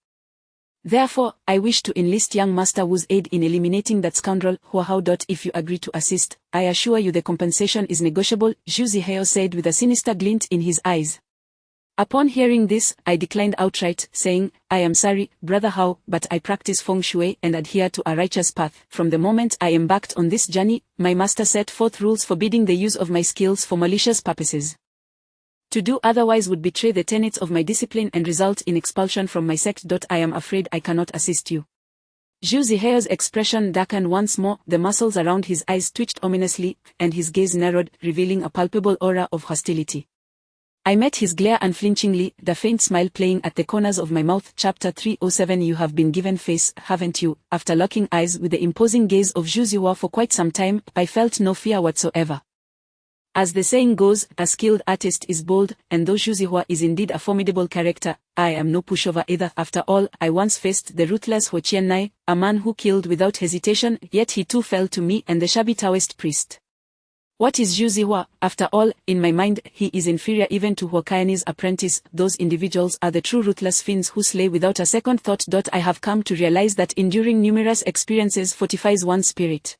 Therefore, I wish to enlist young Master Wu's aid in eliminating that scoundrel, Hua Hao. If you agree to assist, I assure you the compensation is negotiable, Zhu Zihao said with a sinister glint in his eyes. Upon hearing this, I declined outright, saying, I am sorry, Brother Hao, but I practice feng shui and adhere to a righteous path. From the moment I embarked on this journey, my master set forth rules forbidding the use of my skills for malicious purposes. To do otherwise would betray the tenets of my discipline and result in expulsion from my sect. I am afraid I cannot assist you. Zhu Zihao's expression darkened once more, the muscles around his eyes twitched ominously, and his gaze narrowed, revealing a palpable aura of hostility. I met his glare unflinchingly, the faint smile playing at the corners of my mouth. Chapter 307. You have been given face, haven't you? After locking eyes with the imposing gaze of Zhu Zihao for quite some time, I felt no fear whatsoever. As the saying goes, a skilled artist is bold, and though Zhu Zihao is indeed a formidable character, I am no pushover either. After all, I once faced the ruthless Ho Qiannai, a man who killed without hesitation, yet he too fell to me and the shabby Taoist priest. What is Zhu Zihao? After all, in my mind, he is inferior even to Huo Qiannai's apprentice. Those individuals are the true ruthless fiends who slay without a second thought. I have come to realize that enduring numerous experiences fortifies one's spirit.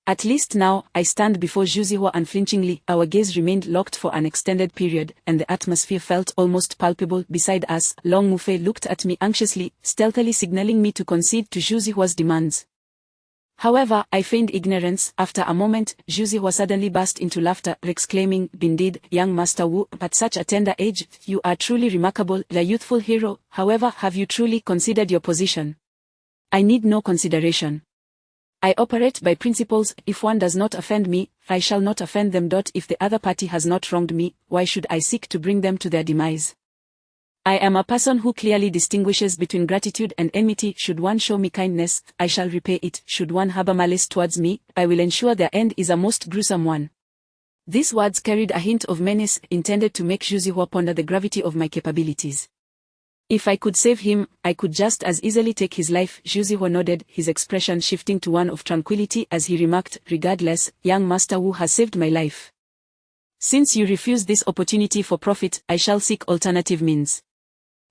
At least now, I stand before Zhu Zihao unflinchingly. Our gaze remained locked for an extended period, and the atmosphere felt almost palpable. Beside us, Long Mufei looked at me anxiously, stealthily signaling me to concede to Zhu Zihao's demands. However, I feigned ignorance. After a moment, Zhu Zihao suddenly burst into laughter, exclaiming, Indeed, young Master Wu, at such a tender age, you are truly remarkable, the youthful hero. However, have you truly considered your position? I need no consideration. I operate by principles. If one does not offend me, I shall not offend them. If the other party has not wronged me, why should I seek to bring them to their demise? I am a person who clearly distinguishes between gratitude and enmity. Should one show me kindness, I shall repay it. Should one harbor malice towards me, I will ensure their end is a most gruesome one. These words carried a hint of menace, intended to make Zhu Zihao ponder the gravity of my capabilities. If I could save him, I could just as easily take his life. Zhu Zihao nodded, his expression shifting to one of tranquility as he remarked, Regardless, young Master Wu has saved my life. Since you refuse this opportunity for profit, I shall seek alternative means.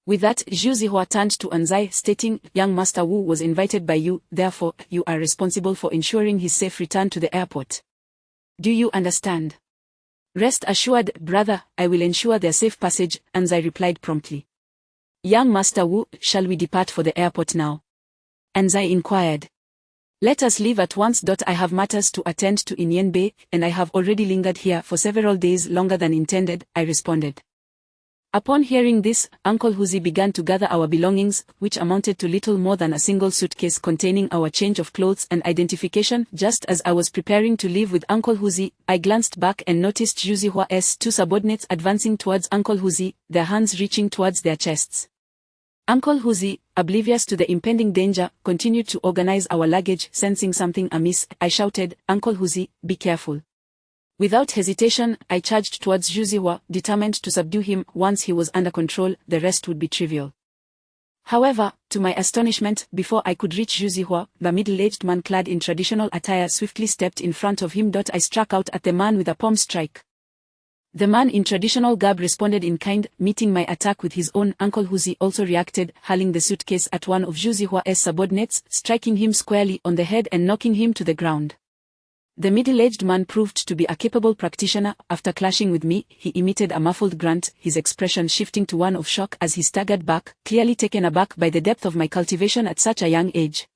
With that, Zhu Zihao turned to Anzai, stating, Young Master Wu was invited by you, therefore, you are responsible for ensuring his safe return to the airport. Do you understand? Rest assured, brother, I will ensure their safe passage, Anzai replied promptly. Young Master Wu, shall we depart for the airport now? Anzai inquired. Let us leave at once. I have matters to attend to in Yanbei, and I have already lingered here for several days longer than intended, I responded. Upon hearing this, Uncle Huzi began to gather our belongings, which amounted to little more than a single suitcase containing our change of clothes and identification. Just as I was preparing to leave with Uncle Huzi, I glanced back and noticed Zhu Zihao's two subordinates advancing towards Uncle Huzi, their hands reaching towards their chests. Uncle Huzi, oblivious to the impending danger, continued to organize our luggage. Sensing something amiss, I shouted, "Uncle Huzi, be careful." Without hesitation, I charged towards Zhu, determined to subdue him. Once he was under control, the rest would be trivial. However, to my astonishment, before I could reach Zhu, the middle-aged man clad in traditional attire swiftly stepped in front of him. I struck out at the man with a palm strike. The man in traditional garb responded in kind, meeting my attack with his own. Uncle Huzi also reacted, hurling the suitcase at one of Zhu's subordinates, striking him squarely on the head and knocking him to the ground. The middle-aged man proved to be a capable practitioner. After clashing with me, he emitted a muffled grunt, his expression shifting to one of shock as he staggered back, clearly taken aback by the depth of my cultivation at such a young age.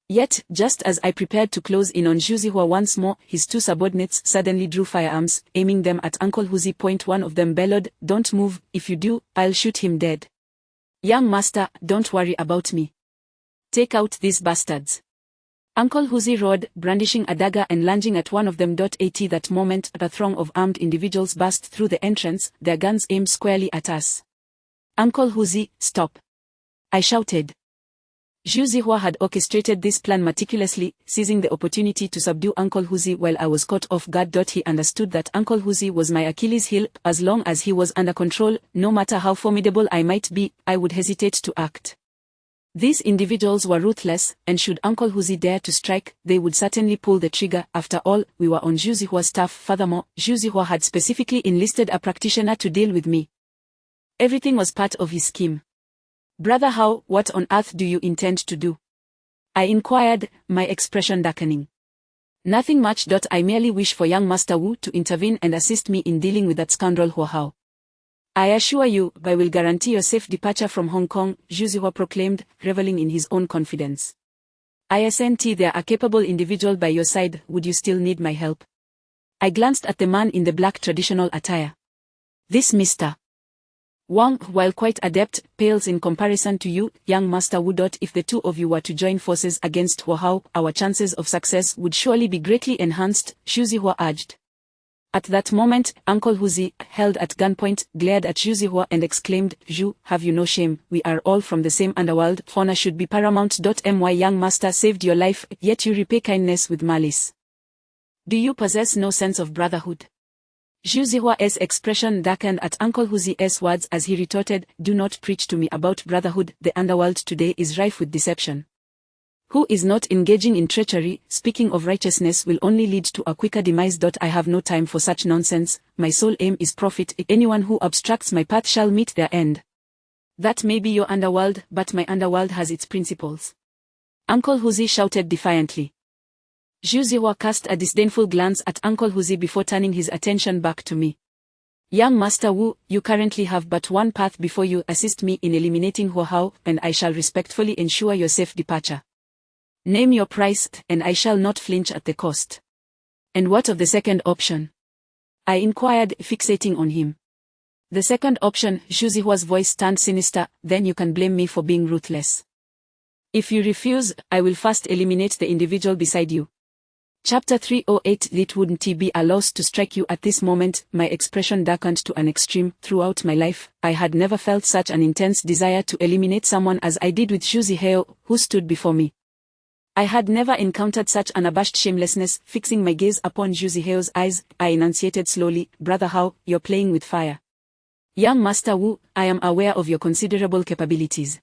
Yet, just as I prepared to close in on Zhu once more, his two subordinates suddenly drew firearms, aiming them at Uncle Huzi. One of them bellowed, "Don't move, if you do, I'll shoot him dead." "Young master, don't worry about me. Take out these bastards." Uncle Huzi roared, brandishing a dagger and lunging at one of them. At that moment, a throng of armed individuals burst through the entrance, their guns aimed squarely at us. "Uncle Huzi, stop!" I shouted. Zhu had orchestrated this plan meticulously, seizing the opportunity to subdue Uncle Huzi while I was caught off guard. He understood that Uncle Huzi was my Achilles heel. As long as he was under control, no matter how formidable I might be, I would hesitate to act. These individuals were ruthless, and should Uncle Huzi dare to strike, they would certainly pull the trigger. After all, we were on Zhu's staff. Furthermore, Zhu had specifically enlisted a practitioner to deal with me. Everything was part of his scheme. "Brother Hao, what on earth do you intend to do?" I inquired, my expression darkening. "Nothing much. I merely wish for young Master Wu to intervene and assist me in dealing with that scoundrel Huo Hao. I assure you, I will guarantee your safe departure from Hong Kong," Zhu proclaimed, reveling in his own confidence. "I assent. There a capable individual by your side. Would you still need my help?" I glanced at the man in the black traditional attire. "This Mr. Wang, while quite adept, pales in comparison to you, young Master Wu. If the two of you were to join forces against Huo Hao, our chances of success would surely be greatly enhanced," Zhu urged. At that moment, Uncle Huzi, held at gunpoint, glared at Zhu and exclaimed, "Zhu, have you no shame? We are all from the same underworld. Honor should be paramount. My young master saved your life, yet you repay kindness with malice. Do you possess no sense of brotherhood?" Zhu's expression darkened at Uncle Huzi's words as he retorted, "Do not preach to me about brotherhood. The underworld today is rife with deception. Who is not engaging in treachery, speaking of righteousness, will only lead to a quicker demise. I have no time for such nonsense. My sole aim is profit. Anyone who obstructs my path shall meet their end. That may be your underworld, but my underworld has its principles." Uncle Huzi shouted defiantly. Zhu cast a disdainful glance at Uncle Huzi before turning his attention back to me. "Young Master Wu, you currently have but one path before you. Assist me in eliminating Huo Hao, and I shall respectfully ensure your safe departure. Name your price, and I shall not flinch at the cost." "And what of the second option?" I inquired, fixating on him. "The second option," Zhu's voice turned sinister, "then you can blame me for being ruthless. If you refuse, I will first eliminate the individual beside you." Chapter 308. It wouldn't be a loss to strike you at this moment. My expression darkened to an extreme. Throughout my life, I had never felt such an intense desire to eliminate someone as I did with Zhu, who stood before me. I had never encountered such unabashed shamelessness. Fixing my gaze upon Zhu's eyes, I enunciated slowly, "Brother Hao, you're playing with fire. Young Master Wu, I am aware of your considerable capabilities.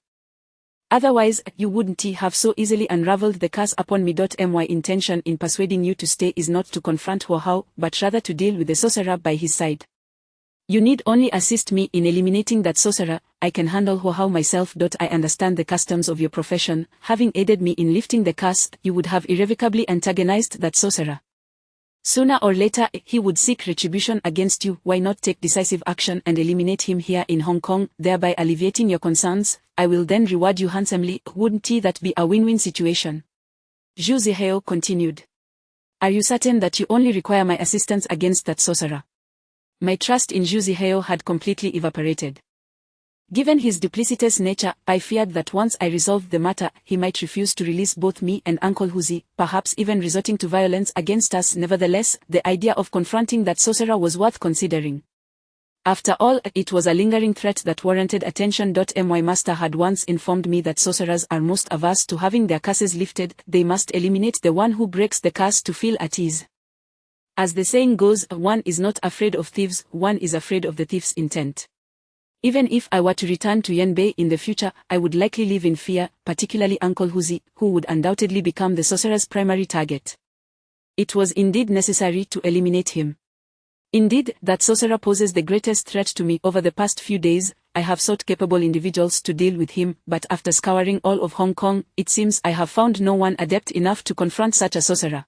Otherwise, you wouldn't have so easily unraveled the curse upon me. My intention in persuading you to stay is not to confront Huo Hao, but rather to deal with the sorcerer by his side. You need only assist me in eliminating that sorcerer. I can handle Huo Hao myself. I understand the customs of your profession. Having aided me in lifting the curse, you would have irrevocably antagonized that sorcerer. Sooner or later, he would seek retribution against you. Why not take decisive action and eliminate him here in Hong Kong, thereby alleviating your concerns? I will then reward you handsomely. Wouldn't that be a win-win situation?" Zhu continued. "Are you certain that you only require my assistance against that sorcerer?" My trust in Zhu had completely evaporated. Given his duplicitous nature, I feared that once I resolved the matter, he might refuse to release both me and Uncle Huzi, perhaps even resorting to violence against us. Nevertheless, the idea of confronting that sorcerer was worth considering. After all, it was a lingering threat that warranted attention. My master had once informed me that sorcerers are most averse to having their curses lifted. They must eliminate the one who breaks the curse to feel at ease. As the saying goes, one is not afraid of thieves, one is afraid of the thief's intent. Even if I were to return to Yanbei in the future, I would likely live in fear, particularly Uncle Huzi, who would undoubtedly become the sorcerer's primary target. It was indeed necessary to eliminate him. Indeed, that sorcerer poses the greatest threat to me. Over the past few days, I have sought capable individuals to deal with him, but after scouring all of Hong Kong, it seems I have found no one adept enough to confront such a sorcerer.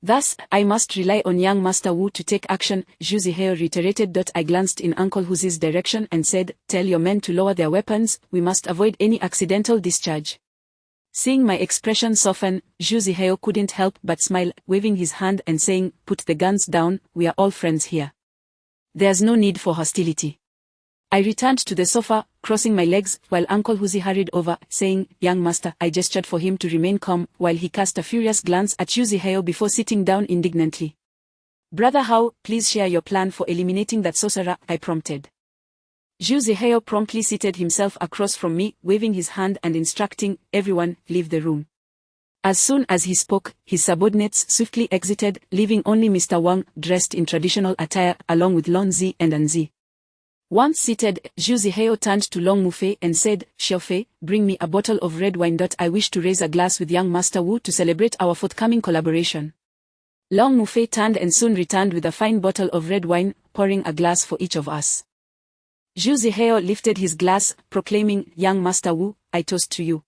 Thus, I must rely on young Master Wu to take action, Zhu Zihao reiterated. I glanced in Uncle Huzi's direction and said, "Tell your men to lower their weapons, we must avoid any accidental discharge." Seeing my expression soften, Zhu Zihao couldn't help but smile, waving his hand and saying, "Put the guns down, we are all friends here. There's no need for hostility." I returned to the sofa, crossing my legs, while Uncle Huzi hurried over, saying, "Young master." I gestured for him to remain calm, while he cast a furious glance at Zhu Zihao before sitting down indignantly. "Brother Hao, please share your plan for eliminating that sorcerer," I prompted. Zhu Zihao promptly seated himself across from me, waving his hand and instructing, "Everyone, leave the room." As soon as he spoke, his subordinates swiftly exited, leaving only Mr. Wang, dressed in traditional attire, along with Lon Zi and An Zi. Once seated, Zhu Zihao turned to Long Mufei and said, "Xiao Fei, bring me a bottle of red wine. I wish to raise a glass with young Master Wu to celebrate our forthcoming collaboration." Long Mufei turned and soon returned with a fine bottle of red wine, pouring a glass for each of us. Zhu Zihao lifted his glass, proclaiming, "Young Master Wu, I toast to you."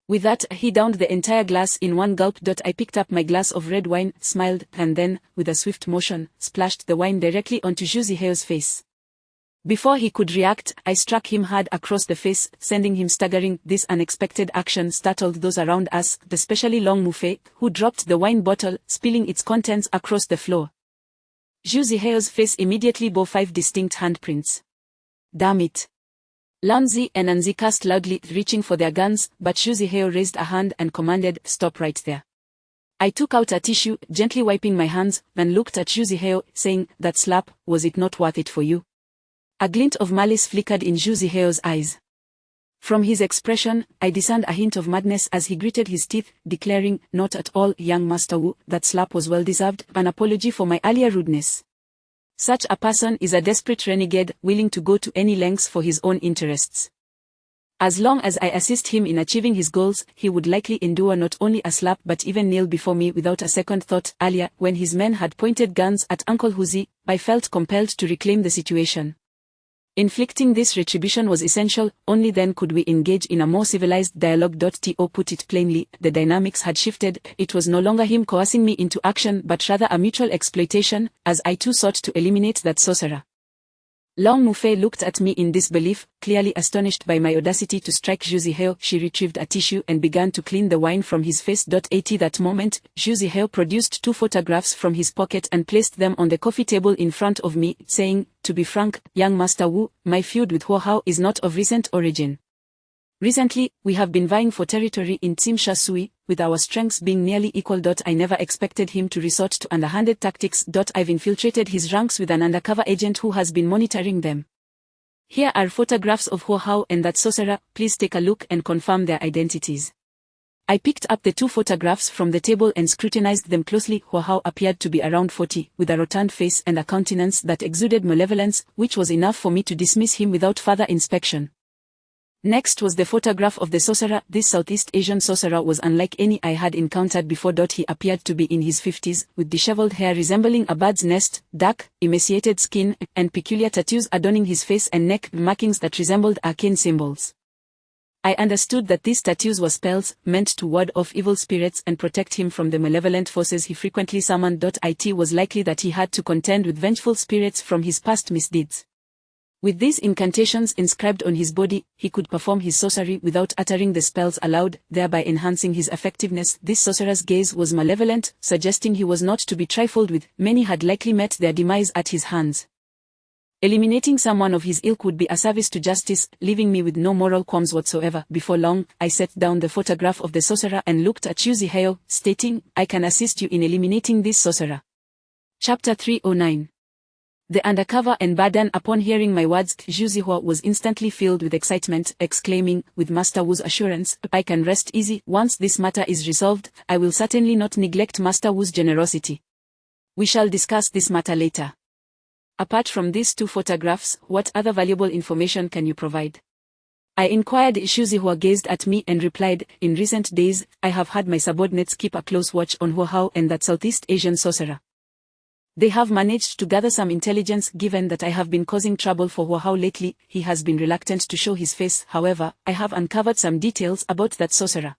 With that, he downed the entire glass in one gulp. I picked up my glass of red wine, smiled, and then, with a swift motion, splashed the wine directly onto Zhu Zihao's face. Before he could react, I struck him hard across the face, sending him staggering. This unexpected action startled those around us, especially Long Mufei, who dropped the wine bottle, spilling its contents across the floor. Zhu Zihao's face immediately bore 5 distinct handprints. "Damn it." Lon Zi and An Zi cursed loudly, reaching for their guns, but Zhu Zihao raised a hand and commanded, "Stop right there." I took out a tissue, gently wiping my hands, and looked at Zhu Zihao, saying, "That slap, was it not worth it for you?" A glint of malice flickered in Zhu Zihao's eyes. From his expression, I discerned a hint of madness as he gritted his teeth, declaring, "Not at all, young Master Wu, that slap was well deserved, an apology for my earlier rudeness." Such a person is a desperate renegade, willing to go to any lengths for his own interests. As long as I assist him in achieving his goals, he would likely endure not only a slap but even kneel before me without a second thought. Earlier, when his men had pointed guns at Uncle Huzi, I felt compelled to reclaim the situation. Inflicting this retribution was essential, only then could we engage in a more civilized dialogue. To put it plainly, the dynamics had shifted. It was no longer him coercing me into action but rather a mutual exploitation, as I too sought to eliminate that sorcerer. Long Mufei looked at me in disbelief, clearly astonished by my audacity to strike Zhu Zihao. She retrieved a tissue and began to clean the wine from his face. At that moment, Zhu Zihao produced 2 photographs from his pocket and placed them on the coffee table in front of me, saying, "To be frank, young Master Wu, my feud with Huo Hao is not of recent origin. Recently, we have been vying for territory in Tsimsha Sui, with our strengths being nearly equal. I never expected him to resort to underhanded tactics. I've infiltrated his ranks with an undercover agent who has been monitoring them. Here are photographs of Huo Hao and that sorcerer. Please take a look and confirm their identities." I picked up the 2 photographs from the table and scrutinized them closely. Huo Hao appeared to be around 40, with a rotund face and a countenance that exuded malevolence, which was enough for me to dismiss him without further inspection. Next was the photograph of the sorcerer. This Southeast Asian sorcerer was unlike any I had encountered before. He appeared to be in his 50s, with disheveled hair resembling a bird's nest, dark, emaciated skin, and peculiar tattoos adorning his face and neck, markings that resembled arcane symbols. I understood that these tattoos were spells, meant to ward off evil spirits and protect him from the malevolent forces he frequently summoned. It was likely that he had to contend with vengeful spirits from his past misdeeds. With these incantations inscribed on his body, he could perform his sorcery without uttering the spells aloud, thereby enhancing his effectiveness. This sorcerer's gaze was malevolent, suggesting he was not to be trifled with. Many had likely met their demise at his hands. Eliminating someone of his ilk would be a service to justice, leaving me with no moral qualms whatsoever. Before long, I set down the photograph of the sorcerer and looked at Zhu Zihao, stating, "I can assist you in eliminating this sorcerer." Chapter 309. The undercover and Badan, upon hearing my words, Zhu Zihua was instantly filled with excitement, exclaiming, with Master Wu's assurance, I can rest easy. Once this matter is resolved, I will certainly not neglect Master Wu's generosity. We shall discuss this matter later. Apart from these 2 photographs, what other valuable information can you provide? I inquired. Zhu Zihua gazed at me and replied, in recent days, I have had my subordinates keep a close watch on Hua Hao and that Southeast Asian sorcerer. They have managed to gather some intelligence. Given that I have been causing trouble for Hua Hao lately, he has been reluctant to show his face. However, I have uncovered some details about that sorcerer.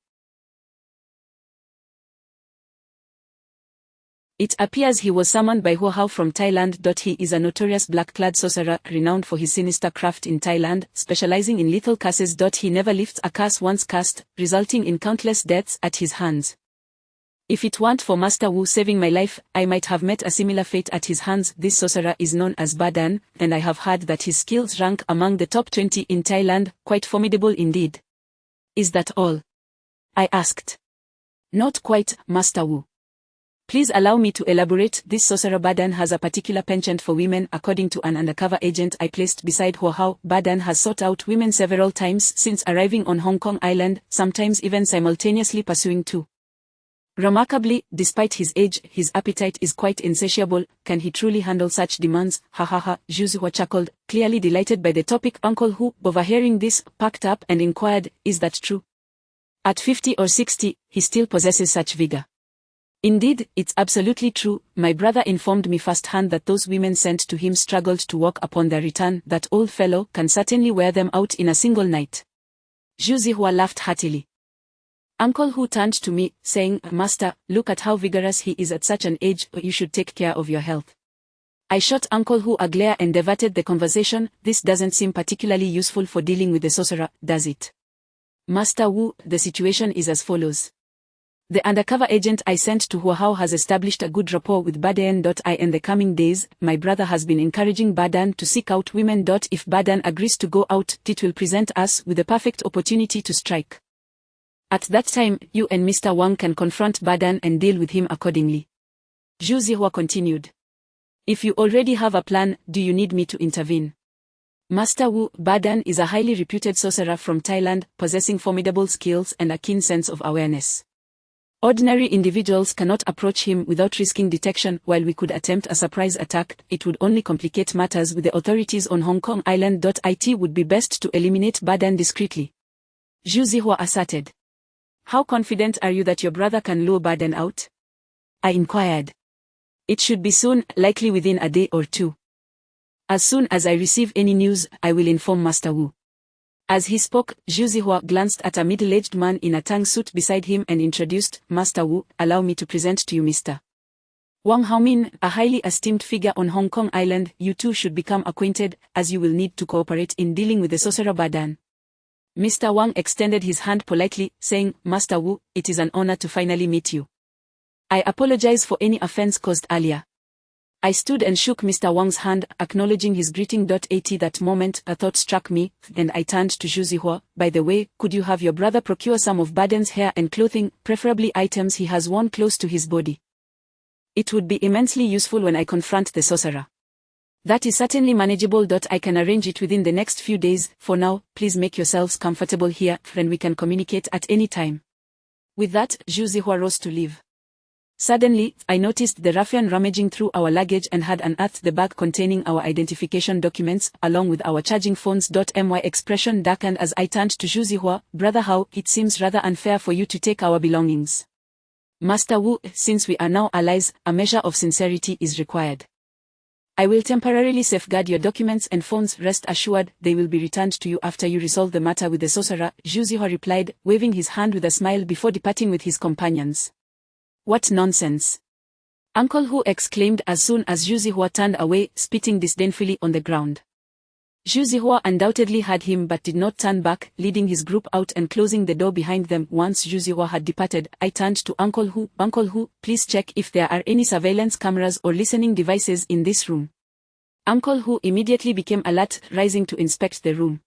It appears he was summoned by Hua Hao from Thailand. He is a notorious black-clad sorcerer, renowned for his sinister craft in Thailand, specializing in lethal curses. He never lifts a curse once cast, resulting in countless deaths at his hands. If it weren't for Master Wu saving my life, I might have met a similar fate at his hands. This sorcerer is known as Badan, and I have heard that his skills rank among the top 20 in Thailand, quite formidable indeed. Is that all? I asked. Not quite, Master Wu. Please allow me to elaborate. This sorcerer Badan has a particular penchant for women. According to an undercover agent I placed beside Hua Hao, Badan has sought out women several times since arriving on Hong Kong Island, sometimes even simultaneously pursuing 2. Remarkably, despite his age, his appetite is quite insatiable. Can he truly handle such demands? Ha ha ha, Zhu Zihua chuckled, clearly delighted by the topic. Uncle Hu, overhearing this, perked up and inquired, is that true? At 50 or 60, he still possesses such vigor. Indeed, it's absolutely true. My brother informed me firsthand that those women sent to him struggled to walk upon their return. That old fellow can certainly wear them out in a single night. Zhu Zihua laughed heartily. Uncle Hu turned to me, saying, Master, look at how vigorous he is at such an age. You should take care of your health. I shot Uncle Hu a glare and diverted the conversation. This doesn't seem particularly useful for dealing with the sorcerer, does it? Master Wu, the situation is as follows. The undercover agent I sent to Hua Hao has established a good rapport with Badan. In the coming days, my brother has been encouraging Badan to seek out women. If Badan agrees to go out, it will present us with the perfect opportunity to strike. At that time, you and Mr. Wang can confront Badan and deal with him accordingly. Zhu Zihua continued. If you already have a plan, do you need me to intervene? Master Wu, Badan is a highly reputed sorcerer from Thailand, possessing formidable skills and a keen sense of awareness. Ordinary individuals cannot approach him without risking detection. While we could attempt a surprise attack, it would only complicate matters with the authorities on Hong Kong Island. It would be best to eliminate Badan discreetly. Zhu Zihua asserted. How confident are you that your brother can lure Badan out? I inquired. It should be soon, likely within a day or 2. As soon as I receive any news, I will inform Master Wu. As he spoke, Zhu Zihua glanced at a middle-aged man in a tang suit beside him and introduced, Master Wu, allow me to present to you Mr. Wang Haomin, a highly esteemed figure on Hong Kong Island. You two should become acquainted, as you will need to cooperate in dealing with the sorcerer Badan. Mr. Wang extended his hand politely, saying, Master Wu, it is an honor to finally meet you. I apologize for any offense caused earlier. I stood and shook Mr. Wang's hand, acknowledging his greeting. At that moment, a thought struck me, and I turned to Zhu Zihua. By the way, could you have your brother procure some of Badan's hair and clothing, preferably items he has worn close to his body? It would be immensely useful when I confront the sorcerer. That is certainly manageable. I can arrange it within the next few days. For now, please make yourselves comfortable here, and we can communicate at any time. With that, Zhu Zihua rose to leave. Suddenly, I noticed the ruffian rummaging through our luggage and had unearthed the bag containing our identification documents, along with our charging phones. My expression darkened as I turned to Zhu Zihua. Brother Hao, it seems rather unfair for you to take our belongings. Master Wu, since we are now allies, a measure of sincerity is required. I will temporarily safeguard your documents and phones. Rest assured, they will be returned to you after you resolve the matter with the sorcerer, Zhu Zihua replied, waving his hand with a smile before departing with his companions. What nonsense! Uncle Hu exclaimed as soon as Zhu Zihua turned away, spitting disdainfully on the ground. Zhu Zihua undoubtedly had him but did not turn back, leading his group out and closing the door behind them. Once Zhu Zihua had departed, I turned to Uncle Hu. Uncle Hu, please check if there are any surveillance cameras or listening devices in this room. Uncle Hu immediately became alert, rising to inspect the room.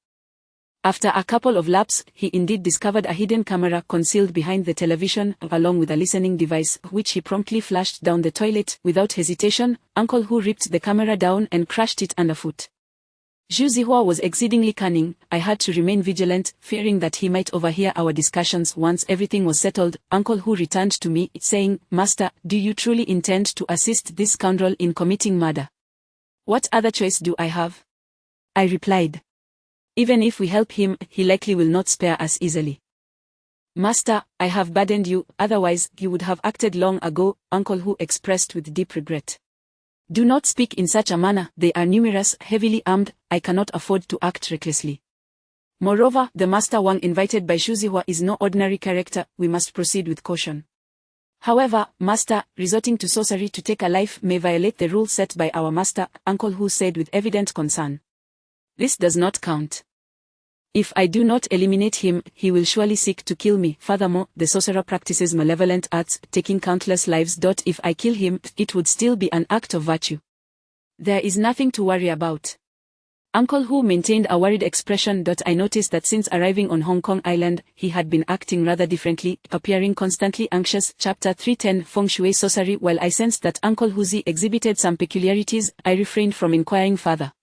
After a couple of laps, he indeed discovered a hidden camera concealed behind the television, along with a listening device, which he promptly flushed down the toilet. Without hesitation, Uncle Hu ripped the camera down and crushed it underfoot. Zhu Zihua was exceedingly cunning. I had to remain vigilant, fearing that he might overhear our discussions. Once everything was settled, Uncle Hu returned to me, saying, "Master, do you truly intend to assist this scoundrel in committing murder? What other choice do I have?" I replied. "Even if we help him, he likely will not spare us easily." "Master, I have burdened you, otherwise you would have acted long ago," Uncle Hu expressed with deep regret. "Do not speak in such a manner. They are numerous, heavily armed. I cannot afford to act recklessly. Moreover, the Master Wang invited by Zhu Zihua is no ordinary character. We must proceed with caution. However, Master, resorting to sorcery to take a life may violate the rules set by our Master," Uncle Hu said with evident concern. "This does not count. If I do not eliminate him, he will surely seek to kill me. Furthermore, the sorcerer practices malevolent arts, taking countless lives. If I kill him, it would still be an act of virtue. There is nothing to worry about." Uncle Hu maintained a worried expression. I noticed that since arriving on Hong Kong Island, he had been acting rather differently, appearing constantly anxious. Chapter 310 Feng Shui Sorcery. While I sensed that Uncle Huzi exhibited some peculiarities, I refrained from inquiring further.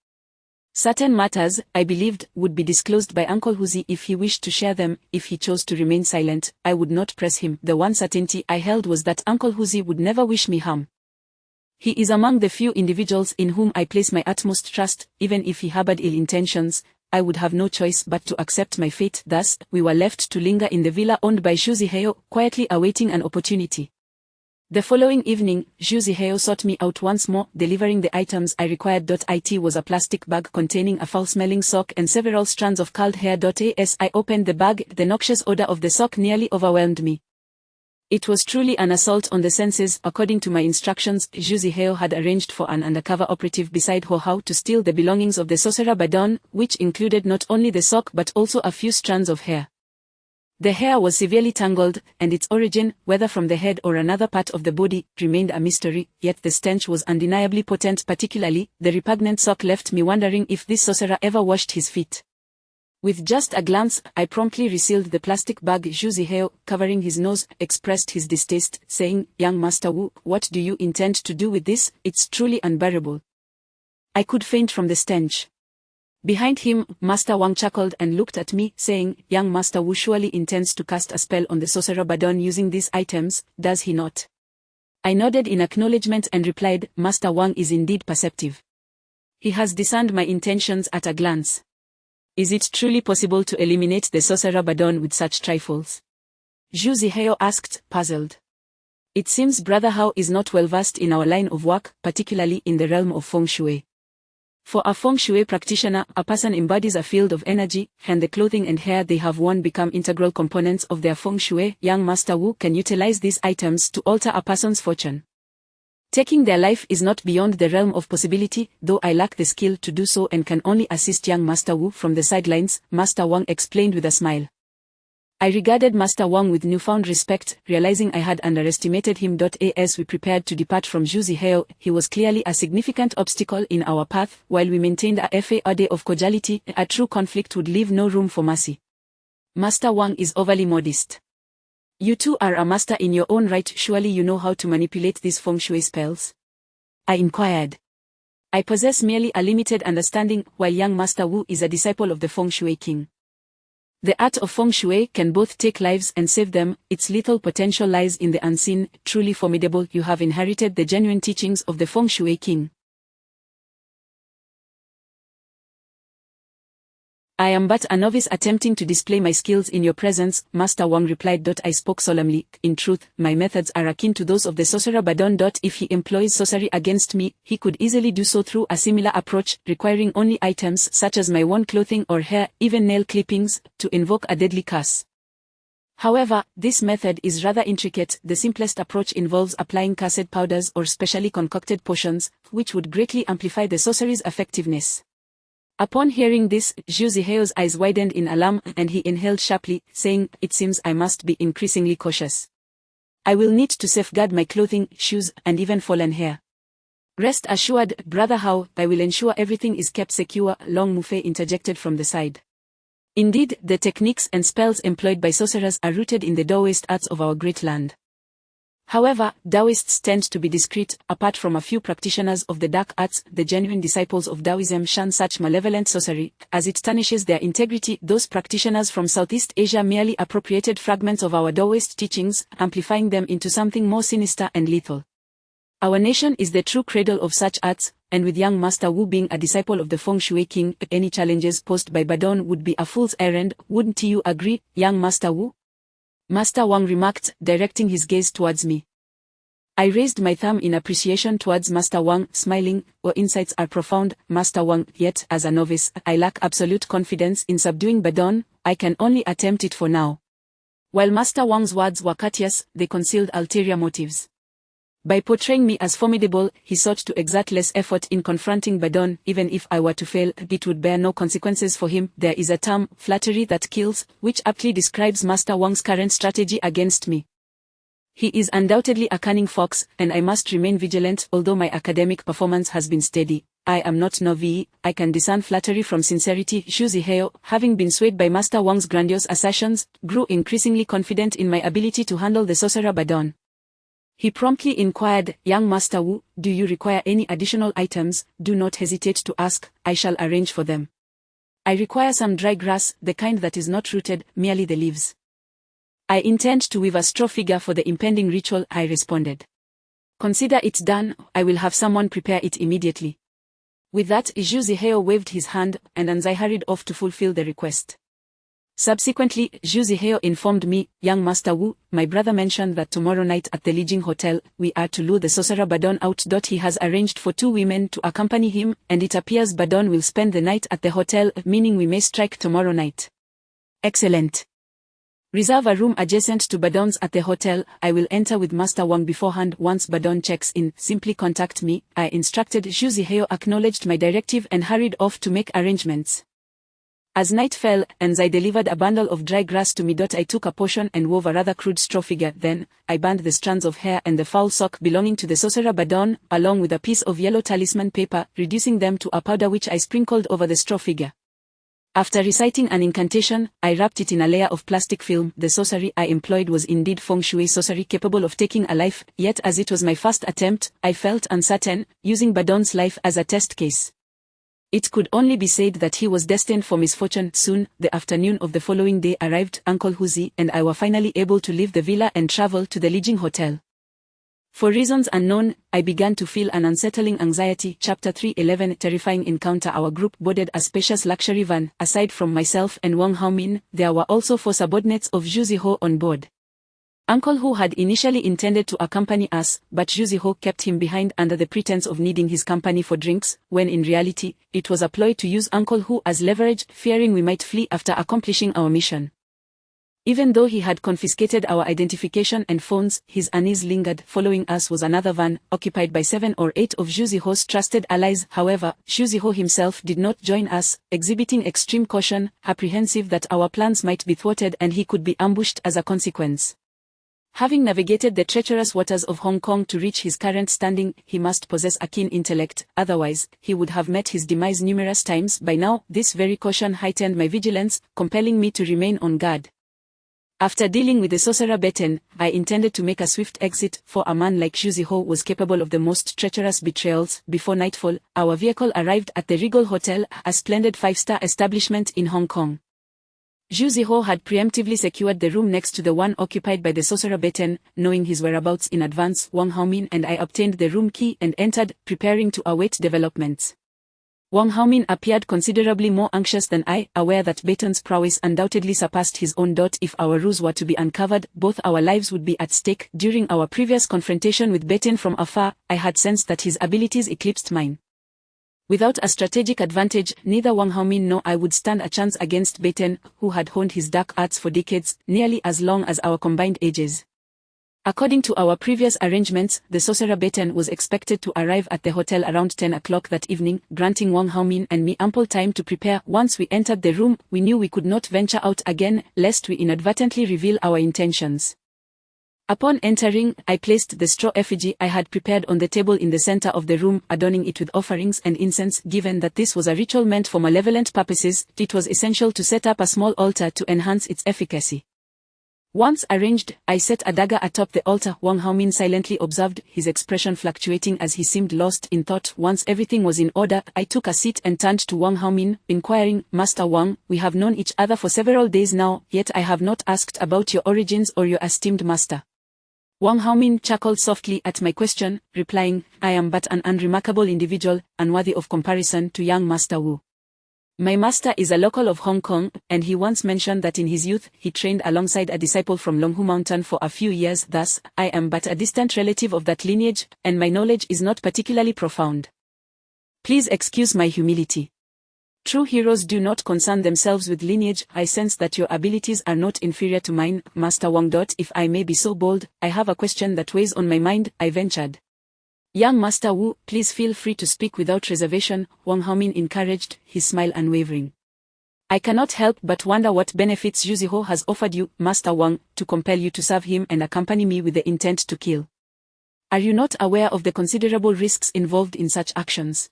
Certain matters, I believed, would be disclosed by Uncle Huzi if he wished to share them. If he chose to remain silent, I would not press him. The one certainty I held was that Uncle Huzi would never wish me harm. He is among the few individuals in whom I place my utmost trust. Even if he harbored ill intentions, I would have no choice but to accept my fate. Thus, we were left to linger in the villa owned by Zhu Zihao, quietly awaiting an opportunity. The following evening, Zhu Zihao sought me out once more, delivering the items I required. It was a plastic bag containing a foul-smelling sock and several strands of curled hair. As I opened the bag, the noxious odor of the sock nearly overwhelmed me. It was truly an assault on the senses. According to my instructions, Zhu Zihao had arranged for an undercover operative beside Ho Hao to steal the belongings of the sorcerer Badon, which included not only the sock but also a few strands of hair. The hair was severely tangled, and its origin, whether from the head or another part of the body, remained a mystery, yet the stench was undeniably potent. Particularly, the repugnant sock left me wondering if this sorcerer ever washed his feet. With just a glance, I promptly resealed the plastic bag. Zhu Zihao, covering his nose, expressed his distaste, saying, "Young Master Wu, what do you intend to do with this? It's truly unbearable." I could faint from the stench. Behind him, Master Wang chuckled and looked at me, saying, "Young Master Wu surely intends to cast a spell on the sorcerer Badon using these items, does he not?" I nodded in acknowledgement and replied, "Master Wang is indeed perceptive. He has discerned my intentions at a glance. Is it truly possible to eliminate the sorcerer Badon with such trifles?" Zhu Zihao asked, puzzled. "It seems Brother Hao is not well versed in our line of work, particularly in the realm of Feng Shui. For a Feng Shui practitioner, a person embodies a field of energy, and the clothing and hair they have worn become integral components of their Feng Shui. Young Master Wu can utilize these items to alter a person's fortune. Taking their life is not beyond the realm of possibility, though I lack the skill to do so and can only assist young Master Wu from the sidelines," Master Wang explained with a smile. I regarded Master Wang with newfound respect, realizing I had underestimated him. As we prepared to depart from Zhu Zihao, he was clearly a significant obstacle in our path. While we maintained a day of cordiality, a true conflict would leave no room for mercy. "Master Wang is overly modest. You too are a master in your own right. Surely you know how to manipulate these Feng Shui spells?" I inquired. "I possess merely a limited understanding, while young Master Wu is a disciple of the Feng Shui king. The art of Feng Shui can both take lives and save them. Its lethal potential lies in the unseen. Truly formidable. You have inherited the genuine teachings of the Feng Shui king." "I am but a novice attempting to display my skills in your presence," Master Wang replied. I spoke solemnly. "In truth, my methods are akin to those of the sorcerer Badon. If he employs sorcery against me, he could easily do so through a similar approach, requiring only items such as my worn clothing or hair, even nail clippings, to invoke a deadly curse. However, this method is rather intricate. The simplest approach involves applying cursed powders or specially concocted potions, which would greatly amplify the sorcery's effectiveness." Upon hearing this, Zhu Zihao's eyes widened in alarm, and he inhaled sharply, saying, "It seems I must be increasingly cautious. I will need to safeguard my clothing, shoes, and even fallen hair." "Rest assured, Brother Hao, I will ensure everything is kept secure," Long Mufei interjected from the side. Indeed, the techniques and spells employed by sorcerers are rooted in the Taoist arts of our great land. However, Taoists tend to be discreet. Apart from a few practitioners of the dark arts, the genuine disciples of Taoism shun such malevolent sorcery, as it tarnishes their integrity. Those practitioners from Southeast Asia merely appropriated fragments of our Taoist teachings, amplifying them into something more sinister and lethal. Our nation is the true cradle of such arts, and with young Master Wu being a disciple of the Feng Shui King, any challenges posed by Badon would be a fool's errand. Wouldn't you agree, young Master Wu? Master Wang remarked, directing his gaze towards me. I raised my thumb in appreciation towards Master Wang, smiling. Your insights are profound, Master Wang, yet, as a novice, I lack absolute confidence in subduing Badon. I can only attempt it for now. While Master Wang's words were courteous, they concealed ulterior motives. By portraying me as formidable, he sought to exert less effort in confronting Badon. Even if I were to fail, it would bear no consequences for him. There is a term, flattery that kills, which aptly describes Master Wang's current strategy against me. He is undoubtedly a cunning fox, and I must remain vigilant. Although my academic performance has been steady, I am not novice. I can discern flattery from sincerity. Xu Zihao, having been swayed by Master Wang's grandiose assertions, grew increasingly confident in my ability to handle the sorcerer Badon. He promptly inquired, young Master Wu, do you require any additional items? Do not hesitate to ask, I shall arrange for them. I require some dry grass, the kind that is not rooted, merely the leaves. I intend to weave a straw figure for the impending ritual, I responded. Consider it done, I will have someone prepare it immediately. With that, Xu Zihao waved his hand, and Anzai hurried off to fulfill the request. Subsequently, Xu Zihao informed me, young Master Wu, my brother mentioned that tomorrow night at the Lijing Hotel, we are to lure the sorcerer Badon out. He has arranged for 2 women to accompany him, and it appears Badon will spend the night at the hotel, meaning we may strike tomorrow night. Excellent. Reserve a room adjacent to Badon's at the hotel. I will enter with Master Wang beforehand. Once Badon checks in, simply contact me, I instructed. Xu Zihao acknowledged my directive and hurried off to make arrangements. As night fell, Anzai delivered a bundle of dry grass to me. I took a portion and wove a rather crude straw figure. Then, I burned the strands of hair and the foul sock belonging to the sorcerer Badon, along with a piece of yellow talisman paper, reducing them to a powder which I sprinkled over the straw figure. After reciting an incantation, I wrapped it in a layer of plastic film. The sorcery I employed was indeed Feng Shui sorcery capable of taking a life, yet as it was my first attempt, I felt uncertain, using Badon's life as a test case. It could only be said that he was destined for misfortune. Soon, the afternoon of the following day arrived. Uncle Huzi and I were finally able to leave the villa and travel to the Lijing Hotel. For reasons unknown, I began to feel an unsettling anxiety. Chapter 3:11 Terrifying encounter. Our group boarded a spacious luxury van. Aside from myself and Wang Haomin, there were also 4 subordinates of Xu Zihao on board. Uncle Hu had initially intended to accompany us, but Xu Zihao kept him behind under the pretense of needing his company for drinks, when in reality, it was a ploy to use Uncle Hu as leverage, fearing we might flee after accomplishing our mission. Even though he had confiscated our identification and phones, his unease lingered. Following us was another van, occupied by 7 or 8 of Xu Zihao's trusted allies. However, Xu Zihao himself did not join us, exhibiting extreme caution, apprehensive that our plans might be thwarted and he could be ambushed as a consequence. Having navigated the treacherous waters of Hong Kong to reach his current standing, he must possess a keen intellect, otherwise, he would have met his demise numerous times by now. This very caution heightened my vigilance, compelling me to remain on guard. After dealing with the sorcerer Beten, I intended to make a swift exit, for a man like Xu Zihao was capable of the most treacherous betrayals. Before nightfall, our vehicle arrived at the Regal Hotel, a splendid 5-star establishment in Hong Kong. Xu Zihao had preemptively secured the room next to the one occupied by the sorcerer Beten. Knowing his whereabouts in advance, Wang Haomin and I obtained the room key and entered, preparing to await developments. Wang Haomin appeared considerably more anxious than I, aware that Beten's prowess undoubtedly surpassed his own. If our ruse were to be uncovered, both our lives would be at stake. During our previous confrontation with Beten from afar, I had sensed that his abilities eclipsed mine. Without a strategic advantage, neither Wang Haomin nor I would stand a chance against Beten, who had honed his dark arts for decades, nearly as long as our combined ages. According to our previous arrangements, the sorcerer Beten was expected to arrive at the hotel around 10 o'clock that evening, granting Wang Haomin and me ample time to prepare. Once we entered the room, we knew we could not venture out again, lest we inadvertently reveal our intentions. Upon entering, I placed the straw effigy I had prepared on the table in the center of the room, adorning it with offerings and incense. Given that this was a ritual meant for malevolent purposes, it was essential to set up a small altar to enhance its efficacy. Once arranged, I set a dagger atop the altar. Wang Haomin silently observed, his expression fluctuating as he seemed lost in thought. Once everything was in order, I took a seat and turned to Wang Haomin, inquiring, "Master Wang, we have known each other for several days now, yet I have not asked about your origins or your esteemed master." Wang Haomin chuckled softly at my question, replying, "I am but an unremarkable individual, unworthy of comparison to young Master Wu. My master is a local of Hong Kong, and he once mentioned that in his youth he trained alongside a disciple from Longhu Mountain for a few years. Thus, I am but a distant relative of that lineage, and my knowledge is not particularly profound. Please excuse my humility. True heroes do not concern themselves with lineage. I sense that your abilities are not inferior to mine, Master Wang. If I may be so bold, I have a question that weighs on my mind," I ventured. "Young Master Wu, please feel free to speak without reservation," Wang Haomin encouraged, his smile unwavering. "I cannot help but wonder what benefits Zhuziho has offered you, Master Wang, to compel you to serve him and accompany me with the intent to kill. Are you not aware of the considerable risks involved in such actions?"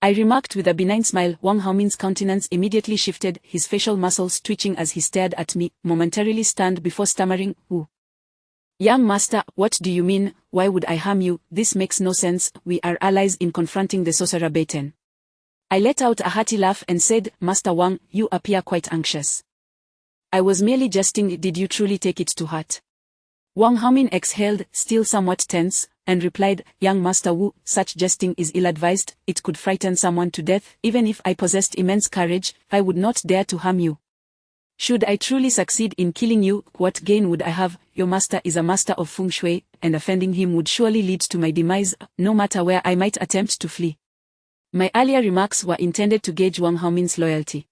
I remarked with a benign smile. Wang Haomin's countenance immediately shifted, his facial muscles twitching as he stared at me, momentarily stunned before stammering, "Wu. Young master, what do you mean? Why would I harm you? This makes no sense. We are allies in confronting the sorcerer Baiten." I let out a hearty laugh and said, "Master Wang, you appear quite anxious." "I was merely jesting. Did you truly take it to heart?" Wang Haomin exhaled, still somewhat tense, and replied, "Young Master Wu, such jesting is ill-advised. It could frighten someone to death. Even if I possessed immense courage, I would not dare to harm you. Should I truly succeed in killing you, what gain would I have? Your master is a master of feng shui, and offending him would surely lead to my demise, no matter where I might attempt to flee." My earlier remarks were intended to gauge Wang Haomin's loyalty.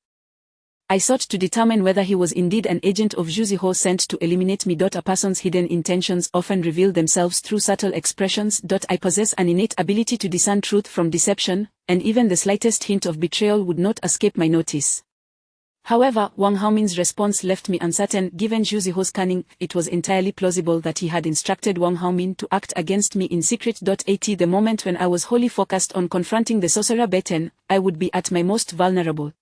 I sought to determine whether he was indeed an agent of Zhuziho sent to eliminate me. A person's hidden intentions often reveal themselves through subtle expressions. I possess an innate ability to discern truth from deception, and even the slightest hint of betrayal would not escape my notice. However, Wang Haomin's response left me uncertain. Given Zhuziho's cunning, it was entirely plausible that he had instructed Wang Haomin to act against me in secret. At the moment when I was wholly focused on confronting the sorcerer Baiten, I would be at my most vulnerable.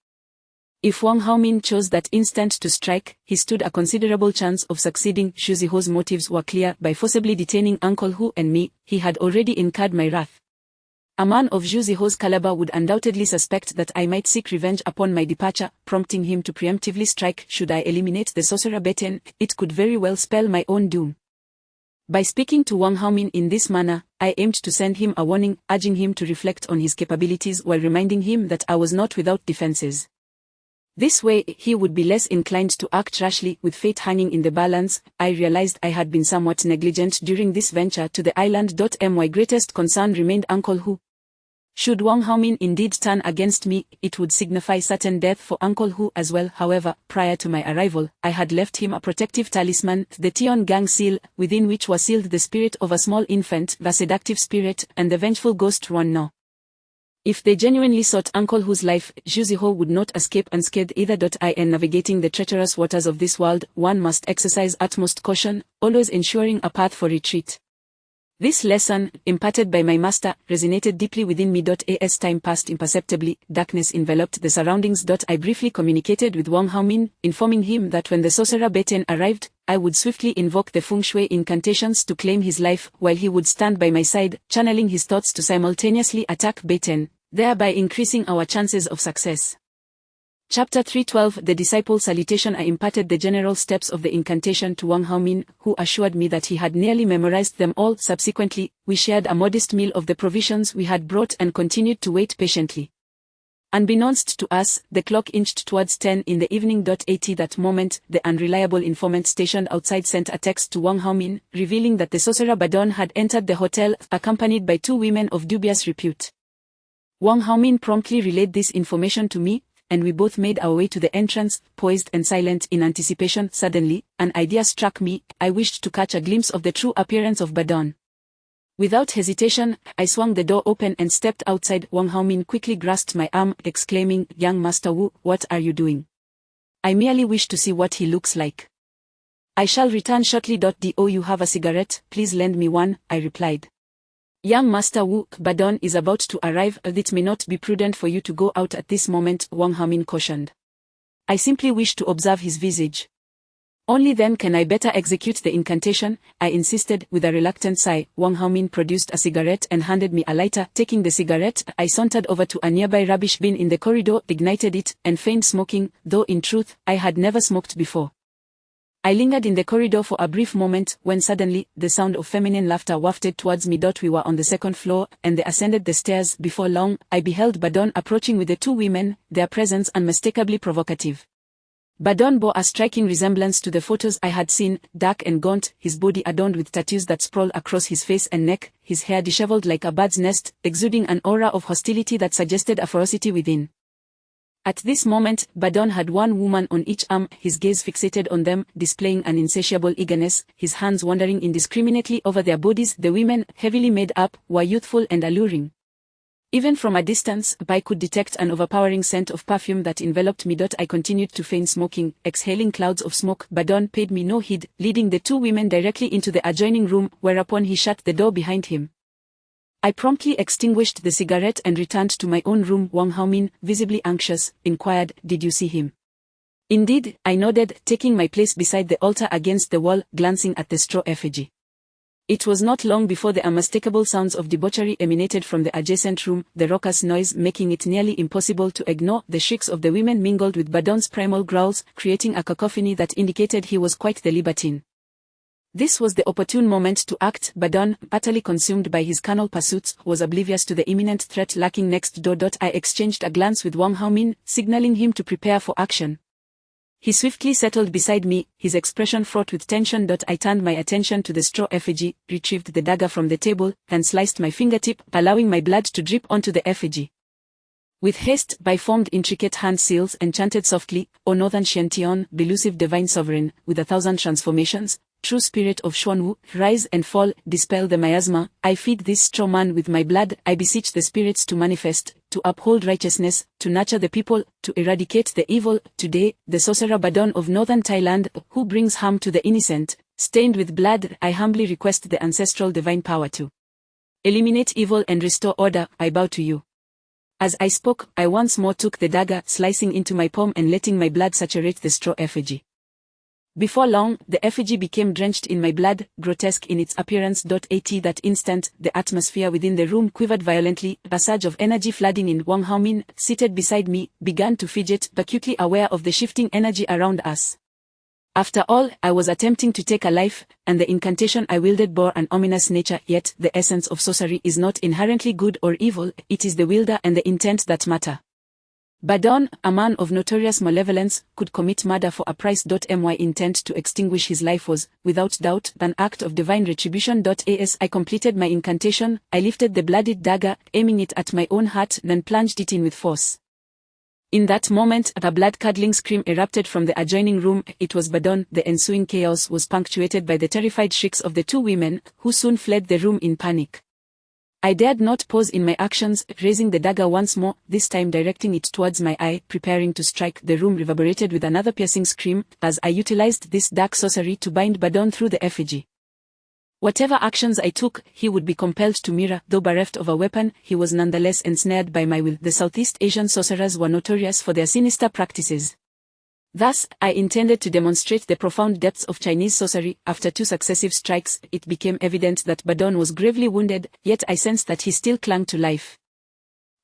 If Wang Haomin chose that instant to strike, he stood a considerable chance of succeeding. Zhuziho's motives were clear. By forcibly detaining Uncle Hu and me, he had already incurred my wrath. A man of Zhuziho's caliber would undoubtedly suspect that I might seek revenge upon my departure, prompting him to preemptively strike. Should I eliminate the sorcerer Baiten, it could very well spell my own doom. By speaking to Wang Haomin in this manner, I aimed to send him a warning, urging him to reflect on his capabilities while reminding him that I was not without defenses. This way, he would be less inclined to act rashly. With fate hanging in the balance, I realized I had been somewhat negligent during this venture to the island. My greatest concern remained Uncle Hu. Should Wang Haomin indeed turn against me, it would signify certain death for Uncle Hu as well. However, prior to my arrival, I had left him a protective talisman, the Tian Gang seal, within which was sealed the spirit of a small infant, the seductive spirit, and the vengeful ghost Ruan No. If they genuinely sought Uncle Hu's life, Zhuziho would not escape unscathed either. In navigating the treacherous waters of this world, one must exercise utmost caution, always ensuring a path for retreat. This lesson, imparted by my master, resonated deeply within me. As time passed imperceptibly, darkness enveloped the surroundings. I briefly communicated with Wang Haomin, informing him that when the sorcerer Baiten arrived, I would swiftly invoke the feng shui incantations to claim his life, while he would stand by my side, channeling his thoughts to simultaneously attack Baiten, thereby increasing our chances of success. Chapter 312 The Disciple Salutation. I imparted the general steps of the incantation to Wang Haomin, who assured me that he had nearly memorized them all. Subsequently, we shared a modest meal of the provisions we had brought and continued to wait patiently. Unbeknownst to us, the clock inched towards 10 in the evening. At that moment, the unreliable informant stationed outside sent a text to Wang Haomin, revealing that the sorcerer Badon had entered the hotel, accompanied by 2 women of dubious repute. Wang Haomin promptly relayed this information to me, and we both made our way to the entrance, poised and silent in anticipation. Suddenly, an idea struck me. I wished to catch a glimpse of the true appearance of Badon. Without hesitation, I swung the door open and stepped outside. Wang Haomin quickly grasped my arm, exclaiming, "Young Master Wu, what are you doing?" "I merely wish to see what he looks like." I shall return shortly. Do you have a cigarette? Please lend me one, I replied. Young Master Wu, Badon is about to arrive. It may not be prudent for you to go out at this moment, Wang Haomin cautioned. I simply wish to observe his visage. Only then can I better execute the incantation, I insisted. With a reluctant sigh, Wang Haomin produced a cigarette and handed me a lighter. Taking the cigarette, I sauntered over to a nearby rubbish bin in the corridor, ignited it, and feigned smoking, though in truth, I had never smoked before. I lingered in the corridor for a brief moment, when suddenly, the sound of feminine laughter wafted towards me. We were on the second floor, and they ascended the stairs. Before long, I beheld Badon approaching with the two women, their presence unmistakably provocative. Badon bore a striking resemblance to the photos I had seen, dark and gaunt, his body adorned with tattoos that sprawled across his face and neck, his hair disheveled like a bird's nest, exuding an aura of hostility that suggested a ferocity within. At this moment, Badon had one woman on each arm, his gaze fixated on them, displaying an insatiable eagerness, his hands wandering indiscriminately over their bodies. The women, heavily made up, were youthful and alluring. Even from a distance, I could detect an overpowering scent of perfume that enveloped me. I continued to feign smoking, exhaling clouds of smoke. Badon paid me no heed, leading the two women directly into the adjoining room, whereupon he shut the door behind him. I promptly extinguished the cigarette and returned to my own room. Wang Haomin, visibly anxious, inquired, "Did you see him?" Indeed, I nodded, taking my place beside the altar against the wall, glancing at the straw effigy. It was not long before the unmistakable sounds of debauchery emanated from the adjacent room, the raucous noise making it nearly impossible to ignore. The shrieks of the women mingled with Badon's primal growls, creating a cacophony that indicated he was quite the libertine. This was the opportune moment to act. Badon, utterly consumed by his carnal pursuits, was oblivious to the imminent threat lurking next door. I exchanged a glance with Wang Haomin, signaling him to prepare for action. He swiftly settled beside me, his expression fraught with tension. I turned my attention to the straw effigy, retrieved the dagger from the table, and sliced my fingertip, allowing my blood to drip onto the effigy. With haste, I formed intricate hand seals and chanted softly, "O Northern Xiantian, elusive divine sovereign, with 1,000 transformations, true spirit of Xuanwu, rise and fall, dispel the miasma. I feed this straw man with my blood. I beseech the spirits to manifest, to uphold righteousness, to nurture the people, to eradicate the evil. Today, the sorcerer Badon of northern Thailand, who brings harm to the innocent, stained with blood, I humbly request the ancestral divine power to eliminate evil and restore order. I bow to you." As I spoke, I once more took the dagger, slicing into my palm and letting my blood saturate the straw effigy. Before long, the effigy became drenched in my blood, grotesque in its appearance. At that instant, the atmosphere within the room quivered violently, a surge of energy flooding in. Wang Haomin, seated beside me, began to fidget, acutely aware of the shifting energy around us. After all, I was attempting to take a life, and the incantation I wielded bore an ominous nature. Yet, the essence of sorcery is not inherently good or evil, it is the wielder and the intent that matter. Badon, a man of notorious malevolence, could commit murder for a price. My intent to extinguish his life was, without doubt, an act of divine retribution. As I completed my incantation, I lifted the bloodied dagger, aiming it at my own heart, then plunged it in with force. In that moment, a blood-curdling scream erupted from the adjoining room. It was Badon. The ensuing chaos was punctuated by the terrified shrieks of the two women, who soon fled the room in panic. I dared not pause in my actions, raising the dagger once more, this time directing it towards my eye, preparing to strike. The room reverberated with another piercing scream, as I utilized this dark sorcery to bind Badon through the effigy. Whatever actions I took, he would be compelled to mirror. Though bereft of a weapon, he was nonetheless ensnared by my will. The Southeast Asian sorcerers were notorious for their sinister practices. Thus, I intended to demonstrate the profound depths of Chinese sorcery. After 2 successive strikes, it became evident that Badon was gravely wounded, yet I sensed that he still clung to life.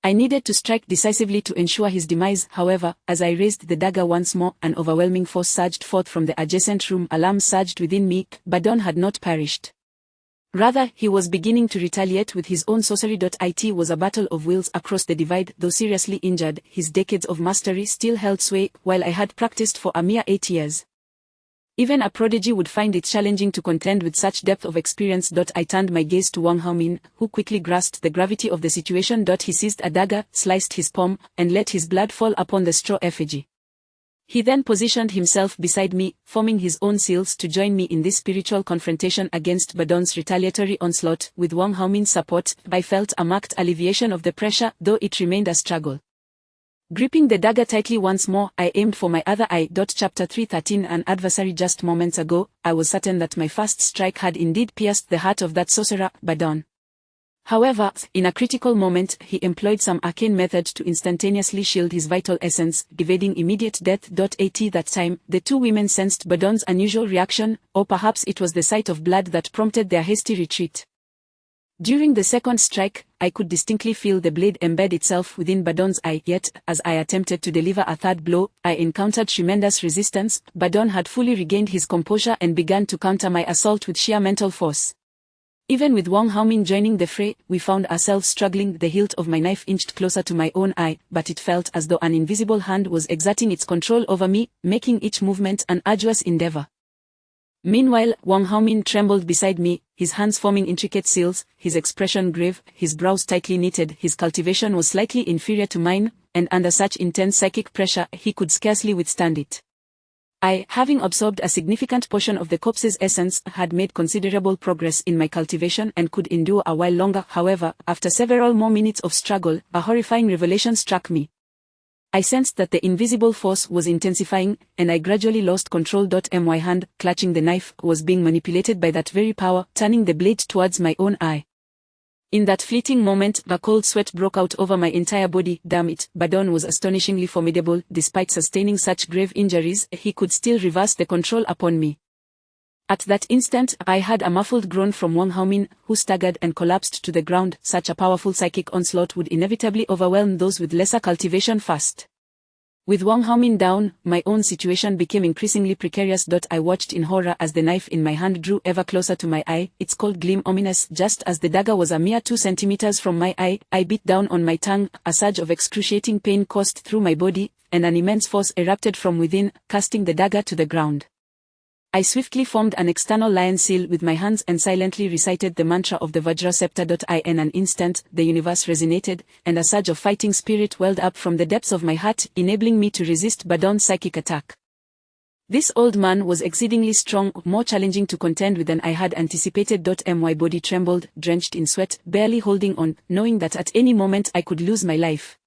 I needed to strike decisively to ensure his demise. However, as I raised the dagger once more, an overwhelming force surged forth from the adjacent room. Alarm surged within me. Badon had not perished. Rather, he was beginning to retaliate with his own sorcery. It was a battle of wills across the divide. Though seriously injured, his decades of mastery still held sway, while I had practiced for a mere 8 years. Even a prodigy would find it challenging to contend with such depth of experience. I turned my gaze to Wang Haomin, who quickly grasped the gravity of the situation. He seized a dagger, sliced his palm, and let his blood fall upon the straw effigy. He then positioned himself beside me, forming his own seals to join me in this spiritual confrontation against Badon's retaliatory onslaught. With Wang Haomin's support, I felt a marked alleviation of the pressure, though it remained a struggle. Gripping the dagger tightly once more, I aimed for my other eye. Chapter 313 An adversary. Just moments ago, I was certain that my first strike had indeed pierced the heart of that sorcerer, Badon. However, in a critical moment, he employed some arcane method to instantaneously shield his vital essence, evading immediate death. At that time, the two women sensed Badon's unusual reaction, or perhaps it was the sight of blood that prompted their hasty retreat. During the second strike, I could distinctly feel the blade embed itself within Badon's eye, yet, as I attempted to deliver a third blow, I encountered tremendous resistance. Badon had fully regained his composure and began to counter my assault with sheer mental force. Even with Wang Haomin joining the fray, we found ourselves struggling. The hilt of my knife inched closer to my own eye, but it felt as though an invisible hand was exerting its control over me, making each movement an arduous endeavor. Meanwhile, Wang Haomin trembled beside me, his hands forming intricate seals, his expression grave, his brows tightly knitted. His cultivation was slightly inferior to mine, and under such intense psychic pressure, he could scarcely withstand it. I, having absorbed a significant portion of the corpse's essence, had made considerable progress in my cultivation and could endure a while longer. However, after several more minutes of struggle, a horrifying revelation struck me. I sensed that the invisible force was intensifying, and I gradually lost control. My hand, clutching the knife, was being manipulated by that very power, turning the blade towards my own eye. In that fleeting moment, a cold sweat broke out over my entire body. Damn it, Badon was astonishingly formidable. Despite sustaining such grave injuries, he could still reverse the control upon me. At that instant, I heard a muffled groan from Wang Haomin, who staggered and collapsed to the ground. Such a powerful psychic onslaught would inevitably overwhelm those with lesser cultivation fast. With Wang Haomin down, my own situation became increasingly precarious. I watched in horror as the knife in my hand drew ever closer to my eye, its cold gleam ominous. Just as the dagger was a mere 2 centimeters from my eye, I bit down on my tongue. A surge of excruciating pain coursed through my body, and an immense force erupted from within, casting the dagger to the ground. I swiftly formed an external lion seal with my hands and silently recited the mantra of the Vajra scepter. In an instant, the universe resonated, and a surge of fighting spirit welled up from the depths of my heart, enabling me to resist Badon's psychic attack. This old man was exceedingly strong, more challenging to contend with than I had anticipated. My body trembled, drenched in sweat, barely holding on, knowing that at any moment I could lose my life.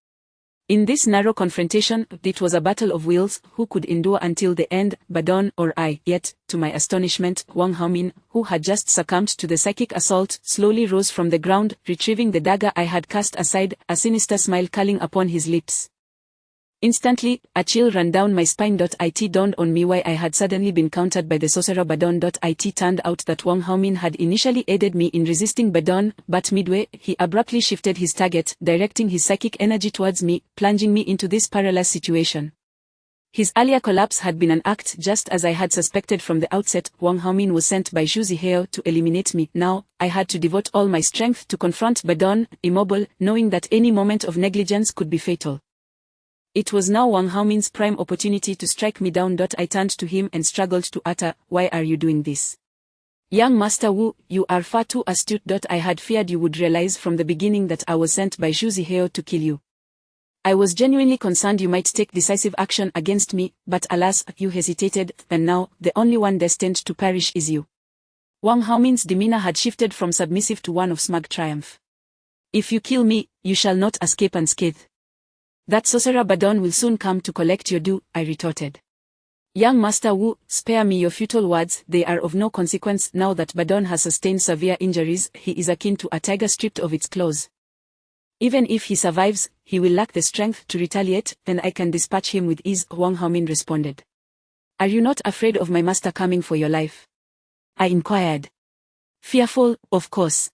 In this narrow confrontation, it was a battle of wills. Who could endure until the end, Badon or I? Yet, to my astonishment, Wang Haomin, who had just succumbed to the psychic assault, slowly rose from the ground, retrieving the dagger I had cast aside, a sinister smile curling upon his lips. Instantly, a chill ran down my spine. It dawned on me why I had suddenly been countered by the sorcerer Badon. It turned out that Wang Haomin had initially aided me in resisting Badon, but midway, he abruptly shifted his target, directing his psychic energy towards me, plunging me into this perilous situation. His earlier collapse had been an act just as I had suspected from the outset. Wang Haomin was sent by Zhu Zihao to eliminate me. Now, I had to devote all my strength to confront Badon, immobile, knowing that any moment of negligence could be fatal. It was now Wang Haomin's prime opportunity to strike me down. I turned to him and struggled to utter, "Why are you doing this? Young Master Wu, you are far too astute. I had feared you would realize from the beginning that I was sent by Zhu Zihao to kill you. I was genuinely concerned you might take decisive action against me, but alas, you hesitated, and now, the only one destined to perish is you." Wang Haomin's demeanor had shifted from submissive to one of smug triumph. "If you kill me, you shall not escape unscathed. That sorcerer Badon will soon come to collect your due," I retorted. "Young Master Wu, spare me your futile words. They are of no consequence now that Badon has sustained severe injuries. He is akin to a tiger stripped of its claws. Even if he survives, he will lack the strength to retaliate, and I can dispatch him with ease," Wang Haomin responded. "Are you not afraid of my master coming for your life?" I inquired. "Fearful, of course.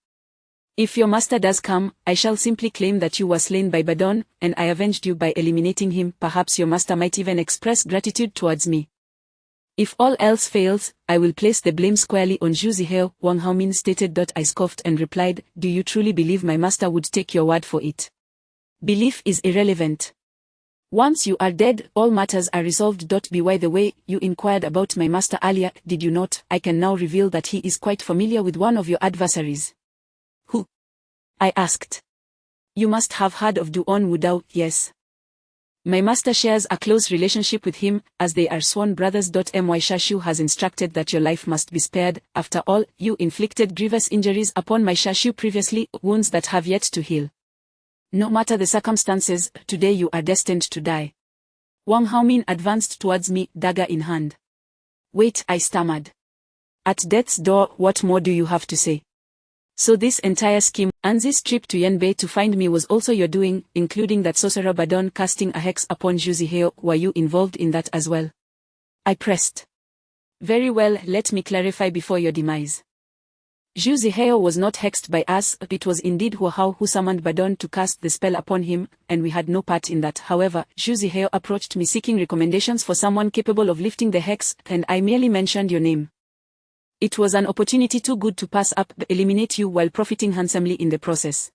If your master does come, I shall simply claim that you were slain by Badon, and I avenged you by eliminating him. Perhaps your master might even express gratitude towards me. If all else fails, I will place the blame squarely on Zhu Zihao," Wang Haomin stated. I scoffed and replied, "Do you truly believe my master would take your word for it? Belief is irrelevant. Once you are dead, all matters are resolved. By the way, you inquired about my master earlier, did you not? I can now reveal that he is quite familiar with one of your adversaries." "Who?" I asked. "You must have heard of Duan Wudao, yes. My master shares a close relationship with him, as they are sworn brothers. My Shashu has instructed that your life must be spared. After all, you inflicted grievous injuries upon my Shashu previously, wounds that have yet to heal. No matter the circumstances, today you are destined to die. Wang Haomin advanced towards me, dagger in hand. Wait, I stammered. At death's door, what more do you have to say? So this entire scheme, Anzi's trip to Yanbei to find me was also your doing, including that sorcerer Badon casting a hex upon Zhu Zihao. Were you involved in that as well? I pressed. Very well, let me clarify before your demise. Zhu Zihao was not hexed by us, it was indeed Hua Hao who summoned Badon to cast the spell upon him, and we had no part in that. However, Zhu Zihao approached me seeking recommendations for someone capable of lifting the hex, and I merely mentioned your name. It was an opportunity too good to pass up, but eliminate you while profiting handsomely in the process.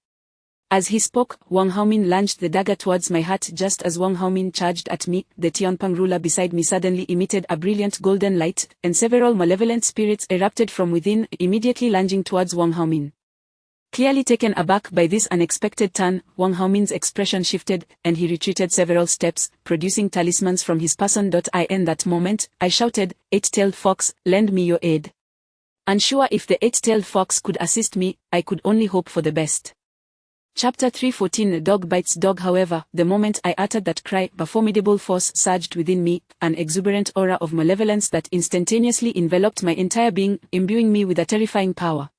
As he spoke, Wang Haomin lunged the dagger towards my heart. Just as Wang Haomin charged at me, the Xiao Pang ruler beside me suddenly emitted a brilliant golden light, and several malevolent spirits erupted from within, immediately lunging towards Wang Haomin. Clearly taken aback by this unexpected turn, Wang Haomin's expression shifted, and he retreated several steps, producing talismans from his person. In that moment, I shouted, "Eight-tailed fox, lend me your aid." Unsure if the eight-tailed fox could assist me, I could only hope for the best. Chapter 314 Dog bites dog. However, the moment I uttered that cry, a formidable force surged within me, an exuberant aura of malevolence that instantaneously enveloped my entire being, imbuing me with a terrifying power.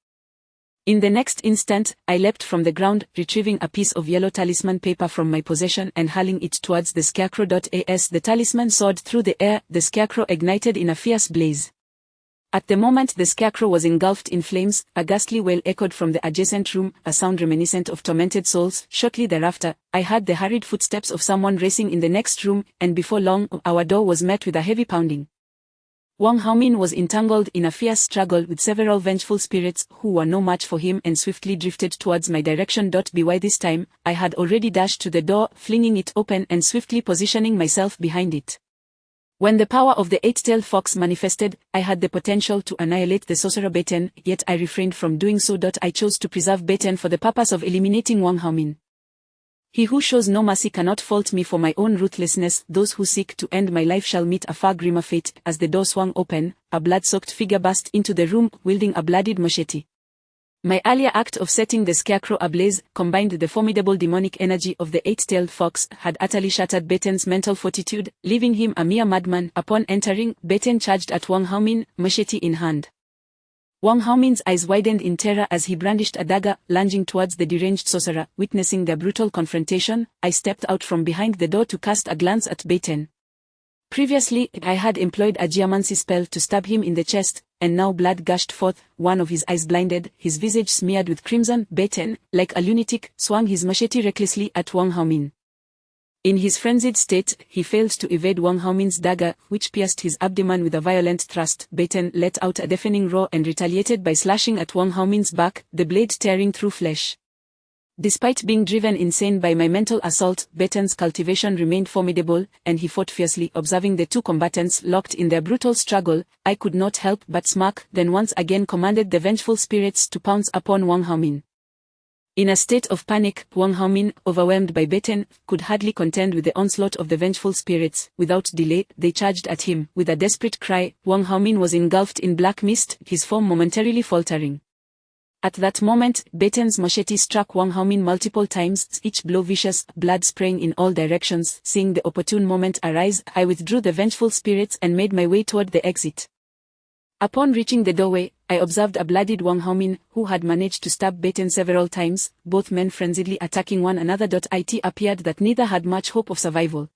In the next instant, I leapt from the ground, retrieving a piece of yellow talisman paper from my possession and hurling it towards the scarecrow. As the talisman soared through the air, the scarecrow ignited in a fierce blaze. At the moment the scarecrow was engulfed in flames, a ghastly wail echoed from the adjacent room, a sound reminiscent of tormented souls. Shortly thereafter, I heard the hurried footsteps of someone racing in the next room, and before long, our door was met with a heavy pounding. Wang Haomin was entangled in a fierce struggle with several vengeful spirits who were no match for him and swiftly drifted towards my direction. By this time, I had already dashed to the door, flinging it open and swiftly positioning myself behind it. When the power of the eight-tailed fox manifested, I had the potential to annihilate the sorcerer Beten, yet I refrained from doing so. I chose to preserve Beten for the purpose of eliminating Wang Haomin. He who shows no mercy cannot fault me for my own ruthlessness. Those who seek to end my life shall meet a far grimmer fate. As the door swung open, a blood-soaked figure burst into the room, wielding a bloodied machete. My earlier act of setting the scarecrow ablaze, combined with the formidable demonic energy of the eight-tailed fox, had utterly shattered Beten's mental fortitude, leaving him a mere madman. Upon entering, Beten charged at Wang Haomin, machete in hand. Wang Haomin's eyes widened in terror as he brandished a dagger, lunging towards the deranged sorcerer. Witnessing their brutal confrontation, I stepped out from behind the door to cast a glance at Beten. Previously, I had employed a geomancy spell to stab him in the chest, and now blood gushed forth, one of his eyes blinded, his visage smeared with crimson. Beten, like a lunatic, swung his machete recklessly at Wang Haomin. In his frenzied state, he failed to evade Wang Haomin's dagger, which pierced his abdomen with a violent thrust. Beten let out a deafening roar and retaliated by slashing at Wang Haomin's back, the blade tearing through flesh. Despite being driven insane by my mental assault, Beten's cultivation remained formidable, and he fought fiercely. Observing the two combatants locked in their brutal struggle, I could not help but smirk, then once again commanded the vengeful spirits to pounce upon Wang Haomin. In a state of panic, Wang Haomin, overwhelmed by Beten, could hardly contend with the onslaught of the vengeful spirits. Without delay, they charged at him. With a desperate cry, Wang Haomin was engulfed in black mist, his form momentarily faltering. At that moment, Beten's machete struck Wang Haomin multiple times, each blow vicious, blood spraying in all directions. Seeing the opportune moment arise, I withdrew the vengeful spirits and made my way toward the exit. Upon reaching the doorway, I observed a bloodied Wang Haomin, who had managed to stab Beten several times, both men frenziedly attacking one another. It appeared that neither had much hope of survival.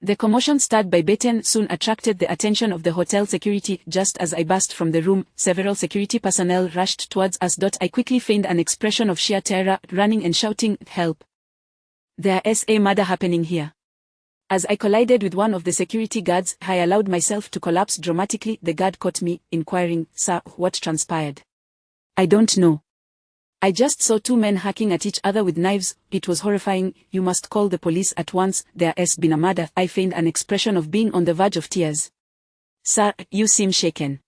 The commotion stirred by Beten soon attracted the attention of the hotel security. Just as I burst from the room, several security personnel rushed towards us. I quickly feigned an expression of sheer terror, running and shouting, "Help! There's a murder happening here." As I collided with one of the security guards, I allowed myself to collapse dramatically. The guard caught me, inquiring, "Sir, what transpired?" "I don't know. I just saw two men hacking at each other with knives. It was horrifying. You must call the police at once. There's been a murder." I feigned an expression of being on the verge of tears. "Sir, you seem shaken."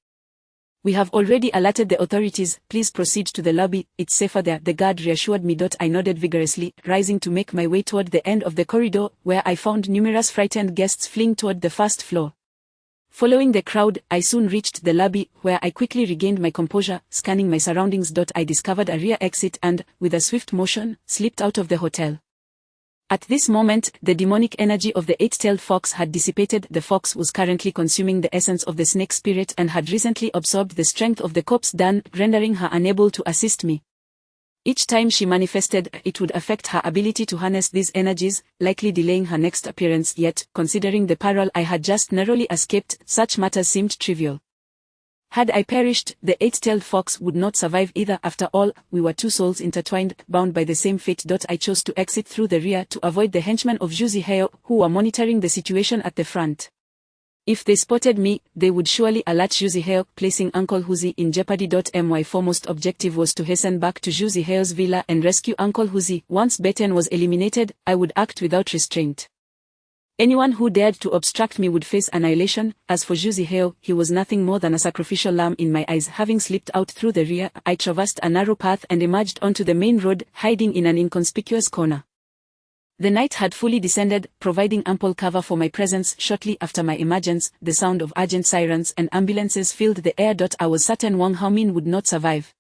"We have already alerted the authorities. Please proceed to the lobby. It's safer there." The guard reassured me. I nodded vigorously, rising to make my way toward the end of the corridor, where I found numerous frightened guests fleeing toward the first floor. Following the crowd, I soon reached the lobby, where I quickly regained my composure. Scanning my surroundings, I discovered a rear exit and, with a swift motion, slipped out of the hotel. At this moment, the demonic energy of the eight-tailed fox had dissipated. The fox was currently consuming the essence of the snake spirit and had recently absorbed the strength of the corpse Dan, rendering her unable to assist me. Each time she manifested, it would affect her ability to harness these energies, likely delaying her next appearance. Yet, considering the peril I had just narrowly escaped, such matters seemed trivial. Had I perished, the eight-tailed fox would not survive either. After all, we were two souls intertwined, bound by the same fate. I chose to exit through the rear to avoid the henchmen of Xiao, who were monitoring the situation at the front. If they spotted me, they would surely alert Xiao, placing Uncle Huzi in jeopardy. My foremost objective was to hasten back to Xiao's villa and rescue Uncle Huzi. Once Beten was eliminated, I would act without restraint. Anyone who dared to obstruct me would face annihilation. As for Xiao, he was nothing more than a sacrificial lamb in my eyes. Having slipped out through the rear, I traversed a narrow path and emerged onto the main road, hiding in an inconspicuous corner. The night had fully descended, providing ample cover for my presence. Shortly after my emergence, the sound of urgent sirens and ambulances filled the air. I was certain Wang Haomin would not survive.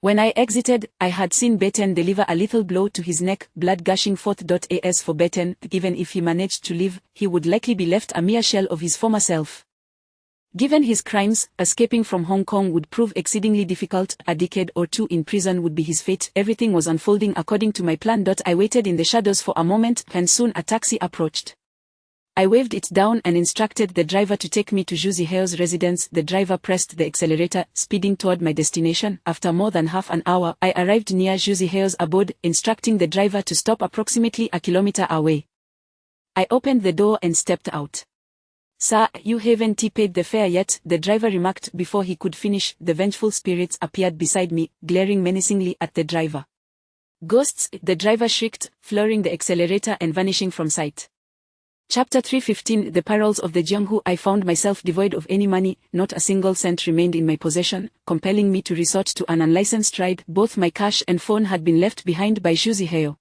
When I exited, I had seen Beten deliver a lethal blow to his neck, blood gushing forth. As for Beten, even if he managed to live, he would likely be left a mere shell of his former self. Given his crimes, escaping from Hong Kong would prove exceedingly difficult. A decade or two in prison would be his fate. Everything was unfolding according to my plan. I waited in the shadows for a moment, and soon a taxi approached. I waved it down and instructed the driver to take me to Xiao's residence. The driver pressed the accelerator, speeding toward my destination. After more than half an hour, I arrived near Xiao's abode, instructing the driver to stop approximately a kilometer away. I opened the door and stepped out. "Sir, you haven't paid the fare yet," the driver remarked before he could finish. The vengeful spirits appeared beside me, glaring menacingly at the driver. "Ghosts!" the driver shrieked, flooring the accelerator and vanishing from sight. Chapter 315 The Perils of the Jianghu. I found myself devoid of any money. Not a single cent remained in my possession, compelling me to resort to an unlicensed ride. Both my cash and phone had been left behind by Xiao.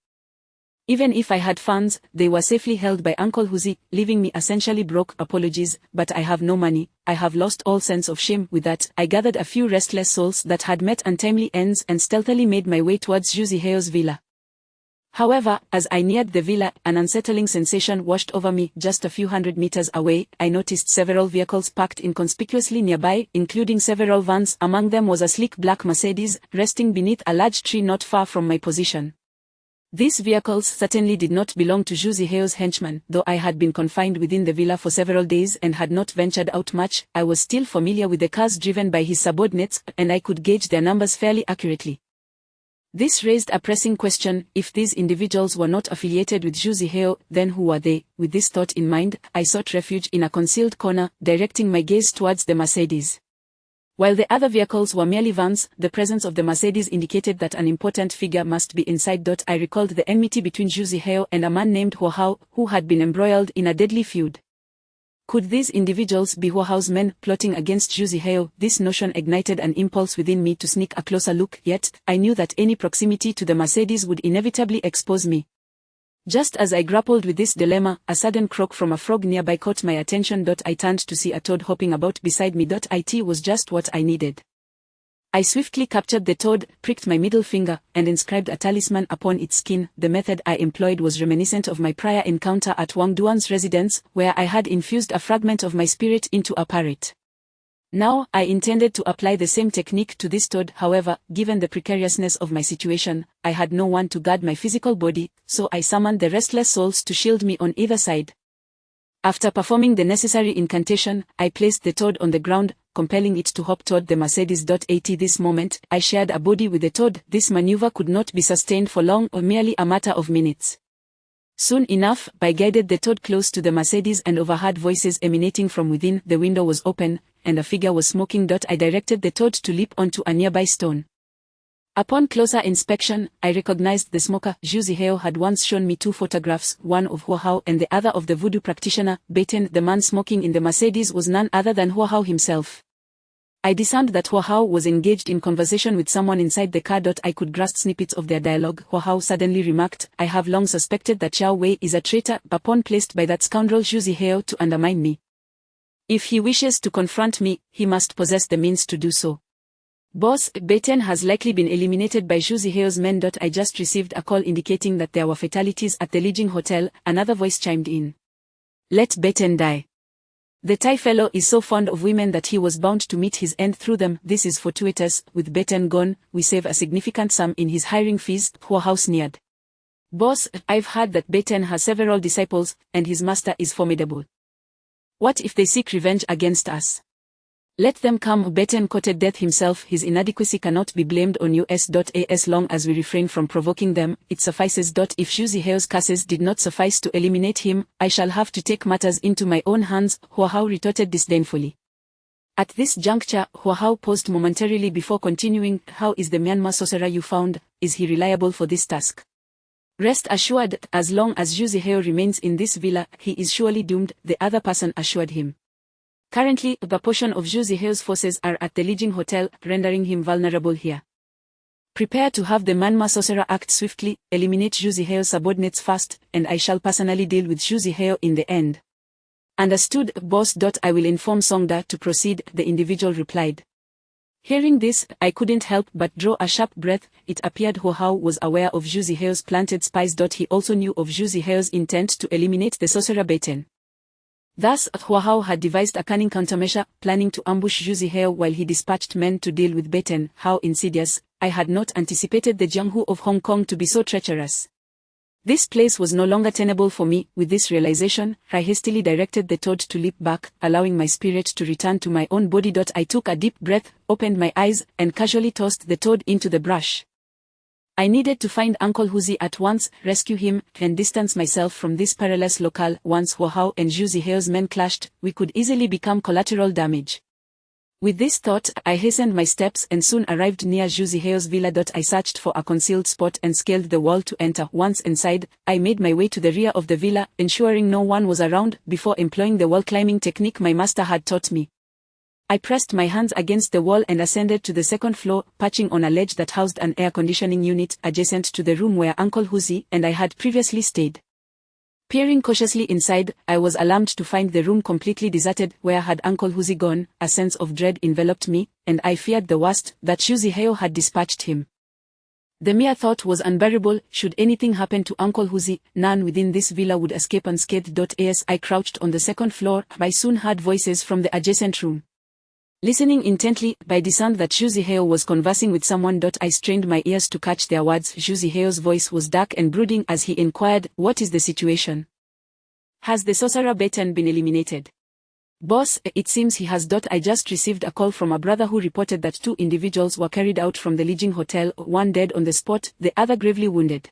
Even if I had funds, they were safely held by Uncle Huzi, leaving me essentially broke. Apologies, but I have no money. I have lost all sense of shame. With that, I gathered a few restless souls that had met untimely ends and stealthily made my way towards Xiao's villa. However, as I neared the villa, an unsettling sensation washed over me. Just a few hundred meters away, I noticed several vehicles parked inconspicuously nearby, including several vans. Among them was a sleek black Mercedes, resting beneath a large tree not far from my position. These vehicles certainly did not belong to Xiao's henchmen. Though I had been confined within the villa for several days and had not ventured out much, I was still familiar with the cars driven by his subordinates, and I could gauge their numbers fairly accurately. This raised a pressing question: if these individuals were not affiliated with Xiao, then who were they? With this thought in mind, I sought refuge in a concealed corner, directing my gaze towards the Mercedes. While the other vehicles were merely vans, the presence of the Mercedes indicated that an important figure must be inside. I recalled the enmity between Xiao and a man named Hua Hao, who had been embroiled in a deadly feud. Could these individuals be Hua Hao's men plotting against Xiao? This notion ignited an impulse within me to sneak a closer look, yet I knew that any proximity to the Mercedes would inevitably expose me. Just as I grappled with this dilemma, a sudden croak from a frog nearby caught my attention. I turned to see a toad hopping about beside me. It was just what I needed. I swiftly captured the toad, pricked my middle finger, and inscribed a talisman upon its skin. The method I employed was reminiscent of my prior encounter at Wang Duan's residence, where I had infused a fragment of my spirit into a parrot. Now, I intended to apply the same technique to this toad. However, given the precariousness of my situation, I had no one to guard my physical body, so I summoned the restless souls to shield me on either side. After performing the necessary incantation, I placed the toad on the ground, compelling it to hop toward the Mercedes. At this moment, I shared a body with the toad. This maneuver could not be sustained for long, or merely a matter of minutes. Soon enough, I guided the toad close to the Mercedes and overheard voices emanating from within. The window was open, and a figure was smoking. I directed the toad to leap onto a nearby stone. Upon closer inspection, I recognized the smoker. Xiao had once shown me two photographs, one of Hua Hao and the other of the voodoo practitioner, Beten. The man smoking in the Mercedes was none other than Hua Hao himself. I discerned that Hua Hao was engaged in conversation with someone inside the car. I could grasp snippets of their dialogue. Hua Hao suddenly remarked, "I have long suspected that Xiao Wei is a traitor, a pawn placed by that scoundrel Xiao to undermine me. If he wishes to confront me, he must possess the means to do so." Boss, Beten has likely been eliminated by Zhu Zihai's men. I just received a call indicating that there were fatalities at the Lijing Hotel, another voice chimed in. Let Beten die. The Thai fellow is so fond of women that he was bound to meet his end through them. This is fortuitous. With Beten gone, we save a significant sum in his hiring fees, Hua Hao sneered. Boss, I've heard that Beten has several disciples, and his master is formidable. What if they seek revenge against us? Let them come. Beten courted death himself. His inadequacy cannot be blamed on us. As long as we refrain from provoking them, it suffices. If Zhu Zihai's curses did not suffice to eliminate him, I shall have to take matters into my own hands, Hua Hao retorted disdainfully. At this juncture, Hua Hao paused momentarily before continuing. How is the Myanmar sorcerer you found? Is he reliable for this task? Rest assured, as long as Zhu Zihai remains in this villa, he is surely doomed, the other person assured him. Currently, a portion of Zhu Zihai's forces are at the Lijing Hotel, rendering him vulnerable here. Prepare to have the Myanmar sorcerer act swiftly, eliminate Zhu Zihai's subordinates fast, and I shall personally deal with Zhu Zihai in the end. Understood, boss. I will inform Songda to proceed, the individual replied. Hearing this, I couldn't help but draw a sharp breath. It appeared Hua Hao was aware of Zhu Zihai's planted spies. He also knew of Zhu Zihai's intent to eliminate the sorcerer Beten. Thus, Hua Hao had devised a cunning countermeasure, planning to ambush Zhu Zihai while he dispatched men to deal with Beten. How insidious! I had not anticipated the Jianghu of Hong Kong to be so treacherous. This place was no longer tenable for me. With this realization, I hastily directed the toad to leap back, allowing my spirit to return to my own body. I took a deep breath, opened my eyes, and casually tossed the toad into the brush. I needed to find Uncle Huzi at once, rescue him, and distance myself from this perilous locale. Once Hua Hao and Zhu Zihai's men clashed, we could easily become collateral damage. With this thought, I hastened my steps and soon arrived near Zhu Zihai's villa. I searched for a concealed spot and scaled the wall to enter. Once inside, I made my way to the rear of the villa, ensuring no one was around, before employing the wall climbing technique my master had taught me. I pressed my hands against the wall and ascended to the second floor, perching on a ledge that housed an air conditioning unit adjacent to the room where Uncle Huzi and I had previously stayed. Peering cautiously inside, I was alarmed to find the room completely deserted. Where had Uncle Huzi gone? A sense of dread enveloped me, and I feared the worst, that Zhu Zihai had dispatched him. The mere thought was unbearable. Should anything happen to Uncle Huzi, none within this villa would escape unscathed. As I crouched on the second floor, I soon heard voices from the adjacent room. Listening intently, I discerned that Zhu Zihai was conversing with someone. I strained my ears to catch their words. Zhu Zihai's voice was dark and brooding as he inquired, "What is the situation? Has the sorcerer Beten been eliminated?" "Boss, it seems he has. I just received a call from a brother who reported that 2 individuals were carried out from the Lijing Hotel, one dead on the spot, the other gravely wounded.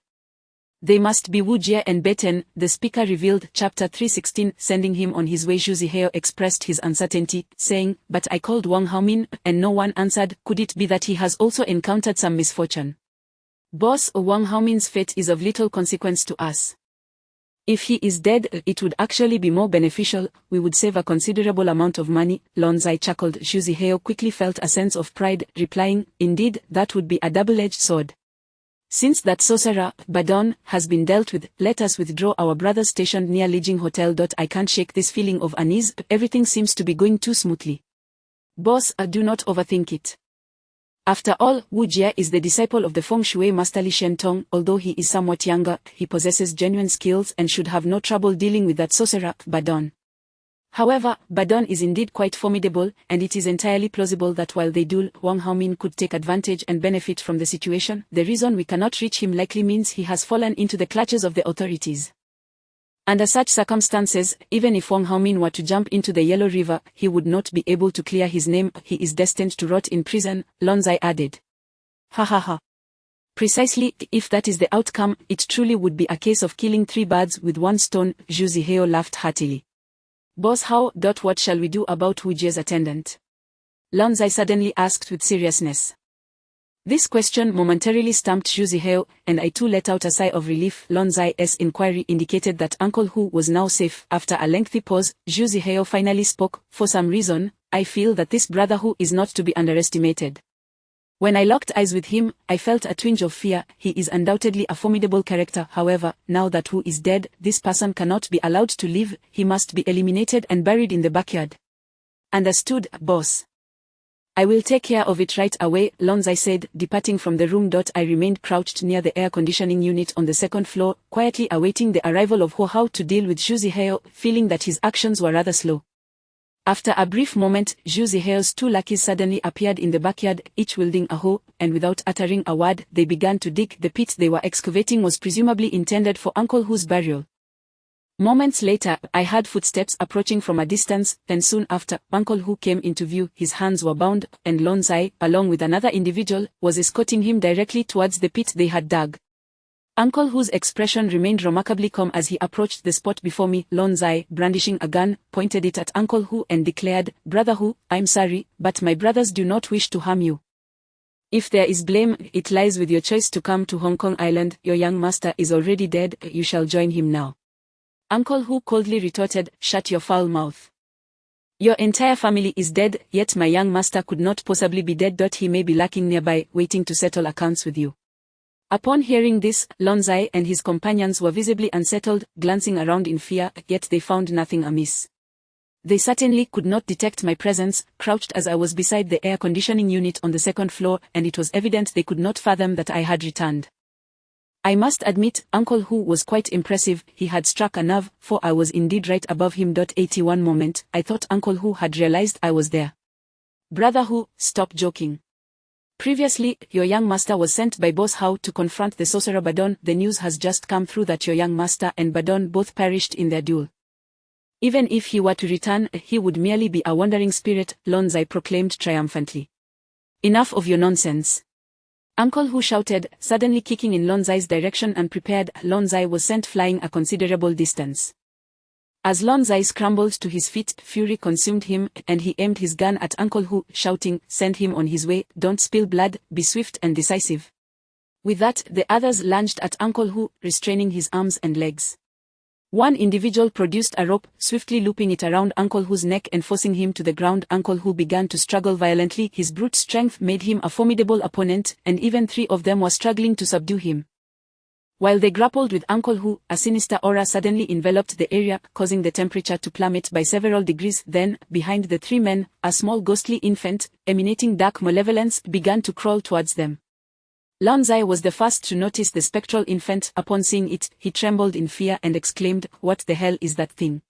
They must be Wu Jie and Beten," the speaker revealed. Chapter 316. Sending him on his way. Zhu Zihai expressed his uncertainty, saying, "But I called Wang Haomin, and no one answered. Could it be that he has also encountered some misfortune?" "Boss, Wang Haomin's fate is of little consequence to us. If he is dead, it would actually be more beneficial. We would save a considerable amount of money." Lon Zai chuckled. Zhu Zihai quickly felt a sense of pride, replying, "Indeed, that would be a double-edged sword. Since that sorcerer, Badon, has been dealt with, let us withdraw our brothers stationed near Lijing Hotel. I can't shake this feeling of unease. Everything seems to be going too smoothly. Boss, do not overthink it. After all, Wu Jie is the disciple of the Feng Shui master Li Shentong. Although he is somewhat younger, he possesses genuine skills and should have no trouble dealing with that sorcerer, Badon. However, Badon is indeed quite formidable, and it is entirely plausible that while they duel, Wang Haomin could take advantage and benefit from the situation. The reason we cannot reach him likely means he has fallen into the clutches of the authorities. Under such circumstances, even if Wang Haomin were to jump into the Yellow River, he would not be able to clear his name. He is destined to rot in prison," Lon Zai added. "Ha ha ha. Precisely, if that is the outcome, it truly would be a case of killing 3 birds with 1 stone," Zhu Zihai laughed heartily. "Boss, what shall we do about Wu Jie's attendant?" Lon Zai suddenly asked with seriousness. This question momentarily stumped Zhu Zihai, and I too let out a sigh of relief. Lon Zai's inquiry indicated that Uncle Hu was now safe. After a lengthy pause, Zhu Zihai finally spoke. "For some reason, I feel that this brother Hu is not to be underestimated. When I locked eyes with him, I felt a twinge of fear. He is undoubtedly a formidable character. However, now that Hu is dead, this person cannot be allowed to live. He must be eliminated and buried in the backyard." "Understood, boss." I will take care of it right away, Lonzai said, departing from the room. I remained crouched near the air conditioning unit on the second floor, quietly awaiting the arrival of Ho Hao to deal with Zhu Zihao, feeling that his actions were rather slow. After a brief moment, Zhu Zihao's two lackeys suddenly appeared in the backyard, each wielding a hoe, and without uttering a word, they began to dig. The pit they were excavating was presumably intended for Uncle Hu's burial. Moments later, I heard footsteps approaching from a distance, and soon after, Uncle Hu came into view. His hands were bound, and Lonzai, along with another individual, was escorting him directly towards the pit they had dug. Uncle Hu's expression remained remarkably calm as he approached the spot before me. Lonzai, brandishing a gun, pointed it at Uncle Hu and declared, "Brother Hu, I'm sorry, but my brothers do not wish to harm you. If there is blame, it lies with your choice to come to Hong Kong Island. Your young master is already dead, you shall join him now." Uncle Hu coldly retorted, "Shut your foul mouth. Your entire family is dead, yet my young master could not possibly be dead. He may be lurking nearby, waiting to settle accounts with you." Upon hearing this, Lonzai and his companions were visibly unsettled, glancing around in fear, yet they found nothing amiss. They certainly could not detect my presence, crouched as I was beside the air conditioning unit on the second floor, and it was evident they could not fathom that I had returned. I must admit, Uncle Hu was quite impressive. He had struck a nerve, for I was indeed right above him. 81 moment, I thought Uncle Hu had realized I was there. "Brother Hu, stop joking. Previously, your young master was sent by Boss Hao to confront the sorcerer Badon. The news has just come through that your young master and Badon both perished in their duel. Even if he were to return, he would merely be a wandering spirit," Lonzai proclaimed triumphantly. "Enough of your nonsense," Uncle Hu shouted, suddenly kicking in Lonzai's direction. Unprepared, Lonzai was sent flying a considerable distance. As Lonzai scrambled to his feet, fury consumed him, and he aimed his gun at Uncle Hu, shouting, "Send him on his way, don't spill blood, be swift and decisive." With that, the others lunged at Uncle Hu, restraining his arms and legs. One individual produced a rope, swiftly looping it around Uncle Hu's neck and forcing him to the ground. Uncle Hu began to struggle violently. His brute strength made him a formidable opponent, and even three of them were struggling to subdue him. While they grappled with Uncle Hu, a sinister aura suddenly enveloped the area, causing the temperature to plummet by several degrees. Then, behind the three men, a small ghostly infant, emanating dark malevolence, began to crawl towards them. Lonzai was the first to notice the spectral infant. Upon seeing it, he trembled in fear and exclaimed, "What the hell is that thing?"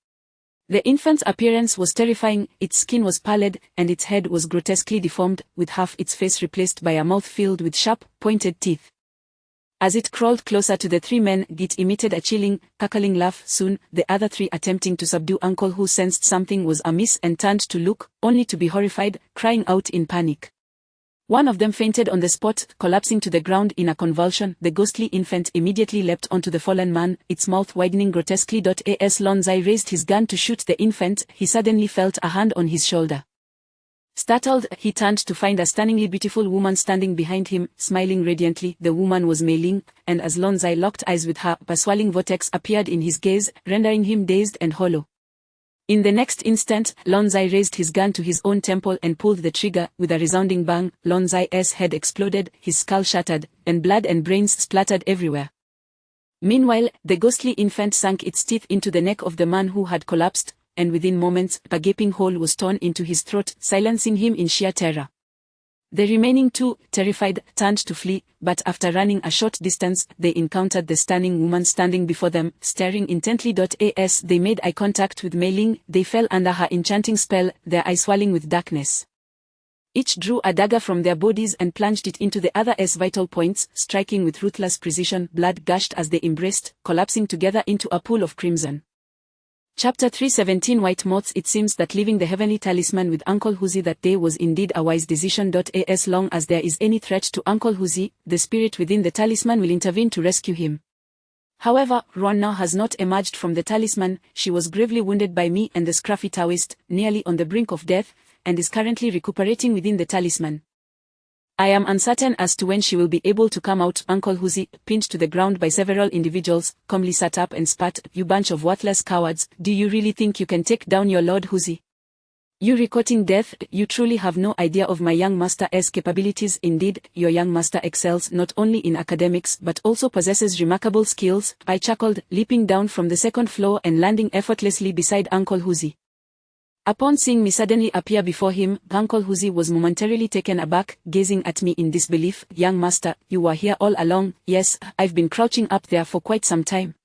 The infant's appearance was terrifying. Its skin was pallid, and its head was grotesquely deformed, with half its face replaced by a mouth filled with sharp, pointed teeth. As it crawled closer to the three men, it emitted a chilling, cackling laugh. Soon, the other three attempting to subdue Uncle Hu sensed something was amiss and turned to look, only to be horrified, crying out in panic. One of them fainted on the spot, collapsing to the ground in a convulsion. The ghostly infant immediately leapt onto the fallen man, its mouth widening grotesquely. As Lonzai raised his gun to shoot the infant, he suddenly felt a hand on his shoulder. Startled, he turned to find a stunningly beautiful woman standing behind him, smiling radiantly. The woman was Mei Ling, and as Lonzai locked eyes with her, a swirling vortex appeared in his gaze, rendering him dazed and hollow. In the next instant, Lonzai raised his gun to his own temple and pulled the trigger. With a resounding bang, Lonzai's head exploded, his skull shattered, and blood and brains splattered everywhere. Meanwhile, the ghostly infant sank its teeth into the neck of the man who had collapsed, and within moments, a gaping hole was torn into his throat, silencing him in sheer terror. The remaining two, terrified, turned to flee, but after running a short distance, they encountered the stunning woman standing before them, staring intently. As they made eye contact with Mei Ling, they fell under her enchanting spell, their eyes swirling with darkness. Each drew a dagger from their bodies and plunged it into the other's vital points, striking with ruthless precision. Blood gushed as they embraced, collapsing together into a pool of crimson. Chapter 317 White Moths. It seems that leaving the heavenly talisman with Uncle Huzi that day was indeed a wise decision. As long as there is any threat to Uncle Huzi, the spirit within the talisman will intervene to rescue him. However, Ruan now has not emerged from the talisman. She was gravely wounded by me and the scruffy Taoist, nearly on the brink of death, and is currently recuperating within the talisman. I am uncertain as to when she will be able to come out. Uncle Huzi, pinned to the ground by several individuals, calmly sat up and spat, "You bunch of worthless cowards, do you really think you can take down your Lord Huzi? You recording death, you truly have no idea of my young master's capabilities. Indeed, your young master excels not only in academics but also possesses remarkable skills," I chuckled, leaping down from the second floor and landing effortlessly beside Uncle Huzi. Upon seeing me suddenly appear before him, Uncle Huzi was momentarily taken aback, gazing at me in disbelief. "Young master, you were here all along." "Yes, I've been crouching up there for quite some time.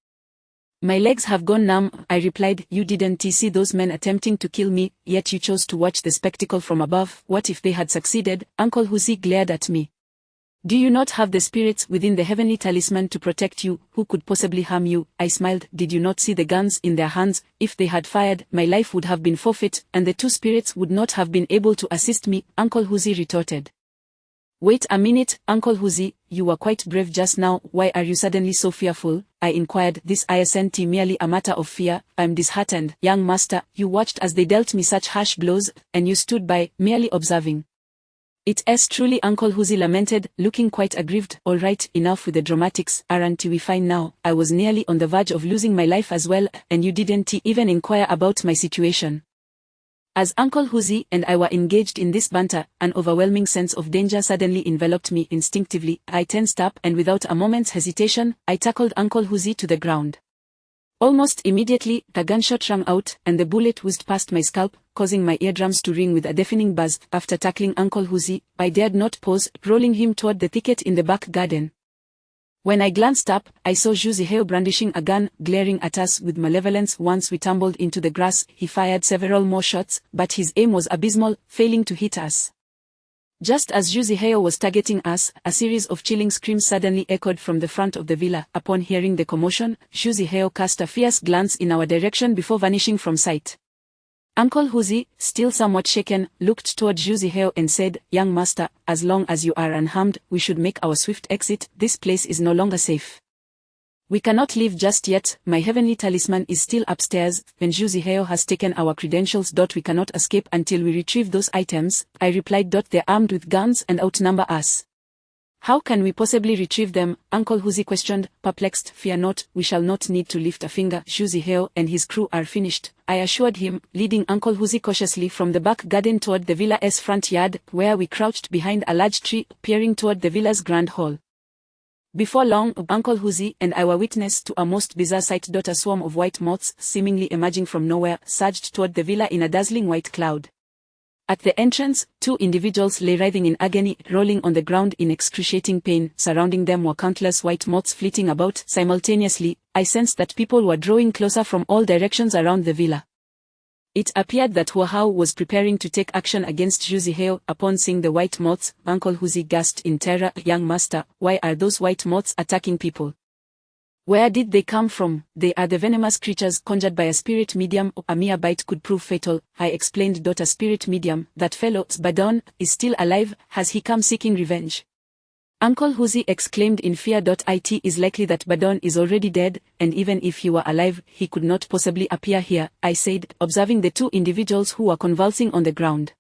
My legs have gone numb," I replied. "You didn't see those men attempting to kill me, yet you chose to watch the spectacle from above. What if they had succeeded?" Uncle Huzi glared at me. "Do you not have the spirits within the heavenly talisman to protect you? Who could possibly harm you?" I smiled. "Did you not see the guns in their hands? If they had fired, my life would have been forfeit, and the two spirits would not have been able to assist me," Uncle Huzi retorted. "Wait a minute, Uncle Huzi, you were quite brave just now. Why are you suddenly so fearful?" I inquired. "This isn't merely a matter of fear. I'm disheartened." "Young master, you watched as they dealt me such harsh blows, and you stood by, merely observing." "It's truly," Uncle Huzi lamented, looking quite aggrieved. "All right, enough with the dramatics. Aren't we fine now? I was nearly on the verge of losing my life as well, and you didn't even inquire about my situation." As Uncle Huzi and I were engaged in this banter, an overwhelming sense of danger suddenly enveloped me. Instinctively, I tensed up, and without a moment's hesitation, I tackled Uncle Huzi to the ground. Almost immediately, the gunshot rang out, and the bullet whizzed past my scalp, causing my eardrums to ring with a deafening buzz. After tackling Uncle Huzi, I dared not pause, rolling him toward the thicket in the back garden. When I glanced up, I saw Zhu brandishing a gun, glaring at us with malevolence. Once we tumbled into the grass, he fired several more shots, but his aim was abysmal, failing to hit us. Just as Zhu was targeting us, a series of chilling screams suddenly echoed from the front of the villa. Upon hearing the commotion, Zhu cast a fierce glance in our direction before vanishing from sight. Uncle Huzi, still somewhat shaken, looked toward Zhu and said, "Young master, as long as you are unharmed, we should make our swift exit. This place is no longer safe." "We cannot leave just yet. My heavenly talisman is still upstairs. When Zhu has taken our credentials. We cannot escape until we retrieve those items," I replied. "They're armed with guns and outnumber us." "How can we possibly retrieve them?" Uncle Huzi questioned, perplexed. "Fear not, we shall not need to lift a finger. Zhu and his crew are finished," I assured him, leading Uncle Huzi cautiously from the back garden toward the villa's front yard, where we crouched behind a large tree, peering toward the villa's grand hall. Before long, Uncle Huzi and I were witness to a most bizarre sight. A swarm of white moths, seemingly emerging from nowhere, surged toward the villa in a dazzling white cloud. At the entrance, two individuals lay writhing in agony, rolling on the ground in excruciating pain. Surrounding them were countless white moths flitting about. Simultaneously, I sensed that people were drawing closer from all directions around the villa. It appeared that Hao was preparing to take action against Zhu. Upon seeing the white moths, Uncle Huzi gasped in terror. "Young master, why are those white moths attacking people? Where did they come from?" "They are the venomous creatures conjured by a spirit medium. A mere bite could prove fatal," I explained. "A spirit medium, that fellow Badon, is still alive. Has he come seeking revenge?" Uncle Huzi exclaimed in fear. "It is likely that Badon is already dead, and even if he were alive, he could not possibly appear here," I said, observing the two individuals who were convulsing on the ground.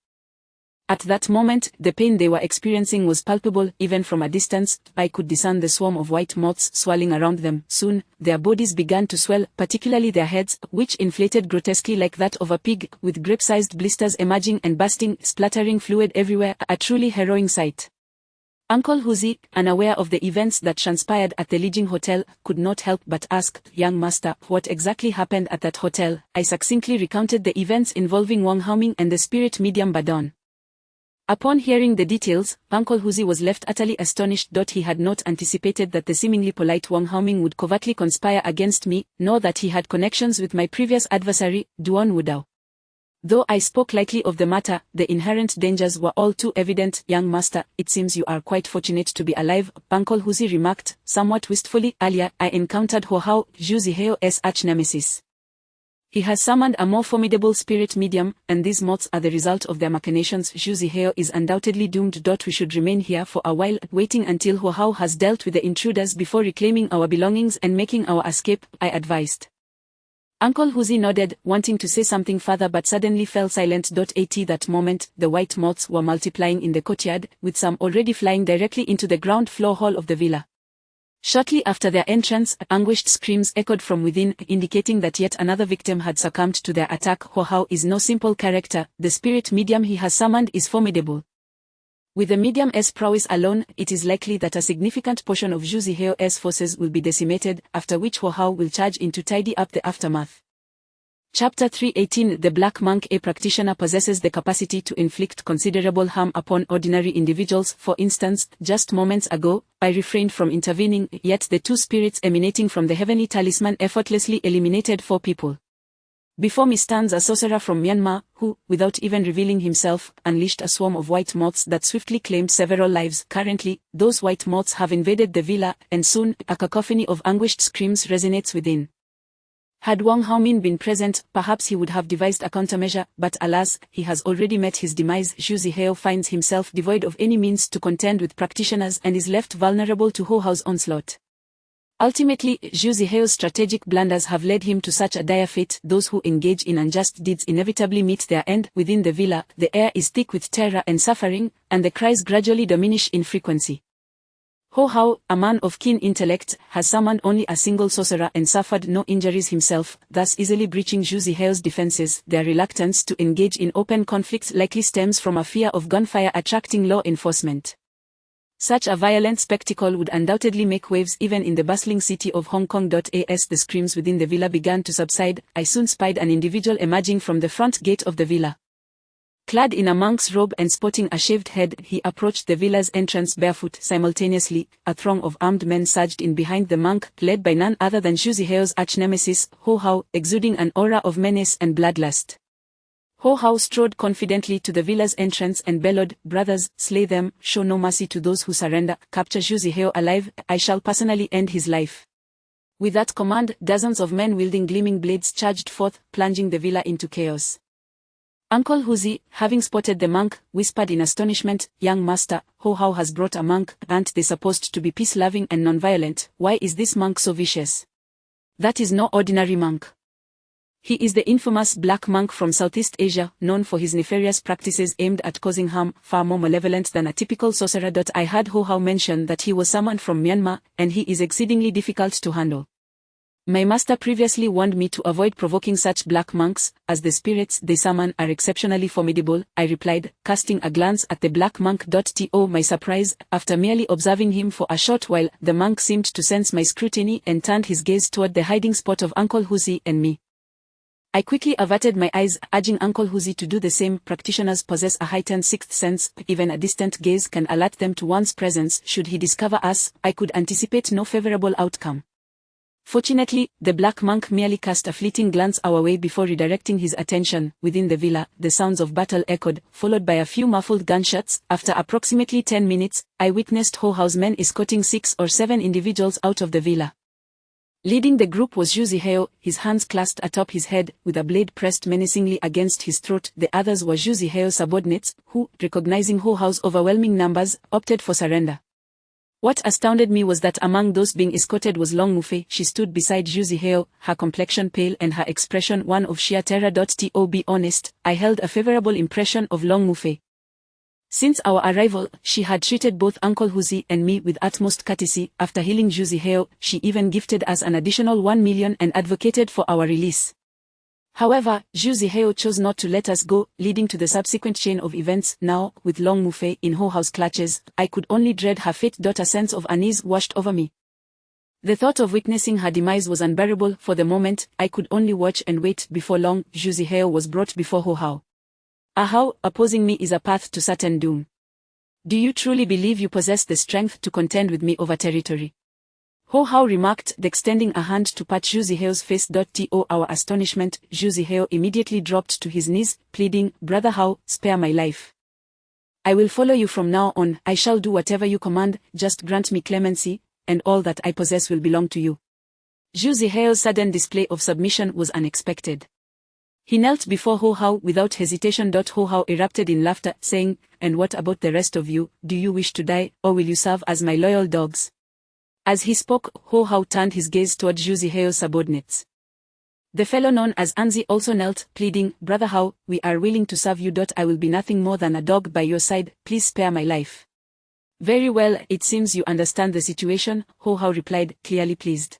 At that moment, the pain they were experiencing was palpable. Even from a distance, I could discern the swarm of white moths swirling around them. Soon, their bodies began to swell, particularly their heads, which inflated grotesquely like that of a pig, with grape-sized blisters emerging and bursting, splattering fluid everywhere. A truly harrowing sight. Uncle Huzi, unaware of the events that transpired at the Lijing Hotel, could not help but ask, "Young master, what exactly happened at that hotel?" I succinctly recounted the events involving Wang Haoming and the spirit medium Badon. Upon hearing the details, Uncle Huzi was left utterly astonished. He had not anticipated that the seemingly polite Wang Haoming would covertly conspire against me, nor that he had connections with my previous adversary, Duan Wudao. Though I spoke lightly of the matter, the inherent dangers were all too evident. "Young master, it seems you are quite fortunate to be alive," Uncle Huzi remarked, somewhat wistfully. "Earlier, I encountered Hao, Zhu arch-nemesis. He has summoned a more formidable spirit medium, and these moths are the result of their machinations. Zhu is undoubtedly doomed. We should remain here for a while, waiting until Hao has dealt with the intruders before reclaiming our belongings and making our escape," I advised. Uncle Huzi nodded, wanting to say something further, but suddenly fell silent. At that moment, the white moths were multiplying in the courtyard, with some already flying directly into the ground floor hall of the villa. Shortly after their entrance, anguished screams echoed from within, indicating that yet another victim had succumbed to their attack. Hao is no simple character. The spirit medium he has summoned is formidable. With the medium's prowess alone, it is likely that a significant portion of Zhu's forces will be decimated, after which Hao will charge in to tidy up the aftermath. Chapter 318 The Black Monk. A practitioner possesses the capacity to inflict considerable harm upon ordinary individuals. For instance, just moments ago, I refrained from intervening, yet the two spirits emanating from the heavenly talisman effortlessly eliminated 4 people. Before me stands a sorcerer from Myanmar, who, without even revealing himself, unleashed a swarm of white moths that swiftly claimed several lives. Currently, those white moths have invaded the villa, and soon, a cacophony of anguished screams resonates within. Had Wang Haomin been present, perhaps he would have devised a countermeasure, but alas, he has already met his demise. Zhu Zihao finds himself devoid of any means to contend with practitioners and is left vulnerable to Ho Hao's onslaught. Ultimately, Zhu Zihao's strategic blunders have led him to such a dire fate. Those who engage in unjust deeds inevitably meet their end. Within the villa, the air is thick with terror and suffering, and the cries gradually diminish in frequency. Ho Hao, a man of keen intellect, has summoned only a single sorcerer and suffered no injuries himself, thus easily breaching Zhu Zihao's defenses. Their reluctance to engage in open conflicts likely stems from a fear of gunfire attracting law enforcement. Such a violent spectacle would undoubtedly make waves even in the bustling city of Hong Kong. As the screams within the villa began to subside, I soon spied an individual emerging from the front gate of the villa. Clad in a monk's robe and sporting a shaved head, he approached the villa's entrance barefoot. Simultaneously, a throng of armed men surged in behind the monk, led by none other than Zhu Zihao's arch-nemesis, Ho Hao, exuding an aura of menace and bloodlust. Ho Hao strode confidently to the villa's entrance and bellowed, "Brothers, slay them, show no mercy to those who surrender, capture Zhu Zihao alive, I shall personally end his life." With that command, dozens of men wielding gleaming blades charged forth, plunging the villa into chaos. Uncle Huzi, having spotted the monk, whispered in astonishment, "Young master, Ho Hao has brought a monk. Aren't they supposed to be peace-loving and non-violent? Why is this monk so vicious?" "That is no ordinary monk. He is the infamous Black Monk from Southeast Asia, known for his nefarious practices aimed at causing harm, far more malevolent than a typical sorcerer." I heard Ho Hao mention that he was summoned from Myanmar, and he is exceedingly difficult to handle. My master previously warned me to avoid provoking such black monks, as the spirits they summon are exceptionally formidable, I replied, casting a glance at the black monk. To my surprise, after merely observing him for a short while, the monk seemed to sense my scrutiny and turned his gaze toward the hiding spot of Uncle Huzi and me. I quickly averted my eyes, urging Uncle Huzi to do the same. Practitioners possess a heightened sixth sense. Even a distant gaze can alert them to one's presence. Should he discover us, I could anticipate no favorable outcome. Fortunately, the black monk merely cast a fleeting glance our way before redirecting his attention. Within the villa, the sounds of battle echoed, followed by a few muffled gunshots. After approximately 10 minutes, I witnessed Ho Hao's men escorting 6 or 7 individuals out of the villa. Leading the group was Zhu Zihao, his hands clasped atop his head, with a blade pressed menacingly against his throat. The others were Zhu Zihao's subordinates, who, recognizing Ho Hao's overwhelming numbers, opted for surrender. What astounded me was that among those being escorted was Long Mufei. She stood beside Zhu Zihao, her complexion pale and her expression one of sheer terror. To be honest, I held a favorable impression of Long Mufei. Since our arrival, she had treated both Uncle Huzi and me with utmost courtesy. After healing Zhu Zihao, she even gifted us an additional 1 million and advocated for our release. However, Zhu Zihao chose not to let us go, leading to the subsequent chain of events. Now, with Long Mufei in Ho Hao's clutches, I could only dread her fate. A sense of unease washed over me. The thought of witnessing her demise was unbearable. For the moment, I could only watch and wait. Before long, Zhu Zihao was brought before Ho Hao. "Ahao, opposing me is a path to certain doom. Do you truly believe you possess the strength to contend with me over territory?" Ho Hao remarked, extending a hand to pat Zhu Zihao's face. To our astonishment, Zhu Zihao immediately dropped to his knees, pleading, "Brother Hao, spare my life. I will follow you from now on. I shall do whatever you command, just grant me clemency, and all that I possess will belong to you." Zhu Zihao's sudden display of submission was unexpected. He knelt before Ho Hao without hesitation. Ho Hao erupted in laughter, saying, "And what about the rest of you? Do you wish to die, or will you serve as my loyal dogs?" As he spoke, Ho Hao turned his gaze toward Zhu Zihao's subordinates. The fellow known as Anzi also knelt, pleading, "Brother Hao, we are willing to serve you. I will be nothing more than a dog by your side. Please spare my life." "Very well, it seems you understand the situation," Ho Hao replied, clearly pleased.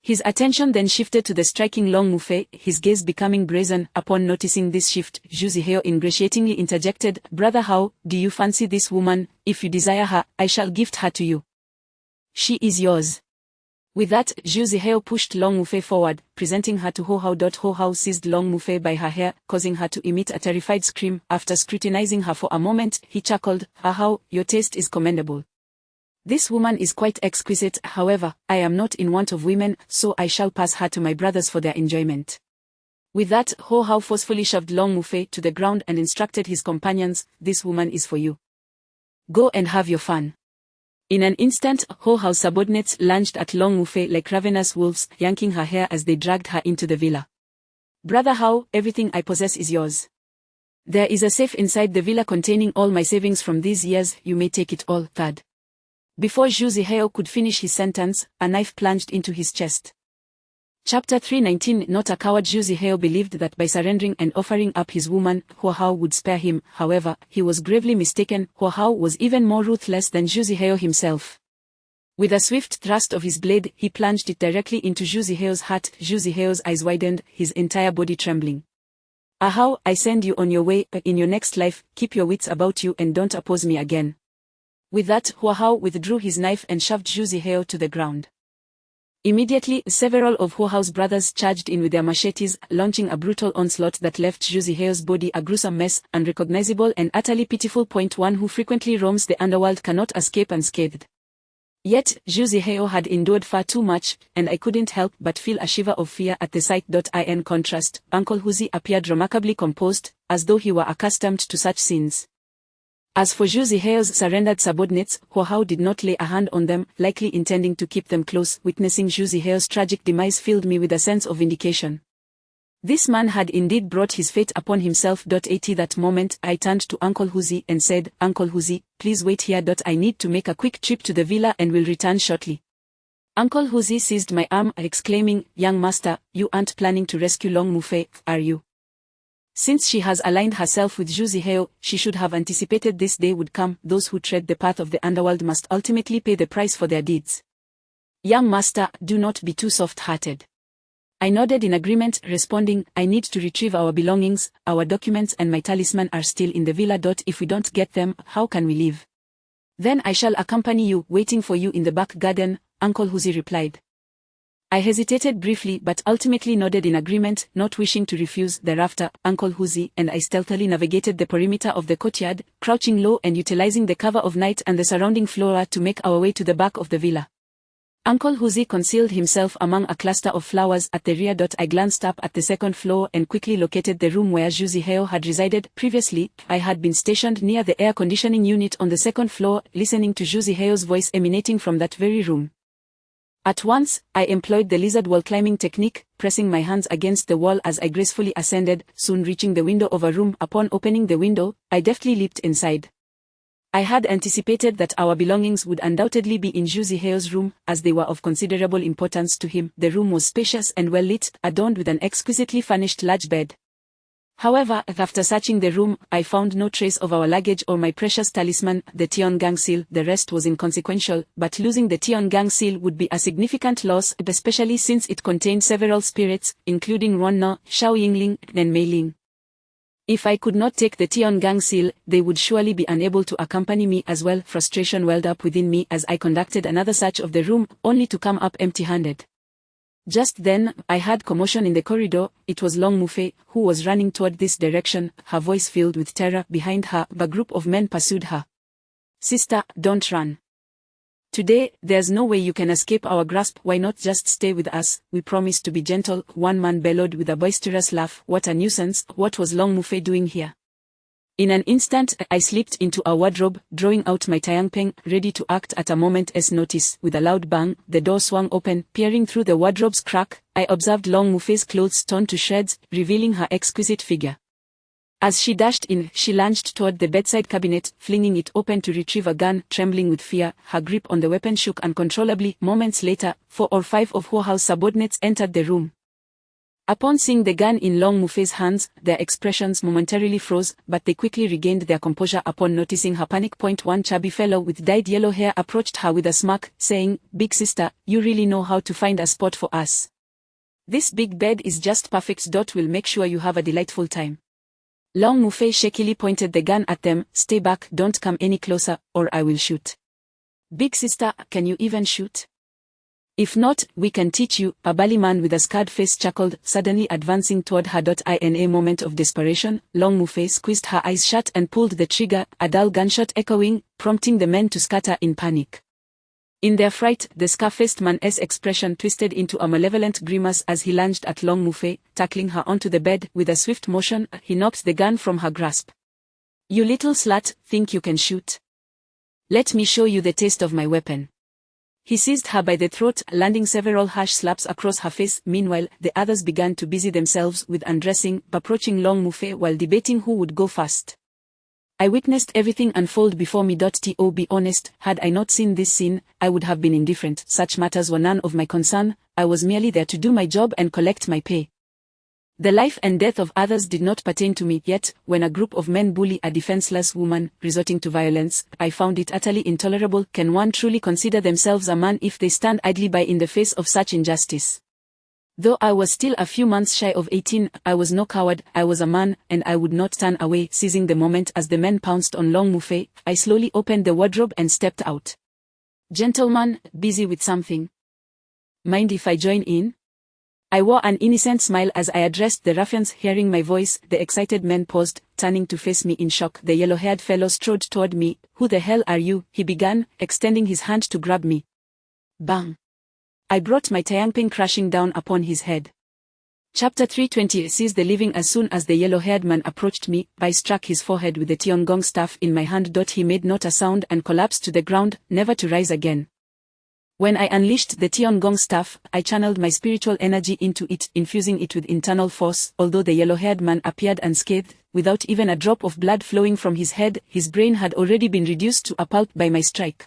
His attention then shifted to the striking Long Mufei, his gaze becoming brazen. Upon noticing this shift, Zhu Zihao ingratiatingly interjected, "Brother Hao, do you fancy this woman? If you desire her, I shall gift her to you. She is yours." With that, Zhu Zihao pushed Long Mufei forward, presenting her to Ho Hao. Ho Hao seized Long Mufei by her hair, causing her to emit a terrified scream. After scrutinizing her for a moment, he chuckled, "Ah Hao, your taste is commendable. This woman is quite exquisite, however, I am not in want of women, so I shall pass her to my brothers for their enjoyment." With that, Ho Hao forcefully shoved Long Mufei to the ground and instructed his companions, "This woman is for you. Go and have your fun." In an instant, Ho Hao's subordinates lunged at Long Mufei like ravenous wolves, yanking her hair as they dragged her into the villa. "Brother Hao, everything I possess is yours. There is a safe inside the villa containing all my savings from these years, you may take it all." Third. Before Zhu Zihao could finish his sentence, a knife plunged into his chest. Chapter 319. Not a coward. Zhu Zihao believed that by surrendering and offering up his woman, Ho Hao would spare him. However, he was gravely mistaken. Ho Hao was even more ruthless than Zhu Zihao himself. With a swift thrust of his blade, he plunged it directly into Zhu Zihao's heart. Zhu Zihao's eyes widened, his entire body trembling. "Ah Hao, I send you on your way. In your next life, keep your wits about you and don't oppose me again." With that, Ho Hao withdrew his knife and shoved Zhu Zihao to the ground. Immediately, several of Ho Hao's brothers charged in with their machetes, launching a brutal onslaught that left Zhu Zihao's body a gruesome mess, unrecognizable and utterly pitiful. One who frequently roams the underworld cannot escape unscathed. Yet, Zhu Zihao had endured far too much, and I couldn't help but feel a shiver of fear at the sight. In contrast, Uncle Huzi appeared remarkably composed, as though he were accustomed to such scenes. As for Zhu Zihao's surrendered subordinates, Ho Hao did not lay a hand on them, likely intending to keep them close. Witnessing Zhu Zihao's tragic demise filled me with a sense of vindication. This man had indeed brought his fate upon himself. At that moment, I turned to Uncle Huzi and said, "Uncle Huzi, please wait here. I need to make a quick trip to the villa and will return shortly." Uncle Huzi seized my arm, exclaiming, "Young master, you aren't planning to rescue Long Mufei, are you? Since she has aligned herself with Zhu Zihao, she should have anticipated this day would come. Those who tread the path of the underworld must ultimately pay the price for their deeds. Young master, do not be too soft-hearted." I nodded in agreement, responding, "I need to retrieve our belongings. Our documents and my talisman are still in the villa. If we don't get them, how can we leave?" "Then I shall accompany you, waiting for you in the back garden," Uncle Huzi replied. I hesitated briefly but ultimately nodded in agreement, not wishing to refuse. Thereafter, Uncle Huzi and I stealthily navigated the perimeter of the courtyard, crouching low and utilizing the cover of night and the surrounding flora to make our way to the back of the villa. Uncle Huzi concealed himself among a cluster of flowers at the rear. I glanced up at the second floor and quickly located the room where Zhu Zihao had resided. Previously, I had been stationed near the air conditioning unit on the second floor, listening to Zhu Zihao's voice emanating from that very room. At once, I employed the lizard wall climbing technique, pressing my hands against the wall as I gracefully ascended, soon reaching the window of a room. Upon opening the window, I deftly leaped inside. I had anticipated that our belongings would undoubtedly be in Zhu Zihao's room, as they were of considerable importance to him. The room was spacious and well lit, adorned with an exquisitely furnished large bed. However, after searching the room, I found no trace of our luggage or my precious talisman, the Tiangang seal. The rest was inconsequential, but losing the Tiangang seal would be a significant loss, especially since it contained several spirits, including Ruan Na, Xiao Yingling, and Mei Ling. If I could not take the Tiangang seal, they would surely be unable to accompany me as well. Frustration welled up within me as I conducted another search of the room, only to come up empty-handed. Just then, I heard commotion in the corridor. It was Long Mufei, who was running toward this direction, her voice filled with terror. Behind her, a group of men pursued her. "Sister, don't run. Today, there's no way you can escape our grasp. Why not just stay with us? We promise to be gentle," one man bellowed with a boisterous laugh. What a nuisance. What was Long Mufei doing here? In an instant, I slipped into a wardrobe, drawing out my Xiao Pang, ready to act at a moment's notice. With a loud bang, the door swung open. Peering through the wardrobe's crack, I observed Long Mufei's clothes torn to shreds, revealing her exquisite figure. As she dashed in, she lunged toward the bedside cabinet, flinging it open to retrieve a gun. Trembling with fear, her grip on the weapon shook uncontrollably. Moments later, 4 or 5 of Ho Hao's subordinates entered the room. Upon seeing the gun in Long Mufei's hands, their expressions momentarily froze, but they quickly regained their composure upon noticing her panic. One chubby fellow with dyed yellow hair approached her with a smirk, saying, "Big sister, you really know how to find a spot for us. This big bed is just perfect. We'll make sure you have a delightful time." Long Mufei shakily pointed the gun at them. "Stay back, don't come any closer, or I will shoot." "Big sister, can you even shoot?" If not, we can teach you, a burly man with a scarred face chuckled, suddenly advancing toward her. In a moment of desperation, Long Mufei squeezed her eyes shut and pulled the trigger, a dull gunshot echoing, prompting the men to scatter in panic. In their fright, the scar-faced man's expression twisted into a malevolent grimace as he lunged at Long Mufei, tackling her onto the bed. With a swift motion, he knocked the gun from her grasp. "You little slut, think you can shoot? Let me show you the taste of my weapon." He seized her by the throat, landing several harsh slaps across her face. Meanwhile, the others began to busy themselves with undressing, approaching Long Mufei while debating who would go first. I witnessed everything unfold before me. To be honest, had I not seen this scene, I would have been indifferent. Such matters were none of my concern. I was merely there to do my job and collect my pay. The life and death of others did not pertain to me. Yet, when a group of men bully a defenseless woman, resorting to violence, I found it utterly intolerable. Can one truly consider themselves a man if they stand idly by in the face of such injustice? Though I was still a few months shy of 18, I was no coward. I was a man, and I would not turn away. Seizing the moment as the men pounced on Long Mufei, I slowly opened the wardrobe and stepped out. "Gentleman, busy with something? Mind if I join in?" I wore an innocent smile as I addressed the ruffians. Hearing my voice, the excited men paused, turning to face me in shock. The yellow-haired fellow strode toward me. "Who the hell are you?" he began, extending his hand to grab me. Bang! I brought my Xiao crashing down upon his head. Chapter 320 Seized the living. As soon as the yellow-haired man approached me, I struck his forehead with the Tiongong staff in my hand. He made not a sound and collapsed to the ground, never to rise again. When I unleashed the Tiongong staff, I channeled my spiritual energy into it, infusing it with internal force. Although the yellow-haired man appeared unscathed, without even a drop of blood flowing from his head, his brain had already been reduced to a pulp by my strike.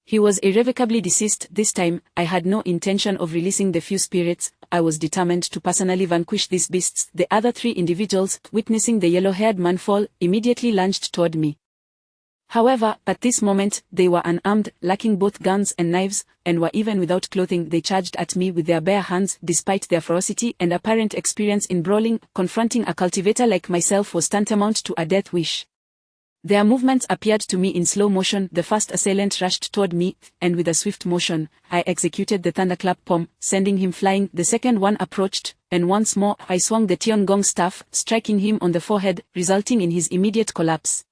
He was irrevocably deceased. This time, I had no intention of releasing the few spirits. I was determined to personally vanquish these beasts. The other three individuals, witnessing the yellow-haired man fall, immediately lunged toward me. However, at this moment, they were unarmed, lacking both guns and knives, and were even without clothing. They charged at me with their bare hands. Despite their ferocity and apparent experience in brawling, confronting a cultivator like myself was tantamount to a death wish. Their movements appeared to me in slow motion. The first assailant rushed toward me, and with a swift motion, I executed the thunderclap palm, sending him flying. The second one approached, and once more I swung the Tiongong staff, striking him on the forehead, resulting in his immediate collapse.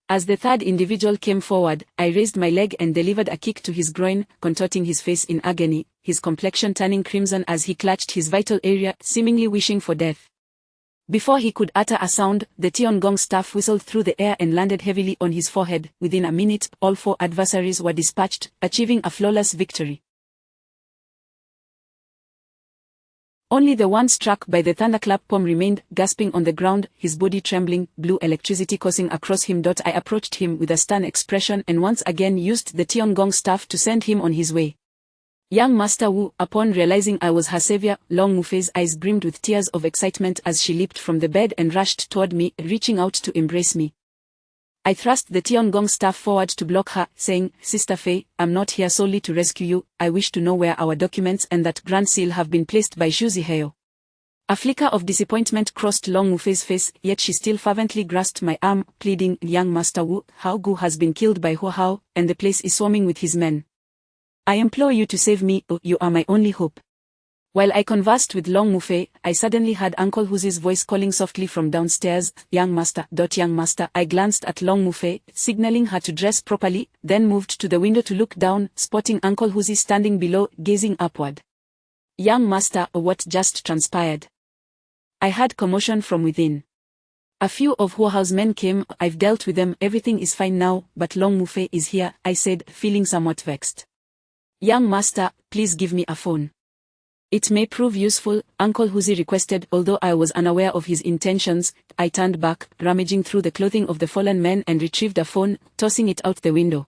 As the third individual came forward, I raised my leg and delivered a kick to his groin, contorting his face in agony, his complexion turning crimson as he clutched his vital area, seemingly wishing for death. Before he could utter a sound, the Tiongong staff whistled through the air and landed heavily on his forehead. Within a minute, all four adversaries were dispatched, achieving a flawless victory. Only the one struck by the thunderclap palm remained, gasping on the ground, his body trembling, blue electricity coursing across him. I approached him with a stern expression and once again used the Tiongong staff to send him on his way. Young Master Wu, upon realizing I was her savior, Long Mufei's eyes brimmed with tears of excitement as she leaped from the bed and rushed toward me, reaching out to embrace me. I thrust the Tiongong staff forward to block her, saying, "Sister Fei, I'm not here solely to rescue you. I wish to know where our documents and that Grand Seal have been placed by Zhu Zihao." A flicker of disappointment crossed Long Mufei's face, yet she still fervently grasped my arm, pleading, "Young Master Wu, Hao Gu has been killed by Hu Hao, and the place is swarming with his men. I implore you to save me, you are my only hope." While I conversed with Long Mufei, I suddenly heard Uncle Huzi's voice calling softly from downstairs, "Young Master." Young Master. I glanced at Long Mufei, signaling her to dress properly, then moved to the window to look down, spotting Uncle Huzi standing below, gazing upward. "Young Master, what just transpired?" I heard commotion from within. "A few of Hu Hao's men came. I've dealt with them. Everything is fine now, but Long Mufei is here," I said, feeling somewhat vexed. "Young Master, please give me a phone. It may prove useful," Uncle Huzi requested. Although I was unaware of his intentions, I turned back, rummaging through the clothing of the fallen men and retrieved a phone, tossing it out the window.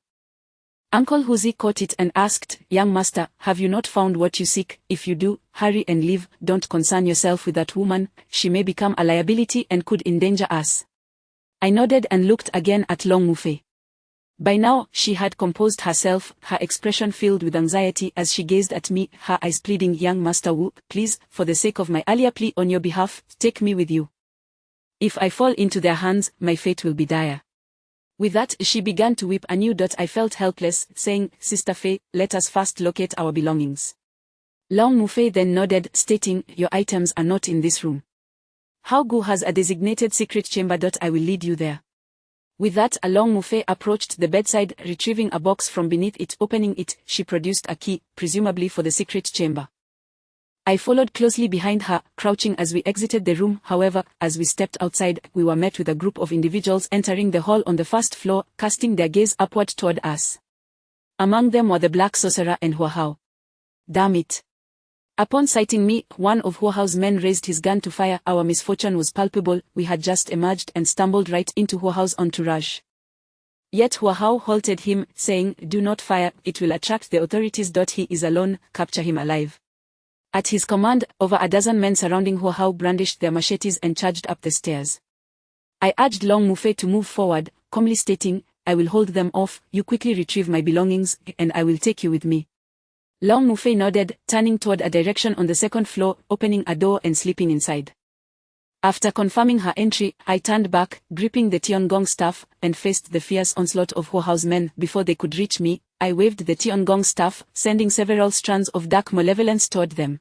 Uncle Huzi caught it and asked, "Young Master, have you not found what you seek? If you do, hurry and leave. Don't concern yourself with that woman. She may become a liability and could endanger us." I nodded and looked again at Long Mufei. By now, she had composed herself, her expression filled with anxiety as she gazed at me, her eyes pleading, "Young Master Wu, please, for the sake of my earlier plea on your behalf, take me with you. If I fall into their hands, my fate will be dire. With that, she began to weep anew. I felt helpless, saying, "Sister Faye, let us first locate our belongings." Long Mufei then nodded, stating, "Your items are not in this room. Hao Gu has a designated secret chamber. I will lead you there." With that, Long Mufei approached the bedside, retrieving a box from beneath it. Opening it, she produced a key, presumably for the secret chamber. I followed closely behind her, crouching as we exited the room. However, as we stepped outside, we were met with a group of individuals entering the hall on the first floor, casting their gaze upward toward us. Among them were the Black Sorcerer and Hua Hao. Damn it. Upon sighting me, one of Hua Hao's men raised his gun to fire. Our misfortune was palpable. We had just emerged and stumbled right into Hua Hao's entourage. Yet Hua Hao halted him, saying, "Do not fire, it will attract the authorities. He is alone, capture him alive." At his command, over a dozen men surrounding Hua Hao brandished their machetes and charged up the stairs. I urged Long Mufei to move forward, calmly stating, "I will hold them off. You quickly retrieve my belongings, and I will take you with me." Long Mufei nodded, turning toward a direction on the second floor, opening a door and slipping inside. After confirming her entry, I turned back, gripping the Tiangong staff, and faced the fierce onslaught of Hua Hao's men. Before they could reach me, I waved the Tiangong staff, sending several strands of dark malevolence toward them.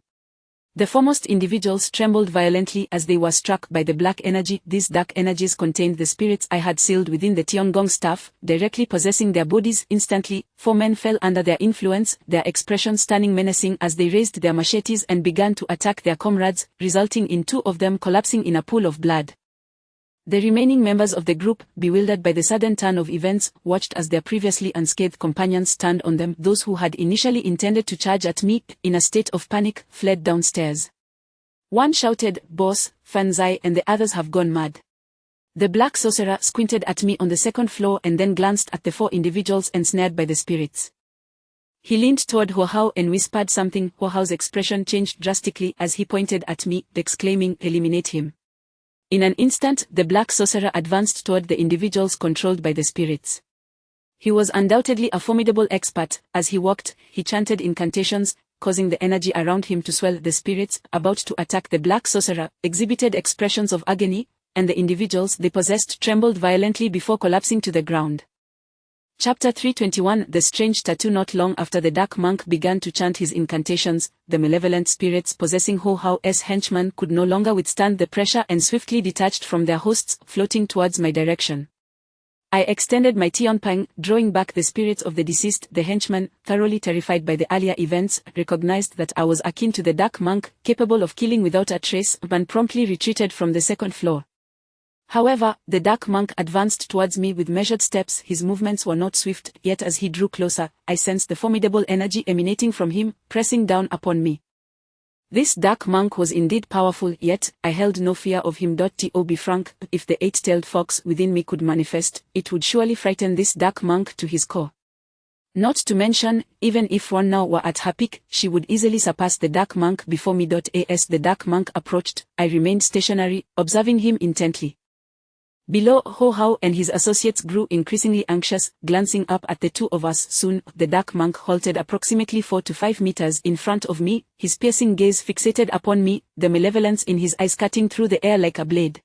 The foremost individuals trembled violently as they were struck by the black energy. These dark energies contained the spirits I had sealed within the Tiangong staff, directly possessing their bodies. Instantly, 4 men fell under their influence, their expressions turning menacing as they raised their machetes and began to attack their comrades, resulting in 2 of them collapsing in a pool of blood. The remaining members of the group, bewildered by the sudden turn of events, watched as their previously unscathed companions turned on them. Those who had initially intended to charge at me, in a state of panic, fled downstairs. One shouted, "Boss, Fanzai and the others have gone mad." The Black Sorcerer squinted at me on the second floor and then glanced at the 4 individuals ensnared by the spirits. He leaned toward Hua Hao and whispered something. Hua Hao's expression changed drastically as he pointed at me, exclaiming, "Eliminate him." In an instant, the Black Sorcerer advanced toward the individuals controlled by the spirits. He was undoubtedly a formidable expert. As he walked, he chanted incantations, causing the energy around him to swell. The spirits, about to attack the Black Sorcerer, exhibited expressions of agony, and the individuals they possessed trembled violently before collapsing to the ground. Chapter 321 The Strange Tattoo. Not long after the Dark Monk began to chant his incantations, the malevolent spirits possessing Hua Hao's henchmen could no longer withstand the pressure and swiftly detached from their hosts, floating towards my direction. I extended my Xiao Pang, drawing back the spirits of the deceased. The henchmen, thoroughly terrified by the earlier events, recognized that I was akin to the Dark Monk, capable of killing without a trace, and promptly retreated from the second floor. However, the Dark Monk advanced towards me with measured steps. His movements were not swift, yet as he drew closer, I sensed the formidable energy emanating from him, pressing down upon me. This Dark Monk was indeed powerful, yet I held no fear of him. To be frank, if the 8-tailed fox within me could manifest, it would surely frighten this Dark Monk to his core. Not to mention, even if one now were at her peak, she would easily surpass the Dark Monk before me. As the Dark Monk approached, I remained stationary, observing him intently. Below, Hua Hao and his associates grew increasingly anxious, glancing up at the 2 of us. Soon, the Dark Monk halted approximately 4 to 5 meters in front of me, his piercing gaze fixated upon me, the malevolence in his eyes cutting through the air like a blade.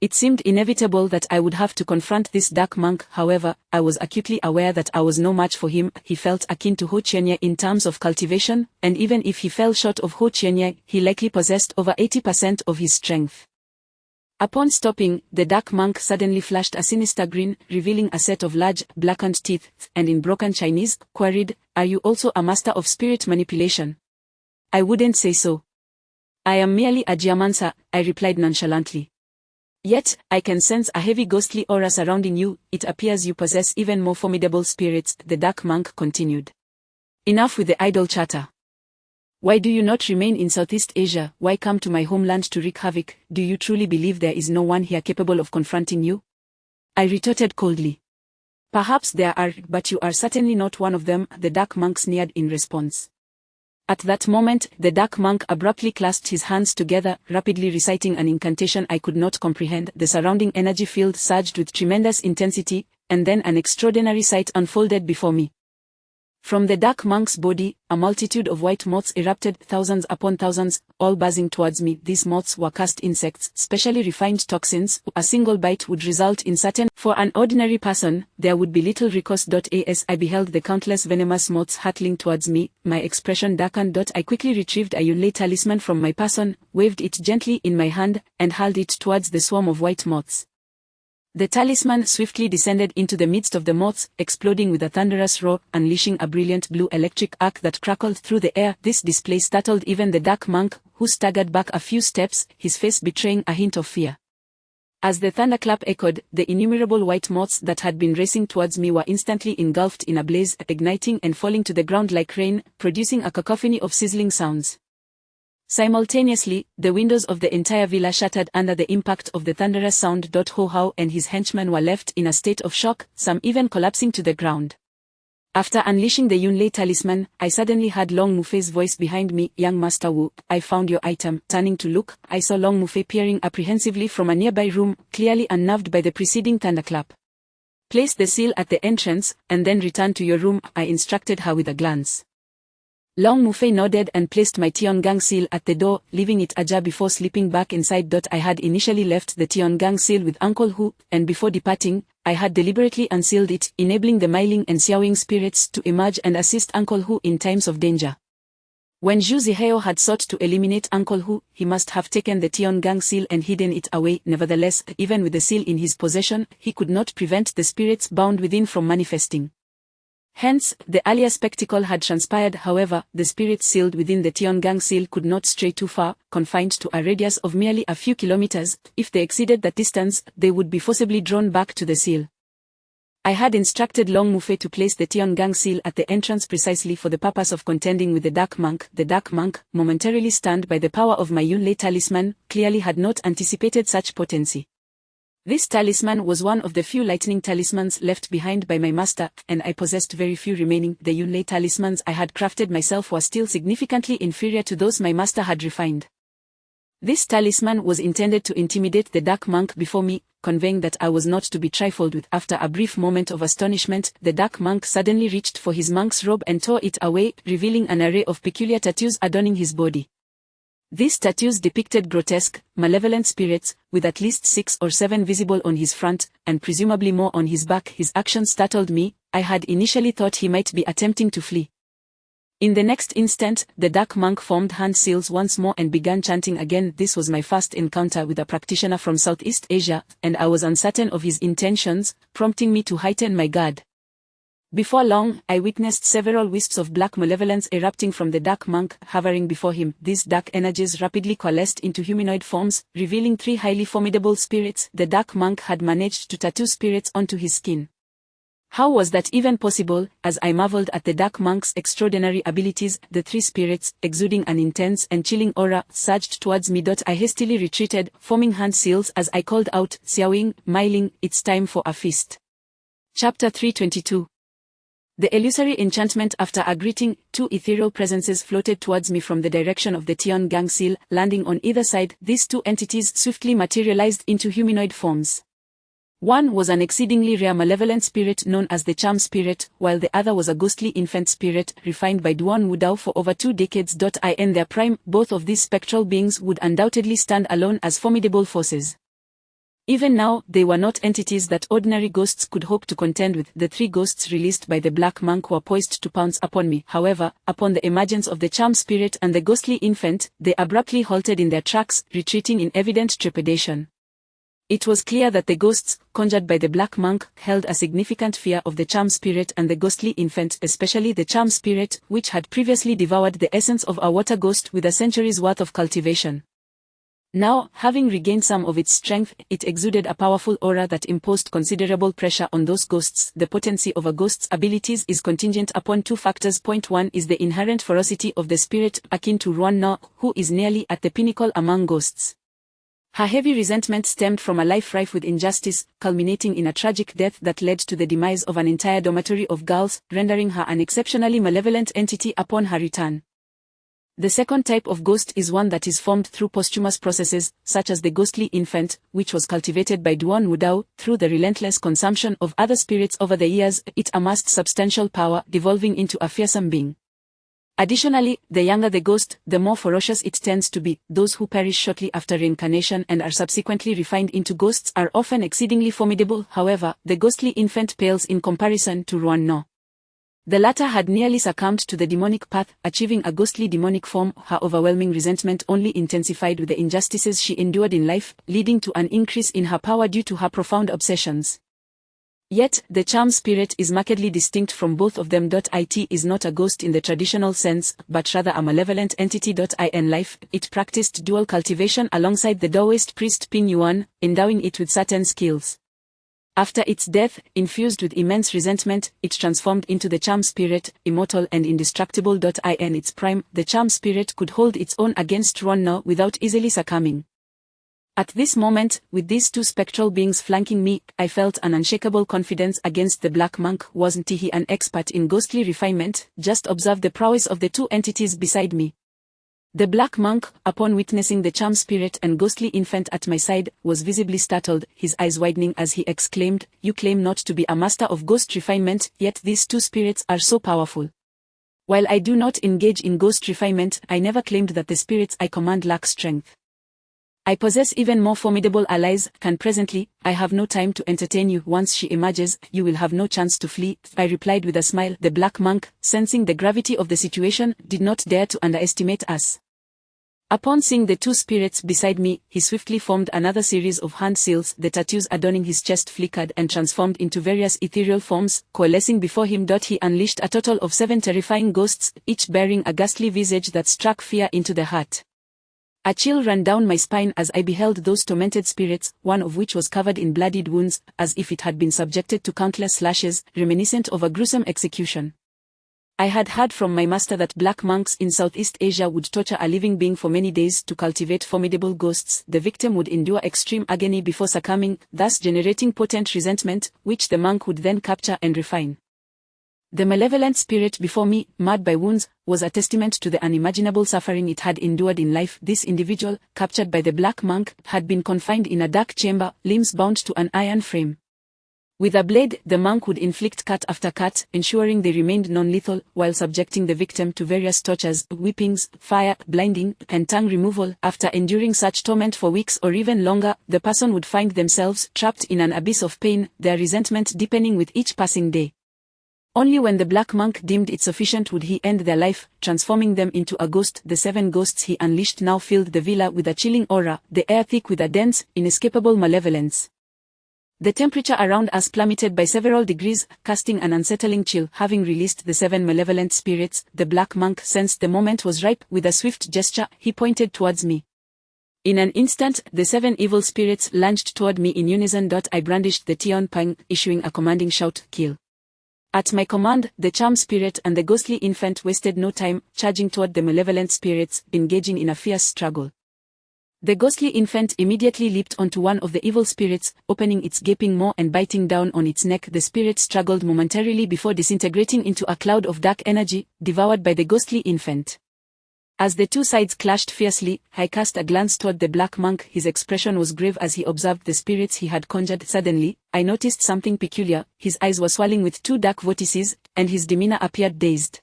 It seemed inevitable that I would have to confront this Dark Monk. However, I was acutely aware that I was no match for him. He felt akin to Ho Qianye in terms of cultivation, and even if he fell short of Ho Qianye, he likely possessed over 80% of his strength. Upon stopping, the Dark Monk suddenly flashed a sinister grin, revealing a set of large, blackened teeth, and in broken Chinese, queried, "Are you also a master of spirit manipulation?" "I wouldn't say so. I am merely a geomancer," I replied nonchalantly. "Yet, I can sense a heavy ghostly aura surrounding you. It appears you possess even more formidable spirits," the Dark Monk continued. "Enough with the idle chatter. Why do you not remain in Southeast Asia? Why come to my homeland to wreak havoc? Do you truly believe there is no one here capable of confronting you?" I retorted coldly. "Perhaps there are, but you are certainly not one of them," the Dark Monk sneered in response. At that moment, the Dark Monk abruptly clasped his hands together, rapidly reciting an incantation I could not comprehend. The surrounding energy field surged with tremendous intensity, and then an extraordinary sight unfolded before me. From the dark monk's body, a multitude of white moths erupted, thousands upon thousands, all buzzing towards me. These moths were cast insects, specially refined toxins. A single bite would result in certain. For an ordinary person, there would be little recourse. As I beheld the countless venomous moths hurtling towards me, my expression darkened. I quickly retrieved a Yunlei talisman from my person, waved it gently in my hand, and hurled it towards the swarm of white moths. The talisman swiftly descended into the midst of the moths, exploding with a thunderous roar, unleashing a brilliant blue electric arc that crackled through the air. This display startled even the dark monk, who staggered back a few steps, his face betraying a hint of fear. As the thunderclap echoed, the innumerable white moths that had been racing towards me were instantly engulfed in a blaze, igniting and falling to the ground like rain, producing a cacophony of sizzling sounds. Simultaneously, the windows of the entire villa shattered under the impact of the thunderous sound. Ho Hao and his henchmen were left in a state of shock, some even collapsing to the ground. After unleashing the Yunlei talisman, I suddenly heard Long Mufei's voice behind me. "Young Master Wu, I found your item." Turning to look, I saw Long Mufei peering apprehensively from a nearby room, clearly unnerved by the preceding thunderclap. "Place the seal at the entrance, and then return to your room," I instructed her with a glance. Long Mufei nodded and placed my Tiangang seal at the door, leaving it ajar before slipping back inside. I had initially left the Tiangang seal with Uncle Hu, and before departing, I had deliberately unsealed it, enabling the Mailing and Xiaoying spirits to emerge and assist Uncle Hu in times of danger. When Zhu Zihao had sought to eliminate Uncle Hu, he must have taken the Tiangang seal and hidden it away. Nevertheless, even with the seal in his possession, he could not prevent the spirits bound within from manifesting. Hence, the earlier spectacle had transpired. However, the spirits sealed within the Tiangang seal could not stray too far, confined to a radius of merely a few kilometers. If they exceeded that distance, they would be forcibly drawn back to the seal. I had instructed Long Mufei to place the Tiangang seal at the entrance precisely for the purpose of contending with the dark monk. The dark monk, momentarily stunned by the power of my Yunlei talisman, clearly had not anticipated such potency. This talisman was one of the few lightning talismans left behind by my master, and I possessed very few remaining. The Yunlei talismans I had crafted myself were still significantly inferior to those my master had refined. This talisman was intended to intimidate the dark monk before me, conveying that I was not to be trifled with. After a brief moment of astonishment, the dark monk suddenly reached for his monk's robe and tore it away, revealing an array of peculiar tattoos adorning his body. These tattoos depicted grotesque, malevolent spirits, with at least 6 or 7 visible on his front, and presumably more on his back. His actions startled me. I had initially thought he might be attempting to flee. In the next instant, the dark monk formed hand seals once more and began chanting again. This was my first encounter with a practitioner from Southeast Asia, and I was uncertain of his intentions, prompting me to heighten my guard. Before long, I witnessed several wisps of black malevolence erupting from the dark monk, hovering before him. These dark energies rapidly coalesced into humanoid forms, revealing 3 highly formidable spirits. The dark monk had managed to tattoo spirits onto his skin. How was that even possible? As I marveled at the dark monk's extraordinary abilities, the 3 spirits, exuding an intense and chilling aura, surged towards me. I hastily retreated, forming hand seals as I called out, "Xiaoying, Mailing, it's time for a feast." Chapter 322. The illusory enchantment. After a greeting, 2 ethereal presences floated towards me from the direction of the Tiangang seal, landing on either side. These 2 entities swiftly materialized into humanoid forms. One was an exceedingly rare malevolent spirit known as the Charm Spirit, while the other was a ghostly infant spirit, refined by Duan Wudao for over 2 decades. In their prime, both of these spectral beings would undoubtedly stand alone as formidable forces. Even now, they were not entities that ordinary ghosts could hope to contend with. The 3 ghosts released by the black monk were poised to pounce upon me. However, upon the emergence of the charm spirit and the ghostly infant, they abruptly halted in their tracks, retreating in evident trepidation. It was clear that the ghosts, conjured by the black monk, held a significant fear of the charm spirit and the ghostly infant, especially the charm spirit, which had previously devoured the essence of a water ghost with a century's worth of cultivation. Now, having regained some of its strength, it exuded a powerful aura that imposed considerable pressure on those ghosts. The potency of a ghost's abilities is contingent upon 2 factors. Point 1 is the inherent ferocity of the spirit, akin to Ruan Na, who is nearly at the pinnacle among ghosts. Her heavy resentment stemmed from a life rife with injustice, culminating in a tragic death that led to the demise of an entire dormitory of girls, rendering her an exceptionally malevolent entity upon her return. The second type of ghost is one that is formed through posthumous processes, such as the ghostly infant, which was cultivated by Duan Wudao. Through the relentless consumption of other spirits over the years, it amassed substantial power, devolving into a fearsome being. Additionally, the younger the ghost, the more ferocious it tends to be. Those who perish shortly after reincarnation and are subsequently refined into ghosts are often exceedingly formidable. However, the ghostly infant pales in comparison to Ruan No. The latter had nearly succumbed to the demonic path, achieving a ghostly demonic form. Her overwhelming resentment only intensified with the injustices she endured in life, leading to an increase in her power due to her profound obsessions. Yet, the charm spirit is markedly distinct from both of them. It is not a ghost in the traditional sense, but rather a malevolent entity. In life, it practiced dual cultivation alongside the Daoist priest Ping Yuan, endowing it with certain skills. After its death, infused with immense resentment, it transformed into the charm spirit, immortal and indestructible. In its prime, the charm spirit could hold its own against Ruan No without easily succumbing. At this moment, with these two spectral beings flanking me, I felt an unshakable confidence against the black monk. Wasn't he an expert in ghostly refinement? Just observe the prowess of the two entities beside me. The black monk, upon witnessing the charm spirit and ghostly infant at my side, was visibly startled, his eyes widening as he exclaimed, "You claim not to be a master of ghost refinement, yet these two spirits are so powerful." While I do not engage in ghost refinement, I never claimed that the spirits I command lack strength. I possess even more formidable allies. Can presently, I have no time to entertain you. Once she emerges, you will have no chance to flee, I replied with a smile. The black monk, sensing the gravity of the situation, did not dare to underestimate us. Upon seeing the two spirits beside me, he swiftly formed another series of hand seals. The tattoos adorning his chest flickered and transformed into various ethereal forms, coalescing before him. He unleashed a total of 7 terrifying ghosts, each bearing a ghastly visage that struck fear into the heart. A chill ran down my spine as I beheld those tormented spirits, one of which was covered in bloodied wounds, as if it had been subjected to countless slashes, reminiscent of a gruesome execution. I had heard from my master that black monks in Southeast Asia would torture a living being for many days to cultivate formidable ghosts. The victim would endure extreme agony before succumbing, thus generating potent resentment, which the monk would then capture and refine. The malevolent spirit before me, marred by wounds, was a testament to the unimaginable suffering it had endured in life. This individual, captured by the black monk, had been confined in a dark chamber, limbs bound to an iron frame. With a blade, the monk would inflict cut after cut, ensuring they remained non-lethal, while subjecting the victim to various tortures, whippings, fire, blinding, and tongue removal. After enduring such torment for weeks or even longer, the person would find themselves trapped in an abyss of pain, their resentment deepening with each passing day. Only when the black monk deemed it sufficient would he end their life, transforming them into a ghost. The 7 ghosts he unleashed now filled the villa with a chilling aura, the air thick with a dense, inescapable malevolence. The temperature around us plummeted by several degrees, casting an unsettling chill. Having released the 7 malevolent spirits, the black monk sensed the moment was ripe. With a swift gesture, he pointed towards me. In an instant, the 7 evil spirits lunged toward me in unison. I brandished the Xiao Pang, issuing a commanding shout, "Kill." At my command, the charm spirit and the ghostly infant wasted no time, charging toward the malevolent spirits, engaging in a fierce struggle. The ghostly infant immediately leaped onto one of the evil spirits, opening its gaping maw and biting down on its neck. The spirit struggled momentarily before disintegrating into a cloud of dark energy, devoured by the ghostly infant. As the two sides clashed fiercely, I cast a glance toward the black monk. His expression was grave as he observed the spirits he had conjured. Suddenly, I noticed something peculiar. His eyes were swirling with 2 dark vortices, and his demeanor appeared dazed.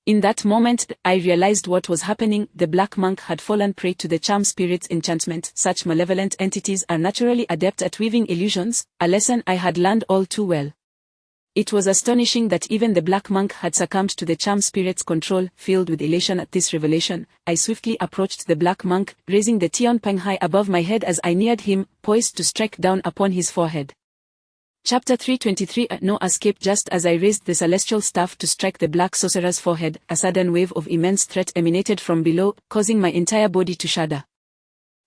In that moment, I realized what was happening. The black monk had fallen prey to the charm spirit's enchantment. Such malevolent entities are naturally adept at weaving illusions, a lesson I had learned all too well. It was astonishing that even the black monk had succumbed to the charm spirit's control. Filled with elation at this revelation, I swiftly approached the black monk, raising the Xiao Pang high above my head as I neared him, poised to strike down upon his forehead. Chapter 323. No escape. Just as I raised the celestial staff to strike the black sorcerer's forehead, a sudden wave of immense threat emanated from below, causing my entire body to shudder.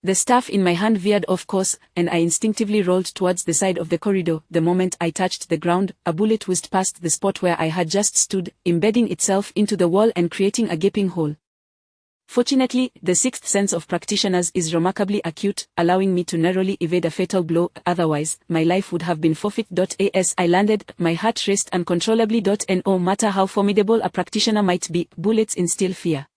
The staff in my hand veered off course, and I instinctively rolled towards the side of the corridor. The moment I touched the ground, a bullet whizzed past the spot where I had just stood, embedding itself into the wall and creating a gaping hole. Fortunately, the 6th sense of practitioners is remarkably acute, allowing me to narrowly evade a fatal blow. Otherwise, my life would have been forfeit. As I landed, my heart raced uncontrollably. No matter how formidable a practitioner might be, bullets instill fear.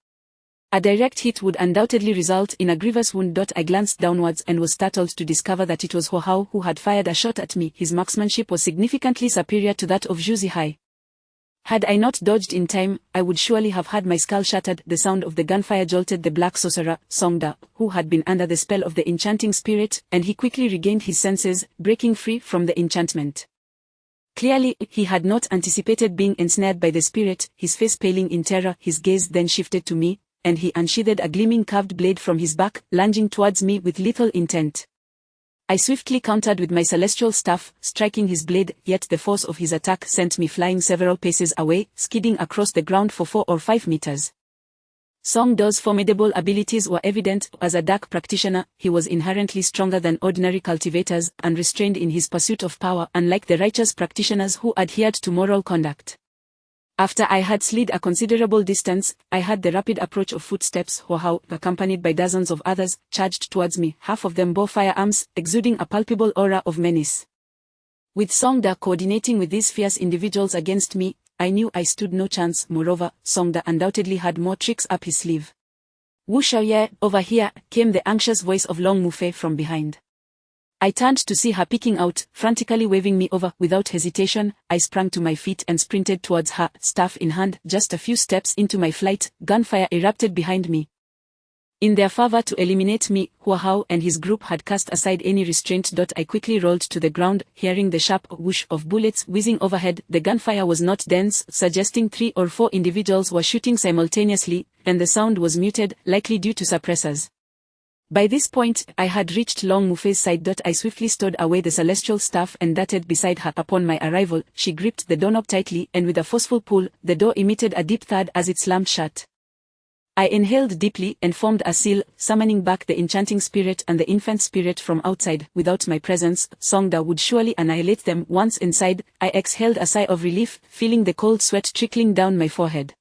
A direct hit would undoubtedly result in a grievous wound. I glanced downwards and was startled to discover that it was Ho Hao who had fired a shot at me. His marksmanship was significantly superior to that of Zhu Zihai. Had I not dodged in time, I would surely have had my skull shattered. The sound of the gunfire jolted the black sorcerer, Songda, who had been under the spell of the enchanting spirit, and he quickly regained his senses, breaking free from the enchantment. Clearly, he had not anticipated being ensnared by the spirit, his face paling in terror. His gaze then shifted to me, and he unsheathed a gleaming curved blade from his back, lunging towards me with lethal intent. I swiftly countered with my celestial staff, striking his blade, yet the force of his attack sent me flying several paces away, skidding across the ground for 4 or 5 meters. Song Do's formidable abilities were evident. As a dark practitioner, he was inherently stronger than ordinary cultivators, unrestrained in his pursuit of power, unlike the righteous practitioners who adhered to moral conduct. After I had slid a considerable distance, I heard the rapid approach of footsteps. Ho Hao, accompanied by dozens of others, charged towards me. Half of them bore firearms, exuding a palpable aura of menace. With Songda coordinating with these fierce individuals against me, I knew I stood no chance. Moreover, Songda undoubtedly had more tricks up his sleeve. "Wu Xiaoye, over here," came the anxious voice of Long Mufei from behind. I turned to see her peeking out, frantically waving me over. Without hesitation, I sprang to my feet and sprinted towards her, staff in hand. Just a few steps into my flight, gunfire erupted behind me. In their fervor to eliminate me, Hu Hao and his group had cast aside any restraint. I quickly rolled to the ground, hearing the sharp whoosh of bullets whizzing overhead. The gunfire was not dense, suggesting 3 or 4 individuals were shooting simultaneously, and the sound was muted, likely due to suppressors. By this point, I had reached Long Mufei's side. I swiftly stowed away the celestial staff and darted beside her. Upon my arrival, she gripped the doorknob tightly, and with a forceful pull, the door emitted a deep thud as it slammed shut. I inhaled deeply and formed a seal, summoning back the enchanting spirit and the infant spirit from outside. Without my presence, Songda would surely annihilate them. Once inside, I exhaled a sigh of relief, feeling the cold sweat trickling down my forehead.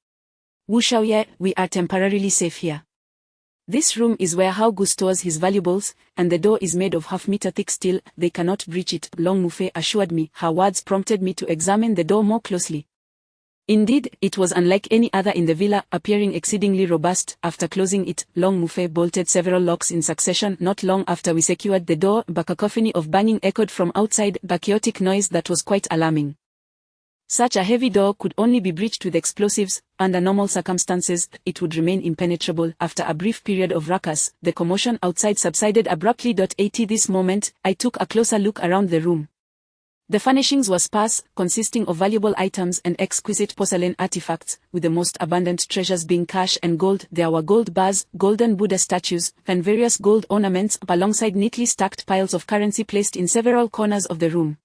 "Wu Xiaoye, we are temporarily safe here. This room is where Hao Gu stores his valuables, and the door is made of half-meter thick steel. They cannot breach it," Long Mufei assured me. Her words prompted me to examine the door more closely. Indeed, it was unlike any other in the villa, appearing exceedingly robust. After closing it, Long Mufei bolted several locks in succession. Not long after we secured the door, a cacophony of banging echoed from outside, a chaotic noise that was quite alarming. Such a heavy door could only be breached with explosives. Under normal circumstances, it would remain impenetrable. After a brief period of ruckus, the commotion outside subsided abruptly. At this moment, I took a closer look around the room. The furnishings were sparse, consisting of valuable items and exquisite porcelain artifacts, with the most abundant treasures being cash and gold. There were gold bars, golden Buddha statues, and various gold ornaments, alongside neatly stacked piles of currency placed in several corners of the room.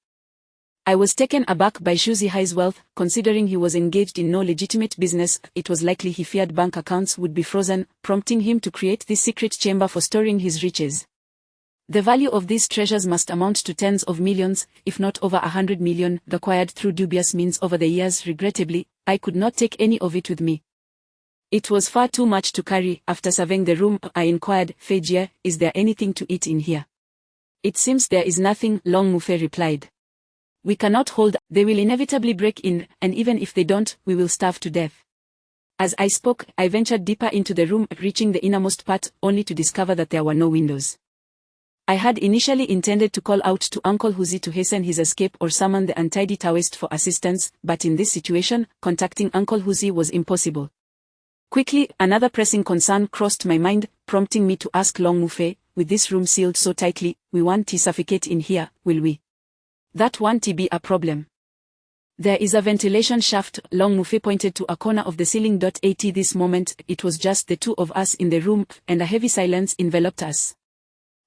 I was taken aback by Zhu Zihai's wealth. Considering he was engaged in no legitimate business, it was likely he feared bank accounts would be frozen, prompting him to create this secret chamber for storing his riches. The value of these treasures must amount to tens of millions, if not over 100 million, acquired through dubious means over the years. Regrettably, I could not take any of it with me. It was far too much to carry. After surveying the room, I inquired, "Fei Jie, is there anything to eat in here?" "It seems there is nothing," Long Mufei replied. "We cannot hold. They will inevitably break in, and even if they don't, we will starve to death." As I spoke, I ventured deeper into the room, reaching the innermost part, only to discover that there were no windows. I had initially intended to call out to Uncle Huzi to hasten his escape or summon the untidy Taoist for assistance, but in this situation, contacting Uncle Huzi was impossible. Quickly, another pressing concern crossed my mind, prompting me to ask Long Mufei, "With this room sealed so tightly, we won't suffocate in here, will we? That won't be a problem." "There is a ventilation shaft," Long Mufei pointed to a corner of the ceiling. At this moment, it was just the two of us in the room, and a heavy silence enveloped us.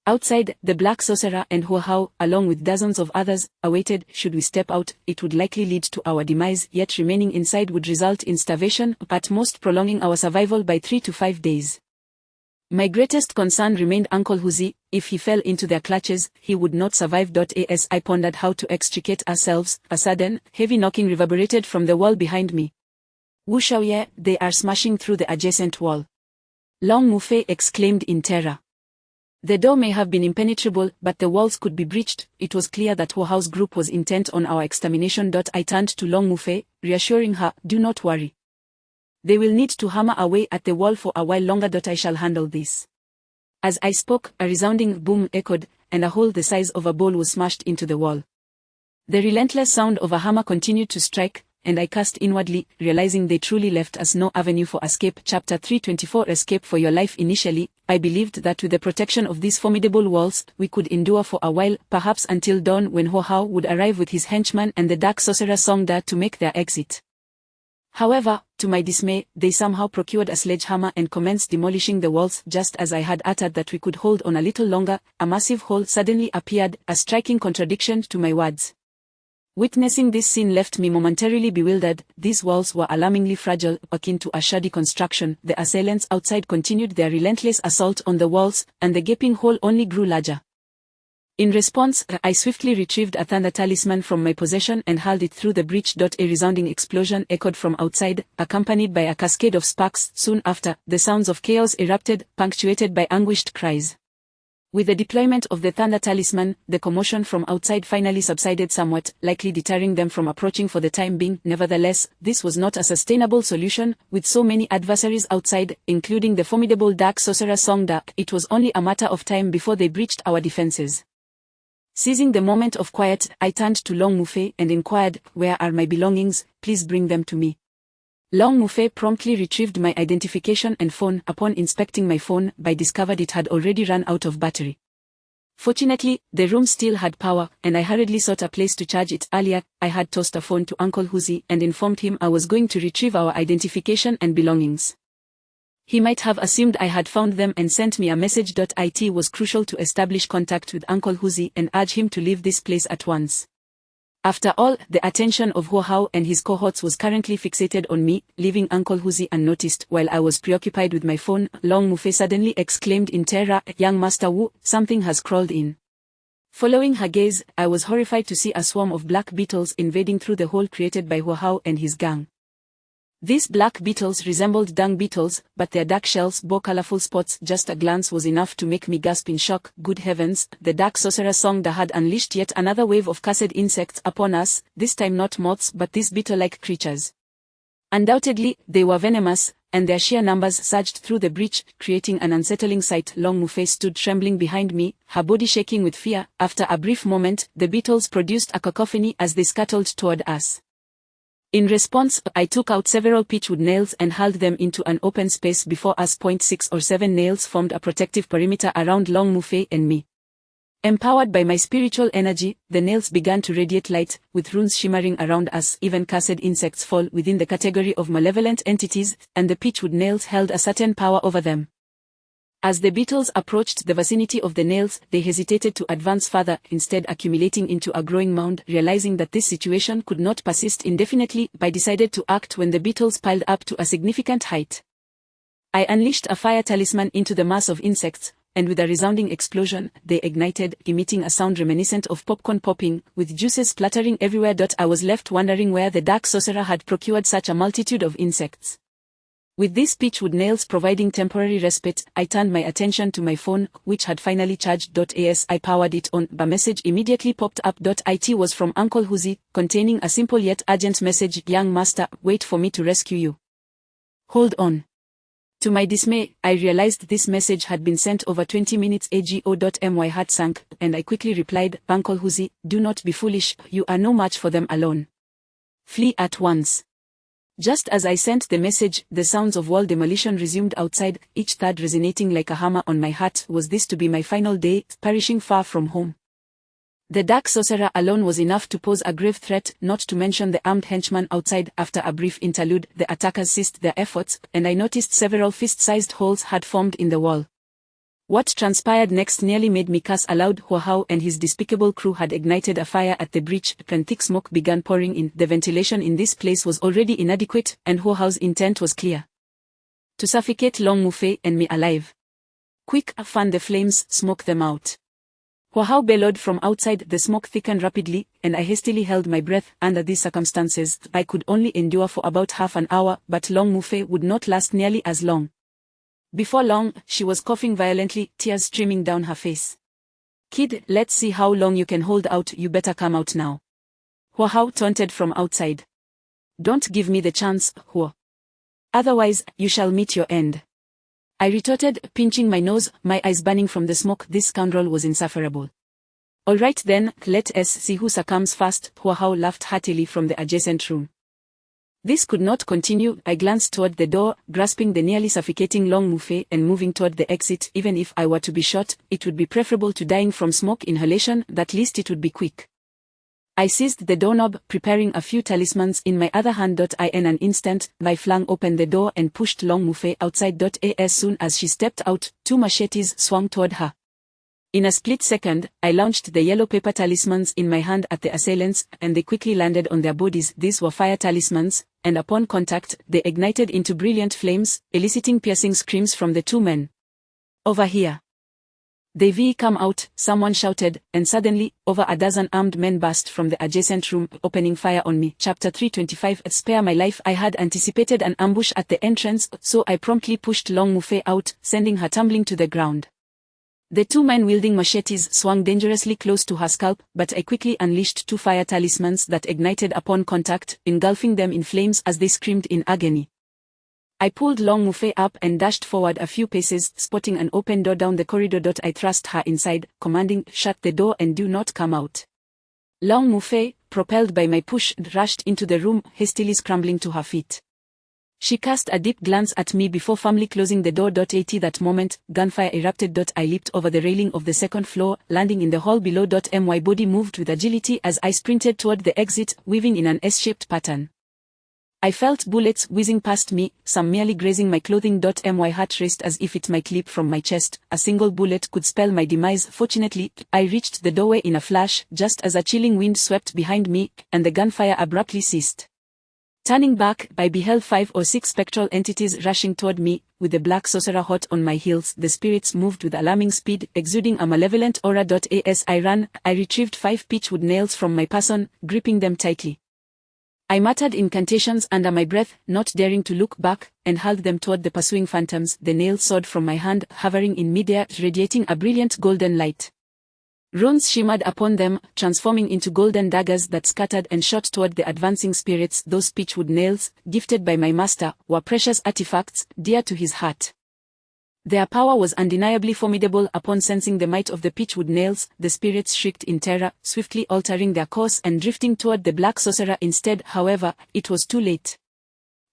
Outside, the Black Sorcerer and Hu Hao, along with dozens of others, awaited. Should we step out, it would likely lead to our demise, yet remaining inside would result in starvation, at most prolonging our survival by 3 to 5 days. My greatest concern remained Uncle Huzi. If he fell into their clutches, he would not survive. As I pondered how to extricate ourselves, a sudden, heavy knocking reverberated from the wall behind me. "Wu Xiaoye, they are smashing through the adjacent wall," Long Mufei exclaimed in terror. The door may have been impenetrable, but the walls could be breached. It was clear that Hu Hao's group was intent on our extermination. I turned to Long Mufei, reassuring her, "Do not worry. They will need to hammer away at the wall for a while longer. I shall handle this. As I spoke, a resounding boom echoed, and a hole the size of a bowl was smashed into the wall. The relentless sound of a hammer continued to strike, and I cursed inwardly, realizing they truly left us no avenue for escape. Chapter 324 Escape for your life. Initially, I believed that with the protection of these formidable walls, we could endure for a while, perhaps until dawn, when Ho Hao would arrive with his henchmen and the dark sorcerer Song Da to make their exit. However, to my dismay, they somehow procured a sledgehammer and commenced demolishing the walls. Just as I had uttered that we could hold on a little longer, a massive hole suddenly appeared, a striking contradiction to my words. Witnessing this scene left me momentarily bewildered. These walls were alarmingly fragile, akin to a shoddy construction. The assailants outside continued their relentless assault on the walls, and the gaping hole only grew larger. In response, I swiftly retrieved a thunder talisman from my possession and hurled it through the breach. A resounding explosion echoed from outside, accompanied by a cascade of sparks. Soon after, the sounds of chaos erupted, punctuated by anguished cries. With the deployment of the thunder talisman, the commotion from outside finally subsided somewhat, likely deterring them from approaching for the time being. Nevertheless, this was not a sustainable solution. With so many adversaries outside, including the formidable dark sorcerer Song Da, it was only a matter of time before they breached our defenses. Seizing the moment of quiet, I turned to Long Mufei and inquired, "Where are my belongings? Please bring them to me." Long Mufei promptly retrieved my identification and phone. Upon inspecting my phone, I discovered it had already run out of battery. Fortunately, the room still had power, and I hurriedly sought a place to charge it. Earlier, I had tossed a phone to Uncle Huzi and informed him I was going to retrieve our identification and belongings. He might have assumed I had found them and sent me a message. It was crucial to establish contact with Uncle Huzi and urge him to leave this place at once. After all, the attention of Ho Hao and his cohorts was currently fixated on me. Leaving Uncle Huzi unnoticed while I was preoccupied with my phone, Long Mufei suddenly exclaimed in terror, "Young Master Wu, something has crawled in." Following her gaze, I was horrified to see a swarm of black beetles invading through the hole created by Ho Hao and his gang. These black beetles resembled dung beetles, but their dark shells bore colorful spots. Just a glance was enough to make me gasp in shock. Good heavens, the dark sorcerer Song Da had unleashed yet another wave of cursed insects upon us, this time not moths but these beetle-like creatures. Undoubtedly, they were venomous, and their sheer numbers surged through the breach, creating an unsettling sight. Long Mufei stood trembling behind me, her body shaking with fear. After a brief moment, the beetles produced a cacophony as they scuttled toward us. In response, I took out several pitchwood nails and hurled them into an open space before us. 6 or 7 nails formed a protective perimeter around Long Mufei and me. Empowered by my spiritual energy, the nails began to radiate light, with runes shimmering around us. Even cursed insects fall within the category of malevolent entities, and the pitchwood nails held a certain power over them. As the beetles approached the vicinity of the nails, they hesitated to advance further, instead accumulating into a growing mound. Realizing that this situation could not persist indefinitely, I decided to act when the beetles piled up to a significant height. I unleashed a fire talisman into the mass of insects, and with a resounding explosion, they ignited, emitting a sound reminiscent of popcorn popping, with juices splattering everywhere. I was left wondering where the dark sorcerer had procured such a multitude of insects. With these pitchwood nails providing temporary respite, I turned my attention to my phone, which had finally charged. As I powered it on, a message immediately popped up. It was from Uncle Huzi, containing a simple yet urgent message: "Young master, wait for me to rescue you. Hold on." To my dismay, I realized this message had been sent over 20 minutes ago. My heart sank, and I quickly replied, "Uncle Huzi, do not be foolish, you are no match for them alone. Flee at once." Just as I sent the message, the sounds of wall demolition resumed outside, each thud resonating like a hammer on my heart. Was this to be my final day, perishing far from home? The dark sorcerer alone was enough to pose a grave threat, not to mention the armed henchmen outside. After a brief interlude, the attackers ceased their efforts, and I noticed several fist-sized holes had formed in the wall. What transpired next nearly made me curse aloud. Ho Hao and his despicable crew had ignited a fire at the breach, and thick smoke began pouring in. The ventilation in this place was already inadequate, and Ho Hao's intent was clear: to suffocate Long Mufei and me alive. "Quick, fan the flames, smoke them out." Ho Hao bellowed from outside. The smoke thickened rapidly, and I hastily held my breath. Under these circumstances, I could only endure for about half an hour, but Long Mufei would not last nearly as long. Before long, she was coughing violently, tears streaming down her face. "Kid, let's see how long you can hold out. You better come out now." Ho Hao taunted from outside. "Don't give me the chance, Huo. Otherwise, you shall meet your end. I retorted, pinching my nose, my eyes burning from the smoke. This scoundrel was insufferable. All right then, let us see who succumbs first, Hua Hao laughed heartily from the adjacent room. This could not continue. I glanced toward the door, grasping the nearly suffocating Long Mufei and moving toward the exit. Even if I were to be shot, it would be preferable to dying from smoke inhalation, at least it would be quick. I seized the doorknob, preparing a few talismans in my other hand. In an instant, I flung open the door and pushed Long Mufei outside. As soon as she stepped out, 2 machetes swung toward her. In a split second, I launched the yellow paper talismans in my hand at the assailants, and they quickly landed on their bodies. These were fire talismans, and upon contact, they ignited into brilliant flames, eliciting piercing screams from the 2 men. Over here. They come out, someone shouted, and suddenly, over a dozen armed men burst from the adjacent room, opening fire on me. Chapter 325. Spare my life. I had anticipated an ambush at the entrance, so I promptly pushed Long Mufei out, sending her tumbling to the ground. The 2 men wielding machetes swung dangerously close to her scalp, but I quickly unleashed 2 fire talismans that ignited upon contact, engulfing them in flames as they screamed in agony. I pulled Long Mufei up and dashed forward a few paces, spotting an open door down the corridor. I thrust her inside, commanding, "Shut the door and do not come out." Long Mufei, propelled by my push, rushed into the room, hastily scrambling to her feet. She cast a deep glance at me before firmly closing the door. At that moment, gunfire erupted. I leaped over the railing of the 2nd floor, landing in the hall below. My body moved with agility as I sprinted toward the exit, weaving in an S-shaped pattern. I felt bullets whizzing past me, some merely grazing my clothing. My heart raced as if it might leap from my chest. A single bullet could spell my demise. Fortunately, I reached the doorway in a flash, just as a chilling wind swept behind me, and the gunfire abruptly ceased. Turning back, I beheld 5 or 6 spectral entities rushing toward me, with the black sorcerer hot on my heels. The spirits moved with alarming speed, exuding a malevolent aura. As I ran, I retrieved 5 pitchwood nails from my person, gripping them tightly. I muttered incantations under my breath, not daring to look back, and hurled them toward the pursuing phantoms. The nails soared from my hand, hovering in midair, radiating a brilliant golden light. Runes shimmered upon them, transforming into golden daggers that scattered and shot toward the advancing spirits. Those pitchwood nails, gifted by my master, were precious artifacts, dear to his heart. Their power was undeniably formidable. Upon sensing the might of the pitchwood nails, the spirits shrieked in terror, swiftly altering their course and drifting toward the black sorcerer instead. However, it was too late.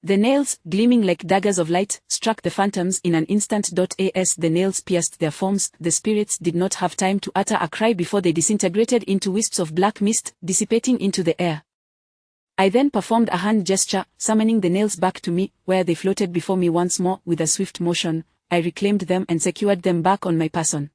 The nails, gleaming like daggers of light, struck the phantoms in an instant. As the nails pierced their forms, the spirits did not have time to utter a cry before they disintegrated into wisps of black mist, dissipating into the air. I then performed a hand gesture, summoning the nails back to me, where they floated before me once more. With a swift motion, I reclaimed them and secured them back on my person.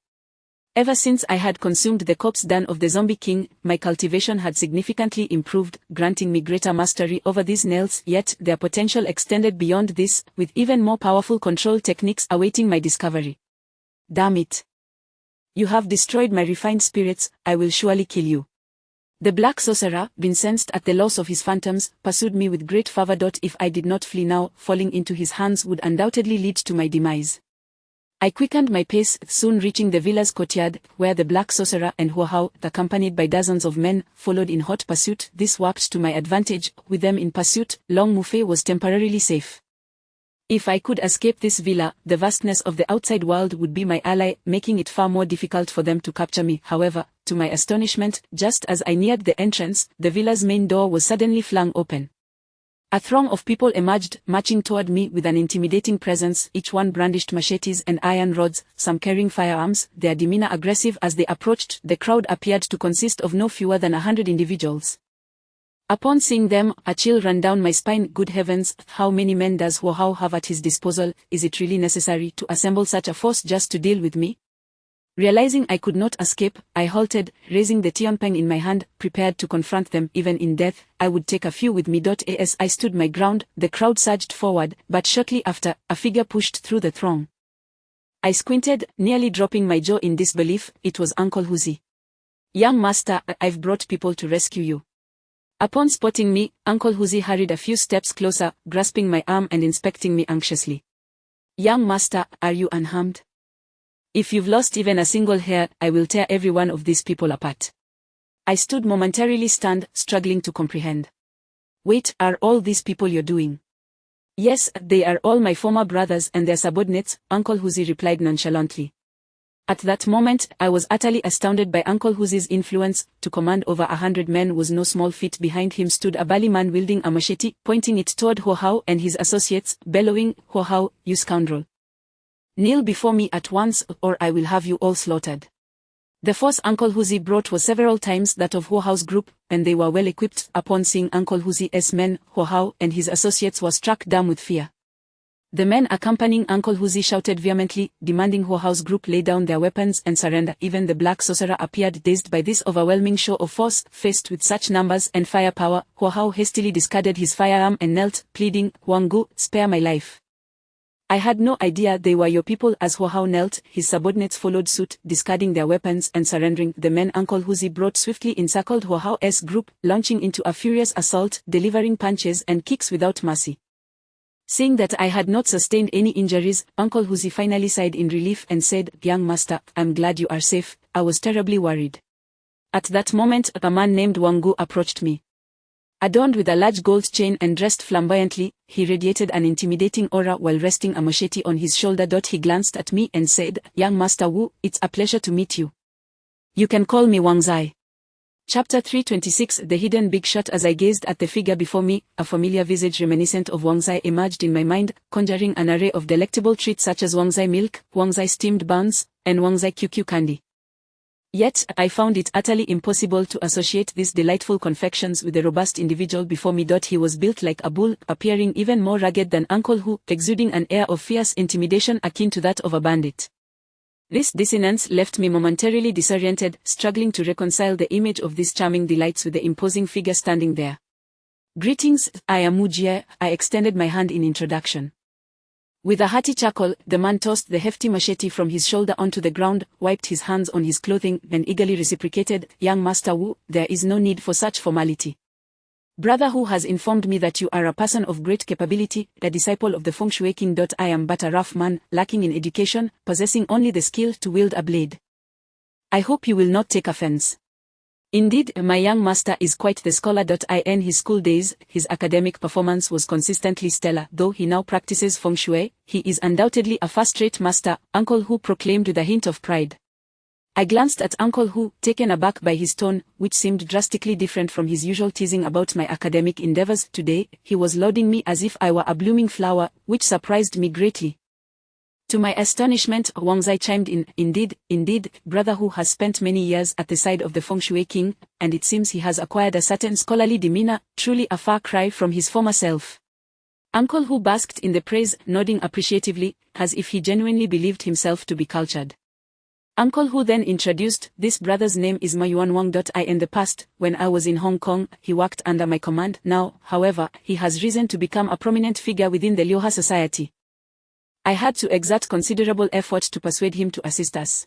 Ever since I had consumed the corpse den of the Zombie King, my cultivation had significantly improved, granting me greater mastery over these nails, yet their potential extended beyond this, with even more powerful control techniques awaiting my discovery. Damn it. You have destroyed my refined spirits. I will surely kill you. The black sorcerer, incensed at the loss of his phantoms, pursued me with great fervor. If I did not flee now, falling into his hands would undoubtedly lead to my demise. I quickened my pace, soon reaching the villa's courtyard, where the black sorcerer and Hua Hao, accompanied by dozens of men, followed in hot pursuit. This worked to my advantage. With them in pursuit, Long Mufei was temporarily safe. If I could escape this villa, the vastness of the outside world would be my ally, making it far more difficult for them to capture me. However, to my astonishment, just as I neared the entrance, the villa's main door was suddenly flung open. A throng of people emerged, marching toward me with an intimidating presence. Each one brandished machetes and iron rods, some carrying firearms, their demeanor aggressive. As they approached, the crowd appeared to consist of no fewer than 100 individuals. Upon seeing them, a chill ran down my spine. Good heavens, how many men does Hua Hao have at his disposal? Is it really necessary to assemble such a force just to deal with me? Realizing I could not escape, I halted, raising the Xiao Pang in my hand, prepared to confront them. Even in death, I would take a few with me. As I stood my ground, the crowd surged forward, but shortly after, a figure pushed through the throng. I squinted, nearly dropping my jaw in disbelief. It was Uncle Huzi. "Young master, I've brought people to rescue you." Upon spotting me, Uncle Huzi hurried a few steps closer, grasping my arm and inspecting me anxiously. "Young master, are you unharmed? If you've lost even a single hair, I will tear every one of these people apart." I stood momentarily stunned, struggling to comprehend. "Wait, are all these people you're doing? Yes, they are all my former brothers and their subordinates, Uncle Huzi replied nonchalantly. At that moment, I was utterly astounded by Uncle Huzi's influence. To command over 100 men was no small feat. Behind him stood a burly man wielding a machete, pointing it toward Ho Hao and his associates, bellowing, "Ho Hao, you scoundrel! Kneel before me at once, or I will have you all slaughtered." The force Uncle Huzi brought was several times that of Ho Hao's group, and they were well equipped. Upon seeing Uncle Huzi's men, Ho Hao and his associates were struck dumb with fear. The men accompanying Uncle Huzi shouted vehemently, demanding Ho Hao's group lay down their weapons and surrender. Even the black sorcerer appeared dazed by this overwhelming show of force. Faced with such numbers and firepower, Ho Hao hastily discarded his firearm and knelt, pleading, "Wangu, spare my life. I had no idea they were your people." As Ho Hao knelt, his subordinates followed suit, discarding their weapons and surrendering. The men Uncle Huzi brought swiftly encircled Ho Hao's group, launching into a furious assault, delivering punches and kicks without mercy. Seeing that I had not sustained any injuries, Uncle Huzi finally sighed in relief and said, "Young master, I'm glad you are safe. I was terribly worried." At that moment, a man named Wangu approached me. Adorned with a large gold chain and dressed flamboyantly, he radiated an intimidating aura while resting a machete on his shoulder. He glanced at me and said, "Young Master Wu, it's a pleasure to meet you. You can call me Wang Zai." Chapter 326 The Hidden Big Shot. As I gazed at the figure before me, a familiar visage reminiscent of Wang Zai emerged in my mind, conjuring an array of delectable treats such as Wang Zai milk, Wang Zai steamed buns, and Wang Zai QQ candy. Yet, I found it utterly impossible to associate these delightful confections with the robust individual before me. He was built like a bull, appearing even more rugged than Uncle Hu, exuding an air of fierce intimidation akin to that of a bandit. This dissonance left me momentarily disoriented, struggling to reconcile the image of these charming delights with the imposing figure standing there. "Greetings, I am Wu Jie," I extended my hand in introduction. With a hearty chuckle, the man tossed the hefty machete from his shoulder onto the ground, wiped his hands on his clothing, and eagerly reciprocated, "Young Master Wu, there is no need for such formality. Brother Hu has informed me that you are a person of great capability, a disciple of the Feng Shui King. I am but a rough man, lacking in education, possessing only the skill to wield a blade. I hope you will not take offense. Indeed, my young master is quite the scholar. In his school days, his academic performance was consistently stellar. Though he now practices Feng Shui, he is undoubtedly a first-rate master," Uncle Hu proclaimed with a hint of pride. I glanced at Uncle Hu, taken aback by his tone, which seemed drastically different from his usual teasing about my academic endeavors. Today, he was lauding me as if I were a blooming flower, which surprised me greatly. To my astonishment, Wang Zai chimed in, Indeed, Brother Hu has spent many years at the side of the Feng Shui King, and it seems he has acquired a certain scholarly demeanor, truly a far cry from his former self." Uncle Hu basked in the praise, nodding appreciatively, as if he genuinely believed himself to be cultured. Uncle Hu then introduced, "This brother's name is Ma Yuanwang. In the past, when I was in Hong Kong, he worked under my command. Now, however, he has risen to become a prominent figure within the Liuha society. I had to exert considerable effort to persuade him to assist us.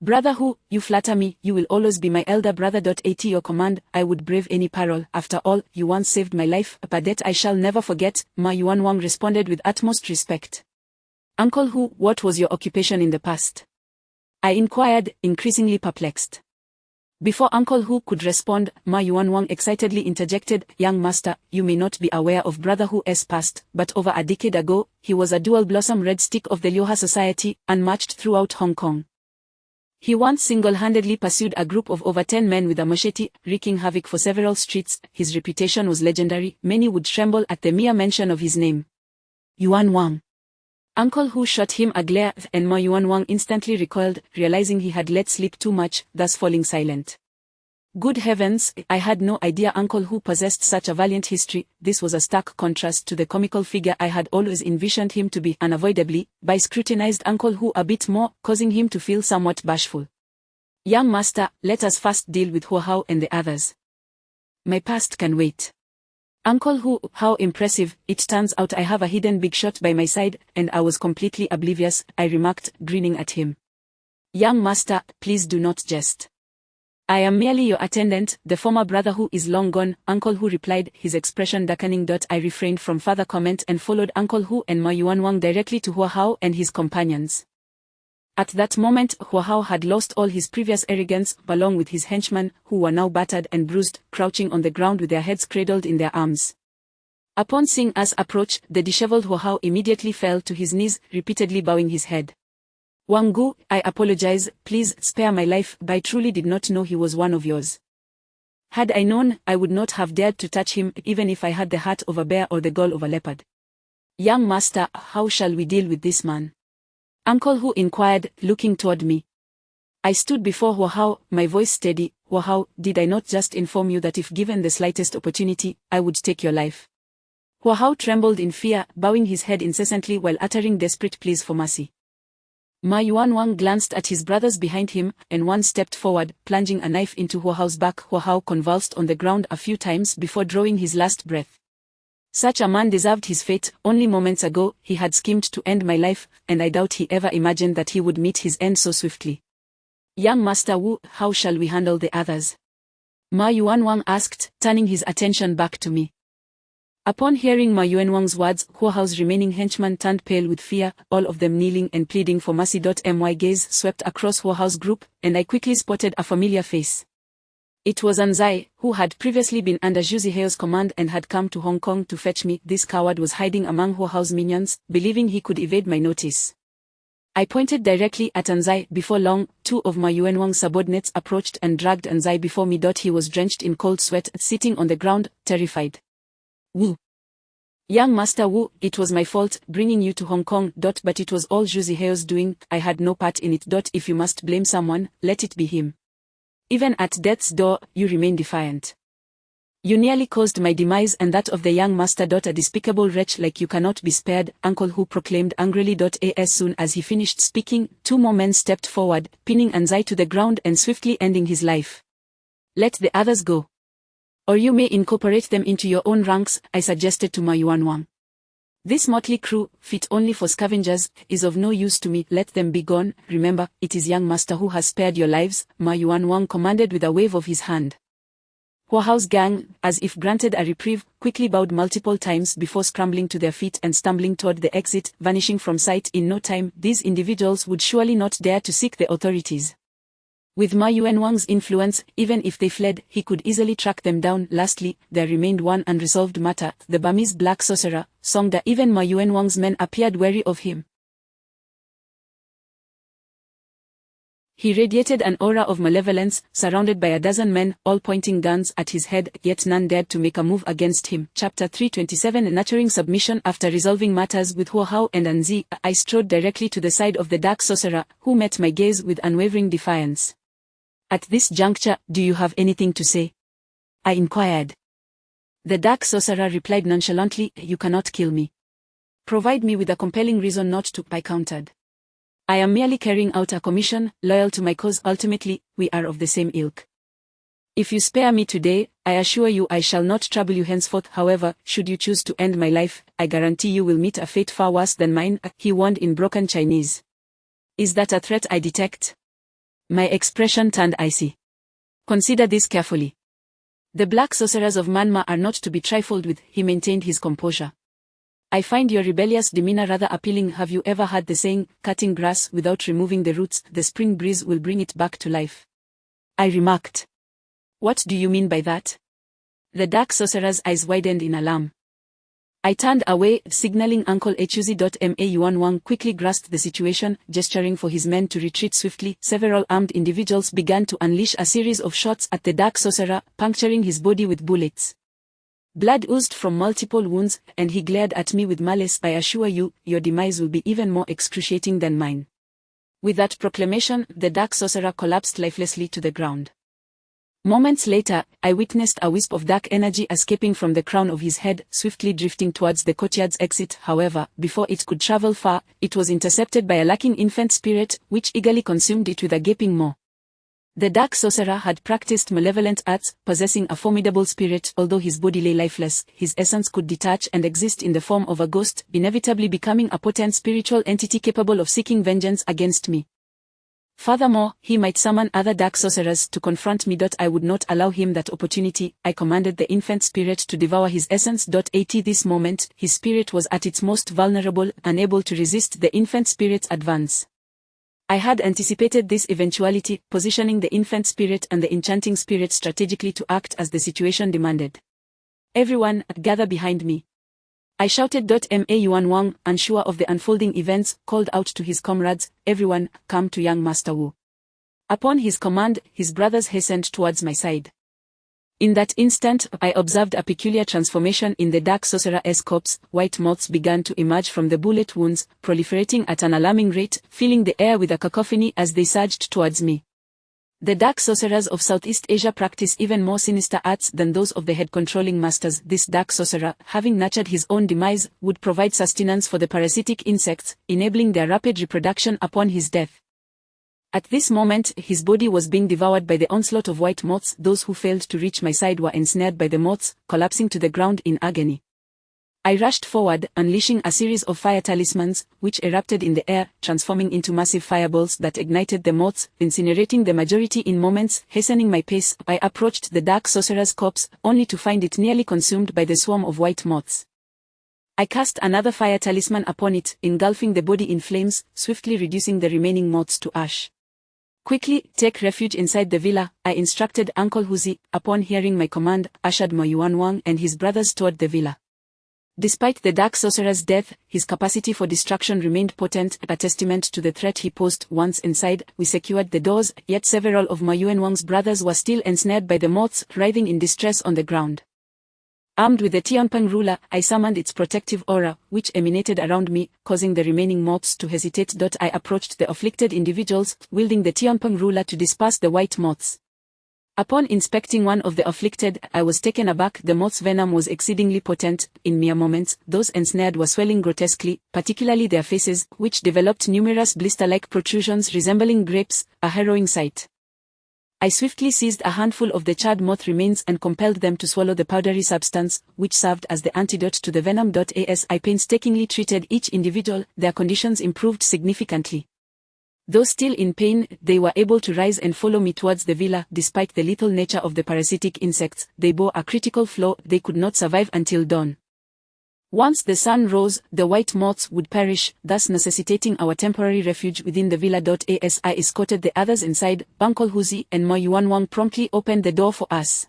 Brother Hu, you flatter me. You will always be my elder brother. At your command, I would brave any peril. After all, you once saved my life, a debt I shall never forget," Ma Yuanwang responded with utmost respect. "Uncle Hu, what was your occupation in the past?" I inquired, increasingly perplexed. Before Uncle Hu could respond, Ma Yuanwang excitedly interjected, "Young master, you may not be aware of Brother Hu's past, but over a decade ago, he was a dual-blossom red stick of the Liuha society, unmatched throughout Hong Kong. He once single-handedly pursued a group of over 10 men with a machete, wreaking havoc for several streets. His reputation was legendary. Many would tremble at the mere mention of his name." "Yuanwang." Uncle Hu shot him a glare, and Ma Yuanwang instantly recoiled, realizing he had let slip too much, thus falling silent. Good heavens, I had no idea Uncle Hu possessed such a valiant history. This was a stark contrast to the comical figure I had always envisioned him to be. Unavoidably, I scrutinized Uncle Hu a bit more, causing him to feel somewhat bashful. "Young master, let us first deal with Ho Hao and the others. My past can wait." "Uncle Hu, how impressive. It turns out I have a hidden big shot by my side, and I was completely oblivious," I remarked, grinning at him. "Young master, please do not jest. I am merely your attendant. The former Brother Hu is long gone," Uncle Hu replied, his expression darkening. I refrained from further comment and followed Uncle Hu and Ma Yuanwang directly to Ho Hao and his companions. At that moment, Ho Hao had lost all his previous arrogance, along with his henchmen, who were now battered and bruised, crouching on the ground with their heads cradled in their arms. Upon seeing us approach, the disheveled Huahao immediately fell to his knees, repeatedly bowing his head. Wangu, I apologize, please spare my life, but I truly did not know he was one of yours. Had I known, I would not have dared to touch him, even if I had the heart of a bear or the gall of a leopard. Young master, how shall we deal with this man? Uncle Hu inquired, looking toward me. I stood before Huahao, my voice steady. Huahao, did I not just inform you that if given the slightest opportunity, I would take your life? Huahao trembled in fear, bowing his head incessantly while uttering desperate pleas for mercy. Ma Yuanwang glanced at his brothers behind him, and one stepped forward, plunging a knife into Huahao's back. Huahao convulsed on the ground a few times before drawing his last breath. Such a man deserved his fate. Only moments ago, he had schemed to end my life, and I doubt he ever imagined that he would meet his end so swiftly. Young Master Wu, how shall we handle the others? Ma Yuanwang asked, turning his attention back to me. Upon hearing Ma Yuanwang's words, Huahao's remaining henchmen turned pale with fear, all of them kneeling and pleading for mercy. My gaze swept across Huahao's group, and I quickly spotted a familiar face. It was Anzai, who had previously been under Zhu Ziheo's command and had come to Hong Kong to fetch me. This coward was hiding among Huahao's minions, believing he could evade my notice. I pointed directly at Anzai. Before long, two of Ma Yuanwang's subordinates approached and dragged Anzai before me. He was drenched in cold sweat, sitting on the ground, terrified. Wu. Young Master Wu, it was my fault, bringing you to Hong Kong. But it was all Zhu Ziheo's doing. I had no part in it. If you must blame someone, let it be him. Even at death's door, you remain defiant. You nearly caused my demise and that of the young master. A despicable wretch like you cannot be spared, Uncle Hu proclaimed angrily. As soon as he finished speaking, two more men stepped forward, pinning Anzai to the ground and swiftly ending his life. Let the others go. Or you may incorporate them into your own ranks, I suggested to Ma Yuanwang. This motley crew, fit only for scavengers, is of no use to me. Let them be gone. Remember, it is young master who has spared your lives, Ma Yuanwang commanded with a wave of his hand. Huahao's gang, as if granted a reprieve, quickly bowed multiple times before scrambling to their feet and stumbling toward the exit, vanishing from sight in no time. These individuals would surely not dare to seek the authorities. With Ma Yuanwang's influence, even if they fled, he could easily track them down. Lastly, there remained one unresolved matter, the Burmese black sorcerer, Songda. Even Ma Yuanwang's men appeared wary of him. He radiated an aura of malevolence, surrounded by a dozen men, all pointing guns at his head, yet none dared to make a move against him. Chapter 327 Nurturing Submission. After resolving matters with Huahao and Anzi, I strode directly to the side of the dark sorcerer, who met my gaze with unwavering defiance. At this juncture, do you have anything to say? I inquired. The dark sorcerer replied nonchalantly, you cannot kill me. Provide me with a compelling reason not to, I countered. I am merely carrying out a commission, loyal to my cause. Ultimately, we are of the same ilk. If you spare me today, I assure you I shall not trouble you henceforth. However, should you choose to end my life, I guarantee you will meet a fate far worse than mine, he warned in broken Chinese. Is that a threat I detect? My expression turned icy. Consider this carefully. The black sorcerers of Myanmar are not to be trifled with. He maintained his composure. I find your rebellious demeanor rather appealing. Have you ever heard the saying, cutting grass without removing the roots, the spring breeze will bring it back to life? I remarked. What do you mean by that? The dark sorcerer's eyes widened in alarm. I turned away, signaling Uncle Echuzi. Ma Yuanwang quickly grasped the situation, gesturing for his men to retreat swiftly. Several armed individuals began to unleash a series of shots at the dark sorcerer, puncturing his body with bullets. Blood oozed from multiple wounds, and he glared at me with malice. I assure you, your demise will be even more excruciating than mine. With that proclamation, the dark sorcerer collapsed lifelessly to the ground. Moments later, I witnessed a wisp of dark energy escaping from the crown of his head, swiftly drifting towards the courtyard's exit. However, before it could travel far, it was intercepted by a lurking infant spirit, which eagerly consumed it with a gaping maw. The dark sorcerer had practiced malevolent arts, possessing a formidable spirit. Although his body lay lifeless, his essence could detach and exist in the form of a ghost, inevitably becoming a potent spiritual entity capable of seeking vengeance against me. Furthermore, he might summon other dark sorcerers to confront me. I would not allow him that opportunity. I commanded the infant spirit to devour his essence. At this moment, his spirit was at its most vulnerable, unable to resist the infant spirit's advance. I had anticipated this eventuality, positioning the infant spirit and the enchanting spirit strategically to act as the situation demanded. Everyone, gather behind me. I shouted. Ma Yuan Wang, unsure of the unfolding events, called out to his comrades, "Everyone, come to young Master Wu." Upon his command, his brothers hastened towards my side. In that instant, I observed a peculiar transformation in the dark sorcerer's corpse. White moths began to emerge from the bullet wounds, proliferating at an alarming rate, filling the air with a cacophony as they surged towards me. The dark sorcerers of Southeast Asia practice even more sinister arts than those of the head-controlling masters. This dark sorcerer, having nurtured his own demise, would provide sustenance for the parasitic insects, enabling their rapid reproduction upon his death. At this moment, his body was being devoured by the onslaught of white moths. Those who failed to reach my side were ensnared by the moths, collapsing to the ground in agony. I rushed forward, unleashing a series of fire talismans, which erupted in the air, transforming into massive fireballs that ignited the moths, incinerating the majority in moments. Hastening my pace, I approached the dark sorcerer's corpse, only to find it nearly consumed by the swarm of white moths. I cast another fire talisman upon it, engulfing the body in flames, swiftly reducing the remaining moths to ash. "Quickly, take refuge inside the villa," I instructed Uncle Huzi. Upon hearing my command, ushered Ma Yuan Wang and his brothers toward the villa. Despite the dark sorcerer's death, his capacity for destruction remained potent, a testament to the threat he posed. Once inside, we secured the doors, yet several of Ma Yuan Wang's brothers were still ensnared by the moths, writhing in distress on the ground. Armed with the Xiao Pang ruler, I summoned its protective aura, which emanated around me, causing the remaining moths to hesitate. I approached the afflicted individuals, wielding the Xiao Pang ruler to disperse the white moths. Upon inspecting one of the afflicted, I was taken aback. The moth's venom was exceedingly potent. In mere moments, those ensnared were swelling grotesquely, particularly their faces, which developed numerous blister-like protrusions resembling grapes, a harrowing sight. I swiftly seized a handful of the charred moth remains and compelled them to swallow the powdery substance, which served as the antidote to the venom. As I painstakingly treated each individual, their conditions improved significantly. Though still in pain, they were able to rise and follow me towards the villa. Despite the lethal nature of the parasitic insects, they bore a critical flaw: they could not survive until dawn. Once the sun rose, the white moths would perish, thus necessitating our temporary refuge within the villa. As I escorted the others inside, Uncle Huzi and Ma Yuan Wang promptly opened the door for us.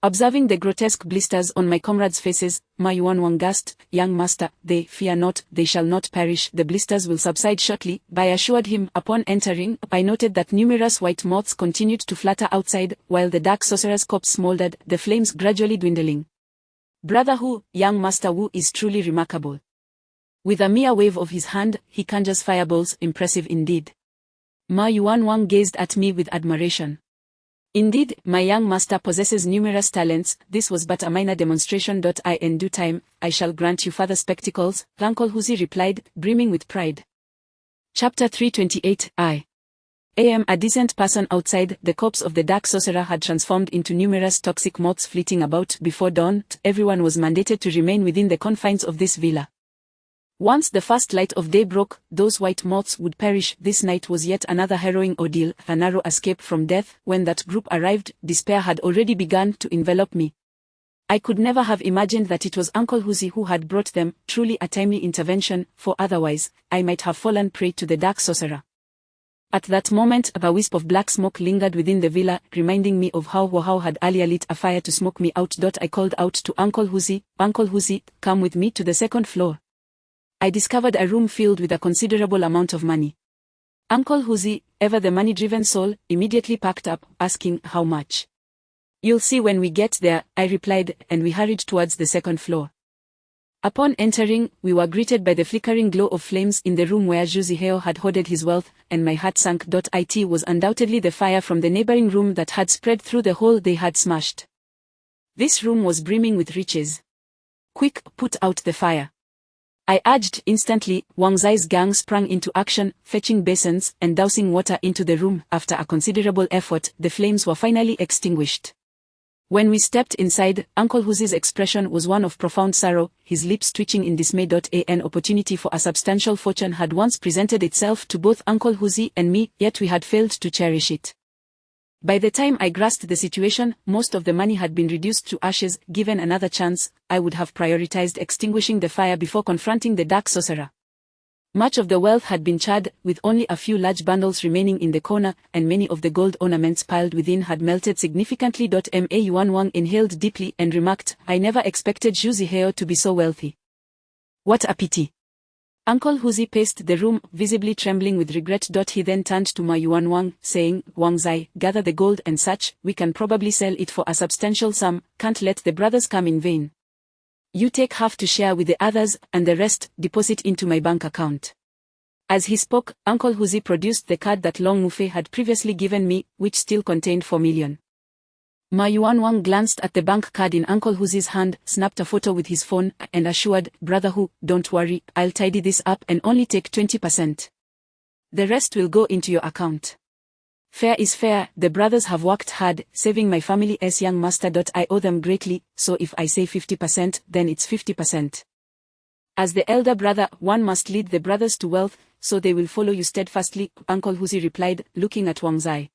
Observing the grotesque blisters on my comrades' faces, Ma Yuan Wang gasped, "Young master, they fear not, they shall not perish, the blisters will subside shortly," I assured him. Upon entering, I noted that numerous white moths continued to flutter outside, while the dark sorcerer's corpse smoldered, the flames gradually dwindling. "Brother Hu, young Master Wu is truly remarkable. With a mere wave of his hand, he conjures fireballs, impressive indeed." Ma Yuan Wang gazed at me with admiration. "Indeed, my young master possesses numerous talents. This was but a minor demonstration. In due time, I shall grant you further spectacles," Uncle Huzi replied, brimming with pride. Chapter 328. I am a decent person outside. The corpse of the dark sorcerer had transformed into numerous toxic moths fleeting about. Before dawn, everyone was mandated to remain within the confines of this villa. Once the first light of day broke, those white moths would perish. This night was yet another harrowing ordeal, a narrow escape from death. When that group arrived, despair had already begun to envelop me. I could never have imagined that it was Uncle Huzi who had brought them. Truly a timely intervention, for otherwise, I might have fallen prey to the dark sorcerer. At that moment, a wisp of black smoke lingered within the villa, reminding me of how Hao had earlier lit a fire to smoke me out. I called out to Uncle Huzi, "Uncle Huzi, come with me to the second floor." I discovered a room filled with a considerable amount of money. Uncle Huzi, ever the money-driven soul, immediately packed up, asking, "How much?" "You'll see when we get there," I replied, and we hurried towards the second floor. Upon entering, we were greeted by the flickering glow of flames in the room where Zhu Zihao had hoarded his wealth, and my heart sank. It was undoubtedly the fire from the neighboring room that had spread through the hole they had smashed. This room was brimming with riches. "Quick, put out the fire," I urged. Instantly, Wang Zai's gang sprang into action, fetching basins and dousing water into the room. After a considerable effort, the flames were finally extinguished. When we stepped inside, Uncle Huzi's expression was one of profound sorrow, his lips twitching in dismay. An opportunity for a substantial fortune had once presented itself to both Uncle Huzi and me, yet we had failed to cherish it. By the time I grasped the situation, most of the money had been reduced to ashes. Given another chance, I would have prioritized extinguishing the fire before confronting the dark sorcerer. Much of the wealth had been charred, with only a few large bundles remaining in the corner, and many of the gold ornaments piled within had melted significantly. Ma Yuan Wang inhaled deeply and remarked, "I never expected Zhu Zihao to be so wealthy." What a pity. Uncle Huzi paced the room, visibly trembling with regret. He then turned to Ma Yuanwang, saying, Wang Zai, gather the gold and such, we can probably sell it for a substantial sum, can't let the brothers come in vain. You take half to share with the others, and the rest, deposit into my bank account. As he spoke, Uncle Huzi produced the card that Long Mufei had previously given me, which still contained 4 million. Ma Yuanwang glanced at the bank card in Uncle Huzi's hand, snapped a photo with his phone, and assured, Brother Hu, don't worry, I'll tidy this up and only take 20%. The rest will go into your account. Fair is fair, the brothers have worked hard, saving my family's young master. I owe them greatly, so if I say 50%, then it's 50%. As the elder brother, one must lead the brothers to wealth, so they will follow you steadfastly, Uncle Huzi replied, looking at Wang Zai.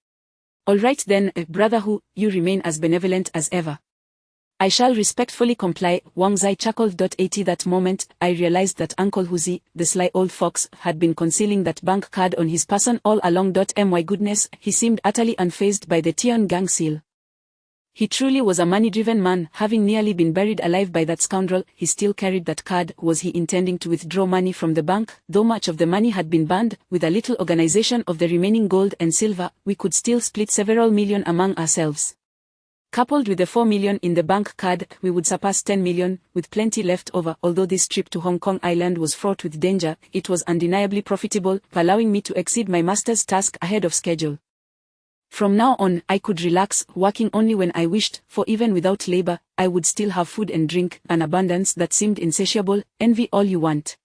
All right then, Brother Hu, you remain as benevolent as ever. I shall respectfully comply, Wang Zai chuckled. At that moment, I realized that Uncle Huzi, the sly old fox, had been concealing that bank card on his person all along. My goodness, he seemed utterly unfazed by the Tian gang seal. He truly was a money-driven man, having nearly been buried alive by that scoundrel. He still carried that card. Was he intending to withdraw money from the bank? Though much of the money had been burned, with a little organization of the remaining gold and silver, we could still split several million among ourselves. Coupled with the 4 million in the bank card, we would surpass 10 million, with plenty left over. Although this trip to Hong Kong Island was fraught with danger, it was undeniably profitable, allowing me to exceed my master's task ahead of schedule. From now on, I could relax, working only when I wished, for even without labor, I would still have food and drink, an abundance that seemed insatiable. Envy all you want.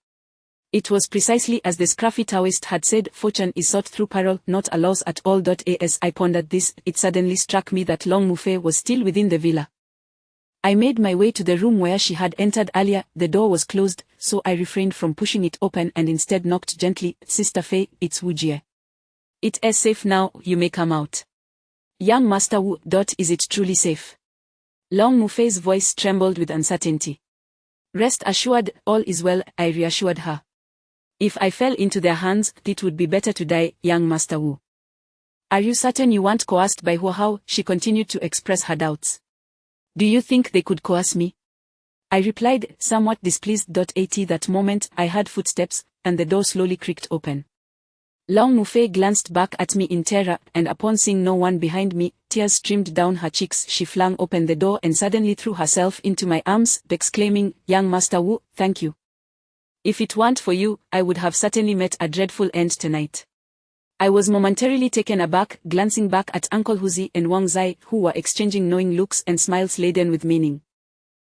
It was precisely as the scruffy Taoist had said, fortune is sought through peril, not a loss at all. As I pondered this, it suddenly struck me that Long Mufei was still within the villa. I made my way to the room where she had entered earlier. The door was closed, so I refrained from pushing it open and instead knocked gently. Sister Fei, it's Wu Jie. It is safe now, you may come out. Young Master Wu. Is it truly safe? Long Mufei's voice trembled with uncertainty. Rest assured, all is well, I reassured her. If I fell into their hands, it would be better to die, young Master Wu. Are you certain you weren't coerced by Hu Hao? She continued to express her doubts. Do you think they could coerce me? I replied, somewhat displeased. At that moment, I heard footsteps, and the door slowly creaked open. Long Mufei glanced back at me in terror, and upon seeing no one behind me, tears streamed down her cheeks. She flung open the door and suddenly threw herself into my arms, exclaiming, Young Master Wu, thank you. If it weren't for you, I would have certainly met a dreadful end tonight. I was momentarily taken aback, glancing back at Uncle Huzi and Wang Zai, who were exchanging knowing looks and smiles laden with meaning.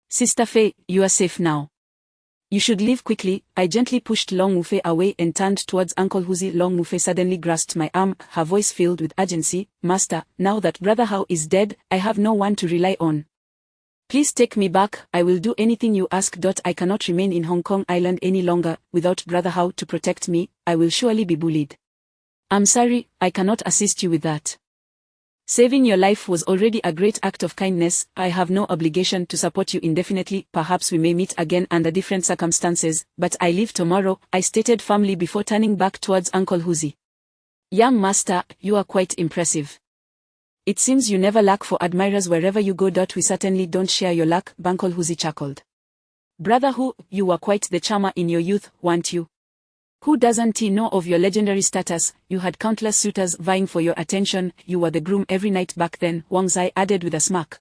Sister Fei, you are safe now. You should leave quickly. I gently pushed Long Mufei away and turned towards Uncle Huzi. Long Mufei suddenly grasped my arm, her voice filled with urgency. Master, now that Brother Hao is dead, I have no one to rely on. Please take me back. I will do anything you ask. I cannot remain in Hong Kong Island any longer. Without Brother Hao to protect me, I will surely be bullied. I'm sorry, I cannot assist you with that. Saving your life was already a great act of kindness. I have no obligation to support you indefinitely. Perhaps we may meet again under different circumstances, but I leave tomorrow, I stated firmly before turning back towards Uncle Huzi. Young Master, you are quite impressive. It seems you never lack for admirers wherever you go. We certainly don't share your luck, Uncle Huzi chuckled. Brother Hu, you were quite the charmer in your youth, weren't you? Who doesn't know of your legendary status? You had countless suitors vying for your attention. You were the groom every night back then, Wang Zai added with a smirk.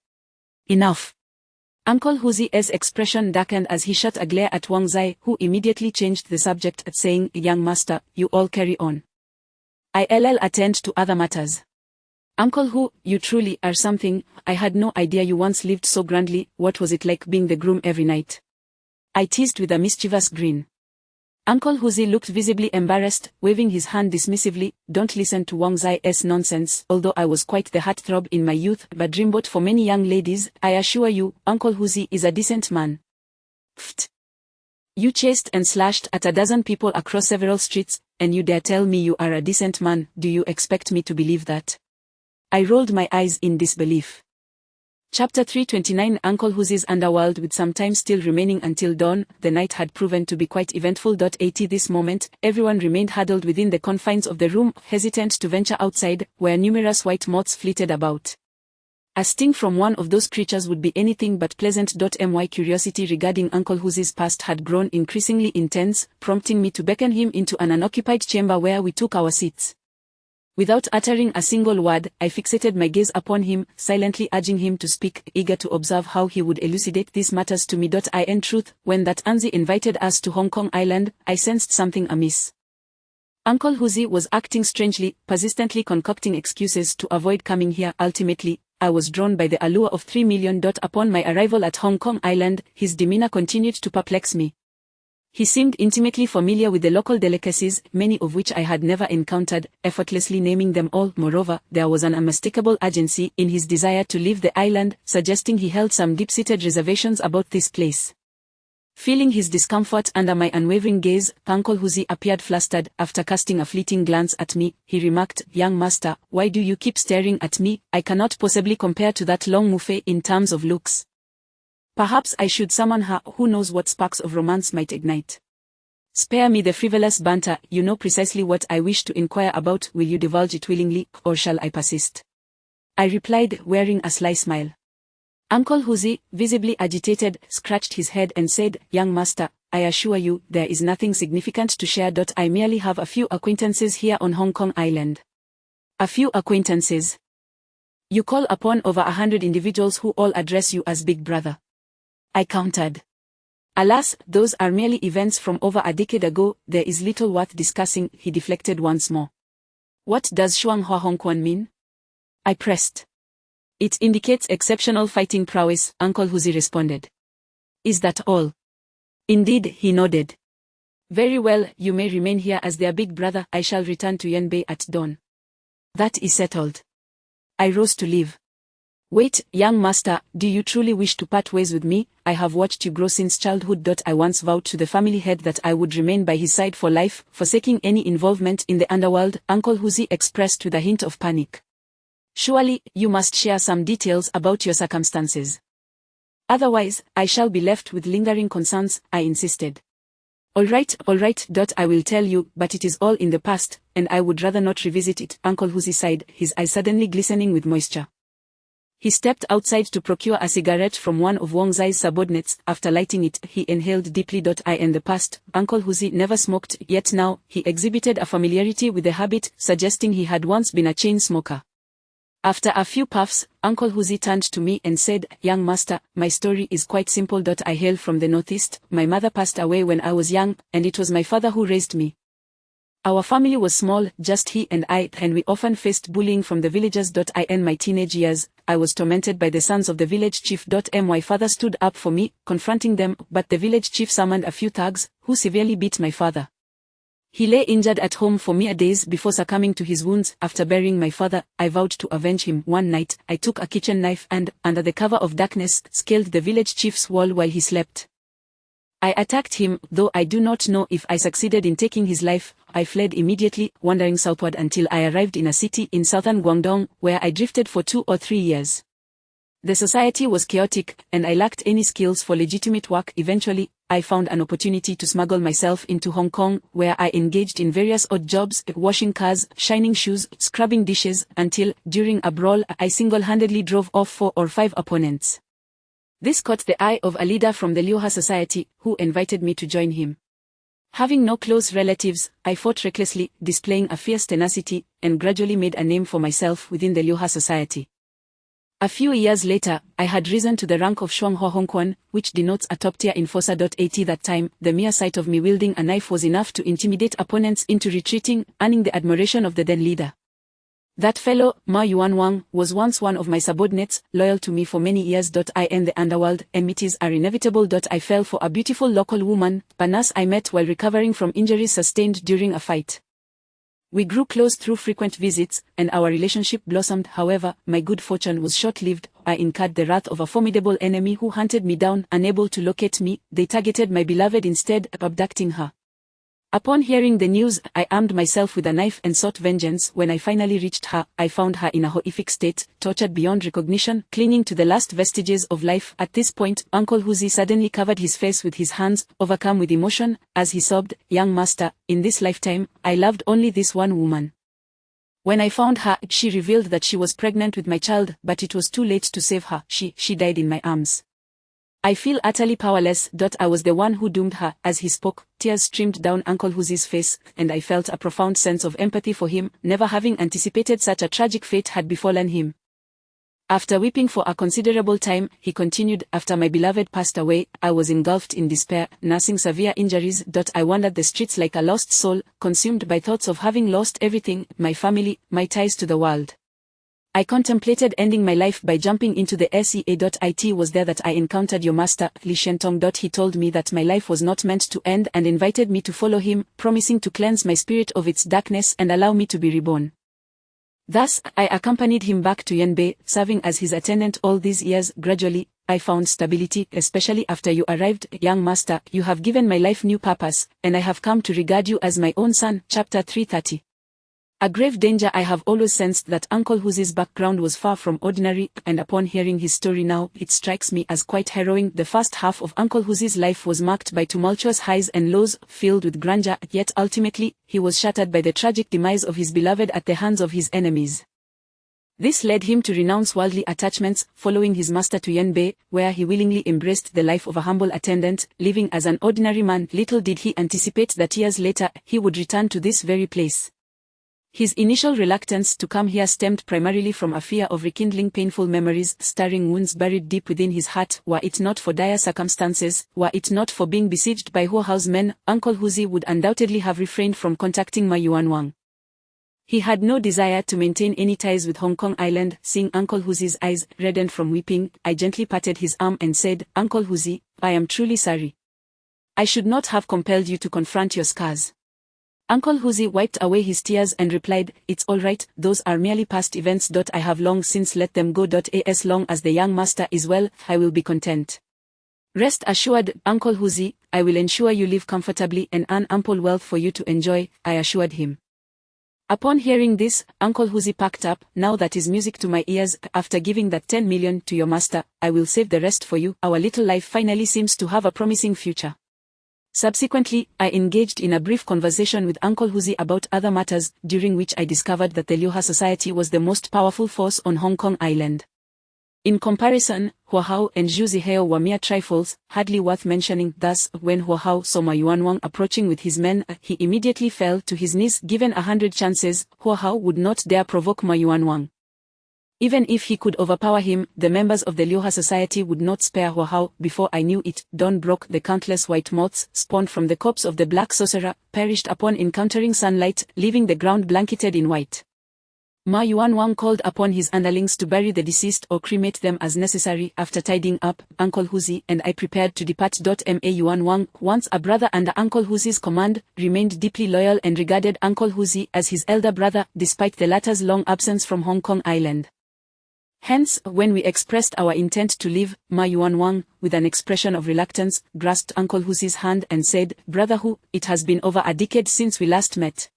Enough. Uncle Huzi's expression darkened as he shot a glare at Wang Zai, who immediately changed the subject, saying, Young Master, you all carry on. I'll attend to other matters. Uncle Hu, you truly are something. I had no idea you once lived so grandly. What was it like being the groom every night? I teased with a mischievous grin. Uncle Huzi looked visibly embarrassed, waving his hand dismissively. Don't listen to Wang Zai's nonsense. Although I was quite the heartthrob in my youth, but dreamboat for many young ladies, I assure you, Uncle Huzi is a decent man. Pfft. You chased and slashed at a dozen people across several streets, and you dare tell me you are a decent man. Do you expect me to believe that? I rolled my eyes in disbelief. Chapter 329 Uncle Huzi's Underworld. With some time still remaining until dawn, the night had proven to be quite eventful. At this moment, everyone remained huddled within the confines of the room, hesitant to venture outside, where numerous white moths flitted about. A sting from one of those creatures would be anything but pleasant. My curiosity regarding Uncle Huzi's past had grown increasingly intense, prompting me to beckon him into an unoccupied chamber where we took our seats. Without uttering a single word, I fixated my gaze upon him, silently urging him to speak, eager to observe how he would elucidate these matters to me. In truth, when that Anzi invited us to Hong Kong Island, I sensed something amiss. Uncle Huzi was acting strangely, persistently concocting excuses to avoid coming here. Ultimately, I was drawn by the allure of 3 million. Upon my arrival at Hong Kong Island, his demeanor continued to perplex me. He seemed intimately familiar with the local delicacies, many of which I had never encountered, effortlessly naming them all. Moreover, there was an unmistakable urgency in his desire to leave the island, suggesting he held some deep-seated reservations about this place. Feeling his discomfort under my unwavering gaze, Uncle Huzi appeared flustered. After casting a fleeting glance at me, he remarked, "Young master, why do you keep staring at me? I cannot possibly compare to that long Muffe in terms of looks. Perhaps I should summon her, who knows what sparks of romance might ignite." "Spare me the frivolous banter, you know precisely what I wish to inquire about. Will you divulge it willingly, or shall I persist?" I replied, wearing a sly smile. Uncle Huzi, visibly agitated, scratched his head and said, "Young master, I assure you, there is nothing significant to share. I merely have a few acquaintances here on Hong Kong Island." "A few acquaintances? You call upon over 100 individuals who all address you as Big Brother," I countered. "Alas, those are merely events from over a decade ago. There is little worth discussing." He deflected once more. "What does Shuanghua Hongquan mean?" I pressed. "It indicates exceptional fighting prowess," Uncle Huzi responded. "Is that all?" "Indeed," he nodded. "Very well, you may remain here as their Big Brother. I shall return to Yanbei at dawn." "That is settled." I rose to leave. "Wait, young master, do you truly wish to part ways with me? I have watched you grow since childhood. I once vowed to the family head that I would remain by his side for life, forsaking any involvement in the underworld," Uncle Huzi expressed with a hint of panic. "Surely, you must share some details about your circumstances. Otherwise, I shall be left with lingering concerns," I insisted. All right, I will tell you, but it is all in the past, and I would rather not revisit it," Uncle Huzi sighed, his eyes suddenly glistening with moisture. He stepped outside to procure a cigarette from one of Wang Zai's subordinates. After lighting it, he inhaled deeply. In the past, Uncle Huzi never smoked, yet now, he exhibited a familiarity with the habit, suggesting he had once been a chain smoker. After a few puffs, Uncle Huzi turned to me and said, "Young master, my story is quite simple. I hail from the northeast. My mother passed away when I was young, and it was my father who raised me. Our family was small, just he and I, and we often faced bullying from the villagers. In my teenage years, I was tormented by the sons of the village chief. My father stood up for me, confronting them, but the village chief summoned a few thugs, who severely beat my father. He lay injured at home for mere days before succumbing to his wounds. After burying my father, I vowed to avenge him. One night, I took a kitchen knife and, under the cover of darkness, scaled the village chief's wall while he slept. I attacked him, though I do not know if I succeeded in taking his life. I fled immediately, wandering southward until I arrived in a city in southern Guangdong, where I drifted for 2 or 3 years. The society was chaotic, and I lacked any skills for legitimate work. Eventually, I found an opportunity to smuggle myself into Hong Kong, where I engaged in various odd jobs, washing cars, shining shoes, scrubbing dishes, until, during a brawl, I single-handedly drove off 4 or 5 opponents. This caught the eye of a leader from the Liuha society, who invited me to join him. Having no close relatives, I fought recklessly, displaying a fierce tenacity, and gradually made a name for myself within the Liuha society. A few years later, I had risen to the rank of Shuanghua Hongquan, which denotes a top-tier enforcer. At that time, the mere sight of me wielding a knife was enough to intimidate opponents into retreating, earning the admiration of the then leader. That fellow, Ma Yuan Wang, was once one of my subordinates, loyal to me for many years. In the underworld, enmities are inevitable. I fell for a beautiful local woman, Panas, I met while recovering from injuries sustained during a fight. We grew close through frequent visits, and our relationship blossomed. However, my good fortune was short-lived. I incurred the wrath of a formidable enemy who hunted me down. Unable to locate me, they targeted my beloved instead, abducting her. Upon hearing the news, I armed myself with a knife and sought vengeance. When I finally reached her, I found her in a horrific state, tortured beyond recognition, clinging to the last vestiges of life. At this point, Uncle Huzi suddenly covered his face with his hands, overcome with emotion, as he sobbed, "Young master, in this lifetime, I loved only this one woman. When I found her, she revealed that she was pregnant with my child, but it was too late to save her. She died in my arms. I feel utterly powerless. I was the one who doomed her. As he spoke, tears streamed down Uncle Huzi's face, and I felt a profound sense of empathy for him, never having anticipated such a tragic fate had befallen him. After weeping for a considerable time, he continued, after my beloved passed away, I was engulfed in despair, nursing severe injuries. I wandered the streets like a lost soul, consumed by thoughts of having lost everything, my family, my ties to the world. I contemplated ending my life by jumping into the sea. It was there that I encountered your master, Li Shentong. He told me that my life was not meant to end and invited me to follow him, promising to cleanse my spirit of its darkness and allow me to be reborn. Thus, I accompanied him back to Yanbei, serving as his attendant all these years. Gradually, I found stability, especially after you arrived, young master. You have given my life new purpose, and I have come to regard you as my own son. Chapter 330. A grave danger. I have always sensed that Uncle Huzi's background was far from ordinary, and upon hearing his story now, it strikes me as quite harrowing. The first half of Uncle Huzi's life was marked by tumultuous highs and lows, filled with grandeur, yet ultimately, he was shattered by the tragic demise of his beloved at the hands of his enemies. This led him to renounce worldly attachments, following his master to Yanbei, where he willingly embraced the life of a humble attendant, living as an ordinary man. Little did he anticipate that years later, he would return to this very place. His initial reluctance to come here stemmed primarily from a fear of rekindling painful memories, stirring wounds buried deep within his heart. Were it not for dire circumstances, were it not for being besieged by Huo Hao's men, Uncle Huzi would undoubtedly have refrained from contacting Ma Yuanwang. He had no desire to maintain any ties with Hong Kong Island. Seeing Uncle Huzi's eyes reddened from weeping, I gently patted his arm and said, Uncle Huzi, I am truly sorry. I should not have compelled you to confront your scars. Uncle Huzi wiped away his tears and replied, It's all right, those are merely past events. I have long since let them go. As long as the young master is well, I will be content. Rest assured, Uncle Huzi, I will ensure you live comfortably and earn ample wealth for you to enjoy, I assured him. Upon hearing this, Uncle Huzi packed up. Now that is music to my ears. After giving that 10 million to your master, I will save the rest for you. Our little life finally seems to have a promising future. Subsequently, I engaged in a brief conversation with Uncle Huzi about other matters, during which I discovered that the Liuha Society was the most powerful force on Hong Kong Island. In comparison, Huo Hao and Zhu Zihao were mere trifles, hardly worth mentioning. Thus, when Huo Hao saw Ma Yuanwang approaching with his men, he immediately fell to his knees. Given 100 chances, Huo Hao would not dare provoke Ma Yuanwang. Even if he could overpower him, the members of the Liuha Society would not spare Huo Hao. Before I knew it, dawn broke. The countless white moths, spawned from the corpse of the black sorcerer, perished upon encountering sunlight, leaving the ground blanketed in white. Ma Yuanwang called upon his underlings to bury the deceased or cremate them as necessary. After tidying up, Uncle Huzi and I prepared to depart. Ma Yuanwang, once a brother under Uncle Huzi's command, remained deeply loyal and regarded Uncle Huzi as his elder brother, despite the latter's long absence from Hong Kong Island. Hence, when we expressed our intent to leave, Ma Yuanwang, with an expression of reluctance, grasped Uncle Huzi's hand and said, Brother Hu, it has been over a decade since we last met.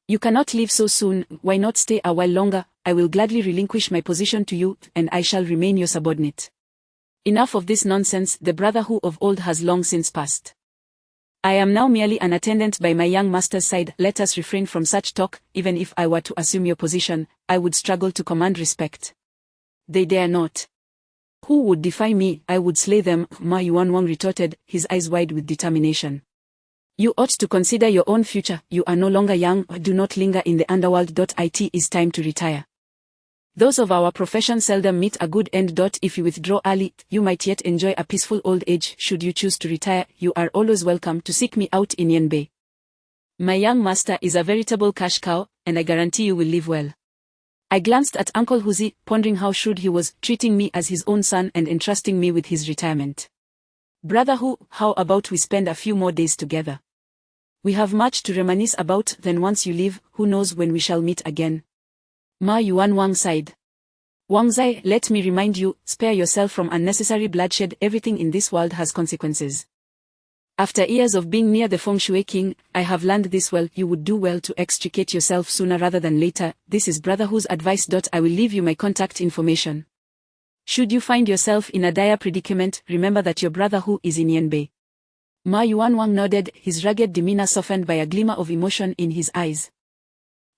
You cannot leave so soon. Why not stay a while longer? I will gladly relinquish my position to you, and I shall remain your subordinate. Enough of this nonsense. The Brother Hu of old has long since passed. I am now merely an attendant by my young master's side. Let us refrain from such talk. Even if I were to assume your position, I would struggle to command respect. They dare not. Who would defy me? I would slay them, Ma Yuanwang retorted, his eyes wide with determination. You ought to consider your own future. You are no longer young. Do not linger in the underworld. It is time to retire. Those of our profession seldom meet a good end. If you withdraw early, you might yet enjoy a peaceful old age. Should you choose to retire, you are always welcome to seek me out in Yanbei. My young master is a veritable cash cow, and I guarantee you will live well. I glanced at Uncle Huzi, pondering how shrewd he was, treating me as his own son and entrusting me with his retirement. Brother Hu, how about we spend a few more days together? We have much to reminisce about. Then once you leave, who knows when we shall meet again? Ma Yuanwang sighed. Wang Zai, let me remind you, spare yourself from unnecessary bloodshed. Everything in this world has consequences. After years of being near the Feng Shui King, I have learned this well. You would do well to extricate yourself sooner rather than later. This is Brother Hu's advice. I will leave you my contact information. Should you find yourself in a dire predicament, remember that your Brother Hu is in Yanbei. Ma Yuanwang nodded, his rugged demeanor softened by a glimmer of emotion in his eyes.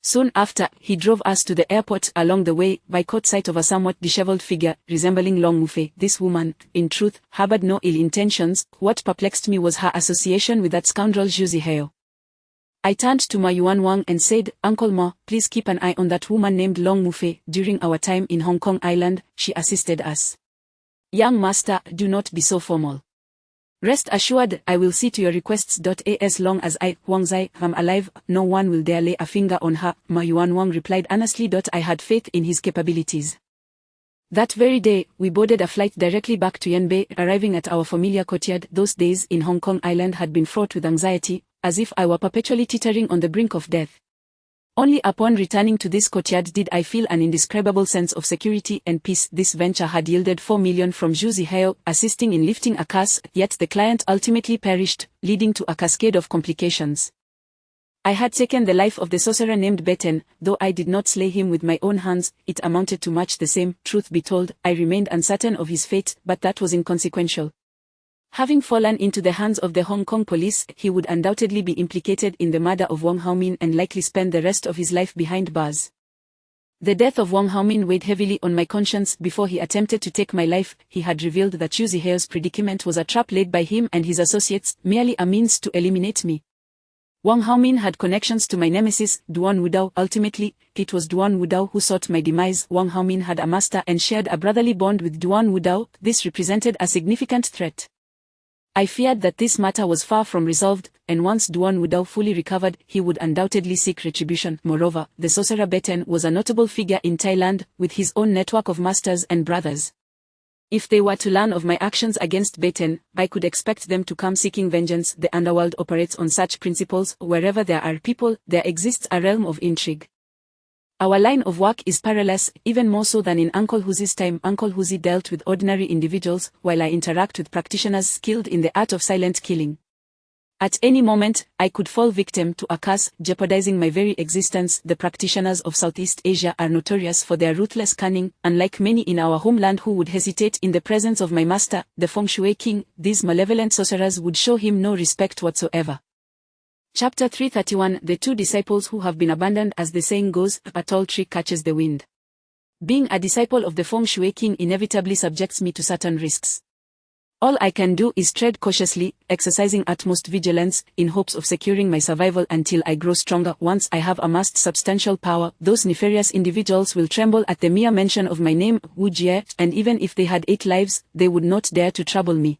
Soon after, he drove us to the airport. Along the way, I caught sight of a somewhat disheveled figure, resembling Long Mufei. This woman, in truth, harbored no ill intentions. What perplexed me was her association with that scoundrel Zhu Zihao. I turned to Ma Yuanwang and said, Uncle Ma, please keep an eye on that woman named Long Mufei. During our time in Hong Kong Island, she assisted us. Young master, do not be so formal. Rest assured, I will see to your requests. As long as I, Wang Zai, am alive, no one will dare lay a finger on her, Ma Yuanwang replied earnestly. I had faith in his capabilities. That very day, we boarded a flight directly back to Yanbei, arriving at our familiar courtyard. Those days in Hong Kong Island had been fraught with anxiety, as if I were perpetually teetering on the brink of death. Only upon returning to this courtyard did I feel an indescribable sense of security and peace. This venture had yielded 4 million from Zhu Zihao, assisting in lifting a curse, yet the client ultimately perished, leading to a cascade of complications. I had taken the life of the sorcerer named Beten, though I did not slay him with my own hands. It amounted to much the same. Truth be told, I remained uncertain of his fate, but that was inconsequential. Having fallen into the hands of the Hong Kong police, he would undoubtedly be implicated in the murder of Wang Haomin and likely spend the rest of his life behind bars. The death of Wang Haomin weighed heavily on my conscience. Before he attempted to take my life, he had revealed that Zhu Zihao's predicament was a trap laid by him and his associates, merely a means to eliminate me. Wang Haomin had connections to my nemesis, Duan Wudao. Ultimately, it was Duan Wudao who sought my demise. Wang Haomin had a master and shared a brotherly bond with Duan Wudao. This represented a significant threat. I feared that this matter was far from resolved, and once Duan Wudao fully recovered, he would undoubtedly seek retribution. Moreover, the sorcerer Beten was a notable figure in Thailand, with his own network of masters and brothers. If they were to learn of my actions against Beten, I could expect them to come seeking vengeance. The underworld operates on such principles. Wherever there are people, there exists a realm of intrigue. Our line of work is perilous, even more so than in Uncle Huzi's time. Uncle Huzi dealt with ordinary individuals, while I interact with practitioners skilled in the art of silent killing. At any moment, I could fall victim to a curse, jeopardizing my very existence. The practitioners of Southeast Asia are notorious for their ruthless cunning. Unlike many in our homeland who would hesitate in the presence of my master, the Feng Shui King, these malevolent sorcerers would show him no respect whatsoever. Chapter 331. The two disciples who have been abandoned. As the saying goes, a tall tree catches the wind. Being a disciple of the Feng Shui King inevitably subjects me to certain risks. All I can do is tread cautiously, exercising utmost vigilance, in hopes of securing my survival until I grow stronger. Once I have amassed substantial power, those nefarious individuals will tremble at the mere mention of my name, Wu Jie, and even if they had 8 lives, they would not dare to trouble me.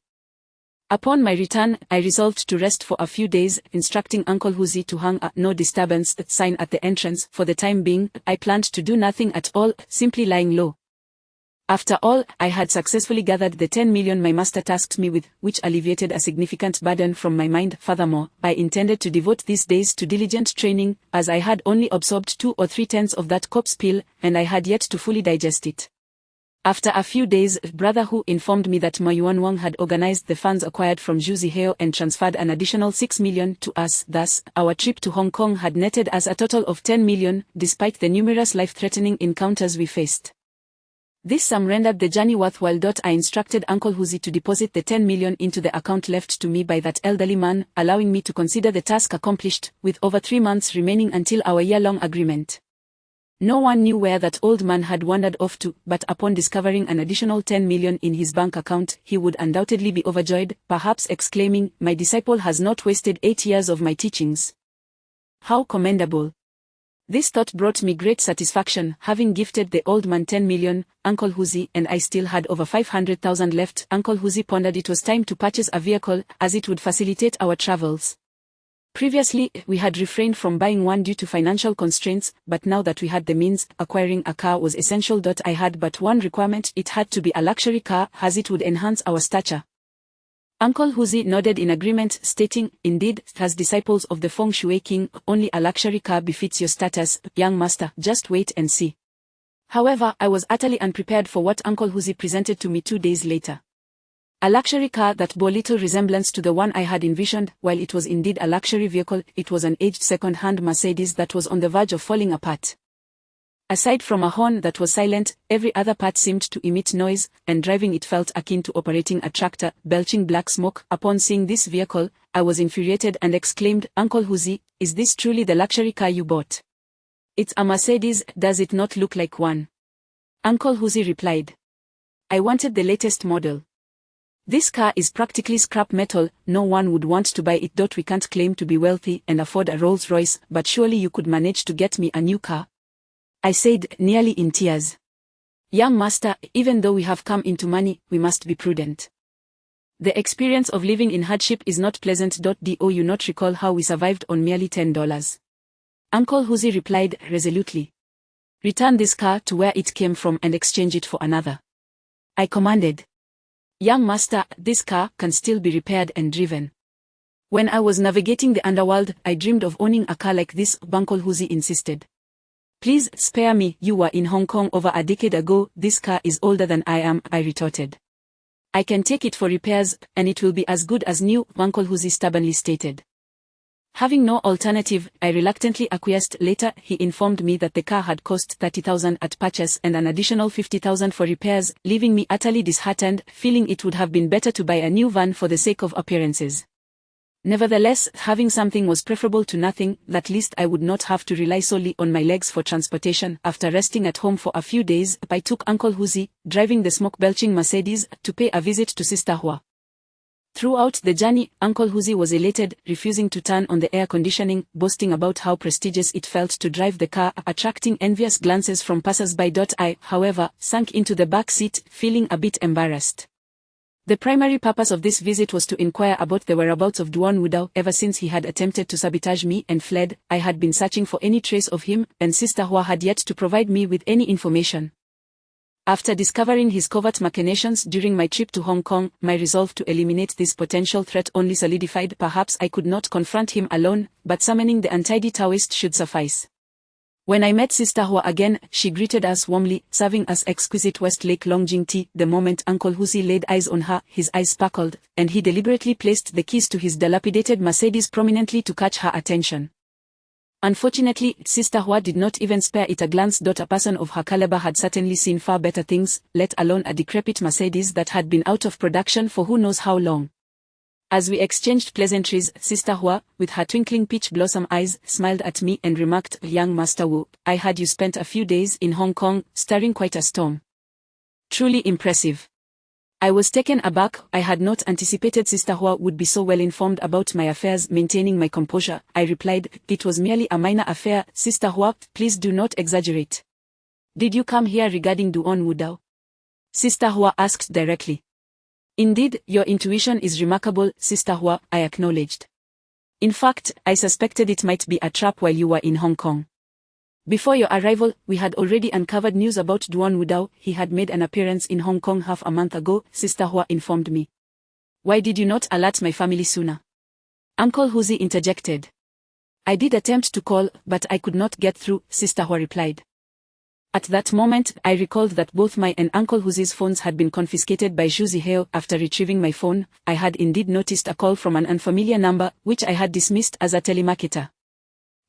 Upon my return, I resolved to rest for a few days, instructing Uncle Huzi to hang a "no disturbance" sign at the entrance. For the time being, I planned to do nothing at all, simply lying low. After all, I had successfully gathered the 10 million my master tasked me with, which alleviated a significant burden from my mind. Furthermore, I intended to devote these days to diligent training, as I had only absorbed 2 or 3 tenths of that corpse pill, and I had yet to fully digest it. After a few days, Brother Hu informed me that Ma Yuanwang had organized the funds acquired from Zhu Zihao and transferred an additional 6 million to us. Thus, our trip to Hong Kong had netted us a total of 10 million, despite the numerous life-threatening encounters we faced. This sum rendered the journey worthwhile. I instructed Uncle Huzi to deposit the 10 million into the account left to me by that elderly man, allowing me to consider the task accomplished, with over 3 months remaining until our year-long agreement. No one knew where that old man had wandered off to, but upon discovering an additional 10 million in his bank account, he would undoubtedly be overjoyed, perhaps exclaiming, "My disciple has not wasted 8 years of my teachings. How commendable." This thought brought me great satisfaction. Having gifted the old man 10 million, Uncle Huzi and I still had over 500,000 left. Uncle Huzi pondered it was time to purchase a vehicle, as it would facilitate our travels. Previously, we had refrained from buying one due to financial constraints, but now that we had the means, acquiring a car was essential. I had but one requirement: it had to be a luxury car, as it would enhance our stature. Uncle Huzi nodded in agreement, stating, "Indeed, as disciples of the Feng Shui King, only a luxury car befits your status, young master. Just wait and see." However, I was utterly unprepared for what Uncle Huzi presented to me 2 days later. A luxury car that bore little resemblance to the one I had envisioned. While it was indeed a luxury vehicle, it was an aged second-hand Mercedes that was on the verge of falling apart. Aside from a horn that was silent, every other part seemed to emit noise, and driving it felt akin to operating a tractor, belching black smoke. Upon seeing this vehicle, I was infuriated and exclaimed, "Uncle Huzi, is this truly the luxury car you bought?" It's a Mercedes, does it not look like one? Uncle Huzi replied. I wanted the latest model. This car is practically scrap metal, no one would want to buy it. We can't claim to be wealthy and afford a Rolls-Royce, but surely you could manage to get me a new car. I said, nearly in tears. Young master, even though we have come into money, we must be prudent. The experience of living in hardship is not pleasant. Do you not recall how we survived on merely $10? Uncle Huzi replied resolutely. Return this car to where it came from and exchange it for another. I commanded. Young master, this car can still be repaired and driven. When I was navigating the underworld, I dreamed of owning a car like this, Uncle Huzi insisted. Please spare me, you were in Hong Kong over a decade ago. This car is older than I am, I retorted. I can take it for repairs, and it will be as good as new, Uncle Huzi stubbornly stated. Having no alternative, I reluctantly acquiesced. Later, he informed me that the car had cost $30,000 at purchase and an additional $50,000 for repairs, leaving me utterly disheartened, feeling it would have been better to buy a new van for the sake of appearances. Nevertheless, having something was preferable to nothing. At least I would not have to rely solely on my legs for transportation. After resting at home for a few days, I took Uncle Huzi, driving the smoke-belching Mercedes, to pay a visit to Sister Hua. Throughout the journey, Uncle Huzi was elated, refusing to turn on the air conditioning, boasting about how prestigious it felt to drive the car, attracting envious glances from passers-by. I, however, sank into the back seat, feeling a bit embarrassed. The primary purpose of this visit was to inquire about the whereabouts of Duan Wudao. Ever since he had attempted to sabotage me and fled, I had been searching for any trace of him, and Sister Hua had yet to provide me with any information. After discovering his covert machinations during my trip to Hong Kong, my resolve to eliminate this potential threat only solidified. Perhaps I could not confront him alone, but summoning the untidy Taoist should suffice. When I met Sister Hua again, she greeted us warmly, serving us exquisite Westlake Longjing tea. The moment Uncle Huzi laid eyes on her, his eyes sparkled, and he deliberately placed the keys to his dilapidated Mercedes prominently to catch her attention. Unfortunately, Sister Hua did not even spare it a glance. A person of her caliber had certainly seen far better things, let alone a decrepit Mercedes that had been out of production for who knows how long. As we exchanged pleasantries, Sister Hua, with her twinkling peach blossom eyes, smiled at me and remarked, Young Master Wu, I heard you spent a few days in Hong Kong, stirring quite a storm. Truly impressive. I was taken aback. I had not anticipated Sister Hua would be so well informed about my affairs. Maintaining my composure, I replied, it was merely a minor affair. Sister Hua, please do not exaggerate. Did you come here regarding Duan Wudao? Sister Hua asked directly. Indeed, your intuition is remarkable, Sister Hua, I acknowledged. In fact, I suspected it might be a trap while you were in Hong Kong. Before your arrival, we had already uncovered news about Duan Wudao. He had made an appearance in Hong Kong half a month ago, Sister Hua informed me. Why did you not alert my family sooner? Uncle Huzi interjected. I did attempt to call, but I could not get through, Sister Hua replied. At that moment, I recalled that both my and Uncle Huzi's phones had been confiscated by Zhu Zihao. After retrieving my phone, I had indeed noticed a call from an unfamiliar number, which I had dismissed as a telemarketer.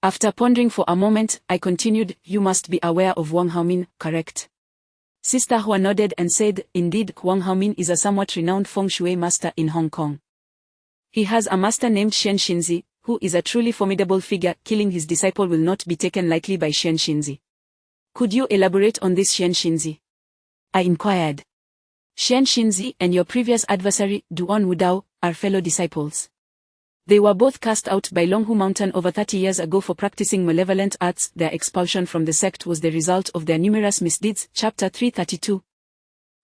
After pondering for a moment, I continued, you must be aware of Wang Haomin, correct? Sister Hua nodded and said, indeed, Wang Haomin is a somewhat renowned feng shui master in Hong Kong. He has a master named Shen Xinzi, who is a truly formidable figure. Killing his disciple will not be taken lightly by Shen Xinzi. Could you elaborate on this Shen Xinzi? I inquired. Shen Xinzi and your previous adversary, Duan Wudao, are fellow disciples. They were both cast out by Longhu Mountain over 30 years ago for practicing malevolent arts. Their expulsion from the sect was the result of their numerous misdeeds. Chapter 332.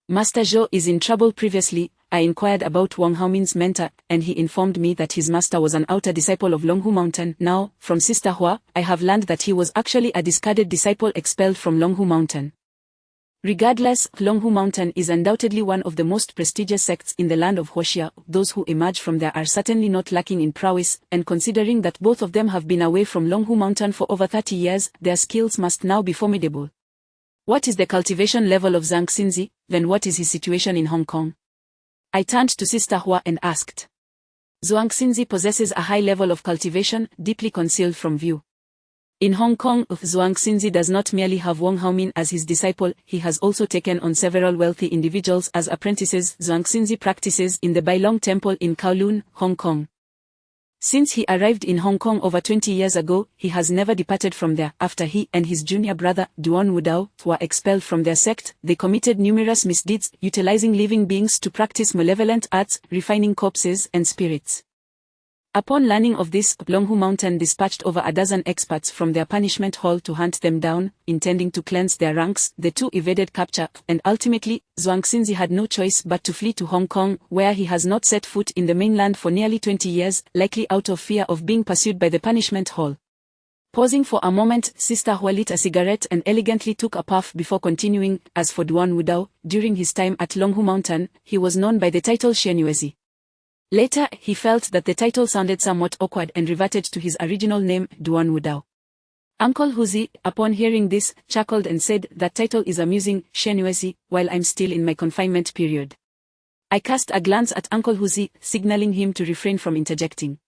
Master Zhou is in trouble. Previously, I inquired about Wang Haomin's mentor, and he informed me that his master was an outer disciple of Longhu Mountain. Now, from Sister Hua, I have learned that he was actually a discarded disciple expelled from Longhu Mountain. Regardless, Longhu Mountain is undoubtedly one of the most prestigious sects in the land of Huoxia. Those who emerge from there are certainly not lacking in prowess, and considering that both of them have been away from Longhu Mountain for over 30 years, their skills must now be formidable. What is the cultivation level of Zhang Xinzi? Then what is his situation in Hong Kong? I turned to Sister Hua and asked. Zhuang Xinzi possesses a high level of cultivation, deeply concealed from view. In Hong Kong, Zhuang Xinzi does not merely have Wang Haomin as his disciple, he has also taken on several wealthy individuals as apprentices. Zhuang Xinzi practices in the Bailong Temple in Kowloon, Hong Kong. Since he arrived in Hong Kong over 20 years ago, he has never departed from there. After he and his junior brother, Duan Wudao, were expelled from their sect, they committed numerous misdeeds, utilizing living beings to practice malevolent arts, refining corpses and spirits. Upon learning of this, Longhu Mountain dispatched over a dozen experts from their punishment hall to hunt them down, intending to cleanse their ranks. The two evaded capture, and ultimately, Zhuangxinzi had no choice but to flee to Hong Kong, where he has not set foot in the mainland for nearly 20 years, likely out of fear of being pursued by the punishment hall. Pausing for a moment, Sister Hua lit a cigarette and elegantly took a puff before continuing. As for Duan Wudao, during his time at Longhu Mountain, he was known by the title Xianyuezi. Later, he felt that the title sounded somewhat awkward and reverted to his original name, Duan Wudao. Uncle Huzi, upon hearing this, chuckled and said, "That title is amusing, Xianyuezi, while I'm still in my confinement period." I cast a glance at Uncle Huzi, signaling him to refrain from interjecting.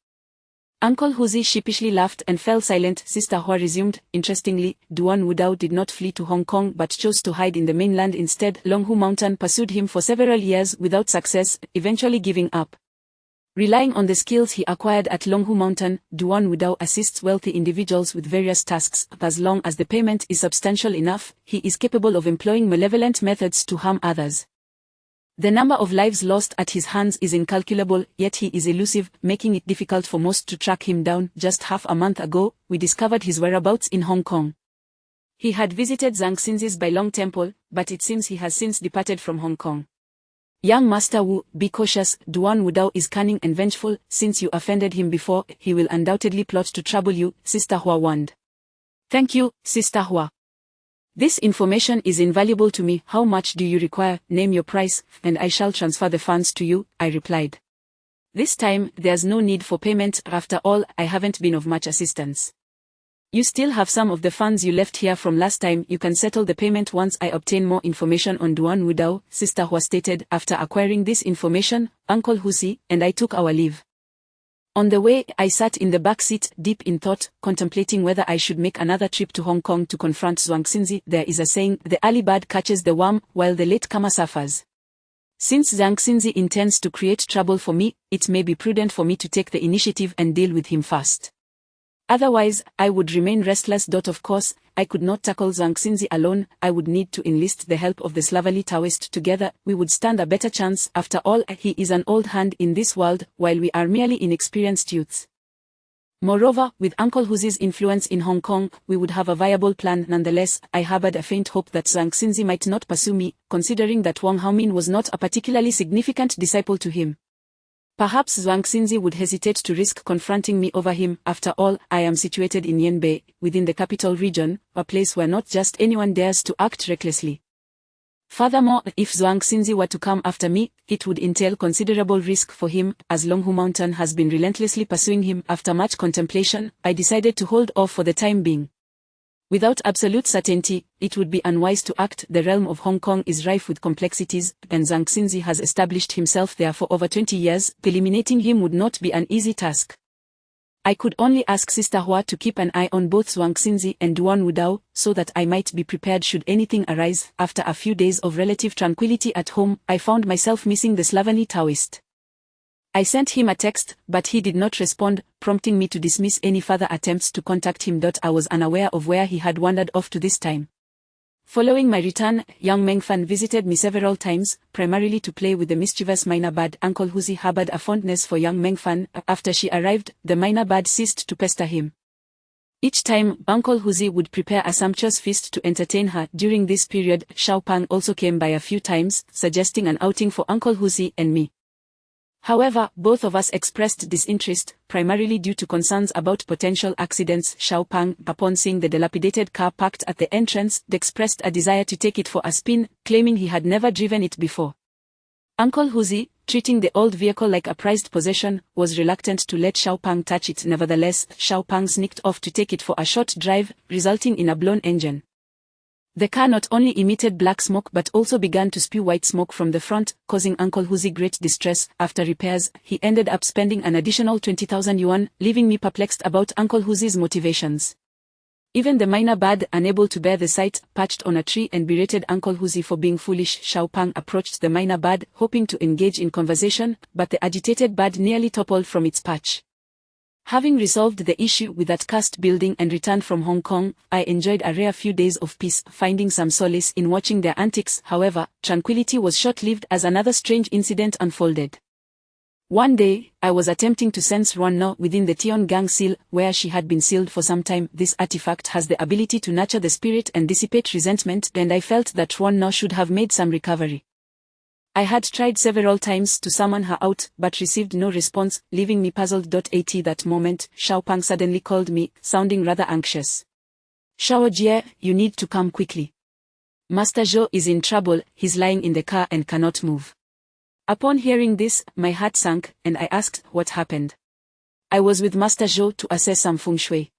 Uncle Huzi sheepishly laughed and fell silent. Sister Hua resumed, "Interestingly, Duan Wudao did not flee to Hong Kong but chose to hide in the mainland instead. Longhu Mountain pursued him for several years without success, eventually giving up. Relying on the skills he acquired at Longhu Mountain, Duan Wudao assists wealthy individuals with various tasks. As long as the payment is substantial enough, he is capable of employing malevolent methods to harm others. The number of lives lost at his hands is incalculable, yet he is elusive, making it difficult for most to track him down. Just half a month ago, we discovered his whereabouts in Hong Kong. He had visited Zhuangxinzi's Bailong Temple, but it seems he has since departed from Hong Kong. Young Master Wu, be cautious. Duan Wudao is cunning and vengeful. Since you offended him before, he will undoubtedly plot to trouble you," Sister Hua warned. "Thank you, Sister Hua. This information is invaluable to me. How much do you require? Name your price, and I shall transfer the funds to you," I replied. "This time, there's no need for payment. After all, I haven't been of much assistance. You still have some of the funds you left here from last time. You can settle the payment once I obtain more information on Duan Wudao," Sister Hua stated. After acquiring this information, Uncle Huzi and I took our leave. On the way, I sat in the back seat, deep in thought, contemplating whether I should make another trip to Hong Kong to confront Zhuangxinzi. There is a saying, the early bird catches the worm, while the latecomer suffers. Since Zhuangxinzi intends to create trouble for me, it may be prudent for me to take the initiative and deal with him first. Otherwise, I would remain restless. Of course, I could not tackle Zhuangxinzi alone. I would need to enlist the help of the slovenly Taoist. Together, we would stand a better chance. After all, he is an old hand in this world, while we are merely inexperienced youths. Moreover, with Uncle Huzi's influence in Hong Kong, we would have a viable plan. Nonetheless, I harbored a faint hope that Zhuangxinzi might not pursue me, considering that Wang Haomin was not a particularly significant disciple to him. Perhaps Zhuangxinzi would hesitate to risk confronting me over him. After all, I am situated in Yanbei, within the capital region, a place where not just anyone dares to act recklessly. Furthermore, if Zhuangxinzi were to come after me, it would entail considerable risk for him, as Longhu Mountain has been relentlessly pursuing him. After much contemplation, I decided to hold off for the time being. Without absolute certainty, it would be unwise to act. The realm of Hong Kong is rife with complexities, and Zhuangxinzi has established himself there for over 20 years. Eliminating him would not be an easy task. I could only ask Sister Hua to keep an eye on both Zhuangxinzi and Duan Wudao, so that I might be prepared should anything arise. After a few days of relative tranquility at home, I found myself missing the slovenly Taoist. I sent him a text, but he did not respond, prompting me to dismiss any further attempts to contact him. I was unaware of where he had wandered off to this time. Following my return, young Mengfan visited me several times, primarily to play with the mischievous minor bird. Uncle Huzi harbored a fondness for young Mengfan. After she arrived, the minor bird ceased to pester him. Each time, Uncle Huzi would prepare a sumptuous feast to entertain her. During this period, Xiao Pang also came by a few times, suggesting an outing for Uncle Huzi and me. However, both of us expressed disinterest, primarily due to concerns about potential accidents. Xiao Pang, upon seeing the dilapidated car parked at the entrance, expressed a desire to take it for a spin, claiming he had never driven it before. Uncle Huzi, treating the old vehicle like a prized possession, was reluctant to let Xiao Pang touch it. Nevertheless, Xiao Pang sneaked off to take it for a short drive, resulting in a blown engine. The car not only emitted black smoke but also began to spew white smoke from the front, causing Uncle Huzi great distress. After repairs, he ended up spending an additional 20,000 yuan, leaving me perplexed about Uncle Huzi's motivations. Even the minor bird, unable to bear the sight, perched on a tree and berated Uncle Huzi for being foolish. Xiao Pang approached the minor bird, hoping to engage in conversation, but the agitated bird nearly toppled from its perch. Having resolved the issue with that cursed building and returned from Hong Kong, I enjoyed a rare few days of peace, finding some solace in watching their antics. However, tranquility was short-lived as another strange incident unfolded. One day, I was attempting to sense Ruan No within the Tian Gang seal, where she had been sealed for some time. This artifact has the ability to nurture the spirit and dissipate resentment, and I felt that Ruan No should have made some recovery. I had tried several times to summon her out, but received no response, leaving me puzzled. At that moment, Xiao Pang suddenly called me, sounding rather anxious. "Xiao Jie, you need to come quickly. Master Zhou is in trouble, he's lying in the car and cannot move." Upon hearing this, my heart sank, and I asked what happened. I was with Master Zhou to assess some feng shui.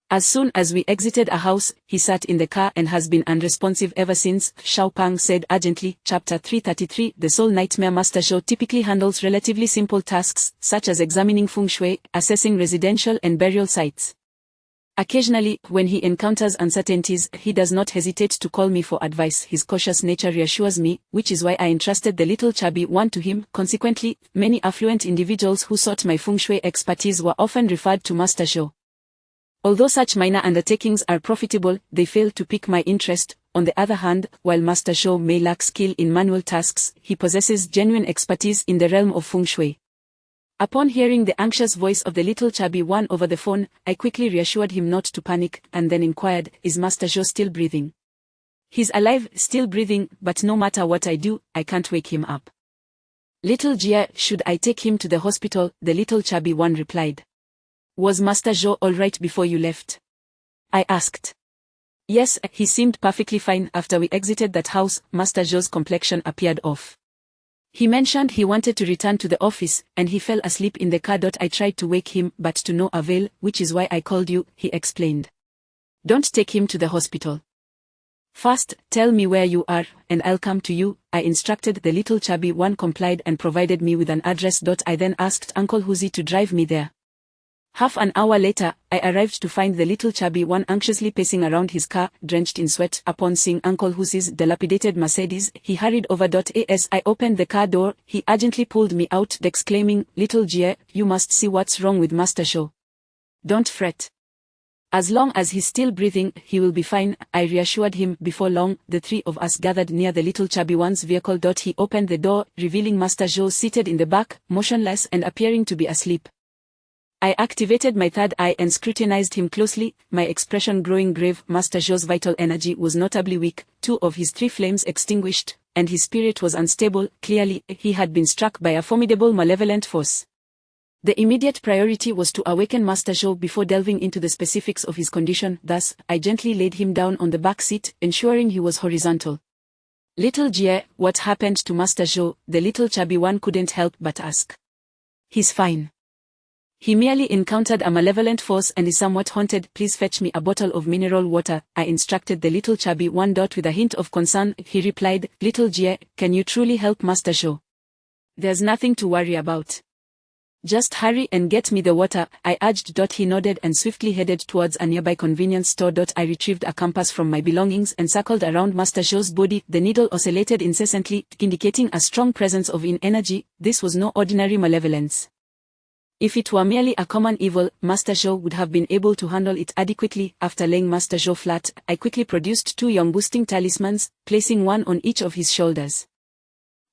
As soon as we exited a house, he sat in the car and has been unresponsive ever since, Xiao Pang said urgently. Chapter 333 The Soul Nightmare. Master Zhou typically handles relatively simple tasks, such as examining feng shui, assessing residential and burial sites. Occasionally, when he encounters uncertainties, he does not hesitate to call me for advice. His cautious nature reassures me, which is why I entrusted the little chubby one to him. Consequently, many affluent individuals who sought my feng shui expertise were often referred to Master Zhou. Although such minor undertakings are profitable, they fail to pique my interest. On the other hand, while Master Zhou may lack skill in manual tasks, he possesses genuine expertise in the realm of feng shui. Upon hearing the anxious voice of the little chubby one over the phone, I quickly reassured him not to panic, and then inquired, "Is Master Zhou still breathing?" "He's alive, still breathing, but no matter what I do, I can't wake him up." "Little Jia, should I take him to the hospital?" the little chubby one replied. "Was Master Zhou all right before you left?" I asked. "Yes, he seemed perfectly fine. After we exited that house, Master Zhou's complexion appeared off. He mentioned he wanted to return to the office, and he fell asleep in the car. I tried to wake him, but to no avail, which is why I called you," he explained. "Don't take him to the hospital. First, tell me where you are, and I'll come to you," I instructed. The little chubby one complied and provided me with an address. I then asked Uncle Huzi to drive me there. Half an hour later, I arrived to find the little chubby one anxiously pacing around his car, drenched in sweat. Upon seeing Uncle Huzi's dilapidated Mercedes, he hurried over. As I opened the car door, he urgently pulled me out, exclaiming, "Little Jie, you must see what's wrong with Master Zhou. Don't fret. As long as he's still breathing, he will be fine," I reassured him. Before long, the three of us gathered near the little chubby one's vehicle. He opened the door, revealing Master Zhou seated in the back, motionless and appearing to be asleep. I activated my third eye and scrutinized him closely, my expression growing grave. Master Zhou's vital energy was notably weak, 2 of his 3 flames extinguished, and his spirit was unstable. Clearly, he had been struck by a formidable malevolent force. The immediate priority was to awaken Master Zhou before delving into the specifics of his condition. Thus, I gently laid him down on the back seat, ensuring he was horizontal. "Little Jie, what happened to Master Zhou?" the little chubby one couldn't help but ask. "He's fine. He merely encountered a malevolent force and is somewhat haunted. Please fetch me a bottle of mineral water," I instructed the little chubby one. With a hint of concern, he replied, "Little Jie, can you truly help Master Zhou?" "There's nothing to worry about. Just hurry and get me the water," I urged. He nodded and swiftly headed towards a nearby convenience store. I retrieved a compass from my belongings and circled around Master Zhou's body. The needle oscillated incessantly, indicating a strong presence of yin energy. This was no ordinary malevolence. If it were merely a common evil, Master Zhou would have been able to handle it adequately. After laying Master Zhou flat, I quickly produced 2 yang-boosting talismans, placing one on each of his shoulders.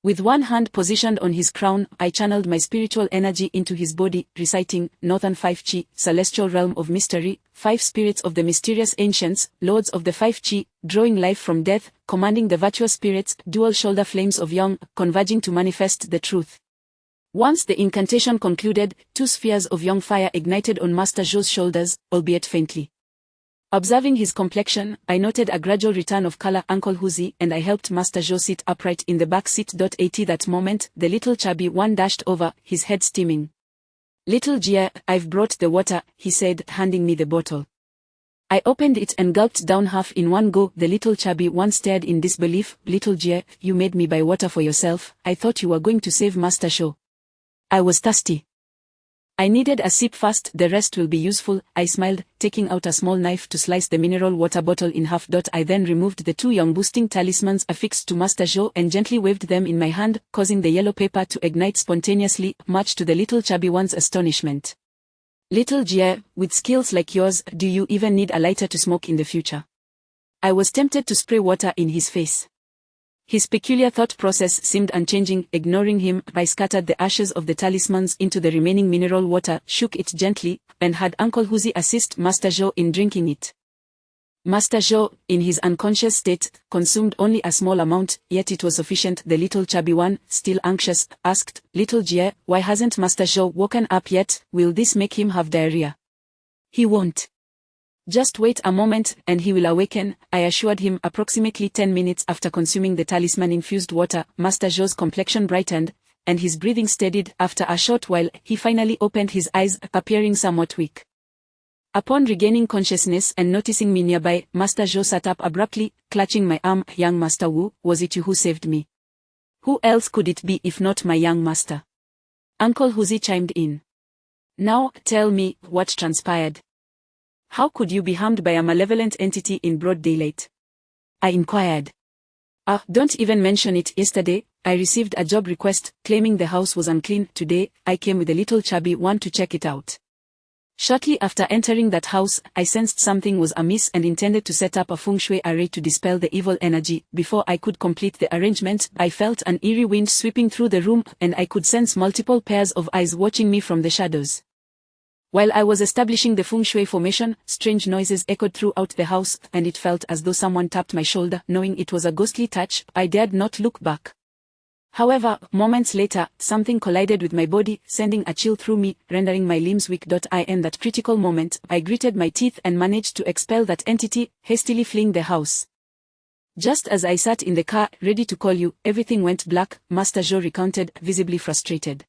With one hand positioned on his crown, I channeled my spiritual energy into his body, reciting, "Northern 5 Chi, Celestial Realm of Mystery, 5 Spirits of the Mysterious Ancients, Lords of the 5 Chi, drawing life from death, commanding the virtuous spirits, dual shoulder flames of yang, converging to manifest the truth." Once the incantation concluded, 2 spheres of yang fire ignited on Master Zhou's shoulders, albeit faintly. Observing his complexion, I noted a gradual return of color. Uncle Huzi and I helped Master Zhou sit upright in the back seat. At that moment, the little chubby one dashed over, his head steaming. "Little Jia, I've brought the water," he said, handing me the bottle. I opened it and gulped down half in one go. The little chubby one stared in disbelief. "Little Jia, you made me buy water for yourself. I thought you were going to save Master Zhou." "I was thirsty. I needed a sip fast, the rest will be useful," I smiled, taking out a small knife to slice the mineral water bottle in half. I then removed the 2 yang-boosting talismans affixed to Master Zhou and gently waved them in my hand, causing the yellow paper to ignite spontaneously, much to the little chubby one's astonishment. Little Jie, with skills like yours, do you even need a lighter to smoke in the future? I was tempted to spray water in his face. His peculiar thought process seemed unchanging. Ignoring him, I scattered the ashes of the talismans into the remaining mineral water, shook it gently, and had Uncle Huzi assist Master Zhou in drinking it. Master Zhou, in his unconscious state, consumed only a small amount, yet it was sufficient. The little chubby one, still anxious, asked, Little Jie, why hasn't Master Zhou woken up yet? Will this make him have diarrhea? He won't. Just wait a moment, and he will awaken, I assured him. Approximately 10 minutes after consuming the talisman-infused water, Master Zhou's complexion brightened, and his breathing steadied. After a short while, he finally opened his eyes, appearing somewhat weak. Upon regaining consciousness and noticing me nearby, Master Zhou sat up abruptly, clutching my arm. Young Master Wu, was it you who saved me? Who else could it be if not my young master? Uncle Huzi chimed in. Now, tell me, what transpired? How could you be harmed by a malevolent entity in broad daylight? I inquired. Don't even mention it. Yesterday, I received a job request, claiming the house was unclean. Today, I came with a little chubby one to check it out. Shortly after entering that house, I sensed something was amiss and intended to set up a feng shui array to dispel the evil energy. Before I could complete the arrangement, I felt an eerie wind sweeping through the room, and I could sense multiple pairs of eyes watching me from the shadows. While I was establishing the feng shui formation, strange noises echoed throughout the house, and it felt as though someone tapped my shoulder. Knowing it was a ghostly touch, I dared not look back. However, moments later, something collided with my body, sending a chill through me, rendering my limbs weak. In that critical moment, I gritted my teeth and managed to expel that entity, hastily fleeing the house. Just as I sat in the car, ready to call you, everything went black, Master Zhou recounted, visibly frustrated.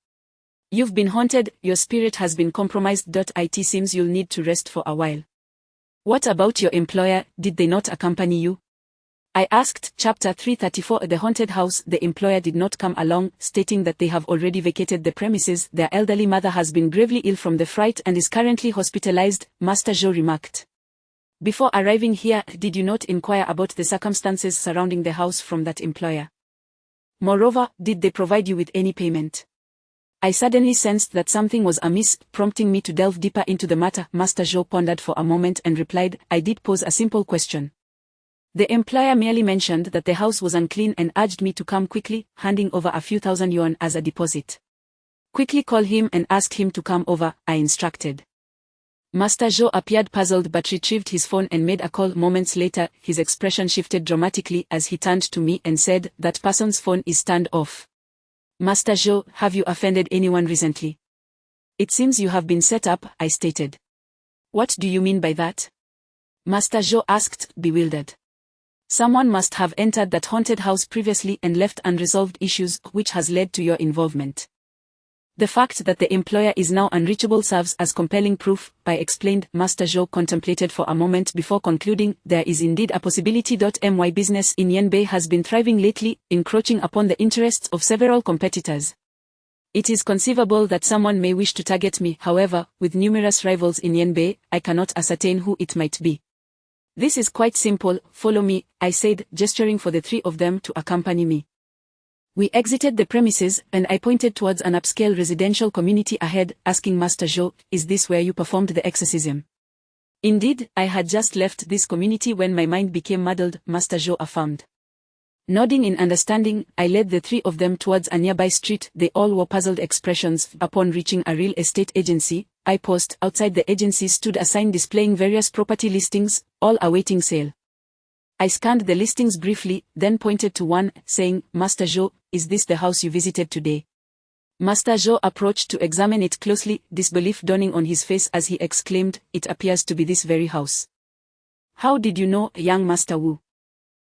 You've been haunted, your spirit has been compromised. It seems you'll need to rest for a while. What about your employer, did they not accompany you? I asked. Chapter 334. At the haunted house, the employer did not come along, stating that they have already vacated the premises. Their elderly mother has been gravely ill from the fright and is currently hospitalized, Master Zhou remarked. Before arriving here, did you not inquire about the circumstances surrounding the house from that employer? Moreover, did they provide you with any payment? I suddenly sensed that something was amiss, prompting me to delve deeper into the matter. Master Zhou pondered for a moment and replied, I did pose a simple question. The employer merely mentioned that the house was unclean and urged me to come quickly, handing over a few thousand yuan as a deposit. Quickly call him and ask him to come over, I instructed. Master Zhou appeared puzzled but retrieved his phone and made a call. Moments later, his expression shifted dramatically as he turned to me and said, that person's phone is turned off. Master Zhou, have you offended anyone recently? It seems you have been set up, I stated. What do you mean by that? Master Zhou asked, bewildered. Someone must have entered that haunted house previously and left unresolved issues, which has led to your involvement. The fact that the employer is now unreachable serves as compelling proof, I explained. Master Zhou contemplated for a moment before concluding, there is indeed a possibility. My business in Yanbei has been thriving lately, encroaching upon the interests of several competitors. It is conceivable that someone may wish to target me. However, with numerous rivals in Yanbei, I cannot ascertain who it might be. This is quite simple, follow me, I said, gesturing for the three of them to accompany me. We exited the premises, and I pointed towards an upscale residential community ahead, asking Master Zhou, is this where you performed the exorcism? Indeed, I had just left this community when my mind became muddled, Master Zhou affirmed. Nodding in understanding, I led the three of them towards a nearby street. They all wore puzzled expressions. Upon reaching a real estate agency, I paused. Outside the agency stood a sign displaying various property listings, all awaiting sale. I scanned the listings briefly, then pointed to one, saying, Master Zhou, is this the house you visited today? Master Zhou approached to examine it closely, disbelief dawning on his face as he exclaimed, it appears to be this very house. How did you know, young Master Wu?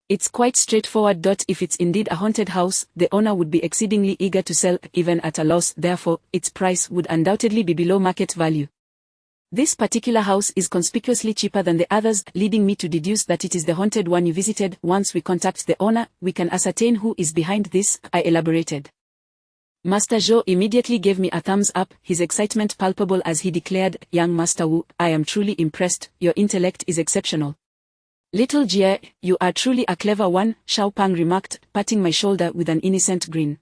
It's quite straightforward. If it's indeed a haunted house, the owner would be exceedingly eager to sell, even at a loss. Therefore, its price would undoubtedly be below market value. This particular house is conspicuously cheaper than the others, leading me to deduce that it is the haunted one you visited. Once we contact the owner, we can ascertain who is behind this, I elaborated. Master Zhou immediately gave me a thumbs up, his excitement palpable as he declared, young Master Wu, I am truly impressed, your intellect is exceptional. Little Jie, you are truly a clever one, Xiao Pang remarked, patting my shoulder with an innocent grin.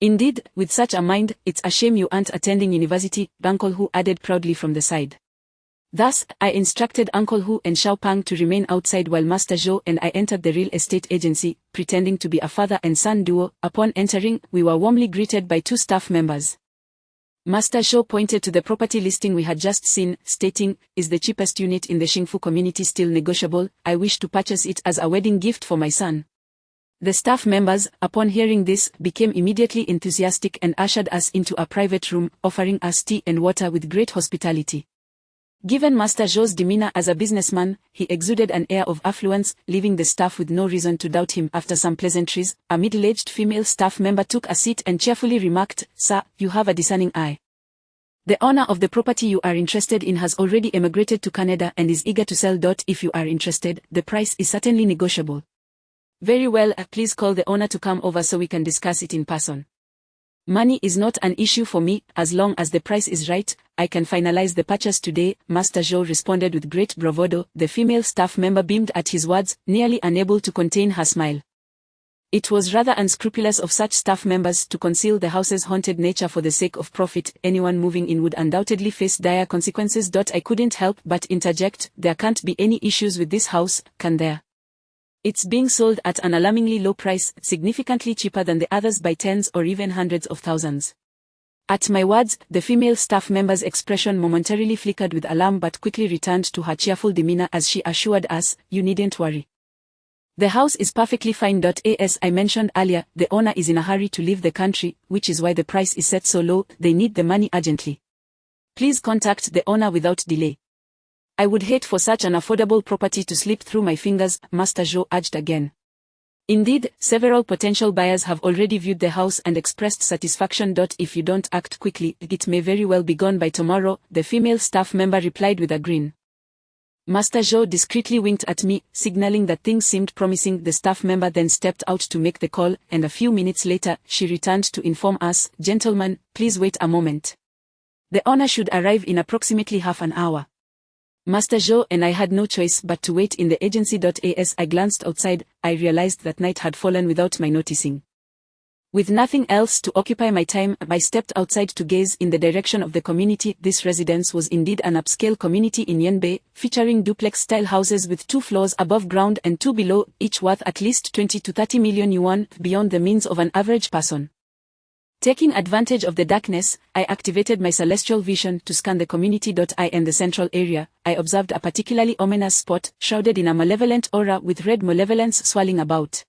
Indeed, with such a mind, it's a shame you aren't attending university, Uncle Hu added proudly from the side. Thus, I instructed Uncle Hu and Xiao Pang to remain outside while Master Zhou and I entered the real estate agency, pretending to be a father and son duo. Upon entering, we were warmly greeted by 2 staff members. Master Zhou pointed to the property listing we had just seen, stating, "Is the cheapest unit in the Xingfu community still negotiable? I wish to purchase it as a wedding gift for my son." The staff members, upon hearing this, became immediately enthusiastic and ushered us into a private room, offering us tea and water with great hospitality. Given Master Zhou's demeanor as a businessman, he exuded an air of affluence, leaving the staff with no reason to doubt him. After some pleasantries, a middle-aged female staff member took a seat and cheerfully remarked, "Sir, you have a discerning eye. The owner of the property you are interested in has already emigrated to Canada and is eager to sell. If you are interested, the price is certainly negotiable." "Very well, please call the owner to come over so we can discuss it in person." "Money is not an issue for me, as long as the price is right, I can finalize the purchase today," Master Zhou responded with great bravado. The female staff member beamed at his words, nearly unable to contain her smile. It was rather unscrupulous of such staff members to conceal the house's haunted nature for the sake of profit. Anyone moving in would undoubtedly face dire consequences. I couldn't help but interject, "There can't be any issues with this house, can there? It's being sold at an alarmingly low price, significantly cheaper than the others by tens or even hundreds of thousands." At my words, the female staff member's expression momentarily flickered with alarm but quickly returned to her cheerful demeanor as she assured us, "You needn't worry. The house is perfectly fine. As I mentioned earlier, the owner is in a hurry to leave the country, which is why the price is set so low. They need the money urgently. Please contact the owner without delay." "I would hate for such an affordable property to slip through my fingers," Master Zhou urged again. Indeed, several potential buyers have already viewed the house and expressed satisfaction. "If you don't act quickly, it may very well be gone by tomorrow," the female staff member replied with a grin. Master Zhou discreetly winked at me, signaling that things seemed promising. The staff member then stepped out to make the call, and a few minutes later, she returned to inform us, "Gentlemen, please wait a moment. The owner should arrive in approximately half an hour." Master Zhou and I had no choice but to wait in the agency. As I glanced outside, I realized that night had fallen without my noticing. With nothing else to occupy my time, I stepped outside to gaze in the direction of the community. This residence was indeed an upscale community in Yanbei, featuring duplex-style houses with 2 floors above ground and 2 below, each worth at least 20 to 30 million yuan, beyond the means of an average person. Taking advantage of the darkness, I activated my celestial vision to scan the community. In the central area, I observed a particularly ominous spot, shrouded in a malevolent aura with red malevolence swirling about.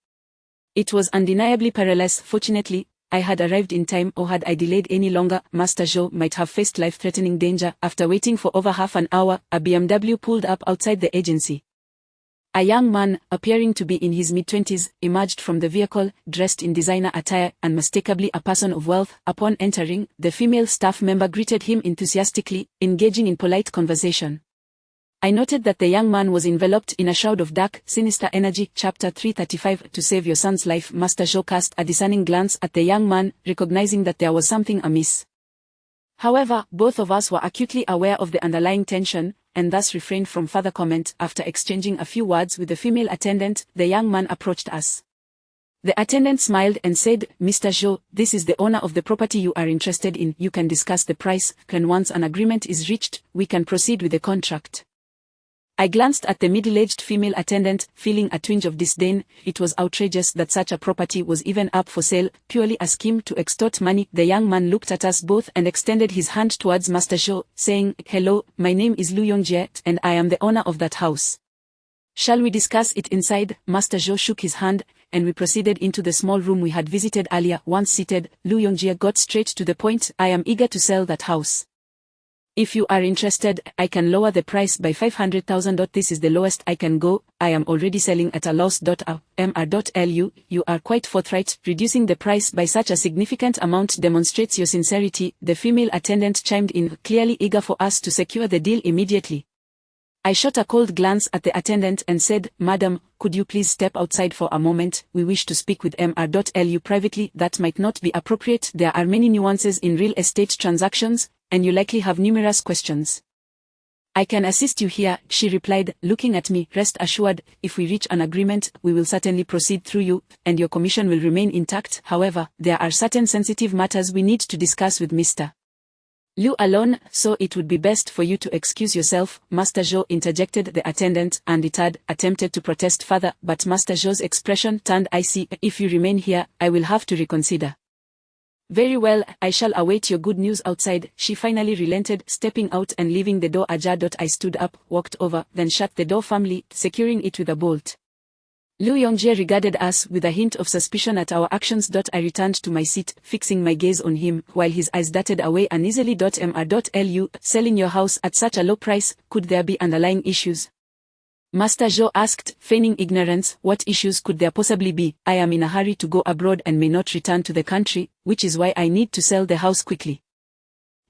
It was undeniably perilous. Fortunately, I had arrived in time, or had I delayed any longer, Master Zhou might have faced life-threatening danger. After waiting for over half an hour, a BMW pulled up outside the agency. A young man, appearing to be in his mid-20s, emerged from the vehicle, dressed in designer attire, unmistakably a person of wealth. Upon entering, the female staff member greeted him enthusiastically, engaging in polite conversation. I noted that the young man was enveloped in a shroud of dark, sinister energy. Chapter 335. To save your son's life, Master Zhou cast a discerning glance at the young man, recognizing that there was something amiss. However, both of us were acutely aware of the underlying tension, and thus refrained from further comment. After exchanging a few words with the female attendant, the young man approached us. The attendant smiled and said, "Mr. Zhou, this is the owner of the property you are interested in. You can discuss the price, and once an agreement is reached, we can proceed with the contract." I glanced at the middle-aged female attendant, feeling a twinge of disdain. It was outrageous that such a property was even up for sale, purely a scheme to extort money. The young man looked at us both and extended his hand towards Master Zhou, saying, "Hello, my name is Lu Yongjie, and I am the owner of that house. Shall we discuss it inside?" Master Zhou shook his hand, and we proceeded into the small room we had visited earlier. Once seated, Lu Yongjie got straight to the point. "I am eager to sell that house. If you are interested, I can lower the price by 500,000. This is the lowest I can go. I am already selling at a loss. Mr. You are quite forthright. Reducing the price by such a significant amount demonstrates your sincerity," the female attendant chimed in, clearly eager for us to secure the deal immediately. I shot a cold glance at the attendant and said, "Madam, could you please step outside for a moment? We wish to speak with Mr. privately." "That might not be appropriate. There are many nuances in real estate transactions, and you likely have numerous questions." I can assist you here, she replied, looking at me. Rest assured, if we reach an agreement, we will certainly proceed through you, and your commission will remain intact. However, there are certain sensitive matters we need to discuss with Mr. Liu alone, so it would be best for you to excuse yourself, Master Zhou interjected. The attendant, undeterred, attempted to protest further, but Master Zhou's expression turned icy. If you remain here, I will have to reconsider. Very well, I shall await your good news outside, she finally relented, stepping out and leaving the door ajar. I stood up, walked over, then shut the door firmly, securing it with a bolt. Liu Yongjie regarded us with a hint of suspicion at our actions. I returned to my seat, fixing my gaze on him, while his eyes darted away uneasily. Mr. Selling your house at such a low price, could there be underlying issues? Master Zhou asked, feigning ignorance. What issues could there possibly be? I am in a hurry to go abroad and may not return to the country, which is why I need to sell the house quickly.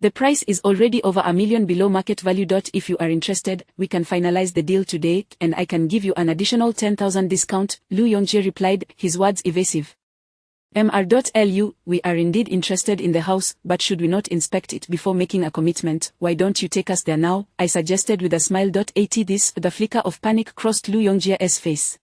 The price is already over $1 million below market value. If you are interested, we can finalize the deal today, and I can give you an additional 10,000 discount, Liu Yongjie replied, his words evasive. Mr. We are indeed interested in the house, but should we not inspect it before making a commitment? Why don't you take us there now? I suggested with a smile. The flicker of panic crossed Liu Yongjie's face.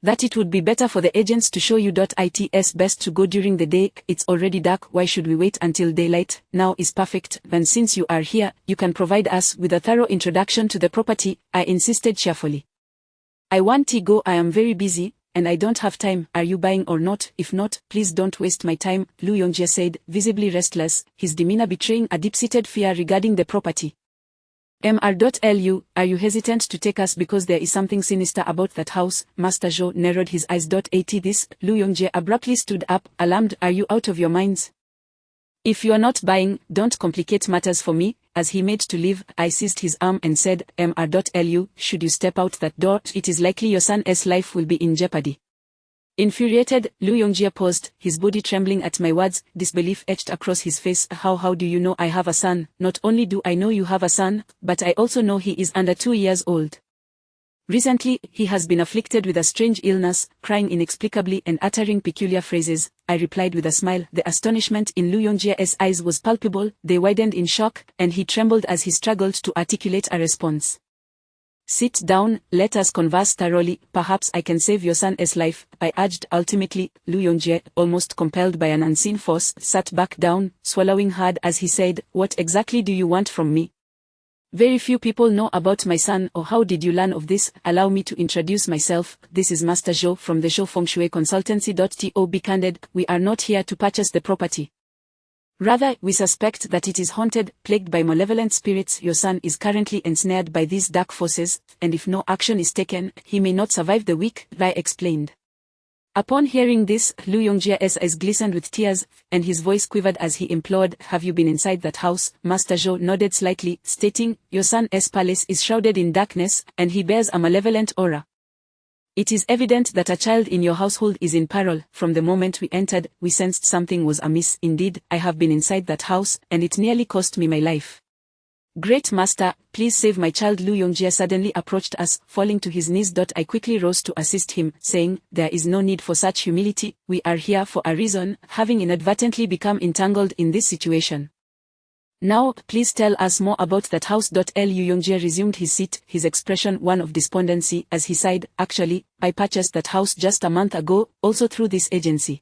That it would be better for the agents to show you. It's best to go during the day, it's already dark. Why should we wait until daylight? Now is perfect, and since you are here, you can provide us with a thorough introduction to the property, I insisted cheerfully. I want to go, I am very busy, and I don't have time. Are you buying or not? If not, please don't waste my time, Liu Yongjie said, visibly restless, his demeanor betraying a deep-seated fear regarding the property. Mr. Are you hesitant to take us because there is something sinister about that house? Master Zhou narrowed his eyes. Liu Yongjie abruptly stood up, alarmed. Are you out of your minds? If you are not buying, don't complicate matters for me. As he made to leave, I seized his arm and said, Mr. Should you step out that door, it is likely your son's life will be in jeopardy. Infuriated, Liu Yongjie paused, his body trembling at my words. Disbelief etched across his face. How do you know I have a son? Not only do I know you have a son, but I also know he is under 2 years old. Recently, he has been afflicted with a strange illness, crying inexplicably and uttering peculiar phrases. I replied with a smile. The astonishment in Liu Yongjie's eyes was palpable, they widened in shock, and he trembled as he struggled to articulate a response. Sit down, let us converse thoroughly, perhaps I can save your son's life, I urged. Ultimately, Liu Yongjie, almost compelled by an unseen force, sat back down, swallowing hard as he said, What exactly do you want from me? Very few people know about my son. Or how did you learn of this? Allow me to introduce myself. This is Master Zhou from the Zhou Fengshui Consultancy. To be candid, we are not here to purchase the property. Rather, we suspect that it is haunted, plagued by malevolent spirits. Your son is currently ensnared by these dark forces, and if no action is taken, he may not survive the week, Lai explained. Upon hearing this, Liu Yongjie's eyes glistened with tears, and his voice quivered as he implored, Have you been inside that house? Master Zhou nodded slightly, stating, Your son's palace is shrouded in darkness, and he bears a malevolent aura. It is evident that a child in your household is in peril. From the moment we entered, we sensed something was amiss. Indeed, I have been inside that house, and it nearly cost me my life. Great Master, please save my child. Liu Yongjie suddenly approached us, falling to his knees. I quickly rose to assist him, saying, There is no need for such humility, we are here for a reason, having inadvertently become entangled in this situation. Now, please tell us more about that house. Liu Yongjie resumed his seat, his expression one of despondency, as he sighed, Actually, I purchased that house just a month ago, also through this agency.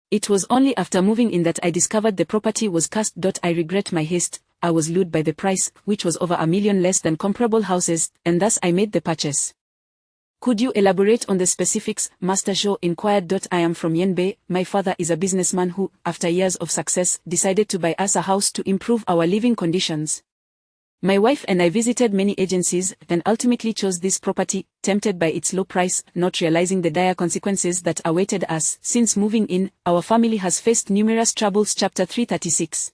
It was only after moving in that I discovered the property was cursed. I regret my haste, I was lured by the price, which was over $1 million less than comparable houses, and thus I made the purchase. Could you elaborate on the specifics? Master Zhou inquired. I am from Yanbei. My father is a businessman who, after years of success, decided to buy us a house to improve our living conditions. My wife and I visited many agencies, and ultimately chose this property, tempted by its low price, not realizing the dire consequences that awaited us. Since moving in, our family has faced numerous troubles. Chapter 336.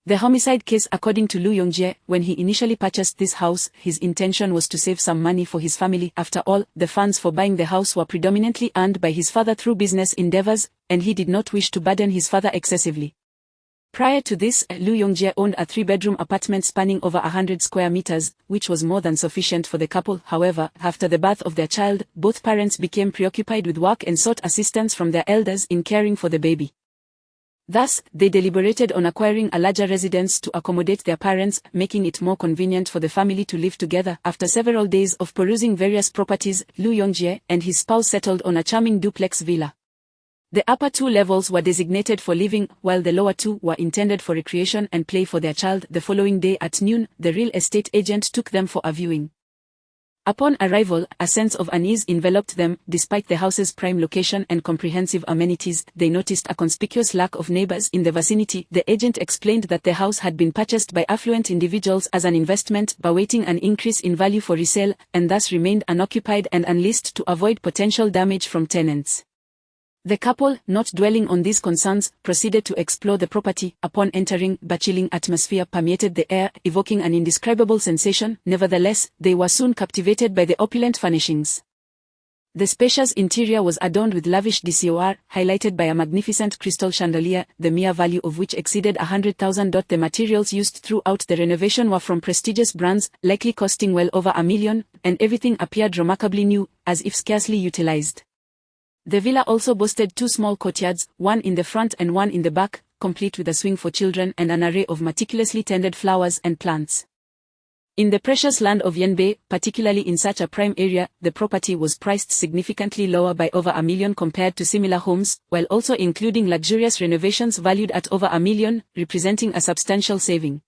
The homicide case. According to Liu Yongjie, when he initially purchased this house, his intention was to save some money for his family. After all, the funds for buying the house were predominantly earned by his father through business endeavors, and he did not wish to burden his father excessively. Prior to this, Liu Yongjie owned a 3-bedroom apartment spanning over 100 square meters, which was more than sufficient for the couple. However, after the birth of their child, both parents became preoccupied with work and sought assistance from their elders in caring for the baby. Thus, they deliberated on acquiring a larger residence to accommodate their parents, making it more convenient for the family to live together. After several days of perusing various properties, Lu Yongjie and his spouse settled on a charming duplex villa. The upper 2 levels were designated for living, while the lower 2 were intended for recreation and play for their child. The following day at noon, the real estate agent took them for a viewing. Upon arrival, a sense of unease enveloped them. Despite the house's prime location and comprehensive amenities, they noticed a conspicuous lack of neighbors in the vicinity. The agent explained that the house had been purchased by affluent individuals as an investment, awaiting an increase in value for resale, and thus remained unoccupied and unleased to avoid potential damage from tenants. The couple, not dwelling on these concerns, proceeded to explore the property. Upon entering, a chilling atmosphere permeated the air, evoking an indescribable sensation. Nevertheless, they were soon captivated by the opulent furnishings. The spacious interior was adorned with lavish decor, highlighted by a magnificent crystal chandelier, the mere value of which exceeded 100,000. The materials used throughout the renovation were from prestigious brands, likely costing well over $1 million, and everything appeared remarkably new, as if scarcely utilized. The villa also boasted 2 small courtyards, one in the front and one in the back, complete with a swing for children and an array of meticulously tended flowers and plants. In the precious land of Yanbei, particularly in such a prime area, the property was priced significantly lower by over $1 million compared to similar homes, while also including luxurious renovations valued at over $1 million, representing a substantial saving.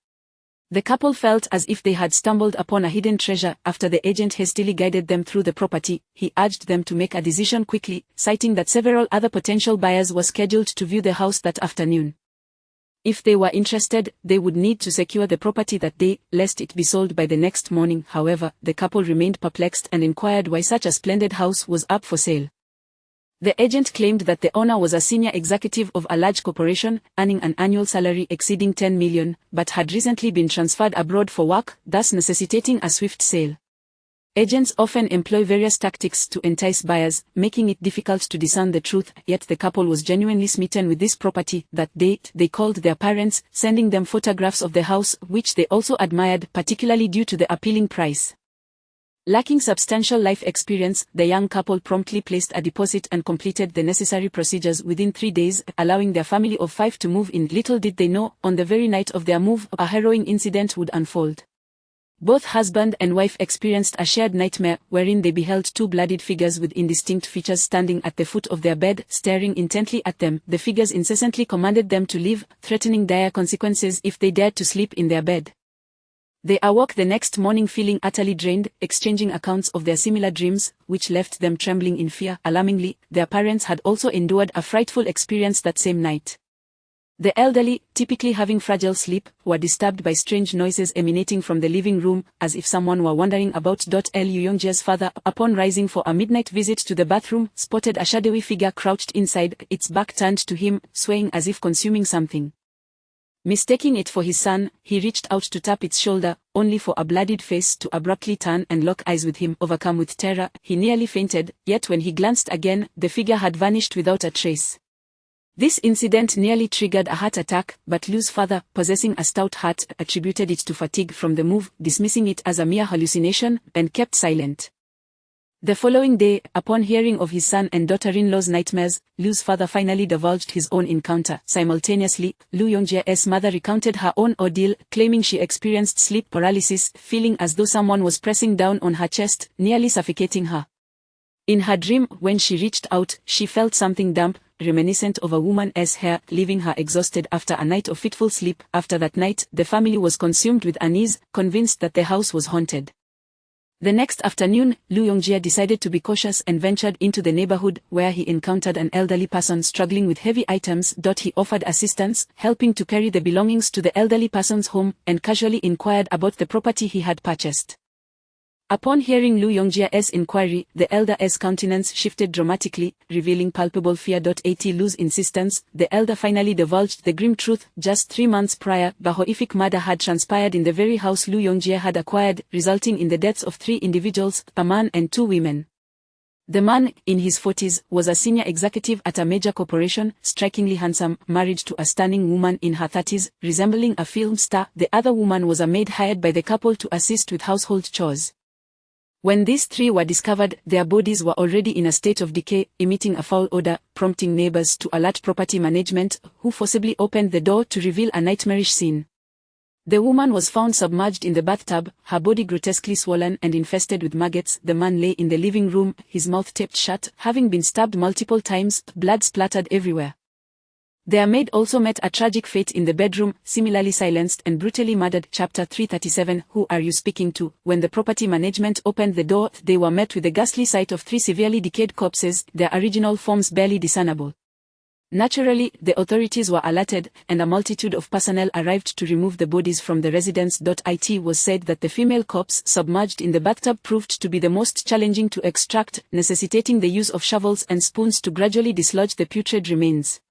The couple felt as if they had stumbled upon a hidden treasure. After the agent hastily guided them through the property, he urged them to make a decision quickly, citing that several other potential buyers were scheduled to view the house that afternoon. If they were interested, they would need to secure the property that day, lest it be sold by the next morning. However, the couple remained perplexed and inquired why such a splendid house was up for sale. The agent claimed that the owner was a senior executive of a large corporation, earning an annual salary exceeding $10 million, but had recently been transferred abroad for work, thus necessitating a swift sale. Agents often employ various tactics to entice buyers, making it difficult to discern the truth, yet the couple was genuinely smitten with this property. That day, they called their parents, sending them photographs of the house, which they also admired, particularly due to the appealing price. Lacking substantial life experience, the young couple promptly placed a deposit and completed the necessary procedures within 3 days, allowing their family of 5 to move in. Little did they know, on the very night of their move, a harrowing incident would unfold. Both husband and wife experienced a shared nightmare, wherein they beheld 2 bloodied figures with indistinct features standing at the foot of their bed, staring intently at them. The figures incessantly commanded them to leave, threatening dire consequences if they dared to sleep in their bed. They awoke the next morning feeling utterly drained, exchanging accounts of their similar dreams, which left them trembling in fear. Alarmingly, their parents had also endured a frightful experience that same night. The elderly, typically having fragile sleep, were disturbed by strange noises emanating from the living room, as if someone were wandering about. Lu Yongjie's father, upon rising for a midnight visit to the bathroom, spotted a shadowy figure crouched inside, its back turned to him, swaying as if consuming something. Mistaking it for his son, he reached out to tap its shoulder, only for a bloodied face to abruptly turn and lock eyes with him. Overcome with terror, he nearly fainted, yet when he glanced again, the figure had vanished without a trace. This incident nearly triggered a heart attack, but Lu's father, possessing a stout heart, attributed it to fatigue from the move, dismissing it as a mere hallucination, and kept silent. The following day, upon hearing of his son and daughter-in-law's nightmares, Lu's father finally divulged his own encounter. Simultaneously, Lu Yongjie's mother recounted her own ordeal, claiming she experienced sleep paralysis, feeling as though someone was pressing down on her chest, nearly suffocating her. In her dream, when she reached out, she felt something damp, reminiscent of a woman's hair, leaving her exhausted after a night of fitful sleep. After that night, the family was consumed with unease, convinced that the house was haunted. The next afternoon, Lu Yongjie decided to be cautious and ventured into the neighborhood, where he encountered an elderly person struggling with heavy items. He offered assistance, helping to carry the belongings to the elderly person's home, and casually inquired about the property he had purchased. Upon hearing Lu Yongjie's inquiry, the elder's countenance shifted dramatically, revealing palpable fear. At Lu's insistence, the elder finally divulged the grim truth. Just 3 months prior, a horrific murder had transpired in the very house Lu Yongjie had acquired, resulting in the deaths of 3 individuals, a man and 2 women. The man, in his 40s, was a senior executive at a major corporation, strikingly handsome, married to a stunning woman in her 30s, resembling a film star. The other woman was a maid hired by the couple to assist with household chores. When these three were discovered, their bodies were already in a state of decay, emitting a foul odor, prompting neighbors to alert property management, who forcibly opened the door to reveal a nightmarish scene. The woman was found submerged in the bathtub, her body grotesquely swollen and infested with maggots. The man lay in the living room, his mouth taped shut, having been stabbed multiple times, blood splattered everywhere. Their maid also met a tragic fate in the bedroom, similarly silenced and brutally murdered. Chapter 337. Who are you speaking to? When the property management opened the door, they were met with the ghastly sight of three severely decayed corpses, their original forms barely discernible. Naturally, the authorities were alerted, and a multitude of personnel arrived to remove the bodies from the residence. It was said that the female corpse submerged in the bathtub proved to be the most challenging to extract, necessitating the use of shovels and spoons to gradually dislodge the putrid remains.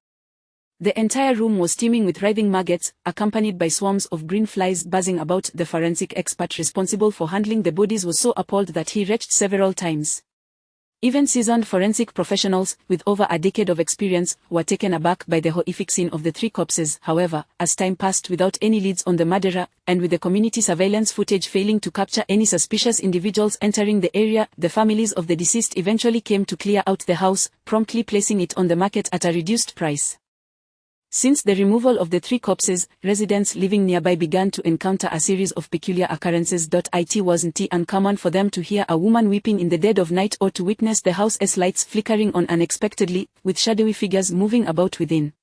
The entire room was teeming with writhing maggots, accompanied by swarms of green flies buzzing about. The forensic expert responsible for handling the bodies was so appalled that he retched several times. Even seasoned forensic professionals, with over a decade of experience, were taken aback by the horrific scene of the three corpses. However, as time passed without any leads on the murderer, and with the community surveillance footage failing to capture any suspicious individuals entering the area, the families of the deceased eventually came to clear out the house, promptly placing it on the market at a reduced price. Since the removal of the three corpses, residents living nearby began to encounter a series of peculiar occurrences. It wasn't uncommon for them to hear a woman weeping in the dead of night or to witness the house's lights flickering on unexpectedly, with shadowy figures moving about within.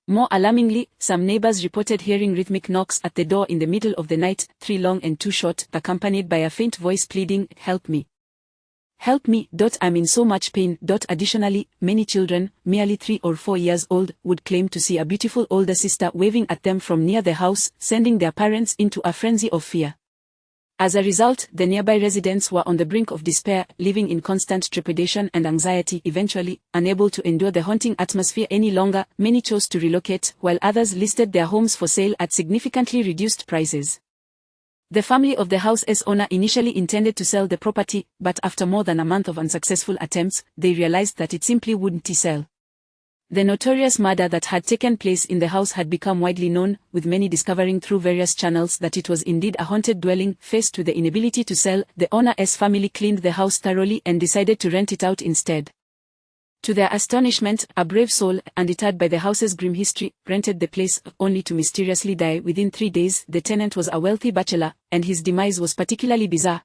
More alarmingly, some neighbors reported hearing rhythmic knocks at the door in the middle of the night, 3 long and 2 short, accompanied by a faint voice pleading, "Help me. Help me. I'm in so much pain." Additionally, many children, merely 3 or 4 years old, would claim to see a beautiful older sister waving at them from near the house, sending their parents into a frenzy of fear. As a result, the nearby residents were on the brink of despair, living in constant trepidation and anxiety. Eventually, unable to endure the haunting atmosphere any longer, many chose to relocate, while others listed their homes for sale at significantly reduced prices. The family of the house's owner initially intended to sell the property, but after more than a month of unsuccessful attempts, they realized that it simply wouldn't sell. The notorious murder that had taken place in the house had become widely known, with many discovering through various channels that it was indeed a haunted dwelling. Faced with the inability to sell, the owner's family cleaned the house thoroughly and decided to rent it out instead. To their astonishment, a brave soul, undeterred by the house's grim history, rented the place, only to mysteriously die within 3 days. The tenant was a wealthy bachelor, and his demise was particularly bizarre.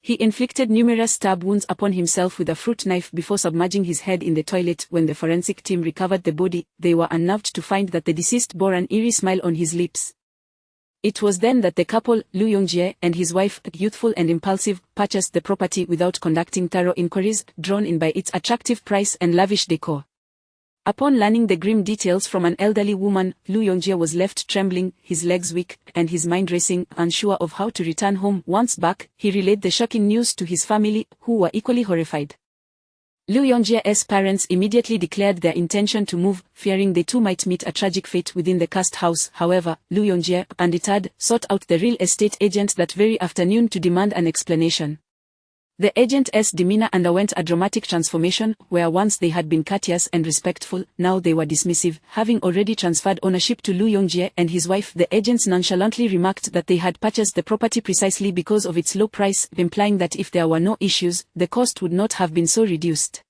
He inflicted numerous stab wounds upon himself with a fruit knife before submerging his head in the toilet. When the forensic team recovered the body, they were unnerved to find that the deceased bore an eerie smile on his lips. It was then that the couple, Lu Yongjie and his wife, youthful and impulsive, purchased the property without conducting thorough inquiries, drawn in by its attractive price and lavish decor. Upon learning the grim details from an elderly woman, Lu Yongjie was left trembling, his legs weak, and his mind racing. Unsure of how to return home. Once back, he relayed the shocking news to his family, who were equally horrified. Lu Yongjie's parents immediately declared their intention to move, fearing they too might meet a tragic fate within the cursed house. However, Lu Yongjie, undeterred, sought out the real estate agent that very afternoon to demand an explanation. The agent's demeanor underwent a dramatic transformation, where once they had been courteous and respectful, now they were dismissive. Having already transferred ownership to Lu Yongjie and his wife, the agents nonchalantly remarked that they had purchased the property precisely because of its low price, implying that if there were no issues, the cost would not have been so reduced.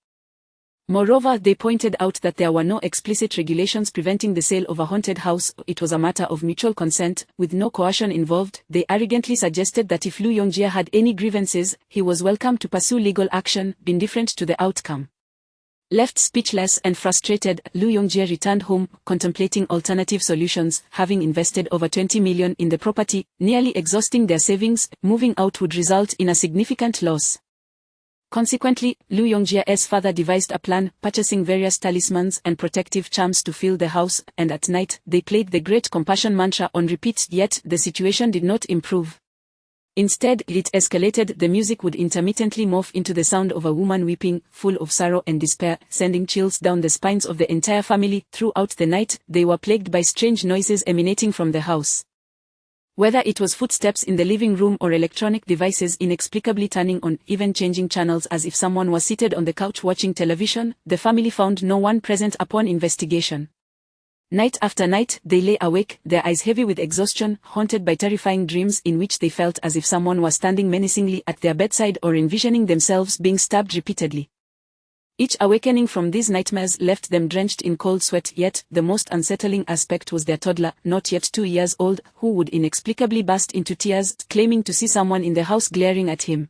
Moreover, they pointed out that there were no explicit regulations preventing the sale of a haunted house. It was a matter of mutual consent, with no coercion involved. They arrogantly suggested that if Lu Yongjie had any grievances, he was welcome to pursue legal action, indifferent to the outcome. Left speechless and frustrated, Lu Yongjie returned home, contemplating alternative solutions. Having invested over 20 million in the property, nearly exhausting their savings, moving out would result in a significant loss. Consequently, Lu Yongjie's father devised a plan, purchasing various talismans and protective charms to fill the house, and at night, they played the Great Compassion mantra on repeat. Yet, the situation did not improve. Instead, it escalated. The music would intermittently morph into the sound of a woman weeping, full of sorrow and despair, sending chills down the spines of the entire family. Throughout the night, they were plagued by strange noises emanating from the house. Whether it was footsteps in the living room or electronic devices inexplicably turning on, even changing channels as if someone was seated on the couch watching television, the family found no one present upon investigation. Night after night, they lay awake, their eyes heavy with exhaustion, haunted by terrifying dreams in which they felt as if someone was standing menacingly at their bedside or envisioning themselves being stabbed repeatedly. Each awakening from these nightmares left them drenched in cold sweat, yet the most unsettling aspect was their toddler, not yet 2 years old, who would inexplicably burst into tears, claiming to see someone in the house glaring at him.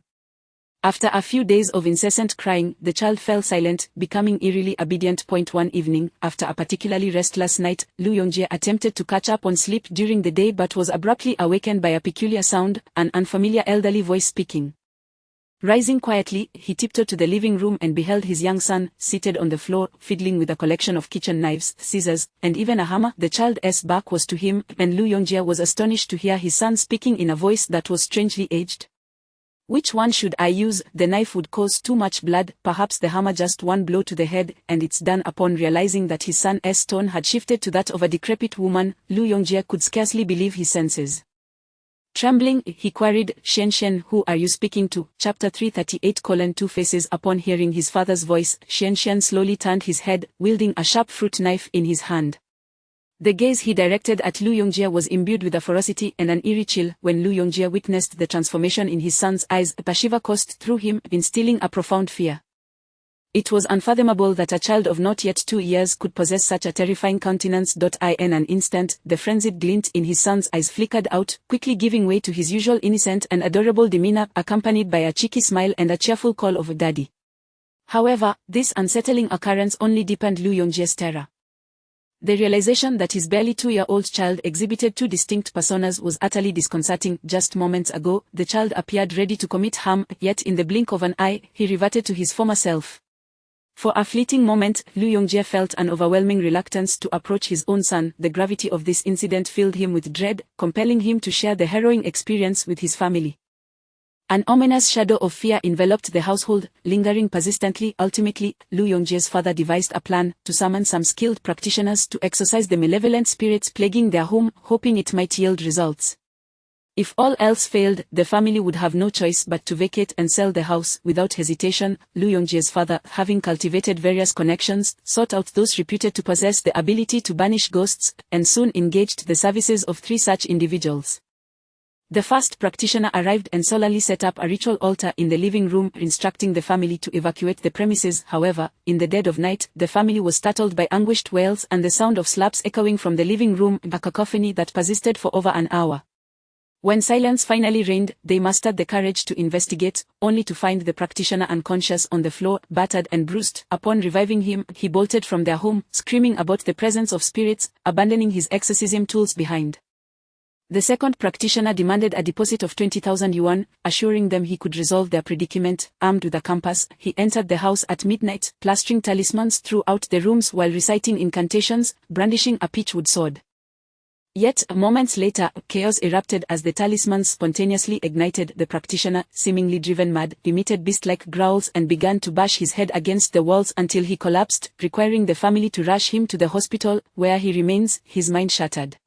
After a few days of incessant crying, the child fell silent, becoming eerily obedient. One evening, after a particularly restless night, Lu Yongjie attempted to catch up on sleep during the day but was abruptly awakened by a peculiar sound, an unfamiliar elderly voice speaking. Rising quietly, he tiptoed to the living room and beheld his young son, seated on the floor, fiddling with a collection of kitchen knives, scissors, and even a hammer. The child's back was to him, and Lu Yongjie was astonished to hear his son speaking in a voice that was strangely aged. Which one should I use? The knife would cause too much blood, perhaps the hammer just one blow to the head, and it's done. Upon realizing that his son's tone had shifted to that of a decrepit woman, Lu Yongjie could scarcely believe his senses. Trembling, he queried, Shen, who are you speaking to? Chapter 338: Two Faces. Upon hearing his father's voice, Shen slowly turned his head, wielding a sharp fruit knife in his hand. The gaze he directed at Lu Yongjie was imbued with a ferocity and an eerie chill. When Lu Yongjie witnessed the transformation in his son's eyes, a shiver coursed through him, instilling a profound fear. It was unfathomable that a child of not yet 2 years could possess such a terrifying countenance. In an instant, the frenzied glint in his son's eyes flickered out, quickly giving way to his usual innocent and adorable demeanor, accompanied by a cheeky smile and a cheerful call of "Daddy." However, this unsettling occurrence only deepened Lu Yongjie's terror. The realization that his barely 2-year-old child exhibited two distinct personas was utterly disconcerting. Just moments ago, the child appeared ready to commit harm, yet in the blink of an eye, he reverted to his former self. For a fleeting moment, Lu Yongjie felt an overwhelming reluctance to approach his own son. The gravity of this incident filled him with dread, compelling him to share the harrowing experience with his family. An ominous shadow of fear enveloped the household, lingering persistently. Ultimately, Lu Yongjie's father devised a plan to summon some skilled practitioners to exorcise the malevolent spirits plaguing their home, hoping it might yield results. If all else failed, the family would have no choice but to vacate and sell the house. Without hesitation, Lu Yongjie's father, having cultivated various connections, sought out those reputed to possess the ability to banish ghosts, and soon engaged the services of 3 such individuals. The first practitioner arrived and solemnly set up a ritual altar in the living room, instructing the family to evacuate the premises. However, in the dead of night, the family was startled by anguished wails and the sound of slaps echoing from the living room, a cacophony that persisted for over an hour. When silence finally reigned, they mustered the courage to investigate, only to find the practitioner unconscious on the floor, battered and bruised. Upon reviving him, he bolted from their home, screaming about the presence of spirits, abandoning his exorcism tools behind. The second practitioner demanded a deposit of 20,000 yuan, assuring them he could resolve their predicament. Armed with a compass, he entered the house at midnight, plastering talismans throughout the rooms while reciting incantations, brandishing a pitchwood sword. Yet, moments later, chaos erupted as the talismans spontaneously ignited. The practitioner, seemingly driven mad, emitted beast-like growls and began to bash his head against the walls until he collapsed, requiring the family to rush him to the hospital, where he remains, his mind shattered.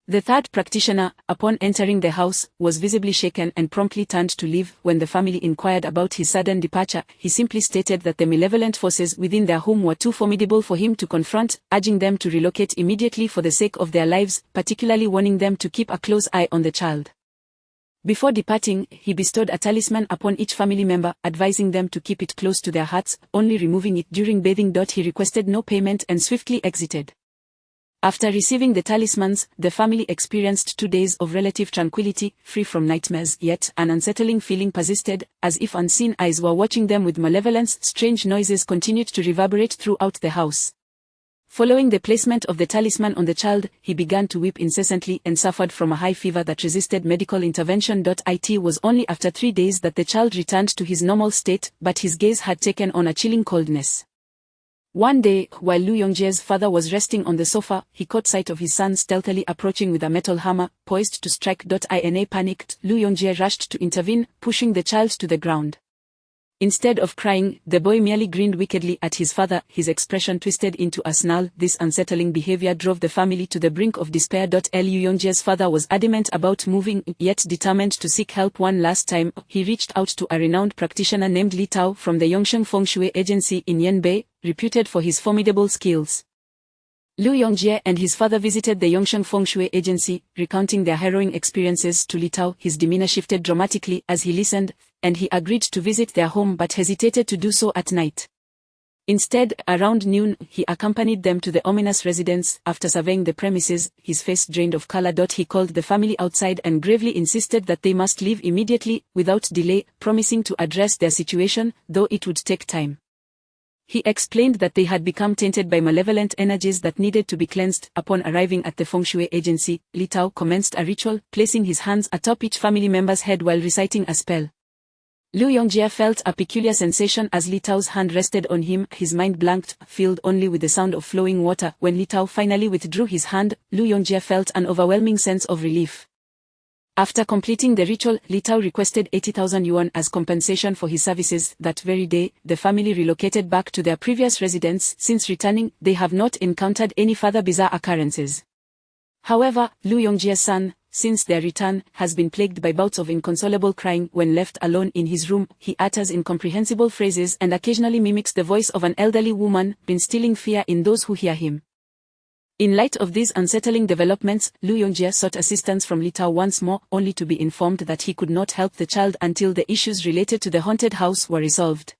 The third practitioner, upon entering the house, was visibly shaken and promptly turned to leave. When the family inquired about his sudden departure, he simply stated that the malevolent forces within their home were too formidable for him to confront, urging them to relocate immediately for the sake of their lives, particularly warning them to keep a close eye on the child. Before departing, he bestowed a talisman upon each family member, advising them to keep it close to their hearts, only removing it during bathing. He requested no payment and swiftly exited. After receiving the talismans, the family experienced 2 days of relative tranquility, free from nightmares. Yet, an unsettling feeling persisted, as if unseen eyes were watching them with malevolence. Strange noises continued to reverberate throughout the house. Following the placement of the talisman on the child, he began to weep incessantly and suffered from a high fever that resisted medical intervention. It was only after 3 days that the child returned to his normal state, but his gaze had taken on a chilling coldness. One day, while Lu Yongjie's father was resting on the sofa, he caught sight of his son stealthily approaching with a metal hammer, poised to strike. Panicked, Lu Yongjie rushed to intervene, pushing the child to the ground. Instead of crying, the boy merely grinned wickedly at his father, his expression twisted into a snarl. This unsettling behavior drove the family to the brink of despair. Lu Yongjie's father was adamant about moving, yet determined to seek help one last time. He reached out to a renowned practitioner named Li Tao from the Yongsheng Feng Shui Agency in Yanbei, reputed for his formidable skills. Liu Yongjie and his father visited the Yongsheng Feng Shui agency, recounting their harrowing experiences to Li Tao. His demeanor shifted dramatically as he listened, and he agreed to visit their home but hesitated to do so at night. Instead, around noon, he accompanied them to the ominous residence. After surveying the premises, his face drained of color. He called the family outside and gravely insisted that they must leave immediately, without delay, promising to address their situation, though it would take time. He explained that they had become tainted by malevolent energies that needed to be cleansed. Upon arriving at the Feng Shui agency, Li Tao commenced a ritual, placing his hands atop each family member's head while reciting a spell. Liu Yongjie felt a peculiar sensation as Li Tao's hand rested on him. His mind blanked, filled only with the sound of flowing water. When Li Tao finally withdrew his hand, Liu Yongjie felt an overwhelming sense of relief. After completing the ritual, Li Tao requested 80,000 yuan as compensation for his services. That very day, the family relocated back to their previous residence. Since returning, they have not encountered any further bizarre occurrences. However, Liu Yongjie's son, since their return, has been plagued by bouts of inconsolable crying. When left alone in his room, he utters incomprehensible phrases and occasionally mimics the voice of an elderly woman, instilling fear in those who hear him. In light of these unsettling developments, Liu Yongjie sought assistance from Li Tao once more, only to be informed that he could not help the child until the issues related to the haunted house were resolved.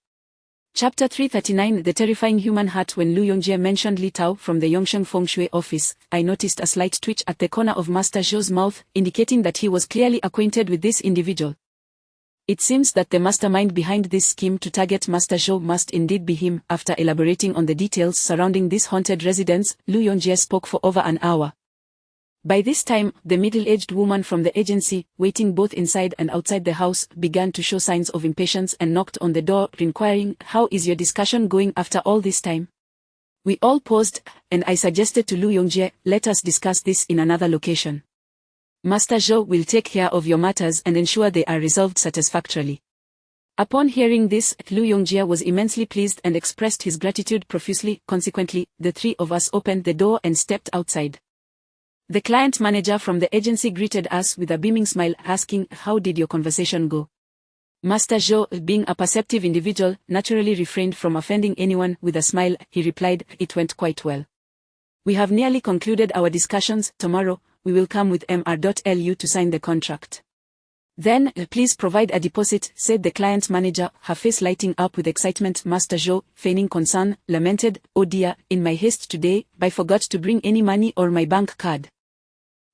Chapter 339 The Terrifying Human Heart. When Liu Yongjie mentioned Li Tao from the Yongsheng Feng Shui office, I noticed a slight twitch at the corner of Master Zhou's mouth, indicating that he was clearly acquainted with this individual. It seems that the mastermind behind this scheme to target Master Zhou must indeed be him. After elaborating on the details surrounding this haunted residence, Liu Yongjie spoke for over an hour. By this time, the middle-aged woman from the agency, waiting both inside and outside the house, began to show signs of impatience and knocked on the door, inquiring, "How is your discussion going after all this time?" We all paused, and I suggested to Liu Yongjie, "Let us discuss this in another location. Master Zhou will take care of your matters and ensure they are resolved satisfactorily." Upon hearing this, Liu Yongjie was immensely pleased and expressed his gratitude profusely. Consequently, the three of us opened the door and stepped outside. The client manager from the agency greeted us with a beaming smile, asking, "How did your conversation go?" Master Zhou, being a perceptive individual, naturally refrained from offending anyone. With a smile, he replied, "It went quite well. We have nearly concluded our discussions. Tomorrow, we will come with Mr.Lu to sign the contract." "Then, please provide a deposit," said the client manager, her face lighting up with excitement. Master Zhou, feigning concern, lamented, "Oh dear, in my haste today, I forgot to bring any money or my bank card.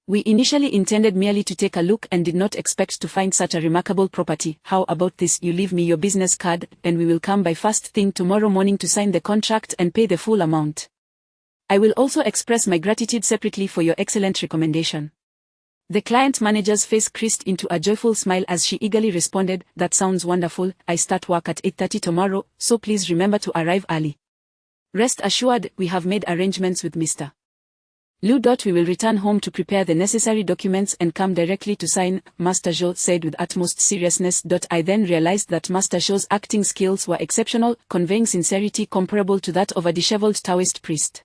We initially intended merely to take a look and did not expect to find such a remarkable property. How about this? You leave me your business card, and we will come by first thing tomorrow morning to sign the contract and pay the full amount. I will also express my gratitude separately for your excellent recommendation." The client manager's face creased into a joyful smile as she eagerly responded, "That sounds wonderful. I start work at 8:30 tomorrow, so please remember to arrive early. Rest assured, we have made arrangements with Mr. Liu. We will return home to prepare the necessary documents and come directly to sign," Master Zhou said with utmost seriousness. I then realized that Master Zhou's acting skills were exceptional, conveying sincerity comparable to that of a disheveled Taoist priest.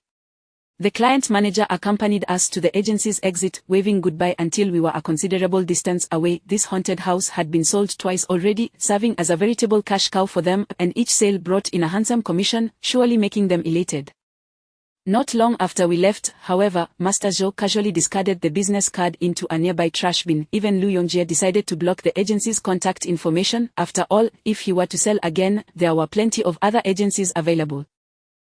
The client manager accompanied us to the agency's exit, waving goodbye until we were a considerable distance away. This haunted house had been sold twice already, serving as a veritable cash cow for them, and each sale brought in a handsome commission, surely making them elated. Not long after we left, however, Master Zhou casually discarded the business card into a nearby trash bin. Even Liu Yongjie decided to block the agency's contact information. After all, if he were to sell again, there were plenty of other agencies available.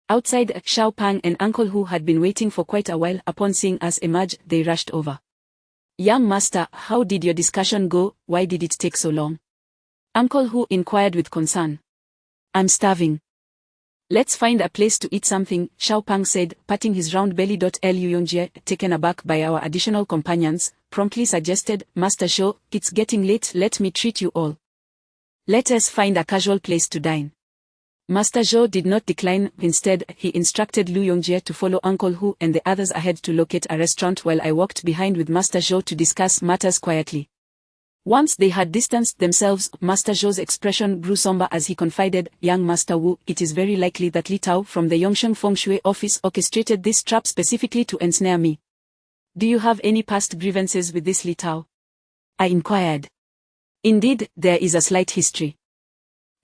Outside, Xiao Pang and Uncle Hu had been waiting for quite a while. Upon seeing us emerge, they rushed over. "Young master, how did your discussion go? Why did it take so long?" Uncle Hu inquired with concern. "I'm starving. Let's find a place to eat something," Xiao Pang said, patting his round belly. Liu Yongjie, taken aback by our additional companions, promptly suggested, "Master Zhou, it's getting late, let me treat you all. Let us find a casual place to dine." Master Zhou did not decline. Instead, he instructed Liu Yongjie to follow Uncle Hu and the others ahead to locate a restaurant while I walked behind with Master Zhou to discuss matters quietly. Once they had distanced themselves, Master Zhou's expression grew somber as he confided, "Young Master Wu, it is very likely that Li Tao from the Yongsheng Feng Shui office orchestrated this trap specifically to ensnare me. Do you have any past grievances with this Li Tao?" I inquired. "Indeed, there is a slight history.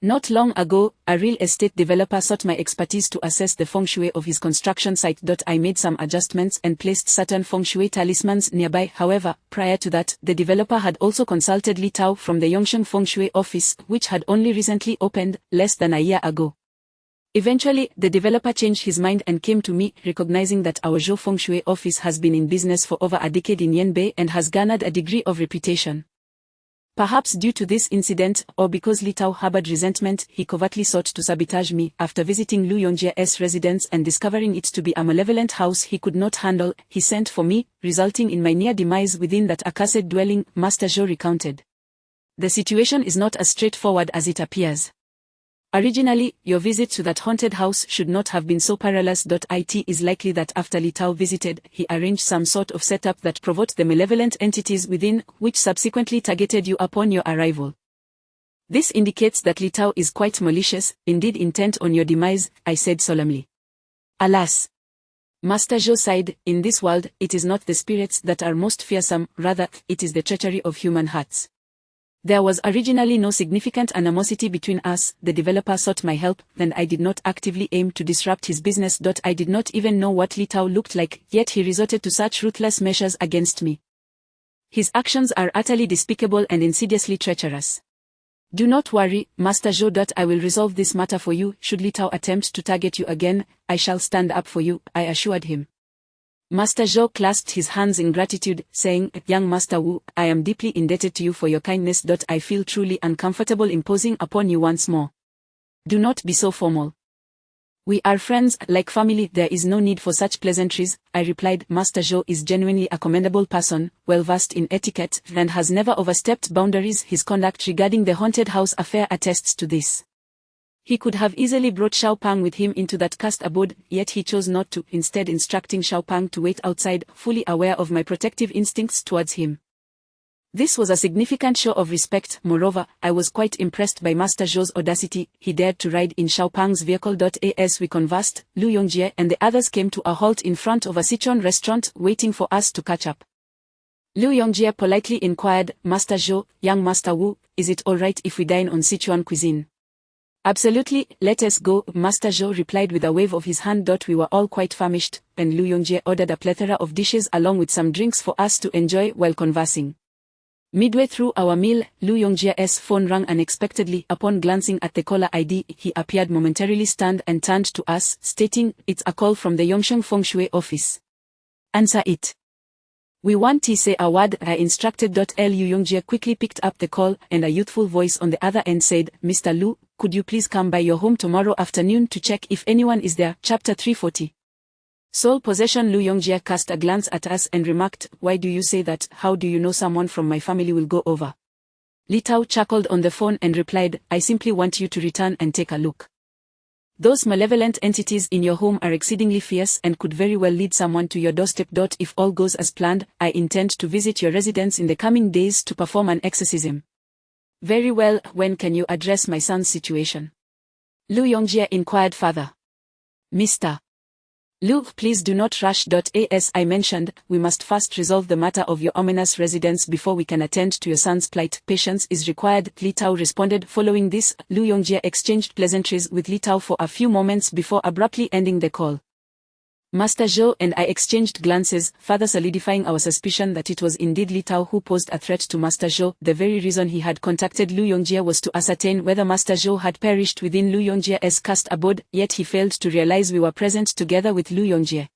Not long ago, a real estate developer sought my expertise to assess the feng shui of his construction site. I made some adjustments and placed certain feng shui talismans nearby. However, prior to that, the developer had also consulted Li Tao from the Yongsheng Feng Shui office, which had only recently opened, less than a year ago. Eventually, the developer changed his mind and came to me, recognizing that our Zhou Feng Shui office has been in business for over a decade in Yanbei and has garnered a degree of reputation. Perhaps due to this incident, or because Li Tao harbored resentment, he covertly sought to sabotage me. After visiting Lu Yongjie's residence and discovering it to be a malevolent house he could not handle, he sent for me, resulting in my near demise within that accursed dwelling, Master Zhou recounted. The situation is not as straightforward as it appears. Originally, your visit to that haunted house should not have been so perilous. It is likely that after Li Tao visited, he arranged some sort of setup that provoked the malevolent entities within, which subsequently targeted you upon your arrival. This indicates that Li Tao is quite malicious, indeed intent on your demise, I said solemnly. Alas! Master Zhou sighed, in this world, it is not the spirits that are most fearsome, rather, it is the treachery of human hearts. There was originally no significant animosity between us. The developer sought my help, and I did not actively aim to disrupt his business. I did not even know what Li Tao looked like, yet he resorted to such ruthless measures against me. His actions are utterly despicable and insidiously treacherous. Do not worry, Master Zhou. I will resolve this matter for you. Should Li Tao attempt to target you again, I shall stand up for you, I assured him. Master Zhou clasped his hands in gratitude, saying, Young Master Wu, I am deeply indebted to you for your kindness. I feel truly uncomfortable imposing upon you once more. Do not be so formal. We are friends, like family. There is no need for such pleasantries, I replied. Master Zhou is genuinely a commendable person, well versed in etiquette, and has never overstepped boundaries. His conduct regarding the haunted house affair attests to this. He could have easily brought Xiao Pang with him into that cursed abode, yet he chose not to, instead instructing Xiao Pang to wait outside, fully aware of my protective instincts towards him. This was a significant show of respect. Moreover, I was quite impressed by Master Zhou's audacity. He dared to ride in Xiao Pang's vehicle. As we conversed, Lu Yongjie and the others came to a halt in front of a Sichuan restaurant, waiting for us to catch up. Lu Yongjie politely inquired, Master Zhou, young Master Wu, is it alright if we dine on Sichuan cuisine? Absolutely, let us go, Master Zhou replied with a wave of his hand. We were all quite famished, and Lu Yongjie ordered a plethora of dishes along with some drinks for us to enjoy while conversing. Midway through our meal, Lu Yongjie's phone rang unexpectedly. Upon glancing at the caller ID, he appeared momentarily stunned and turned to us, stating, It's a call from the Yongsheng Feng Shui office. Answer it. We want to say a word, I instructed. Lu Yongjie quickly picked up the call, and a youthful voice on the other end said, Mr. Lu, could you please come by your home tomorrow afternoon to check if anyone is there? Chapter 340. Sole possession. Lu Yongjie cast a glance at us and remarked, Why do you say that? How do you know someone from my family will go over? Li Tao chuckled on the phone and replied, I simply want you to return and take a look. Those malevolent entities in your home are exceedingly fierce and could very well lead someone to your doorstep. If all goes as planned, I intend to visit your residence in the coming days to perform an exorcism. Very well, when can you address my son's situation? Lu Yongjie inquired further. Mr. Lu, please do not rush. As I mentioned, we must first resolve the matter of your ominous residence before we can attend to your son's plight. Patience is required, Li Tao responded. Following this, Lu Yongjie exchanged pleasantries with Li Tao for a few moments before abruptly ending the call. Master Zhou and I exchanged glances, further solidifying our suspicion that it was indeed Li Tao who posed a threat to Master Zhou. The very reason he had contacted Lu Yongjie was to ascertain whether Master Zhou had perished within Lu Yongjie's cursed abode, yet he failed to realize we were present together with Lu Yongjie.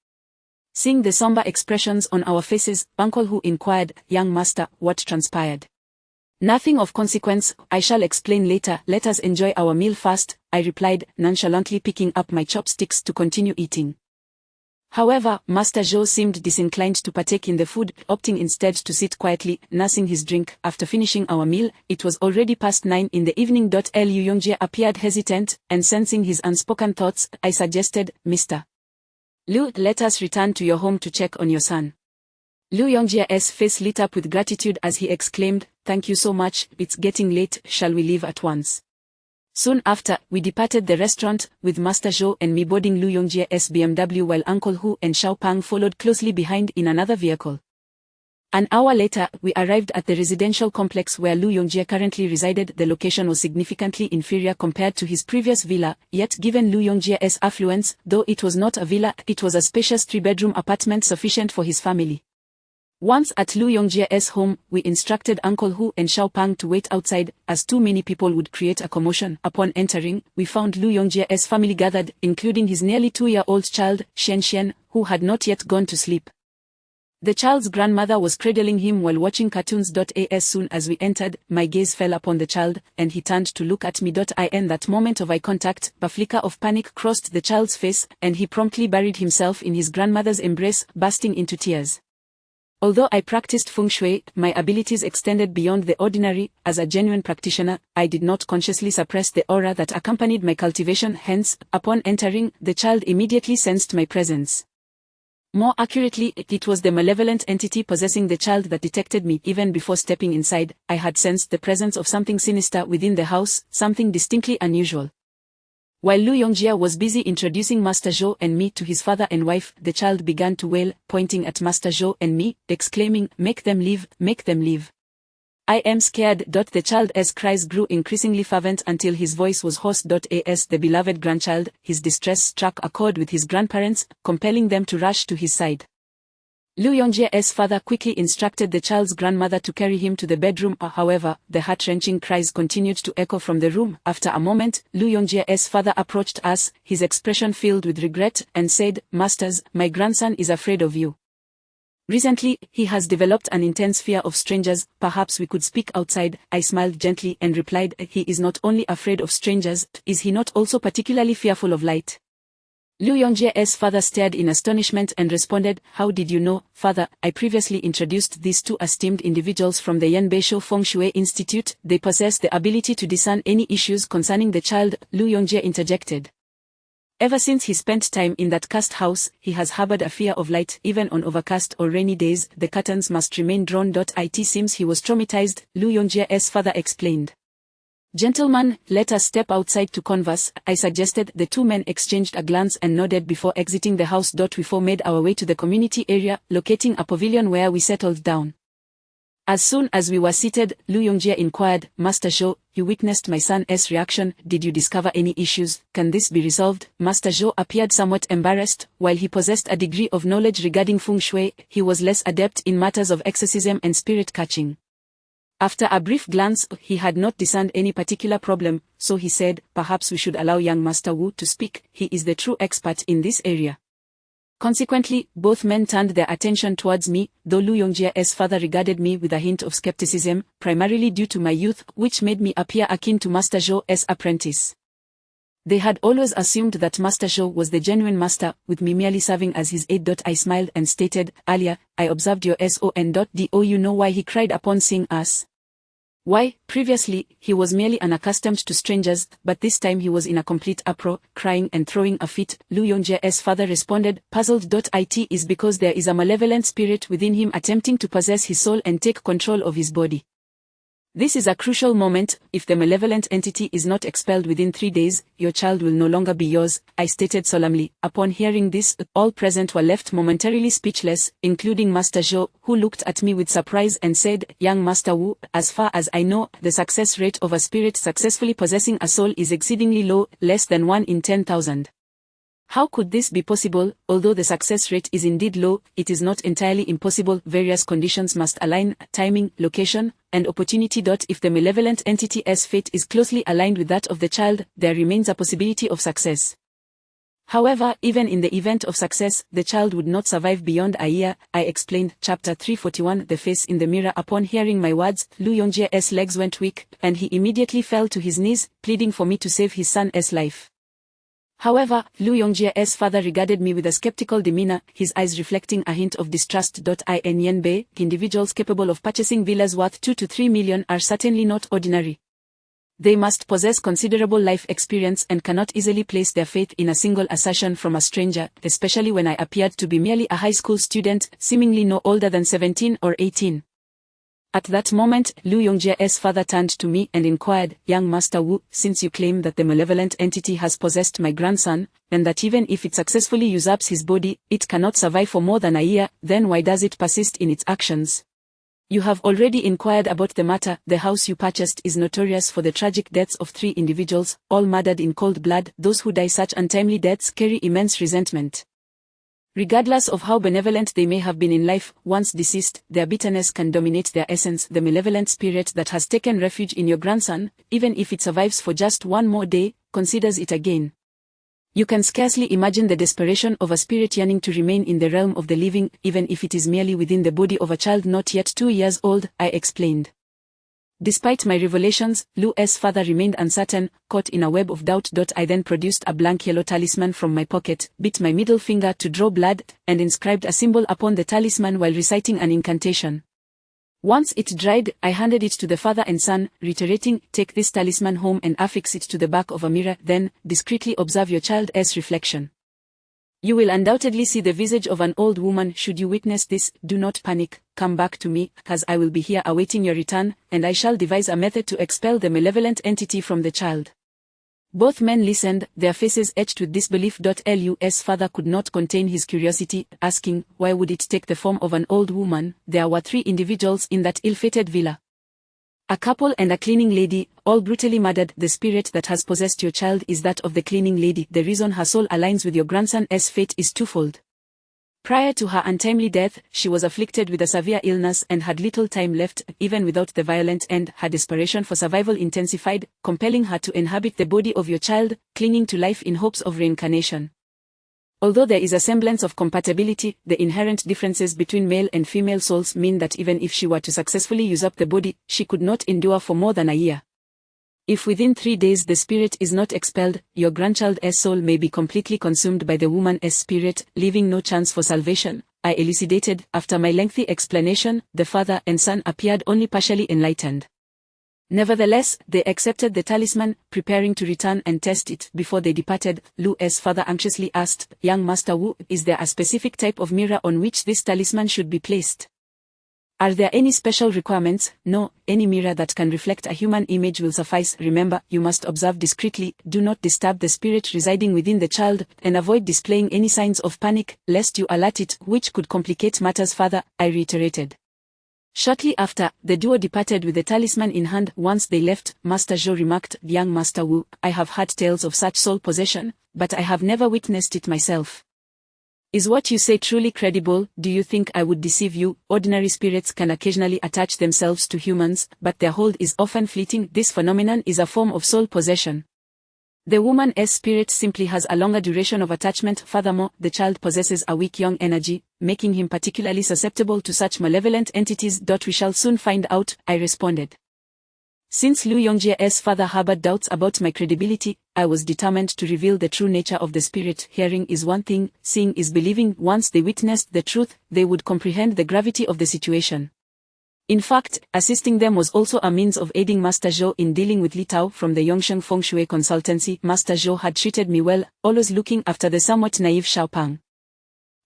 Seeing the somber expressions on our faces, Uncle Hu inquired, Young Master, what transpired? Nothing of consequence, I shall explain later. Let us enjoy our meal first, I replied, nonchalantly picking up my chopsticks to continue eating. However, Master Zhou seemed disinclined to partake in the food, opting instead to sit quietly, nursing his drink. After finishing our meal, it was already past 9 in the evening. Lu Yongjie appeared hesitant, and sensing his unspoken thoughts, I suggested, Mr. Lu, let us return to your home to check on your son. Lu Yongjie's face lit up with gratitude as he exclaimed, Thank you so much, it's getting late, shall we leave at once? Soon after, we departed the restaurant, with Master Zhou and me boarding Lu Yongjie's BMW while Uncle Hu and Xiao Pang followed closely behind in another vehicle. An hour later, we arrived at the residential complex where Lu Yongjie currently resided. The location was significantly inferior compared to his previous villa, yet given Lu Yongjie's affluence, though it was not a villa, it was a spacious 3-bedroom apartment sufficient for his family. Once at Lu Yongjie's home, we instructed Uncle Hu and Xiao Pang to wait outside, as too many people would create a commotion. Upon entering, we found Lu Yongjie's family gathered, including his nearly 2-year-old child, Xian, who had not yet gone to sleep. The child's grandmother was cradling him while watching cartoons. As soon as we entered, my gaze fell upon the child, and he turned to look at me. In that moment of eye contact, a flicker of panic crossed the child's face, and he promptly buried himself in his grandmother's embrace, bursting into tears. Although I practiced feng shui, my abilities extended beyond the ordinary. As a genuine practitioner, I did not consciously suppress the aura that accompanied my cultivation. Hence, upon entering, the child immediately sensed my presence. More accurately, it was the malevolent entity possessing the child that detected me. Even before stepping inside, I had sensed the presence of something sinister within the house, something distinctly unusual. While Lu Yongjie was busy introducing Master Zhou and me to his father and wife, the child began to wail, pointing at Master Zhou and me, exclaiming, "Make them leave, make them leave. I am scared." The child's cries grew increasingly fervent until his voice was hoarse. As the beloved grandchild, his distress struck a chord with his grandparents, compelling them to rush to his side. Lu Yongjie's father quickly instructed the child's grandmother to carry him to the bedroom. However, the heart-wrenching cries continued to echo from the room. After a moment, Lu Yongjie's father approached us, his expression filled with regret, and said, "Masters, my grandson is afraid of you. Recently, he has developed an intense fear of strangers. Perhaps we could speak outside." I smiled gently and replied, "He is not only afraid of strangers, is he not also particularly fearful of light?" Lu Yongjie's father stared in astonishment and responded, "How did you know, father? I previously introduced these 2 esteemed individuals from the Yanbeisho Feng Shui Institute. They possess the ability to discern any issues concerning the child." Lu Yongjie interjected. Ever since he spent time in that cursed house, he has harbored a fear of light. Even on overcast or rainy days, the curtains must remain drawn. It seems he was traumatized, Lu Yongjie's father explained. "Gentlemen, let us step outside to converse," I suggested. The 2 men exchanged a glance and nodded before exiting the house. We made our way to the community area, locating a pavilion where we settled down. As soon as we were seated, Lu Yongjie inquired, "Master Zhou, you witnessed my son's reaction. Did you discover any issues? Can this be resolved?" Master Zhou appeared somewhat embarrassed. While he possessed a degree of knowledge regarding feng shui, he was less adept in matters of exorcism and spirit catching. After a brief glance, he had not discerned any particular problem, so he said, "Perhaps we should allow young Master Wu to speak. He is the true expert in this area." Consequently, both men turned their attention towards me, though Lu Yongjie's father regarded me with a hint of skepticism, primarily due to my youth, which made me appear akin to Master Zhou's apprentice. They had always assumed that Master Zhou was the genuine master, with me merely serving as his aide. I smiled and stated, "Earlier, I observed your son. Do you know why he cried upon seeing us?" "Why, previously, he was merely unaccustomed to strangers, but this time he was in a complete uproar, crying and throwing a fit," Lu Yongjie's father responded, puzzled. "It is because there is a malevolent spirit within him attempting to possess his soul and take control of his body. This is a crucial moment. If the malevolent entity is not expelled within 3 days, your child will no longer be yours," I stated solemnly. Upon hearing this, all present were left momentarily speechless, including Master Zhou, who looked at me with surprise and said, "Young Master Wu, as far as I know, the success rate of a spirit successfully possessing a soul is exceedingly low, less than 1 in 10,000. How could this be possible? Although the success rate is indeed low, it is not entirely impossible. Various conditions must align: timing, location, and opportunity. If the malevolent entity's fate is closely aligned with that of the child, there remains a possibility of success. However, even in the event of success, the child would not survive beyond a year," I explained. Chapter 341. The face in the mirror. Upon hearing my words, Lu Yongjie's legs went weak, and he immediately fell to his knees, pleading for me to save his son's life. However, Lu Yongjie's father regarded me with a skeptical demeanor, his eyes reflecting a hint of distrust. In Yanbei, individuals capable of purchasing villas worth 2 to 3 million are certainly not ordinary. They must possess considerable life experience and cannot easily place their faith in a single assertion from a stranger, especially when I appeared to be merely a high school student, seemingly no older than 17 or 18. At that moment, Lu Yongjie's father turned to me and inquired, "Young Master Wu, since you claim that the malevolent entity has possessed my grandson, and that even if it successfully usurps his body, it cannot survive for more than a year, then why does it persist in its actions?" You have already inquired about the matter. The house you purchased is notorious for the tragic deaths of 3 individuals, all murdered in cold blood. Those who die such untimely deaths carry immense resentment. Regardless of how benevolent they may have been in life, once deceased, their bitterness can dominate their essence. The malevolent spirit that has taken refuge in your grandson, even if it survives for just one more day, considers it again. You can scarcely imagine the desperation of a spirit yearning to remain in the realm of the living, even if it is merely within the body of a child not yet 2 years old, I explained. Despite my revelations, Lu's father remained uncertain, caught in a web of doubt. I then produced a blank yellow talisman from my pocket, bit my middle finger to draw blood, and inscribed a symbol upon the talisman while reciting an incantation. Once it dried, I handed it to the father and son, reiterating, "Take this talisman home and affix it to the back of a mirror, then, discreetly observe your child's reflection. You will undoubtedly see the visage of an old woman. Should you witness this, do not panic, come back to me, as I will be here awaiting your return, and I shall devise a method to expel the malevolent entity from the child." Both men listened, their faces etched with disbelief. Lu's father could not contain his curiosity, asking, why would it take the form of an old woman? There were 3 individuals in that ill-fated villa. A couple and a cleaning lady, all brutally murdered. The spirit that has possessed your child is that of the cleaning lady. The reason her soul aligns with your grandson's fate is twofold. Prior to her untimely death, she was afflicted with a severe illness and had little time left. Even without the violent end, her desperation for survival intensified, compelling her to inhabit the body of your child, clinging to life in hopes of reincarnation. Although there is a semblance of compatibility, the inherent differences between male and female souls mean that even if she were to successfully usurp the body, she could not endure for more than a year. If within 3 days the spirit is not expelled, your grandchild's soul may be completely consumed by the woman's spirit, leaving no chance for salvation, I elucidated. After my lengthy explanation, the father and son appeared only partially enlightened. Nevertheless, they accepted the talisman, preparing to return and test it. Before they departed, Lu's father anxiously asked, "Young Master Wu, is there a specific type of mirror on which this talisman should be placed? Are there any special requirements?" "No, any mirror that can reflect a human image will suffice. Remember, you must observe discreetly, do not disturb the spirit residing within the child, and avoid displaying any signs of panic, lest you alert it, which could complicate matters further," I reiterated. Shortly after, the duo departed with the talisman in hand. Once they left, Master Zhou remarked, "Young Master Wu, I have heard tales of such soul possession, but I have never witnessed it myself. Is what you say truly credible? Do you think I would deceive you? Ordinary spirits can occasionally attach themselves to humans, but their hold is often fleeting. This phenomenon is a form of soul possession. The woman's spirit simply has a longer duration of attachment. Furthermore, the child possesses a weak young energy, making him particularly susceptible to such malevolent entities. We shall soon find out," I responded. Since Lu Yongjie's father harbored doubts about my credibility, I was determined to reveal the true nature of the spirit. Hearing is one thing, seeing is believing. Once they witnessed the truth, they would comprehend the gravity of the situation. In fact, assisting them was also a means of aiding Master Zhou in dealing with Li Tao from the Yongsheng Feng Shui consultancy. Master Zhou had treated me well, always looking after the somewhat naive Xiao Pang.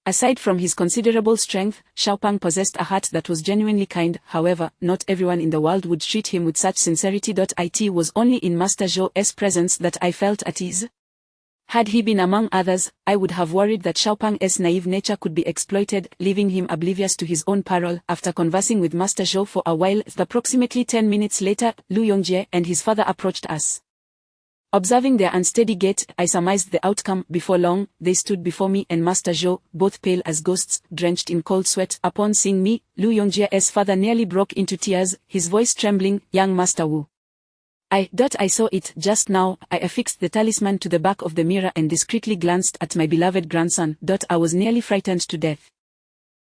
Aside from his considerable strength, Xiao Pang possessed a heart that was genuinely kind. However, not everyone in the world would treat him with such sincerity. It was only in Master Zhou's presence that I felt at ease. Had he been among others, I would have worried that Xiao Pang's naive nature could be exploited, leaving him oblivious to his own peril. After conversing with Master Zhou for a while, approximately 10 minutes later, Lu Yongjie and his father approached us. Observing their unsteady gait, I surmised the outcome. Before long, they stood before me and Master Zhou, both pale as ghosts, drenched in cold sweat. Upon seeing me, Lu Yongjie's father nearly broke into tears, his voice trembling. "Young Master Wu, I saw it just now." I affixed the talisman to the back of the mirror and discreetly glanced at my beloved grandson. I was nearly frightened to death.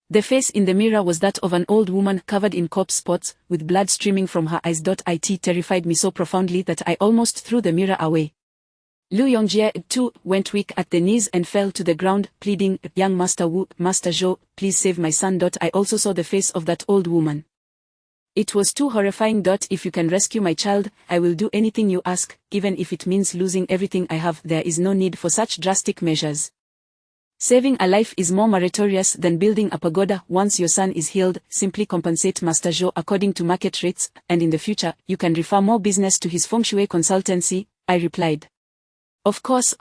The face in the mirror was that of an old woman covered in corpse spots, with blood streaming from her eyes. It terrified me so profoundly that I almost threw the mirror away. Lu Yongjie, too, went weak at the knees and fell to the ground, pleading, "Young Master Wu, Master Zhou, please save my son." I also saw the face of that old woman. It was too horrifying. "If you can rescue my child, I will do anything you ask, even if it means losing everything I have." "There is no need for such drastic measures. Saving a life is more meritorious than building a pagoda. Once your son is healed, simply compensate Master Zhou according to market rates, and in the future, you can refer more business to his Feng Shui consultancy," I replied. Of course,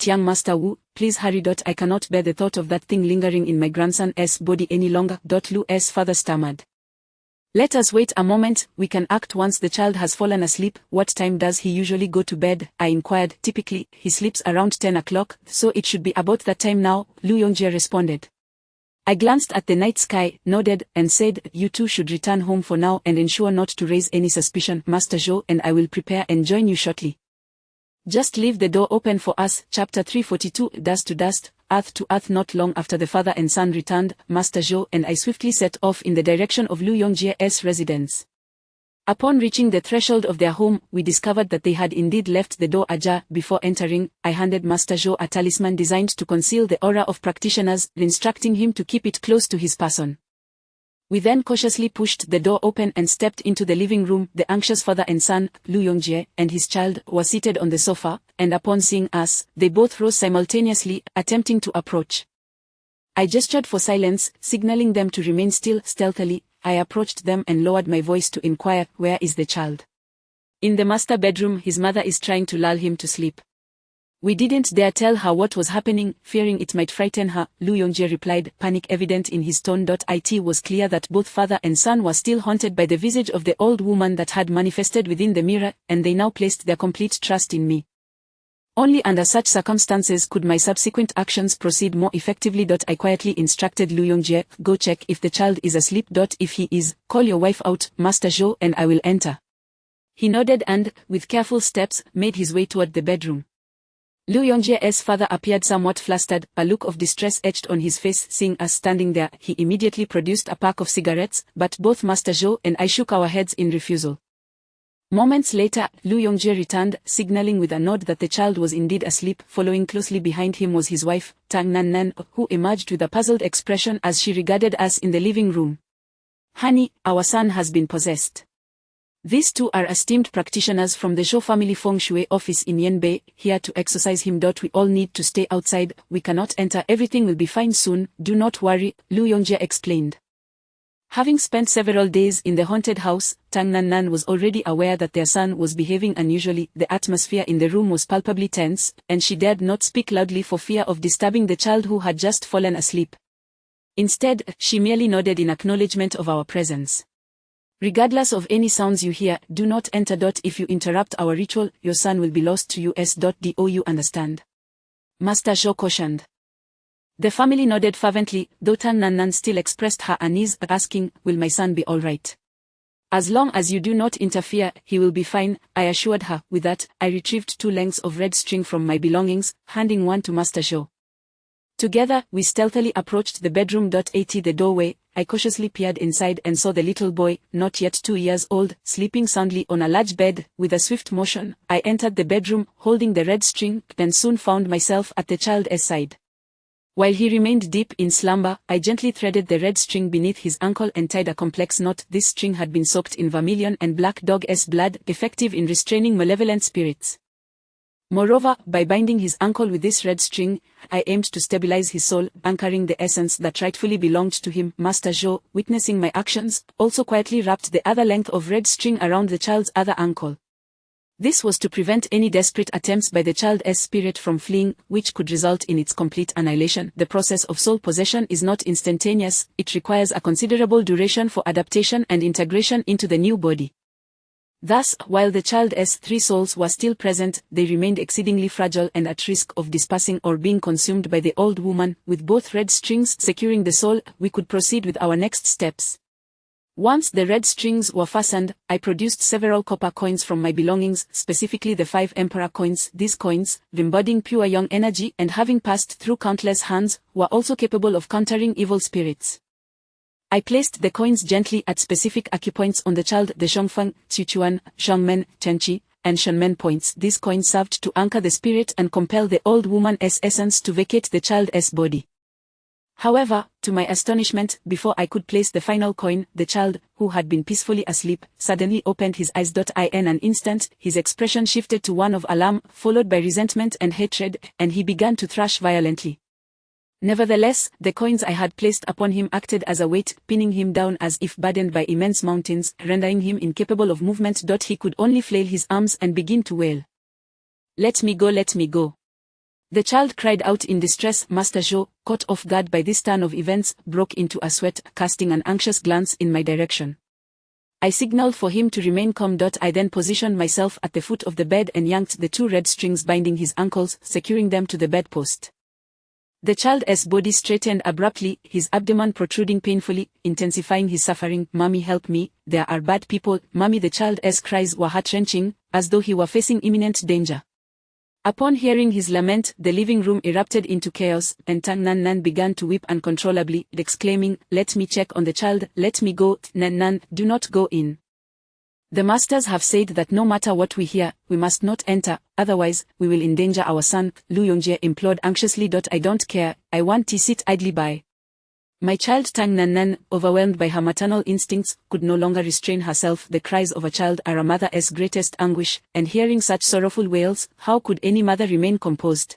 young Master Wu, please hurry. I cannot bear the thought of that thing lingering in my grandson's body any longer." Lu's father stammered. Let us wait a moment, we can act once the child has fallen asleep. What time does he usually go to bed? I inquired. Typically, he sleeps around 10 o'clock, so it should be about that time now, Lu Yongjie responded. I glanced at the night sky, nodded, and said, you two should return home for now and ensure not to raise any suspicion. Master Zhou and I will prepare and join you shortly. Just leave the door open for us. Chapter 342. Dust to dust, earth to earth. Not long after the father and son returned, Master Zhou and I swiftly set off in the direction of Lu Yongjie's residence. Upon reaching the threshold of their home, we discovered that they had indeed left the door ajar. Before entering, I handed Master Zhou a talisman designed to conceal the aura of practitioners, instructing him to keep it close to his person. We then cautiously pushed the door open and stepped into the living room. The anxious father and son, Lu Yongjie, and his child, were seated on the sofa, and upon seeing us, they both rose simultaneously, attempting to approach. I gestured for silence, signaling them to remain still. Stealthily, I approached them and lowered my voice to inquire, where is the child? In the master bedroom. His mother is trying to lull him to sleep. We didn't dare tell her what was happening, fearing it might frighten her, Lu Yongjie replied, panic evident in his tone. It was clear that both father and son were still haunted by the visage of the old woman that had manifested within the mirror, and they now placed their complete trust in me. Only under such circumstances could my subsequent actions proceed more effectively. I quietly instructed Lu Yongjie, go check if the child is asleep. If he is, call your wife out, Master Zhou, and I will enter. He nodded and, with careful steps, made his way toward the bedroom. Lu Yongjie's father appeared somewhat flustered, a look of distress etched on his face. Seeing us standing there, he immediately produced a pack of cigarettes, but both Master Zhou and I shook our heads in refusal. Moments later, Lu Yongjie returned, signaling with a nod that the child was indeed asleep. Following closely behind him was his wife, Tang Nan, who emerged with a puzzled expression as she regarded us in the living room. Honey, our son has been possessed. These two are esteemed practitioners from the Zhou family feng shui office in Yanbei, here to exorcise him. We all need to stay outside, we cannot enter. Everything will be fine soon, do not worry, Lu Yongjie explained. Having spent several days in the haunted house, Tang Nan was already aware that their son was behaving unusually. The atmosphere in the room was palpably tense, and she dared not speak loudly for fear of disturbing the child who had just fallen asleep. Instead, she merely nodded in acknowledgement of our presence. Regardless of any sounds you hear, do not enter. If you interrupt our ritual, your son will be lost to us. Do you understand? Master Zhou cautioned. The family nodded fervently, though Tang Nan still expressed her unease, asking, will my son be alright? As long as you do not interfere, he will be fine, I assured her. With that, I retrieved 2 lengths of red string from my belongings, handing one to Master Zhou. Together, we stealthily approached the bedroom. At the doorway, I cautiously peered inside and saw the little boy, not yet 2 years old, sleeping soundly on a large bed. With a swift motion, I entered the bedroom, holding the red string, and soon found myself at the child's side. While he remained deep in slumber, I gently threaded the red string beneath his ankle and tied a complex knot. This string had been soaked in vermilion and black dog's blood, effective in restraining malevolent spirits. Moreover, by binding his ankle with this red string, I aimed to stabilize his soul, anchoring the essence that rightfully belonged to him. Master Zhou, witnessing my actions, also quietly wrapped the other length of red string around the child's other ankle. This was to prevent any desperate attempts by the child's spirit from fleeing, which could result in its complete annihilation. The process of soul possession is not instantaneous, it requires a considerable duration for adaptation and integration into the new body. Thus, while the child's 3 souls were still present, they remained exceedingly fragile and at risk of dispersing or being consumed by the old woman. With both red strings securing the soul, we could proceed with our next steps. Once the red strings were fastened, I produced several copper coins from my belongings, specifically the 5 emperor coins. These coins, embodying pure young energy and having passed through countless hands, were also capable of countering evil spirits. I placed the coins gently at specific acupoints on the child. The Zhongfeng, Qiuquan, Zhongmen, Chenqi, and Shenmen points. These coins served to anchor the spirit and compel the old woman's essence to vacate the child's body. However, to my astonishment, before I could place the final coin, the child, who had been peacefully asleep, suddenly opened his eyes. In an instant, his expression shifted to one of alarm, followed by resentment and hatred, and he began to thrash violently. Nevertheless, the coins I had placed upon him acted as a weight, pinning him down as if burdened by immense mountains, rendering him incapable of movement. He could only flail his arms and begin to wail. Let me go, let me go. The child cried out in distress. Master Zhou, caught off guard by this turn of events, broke into a sweat, casting an anxious glance in my direction. I signaled for him to remain calm. I then positioned myself at the foot of the bed and yanked the 2 red strings binding his ankles, securing them to the bedpost. The child's body straightened abruptly, his abdomen protruding painfully, intensifying his suffering. "Mommy, help me, there are bad people." "Mommy," the child's cries were heart-wrenching, as though he were facing imminent danger. Upon hearing his lament, the living room erupted into chaos, and Tang Nan Nan began to weep uncontrollably, exclaiming, "Let me check on the child, let me go, Nan Nan, do not go in. The masters have said that no matter what we hear, we must not enter, otherwise, we will endanger our son," Lu Yongjie implored anxiously. "I don't care, I want to sit idly by my child." Tang Nan Nan, overwhelmed by her maternal instincts, could no longer restrain herself. The cries of a child are a mother's greatest anguish, and hearing such sorrowful wails, how could any mother remain composed?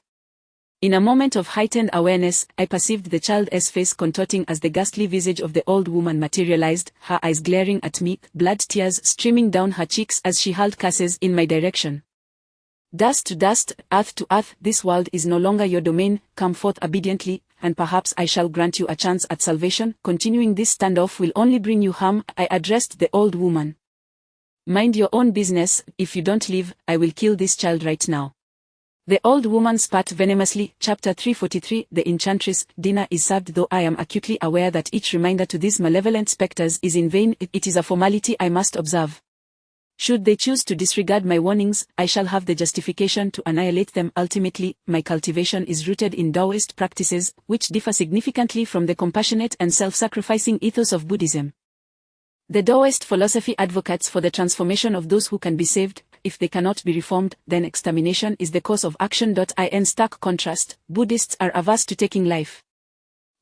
In a moment of heightened awareness, I perceived the child's face contorting as the ghastly visage of the old woman materialized, her eyes glaring at me, blood tears streaming down her cheeks as she hurled curses in my direction. "Dust to dust, earth to earth, this world is no longer your domain, come forth obediently, and perhaps I shall grant you a chance at salvation. Continuing this standoff will only bring you harm," I addressed the old woman. "Mind your own business, if you don't leave, I will kill this child right now." The old woman spat venomously. Chapter 343. The Enchantress. Dinner is served. Though I am acutely aware that each reminder to these malevolent specters is in vain, it is a formality I must observe. Should they choose to disregard my warnings, I shall have the justification to annihilate them. Ultimately, my cultivation is rooted in Taoist practices, which differ significantly from the compassionate and self-sacrificing ethos of Buddhism. The Taoist philosophy advocates for the transformation of those who can be saved. If they cannot be reformed, then extermination is the course of action. In stark contrast, Buddhists are averse to taking life.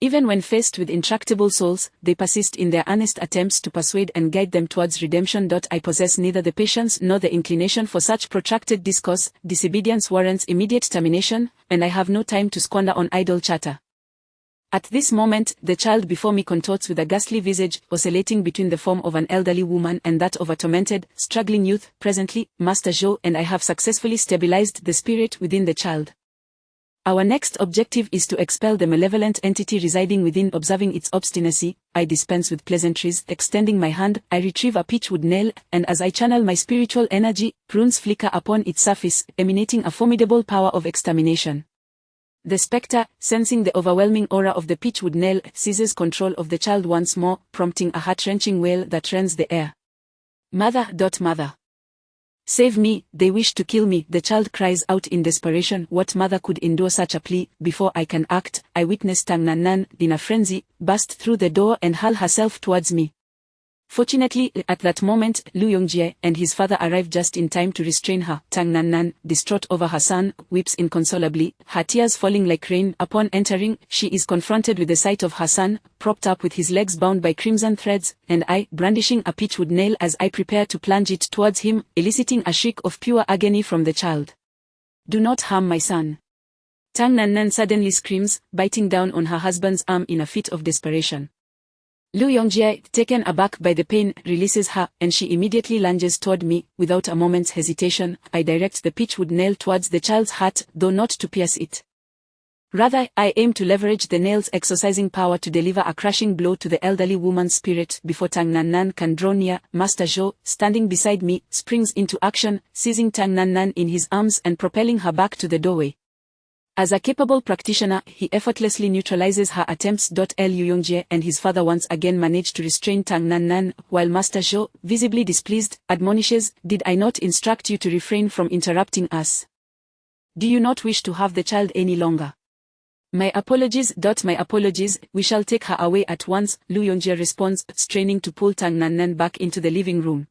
Even when faced with intractable souls, they persist in their earnest attempts to persuade and guide them towards redemption. I possess neither the patience nor the inclination for such protracted discourse. Disobedience warrants immediate termination, and I have no time to squander on idle chatter. At this moment, the child before me contorts with a ghastly visage, oscillating between the form of an elderly woman and that of a tormented, struggling youth. Presently, Master Zhou and I have successfully stabilized the spirit within the child. Our next objective is to expel the malevolent entity residing within. Observing its obstinacy, I dispense with pleasantries. Extending my hand, I retrieve a pitchwood nail, and as I channel my spiritual energy, runes flicker upon its surface, emanating a formidable power of extermination. The spectre, sensing the overwhelming aura of the pitchwood nail, seizes control of the child once more, prompting a heart-wrenching wail that rends the air. "Mother, mother. Save me, they wish to kill me," the child cries out in desperation. What mother could endure such a plea? Before I can act, I witness Tang Nan Nan, in a frenzy, burst through the door and hurl herself towards me. Fortunately, at that moment, Lu Yongjie and his father arrived just in time to restrain her. Tang Nan Nan, distraught over her son, weeps inconsolably, her tears falling like rain. Upon entering, she is confronted with the sight of her son, propped up with his legs bound by crimson threads, and I, brandishing a pitchwood nail as I prepare to plunge it towards him, eliciting a shriek of pure agony from the child. "Do not harm my son!" Tang Nan Nan suddenly screams, biting down on her husband's arm in a fit of desperation. Lu Yongjie, taken aback by the pain, releases her, and she immediately lunges toward me. Without a moment's hesitation, I direct the pitchwood nail towards the child's heart, though not to pierce it. Rather, I aim to leverage the nail's exorcising power to deliver a crushing blow to the elderly woman's spirit. Before Tang Nan Nan can draw near, Master Zhou, standing beside me, springs into action, seizing Tang Nan Nan in his arms and propelling her back to the doorway. As a capable practitioner, he effortlessly neutralizes her attempts. Lu Yongjie and his father once again manage to restrain Tang Nan Nan, while Master Zhou, visibly displeased, admonishes, "Did I not instruct you to refrain from interrupting us? Do you not wish to have the child any longer?" My apologies. My apologies, we shall take her away at once," Lu Yongjie responds, straining to pull Tang Nan Nan back into the living room.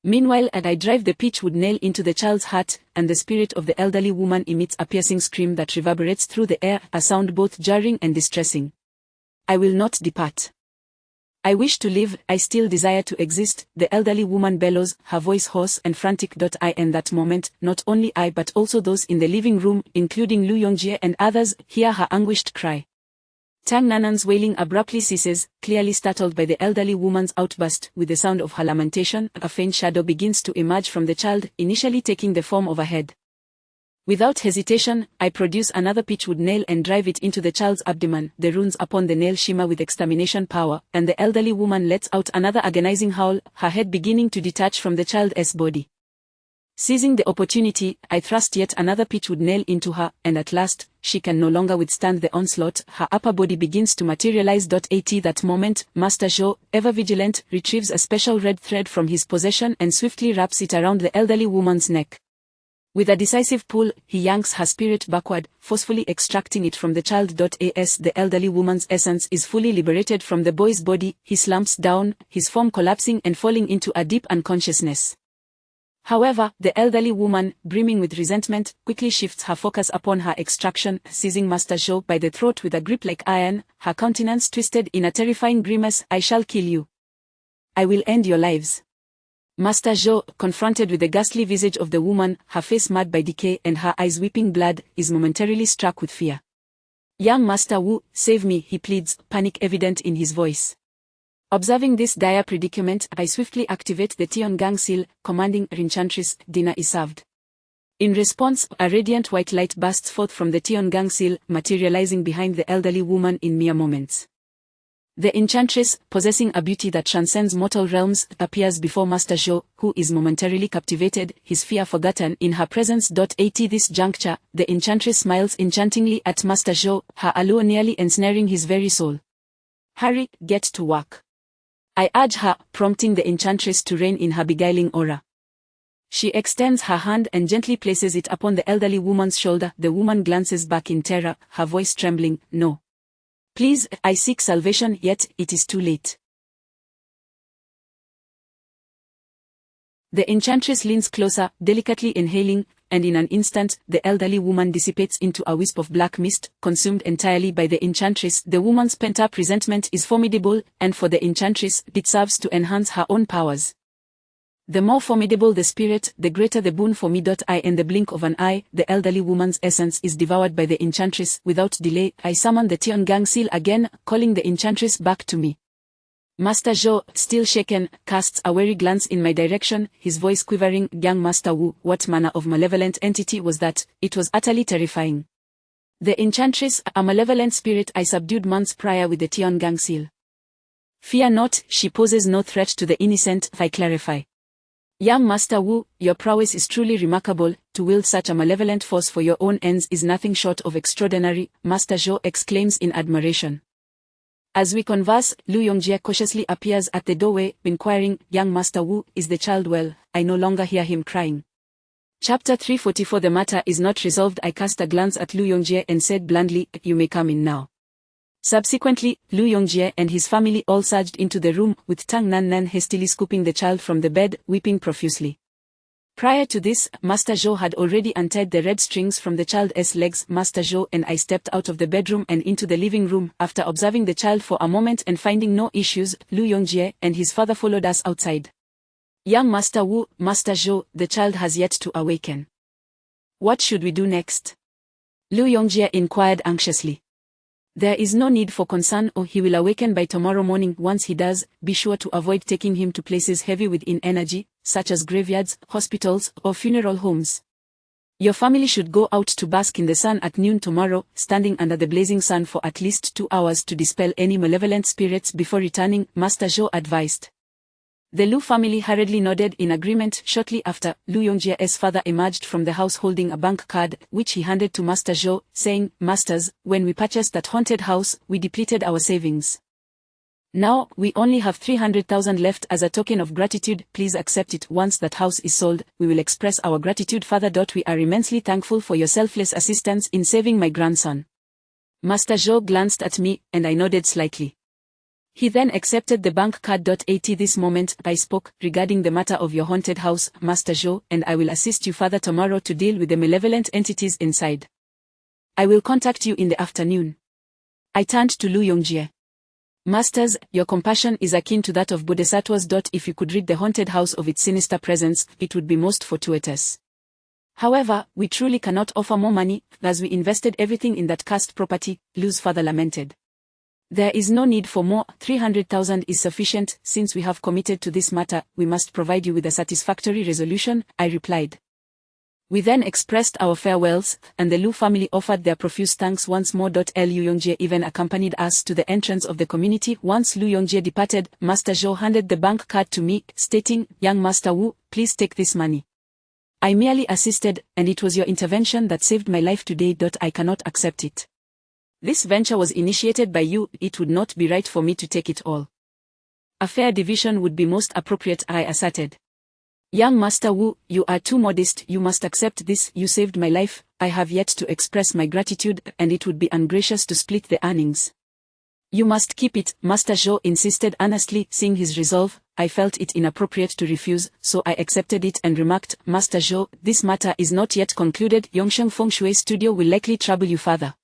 Meanwhile, I drive the pitchwood nail into the child's heart, and the spirit of the elderly woman emits a piercing scream that reverberates through the air, a sound both jarring and distressing. "I will not depart. I wish to live, I still desire to exist," the elderly woman bellows, her voice hoarse and frantic. In that moment, not only I but also those in the living room, including Lu Yongjie and others, hear her anguished cry. Tang Nan Nan's wailing abruptly ceases, clearly startled by the elderly woman's outburst. With the sound of her lamentation, a faint shadow begins to emerge from the child, initially taking the form of a head. Without hesitation, I produce another pitchwood nail and drive it into the child's abdomen. The runes upon the nail shimmer with extermination power, and the elderly woman lets out another agonizing howl, her head beginning to detach from the child's body. Seizing the opportunity, I thrust yet another pitchwood nail into her, and at last, she can no longer withstand the onslaught. Her upper body begins to materialize. At that moment, Master Xiao, ever vigilant, retrieves a special red thread from his possession and swiftly wraps it around the elderly woman's neck. With a decisive pull, he yanks her spirit backward, forcefully extracting it from the child. As the elderly woman's essence is fully liberated from the boy's body, he slumps down, his form collapsing and falling into a deep unconsciousness. However, the elderly woman, brimming with resentment, quickly shifts her focus upon her extraction, seizing Master Xiao by the throat with a grip like iron, her countenance twisted in a terrifying grimace. "I shall kill you. I will end your lives." Master Xiao, confronted with the ghastly visage of the woman, her face marred by decay and her eyes weeping blood, is momentarily struck with fear. "Young Master Wu, save me," he pleads, panic evident in his voice. Observing this dire predicament, I swiftly activate the Tiangang seal, commanding "Enchantress, dinner is served." In response, a radiant white light bursts forth from the Tiangang seal, materializing behind the elderly woman in mere moments. The enchantress, possessing a beauty that transcends mortal realms, appears before Master Xiao, who is momentarily captivated, his fear forgotten in her presence. At this juncture, the enchantress smiles enchantingly at Master Xiao, her allure nearly ensnaring his very soul. "Hurry, get to work," I urge her, prompting the enchantress to rein in her beguiling aura. She extends her hand and gently places it upon the elderly woman's shoulder. The woman glances back in terror, her voice trembling. "No. Please, I seek salvation, yet it is too late." The enchantress leans closer, delicately inhaling, and in an instant, the elderly woman dissipates into a wisp of black mist, consumed entirely by the enchantress. The woman's pent-up resentment is formidable, and for the enchantress, it serves to enhance her own powers. The more formidable the spirit, the greater the boon for me. In the blink of an eye, the elderly woman's essence is devoured by the enchantress. Without delay, I summon the Tiangang seal again, calling the enchantress back to me. Master Xiao, still shaken, casts a wary glance in my direction, his voice quivering. "Young Master Wu, what manner of malevolent entity was that?" It was utterly terrifying. The enchantress, a malevolent spirit I subdued months prior with the Tiangang seal. "Fear not, she poses no threat to the innocent," I clarify. "Young Master Wu, your prowess is truly remarkable. To wield such a malevolent force for your own ends is nothing short of extraordinary," Master Xiao exclaims in admiration. As we converse, Lu Yongjie cautiously appears at the doorway, inquiring, "Young Master Wu, is the child well?" I no longer hear him crying. Chapter 344. The matter is not resolved. I cast a glance at Lu Yongjie and said blandly, "You may come in now." Subsequently, Lu Yongjie and his family all surged into the room, with Tang Nan hastily scooping the child from the bed, weeping profusely. Prior to this, Master Xiao had already untied the red strings from the child's legs. Master Xiao and I stepped out of the bedroom and into the living room. After observing the child for a moment and finding no issues, Lu Yongjie and his father followed us outside. "Young Master Wu, Master Xiao, the child has yet to awaken. What should we do next?" Lu Yongjie inquired anxiously. "There is no need for concern, or he will awaken by tomorrow morning. Once he does, be sure to avoid taking him to places heavy within energy, such as graveyards, hospitals, or funeral homes. Your family should go out to bask in the sun at noon tomorrow, standing under the blazing sun for at least 2 hours to dispel any malevolent spirits before returning," Master Xiao advised. The Lu family hurriedly nodded in agreement. Shortly after, Lu Yongjie's father emerged from the house holding a bank card, which he handed to Master Xiao, saying, "Masters, when we purchased that haunted house, we depleted our savings. Now, we only have 300,000 left. As a token of gratitude, please accept it. Once that house is sold, we will express our gratitude further. We are immensely thankful for your selfless assistance in saving my grandson." Master Xiao glanced at me, and I nodded slightly. He then accepted the bank card. At this moment, I spoke, "Regarding the matter of your haunted house, Master Xiao, and I will assist you further tomorrow to deal with the malevolent entities inside. I will contact you in the afternoon." I turned to Lu Yongjie. "Masters, your compassion is akin to that of bodhisattvas. If you could rid the haunted house of its sinister presence, it would be most fortuitous. However, we truly cannot offer more money, as we invested everything in that cursed property," Lu's father lamented. "There is no need for more. 300,000 is sufficient. Since we have committed to this matter, we must provide you with a satisfactory resolution," I replied. We then expressed our farewells, and the Lu family offered their profuse thanks once more. Liu Yongjie even accompanied us to the entrance of the community. Once Liu Yongjie departed, Master Zhou handed the bank card to me, stating, "Young Master Wu, please take this money. I merely assisted, and it was your intervention that saved my life today. I cannot accept it. This venture was initiated by you, it would not be right for me to take it all. A fair division would be most appropriate," I asserted. "Young Master Wu, you are too modest, you must accept this, you saved my life, I have yet to express my gratitude, and it would be ungracious to split the earnings." "You must keep it," Master Zhou insisted earnestly. Seeing his resolve, I felt it inappropriate to refuse, so I accepted it and remarked, "Master Zhou, this matter is not yet concluded. Yongsheng Feng Shui Studio will likely trouble you further.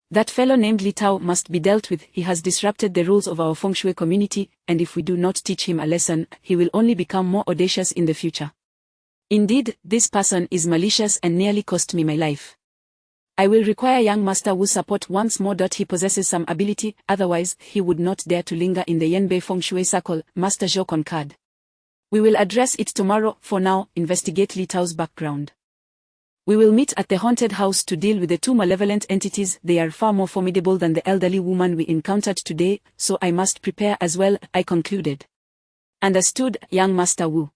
That fellow named Li Tao must be dealt with. He has disrupted the rules of our Feng Shui community, and if we do not teach him a lesson, he will only become more audacious in the future. Indeed, this person is malicious and nearly cost me my life. I will require young Master Wu's support once more. He possesses some ability, otherwise, he would not dare to linger in the Yanbei Feng Shui circle," Master Zhou concurred. "We will address it tomorrow. For now, investigate Li Tao's background. We will meet at the haunted house to deal with the two malevolent entities. They are far more formidable than the elderly woman we encountered today, so I must prepare as well," I concluded. "Understood, young Master Wu.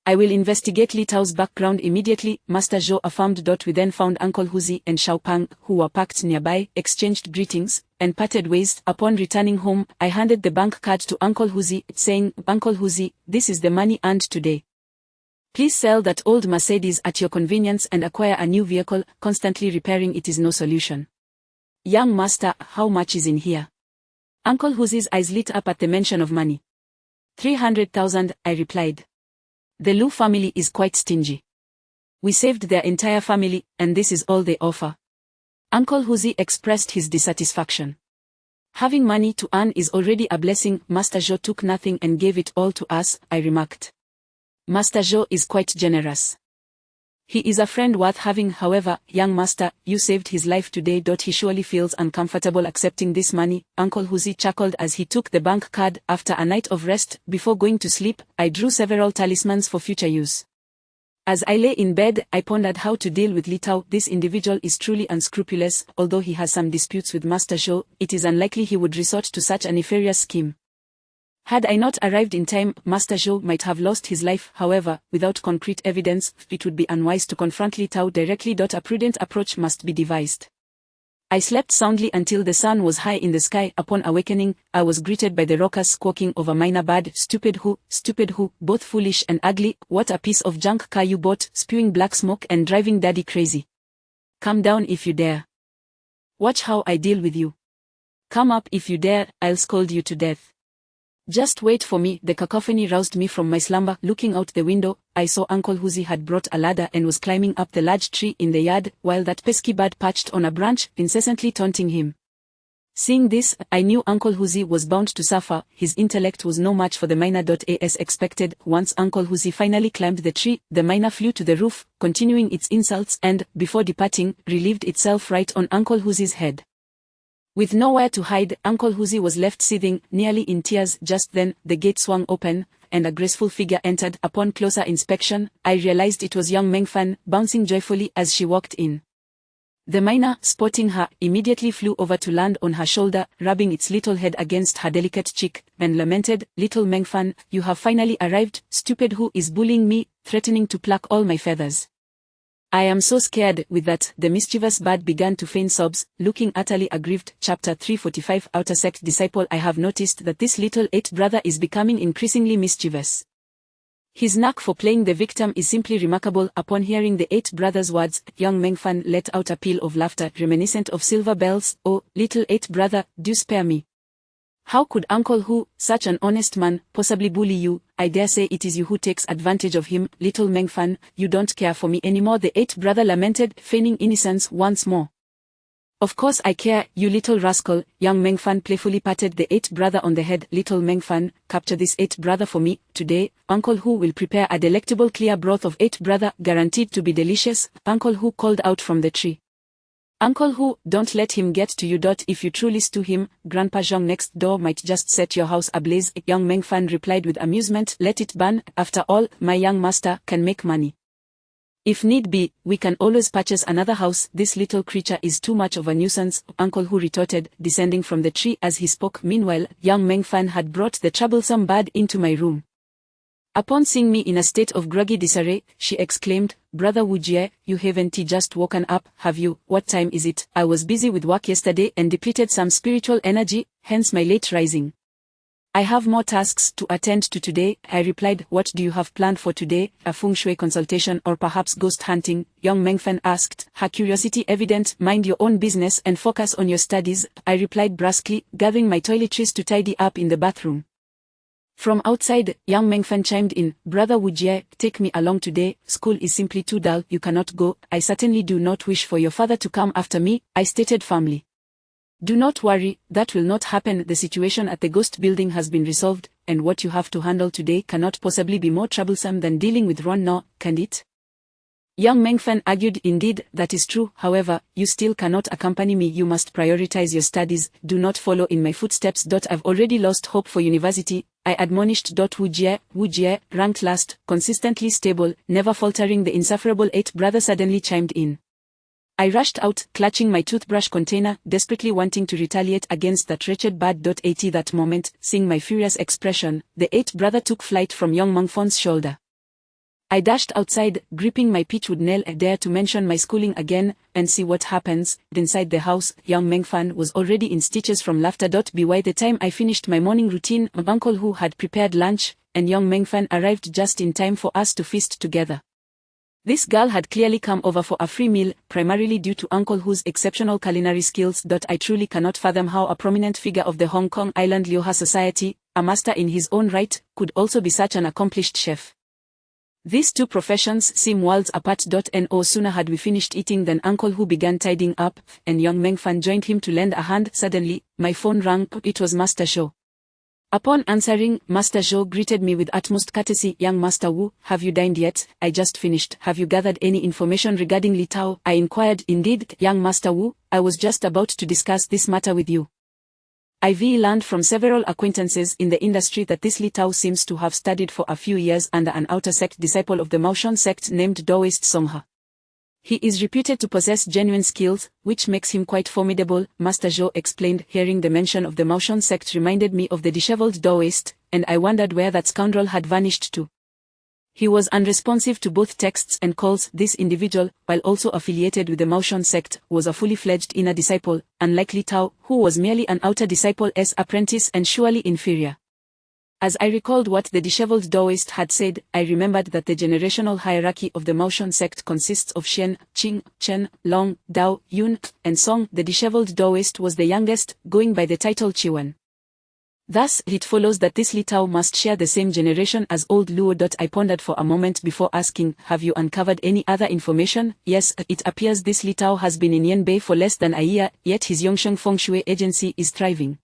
I will investigate Li Tao's background immediately," Master Zhou affirmed. We then found Uncle Huzi and Xiao Pang, who were parked nearby, exchanged greetings, and parted ways. Upon returning home, I handed the bank card to Uncle Huzi, saying, "Uncle Huzi, this is the money earned today. Please sell that old Mercedes at your convenience and acquire a new vehicle. Constantly repairing it is no solution." "Young master, how much is in here?" Uncle Huzi's eyes lit up at the mention of money. 300,000, I replied. "The Lu family is quite stingy. We saved their entire family, and this is all they offer." Uncle Huzi expressed his dissatisfaction. "Having money to earn is already a blessing. Master Zhou took nothing and gave it all to us," I remarked. "Master Zhou is quite generous. He is a friend worth having. However, young master, you saved his life today. He surely feels uncomfortable accepting this money," Uncle Huzi chuckled as he took the bank card. After a night of rest, before going to sleep, I drew several talismans for future use. As I lay in bed, I pondered how to deal with Li Tao. This individual is truly unscrupulous. Although he has some disputes with Master Zhou, it is unlikely he would resort to such a nefarious scheme. Had I not arrived in time, Master Zhou might have lost his life. However, without concrete evidence, it would be unwise to confront Li Tao directly. A prudent approach must be devised. I slept soundly until the sun was high in the sky. Upon awakening, I was greeted by the raucous squawking of a minor bird. Stupid who, both foolish and ugly. What a piece of junk car you bought, spewing black smoke and driving daddy crazy. Come down if you dare. Watch how I deal with you. Come up if you dare, I'll scold you to death. Just wait for me." The cacophony roused me from my slumber. Looking out the window, I saw Uncle Huzi had brought a ladder and was climbing up the large tree in the yard, while that pesky bird perched on a branch, incessantly taunting him. Seeing this, I knew Uncle Huzi was bound to suffer. His intellect was no match for the miner. As expected, once Uncle Huzi finally climbed the tree, the miner flew to the roof, continuing its insults and, before departing, relieved itself right on Uncle Huzi's head. With nowhere to hide, Uncle Huzi was left seething, nearly in tears. Just then, the gate swung open, and a graceful figure entered. Upon closer inspection, I realized it was young Mengfan, bouncing joyfully as she walked in. The miner, spotting her, immediately flew over to land on her shoulder, rubbing its little head against her delicate cheek, and lamented, "Little Mengfan, you have finally arrived. Stupid who is bullying me, threatening to pluck all my feathers. I am so scared." With that, the mischievous bird began to feign sobs, looking utterly aggrieved. Chapter 345 Outer Sect Disciple. I have noticed that this little eighth brother is becoming increasingly mischievous. His knack for playing the victim is simply remarkable. Upon hearing the eighth brother's words, young Mengfan let out a peal of laughter reminiscent of silver bells. "Oh, little eighth brother, do spare me. How could Uncle Hu, such an honest man, possibly bully you? I dare say it is you who takes advantage of him. Little Mengfan, you don't care for me anymore," the eighth brother lamented, feigning innocence once more. "Of course I care, you little rascal." Young Mengfan playfully patted the eighth brother on the head. "Little Mengfan, capture this eighth brother for me. Today, Uncle Hu will prepare a delectable clear broth of eighth brother, guaranteed to be delicious," Uncle Hu called out from the tree. "Uncle Hu, don't let him get to you. If you truly stew him, Grandpa Zhang next door might just set your house ablaze." Young Mengfan replied with amusement, "Let it burn. After all, my young master can make money." If need be, we can always purchase another house. This little creature is too much of a nuisance, Uncle Hu retorted, descending from the tree as he spoke. Meanwhile, young Meng Fan had brought the troublesome bird into my room. Upon seeing me in a state of groggy disarray, she exclaimed, "Brother Wu Jie, you haven't just woken up, have you? What time is it? I was busy with work yesterday and depleted some spiritual energy, hence my late rising. I have more tasks to attend to today," I replied. "What do you have planned for today? A feng shui consultation or perhaps ghost hunting?" Young Mengfen asked, her curiosity evident. "Mind your own business and focus on your studies," I replied brusquely, gathering my toiletries to tidy up in the bathroom. From outside, young Mengfen chimed in, "Brother Wu Jie, take me along today. School is simply too dull. You cannot go." "I certainly do not wish for your father to come after me," I stated firmly. "Do not worry, that will not happen. The situation at the ghost building has been resolved, and what you have to handle today cannot possibly be more troublesome than dealing with Ron No, can it?" Young Mengfen argued. "Indeed, that is true. However, you still cannot accompany me. You must prioritize your studies. Do not follow in my footsteps. I've already lost hope for university," I admonished. Wu Jie, ranked last, consistently stable, never faltering. The insufferable eighth brother suddenly chimed in. I rushed out, clutching my toothbrush container, desperately wanting to retaliate against that wretched bird. At that moment, seeing my furious expression, the eighth brother took flight from young Mengfen's shoulder. I dashed outside, gripping my pitchwood nail. I dare to mention my schooling again, and see what happens. Inside the house, young Mengfan was already in stitches from laughter. By the time I finished my morning routine, my uncle Hu had prepared lunch, and young Mengfan arrived just in time for us to feast together. This girl had clearly come over for a free meal, primarily due to Uncle Hu's exceptional culinary skills. I truly cannot fathom how a prominent figure of the Hong Kong Island Liuha society, a master in his own right, could also be such an accomplished chef. These two professions seem worlds apart. No sooner had we finished eating than Uncle Hu began tidying up, and young Mengfan joined him to lend a hand. Suddenly, my phone rang. It was Master Zhou. Upon answering, Master Zhou greeted me with utmost courtesy. "Young Master Wu, have you dined yet? I just finished. Have you gathered any information regarding Li Tao?" I inquired. "Indeed, young Master Wu, I was just about to discuss this matter with you. I've learned from several acquaintances in the industry that this Li Tao seems to have studied for a few years under an outer sect disciple of the Maoshan sect named Daoist Songha. He is reputed to possess genuine skills, which makes him quite formidable," Master Zhou explained. Hearing the mention of the Maoshan sect reminded me of the disheveled Daoist, and I wondered where that scoundrel had vanished to. He was unresponsive to both texts and calls. This individual, while also affiliated with the Maoshan sect, was a fully fledged inner disciple, unlike Li Tao, who was merely an outer disciple's apprentice and surely inferior. As I recalled what the disheveled Daoist had said, I remembered that the generational hierarchy of the Maoshan sect consists of Xian, Qing, Chen, Long, Dao, Yun, and Song. The disheveled Daoist was the youngest, going by the title Chiwen. Thus, it follows that this Li Tao must share the same generation as old Luo. I pondered for a moment before asking, "Have you uncovered any other information?" "Yes, it appears this Li Tao has been in Yanbei for less than a year, yet his Yongsheng Feng Shui agency is thriving.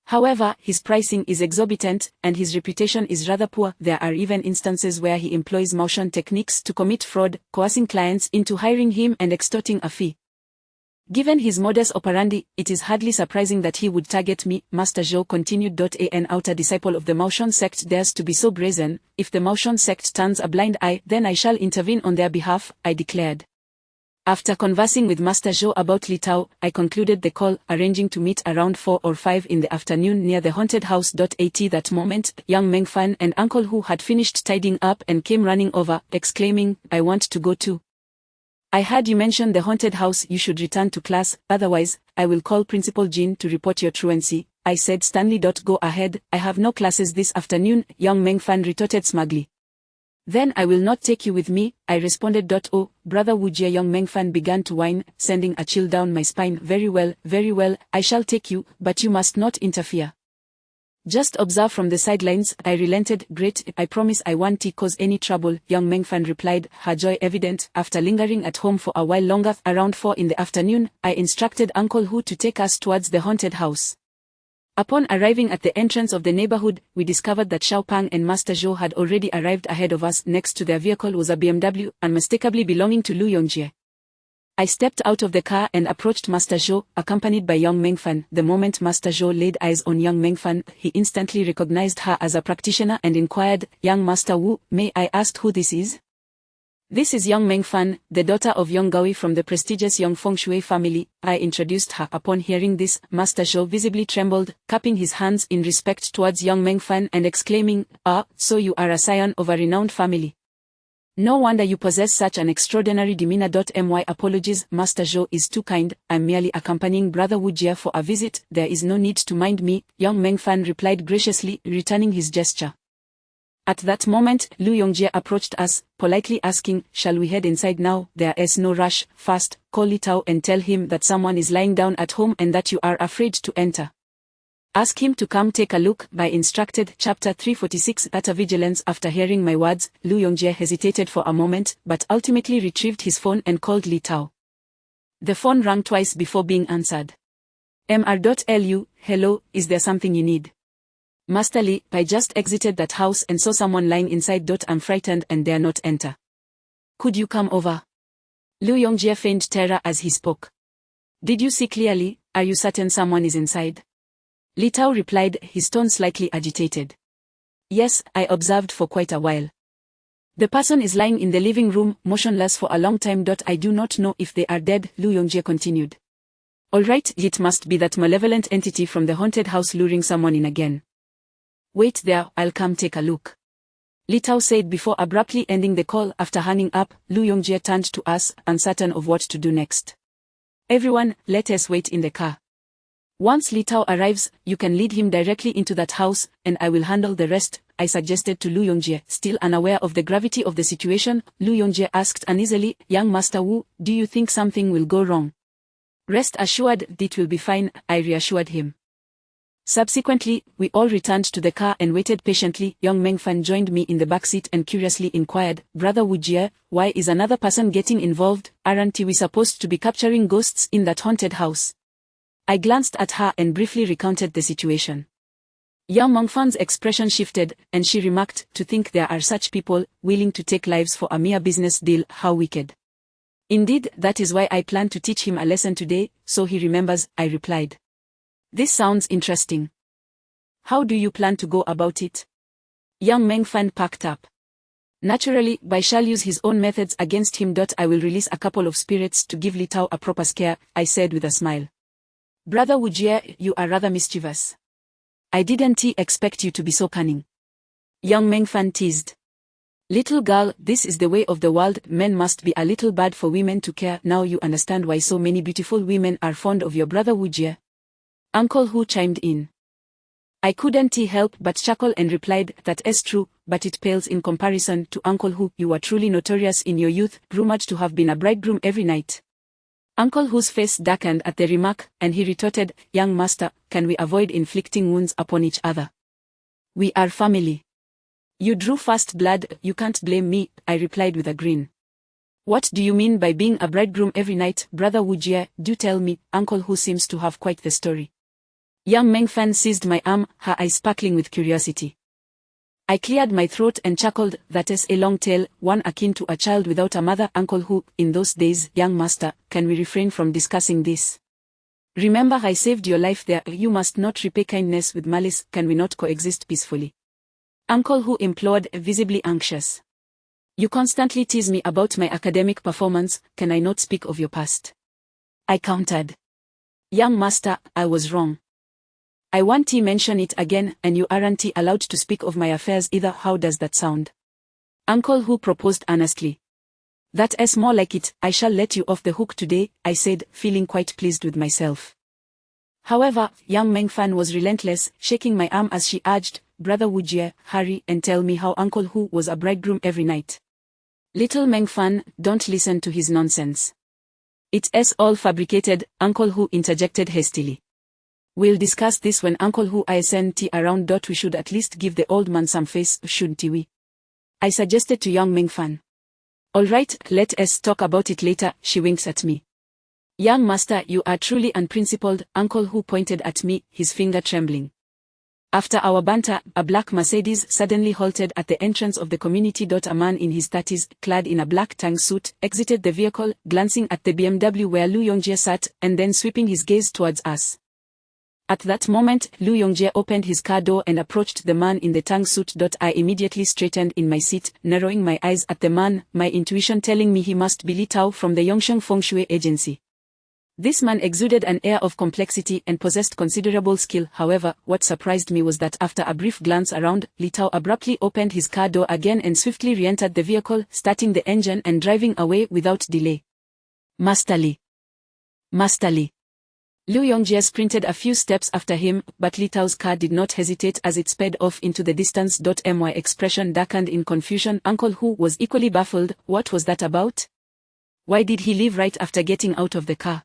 However, his pricing is exorbitant, and his reputation is rather poor. There are even instances where he employs Maoshan techniques to commit fraud, coercing clients into hiring him and extorting a fee. Given his modus operandi, it is hardly surprising that he would target me," Master Zhou continued. An outer disciple of the Maoshan sect dares to be so brazen. "If the Maoshan sect turns a blind eye, then I shall intervene on their behalf," I declared. After conversing with Master Zhou about Li Tao, I concluded the call, arranging to meet around 4 or 5 in the afternoon near the haunted house. At that moment, young Mengfan and Uncle Hu had finished tidying up and came running over, exclaiming, "I want to go too. I heard you mention the haunted house. You should return to class, otherwise, I will call Principal Jin to report your truancy," I said sternly. "Go ahead, I have no classes this afternoon," young Mengfan retorted smugly. "Then I will not take you with me," I responded. "Oh, Brother Wu Jie," young Mengfan began to whine, sending a chill down my spine. Very well, I shall take you, but you must not interfere. Just observe from the sidelines," I relented. "Great, I promise I won't cause any trouble," young Mengfan replied, her joy evident. After lingering at home for a while longer, around 4 in the afternoon, I instructed Uncle Hu to take us towards the haunted house. Upon arriving at the entrance of the neighborhood, we discovered that Xiao Pang and Master Zhou had already arrived ahead of us. Next to their vehicle was a BMW, unmistakably belonging to Lu Yongjie. I stepped out of the car and approached Master Zhou, accompanied by young Mengfan. The moment Master Zhou laid eyes on young Mengfan, he instantly recognized her as a practitioner and inquired, "Young Master Wu, may I ask who this is?" This is young Meng Fan, the daughter of Young Gaoi from the prestigious Young Feng Shui family. I introduced her. Upon hearing this, Master Zhou visibly trembled, cupping his hands in respect towards young Meng Fan and exclaiming, "Ah, so you are a scion of a renowned family. No wonder you possess such an extraordinary demeanor." My apologies, Master Zhou is too kind. I'm merely accompanying Brother Wu Jie for a visit. There is no need to mind me, young Meng Fan replied graciously, returning his gesture. At that moment, Lu Yongjie approached us, politely asking, "Shall we head inside now?" "There is no rush. First, call Li Tao and tell him that someone is lying down at home and that you are afraid to enter. Ask him to come take a look," I instructed. Chapter 346 Data Vigilance. After hearing my words, Lu Yongjie hesitated for a moment, but ultimately retrieved his phone and called Li Tao. The phone rang twice before being answered. "Mr.Lu, hello, is there something you need?" "Master Li, I just exited that house and saw someone lying inside. I'm frightened and dare not enter. Could you come over?" Lu Yongjie feigned terror as he spoke. "Did you see clearly? Are you certain someone is inside?" Li Tao replied, his tone slightly agitated. "Yes, I observed for quite a while. The person is lying in the living room, motionless for a long time. I do not know if they are dead," Lu Yongjie continued. "All right, it must be that malevolent entity from the haunted house luring someone in again. Wait there, I'll come take a look," Li Tao said before abruptly ending the call. After hanging up, Lu Yongjie turned to us, uncertain of what to do next. "Everyone, let us wait in the car. Once Li Tao arrives, you can lead him directly into that house, and I will handle the rest," I suggested to Lu Yongjie. Still unaware of the gravity of the situation, Lu Yongjie asked uneasily, "Young Master Wu, do you think something will go wrong?" "Rest assured, it will be fine," I reassured him. Subsequently, we all returned to the car and waited patiently. Young Meng Fan joined me in the backseat and curiously inquired, "Brother Wu Jie, why is another person getting involved? Aren't we supposed to be capturing ghosts in that haunted house?" I glanced at her and briefly recounted the situation. Young Meng Fan's expression shifted, and she remarked, "To think there are such people, willing to take lives for a mere business deal, how wicked." "Indeed, that is why I plan to teach him a lesson today, so he remembers," I replied. "This sounds interesting. How do you plan to go about it?" Young Meng Fan packed up. "Naturally, I shall use his own methods against him. I will release a couple of spirits to give Li Tao a proper scare," I said with a smile. "Brother Wu Jie, you are rather mischievous. I didn't expect you to be so cunning," young Meng Fan teased. "Little girl, this is the way of the world. Men must be a little bad for women to care. Now you understand why so many beautiful women are fond of your brother Wu Jie," Uncle Hu chimed in. I couldn't help but chuckle and replied, "That is true, but it pales in comparison to Uncle Hu. You were truly notorious in your youth, rumored to have been a bridegroom every night." Uncle Hu's face darkened at the remark, and he retorted, "Young master, can we avoid inflicting wounds upon each other? We are family. You drew fast blood, you can't blame me," I replied with a grin. "What do you mean by being a bridegroom every night, Brother Wu Jie? Do tell me." Uncle Hu seems to have quite the story. Young Meng Fan seized my arm, her eyes sparkling with curiosity. I cleared my throat and chuckled, "That is a long tale, one akin to a child without a mother, Uncle Hu. In those days, young master, can we refrain from discussing this? Remember I saved your life there. You must not repay kindness with malice. Can we not coexist peacefully?" Uncle Hu implored, visibly anxious. "You constantly tease me about my academic performance. Can I not speak of your past?" I countered. "Young master, I was wrong. I won't mention it again, and you aren't allowed to speak of my affairs either. How does that sound?" Uncle Hu proposed earnestly. "That is more like it. I shall let you off the hook today," I said, feeling quite pleased with myself. However, young Meng Fan was relentless, shaking my arm as she urged, "Brother Wu Jie, hurry and tell me how Uncle Hu was a bridegroom every night." "Little Meng Fan, don't listen to his nonsense. It is all fabricated," Uncle Hu interjected hastily. "We'll discuss this when Uncle Hu isn't around. We should at least give the old man some face, shouldn't we?" I suggested to young Meng Fan. "All right, let us talk about it later," she winks at me. "Young master, you are truly unprincipled," Uncle Hu pointed at me, his finger trembling. After our banter, a black Mercedes suddenly halted at the entrance of the community. A man in his 30s, clad in a black tang suit, exited the vehicle, glancing at the BMW where Lu Yongjie sat, and then sweeping his gaze towards us. At that moment, Lu Yongjie opened his car door and approached the man in the tang suit. I immediately straightened in my seat, narrowing my eyes at the man, my intuition telling me he must be Li Tao from the Yongsheng Feng Shui Agency. This man exuded an air of complexity and possessed considerable skill. However, what surprised me was that after a brief glance around, Li Tao abruptly opened his car door again and swiftly re-entered the vehicle, starting the engine and driving away without delay. Master Li. Master Li. Lu Yongjie sprinted a few steps after him, but Li Tao's car did not hesitate as it sped off into the distance. My expression darkened in confusion. Uncle Hu was equally baffled. What was that about? Why did he leave right after getting out of the car?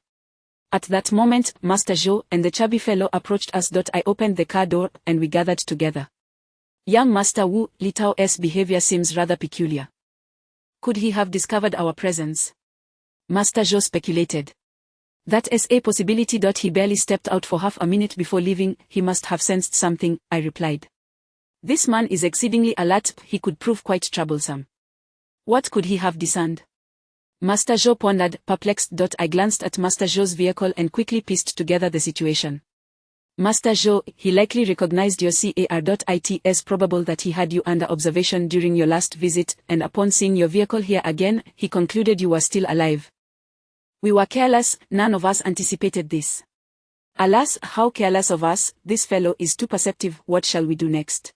At that moment, Master Zhou and the chubby fellow approached us. I opened the car door, and we gathered together. Young Master Wu, Li Tao's behavior seems rather peculiar. Could he have discovered our presence? Master Zhou speculated. That is a possibility. He barely stepped out for half a minute before leaving. He must have sensed something, I replied. This man is exceedingly alert. He could prove quite troublesome. What could he have discerned? Master Zhou pondered, perplexed. I glanced at Master Zhou's vehicle and quickly pieced together the situation. Master Zhou, he likely recognized your car. It is probable that he had you under observation during your last visit, and upon seeing your vehicle here again, he concluded you were still alive. We were careless, none of us anticipated this. Alas, how careless of us, this fellow is too perceptive. What shall we do next?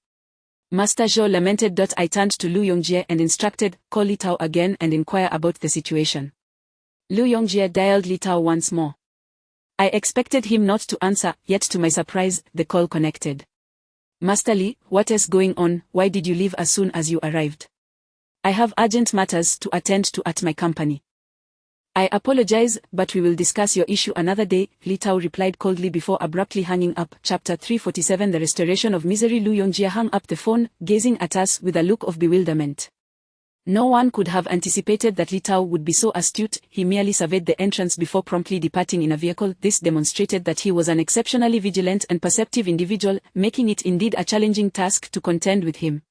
Master Zhou lamented. I turned to Lu Yongjie and instructed, call Li Tao again and inquire about the situation. Lu Yongjie dialed Li Tao once more. I expected him not to answer, yet to my surprise, the call connected. Master Li, what is going on? Why did you leave as soon as you arrived? I have urgent matters to attend to at my company. I apologize, but we will discuss your issue another day, Li Tao replied coldly before abruptly hanging up. Chapter 347 The Restoration of Misery. Lu Yongjie hung up the phone, gazing at us with a look of bewilderment. No one could have anticipated that Li Tao would be so astute. He merely surveyed the entrance before promptly departing in a vehicle. This demonstrated that he was an exceptionally vigilant and perceptive individual, making it indeed a challenging task to contend with him.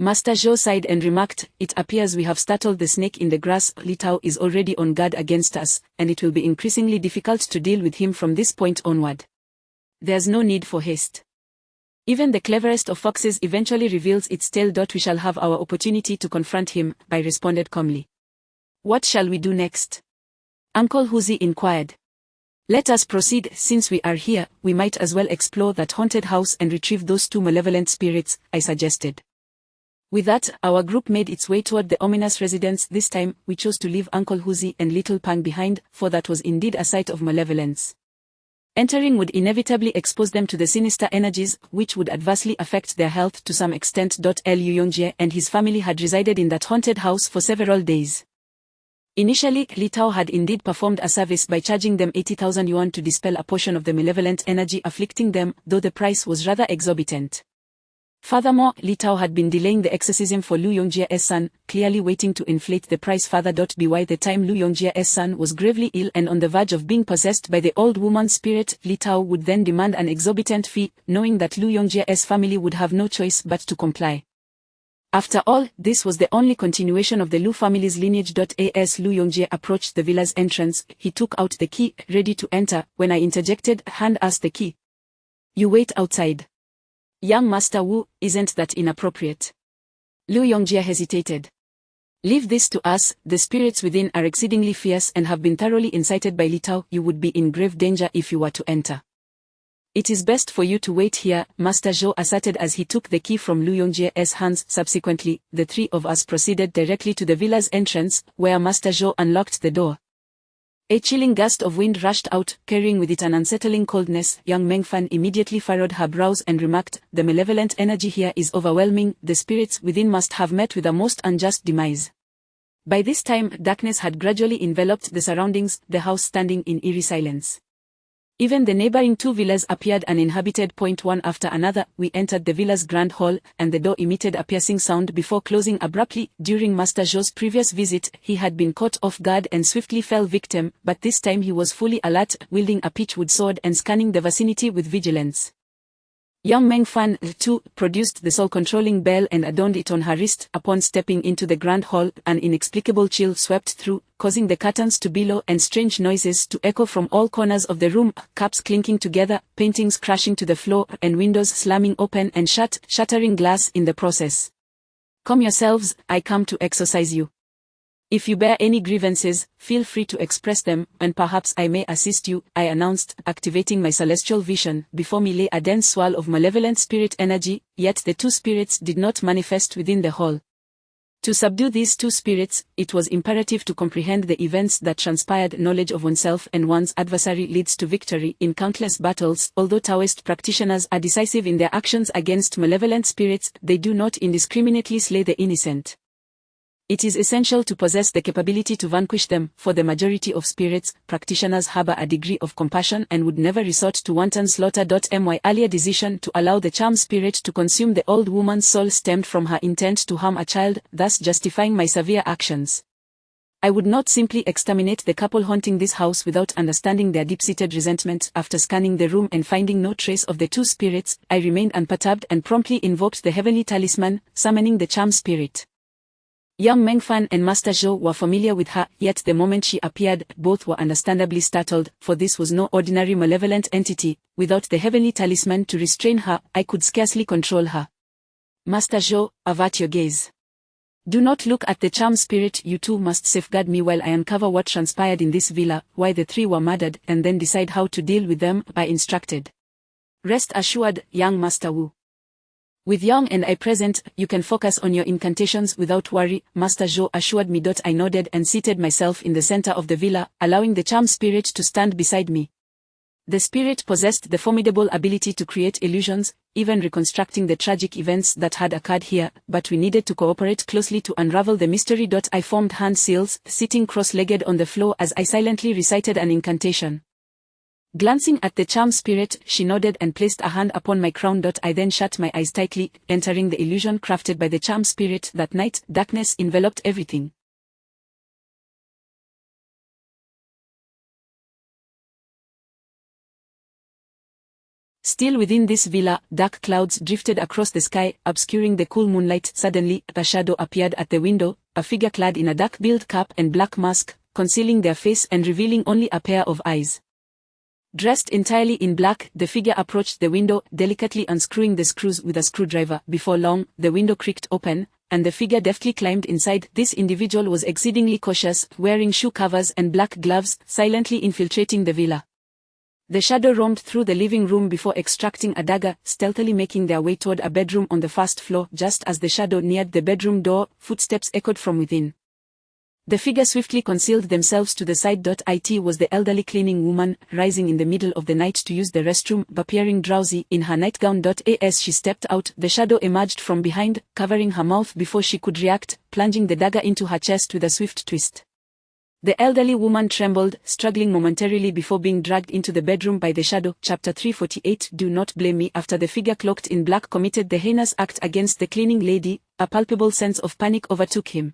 Master Zhou sighed and remarked, it appears we have startled the snake in the grass. Li Tao is already on guard against us, and it will be increasingly difficult to deal with him from this point onward. There's no need for haste. Even the cleverest of foxes eventually reveals its tail. We shall have our opportunity to confront him, I responded calmly. What shall we do next? Uncle Huzi inquired. Let us proceed. Since we are here, we might as well explore that haunted house and retrieve those two malevolent spirits, I suggested. With that, our group made its way toward the ominous residence. This time, we chose to leave Uncle Huzi and Little Pang behind, for that was indeed a site of malevolence. Entering would inevitably expose them to the sinister energies, which would adversely affect their health to some extent. Lu Yongjie and his family had resided in that haunted house for several days. Initially, Li Tao had indeed performed a service by charging them 80,000 yuan to dispel a portion of the malevolent energy afflicting them, though the price was rather exorbitant. Furthermore, Li Tao had been delaying the exorcism for Lu Yongjie's son, clearly waiting to inflate the price further. By the time Lu Yongjie's son was gravely ill and on the verge of being possessed by the old woman's spirit, Li Tao would then demand an exorbitant fee, knowing that Lu Yongjie's family would have no choice but to comply. After all, this was the only continuation of the Lu family's lineage. As Lu Yongjie approached the villa's entrance, he took out the key, ready to enter, when I interjected, hand us the key. You wait outside. Young Master Wu, isn't that inappropriate? Lu Yongjie hesitated. Leave this to us, the spirits within are exceedingly fierce and have been thoroughly incited by Li Tao. You would be in grave danger if you were to enter. It is best for you to wait here, Master Zhou asserted as he took the key from Lu Yongjie's hands. Subsequently, the three of us proceeded directly to the villa's entrance, where Master Zhou unlocked the door. A chilling gust of wind rushed out, carrying with it an unsettling coldness. Young Mengfan immediately furrowed her brows and remarked, the malevolent energy here is overwhelming. The spirits within must have met with a most unjust demise. By this time, darkness had gradually enveloped the surroundings, the house standing in eerie silence. Even the neighboring two villas appeared uninhabited. One after another, we entered the villa's grand hall, and the door emitted a piercing sound before closing abruptly. During Master Zhou's previous visit, he had been caught off guard and swiftly fell victim, but this time he was fully alert, wielding a pitchwood sword and scanning the vicinity with vigilance. Young Meng Fan, too, produced the soul-controlling bell and adorned it on her wrist. Upon stepping into the grand hall, an inexplicable chill swept through, causing the curtains to billow and strange noises to echo from all corners of the room, cups clinking together, paintings crashing to the floor, and windows slamming open and shut, shattering glass in the process. Calm yourselves, I come to exorcise you. If you bear any grievances, feel free to express them, and perhaps I may assist you, I announced, activating my celestial vision. Before me lay a dense swirl of malevolent spirit energy, yet the two spirits did not manifest within the hall. To subdue these two spirits, it was imperative to comprehend the events that transpired. Knowledge of oneself and one's adversary leads to victory in countless battles. Although Taoist practitioners are decisive in their actions against malevolent spirits, they do not indiscriminately slay the innocent. It is essential to possess the capability to vanquish them. For the majority of spirits, practitioners harbor a degree of compassion and would never resort to wanton slaughter. My earlier decision to allow the charm spirit to consume the old woman's soul stemmed from her intent to harm a child, thus justifying my severe actions. I would not simply exterminate the couple haunting this house without understanding their deep-seated resentment. After scanning the room and finding no trace of the two spirits, I remained unperturbed and promptly invoked the heavenly talisman, summoning the charm spirit. Young Meng Fan and Master Zhou were familiar with her, yet the moment she appeared, both were understandably startled, for this was no ordinary malevolent entity. Without the heavenly talisman to restrain her, I could scarcely control her. Master Zhou, avert your gaze. Do not look at the charm spirit. You two must safeguard me while I uncover what transpired in this villa, why the three were murdered, and then decide how to deal with them, I instructed. Rest assured, young Master Wu. With Yang and I present, you can focus on your incantations without worry, Master Zhou assured me. I nodded and seated myself in the center of the villa, allowing the charm spirit to stand beside me. The spirit possessed the formidable ability to create illusions, even reconstructing the tragic events that had occurred here, but we needed to cooperate closely to unravel the mystery. I formed hand seals, sitting cross-legged on the floor as I silently recited an incantation. Glancing at the charm spirit, she nodded and placed a hand upon my crown. I then shut my eyes tightly, entering the illusion crafted by the charm spirit. That night, darkness enveloped everything. Still within this villa, dark clouds drifted across the sky, obscuring the cool moonlight. Suddenly, a shadow appeared at the window, a figure clad in a dark billed cap and black mask, concealing their face and revealing only a pair of eyes. Dressed entirely in black, the figure approached the window, delicately unscrewing the screws with a screwdriver. Before long, the window creaked open, and the figure deftly climbed inside. This individual was exceedingly cautious, wearing shoe covers and black gloves, silently infiltrating the villa. The shadow roamed through the living room before extracting a dagger, stealthily making their way toward a bedroom on the first floor. Just as the shadow neared the bedroom door, footsteps echoed from within. The figure swiftly concealed themselves to the side. It was the elderly cleaning woman, rising in the middle of the night to use the restroom, appearing drowsy in her nightgown. As she stepped out, the shadow emerged from behind, covering her mouth before she could react, plunging the dagger into her chest with a swift twist. The elderly woman trembled, struggling momentarily before being dragged into the bedroom by the shadow. Chapter 348. Do not blame me. After the figure cloaked in black committed the heinous act against the cleaning lady, a palpable sense of panic overtook him.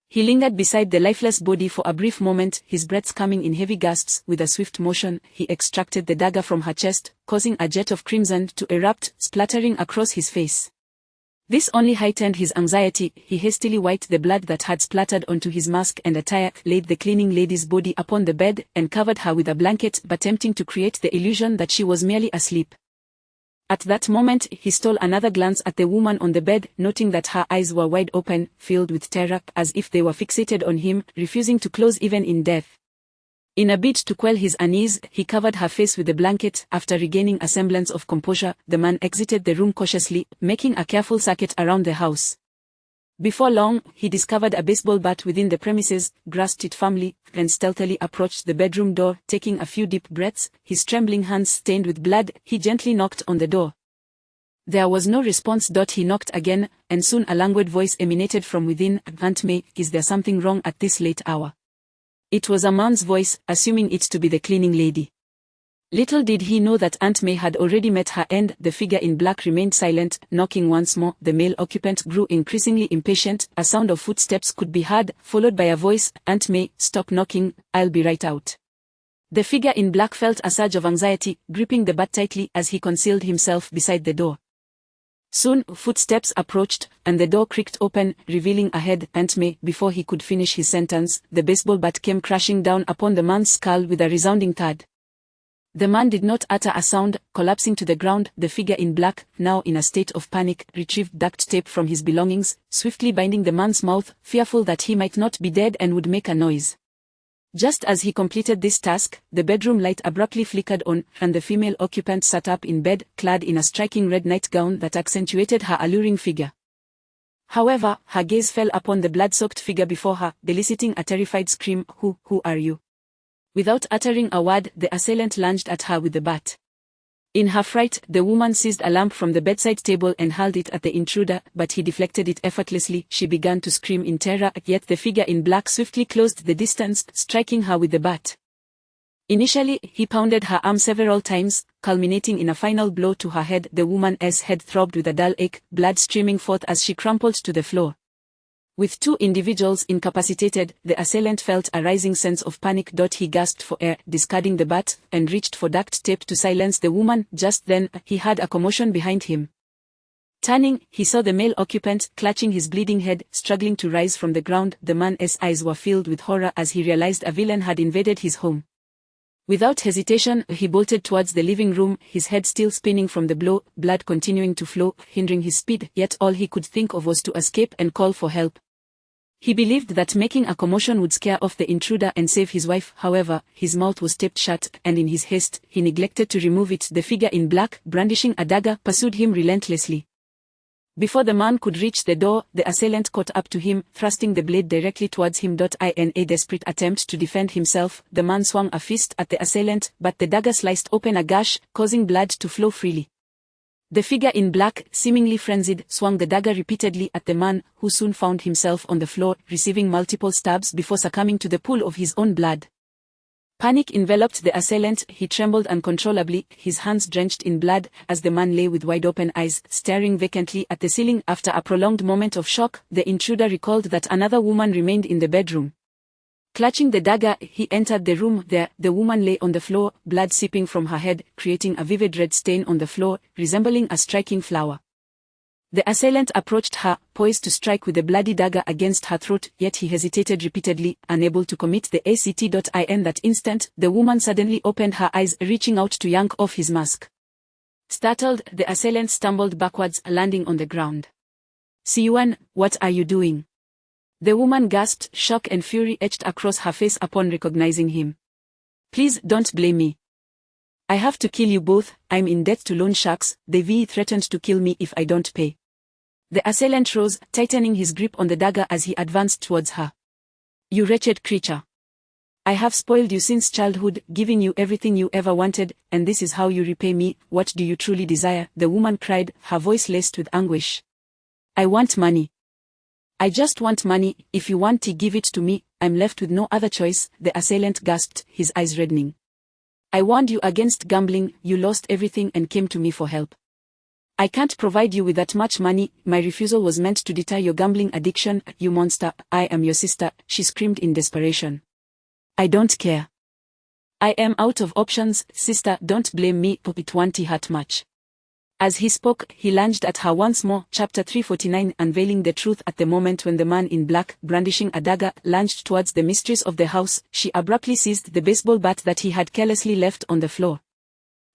He lingered beside the lifeless body for a brief moment, his breath coming in heavy gasps. With a swift motion, he extracted the dagger from her chest, causing a jet of crimson to erupt, splattering across his face. This only heightened his anxiety. He hastily wiped the blood that had splattered onto his mask and attire, laid the cleaning lady's body upon the bed, and covered her with a blanket, attempting to create the illusion that she was merely asleep. At that moment, he stole another glance at the woman on the bed, noting that her eyes were wide open, filled with terror, as if they were fixated on him, refusing to close even in death. In a bid to quell his unease, he covered her face with a blanket. After regaining a semblance of composure, the man exited the room cautiously, making a careful circuit around the house. Before long, he discovered a baseball bat within the premises, grasped it firmly, and stealthily approached the bedroom door. Taking a few deep breaths, his trembling hands stained with blood, he gently knocked on the door. There was no response. He knocked again, and soon a languid voice emanated from within. Aunt May, is there something wrong at this late hour? It was a man's voice, assuming it to be the cleaning lady. Little did he know that Aunt May had already met her end. The figure in black remained silent, knocking once more. The male occupant grew increasingly impatient. A sound of footsteps could be heard, followed by a voice, Aunt May, stop knocking, I'll be right out. The figure in black felt a surge of anxiety, gripping the bat tightly as he concealed himself beside the door. Soon, footsteps approached, and the door creaked open, revealing a head, and before he could finish his sentence, the baseball bat came crashing down upon the man's skull with a resounding thud. The man did not utter a sound, collapsing to the ground. The figure in black, now in a state of panic, retrieved duct tape from his belongings, swiftly binding the man's mouth, fearful that he might not be dead and would make a noise. Just as he completed this task, the bedroom light abruptly flickered on, and the female occupant sat up in bed, clad in a striking red nightgown that accentuated her alluring figure. However, her gaze fell upon the blood-soaked figure before her, eliciting a terrified scream. Who are you?" Without uttering a word, the assailant lunged at her with the bat. In her fright, the woman seized a lamp from the bedside table and hurled it at the intruder, but he deflected it effortlessly. She began to scream in terror, yet the figure in black swiftly closed the distance, striking her with the bat. Initially, he pounded her arm several times, culminating in a final blow to her head. The woman's head throbbed with a dull ache, blood streaming forth as she crumpled to the floor. With two individuals incapacitated, the assailant felt a rising sense of panic. He gasped for air, discarding the bat, and reached for duct tape to silence the woman. Just then, he heard a commotion behind him. Turning, he saw the male occupant, clutching his bleeding head, struggling to rise from the ground. The man's eyes were filled with horror as he realized a villain had invaded his home. Without hesitation, he bolted towards the living room, his head still spinning from the blow, blood continuing to flow, hindering his speed, yet all he could think of was to escape and call for help. He believed that making a commotion would scare off the intruder and save his wife. However, his mouth was taped shut, and in his haste, he neglected to remove it. The figure in black, brandishing a dagger, pursued him relentlessly. Before the man could reach the door, the assailant caught up to him, thrusting the blade directly towards him. In a desperate attempt to defend himself, the man swung a fist at the assailant, but the dagger sliced open a gash, causing blood to flow freely. The figure in black, seemingly frenzied, swung the dagger repeatedly at the man, who soon found himself on the floor, receiving multiple stabs before succumbing to the pool of his own blood. Panic enveloped the assailant. He trembled uncontrollably, his hands drenched in blood, as the man lay with wide-open eyes, staring vacantly at the ceiling. After a prolonged moment of shock, the intruder recalled that another woman remained in the bedroom. Clutching the dagger, he entered the room. There, the woman lay on the floor, blood seeping from her head, creating a vivid red stain on the floor, resembling a striking flower. The assailant approached her, poised to strike with the bloody dagger against her throat, yet he hesitated repeatedly, unable to commit the act. In that instant, the woman suddenly opened her eyes, reaching out to yank off his mask. Startled, the assailant stumbled backwards, landing on the ground. "Siuan, what are you doing?" The woman gasped, shock and fury etched across her face upon recognizing him. "Please don't blame me. I have to kill you both. I'm in debt to loan sharks. They threatened to kill me if I don't pay." The assailant rose, tightening his grip on the dagger as he advanced towards her. "You wretched creature. I have spoiled you since childhood, giving you everything you ever wanted, and this is how you repay me. What do you truly desire?" the woman cried, her voice laced with anguish. "I want money. I just want money. If you want to give it to me, I'm left with no other choice," the assailant gasped, his eyes reddening. "I warned you against gambling. You lost everything and came to me for help. I can't provide you with that much money. My refusal was meant to deter your gambling addiction. You monster, I am your sister," she screamed in desperation. "I don't care. I am out of options, sister. Don't blame me, it won't hurt much." As he spoke, he lunged at her once more. Chapter 349, unveiling the truth. At the moment when the man in black, brandishing a dagger, lunged towards the mistress of the house, she abruptly seized the baseball bat that he had carelessly left on the floor.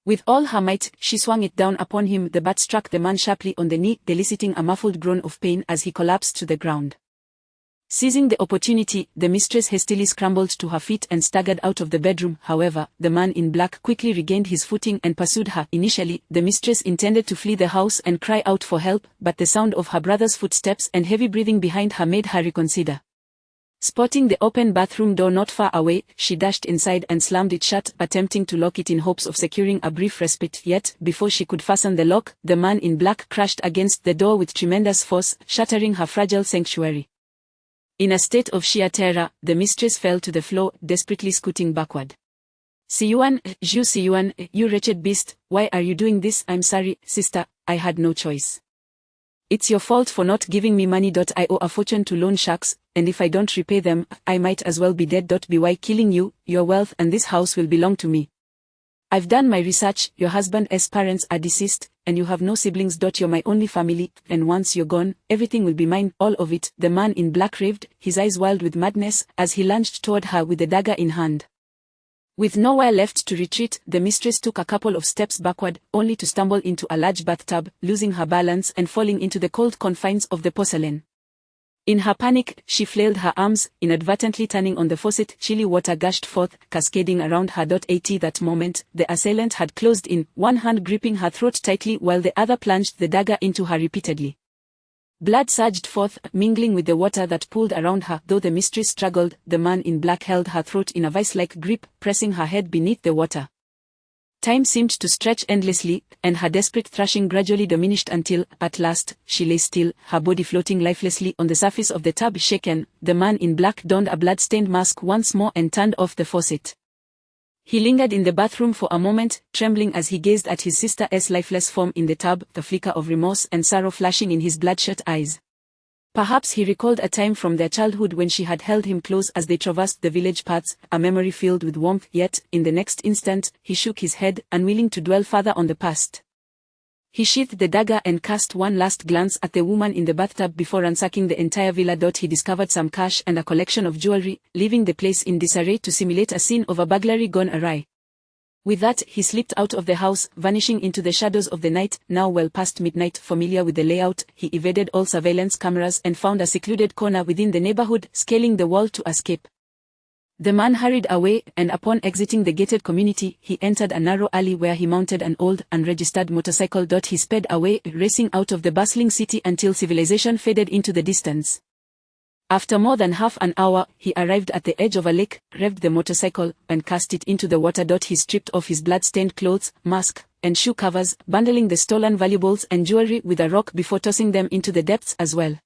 With all her might, she swung it down upon him. The bat struck the man sharply on the knee, eliciting a muffled groan of pain as he collapsed to the ground. Seizing the opportunity, the mistress hastily scrambled to her feet and staggered out of the bedroom. However, the man in black quickly regained his footing and pursued her. Initially, the mistress intended to flee the house and cry out for help, but the sound of her brother's footsteps and heavy breathing behind her made her reconsider. Spotting the open bathroom door not far away, she dashed inside and slammed it shut, attempting to lock it in hopes of securing a brief respite. Yet, before she could fasten the lock, the man in black crashed against the door with tremendous force, shattering her fragile sanctuary. In a state of sheer terror, the mistress fell to the floor, desperately scooting backward. "Siuan, Zhu Siuan, you wretched beast, why are you doing this?" "I'm sorry, sister, I had no choice. It's your fault for not giving me money. I owe a fortune to loan sharks, and if I don't repay them, I might as well be dead. By killing you, your wealth and this house will belong to me. I've done my research, your husband's parents are deceased, and you have no siblings. You're my only family, and once you're gone, everything will be mine, all of it. The man in black raved, his eyes wild with madness, as he lunged toward her with the dagger in hand. With nowhere left to retreat, the mistress took a couple of steps backward, only to stumble into a large bathtub, losing her balance and falling into the cold confines of the porcelain. In her panic, she flailed her arms, inadvertently turning on the faucet. Chilly water gushed forth, cascading around her. At that moment, the assailant had closed in, one hand gripping her throat tightly while the other plunged the dagger into her repeatedly. Blood surged forth, mingling with the water that pooled around her. Though the mistress struggled, the man in black held her throat in a vice-like grip, pressing her head beneath the water. Time seemed to stretch endlessly, and her desperate thrashing gradually diminished until, at last, she lay still, her body floating lifelessly on the surface of the tub. Shaken, the man in black donned a blood-stained mask once more and turned off the faucet. He lingered in the bathroom for a moment, trembling as he gazed at his sister's lifeless form in the tub, the flicker of remorse and sorrow flashing in his bloodshot eyes. Perhaps he recalled a time from their childhood when she had held him close as they traversed the village paths, a memory filled with warmth. Yet, in the next instant, he shook his head, unwilling to dwell further on the past. He sheathed the dagger and cast one last glance at the woman in the bathtub before ransacking the entire villa. He discovered some cash and a collection of jewelry, leaving the place in disarray to simulate a scene of a burglary gone awry. With that, he slipped out of the house, vanishing into the shadows of the night. Now well past midnight, familiar with the layout, he evaded all surveillance cameras and found a secluded corner within the neighborhood, scaling the wall to escape. The man hurried away, and upon exiting the gated community, he entered a narrow alley where he mounted an old, unregistered motorcycle. He sped away, racing out of the bustling city until civilization faded into the distance. After more than half an hour, he arrived at the edge of a lake, revved the motorcycle, and cast it into the water. He stripped off his blood-stained clothes, mask, and shoe covers, bundling the stolen valuables and jewelry with a rock before tossing them into the depths as well.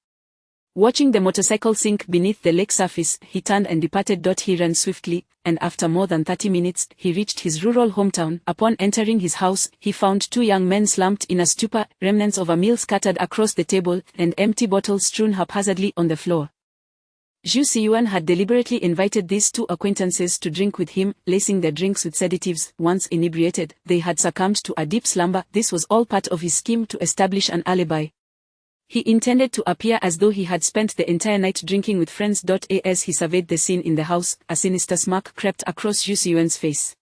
Watching the motorcycle sink beneath the lake surface, he turned and departed. He ran swiftly, and after more than 30 minutes, he reached his rural hometown. Upon entering his house, he found two young men slumped in a stupor, remnants of a meal scattered across the table, and empty bottles strewn haphazardly on the floor. Zhu Xiyuan had deliberately invited these two acquaintances to drink with him, lacing their drinks with sedatives. Once inebriated, they had succumbed to a deep slumber. This was all part of his scheme to establish an alibi. He intended to appear as though he had spent the entire night drinking with friends. As he surveyed the scene in the house, a sinister smirk crept across Zhu Xiyuan's face.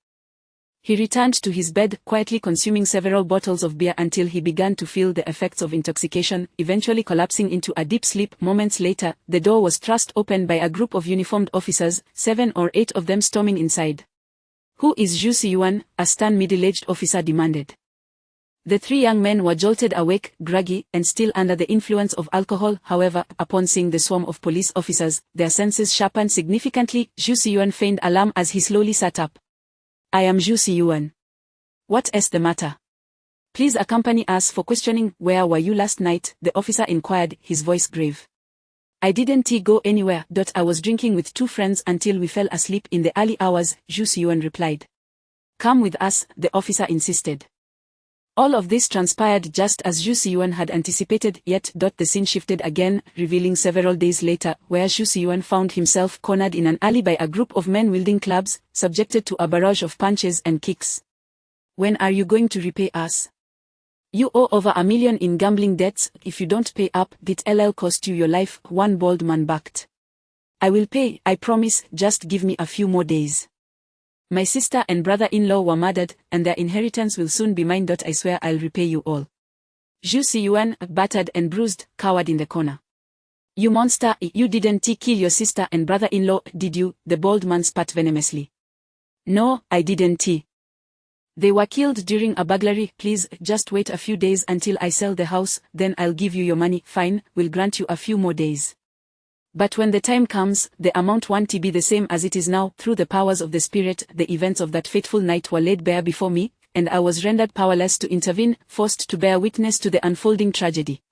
He returned to his bed, quietly consuming several bottles of beer until he began to feel the effects of intoxication, eventually collapsing into a deep sleep. Moments later, the door was thrust open by a group of uniformed officers, 7 or 8 of them storming inside. "Who is Zhu Xiyuan?" a stern middle-aged officer demanded. The 3 young men were jolted awake, groggy, and still under the influence of alcohol. However, upon seeing the swarm of police officers, their senses sharpened significantly. Zhu Xiyuan feigned alarm as he slowly sat up. "I am Zhu Xiyuan. What is the matter? Please accompany us for questioning." "Where were you last night?" the officer inquired, his voice grave. "I didn't go anywhere. I was drinking with 2 friends until we fell asleep in the early hours," Zhu Xiyuan replied. "Come with us," the officer insisted. All of this transpired just as Zhu Xiyuan had anticipated. Yet, the scene shifted again, revealing several days later, where Zhu Xiyuan found himself cornered in an alley by a group of men wielding clubs, subjected to a barrage of punches and kicks. "When are you going to repay us? You owe over $1 million in gambling debts. If you don't pay up, it'll cost you your life," one bald man barked. "I will pay, I promise, just give me a few more days. My sister and brother-in-law were murdered, and their inheritance will soon be mine. I swear I'll repay you all." Zhu Xiyuan, battered and bruised, cowered in the corner. "You monster, you didn't kill your sister and brother-in-law, did you?" the bald man spat venomously. "No, I didn't. They were killed during a burglary. Please, just wait a few days until I sell the house, then I'll give you your money." "Fine, we'll grant you a few more days. But when the time comes, the amount won't be the same as it is now." Through the powers of the spirit, the events of that fateful night were laid bare before me, and I was rendered powerless to intervene, forced to bear witness to the unfolding tragedy.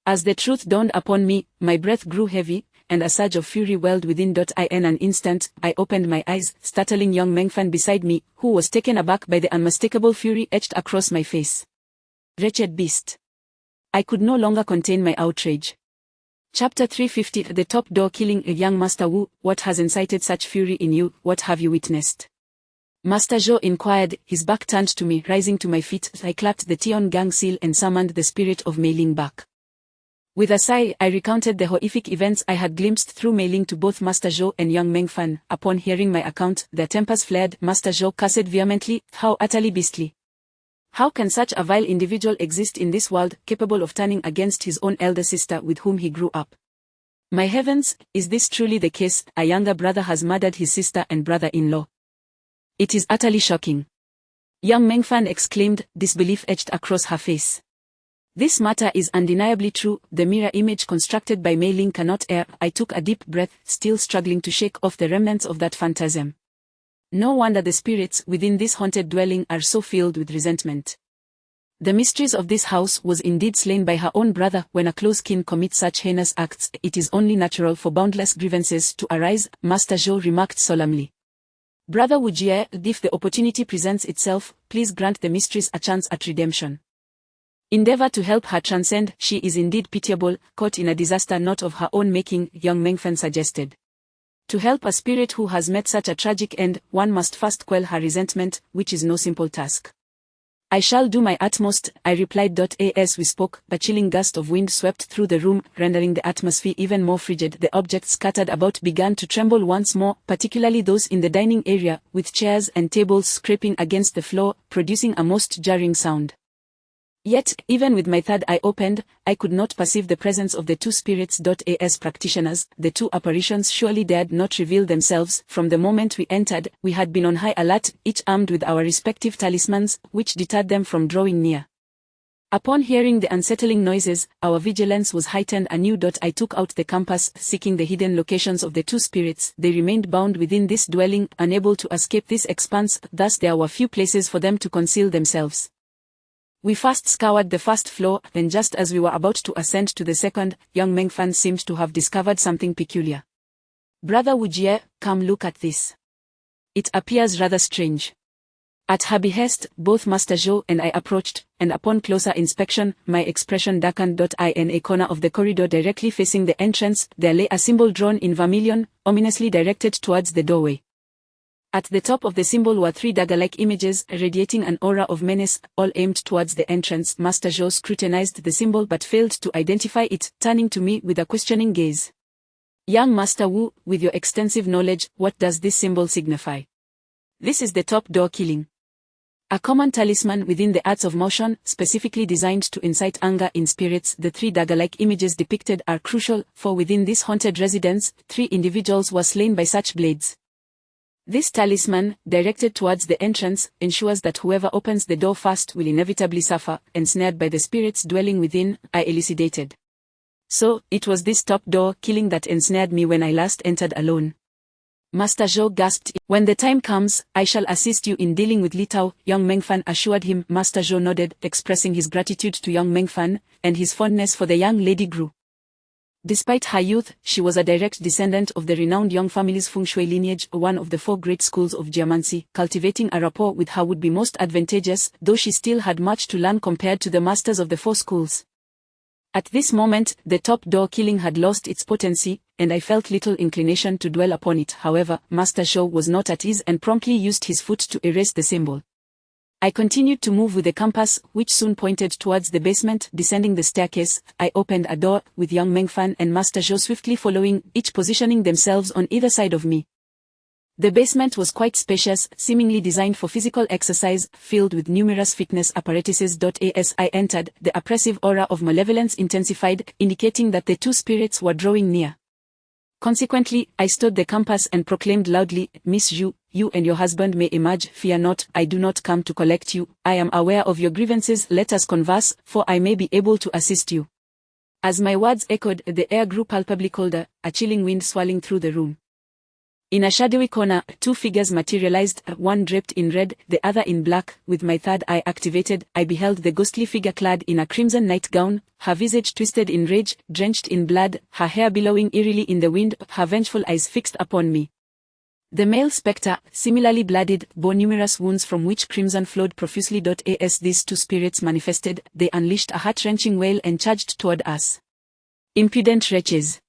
As the truth dawned upon me, my breath grew heavy, and a surge of fury welled within. In an instant, I opened my eyes, startling young Mengfan beside me, who was taken aback by the unmistakable fury etched across my face. "Wretched beast. I could no longer contain my outrage. Chapter 350 The Top Door Killing. A young Master Wu, what has incited such fury in you, what have you witnessed? Master Zhou inquired, his back turned to me. Rising to my feet, I clapped the Tian Gang seal and summoned the spirit of Mei Ling back. With a sigh, I recounted the horrific events I had glimpsed through Mei Ling to both Master Zhou and young Meng Fan. Upon hearing my account, their tempers flared. Master Zhou cursed vehemently, how utterly beastly. How can such a vile individual exist in this world, capable of turning against his own elder sister with whom he grew up? My heavens, is this truly the case? A younger brother has murdered his sister and brother-in-law. It is utterly shocking. Young Meng Fan exclaimed, disbelief etched across her face. This matter is undeniably true, the mirror image constructed by Mei Ling cannot err. I took a deep breath, still struggling to shake off the remnants of that phantasm. No wonder the spirits within this haunted dwelling are so filled with resentment. The mistress of this house was indeed slain by her own brother. When a close kin commits such heinous acts, it is only natural for boundless grievances to arise, Master Zhou remarked solemnly. Brother Wu Jie, if the opportunity presents itself, please grant the mistress a chance at redemption. Endeavor to help her transcend. She is indeed pitiable, caught in a disaster not of her own making, young Mengfen suggested. To help a spirit who has met such a tragic end, one must first quell her resentment, which is no simple task. I shall do my utmost, I replied. As we spoke, a chilling gust of wind swept through the room, rendering the atmosphere even more frigid. The objects scattered about began to tremble once more, particularly those in the dining area, with chairs and tables scraping against the floor, producing a most jarring sound. Yet, even with my third eye opened, I could not perceive the presence of the two spirits. As practitioners, the two apparitions surely dared not reveal themselves. From the moment we entered, we had been on high alert, each armed with our respective talismans, which deterred them from drawing near. Upon hearing the unsettling noises, our vigilance was heightened anew. I took out the compass, seeking the hidden locations of the two spirits. They remained bound within this dwelling, unable to escape this expanse, thus there were few places for them to conceal themselves. We first scoured the first floor, and just as we were about to ascend to the second, young Meng Fan seemed to have discovered something peculiar. Brother Wu Jie, come look at this. It appears rather strange. At her behest, both Master Zhou and I approached, and upon closer inspection, my expression darkened. In a corner of the corridor directly facing the entrance, there lay a symbol drawn in vermilion, ominously directed towards the doorway. At the top of the symbol were three dagger-like images, radiating an aura of menace, all aimed towards the entrance. Master Zhou scrutinized the symbol but failed to identify it, turning to me with a questioning gaze. Young Master Wu, with your extensive knowledge, what does this symbol signify? This is the top door killing. A common talisman within the arts of motion, specifically designed to incite anger in spirits. The three dagger-like images depicted are crucial, for within this haunted residence, 3 individuals were slain by such blades. This talisman, directed towards the entrance, ensures that whoever opens the door first will inevitably suffer, ensnared by the spirits dwelling within, I elucidated. So, it was this top door killing that ensnared me when I last entered alone. Master Zhou gasped. When the time comes, I shall assist you in dealing with Li Tao, young Meng Fan assured him. Master Zhou nodded, expressing his gratitude to young Meng Fan, and his fondness for the young lady grew. Despite her youth, she was a direct descendant of the renowned Yong family's feng shui lineage, one of the 4 great schools of geomancy. Cultivating a rapport with her would be most advantageous, though she still had much to learn compared to the masters of the 4 schools. At this moment, the top door killing had lost its potency, and I felt little inclination to dwell upon it. However, Master Zhou was not at ease and promptly used his foot to erase the symbol. I continued to move with the compass, which soon pointed towards the basement. Descending the staircase, I opened a door, with young Meng Fan and Master Zhou swiftly following, each positioning themselves on either side of me. The basement was quite spacious, seemingly designed for physical exercise, filled with numerous fitness apparatuses. As I entered, the oppressive aura of malevolence intensified, indicating that the 2 spirits were drawing near. Consequently, I stood the compass and proclaimed loudly, Miss Zhu, you and your husband may emerge. Fear not, I do not come to collect you. I am aware of your grievances. Let us converse, for I may be able to assist you. As my words echoed, the air grew palpably colder, a chilling wind swirling through the room. In a shadowy corner, 2 figures materialized, one draped in red, the other in black. With my third eye activated, I beheld the ghostly figure clad in a crimson nightgown, her visage twisted in rage, drenched in blood, her hair billowing eerily in the wind, her vengeful eyes fixed upon me. The male spectre, similarly bloodied, bore numerous wounds from which crimson flowed profusely. As these two spirits manifested, they unleashed a heart-wrenching wail and charged toward us. Impudent wretches!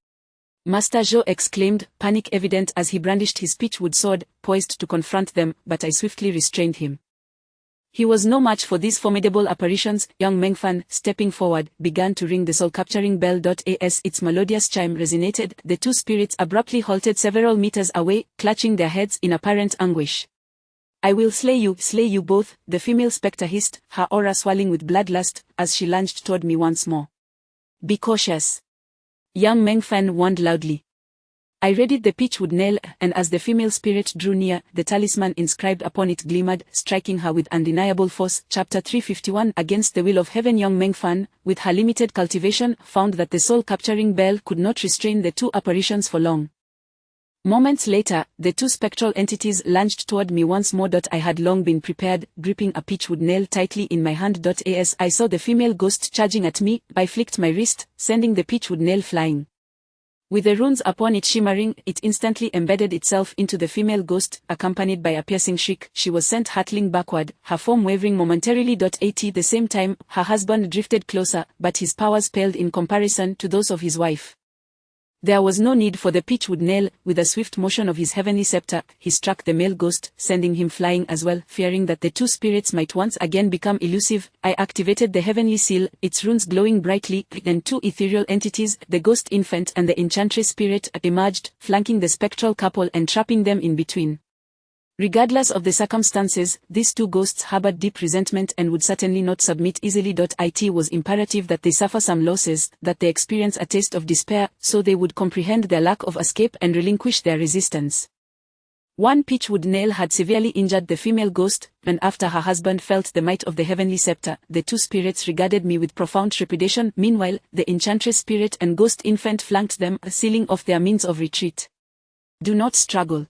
Master Zhou exclaimed, panic evident as he brandished his pitchwood sword, poised to confront them, but I swiftly restrained him. He was no match for these formidable apparitions. Young Mengfan, stepping forward, began to ring the soul-capturing bell. As its melodious chime resonated, the two spirits abruptly halted several meters away, clutching their heads in apparent anguish. I will slay you both, the female spectre hissed, her aura swelling with bloodlust, as she lunged toward me once more. Be cautious. Young Mengfan warned loudly. I readied the pitchwood nail, and as the female spirit drew near, the talisman inscribed upon it glimmered, striking her with undeniable force. Chapter 351. Against the will of heaven. Young Mengfan, with her limited cultivation, found that the soul-capturing bell could not restrain the two apparitions for long. Moments later, the two spectral entities lunged toward me once more. I had long been prepared, gripping a pitchwood nail tightly in my hand. As I saw the female ghost charging at me, I flicked my wrist, sending the pitchwood nail flying. With the runes upon it shimmering, it instantly embedded itself into the female ghost, accompanied by a piercing shriek. She was sent hurtling backward, her form wavering momentarily. At the same time, her husband drifted closer, but his powers paled in comparison to those of his wife. There was no need for the pitchwood nail. With a swift motion of his heavenly scepter, he struck the male ghost, sending him flying as well. Fearing that the two spirits might once again become elusive, I activated the heavenly seal, its runes glowing brightly, and two ethereal entities, the ghost infant and the enchantress spirit, emerged, flanking the spectral couple and trapping them in between. Regardless of the circumstances, these two ghosts harbored deep resentment and would certainly not submit easily. It was imperative that they suffer some losses, that they experience a taste of despair, so they would comprehend their lack of escape and relinquish their resistance. One pitchwood nail had severely injured the female ghost, and after her husband felt the might of the heavenly scepter, the two spirits regarded me with profound trepidation. Meanwhile, the enchantress spirit and ghost infant flanked them, sealing off their means of retreat. Do not struggle.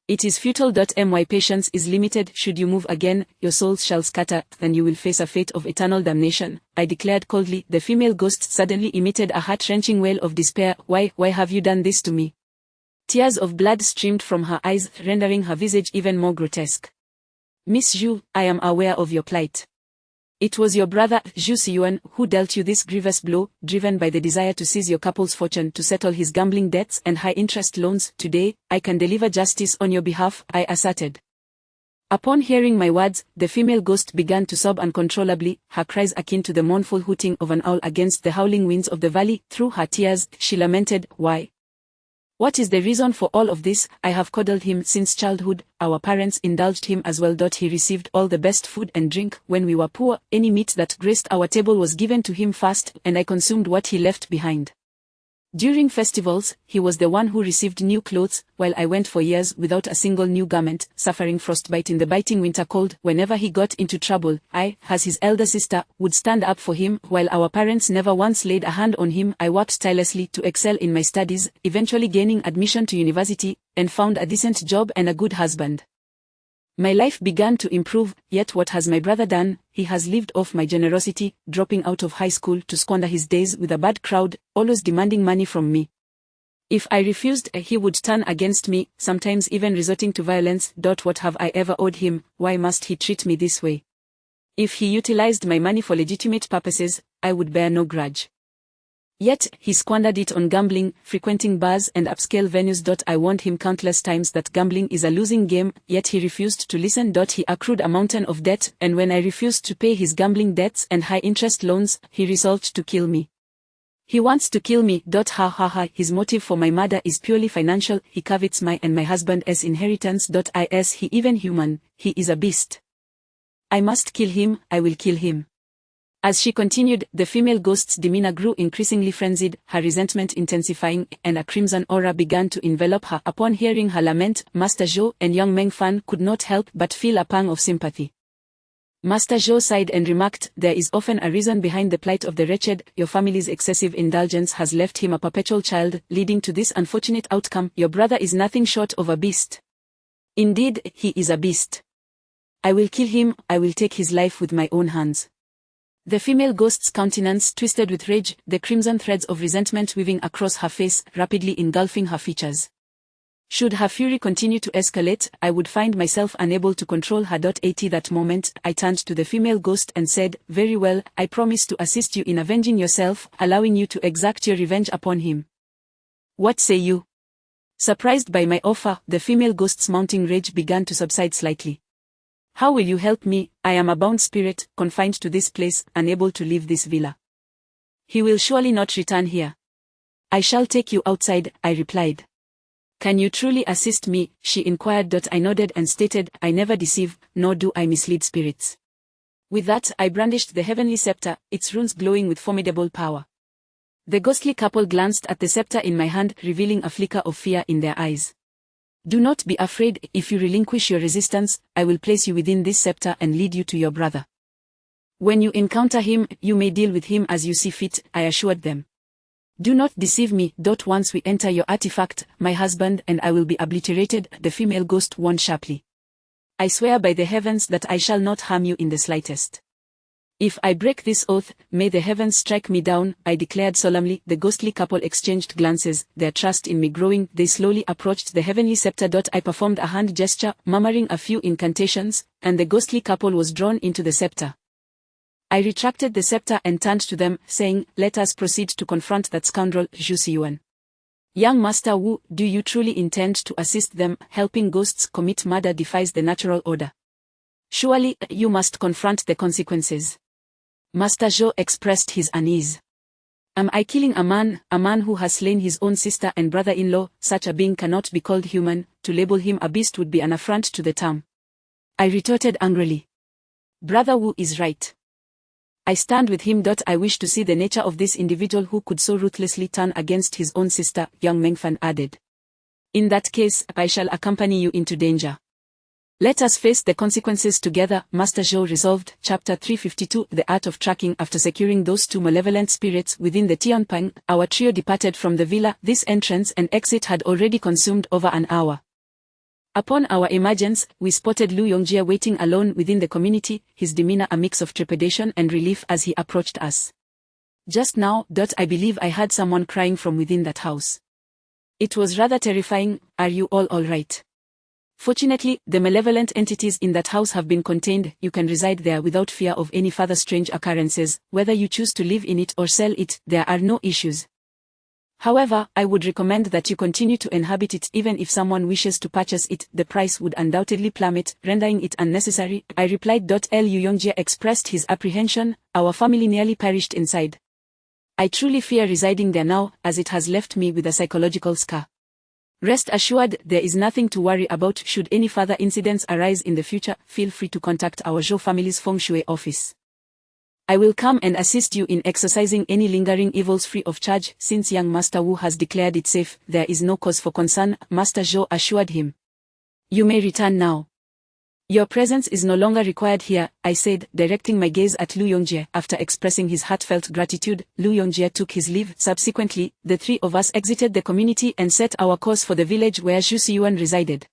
It is futile. My patience is limited. Should you move again, your souls shall scatter, and you will face a fate of eternal damnation, I declared coldly. The female ghost suddenly emitted a heart-wrenching wail of despair. Why have you done this to me? Tears of blood streamed from her eyes, rendering her visage even more grotesque. Miss Zhu, I am aware of your plight. It was your brother, Zhu Xiyuan, who dealt you this grievous blow, driven by the desire to seize your couple's fortune to settle his gambling debts and high-interest loans. Today, I can deliver justice on your behalf, I asserted. Upon hearing my words, the female ghost began to sob uncontrollably, her cries akin to the mournful hooting of an owl against the howling winds of the valley. Through her tears, she lamented, Why? What is the reason for all of this? I have coddled him since childhood. Our parents indulged him as well. He received all the best food and drink. When we were poor, any meat that graced our table was given to him first, and I consumed what he left behind. During festivals, he was the one who received new clothes, while I went for years without a single new garment, suffering frostbite in the biting winter cold. Whenever he got into trouble, I, as his elder sister, would stand up for him. While our parents never once laid a hand on him, I worked tirelessly to excel in my studies, eventually gaining admission to university, and found a decent job and a good husband. My life began to improve, yet what has my brother done? He has lived off my generosity, dropping out of high school to squander his days with a bad crowd, always demanding money from me. If I refused, he would turn against me, sometimes even resorting to violence. What have I ever owed him? Why must he treat me this way? If he utilized my money for legitimate purposes, I would bear no grudge. Yet, he squandered it on gambling, frequenting bars and upscale venues. I warned him countless times that gambling is a losing game, yet he refused to listen. He accrued a mountain of debt, and when I refused to pay his gambling debts and high-interest loans, he resolved to kill me. He wants to kill me. His motive for my murder is purely financial. He covets my and my husband's inheritance. Is he even human? He is a beast. I must kill him. I will kill him. As she continued, the female ghost's demeanor grew increasingly frenzied, her resentment intensifying, and a crimson aura began to envelop her. Upon hearing her lament, Master Zhou and young Mengfan could not help but feel a pang of sympathy. Master Zhou sighed and remarked, There is often a reason behind the plight of the wretched. Your family's excessive indulgence has left him a perpetual child, leading to this unfortunate outcome. Your brother is nothing short of a beast. Indeed, he is a beast. I will kill him. I will take his life with my own hands. The female ghost's countenance twisted with rage, the crimson threads of resentment weaving across her face, rapidly engulfing her features. Should her fury continue to escalate, I would find myself unable to control her. At that moment, I turned to the female ghost and said, "Very well, I promise to assist you in avenging yourself, allowing you to exact your revenge upon him. What say you?" Surprised by my offer, the female ghost's mounting rage began to subside slightly. "How will you help me? I am a bound spirit, confined to this place, unable to leave this villa." "He will surely not return here." "I shall take you outside," I replied. "Can you truly assist me?" she inquired. I nodded and stated, "I never deceive, nor do I mislead spirits." With that, I brandished the heavenly scepter, its runes glowing with formidable power. The ghostly couple glanced at the scepter in my hand, revealing a flicker of fear in their eyes. "Do not be afraid. If you relinquish your resistance, I will place you within this scepter and lead you to your brother. When you encounter him, you may deal with him as you see fit," I assured them. "Do not deceive me. Once we enter your artifact, my husband and I will be obliterated," the female ghost warned sharply. "I swear by the heavens that I shall not harm you in the slightest." "If I break this oath, may the heavens strike me down," I declared solemnly. The ghostly couple exchanged glances, their trust in me growing. They slowly approached the heavenly scepter. I performed a hand gesture, murmuring a few incantations, and the ghostly couple was drawn into the scepter. I retracted the scepter and turned to them, saying, "Let us proceed to confront that scoundrel, Zhu Xiyuan. Young Master Wu, do you truly intend to assist them? Helping ghosts commit murder defies the natural order. Surely, you must confront the consequences." Master Zhou expressed his unease. "Am I killing a man who has slain his own sister and brother-in-law? Such a being cannot be called human. To label him a beast would be an affront to the term," I retorted angrily. "Brother Wu is right. I stand with him. I wish to see the nature of this individual who could so ruthlessly turn against his own sister," young Mengfan added. "In that case, I shall accompany you into danger. Let us face the consequences together," Master Zhou resolved. Chapter 352 The Art of Tracking. After securing those two malevolent spirits within the Xiao Pang, our trio departed from the villa. This entrance and exit had already consumed over an hour. Upon our emergence, we spotted Lu Yongjie waiting alone within the community, his demeanor a mix of trepidation and relief as he approached us. "Just now, I believe I heard someone crying from within that house. It was rather terrifying. Are you all alright?" "Fortunately, the malevolent entities in that house have been contained. You can reside there without fear of any further strange occurrences. Whether you choose to live in it or sell it, there are no issues. However, I would recommend that you continue to inhabit it. Even if someone wishes to purchase it, the price would undoubtedly plummet, rendering it unnecessary," I replied. Lu Yongjie expressed his apprehension. "Our family nearly perished inside. I truly fear residing there now, as it has left me with a psychological scar. Rest assured, there is nothing to worry about. Should any further incidents arise in the future, feel free to contact our Zhou family's feng shui office. I will come and assist you in exorcising any lingering evils free of charge. Since young Master Wu has declared it safe, there is no cause for concern," Master Zhou assured him. "You may return now. Your presence is no longer required here," I said, directing my gaze at Lu Yongjie. After expressing his heartfelt gratitude, Lu Yongjie took his leave. Subsequently, the three of us exited the community and set our course for the village where Zhu Xiyuan resided.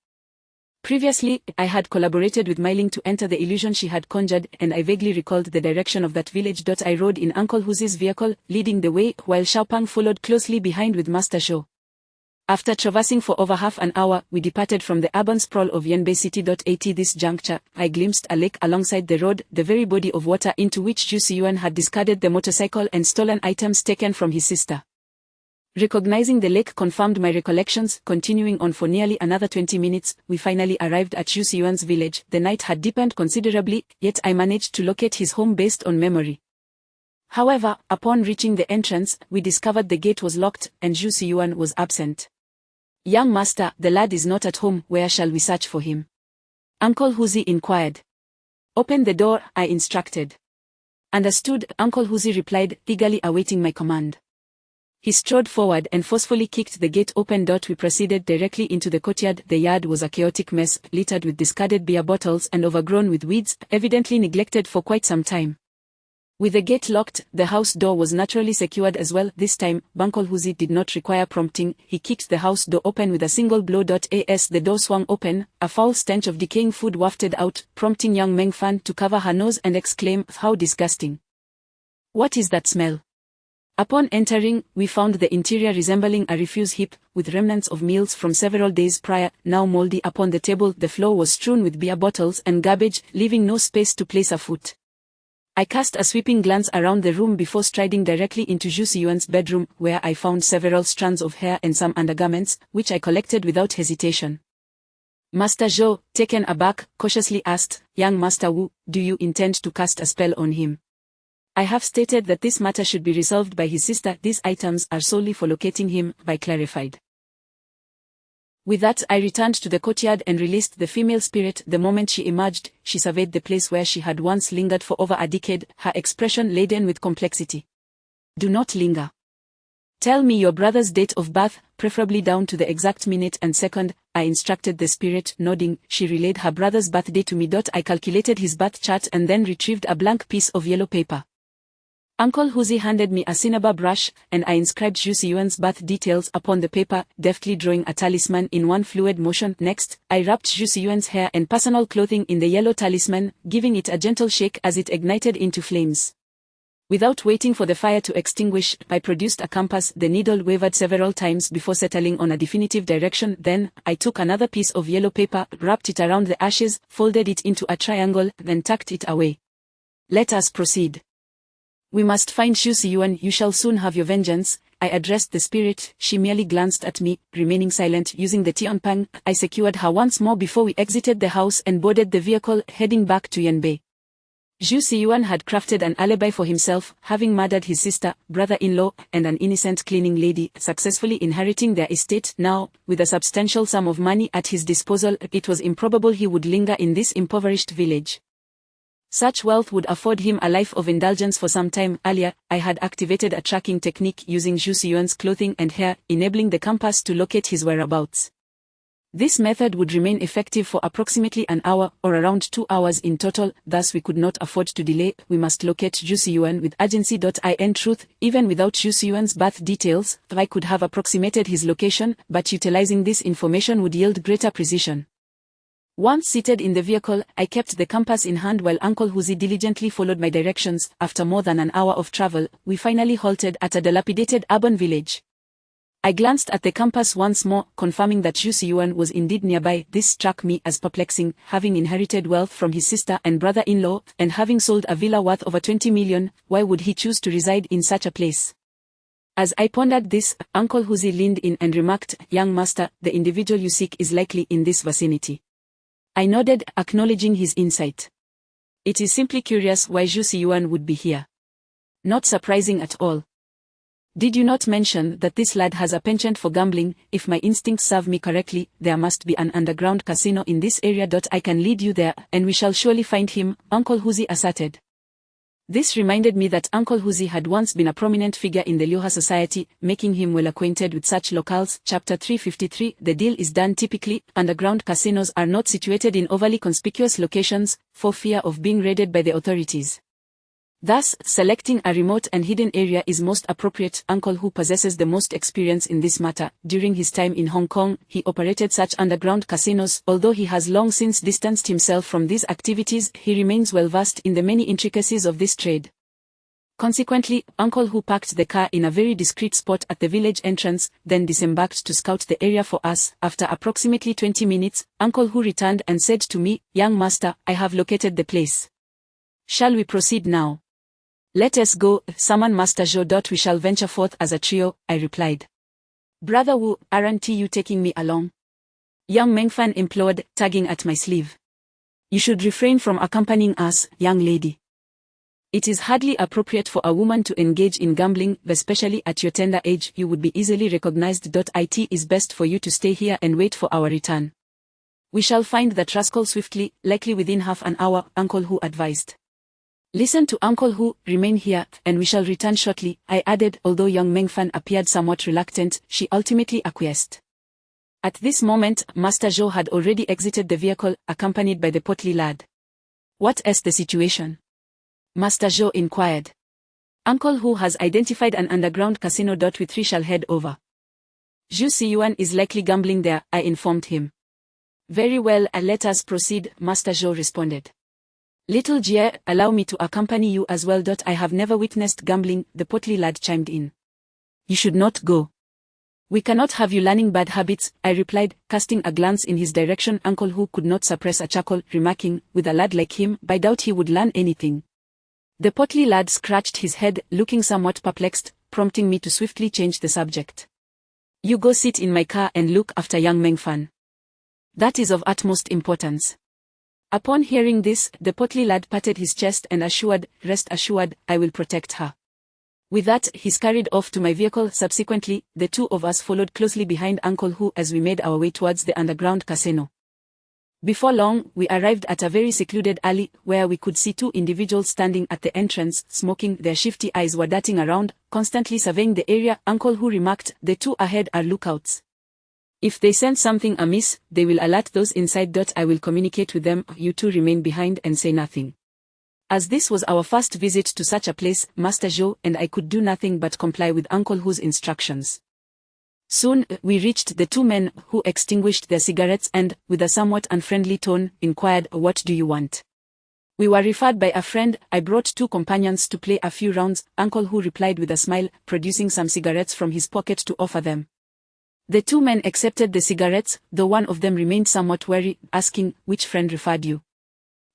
Previously, I had collaborated with Mei Ling to enter the illusion she had conjured, and I vaguely recalled the direction of that village. I rode in Uncle Huzi's vehicle, leading the way, while Xiao Pang followed closely behind with Master Zhou. After traversing for over half an hour, we departed from the urban sprawl of Yanbei City. At this juncture, I glimpsed a lake alongside the road, the very body of water into which Zhu Xiyuan had discarded the motorcycle and stolen items taken from his sister. Recognizing the lake confirmed my recollections. Continuing on for nearly another 20 minutes, we finally arrived at Zhu Xiyuan's village. The night had deepened considerably, yet I managed to locate his home based on memory. However, upon reaching the entrance, we discovered the gate was locked, and Zhu Xiyuan was absent. "Young master, the lad is not at home. Where shall we search for him?" Uncle Huzi inquired. "Open the door," I instructed. "Understood," Uncle Huzi replied, eagerly awaiting my command. He strode forward and forcefully kicked the gate open. We proceeded directly into the courtyard. The yard was a chaotic mess, littered with discarded beer bottles and overgrown with weeds, evidently neglected for quite some time. With the gate locked, the house door was naturally secured as well. This time, Uncle Huzi did not require prompting. He kicked the house door open with a single blow. As the door swung open, a foul stench of decaying food wafted out, prompting young Meng Fan to cover her nose and exclaim, "How disgusting! What is that smell?" Upon entering, we found the interior resembling a refuse heap, with remnants of meals from several days prior, now moldy upon the table. The floor was strewn with beer bottles and garbage, leaving no space to place a foot. I cast a sweeping glance around the room before striding directly into Zhu Xiyuan's bedroom, where I found several strands of hair and some undergarments, which I collected without hesitation. Master Zhou, taken aback, cautiously asked, "Young Master Wu, do you intend to cast a spell on him?" "I have stated that this matter should be resolved by his sister. These items are solely for locating him," I clarified. With that, I returned to the courtyard and released the female spirit. The moment she emerged, she surveyed the place where she had once lingered for over a decade, her expression laden with complexity. "Do not linger. Tell me your brother's date of birth, preferably down to the exact minute and second," I instructed the spirit. Nodding, she relayed her brother's birthday to me. I calculated his birth chart and then retrieved a blank piece of yellow paper. Uncle Huzi handed me a cinnabar brush, and I inscribed Zhu Xiyuan's birth details upon the paper, deftly drawing a talisman in one fluid motion. Next, I wrapped Zhu Xiyuan's hair and personal clothing in the yellow talisman, giving it a gentle shake as it ignited into flames. Without waiting for the fire to extinguish, I produced a compass. The needle wavered several times before settling on a definitive direction. Then, I took another piece of yellow paper, wrapped it around the ashes, folded it into a triangle, then tucked it away. "Let us proceed. We must find Zhu Xiyuan. You shall soon have your vengeance," I addressed the spirit. She merely glanced at me, remaining silent. Using the Xiao Pang, I secured her once more before we exited the house and boarded the vehicle, heading back to Yanbei. Zhu Xiyuan had crafted an alibi for himself, having murdered his sister, brother-in-law, and an innocent cleaning lady, successfully inheriting their estate. Now, with a substantial sum of money at his disposal, it was improbable he would linger in this impoverished village. Such wealth would afford him a life of indulgence for some time. Earlier, I had activated a tracking technique using Zhu Xiyuan's clothing and hair, enabling the compass to locate his whereabouts. This method would remain effective for approximately an hour, or around 2 hours in total, thus we could not afford to delay. We must locate Zhu Xiyuan with urgency. In truth, even without Zhu Xiyuan's birth details, I could have approximated his location, but utilizing this information would yield greater precision. Once seated in the vehicle, I kept the compass in hand while Uncle Huzi diligently followed my directions. After more than an hour of travel, we finally halted at a dilapidated urban village. I glanced at the compass once more, confirming that Zhu Xiyuan was indeed nearby. This struck me as perplexing. Having inherited wealth from his sister and brother-in-law, and having sold a villa worth over 20 million, why would he choose to reside in such a place? As I pondered this, Uncle Huzi leaned in and remarked, "Young master, the individual you seek is likely in this vicinity." I nodded, acknowledging his insight. "It is simply curious why Zhu Xiyuan would be here. Not surprising at all. Did you not mention that this lad has a penchant for gambling? If my instincts serve me correctly, there must be an underground casino in this area. I can lead you there, and we shall surely find him," Uncle Huzi asserted. This reminded me that Uncle Huzi had once been a prominent figure in the Liuha society, making him well acquainted with such locales. Chapter 353. The deal is done. Typically, underground casinos are not situated in overly conspicuous locations, for fear of being raided by the authorities. Thus, selecting a remote and hidden area is most appropriate. Uncle Hu possesses the most experience in this matter. During his time in Hong Kong, he operated such underground casinos. Although he has long since distanced himself from these activities, he remains well versed in the many intricacies of this trade. Consequently, Uncle Hu parked the car in a very discreet spot at the village entrance, then disembarked to scout the area for us. After approximately 20 minutes, Uncle Hu returned and said to me, "Young master, I have located the place. Shall we proceed now?" "Let us go, summon Master Zhou. We shall venture forth as a trio," I replied. "Brother Wu, aren't you taking me along?" Young Mengfan implored, tugging at my sleeve. "You should refrain from accompanying us, young lady. It is hardly appropriate for a woman to engage in gambling, especially at your tender age. You would be easily recognized. It is best for you to stay here and wait for our return. We shall find that rascal swiftly, likely within half an hour," Uncle Hu advised. "Listen to Uncle Hu, remain here, and we shall return shortly," I added. Although young Mengfan appeared somewhat reluctant, she ultimately acquiesced. At this moment, Master Zhou had already exited the vehicle, accompanied by the portly lad. "What is the situation?" Master Zhou inquired. "Uncle Hu has identified an underground casino. We three shall head over. Zhu Xiyuan is likely gambling there," I informed him. "Very well, let us proceed," Master Zhou responded. Little Jie, allow me to accompany you as well. I have never witnessed gambling, the portly lad chimed in. You should not go. We cannot have you learning bad habits, I replied, casting a glance in his direction. Uncle Hu could not suppress a chuckle, remarking, with a lad like him, I doubt he would learn anything. The portly lad scratched his head, looking somewhat perplexed, prompting me to swiftly change the subject. You go sit in my car and look after young Meng Fan. That is of utmost importance. Upon hearing this, the portly lad patted his chest and assured, rest assured, I will protect her. With that, he scurried off to my vehicle. Subsequently, the two of us followed closely behind Uncle Hu as we made our way towards the underground casino. Before long, we arrived at a very secluded alley, where we could see two individuals standing at the entrance, smoking. Their shifty eyes were darting around, constantly surveying the area. Uncle Hu remarked, the two ahead are lookouts. If they sense something amiss, they will alert those inside. I will communicate with them. You two remain behind and say nothing. As this was our first visit to such a place, Master Zhou and I could do nothing but comply with Uncle Hu's instructions. Soon, we reached the two men, who extinguished their cigarettes and, with a somewhat unfriendly tone, inquired, what do you want? We were referred by a friend. I brought two companions to play a few rounds. Uncle Hu replied with a smile, producing some cigarettes from his pocket to offer them. The two men accepted the cigarettes, though one of them remained somewhat wary, asking, which friend referred you?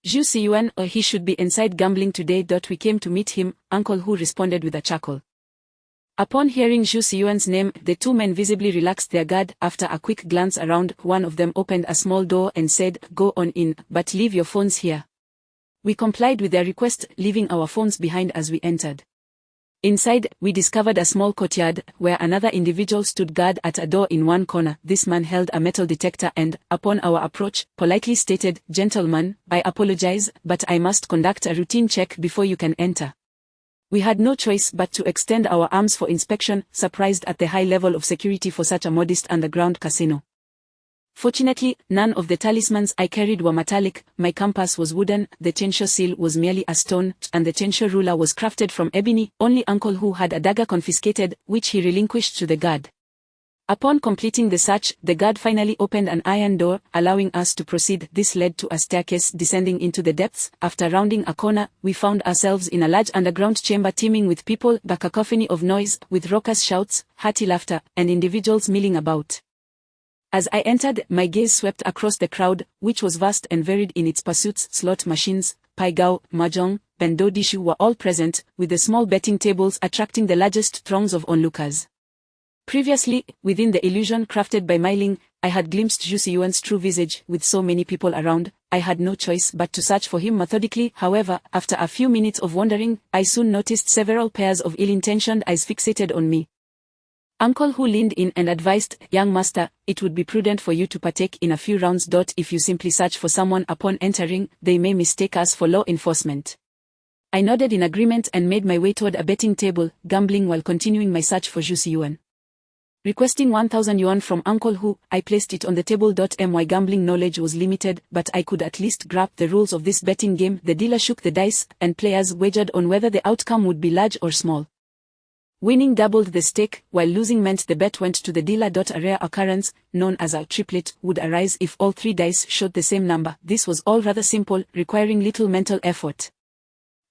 Zhu Xiyuan, or he should be inside gambling today. We came to meet him, Uncle Hu responded with a chuckle. Upon hearing Zhu Xiyuan's name, the two men visibly relaxed their guard. After a quick glance around, one of them opened a small door and said, go on in, but leave your phones here. We complied with their request, leaving our phones behind as we entered. Inside, we discovered a small courtyard, where another individual stood guard at a door in one corner. This man held a metal detector and, upon our approach, politely stated, gentlemen, I apologize, but I must conduct a routine check before you can enter. We had no choice but to extend our arms for inspection, surprised at the high level of security for such a modest underground casino. Fortunately, none of the talismans I carried were metallic. My compass was wooden, the Chensho seal was merely a stone, and the Chensho ruler was crafted from ebony. Only Uncle Hu had a dagger confiscated, which he relinquished to the guard. Upon completing the search, the guard finally opened an iron door, allowing us to proceed. This led to a staircase descending into the depths. After rounding a corner, we found ourselves in a large underground chamber teeming with people, a cacophony of noise, with raucous shouts, hearty laughter, and individuals milling about. As I entered, my gaze swept across the crowd, which was vast and varied in its pursuits. Slot machines, pai gao, mahjong, bendo dishu were all present, with the small betting tables attracting the largest throngs of onlookers. Previously, within the illusion crafted by Meiling, I had glimpsed Zhu Xiyuan's true visage. With so many people around, I had no choice but to search for him methodically. However, after a few minutes of wandering, I soon noticed several pairs of ill-intentioned eyes fixated on me. Uncle Hu leaned in and advised, young master, it would be prudent for you to partake in a few rounds. If you simply search for someone upon entering, they may mistake us for law enforcement. I nodded in agreement and made my way toward a betting table, gambling while continuing my search for Zhu Xiyuan. Requesting 1,000 yuan from Uncle Hu, I placed it on the table. My gambling knowledge was limited, but I could at least grasp the rules of this betting game. The dealer shook the dice, and players wagered on whether the outcome would be large or small. Winning doubled the stake, while losing meant the bet went to the dealer. A rare occurrence, known as a triplet, would arise if all three dice showed the same number. This was all rather simple, requiring little mental effort.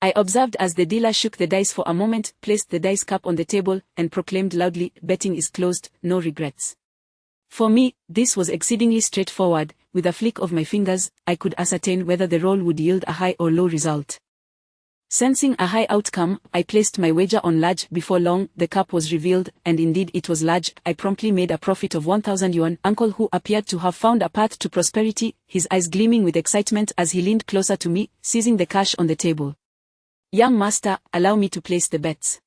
I observed as the dealer shook the dice for a moment, placed the dice cap on the table, and proclaimed loudly, betting is closed, no regrets. For me, this was exceedingly straightforward. With a flick of my fingers, I could ascertain whether the roll would yield a high or low result. Sensing a high outcome, I placed my wager on large. Before long, the cap was revealed, and indeed it was large. I promptly made a profit of 1,000 yuan. Uncle Hu appeared to have found a path to prosperity, his eyes gleaming with excitement as he leaned closer to me, seizing the cash on the table. Young master, allow me to place the bets.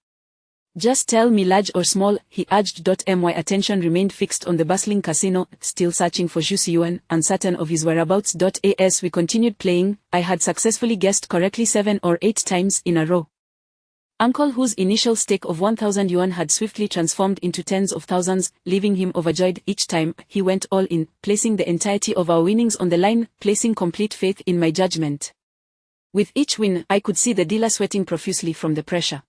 Just tell me large or small, he urged. My attention remained fixed on the bustling casino, still searching for Zhu Xiyuan, uncertain of his whereabouts. As we continued playing, I had successfully guessed correctly 7 or 8 times in a row. Uncle Hu's initial stake of 1,000 yuan had swiftly transformed into tens of thousands, leaving him overjoyed. Each time, he went all in, placing the entirety of our winnings on the line, placing complete faith in my judgment. With each win, I could see the dealer sweating profusely from the pressure.